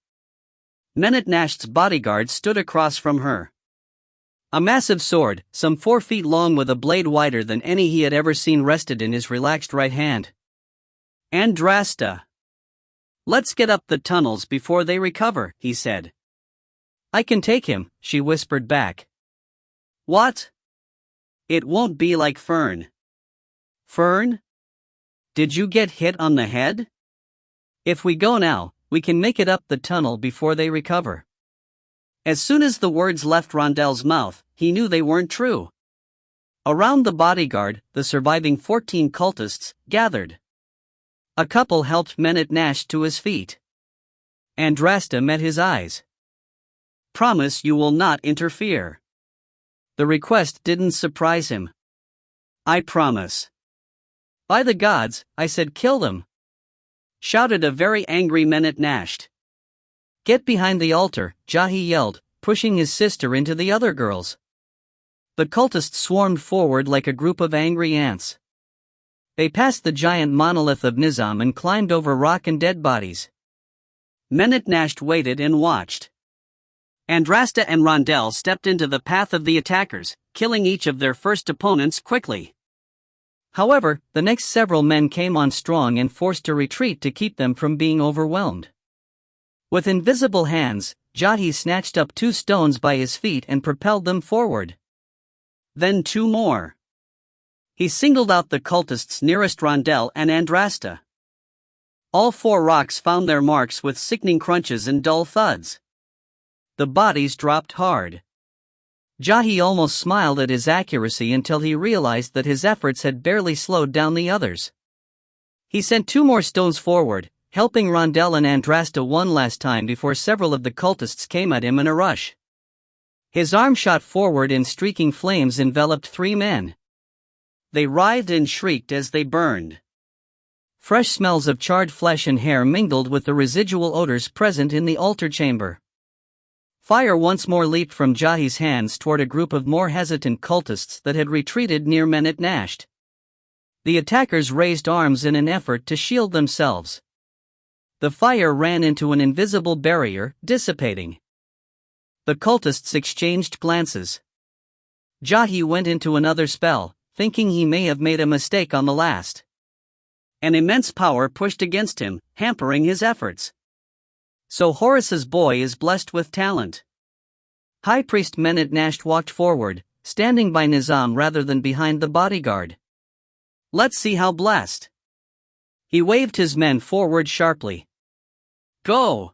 Menet Nasht's bodyguard stood across from her. A massive sword, some 4 feet long with a blade wider than any he had ever seen, rested in his relaxed right hand. "Andrasta. Let's get up the tunnels before they recover," he said. "I can take him," she whispered back. "What? It won't be like Fern." "Fern? Did you get hit on the head? If we go now, we can make it up the tunnel before they recover." As soon as the words left Rondell's mouth, he knew they weren't true. Around the bodyguard, the surviving 14 cultists gathered. A couple helped Menet Nasht to his feet. Andrasta met his eyes. "Promise you will not interfere." The request didn't surprise him. "I promise." "By the gods, I said kill them!" shouted a very angry Menet Nasht. "Get behind the altar," Jahi yelled, pushing his sister into the other girls. The cultists swarmed forward like a group of angry ants. They passed the giant monolith of Nizam and climbed over rock and dead bodies. Menet Nasht waited and watched. Andrasta and Rondell stepped into the path of the attackers, killing each of their first opponents quickly. However, the next several men came on strong and forced a retreat to keep them from being overwhelmed. With invisible hands, Jahi snatched up 2 stones by his feet and propelled them forward. Then 2 more. He singled out the cultists nearest Rondell and Andrasta. All 4 rocks found their marks with sickening crunches and dull thuds. The bodies dropped hard. Jahi almost smiled at his accuracy until he realized that his efforts had barely slowed down the others. He sent 2 more stones forward, helping Rondell and Andrasta one last time before several of the cultists came at him in a rush. His arm shot forward and streaking flames enveloped 3 men. They writhed and shrieked as they burned. Fresh smells of charred flesh and hair mingled with the residual odors present in the altar chamber. Fire once more leaped from Jahi's hands toward a group of more hesitant cultists that had retreated near Menet Nasht. The attackers raised arms in an effort to shield themselves. The fire ran into an invisible barrier, dissipating. The cultists exchanged glances. Jahi went into another spell, thinking he may have made a mistake on the last. An immense power pushed against him, hampering his efforts. So Horus's boy is blessed with talent. High Priest Menet Nasht walked forward, standing by Nizam rather than behind the bodyguard. "Let's see how blessed." He waved his men forward sharply. "Go!"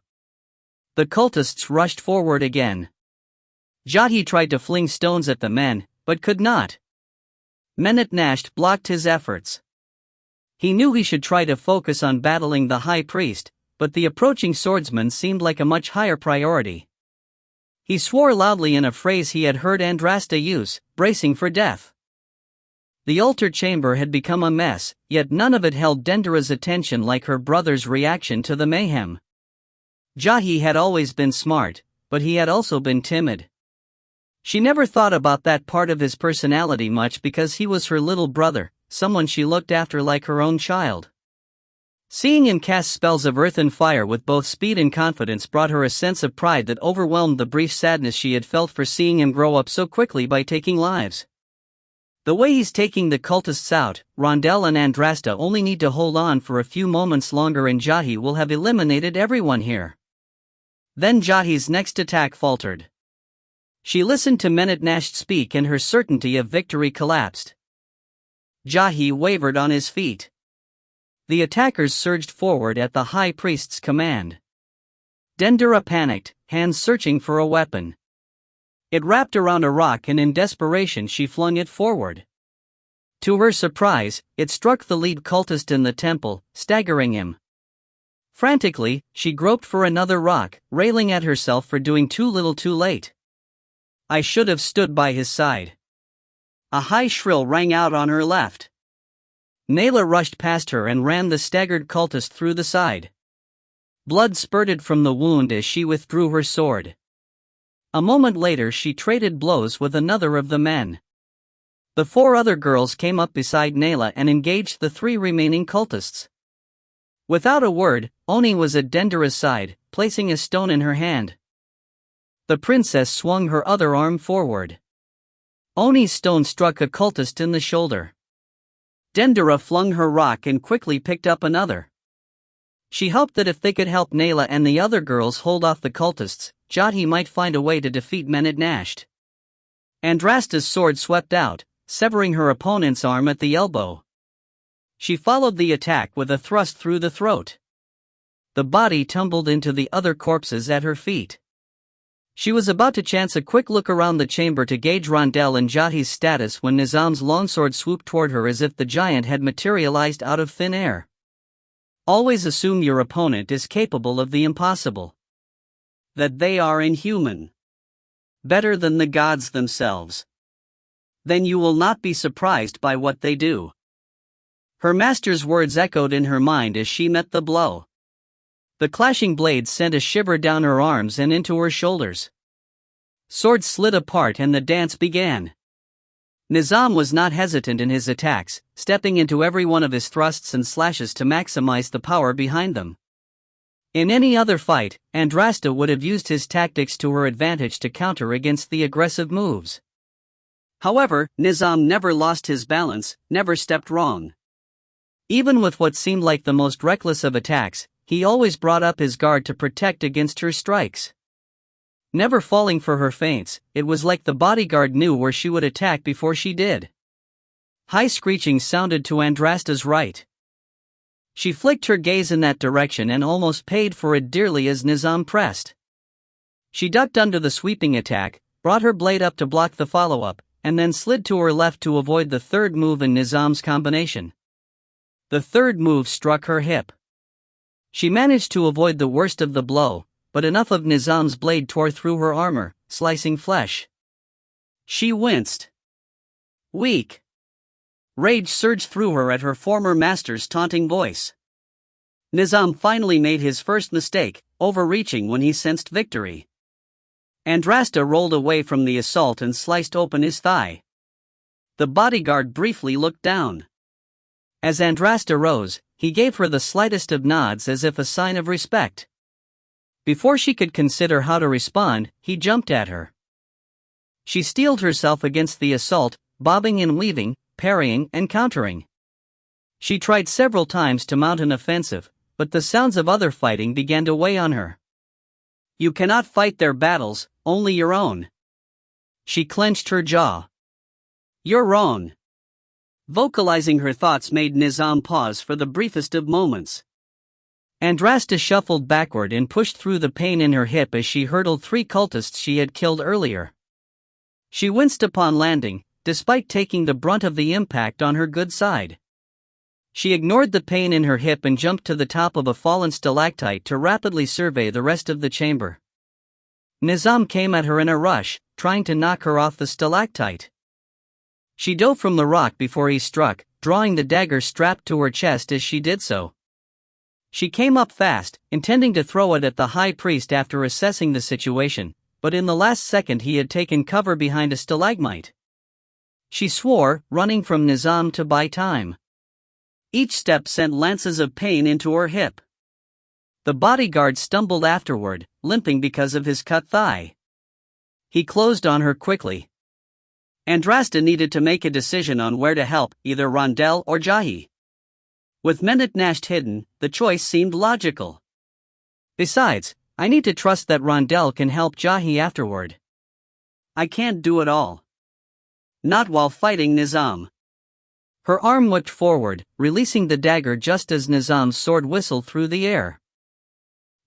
The cultists rushed forward again. Jahi tried to fling stones at the men, but could not. Menet Nasht blocked his efforts. He knew he should try to focus on battling the High Priest, but the approaching swordsman seemed like a much higher priority. He swore loudly in a phrase he had heard Andrasta use, bracing for death. The altar chamber had become a mess, yet none of it held Dendera's attention like her brother's reaction to the mayhem. Jahi had always been smart, but he had also been timid. She never thought about that part of his personality much because he was her little brother, someone she looked after like her own child. Seeing him cast spells of earth and fire with both speed and confidence brought her a sense of pride that overwhelmed the brief sadness she had felt for seeing him grow up so quickly by taking lives. The way he's taking the cultists out, Rondell and Andrasta only need to hold on for a few moments longer and Jahi will have eliminated everyone here. Then Jahi's next attack faltered. She listened to Menet Nasht speak and her certainty of victory collapsed. Jahi wavered on his feet. The attackers surged forward at the high priest's command. Dendera panicked, hands searching for a weapon. It wrapped around a rock and in desperation she flung it forward. To her surprise, it struck the lead cultist in the temple, staggering him. Frantically, she groped for another rock, railing at herself for doing too little too late. I should have stood by his side. A high shrill rang out on her left. Nayla rushed past her and ran the staggered cultist through the side. Blood spurted from the wound as she withdrew her sword. A moment later she traded blows with another of the men. The 4 other girls came up beside Nayla and engaged the 3 remaining cultists. Without a word, Oni was at Dendera's side, placing a stone in her hand. The princess swung her other arm forward. Oni's stone struck a cultist in the shoulder. Dendera flung her rock and quickly picked up another. She hoped that if they could help Nayla and the other girls hold off the cultists, Jahi might find a way to defeat Menad Nasht. Andrasta's sword swept out, severing her opponent's arm at the elbow. She followed the attack with a thrust through the throat. The body tumbled into the other corpses at her feet. She was about to chance a quick look around the chamber to gauge Rondell and Jahi's status when Nizam's longsword swooped toward her as if the giant had materialized out of thin air. Always assume your opponent is capable of the impossible. That they are inhuman. Better than the gods themselves. Then you will not be surprised by what they do. Her master's words echoed in her mind as she met the blow. The clashing blades sent a shiver down her arms and into her shoulders. Swords slid apart and the dance began. Nizam was not hesitant in his attacks, stepping into every one of his thrusts and slashes to maximize the power behind them. In any other fight, Andrasta would have used his tactics to her advantage to counter against the aggressive moves. However, Nizam never lost his balance, never stepped wrong. Even with what seemed like the most reckless of attacks, he always brought up his guard to protect against her strikes. Never falling for her feints, it was like the bodyguard knew where she would attack before she did. High screeching sounded to Andrasta's right. She flicked her gaze in that direction and almost paid for it dearly as Nizam pressed. She ducked under the sweeping attack, brought her blade up to block the follow-up, and then slid to her left to avoid the third move in Nizam's combination. The third move struck her hip. She managed to avoid the worst of the blow, but enough of Nizam's blade tore through her armor, slicing flesh. She winced. Weak. Rage surged through her at her former master's taunting voice. Nizam finally made his first mistake, overreaching when he sensed victory. Andrasta rolled away from the assault and sliced open his thigh. The bodyguard briefly looked down. As Andrasta rose, he gave her the slightest of nods as if a sign of respect. Before she could consider how to respond, he jumped at her. She steeled herself against the assault, bobbing and weaving, parrying and countering. She tried several times to mount an offensive, but the sounds of other fighting began to weigh on her. You cannot fight their battles, only your own. She clenched her jaw. Your own. Vocalizing her thoughts made Nizam pause for the briefest of moments. Andrasta shuffled backward and pushed through the pain in her hip as she hurdled 3 cultists she had killed earlier. She winced upon landing, despite taking the brunt of the impact on her good side. She ignored the pain in her hip and jumped to the top of a fallen stalactite to rapidly survey the rest of the chamber. Nizam came at her in a rush, trying to knock her off the stalactite. She dove from the rock before he struck, drawing the dagger strapped to her chest as she did so. She came up fast, intending to throw it at the high priest after assessing the situation, but in the last second he had taken cover behind a stalagmite. She swore, running from Nizam to buy time. Each step sent lances of pain into her hip. The bodyguard stumbled afterward, limping because of his cut thigh. He closed on her quickly. Andrasta needed to make a decision on where to help, either Rondell or Jahi. With Menad Nasht hidden, the choice seemed logical. Besides, I need to trust that Rondell can help Jahi afterward. I can't do it all. Not while fighting Nizam. Her arm whipped forward, releasing the dagger just as Nizam's sword whistled through the air.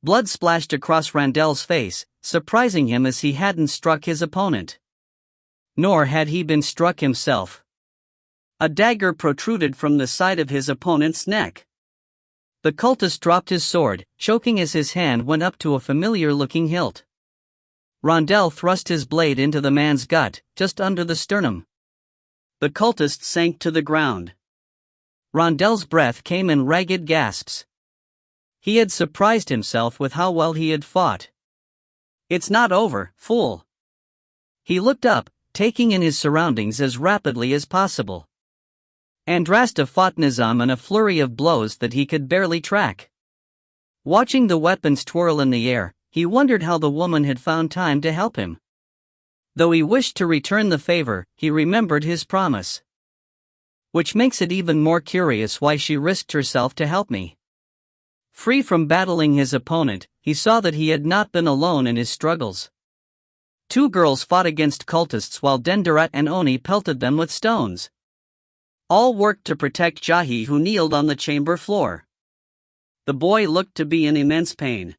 Blood splashed across Randell's face, surprising him as he hadn't struck his opponent. Nor had he been struck himself. A dagger protruded from the side of his opponent's neck. The cultist dropped his sword, choking as his hand went up to a familiar-looking hilt. Randell thrust his blade into the man's gut, just under the sternum. The cultist sank to the ground. Randell's breath came in ragged gasps. He had surprised himself with how well he had fought. "It's not over, fool." He looked up, taking in his surroundings as rapidly as possible. Andrasta fought Nizam in a flurry of blows that he could barely track. Watching the weapons twirl in the air, he wondered how the woman had found time to help him. Though he wished to return the favor, he remembered his promise. Which makes it even more curious why she risked herself to help me. Free from battling his opponent, he saw that he had not been alone in his struggles. Two girls fought against cultists while Dendurat and Oni pelted them with stones. All worked to protect Jahi, who kneeled on the chamber floor. The boy looked to be in immense pain.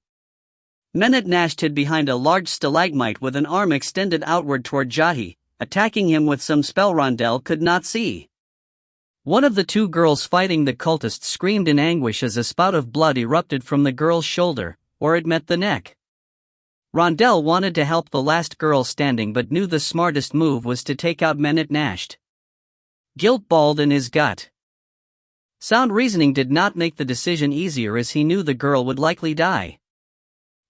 Menat Nasht hid behind a large stalagmite with an arm extended outward toward Jahi, attacking him with some spell Randell could not see. One of the two girls fighting the cultist screamed in anguish as a spout of blood erupted from the girl's shoulder, where it met the neck. Randell wanted to help the last girl standing but knew the smartest move was to take out Menat Nasht. Guilt balled in his gut. Sound reasoning did not make the decision easier as he knew the girl would likely die.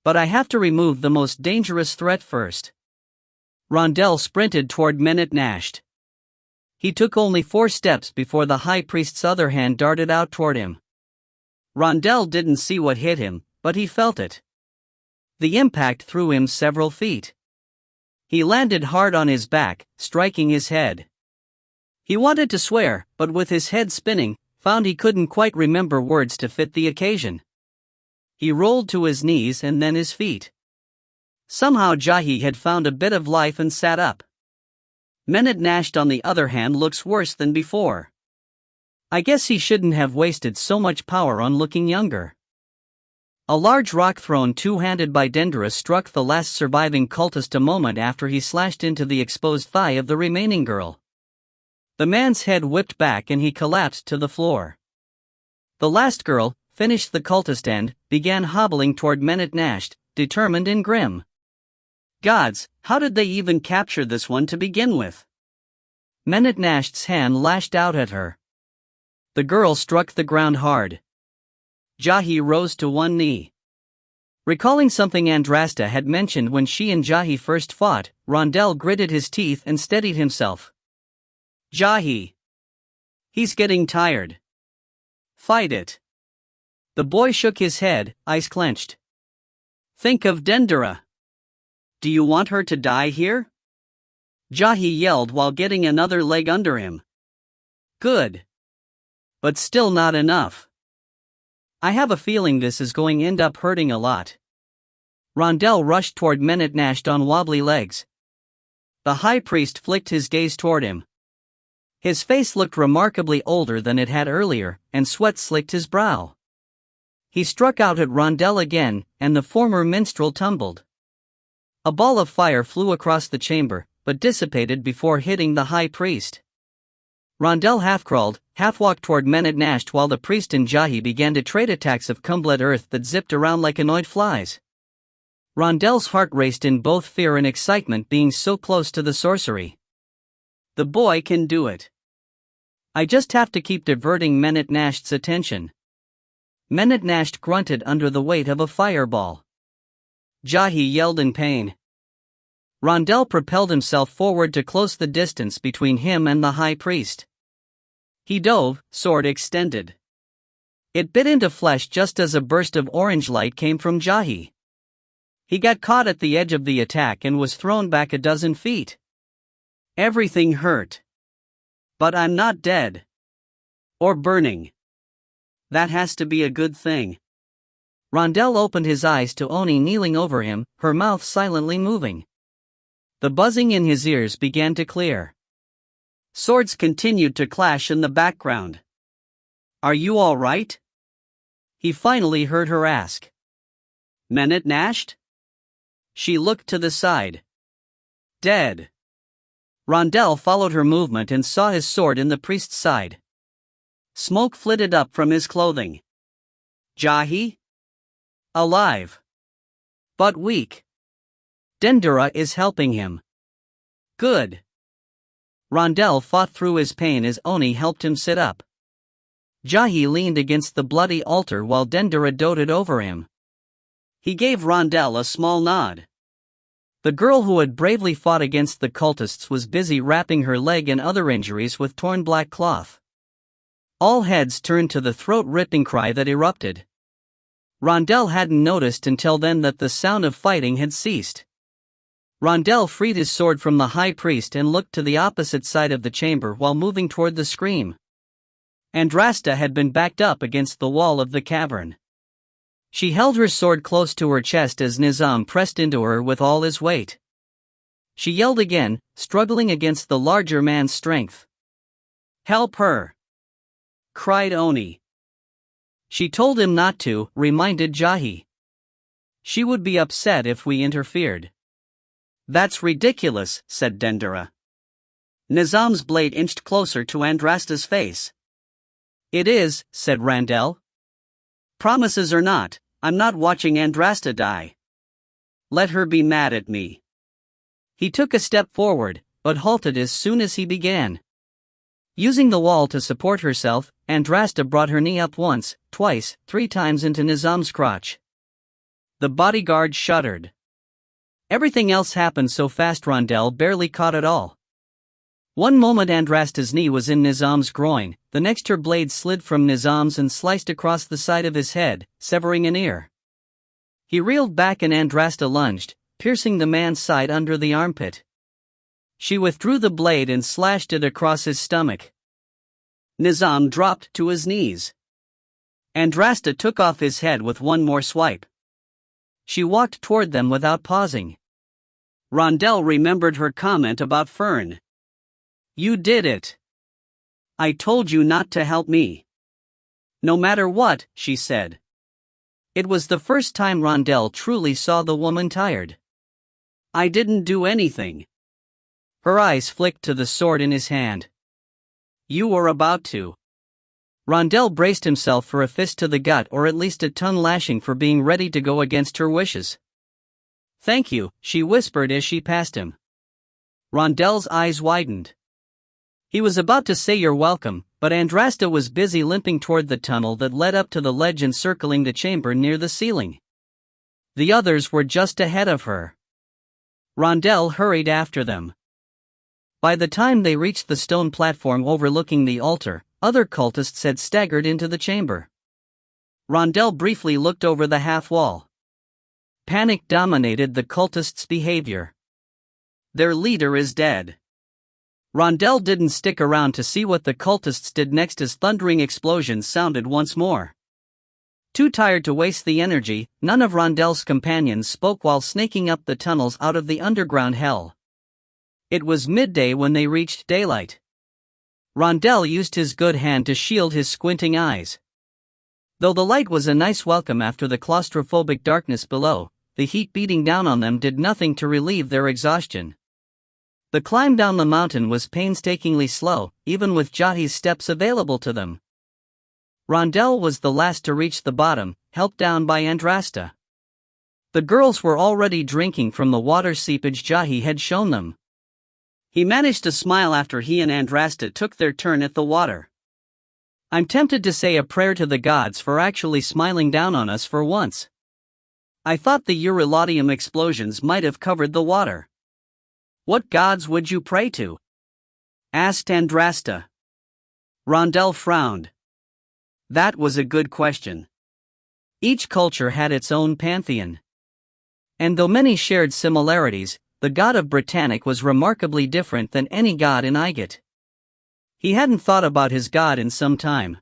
But I have to remove the most dangerous threat first. Randell sprinted toward Menat Nasht. He took only 4 steps before the high priest's other hand darted out toward him. Randell didn't see what hit him, but he felt it. The impact threw him several feet. He landed hard on his back, striking his head. He wanted to swear, but with his head spinning, found he couldn't quite remember words to fit the occasion. He rolled to his knees and then his feet. Somehow Jahi had found a bit of life and sat up. Menat Nasht on the other hand looks worse than before. I guess he shouldn't have wasted so much power on looking younger. A large rock thrown two-handed by Dendra struck the last surviving cultist a moment after he slashed into the exposed thigh of the remaining girl. The man's head whipped back and he collapsed to the floor. The last girl, finished the cultist and began hobbling toward Menat Nasht, determined and grim. Gods, how did they even capture this one to begin with? Menat Nasht's hand lashed out at her. The girl struck the ground hard. Jahi rose to one knee. Recalling something Andrasta had mentioned when she and Jahi first fought, Randell gritted his teeth and steadied himself. Jahi. He's getting tired. Fight it. The boy shook his head, eyes clenched. Think of Dendra. Do you want her to die here? Jahi yelled while getting another leg under him. Good. But still not enough. I have a feeling this is going to end up hurting a lot. Randell rushed toward Menat Nasht on wobbly legs. The high priest flicked his gaze toward him. His face looked remarkably older than it had earlier, and sweat slicked his brow. He struck out at Randell again, and the former minstrel tumbled. A ball of fire flew across the chamber, but dissipated before hitting the high priest. Randell half-crawled, half-walked toward Menat Nasht while the priest and Jahi began to trade attacks of Kumblet earth that zipped around like annoyed flies. Randell's heart raced in both fear and excitement being so close to the sorcery. The boy can do it. I just have to keep diverting Menat Nasht's attention. Menat Nasht grunted under the weight of a fireball. Jahi yelled in pain. Randell propelled himself forward to close the distance between him and the high priest. He dove, sword extended. It bit into flesh just as a burst of orange light came from Jahi. He got caught at the edge of the attack and was thrown back a dozen feet. Everything hurt. But I'm not dead. Or burning. That has to be a good thing. Randell opened his eyes to Oni kneeling over him, her mouth silently moving. The buzzing in his ears began to clear. Swords continued to clash in the background. "Are you all right?" he finally heard her ask. "Menet Nasht?" She looked to the side. "Dead." Rondell followed her movement and saw his sword in the priest's side. Smoke flitted up from his clothing. "Jahi?" "Alive. But weak. Dendera is helping him." "Good." Rondell fought through his pain as Oni helped him sit up. Jahi leaned against the bloody altar while Dendera doted over him. He gave Rondell a small nod. The girl who had bravely fought against the cultists was busy wrapping her leg and other injuries with torn black cloth. All heads turned to the throat-ripping cry that erupted. Rondell hadn't noticed until then that the sound of fighting had ceased. Rondell freed his sword from the high priest and looked to the opposite side of the chamber while moving toward the scream. Andrasta had been backed up against the wall of the cavern. She held her sword close to her chest as Nizam pressed into her with all his weight. She yelled again, struggling against the larger man's strength. "Help her!" cried Oni. "She told him not to," reminded Jahi. "She would be upset if we interfered." "That's ridiculous," said Dendera. Nizam's blade inched closer to Andrasta's face. "It is," said Rondell. "Promises or not, I'm not watching Andrasta die. Let her be mad at me." He took a step forward, but halted as soon as he began. Using the wall to support herself, Andrasta brought her knee up once, twice, 3 times into Nizam's crotch. The bodyguard shuddered. Everything else happened so fast Rondell barely caught it all. One moment Andrasta's knee was in Nizam's groin, the next her blade slid from Nizam's and sliced across the side of his head, severing an ear. He reeled back and Andrasta lunged, piercing the man's side under the armpit. She withdrew the blade and slashed it across his stomach. Nizam dropped to his knees. Andrasta took off his head with one more swipe. She walked toward them without pausing. Rondell remembered her comment about Fern. "You did it. I told you not to help me." "No matter what," she said. It was the first time Rondell truly saw the woman tired. "I didn't do anything." Her eyes flicked to the sword in his hand. "You were about to." Rondell braced himself for a fist to the gut or at least a tongue lashing for being ready to go against her wishes. "Thank you," she whispered as she passed him. Rondell's eyes widened. He was about to say "you're welcome," but Andrasta was busy limping toward the tunnel that led up to the ledge encircling the chamber near the ceiling. The others were just ahead of her. Rondell hurried after them. By the time they reached the stone platform overlooking the altar, other cultists had staggered into the chamber. Rondell briefly looked over the half-wall. Panic dominated the cultists' behavior. Their leader is dead. Rondell didn't stick around to see what the cultists did next as thundering explosions sounded once more. Too tired to waste the energy, none of Rondell's companions spoke while snaking up the tunnels out of the underground hell. It was midday when they reached daylight. Rondell used his good hand to shield his squinting eyes. Though the light was a nice welcome after the claustrophobic darkness below, the heat beating down on them did nothing to relieve their exhaustion. The climb down the mountain was painstakingly slow, even with Jahi's steps available to them. Rondell was the last to reach the bottom, helped down by Andrasta. The girls were already drinking from the water seepage Jahi had shown them. He managed to smile after he and Andrasta took their turn at the water. "I'm tempted to say a prayer to the gods for actually smiling down on us for once. I thought the Eurylaudium explosions might have covered the water." "What gods would you pray to?" asked Andrasta. Rondell frowned. That was a good question. Each culture had its own pantheon. And though many shared similarities, the god of Britannic was remarkably different than any god in Igit. He hadn't thought about his god in some time.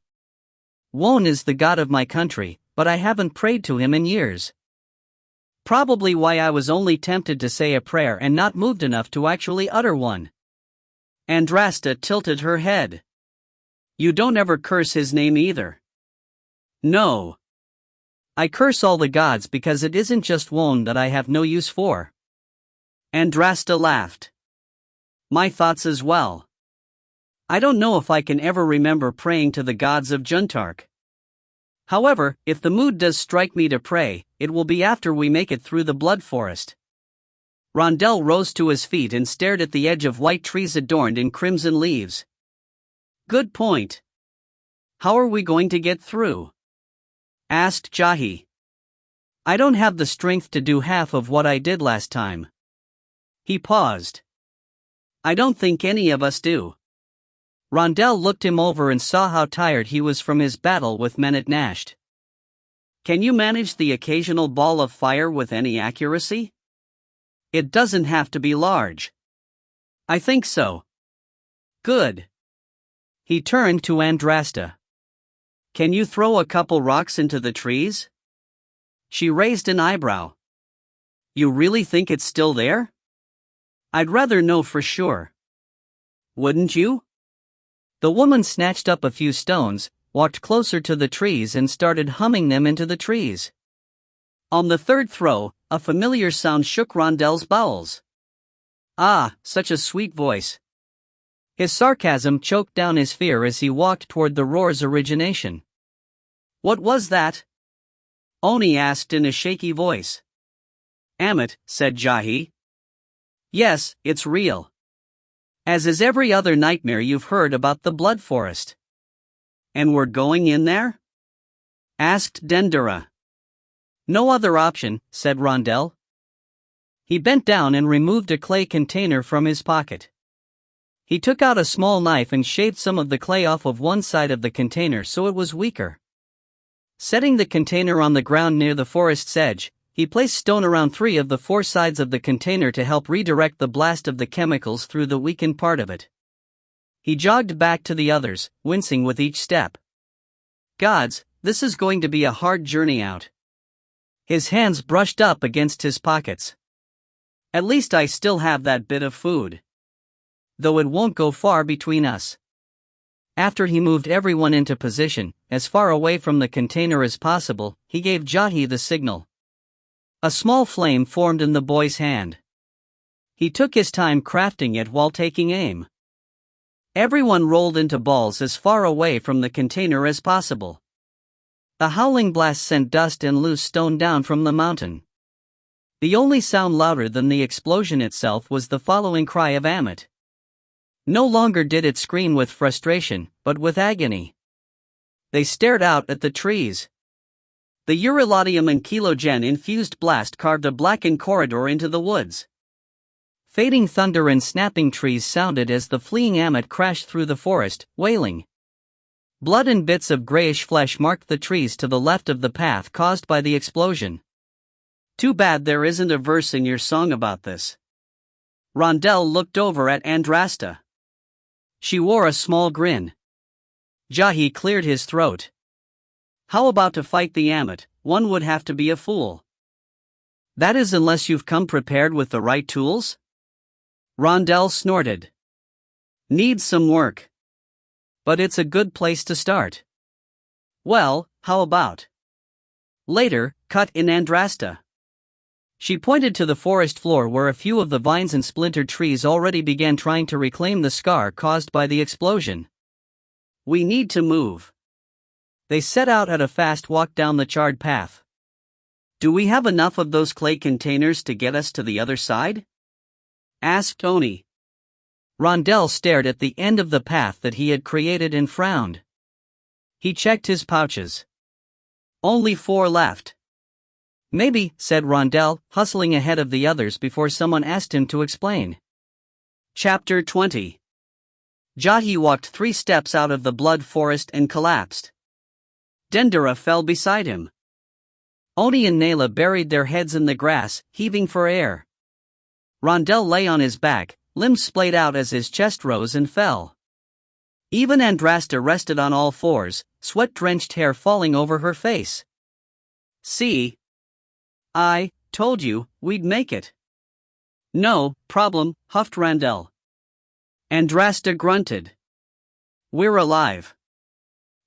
"Wone is the god of my country, but I haven't prayed to him in years." Probably why I was only tempted to say a prayer and not moved enough to actually utter one. Andrasta tilted her head. You don't ever curse his name either. No. I curse all the gods because it isn't just one that I have no use for. Andrasta laughed. My thoughts as well. I don't know if I can ever remember praying to the gods of Juntark. However, if the mood does strike me to pray, it will be after we make it through the blood forest. Rondell rose to his feet and stared at the edge of white trees adorned in crimson leaves. Good point. How are we going to get through? Asked Jahi. I don't have the strength to do half of what I did last time. He paused. I don't think any of us do. Rondell looked him over and saw how tired he was from his battle with men at Nasht. Can you manage the occasional ball of fire with any accuracy? It doesn't have to be large. I think so. Good. He turned to Andrasta. Can you throw a couple rocks into the trees? She raised an eyebrow. You really think it's still there? I'd rather know for sure. Wouldn't you? The woman snatched up a few stones, walked closer to the trees and started humming them into the trees. On the third throw, a familiar sound shook Rondell's bowels. Ah, such a sweet voice. His sarcasm choked down his fear as he walked toward the roar's origination. What was that? Oni asked in a shaky voice. Amit, said Jahi. Yes, it's real. As is every other nightmare you've heard about the blood forest. And we're going in there? Asked Dendera. No other option, said Rondell. He bent down and removed a clay container from his pocket. He took out a small knife and shaved some of the clay off of one side of the container so it was weaker. Setting the container on the ground near the forest's edge, he placed stone around 3 of the 4 sides of the container to help redirect the blast of the chemicals through the weakened part of it. He jogged back to the others, wincing with each step. Gods, this is going to be a hard journey out. His hands brushed up against his pockets. At least I still have that bit of food. Though it won't go far between us. After he moved everyone into position, as far away from the container as possible, he gave Jahi the signal. A small flame formed in the boy's hand. He took his time crafting it while taking aim. Everyone rolled into balls as far away from the container as possible. The howling blast sent dust and loose stone down from the mountain. The only sound louder than the explosion itself was the following cry of Amit. No longer did it scream with frustration, but with agony. They stared out at the trees. The Eurylodium and Kilogen infused blast carved a blackened corridor into the woods. Fading thunder and snapping trees sounded as the fleeing Amit crashed through the forest, wailing. Blood and bits of grayish flesh marked the trees to the left of the path caused by the explosion. Too bad there isn't a verse in your song about this. Rondell looked over at Andrasta. She wore a small grin. Jahi cleared his throat. How about to fight the Amit? One would have to be a fool. That is unless you've come prepared with the right tools? Rondell snorted. Needs some work. But it's a good place to start. Well, how about? Later, cut in Andrasta. She pointed to the forest floor where a few of the vines and splintered trees already began trying to reclaim the scar caused by the explosion. We need to move. They set out at a fast walk down the charred path. Do we have enough of those clay containers to get us to the other side? Asked Oni. Rondell stared at the end of the path that he had created and frowned. He checked his pouches. Only 4 left. Maybe, said Rondell, hustling ahead of the others before someone asked him to explain. Chapter 20. Jahi walked 3 steps out of the blood forest and collapsed. Dendera fell beside him. Oni and Nayla buried their heads in the grass, heaving for air. Rondell lay on his back, limbs splayed out as his chest rose and fell. Even Andrasta rested on all 4s, sweat-drenched hair falling over her face. See? I told you, we'd make it. No problem, huffed Rondell. Andrasta grunted. We're alive.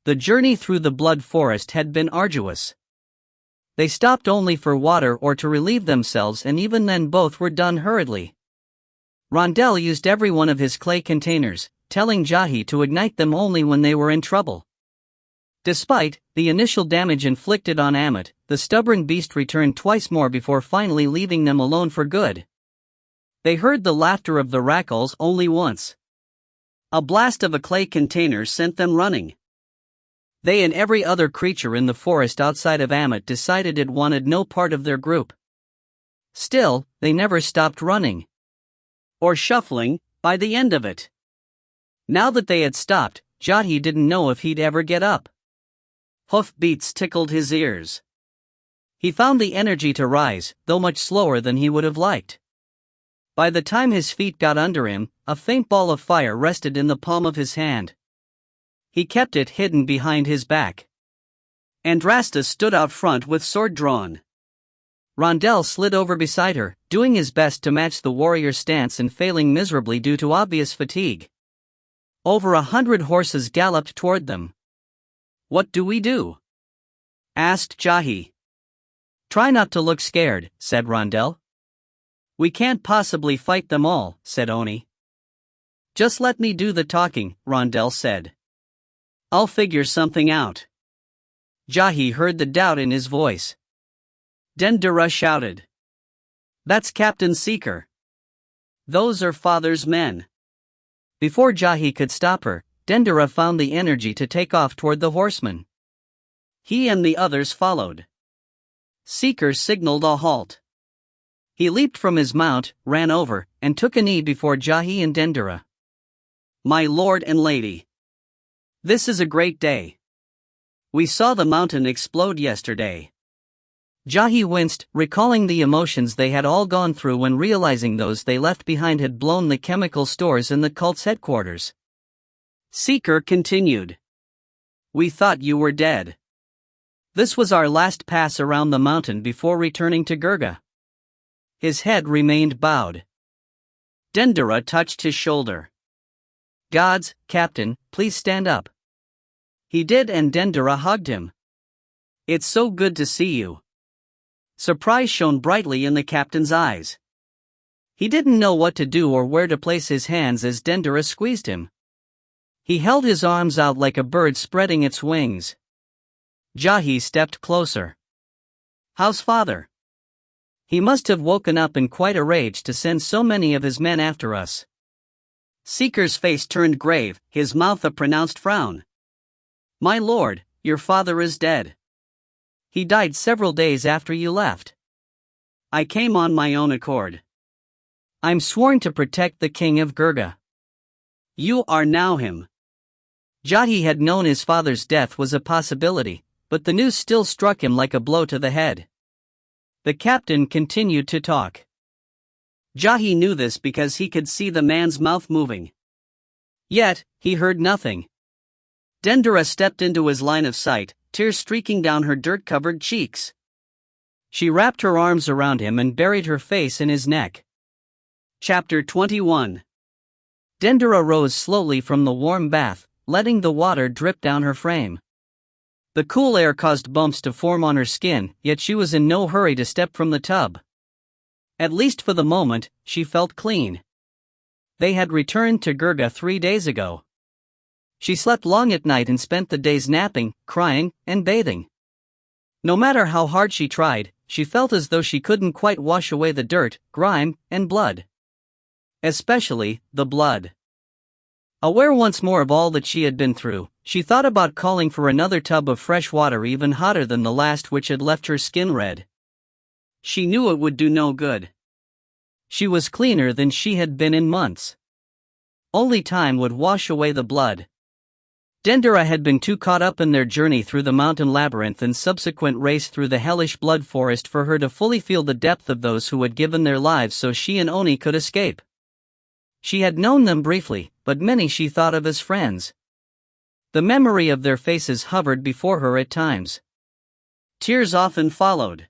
The journey through the Blood Forest had been arduous. They stopped only for water or to relieve themselves, and even then both were done hurriedly. Rondel used every one of his clay containers, telling Jahi to ignite them only when they were in trouble. Despite the initial damage inflicted on Amit, the stubborn beast returned twice more before finally leaving them alone for good. They heard the laughter of the Rackles only once. A blast of a clay container sent them running. They and every other creature in the forest outside of Amit decided it wanted no part of their group. Still, they never stopped running. Or shuffling, by the end of it. Now that they had stopped, Jahi didn't know if he'd ever get up. Hoofbeats tickled his ears. He found the energy to rise, though much slower than he would have liked. By the time his feet got under him, a faint ball of fire rested in the palm of his hand. He kept it hidden behind his back. Andrasta stood out front with sword drawn. Rondel slid over beside her, doing his best to match the warrior's stance and failing miserably due to obvious fatigue. Over 100 horses galloped toward them. What do we do? Asked Jahi. Try not to look scared, said Rondel. We can't possibly fight them all, said Oni. Just let me do the talking, Rondel said. I'll figure something out. Jahi heard the doubt in his voice. Dendera shouted. That's Captain Seeker. Those are Father's men. Before Jahi could stop her, Dendera found the energy to take off toward the horsemen. He and the others followed. Seeker signaled a halt. He leaped from his mount, ran over, and took a knee before Jahi and Dendera. My lord and lady. This is a great day. We saw the mountain explode yesterday. Jahi winced, recalling the emotions they had all gone through when realizing those they left behind had blown the chemical stores in the cult's headquarters. Seeker continued. We thought you were dead. This was our last pass around the mountain before returning to Gurga. His head remained bowed. Dendera touched his shoulder. Gods, Captain, please stand up. He did, and Dendera hugged him. It's so good to see you. Surprise shone brightly in the captain's eyes. He didn't know what to do or where to place his hands as Dendera squeezed him. He held his arms out like a bird spreading its wings. Jahi stepped closer. How's father? He must have woken up in quite a rage to send so many of his men after us. Seeker's face turned grave, his mouth a pronounced frown. My lord, your father is dead. He died several days after you left. I came on my own accord. I'm sworn to protect the king of Gurga. You are now him. Jahi had known his father's death was a possibility, but the news still struck him like a blow to the head. The captain continued to talk. Jahi knew this because he could see the man's mouth moving. Yet, he heard nothing. Dendera stepped into his line of sight, tears streaking down her dirt-covered cheeks. She wrapped her arms around him and buried her face in his neck. Chapter 21. Dendera rose slowly from the warm bath, letting the water drip down her frame. The cool air caused bumps to form on her skin, yet she was in no hurry to step from the tub. At least for the moment, she felt clean. They had returned to Gurga 3 days ago. She slept long at night and spent the days napping, crying, and bathing. No matter how hard she tried, she felt as though she couldn't quite wash away the dirt, grime, and blood. Especially, the blood. Aware once more of all that she had been through, she thought about calling for another tub of fresh water even hotter than the last, which had left her skin red. She knew it would do no good. She was cleaner than she had been in months. Only time would wash away the blood. Dendera had been too caught up in their journey through the mountain labyrinth and subsequent race through the hellish blood forest for her to fully feel the depth of those who had given their lives so she and Oni could escape. She had known them briefly, but many she thought of as friends. The memory of their faces hovered before her at times. Tears often followed.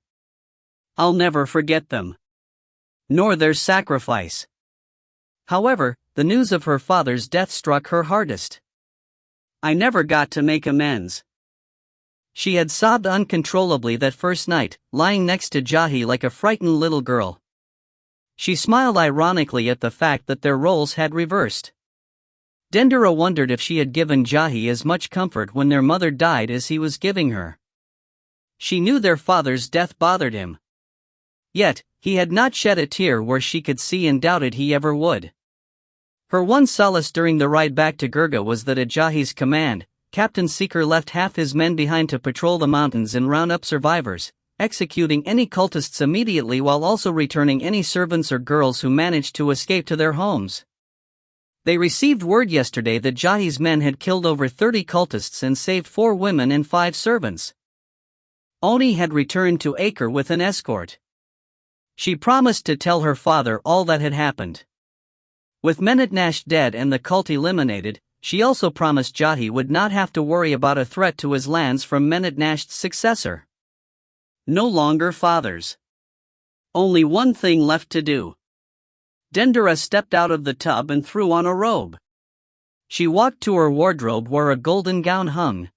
I'll never forget them. Nor their sacrifice. However, the news of her father's death struck her hardest. I never got to make amends. She had sobbed uncontrollably that first night, lying next to Jahi like a frightened little girl. She smiled ironically at the fact that their roles had reversed. Dendera wondered if she had given Jahi as much comfort when their mother died as he was giving her. She knew their father's death bothered him. Yet, he had not shed a tear where she could see and doubted he ever would. Her one solace during the ride back to Gurga was that at Jahi's command, Captain Seeker left half his men behind to patrol the mountains and round up survivors, executing any cultists immediately while also returning any servants or girls who managed to escape to their homes. They received word yesterday that Jahi's men had killed over 30 cultists and saved 4 women and 5 servants. Oni had returned to Acre with an escort. She promised to tell her father all that had happened. With Menetnash dead and the cult eliminated, she also promised Jahi would not have to worry about a threat to his lands from Menetnash's successor. No longer fathers. Only one thing left to do. Dendera stepped out of the tub and threw on a robe. She walked to her wardrobe where a golden gown hung.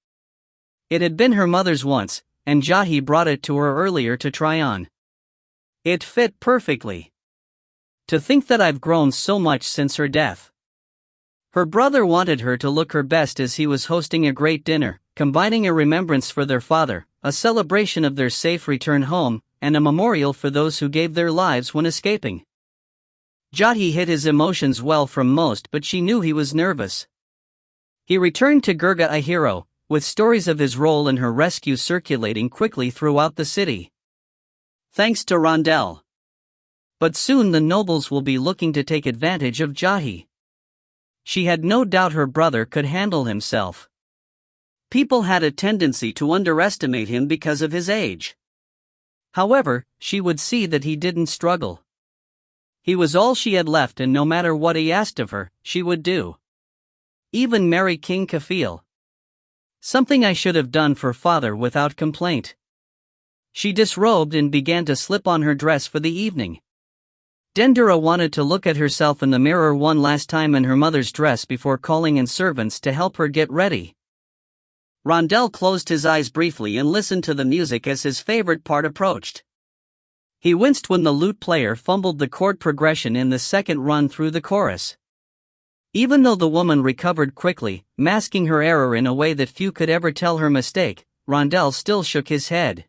It had been her mother's once, and Jahi brought it to her earlier to try on. It fit perfectly. To think that I've grown so much since her death. Her brother wanted her to look her best as he was hosting a great dinner, combining a remembrance for their father, a celebration of their safe return home, and a memorial for those who gave their lives when escaping. Jahi hid his emotions well from most, but she knew he was nervous. He returned to Gurga a hero, with stories of his role in her rescue circulating quickly throughout the city. Thanks to Rondell. But soon the nobles will be looking to take advantage of Jahi. She had no doubt her brother could handle himself. People had a tendency to underestimate him because of his age. However, she would see that he didn't struggle. He was all she had left, and no matter what he asked of her, she would do. Even marry King Kafil. Something I should have done for father without complaint. She disrobed and began to slip on her dress for the evening. Dendera wanted to look at herself in the mirror one last time in her mother's dress before calling in servants to help her get ready. Rondell closed his eyes briefly and listened to the music as his favorite part approached. He winced when the lute player fumbled the chord progression in the second run through the chorus. Even though the woman recovered quickly, masking her error in a way that few could ever tell her mistake, Rondell still shook his head.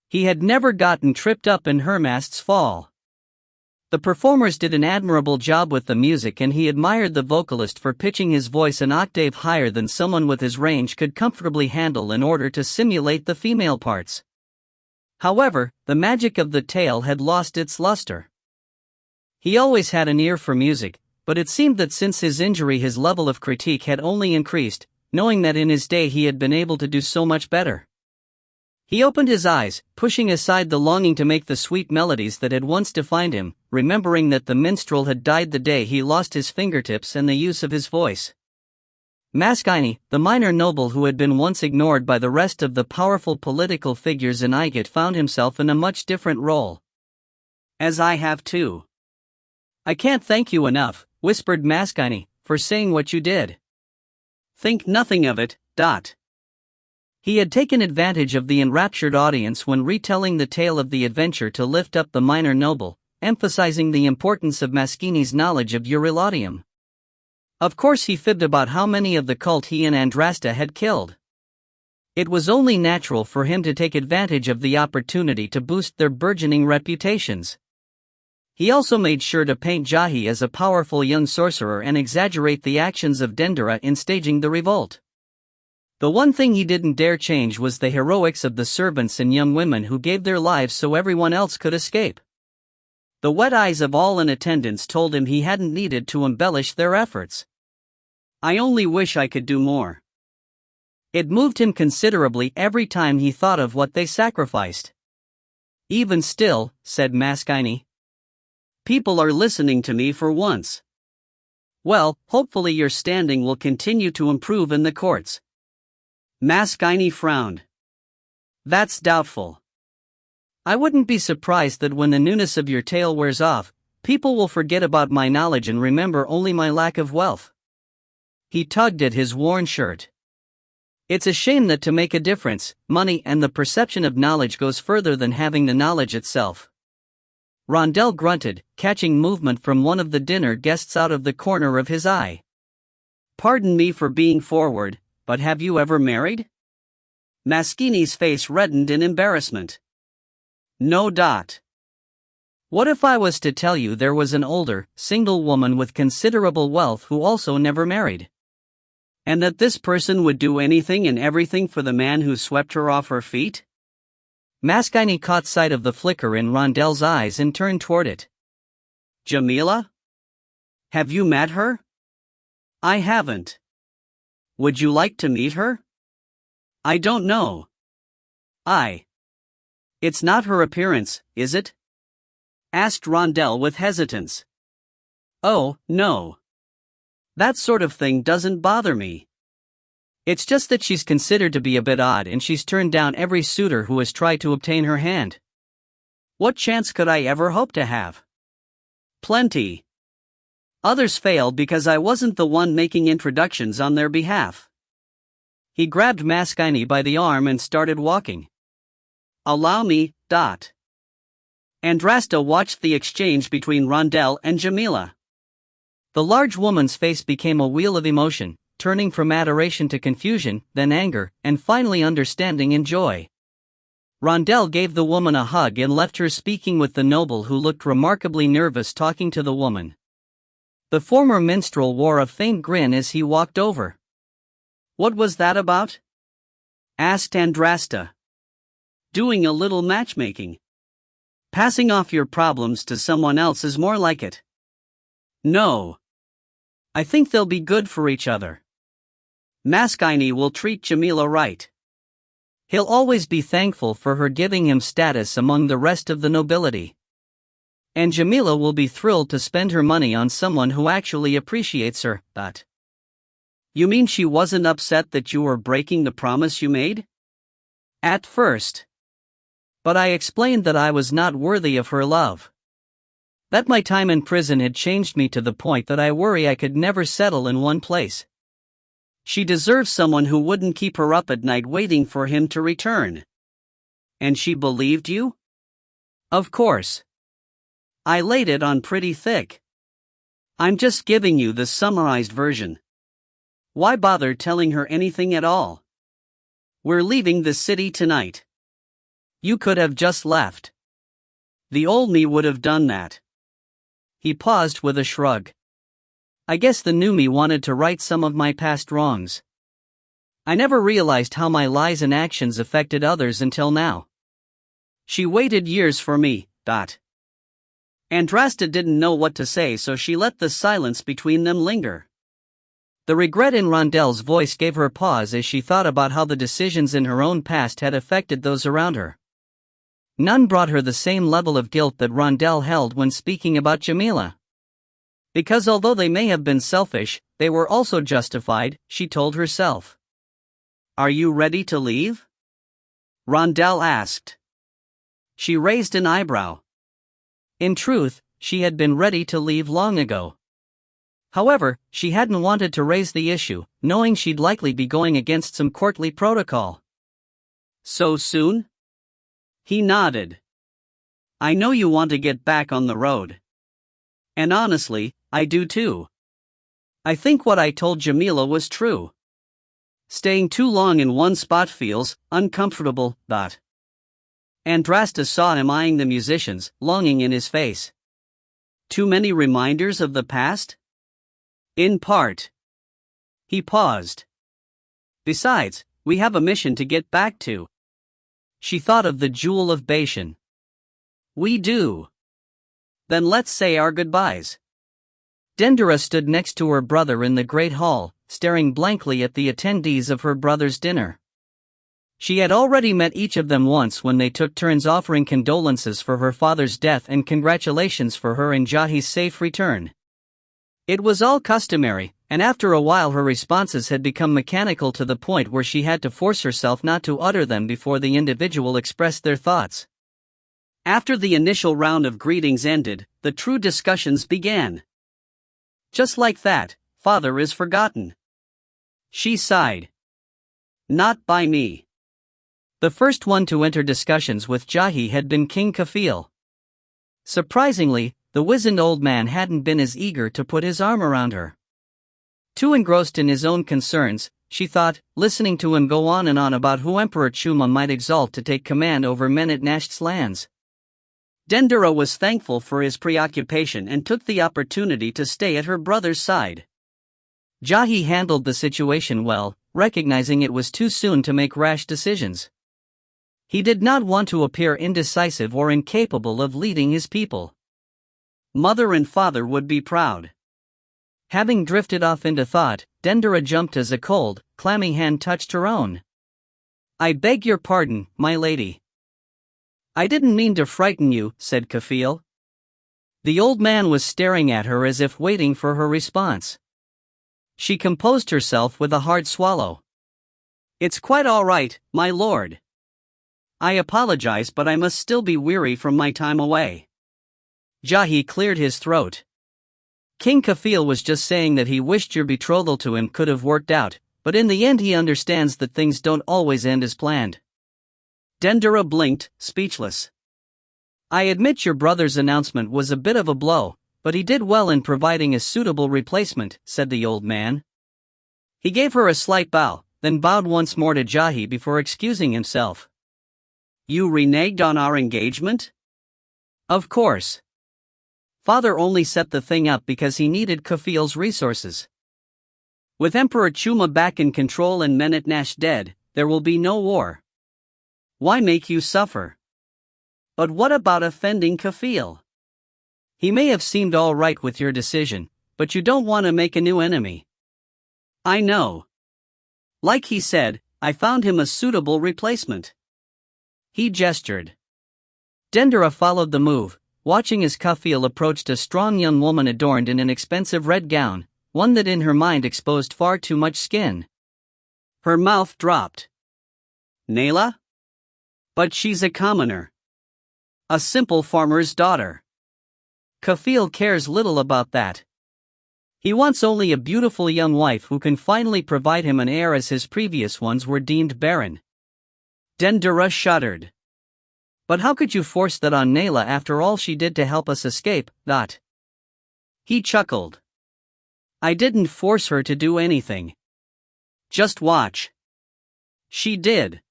He had never gotten tripped up in Hermast's fall. The performers did an admirable job with the music, and he admired the vocalist for pitching his voice an octave higher than someone with his range could comfortably handle in order to simulate the female parts. However, the magic of the tale had lost its luster. He always had an ear for music, but it seemed that since his injury his level of critique had only increased, knowing that in his day he had been able to do so much better. He opened his eyes, pushing aside the longing to make the sweet melodies that had once defined him, remembering that the minstrel had died the day he lost his fingertips and the use of his voice. Maskini, the minor noble who had been once ignored by the rest of the powerful political figures in Igit, found himself in a much different role. As I have too. I can't thank you enough, whispered Maskini, for saying what you did. Think nothing of it. He had taken advantage of the enraptured audience when retelling the tale of the adventure to lift up the minor noble, emphasizing the importance of Maskini's knowledge of Eurylotium. Of course he fibbed about how many of the cult he and Andrasta had killed. It was only natural for him to take advantage of the opportunity to boost their burgeoning reputations. He also made sure to paint Jahi as a powerful young sorcerer and exaggerate the actions of Dendera in staging the revolt. The one thing he didn't dare change was the heroics of the servants and young women who gave their lives so everyone else could escape. The wet eyes of all in attendance told him he hadn't needed to embellish their efforts. I only wish I could do more. It moved him considerably every time he thought of what they sacrificed. Even still, said Maskini. People are listening to me for once. Well, hopefully your standing will continue to improve in the courts. Maskini frowned. That's doubtful. I wouldn't be surprised that when the newness of your tale wears off, People will forget about my knowledge and remember only my lack of wealth. He tugged at his worn shirt. It's a shame that to make a difference, money and the perception of knowledge goes further than having the knowledge itself. Rondell grunted, catching movement from one of the dinner guests out of the corner of his eye. Pardon me for being forward, but have you ever married? Maskini's face reddened in embarrassment. No. What if I was to tell you there was an older, single woman with considerable wealth who also never married? And that this person would do anything and everything for the man who swept her off her feet? Maskini caught sight of the flicker in Rondell's eyes and turned toward it. Jamila? Have you met her? I haven't. Would you like to meet her? I don't know. It's not her appearance, is it? Asked Rondell with hesitance. Oh, no. That sort of thing doesn't bother me. It's just that she's considered to be a bit odd and she's turned down every suitor who has tried to obtain her hand. What chance could I ever hope to have? Plenty. Others failed because I wasn't the one making introductions on their behalf. He grabbed Maskini by the arm and started walking. Allow me. Andrasta watched the exchange between Rondell and Jamila. The large woman's face became a wheel of emotion, turning from adoration to confusion, then anger, and finally understanding and joy. Rondell gave the woman a hug and left her speaking with the noble who looked remarkably nervous talking to the woman. The former minstrel wore a faint grin as he walked over. What was that about? Asked Andrasta. Doing a little matchmaking. Passing off your problems to someone else is more like it. No. I think they'll be good for each other. Maskini will treat Jamila right. He'll always be thankful for her giving him status among the rest of the nobility. And Jamila will be thrilled to spend her money on someone who actually appreciates her. You mean she wasn't upset that you were breaking the promise you made? At first. But I explained that I was not worthy of her love. That my time in prison had changed me to the point that I worry I could never settle in one place. She deserves someone who wouldn't keep her up at night waiting for him to return. And she believed you? Of course. I laid it on pretty thick. I'm just giving you the summarized version. Why bother telling her anything at all? We're leaving the city tonight. You could have just left. The old me would have done that. He paused with a shrug. I guess the new me wanted to right some of my past wrongs. I never realized how my lies and actions affected others until now. She waited years for me. Andrasta didn't know what to say, so she let the silence between them linger. The regret in Rondell's voice gave her pause as she thought about how the decisions in her own past had affected those around her. None brought her the same level of guilt that Rondell held when speaking about Jamila. Because although they may have been selfish, they were also justified, she told herself. Are you ready to leave? Rondell asked. She raised an eyebrow. In truth, she had been ready to leave long ago. However, she hadn't wanted to raise the issue, knowing she'd likely be going against some courtly protocol. So soon? He nodded. I know you want to get back on the road. And honestly, I do too. I think what I told Jamila was true. Staying too long in one spot feels uncomfortable. Andrasta saw him eyeing the musicians, longing in his face. Too many reminders of the past? In part. He paused. Besides, we have a mission to get back to. She thought of the Jewel of Bashan. We do. Then let's say our goodbyes. Dendera stood next to her brother in the great hall, staring blankly at the attendees of her brother's dinner. She had already met each of them once when they took turns offering condolences for her father's death and congratulations for her and Jahi's safe return. It was all customary, and after a while her responses had become mechanical to the point where she had to force herself not to utter them before the individual expressed their thoughts. After the initial round of greetings ended, the true discussions began. Just like that, father is forgotten. She sighed. Not by me. The first one to enter discussions with Jahi had been King Kafil. Surprisingly, the wizened old man hadn't been as eager to put his arm around her. Too engrossed in his own concerns, she thought, listening to him go on and on about who Emperor Chuma might exalt to take command over Menetnasht's lands. Dendera was thankful for his preoccupation and took the opportunity to stay at her brother's side. Jahi handled the situation well, recognizing it was too soon to make rash decisions. He did not want to appear indecisive or incapable of leading his people. Mother and father would be proud. Having drifted off into thought, Dendera jumped as a cold, clammy hand touched her own. I beg your pardon, my lady. I didn't mean to frighten you, said Kafil. The old man was staring at her as if waiting for her response. She composed herself with a hard swallow. It's quite all right, my lord. I apologize, but I must still be weary from my time away. Jahi cleared his throat. King Kafil was just saying that he wished your betrothal to him could have worked out, but in the end he understands that things don't always end as planned. Dendera blinked, speechless. I admit your brother's announcement was a bit of a blow, but he did well in providing a suitable replacement, said the old man. He gave her a slight bow, then bowed once more to Jahi before excusing himself. You reneged on our engagement? Of course. Father only set the thing up because he needed Kafil's resources. With Emperor Chuma back in control and Menetnash dead, there will be no war. Why make you suffer? But what about offending Kafil? He may have seemed all right with your decision, but you don't want to make a new enemy. I know. Like he said, I found him a suitable replacement. He gestured. Dendera followed the move, watching as Kafil approached a strong young woman adorned in an expensive red gown, one that in her mind exposed far too much skin. Her mouth dropped. Nayla? But she's a commoner. A simple farmer's daughter. Kafil cares little about that. He wants only a beautiful young wife who can finally provide him an heir, as his previous ones were deemed barren. Dendera shuddered. But how could you force that on Nayla after all she did to help us escape, that? He chuckled. I didn't force her to do anything. Just watch. She did.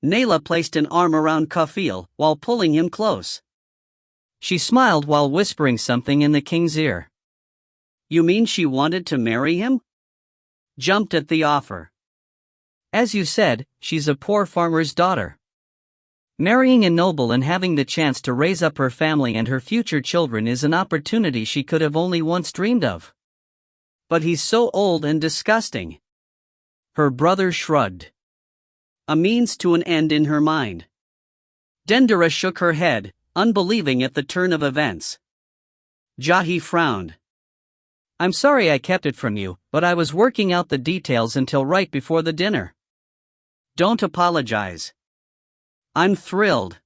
Nayla placed an arm around Kafil while pulling him close. She smiled while whispering something in the king's ear. You mean she wanted to marry him? Jumped at the offer. As you said, she's a poor farmer's daughter. Marrying a noble and having the chance to raise up her family and her future children is an opportunity she could have only once dreamed of. But he's so old and disgusting. Her brother shrugged. A means to an end in her mind. Dendera shook her head, unbelieving at the turn of events. Jahi frowned. I'm sorry I kept it from you, but I was working out the details until right before the dinner. Don't apologize. I'm thrilled.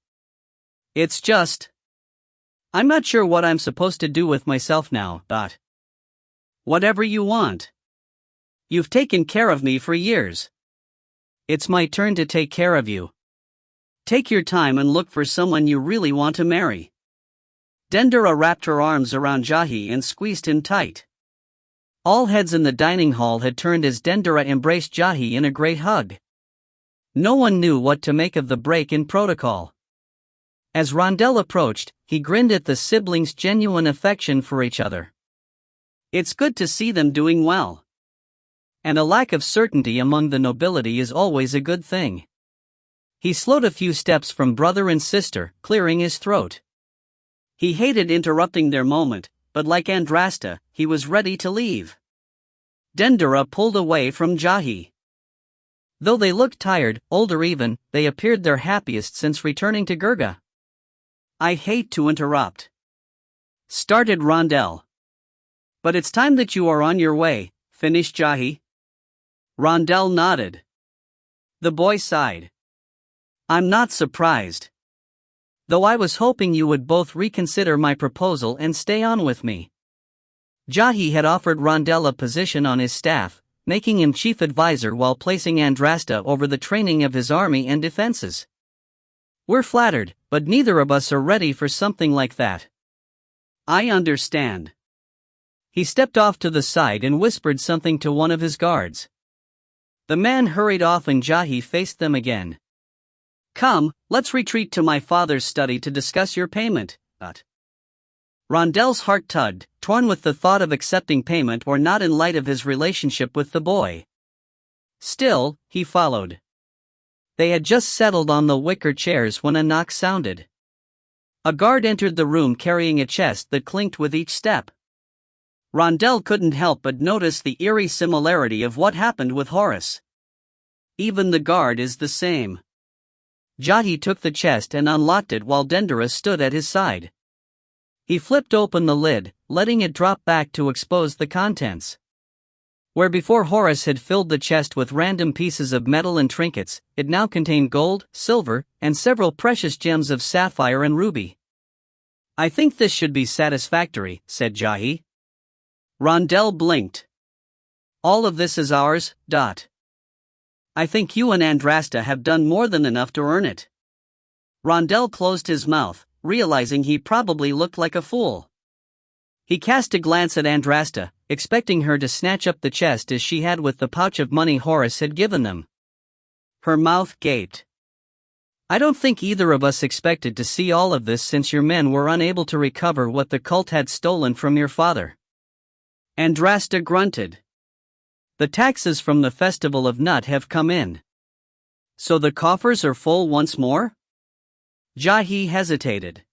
It's just, I'm not sure what I'm supposed to do with myself now, but whatever you want. You've taken care of me for years. It's my turn to take care of you. Take your time and look for someone you really want to marry. Dendera wrapped her arms around Jahi and squeezed him tight. All heads in the dining hall had turned as Dendera embraced Jahi in a great hug. No one knew what to make of the break in protocol. As Rondell approached, he grinned at the siblings' genuine affection for each other. It's good to see them doing well. And a lack of certainty among the nobility is always a good thing. He slowed a few steps from brother and sister, clearing his throat. He hated interrupting their moment, but like Andrasta, he was ready to leave. Dendera pulled away from Jahi. Though they looked tired, older even, they appeared their happiest since returning to Gurga. I hate to interrupt, started Rondell. But it's time that you are on your way, finished Jahi. Rondell nodded. The boy sighed. I'm not surprised. Though I was hoping you would both reconsider my proposal and stay on with me. Jahi had offered Rondel a position on his staff, making him chief advisor while placing Andrasta over the training of his army and defenses. We're flattered, but neither of us are ready for something like that. I understand. He stepped off to the side and whispered something to one of his guards. The man hurried off and Jahi faced them again. Come, let's retreat to my father's study to discuss your payment. Rondel's heart tugged, torn with the thought of accepting payment or not in light of his relationship with the boy. Still, he followed. They had just settled on the wicker chairs when a knock sounded. A guard entered the room carrying a chest that clinked with each step. Rondel couldn't help but notice the eerie similarity of what happened with Horace. Even the guard is the same. Jahi took the chest and unlocked it while Dendera stood at his side. He flipped open the lid, letting it drop back to expose the contents. Where before Horace had filled the chest with random pieces of metal and trinkets, it now contained gold, silver, and several precious gems of sapphire and ruby. I think this should be satisfactory, said Jahi. Rondel blinked. All of this is ours. I think you and Andrasta have done more than enough to earn it. Rondel closed his mouth, realizing he probably looked like a fool. He cast a glance at Andrasta, expecting her to snatch up the chest as she had with the pouch of money Horace had given them. Her mouth gaped. I don't think either of us expected to see all of this since your men were unable to recover what the cult had stolen from your father. Andrasta grunted. The taxes from the Festival of Nut have come in. So the coffers are full once more? Jahi hesitated.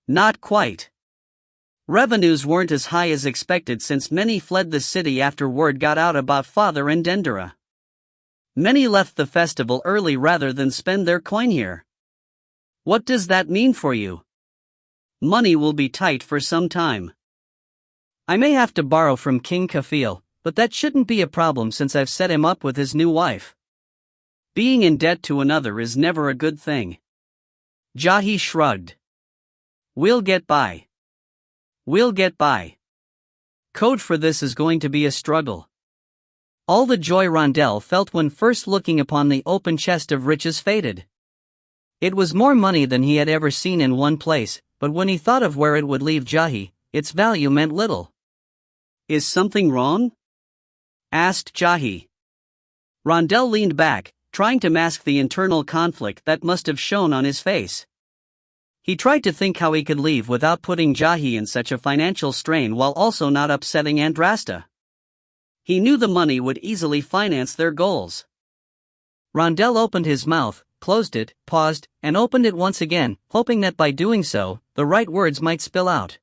Not quite. Revenues weren't as high as expected since many fled the city after word got out about Father and Dendera. Many left the festival early rather than spend their coin here. What does that mean for you? Money will be tight for some time. I may have to borrow from King Kafil, but that shouldn't be a problem since I've set him up with his new wife. Being in debt to another is never a good thing. Jahi shrugged. We'll get by. We'll get by. Code for this is going to be a struggle. All the joy Rondel felt when first looking upon the open chest of riches faded. It was more money than he had ever seen in one place, but when he thought of where it would leave Jahi, its value meant little. Is something wrong? Asked Jahi. Rondel leaned back, trying to mask the internal conflict that must have shown on his face. He tried to think how he could leave without putting Jahi in such a financial strain while also not upsetting Andrasta. He knew the money would easily finance their goals. Rondel opened his mouth, closed it, paused, and opened it once again, hoping that by doing so, the right words might spill out.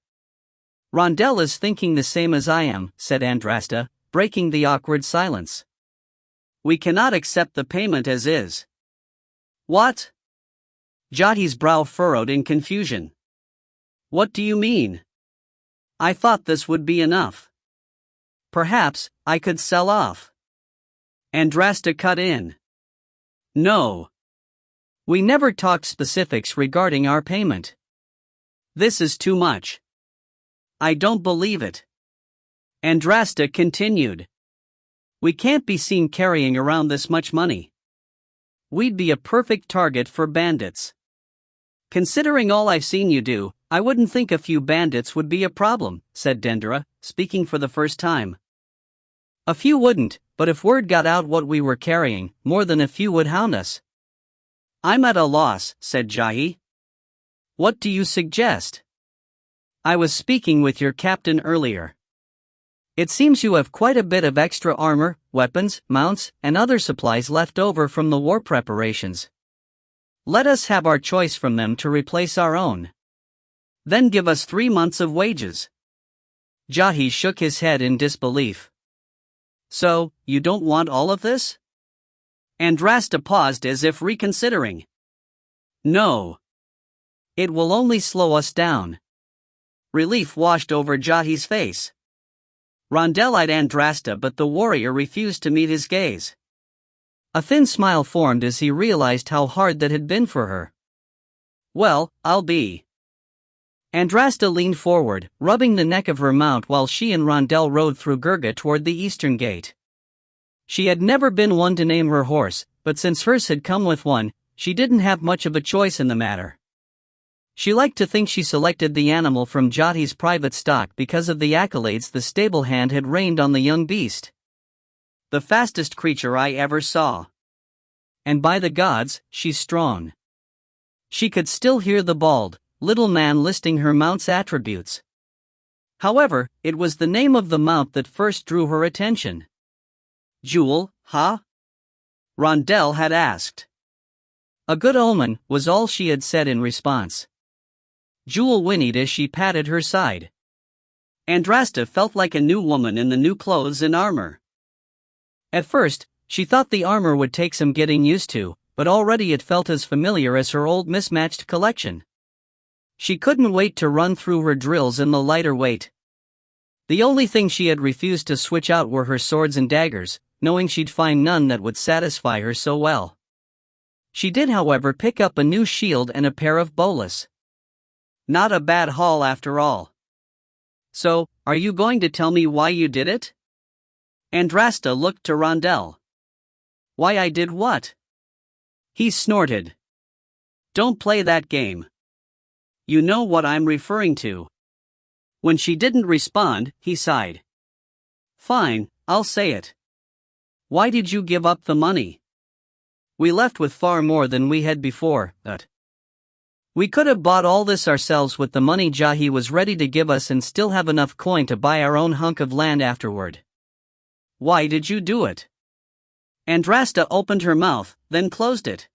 Rondel is thinking the same as I am, said Andrasta, breaking the awkward silence. We cannot accept the payment as is. What? Jahi's brow furrowed in confusion. What do you mean? I thought this would be enough. Perhaps I could sell off. Andrasta cut in. No. We never talked specifics regarding our payment. This is too much. I don't believe it. Andrasta continued. We can't be seen carrying around this much money. We'd be a perfect target for bandits. Considering all I've seen you do, I wouldn't think a few bandits would be a problem, said Dendera, speaking for the first time. A few wouldn't, but if word got out what we were carrying, more than a few would hound us. I'm at a loss, said Jahi. What do you suggest? I was speaking with your captain earlier. It seems you have quite a bit of extra armor, weapons, mounts, and other supplies left over from the war preparations. Let us have our choice from them to replace our own. Then give us 3 months of wages. Jahi shook his head in disbelief. So, you don't want all of this? Andrasta paused as if reconsidering. No. It will only slow us down. Relief washed over Jahi's face. Rondel eyed Andrasta, but the warrior refused to meet his gaze. A thin smile formed as he realized how hard that had been for her. Well, I'll be. Andrasta leaned forward, rubbing the neck of her mount while she and Rondel rode through Gurga toward the eastern gate. She had never been one to name her horse, but since hers had come with one, she didn't have much of a choice in the matter. She liked to think she selected the animal from Jati's private stock because of the accolades the stable hand had rained on the young beast. The fastest creature I ever saw. And by the gods, she's strong. She could still hear the bald, little man listing her mount's attributes. However, it was the name of the mount that first drew her attention. Jewel, huh? Rondel had asked. A good omen, was all she had said in response. Jewel whinnied as she patted her side. Andrasta felt like a new woman in the new clothes and armor. At first, she thought the armor would take some getting used to, but already it felt as familiar as her old mismatched collection. She couldn't wait to run through her drills in the lighter weight. The only thing she had refused to switch out were her swords and daggers, knowing she'd find none that would satisfy her so well. She did, however, pick up a new shield and a pair of bolas. Not a bad haul after all. So, are you going to tell me why you did it? Andrasta looked to Rondel. Why I did what? He snorted. Don't play that game. You know what I'm referring to. When she didn't respond, he sighed. Fine, I'll say it. Why did you give up the money? We left with far more than we had before, but we could have bought all this ourselves with the money Jahi was ready to give us and still have enough coin to buy our own hunk of land afterward. Why did you do it? Andrasta opened her mouth, then closed it.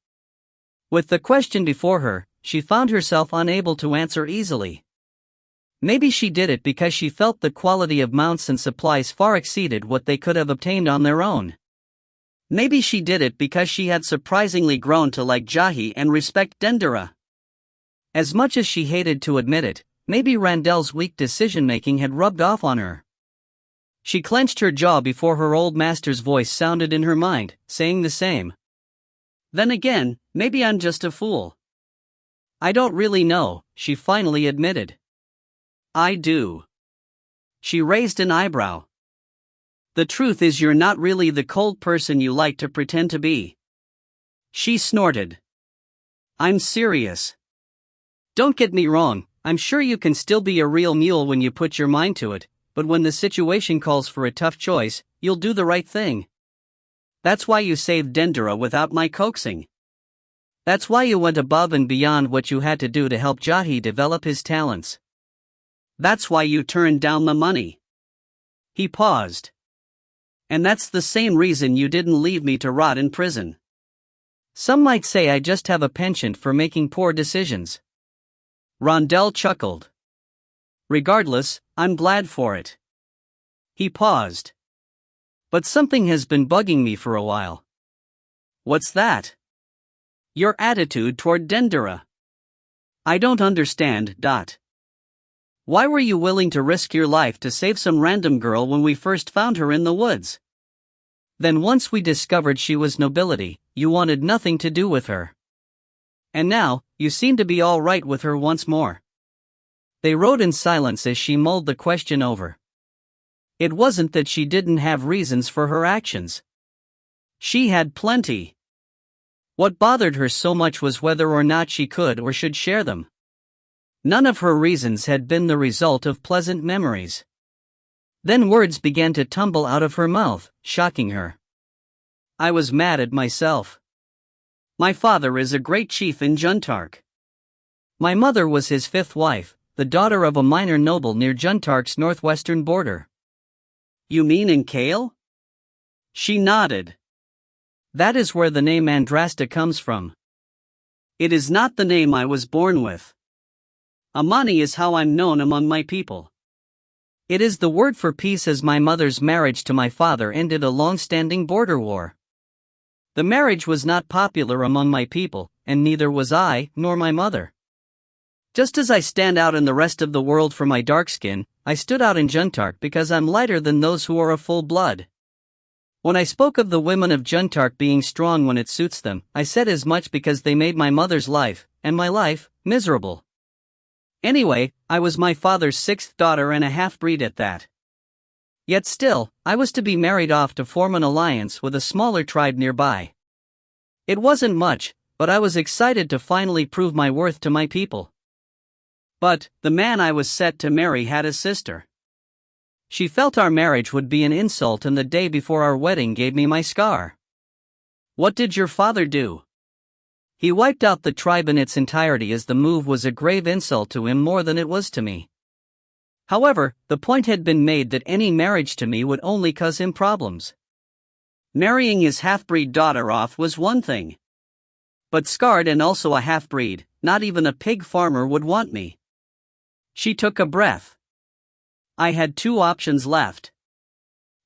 With the question before her, she found herself unable to answer easily. Maybe she did it because she felt the quality of mounts and supplies far exceeded what they could have obtained on their own. Maybe she did it because she had surprisingly grown to like Jahi and respect Dendera. As much as she hated to admit it, maybe Rondel's weak decision-making had rubbed off on her. She clenched her jaw before her old master's voice sounded in her mind, saying the same. Then again, maybe I'm just a fool. I don't really know, she finally admitted. I do. She raised an eyebrow. The truth is you're not really the cold person you like to pretend to be. She snorted. I'm serious. Don't get me wrong, I'm sure you can still be a real mule when you put your mind to it, but when the situation calls for a tough choice, you'll do the right thing. That's why you saved Dendera without my coaxing. That's why you went above and beyond what you had to do to help Jahi develop his talents. That's why you turned down the money. He paused. And that's the same reason you didn't leave me to rot in prison. Some might say I just have a penchant for making poor decisions. Rondel chuckled. Regardless, I'm glad for it. He paused. But something has been bugging me for a while. What's that? Your attitude toward Dendera. I don't understand. Why were you willing to risk your life to save some random girl when we first found her in the woods? Then once we discovered she was nobility, you wanted nothing to do with her. And now, you seem to be all right with her once more. They rode in silence as she mulled the question over. It wasn't that she didn't have reasons for her actions. She had plenty. What bothered her so much was whether or not she could or should share them. None of her reasons had been the result of pleasant memories. Then words began to tumble out of her mouth, shocking her. I was mad at myself. My father is a great chief in Juntark. My mother was his fifth wife, the daughter of a minor noble near Juntark's northwestern border. You mean in Kale? She nodded. That is where the name Andrasta comes from. It is not the name I was born with. Amani is how I'm known among my people. It is the word for peace, as my mother's marriage to my father ended a long-standing border war. The marriage was not popular among my people, and neither was I, nor my mother. Just as I stand out in the rest of the world for my dark skin, I stood out in Juntark because I'm lighter than those who are of full blood. When I spoke of the women of Juntark being strong when it suits them, I said as much because they made my mother's life, and my life, miserable. Anyway, I was my father's sixth daughter and a half-breed at that. Yet still, I was to be married off to form an alliance with a smaller tribe nearby. It wasn't much, but I was excited to finally prove my worth to my people. But, the man I was set to marry had a sister. She felt our marriage would be an insult, and the day before our wedding gave me my scar. What did your father do? He wiped out the tribe in its entirety, as the move was a grave insult to him more than it was to me. However, the point had been made that any marriage to me would only cause him problems. Marrying his half-breed daughter off was one thing. But scarred and also a half-breed, not even a pig farmer would want me. She took a breath. I had two options left.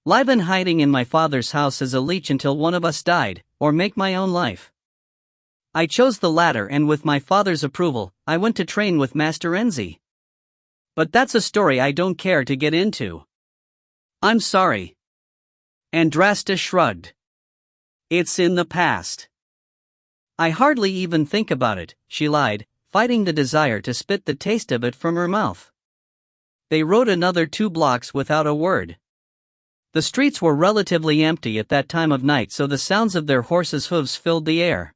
Live in hiding in my father's house as a leech until one of us died, or make my own life. I chose the latter, and with my father's approval, I went to train with Master Enzi. But that's a story I don't care to get into. I'm sorry. Andrasta shrugged. It's in the past. I hardly even think about it, she lied, fighting the desire to spit the taste of it from her mouth. They rode another 2 blocks without a word. The streets were relatively empty at that time of night, so the sounds of their horses' hooves filled the air.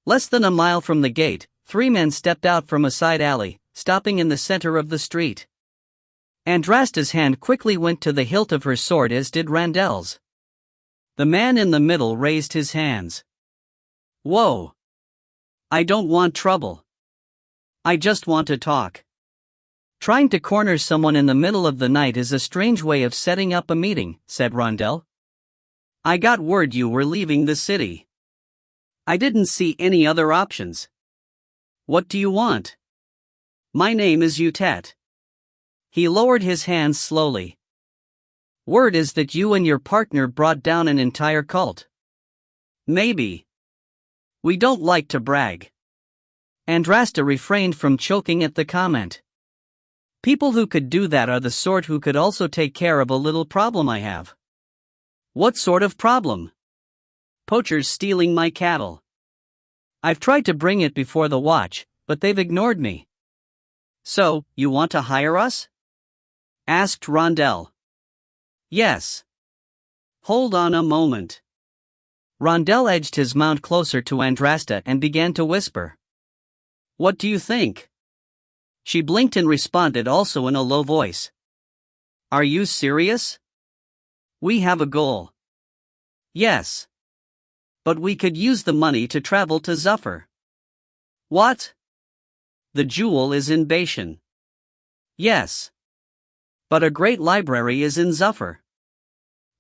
Less than a mile from the gate, 3 men stepped out from a side alley, stopping in the center of the street. Andrasta's hand quickly went to the hilt of her sword, as did Randel's. The man in the middle raised his hands. Whoa! I don't want trouble. I just want to talk. Trying to corner someone in the middle of the night is a strange way of setting up a meeting, said Rondel. I got word you were leaving the city. I didn't see any other options. What do you want? My name is Utet. He lowered his hands slowly. Word is that you and your partner brought down an entire cult. Maybe. We don't like to brag. Andrasta refrained from choking at the comment. People who could do that are the sort who could also take care of a little problem I have. What sort of problem? Poachers stealing my cattle. I've tried to bring it before the watch, but they've ignored me. So, you want to hire us? Asked Rondel. Yes. Hold on a moment. Rondel edged his mount closer to Andrasta and began to whisper. What do you think? She blinked and responded, also in a low voice. Are you serious? We have a goal. Yes. But we could use the money to travel to Zuffer. What? The jewel is in Bashan. Yes. But a great library is in Zuffer.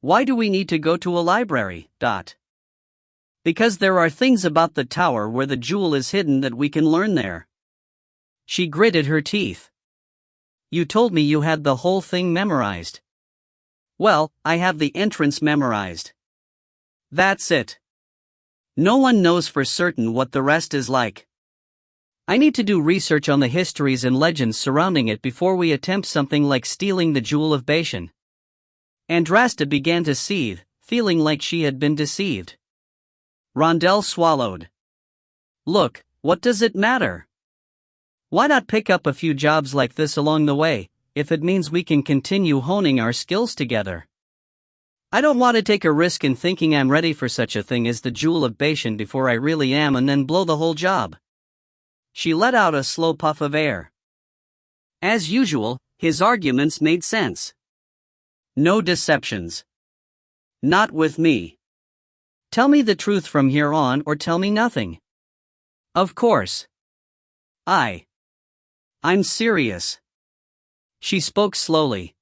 Why do we need to go to a library? Because there are things about the tower where the jewel is hidden that we can learn there. She gritted her teeth. You told me you had the whole thing memorized. Well, I have the entrance memorized. That's it. No one knows for certain what the rest is like. I need to do research on the histories and legends surrounding it before we attempt something like stealing the jewel of Bashan. Andrasta began to seethe, feeling like she had been deceived. Rondel swallowed. Look, what does it matter? Why not pick up a few jobs like this along the way, if it means we can continue honing our skills together? I don't want to take a risk in thinking I'm ready for such a thing as the jewel of Bashan before I really am, and then blow the whole job. She let out a slow puff of air. As usual, his arguments made sense. No deceptions. Not with me. Tell me the truth from here on, or tell me nothing. Of course. I'm serious. She spoke slowly.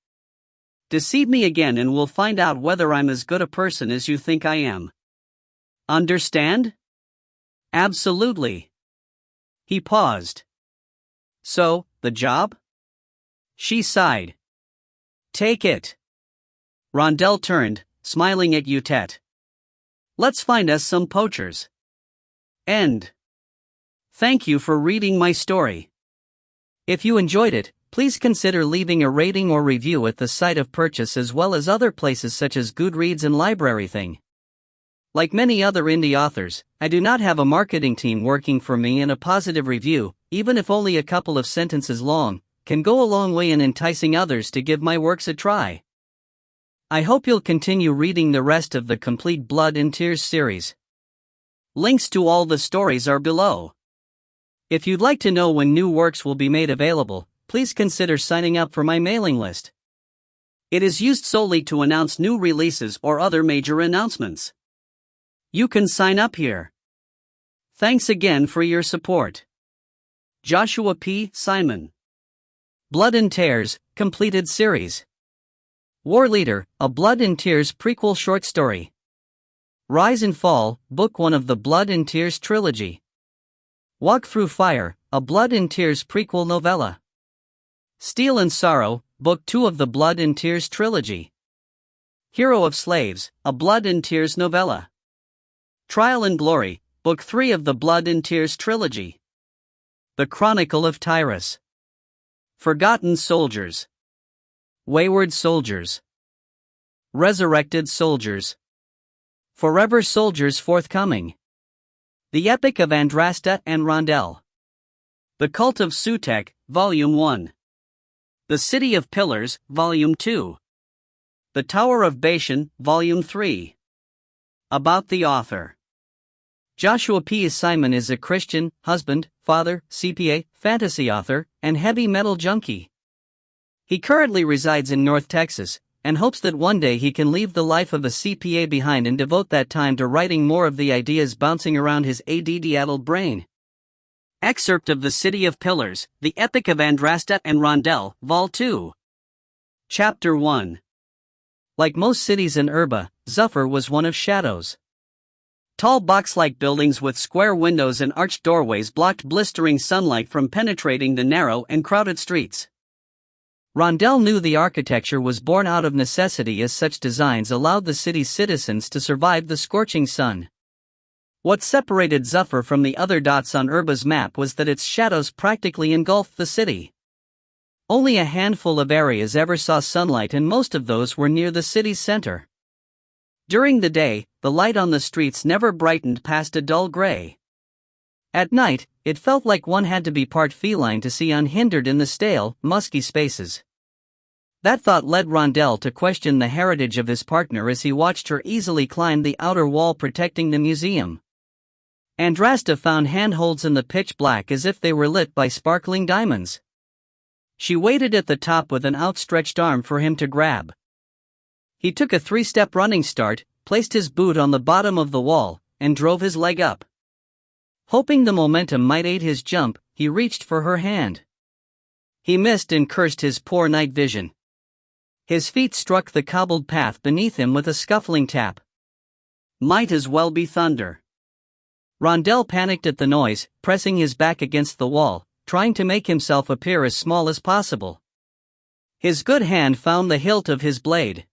Deceive me again and we'll find out whether I'm as good a person as you think I am. Understand? Absolutely. He paused. So, the job? She sighed. Take it. Rondel turned, smiling at Utet. Let's find us some poachers. End. Thank you for reading my story. If you enjoyed it, please consider leaving a rating or review at the site of purchase as well as other places such as Goodreads and LibraryThing. Like many other indie authors, I do not have a marketing team working for me, and a positive review, even if only a couple of sentences long, can go a long way in enticing others to give my works a try. I hope you'll continue reading the rest of the complete Blood and Tears series. Links to all the stories are below. If you'd like to know when new works will be made available, please consider signing up for my mailing list. It is used solely to announce new releases or other major announcements. You can sign up here. Thanks again for your support. Joshua P. Simon. Blood and Tears, completed series. War Leader, a Blood and Tears prequel short story. Rise and Fall, Book 1 of the Blood and Tears trilogy. Walk Through Fire, a Blood and Tears prequel novella. Steel and Sorrow, Book 2 of the Blood and Tears trilogy. Hero of Slaves, a Blood and Tears novella. Trial and Glory, Book 3 of the Blood and Tears trilogy. The Chronicle of Tyrus. Forgotten Soldiers. Wayward Soldiers. Resurrected Soldiers. Forever Soldiers forthcoming. The Epic of Andraste and Rondel. The Cult of Sutek, Volume 1. The City of Pillars, Volume 2. The Tower of Bashan, Volume 3. About the author. Joshua P. Simon is a Christian, husband, father, CPA, fantasy author, and heavy metal junkie. He currently resides in North Texas, and hopes that one day he can leave the life of a CPA behind and devote that time to writing more of the ideas bouncing around his ADD-addled brain. Excerpt of The City of Pillars, The Epic of Andraste and Rondel, Vol. 2. Chapter 1. Like most cities in Urba, Zuffer was one of shadows. Tall box-like buildings with square windows and arched doorways blocked blistering sunlight from penetrating the narrow and crowded streets. Rondel knew the architecture was born out of necessity, as such designs allowed the city's citizens to survive the scorching sun. What separated Zuffer from the other dots on Urba's map was that its shadows practically engulfed the city. Only a handful of areas ever saw sunlight, and most of those were near the city's center. During the day, the light on the streets never brightened past a dull gray. At night, it felt like one had to be part feline to see unhindered in the stale, musky spaces. That thought led Rondel to question the heritage of his partner as he watched her easily climb the outer wall protecting the museum. Andraste found handholds in the pitch black as if they were lit by sparkling diamonds. She waited at the top with an outstretched arm for him to grab. He took a 3-step running start, placed his boot on the bottom of the wall, and drove his leg up. Hoping the momentum might aid his jump, he reached for her hand. He missed and cursed his poor night vision. His feet struck the cobbled path beneath him with a scuffling tap. Might as well be thunder. Rondel panicked at the noise, pressing his back against the wall, trying to make himself appear as small as possible. His good hand found the hilt of his blade.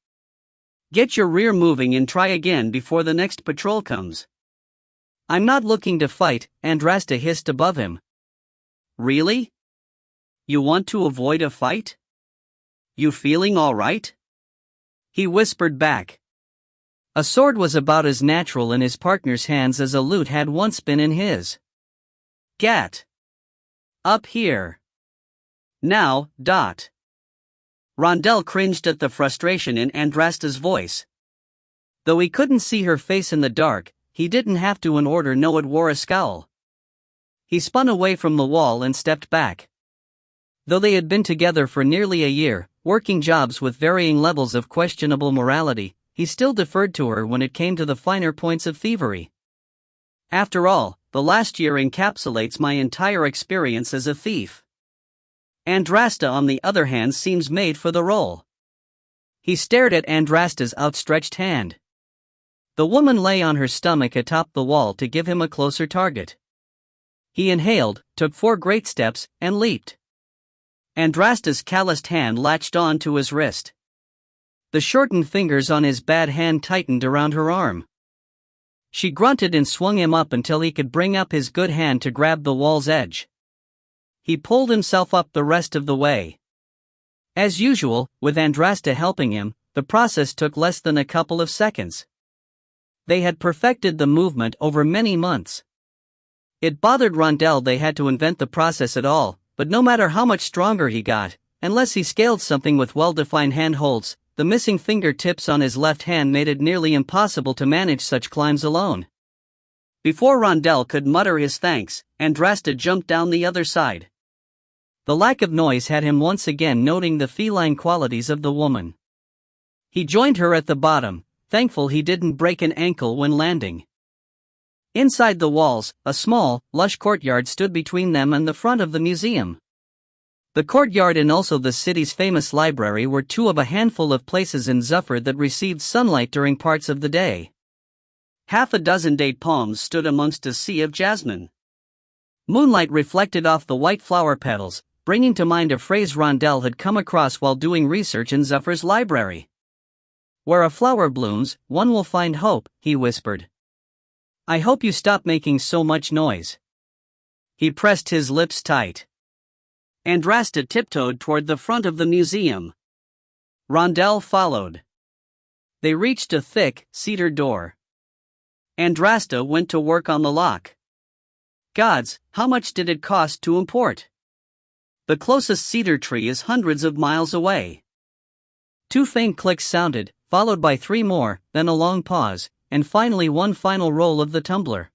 Get your rear moving and try again before the next patrol comes. I'm not looking to fight, Andraste hissed above him. Really? You want to avoid a fight? You feeling all right? He whispered back. A sword was about as natural in his partner's hands as a lute had once been in his. Gat. Up here. Now, dot. Rondel cringed at the frustration in Andraste's voice. Though he couldn't see her face in the dark, he didn't have to in order know it wore a scowl. He spun away from the wall and stepped back. Though they had been together for nearly a year, working jobs with varying levels of questionable morality, he still deferred to her when it came to the finer points of thievery. After all, the last year encapsulates my entire experience as a thief. Andraste, on the other hand, seems made for the role. He stared at Andraste's outstretched hand. The woman lay on her stomach atop the wall to give him a closer target. He inhaled, took 4 great steps, and leaped. Andraste's calloused hand latched on to his wrist. The shortened fingers on his bad hand tightened around her arm. She grunted and swung him up until he could bring up his good hand to grab the wall's edge. He pulled himself up the rest of the way. As usual, with Andrasta helping him, the process took less than a couple of seconds. They had perfected the movement over many months. It bothered Rondell they had to invent the process at all, but no matter how much stronger he got, unless he scaled something with well-defined handholds, the missing fingertips on his left hand made it nearly impossible to manage such climbs alone. Before Rondell could mutter his thanks, Andrasta jumped down the other side. The lack of noise had him once again noting the feline qualities of the woman. He joined her at the bottom, thankful he didn't break an ankle when landing. Inside the walls, a small, lush courtyard stood between them and the front of the museum. The courtyard and also the city's famous library were two of a handful of places in Zuffer that received sunlight during parts of the day. Half a dozen date palms stood amongst a sea of jasmine. Moonlight reflected off the white flower petals, bringing to mind a phrase Rondell had come across while doing research in Zuffer's library. "Where a flower blooms, one will find hope," he whispered. "I hope you stop making so much noise." He pressed his lips tight. Andrasta tiptoed toward the front of the museum. Rondell followed. They reached a thick, cedar door. Andrasta went to work on the lock. Gods, how much did it cost to import? The closest cedar tree is hundreds of miles away. 2 faint clicks sounded, followed by 3 more, then a long pause, and finally one final roll of the tumbler.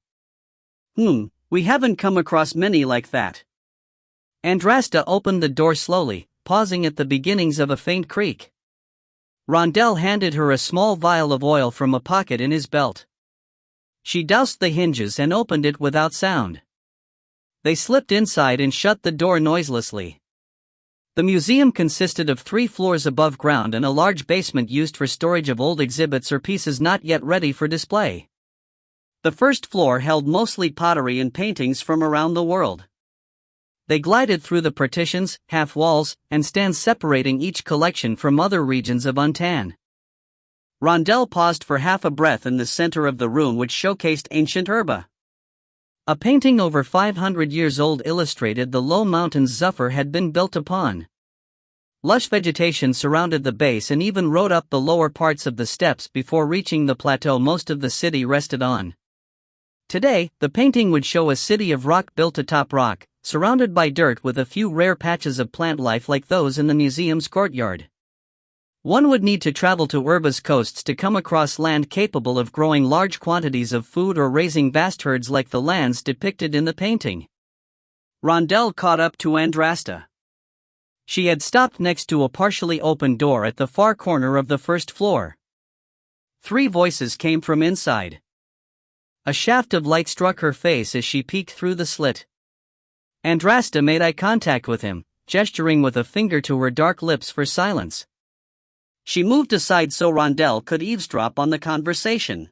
We haven't come across many like that. Andrasta opened the door slowly, pausing at the beginnings of a faint creak. Rondell handed her a small vial of oil from a pocket in his belt. She doused the hinges and opened it without sound. They slipped inside and shut the door noiselessly. The museum consisted of 3 floors above ground and a large basement used for storage of old exhibits or pieces not yet ready for display. The first floor held mostly pottery and paintings from around the world. They glided through the partitions, half-walls, and stands separating each collection from other regions of Untan. Rondell paused for half a breath in the center of the room which showcased ancient herba. A painting over 500 years old illustrated the low mountains Zuffer had been built upon. Lush vegetation surrounded the base and even rode up the lower parts of the steps before reaching the plateau most of the city rested on. Today, the painting would show a city of rock built atop rock, surrounded by dirt with a few rare patches of plant life like those in the museum's courtyard. One would need to travel to Urba's coasts to come across land capable of growing large quantities of food or raising vast herds like the lands depicted in the painting. Rondell caught up to Andrasta. She had stopped next to a partially open door at the far corner of the first floor. 3 voices came from inside. A shaft of light struck her face as she peeked through the slit. Andrasta made eye contact with him, gesturing with a finger to her dark lips for silence. She moved aside so Rondell could eavesdrop on the conversation.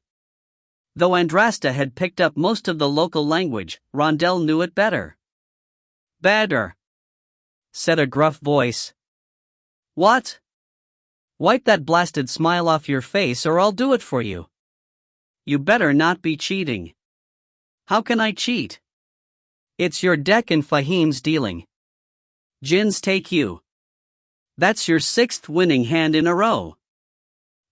Though Andrasta had picked up most of the local language, Rondell knew it better. "Better," said a gruff voice. "What?" "Wipe that blasted smile off your face or I'll do it for you." "You better not be cheating." "How can I cheat?" "It's your deck and Fahim's dealing. Jinns take you. That's your 6th winning hand in a row."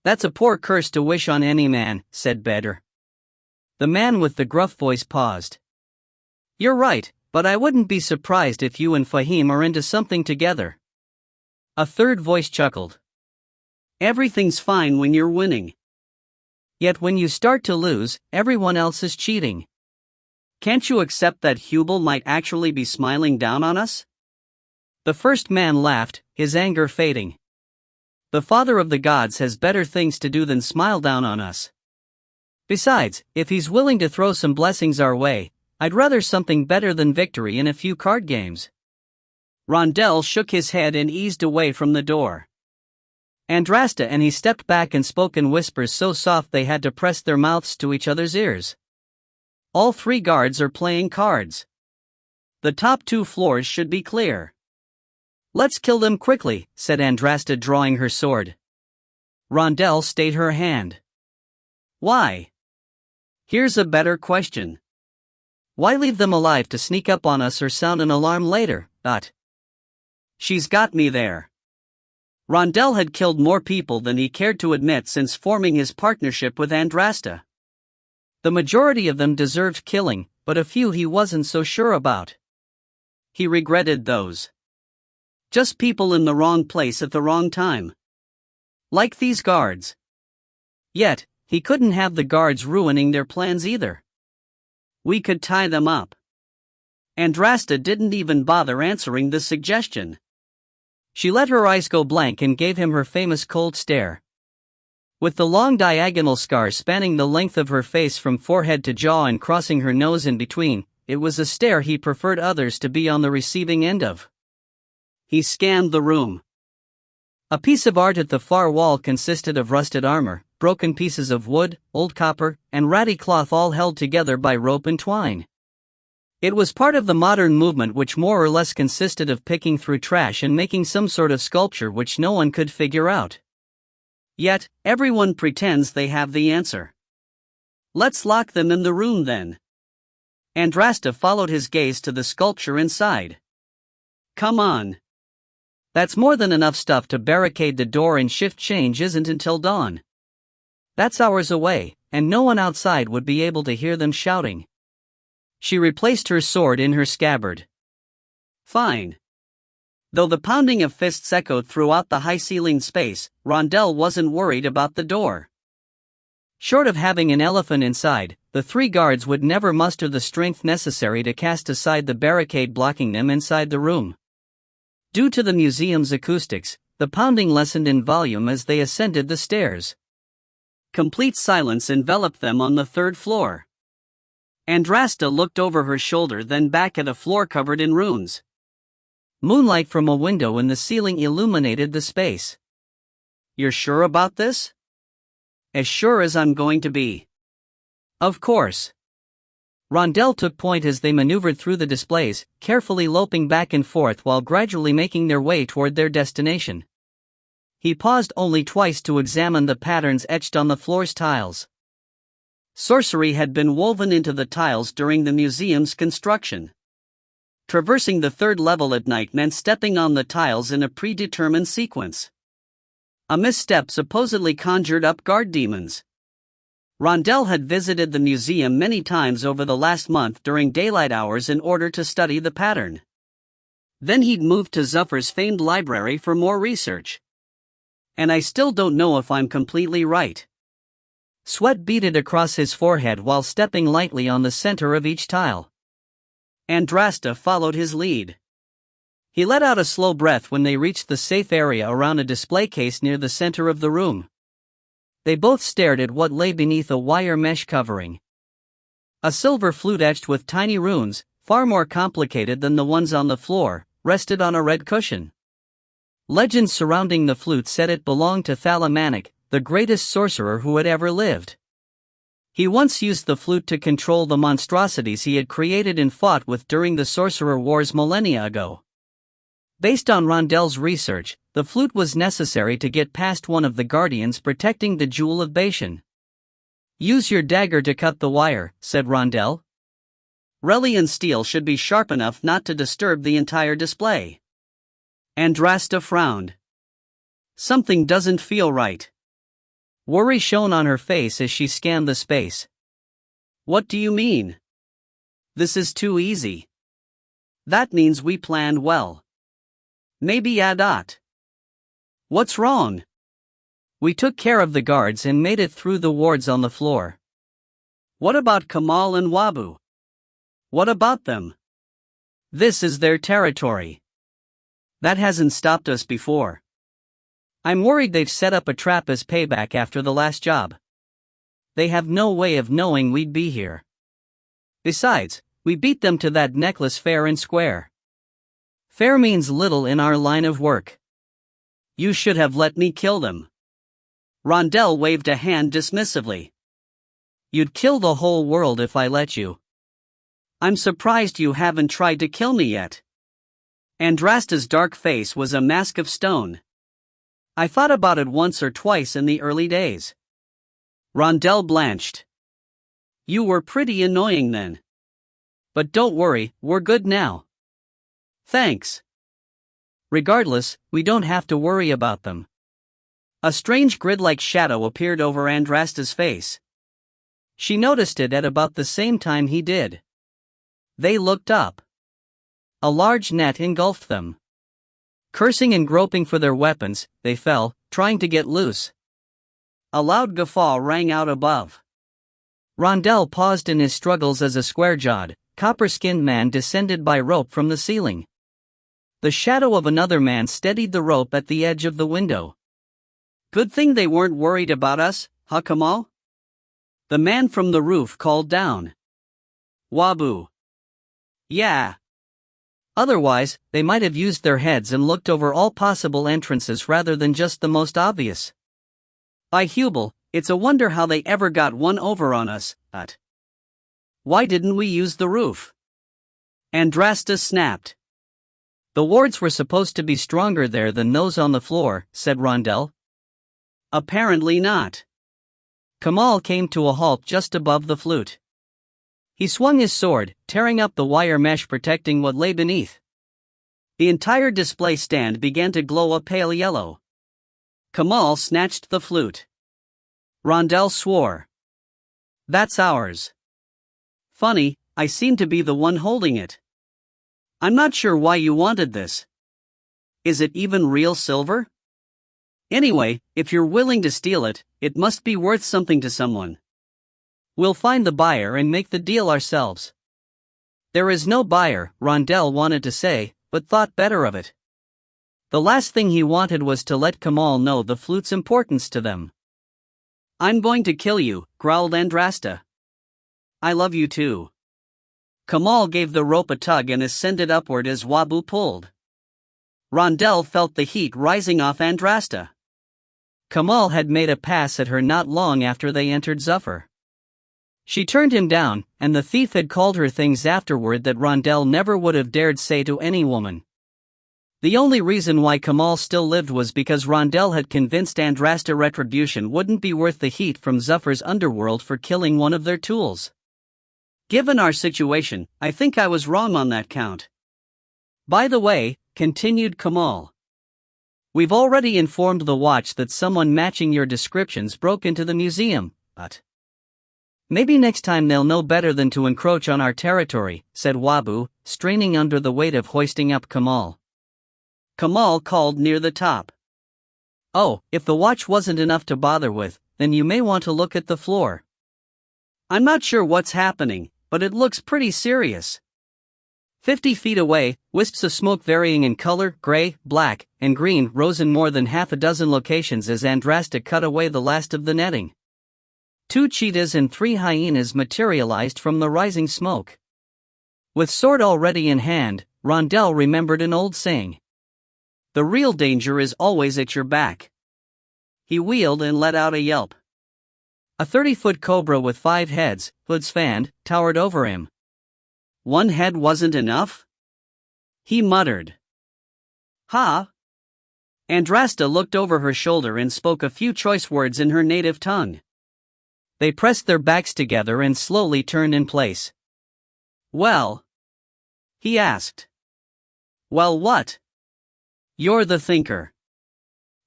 "That's a poor curse to wish on any man," said Bedr. The man with the gruff voice paused. "You're right, but I wouldn't be surprised if you and Fahim are into something together." A third voice chuckled. "Everything's fine when you're winning. Yet when you start to lose, everyone else is cheating. Can't you accept that Hubal might actually be smiling down on us?" The first man laughed, his anger fading. "The Father of the Gods has better things to do than smile down on us. Besides, if he's willing to throw some blessings our way, I'd rather something better than victory in a few card games." Rondell shook his head and eased away from the door. Andrasta and he stepped back and spoke in whispers so soft they had to press their mouths to each other's ears. "All 3 guards are playing cards. The top 2 floors should be clear." "Let's kill them quickly," said Andrasta, drawing her sword. Rondell stayed her hand. "Why?" "Here's a better question. Why leave them alive to sneak up on us or sound an alarm later?" "She's got me there." Rondell had killed more people than he cared to admit since forming his partnership with Andrasta. The majority of them deserved killing, but a few he wasn't so sure about. He regretted those. Just people in the wrong place at the wrong time. Like these guards. Yet, he couldn't have the guards ruining their plans either. We could tie them up. Andrasta didn't even bother answering the suggestion. She let her eyes go blank and gave him her famous cold stare. With the long diagonal scars spanning the length of her face from forehead to jaw and crossing her nose in between, it was a stare he preferred others to be on the receiving end of. He scanned the room. A piece of art at the far wall consisted of rusted armor, broken pieces of wood, old copper, and ratty cloth all held together by rope and twine. It was part of the modern movement which more or less consisted of picking through trash and making some sort of sculpture which no one could figure out. Yet, everyone pretends they have the answer. Let's lock them in the room then. Andrasta followed his gaze to the sculpture inside. Come on. That's more than enough stuff to barricade the door, and shift change isn't until dawn. That's hours away, and no one outside would be able to hear them shouting. She replaced her sword in her scabbard. Fine. Though the pounding of fists echoed throughout the high-ceilinged space, Rondell wasn't worried about the door. Short of having an elephant inside, the three guards would never muster the strength necessary to cast aside the barricade blocking them inside the room. Due to the museum's acoustics, the pounding lessened in volume as they ascended the stairs. Complete silence enveloped them on the third floor. Andrasta looked over her shoulder, then back at a floor covered in runes. Moonlight from a window in the ceiling illuminated the space. You're sure about this? As sure as I'm going to be. Of course. Rondell took point as they maneuvered through the displays, carefully loping back and forth while gradually making their way toward their destination. He paused only twice to examine the patterns etched on the floor's tiles. Sorcery had been woven into the tiles during the museum's construction. Traversing the third level at night meant stepping on the tiles in a predetermined sequence. A misstep supposedly conjured up guard demons. Rondell had visited the museum many times over the last month during daylight hours in order to study the pattern. Then he'd moved to Zuffer's famed library for more research. And I still don't know if I'm completely right. Sweat beaded across his forehead while stepping lightly on the center of each tile. Andrasta followed his lead. He let out a slow breath when they reached the safe area around a display case near the center of the room. They both stared at what lay beneath a wire mesh covering. A silver flute etched with tiny runes, far more complicated than the ones on the floor, rested on a red cushion. Legends surrounding the flute said it belonged to Thalamanik, the greatest sorcerer who had ever lived. He once used the flute to control the monstrosities he had created and fought with during the Sorcerer Wars millennia ago. Based on Rondell's research, the flute was necessary to get past one of the guardians protecting the Jewel of Bashan. Use your dagger to cut the wire, said Rondell. Relian steel should be sharp enough not to disturb the entire display. Andrasta frowned. Something doesn't feel right. Worry shone on her face as she scanned the space. What do you mean? This is too easy. That means we planned well. Maybe Adat. What's wrong? We took care of the guards and made it through the wards on the floor. What about Kamal and Wabu? What about them? This is their territory. That hasn't stopped us before. I'm worried they've set up a trap as payback after the last job. They have no way of knowing we'd be here. Besides, we beat them to that necklace fair and square. Fair means little in our line of work. You should have let me kill them. Rondell waved a hand dismissively. You'd kill the whole world if I let you. I'm surprised you haven't tried to kill me yet. Andrasta's dark face was a mask of stone. I thought about it once or twice in the early days. Rondell blanched. You were pretty annoying then. But don't worry, we're good now. Thanks. Regardless, we don't have to worry about them. A strange grid-like shadow appeared over Andrasta's face. She noticed it at about the same time he did. They looked up. A large net engulfed them. Cursing and groping for their weapons, they fell, trying to get loose. A loud guffaw rang out above. Rondell paused in his struggles as a square-jawed, copper-skinned man descended by rope from the ceiling. The shadow of another man steadied the rope at the edge of the window. Good thing they weren't worried about us, huh, Kamal? The man from the roof called down. Wabu. Yeah. Otherwise, they might have used their heads and looked over all possible entrances rather than just the most obvious. By Hubal, it's a wonder how they ever got one over on us, Why didn't we use the roof? Andrasta snapped. The wards were supposed to be stronger there than those on the floor, said Rondell. Apparently not. Kamal came to a halt just above the flute. He swung his sword, tearing up the wire mesh protecting what lay beneath. The entire display stand began to glow a pale yellow. Kamal snatched the flute. Rondell swore. That's ours. Funny, I seem to be the one holding it. I'm not sure why you wanted this. Is it even real silver? Anyway, if you're willing to steal it, it must be worth something to someone. We'll find the buyer and make the deal ourselves. There is no buyer, Rondell wanted to say, but thought better of it. The last thing he wanted was to let Kamal know the flute's importance to them. I'm going to kill you, growled Andrasta. I love you too. Kamal gave the rope a tug and ascended upward as Wabu pulled. Rondell felt the heat rising off Andrasta. Kamal had made a pass at her not long after they entered Zuffer. She turned him down, and the thief had called her things afterward that Rondell never would have dared say to any woman. The only reason why Kamal still lived was because Rondell had convinced Andrasta retribution wouldn't be worth the heat from Zuffer's underworld for killing one of their tools. Given our situation, I think I was wrong on that count. By the way, continued Kamal, we've already informed the watch that someone matching your descriptions broke into the museum, but maybe next time they'll know better than to encroach on our territory, said Wabu, straining under the weight of hoisting up Kamal. Kamal called near the top. Oh, if the watch wasn't enough to bother with, then you may want to look at the floor. I'm not sure what's happening, but it looks pretty serious. 50 feet away, wisps of smoke varying in color, gray, black, and green rose in more than half a dozen locations as Andrasta cut away the last of the netting. 2 cheetahs and 3 hyenas materialized from the rising smoke. With sword already in hand, Rondell remembered an old saying. The real danger is always at your back. He wheeled and let out a yelp. A 30-foot cobra with 5 heads, hoods fanned, towered over him. One head wasn't enough? He muttered. Ha! Andrasta looked over her shoulder and spoke a few choice words in her native tongue. They pressed their backs together and slowly turned in place. Well? He asked. Well, what? You're the thinker.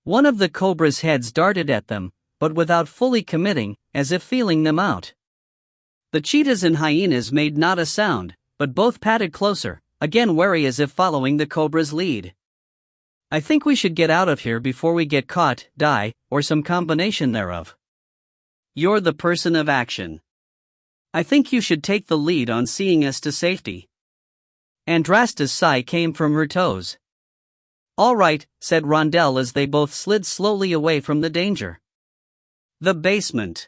One of the cobra's heads darted at them, but without fully committing, as if feeling them out. The cheetahs and hyenas made not a sound, but both padded closer, again wary as if following the cobra's lead. I think we should get out of here before we get caught, die, or some combination thereof. You're the person of action. I think you should take the lead on seeing us to safety. Andrasta's sigh came from her toes. All right, said Rondell as they both slid slowly away from the danger. The basement.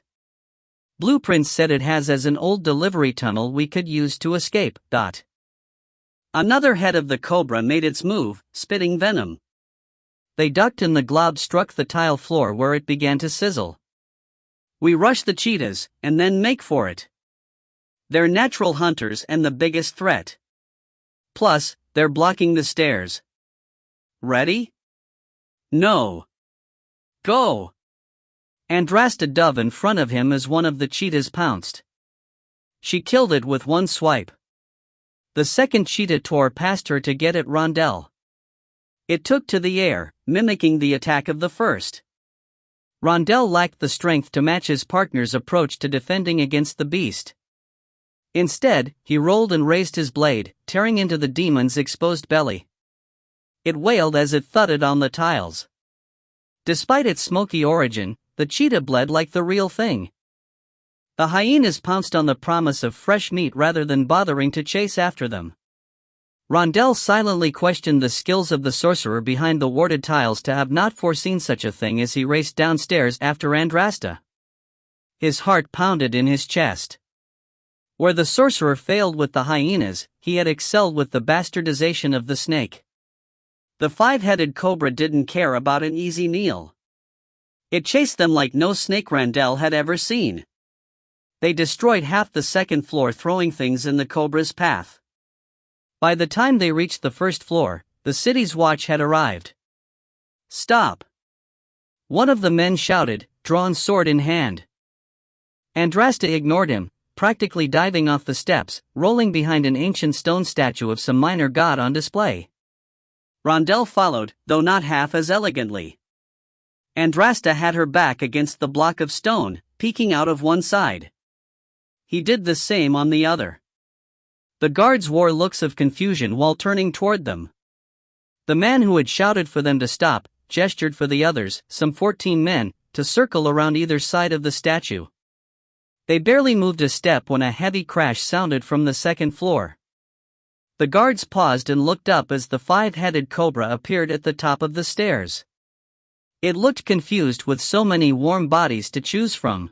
Blueprints said it has as an old delivery tunnel we could use to escape. Another head of the cobra made its move, spitting venom. They ducked and the glob struck the tile floor where it began to sizzle. We rush the cheetahs, and then make for it. They're natural hunters and the biggest threat. Plus, they're blocking the stairs. Ready? No. Go! Andrasta dove in front of him as one of the cheetahs pounced. She killed it with one swipe. The second cheetah tore past her to get at Rondell. It took to the air, mimicking the attack of the first. Rondell lacked the strength to match his partner's approach to defending against the beast. Instead, he rolled and raised his blade, tearing into the demon's exposed belly. It wailed as it thudded on the tiles. Despite its smoky origin, the cheetah bled like the real thing. The hyenas pounced on the promise of fresh meat rather than bothering to chase after them. Rondell silently questioned the skills of the sorcerer behind the warded tiles to have not foreseen such a thing as he raced downstairs after Andrasta. His heart pounded in his chest. Where the sorcerer failed with the hyenas, he had excelled with the bastardization of the snake. The five-headed cobra didn't care about an easy meal. It chased them like no snake Rondell had ever seen. They destroyed half the second floor, throwing things in the cobra's path. By the time they reached the first floor, the city's watch had arrived. "Stop!" one of the men shouted, drawn sword in hand. Andrasta ignored him, practically diving off the steps, rolling behind an ancient stone statue of some minor god on display. Rondell followed, though not half as elegantly. Andrasta had her back against the block of stone, peeking out of one side. He did the same on the other. The guards wore looks of confusion while turning toward them. The man who had shouted for them to stop gestured for the others, some 14 men, to circle around either side of the statue. They barely moved a step when a heavy crash sounded from the second floor. The guards paused and looked up as the five-headed cobra appeared at the top of the stairs. It looked confused with so many warm bodies to choose from.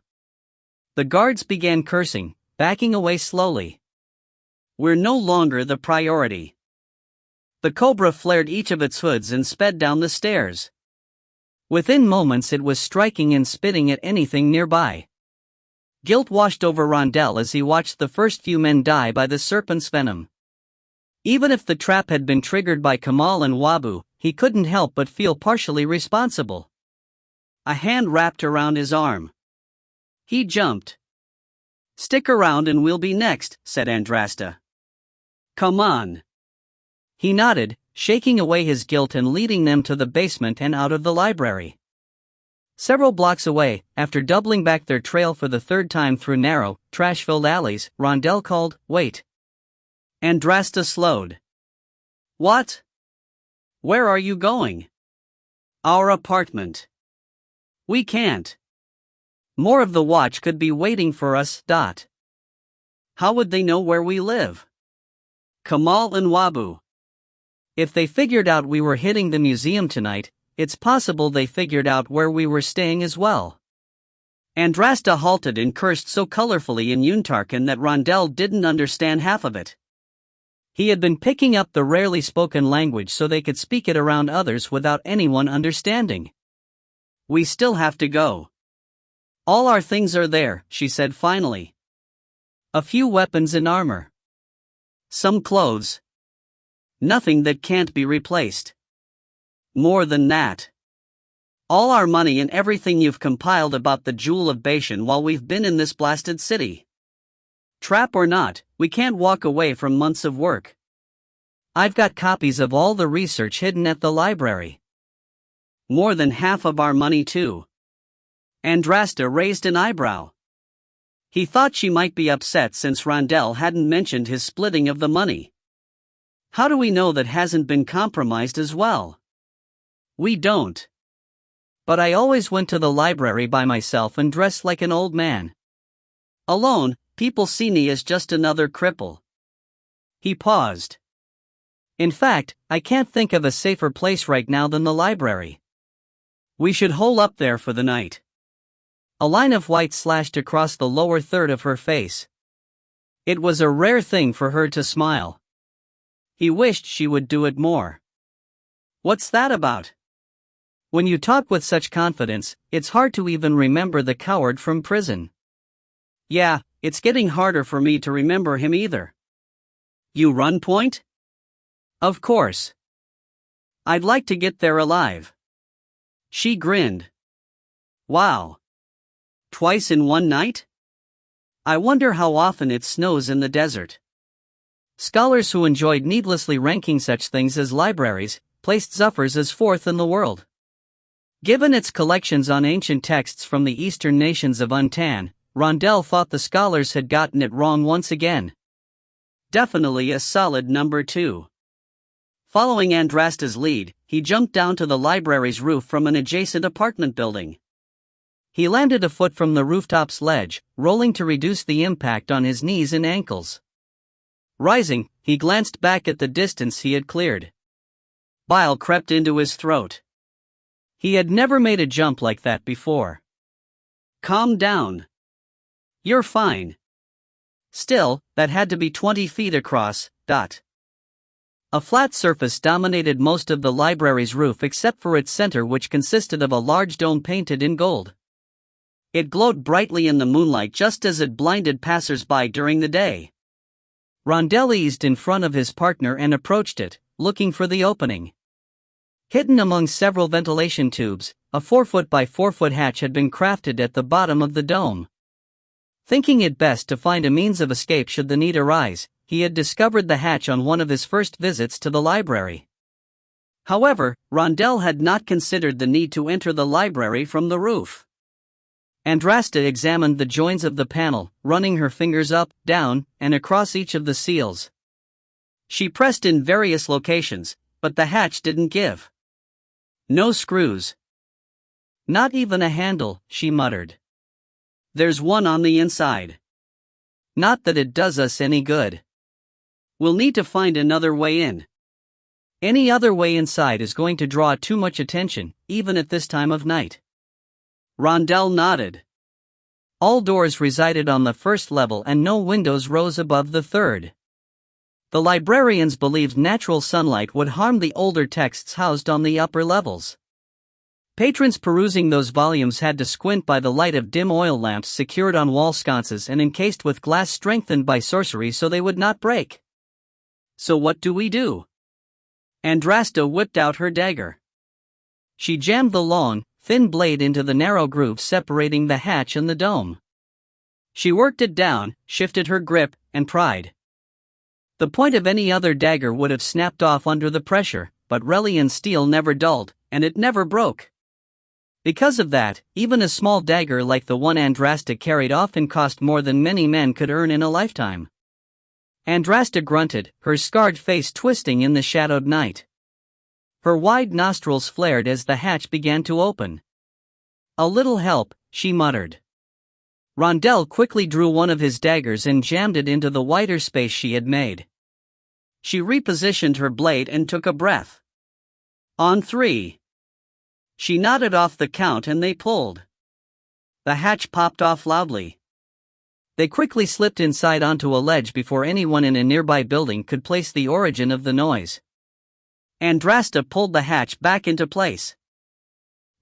The guards began cursing, backing away slowly. "We're no longer the priority." The cobra flared each of its hoods and sped down the stairs. Within moments it was striking and spitting at anything nearby. Guilt washed over Rondell as he watched the first few men die by the serpent's venom. Even if the trap had been triggered by Kamal and Wabu, he couldn't help but feel partially responsible. A hand wrapped around his arm. He jumped. "Stick around and we'll be next," said Andrasta. "Come on." He nodded, shaking away his guilt and leading them to the basement and out of the library. Several blocks away, after doubling back their trail for the third time through narrow, trash-filled alleys, Rondell called, "Wait." Andrasta slowed. "What? Where are you going?" "Our apartment." "We can't. More of the watch could be waiting for us. How would they know where we live?" "Kamal and Wabu. If they figured out we were hitting the museum tonight, it's possible they figured out where we were staying as well." Andrasta halted and cursed so colorfully in Yuntarkan that Rondell didn't understand half of it. He had been picking up the rarely spoken language so they could speak it around others without anyone understanding. "We still have to go. All our things are there," she said finally. "A few weapons and armor. Some clothes. Nothing that can't be replaced. More than that. All our money and everything you've compiled about the Jewel of Bashan while we've been in this blasted city. Trap or not, we can't walk away from months of work. I've got copies of all the research hidden at the library. More than half of our money too." Andrasta raised an eyebrow. He thought she might be upset since Rondell hadn't mentioned his splitting of the money. "How do we know that hasn't been compromised as well?" "We don't. But I always went to the library by myself and dressed like an old man. Alone, people see me as just another cripple." He paused. "In fact, I can't think of a safer place right now than the library. We should hole up there for the night." A line of white slashed across the lower third of her face. It was a rare thing for her to smile. He wished she would do it more. "What's that about?" When you talk with such confidence, it's hard to even remember the coward from prison. "Yeah, it's getting harder for me to remember him either." "You run point?" "Of course. I'd like to get there alive." She grinned. "Wow. Twice in one night? I wonder how often it snows in the desert." Scholars who enjoyed needlessly ranking such things as libraries, placed Zuffers as fourth in the world. Given its collections on ancient texts from the eastern nations of Untan, Rondell thought the scholars had gotten it wrong once again. Definitely a solid number 2. Following Andrasta's lead, he jumped down to the library's roof from an adjacent apartment building. He landed a foot from the rooftop's ledge, rolling to reduce the impact on his knees and ankles. Rising, he glanced back at the distance he had cleared. Bile crept into his throat. He had never made a jump like that before. Calm down. You're fine. Still, that had to be 20 feet across. A flat surface dominated most of the library's roof except for its center, which consisted of a large dome painted in gold. It glowed brightly in the moonlight just as it blinded passers-by during the day. Rondell eased in front of his partner and approached it, looking for the opening. Hidden among several ventilation tubes, a 4-foot by 4-foot hatch had been crafted at the bottom of the dome. Thinking it best to find a means of escape should the need arise, he had discovered the hatch on one of his first visits to the library. However, Rondell had not considered the need to enter the library from the roof. Andrasta examined the joins of the panel, running her fingers up, down, and across each of the seals. She pressed in various locations, but the hatch didn't give. No screws. Not even a handle, she muttered. There's one on the inside. Not that it does us any good. We'll need to find another way in. Any other way inside is going to draw too much attention, even at this time of night. Rondell nodded. All doors resided on the first level and no windows rose above the third. The librarians believed natural sunlight would harm the older texts housed on the upper levels. Patrons perusing those volumes had to squint by the light of dim oil lamps secured on wall sconces and encased with glass strengthened by sorcery so they would not break. So what do we do? Andrasta whipped out her dagger. She jammed the long, thin blade into the narrow groove separating the hatch and the dome. She worked it down, shifted her grip, and pried. The point of any other dagger would have snapped off under the pressure, but Relian steel never dulled, and it never broke. Because of that, even a small dagger like the one Andrasta carried often cost more than many men could earn in a lifetime. Andrasta grunted, her scarred face twisting in the shadowed night. Her wide nostrils flared as the hatch began to open. A little help, she muttered. Rondell quickly drew one of his daggers and jammed it into the wider space she had made. She repositioned her blade and took a breath. On 3. She nodded off the count and they pulled. The hatch popped off loudly. They quickly slipped inside onto a ledge before anyone in a nearby building could place the origin of the noise. Andrasta pulled the hatch back into place.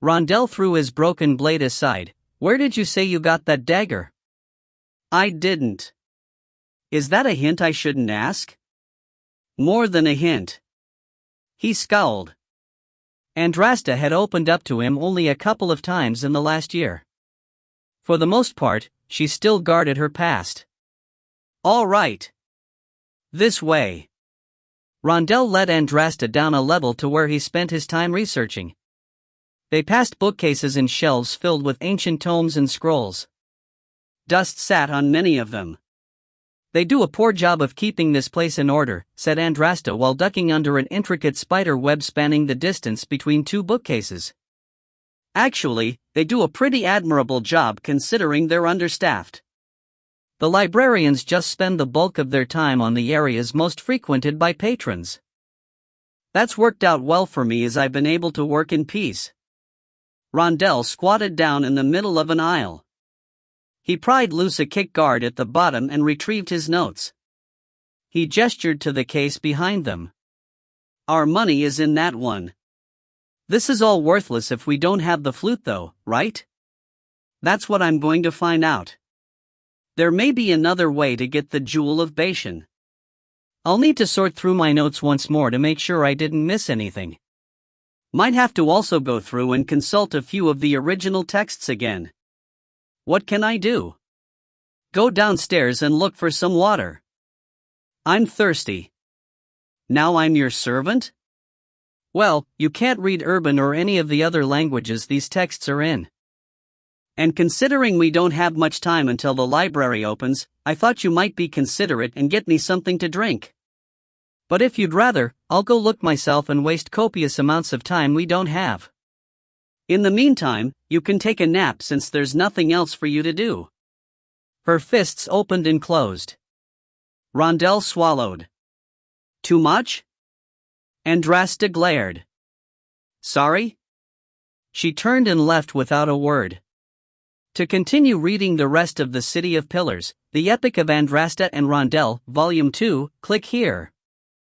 Rondell threw his broken blade aside. Where did you say you got that dagger? I didn't. Is that a hint I shouldn't ask? More than a hint. He scowled. Andrasta had opened up to him only a couple of times in the last year. For the most part, she still guarded her past. All right. This way. Rondell led Andrasta down a level to where he spent his time researching. They passed bookcases and shelves filled with ancient tomes and scrolls. Dust sat on many of them. They do a poor job of keeping this place in order, said Andrasta while ducking under an intricate spider web spanning the distance between two bookcases. Actually, they do a pretty admirable job considering they're understaffed. The librarians just spend the bulk of their time on the areas most frequented by patrons. That's worked out well for me as I've been able to work in peace. Rondell squatted down in the middle of an aisle. He pried loose a kick guard at the bottom and retrieved his notes. He gestured to the case behind them. Our money is in that one. This is all worthless if we don't have the flute though, right? That's what I'm going to find out. There may be another way to get the Jewel of Bashan. I'll need to sort through my notes once more to make sure I didn't miss anything. Might have to also go through and consult a few of the original texts again. What can I do? Go downstairs and look for some water. I'm thirsty. Now I'm your servant? Well, you can't read Urban or any of the other languages these texts are in. And considering we don't have much time until the library opens, I thought you might be considerate and get me something to drink. But if you'd rather, I'll go look myself and waste copious amounts of time we don't have. In the meantime, you can take a nap since there's nothing else for you to do. Her fists opened and closed. Rondell swallowed. Too much? Andrasta glared. Sorry? She turned and left without a word. To continue reading the rest of The City of Pillars, The Epic of Andrasta and Rondell, Volume 2, click here.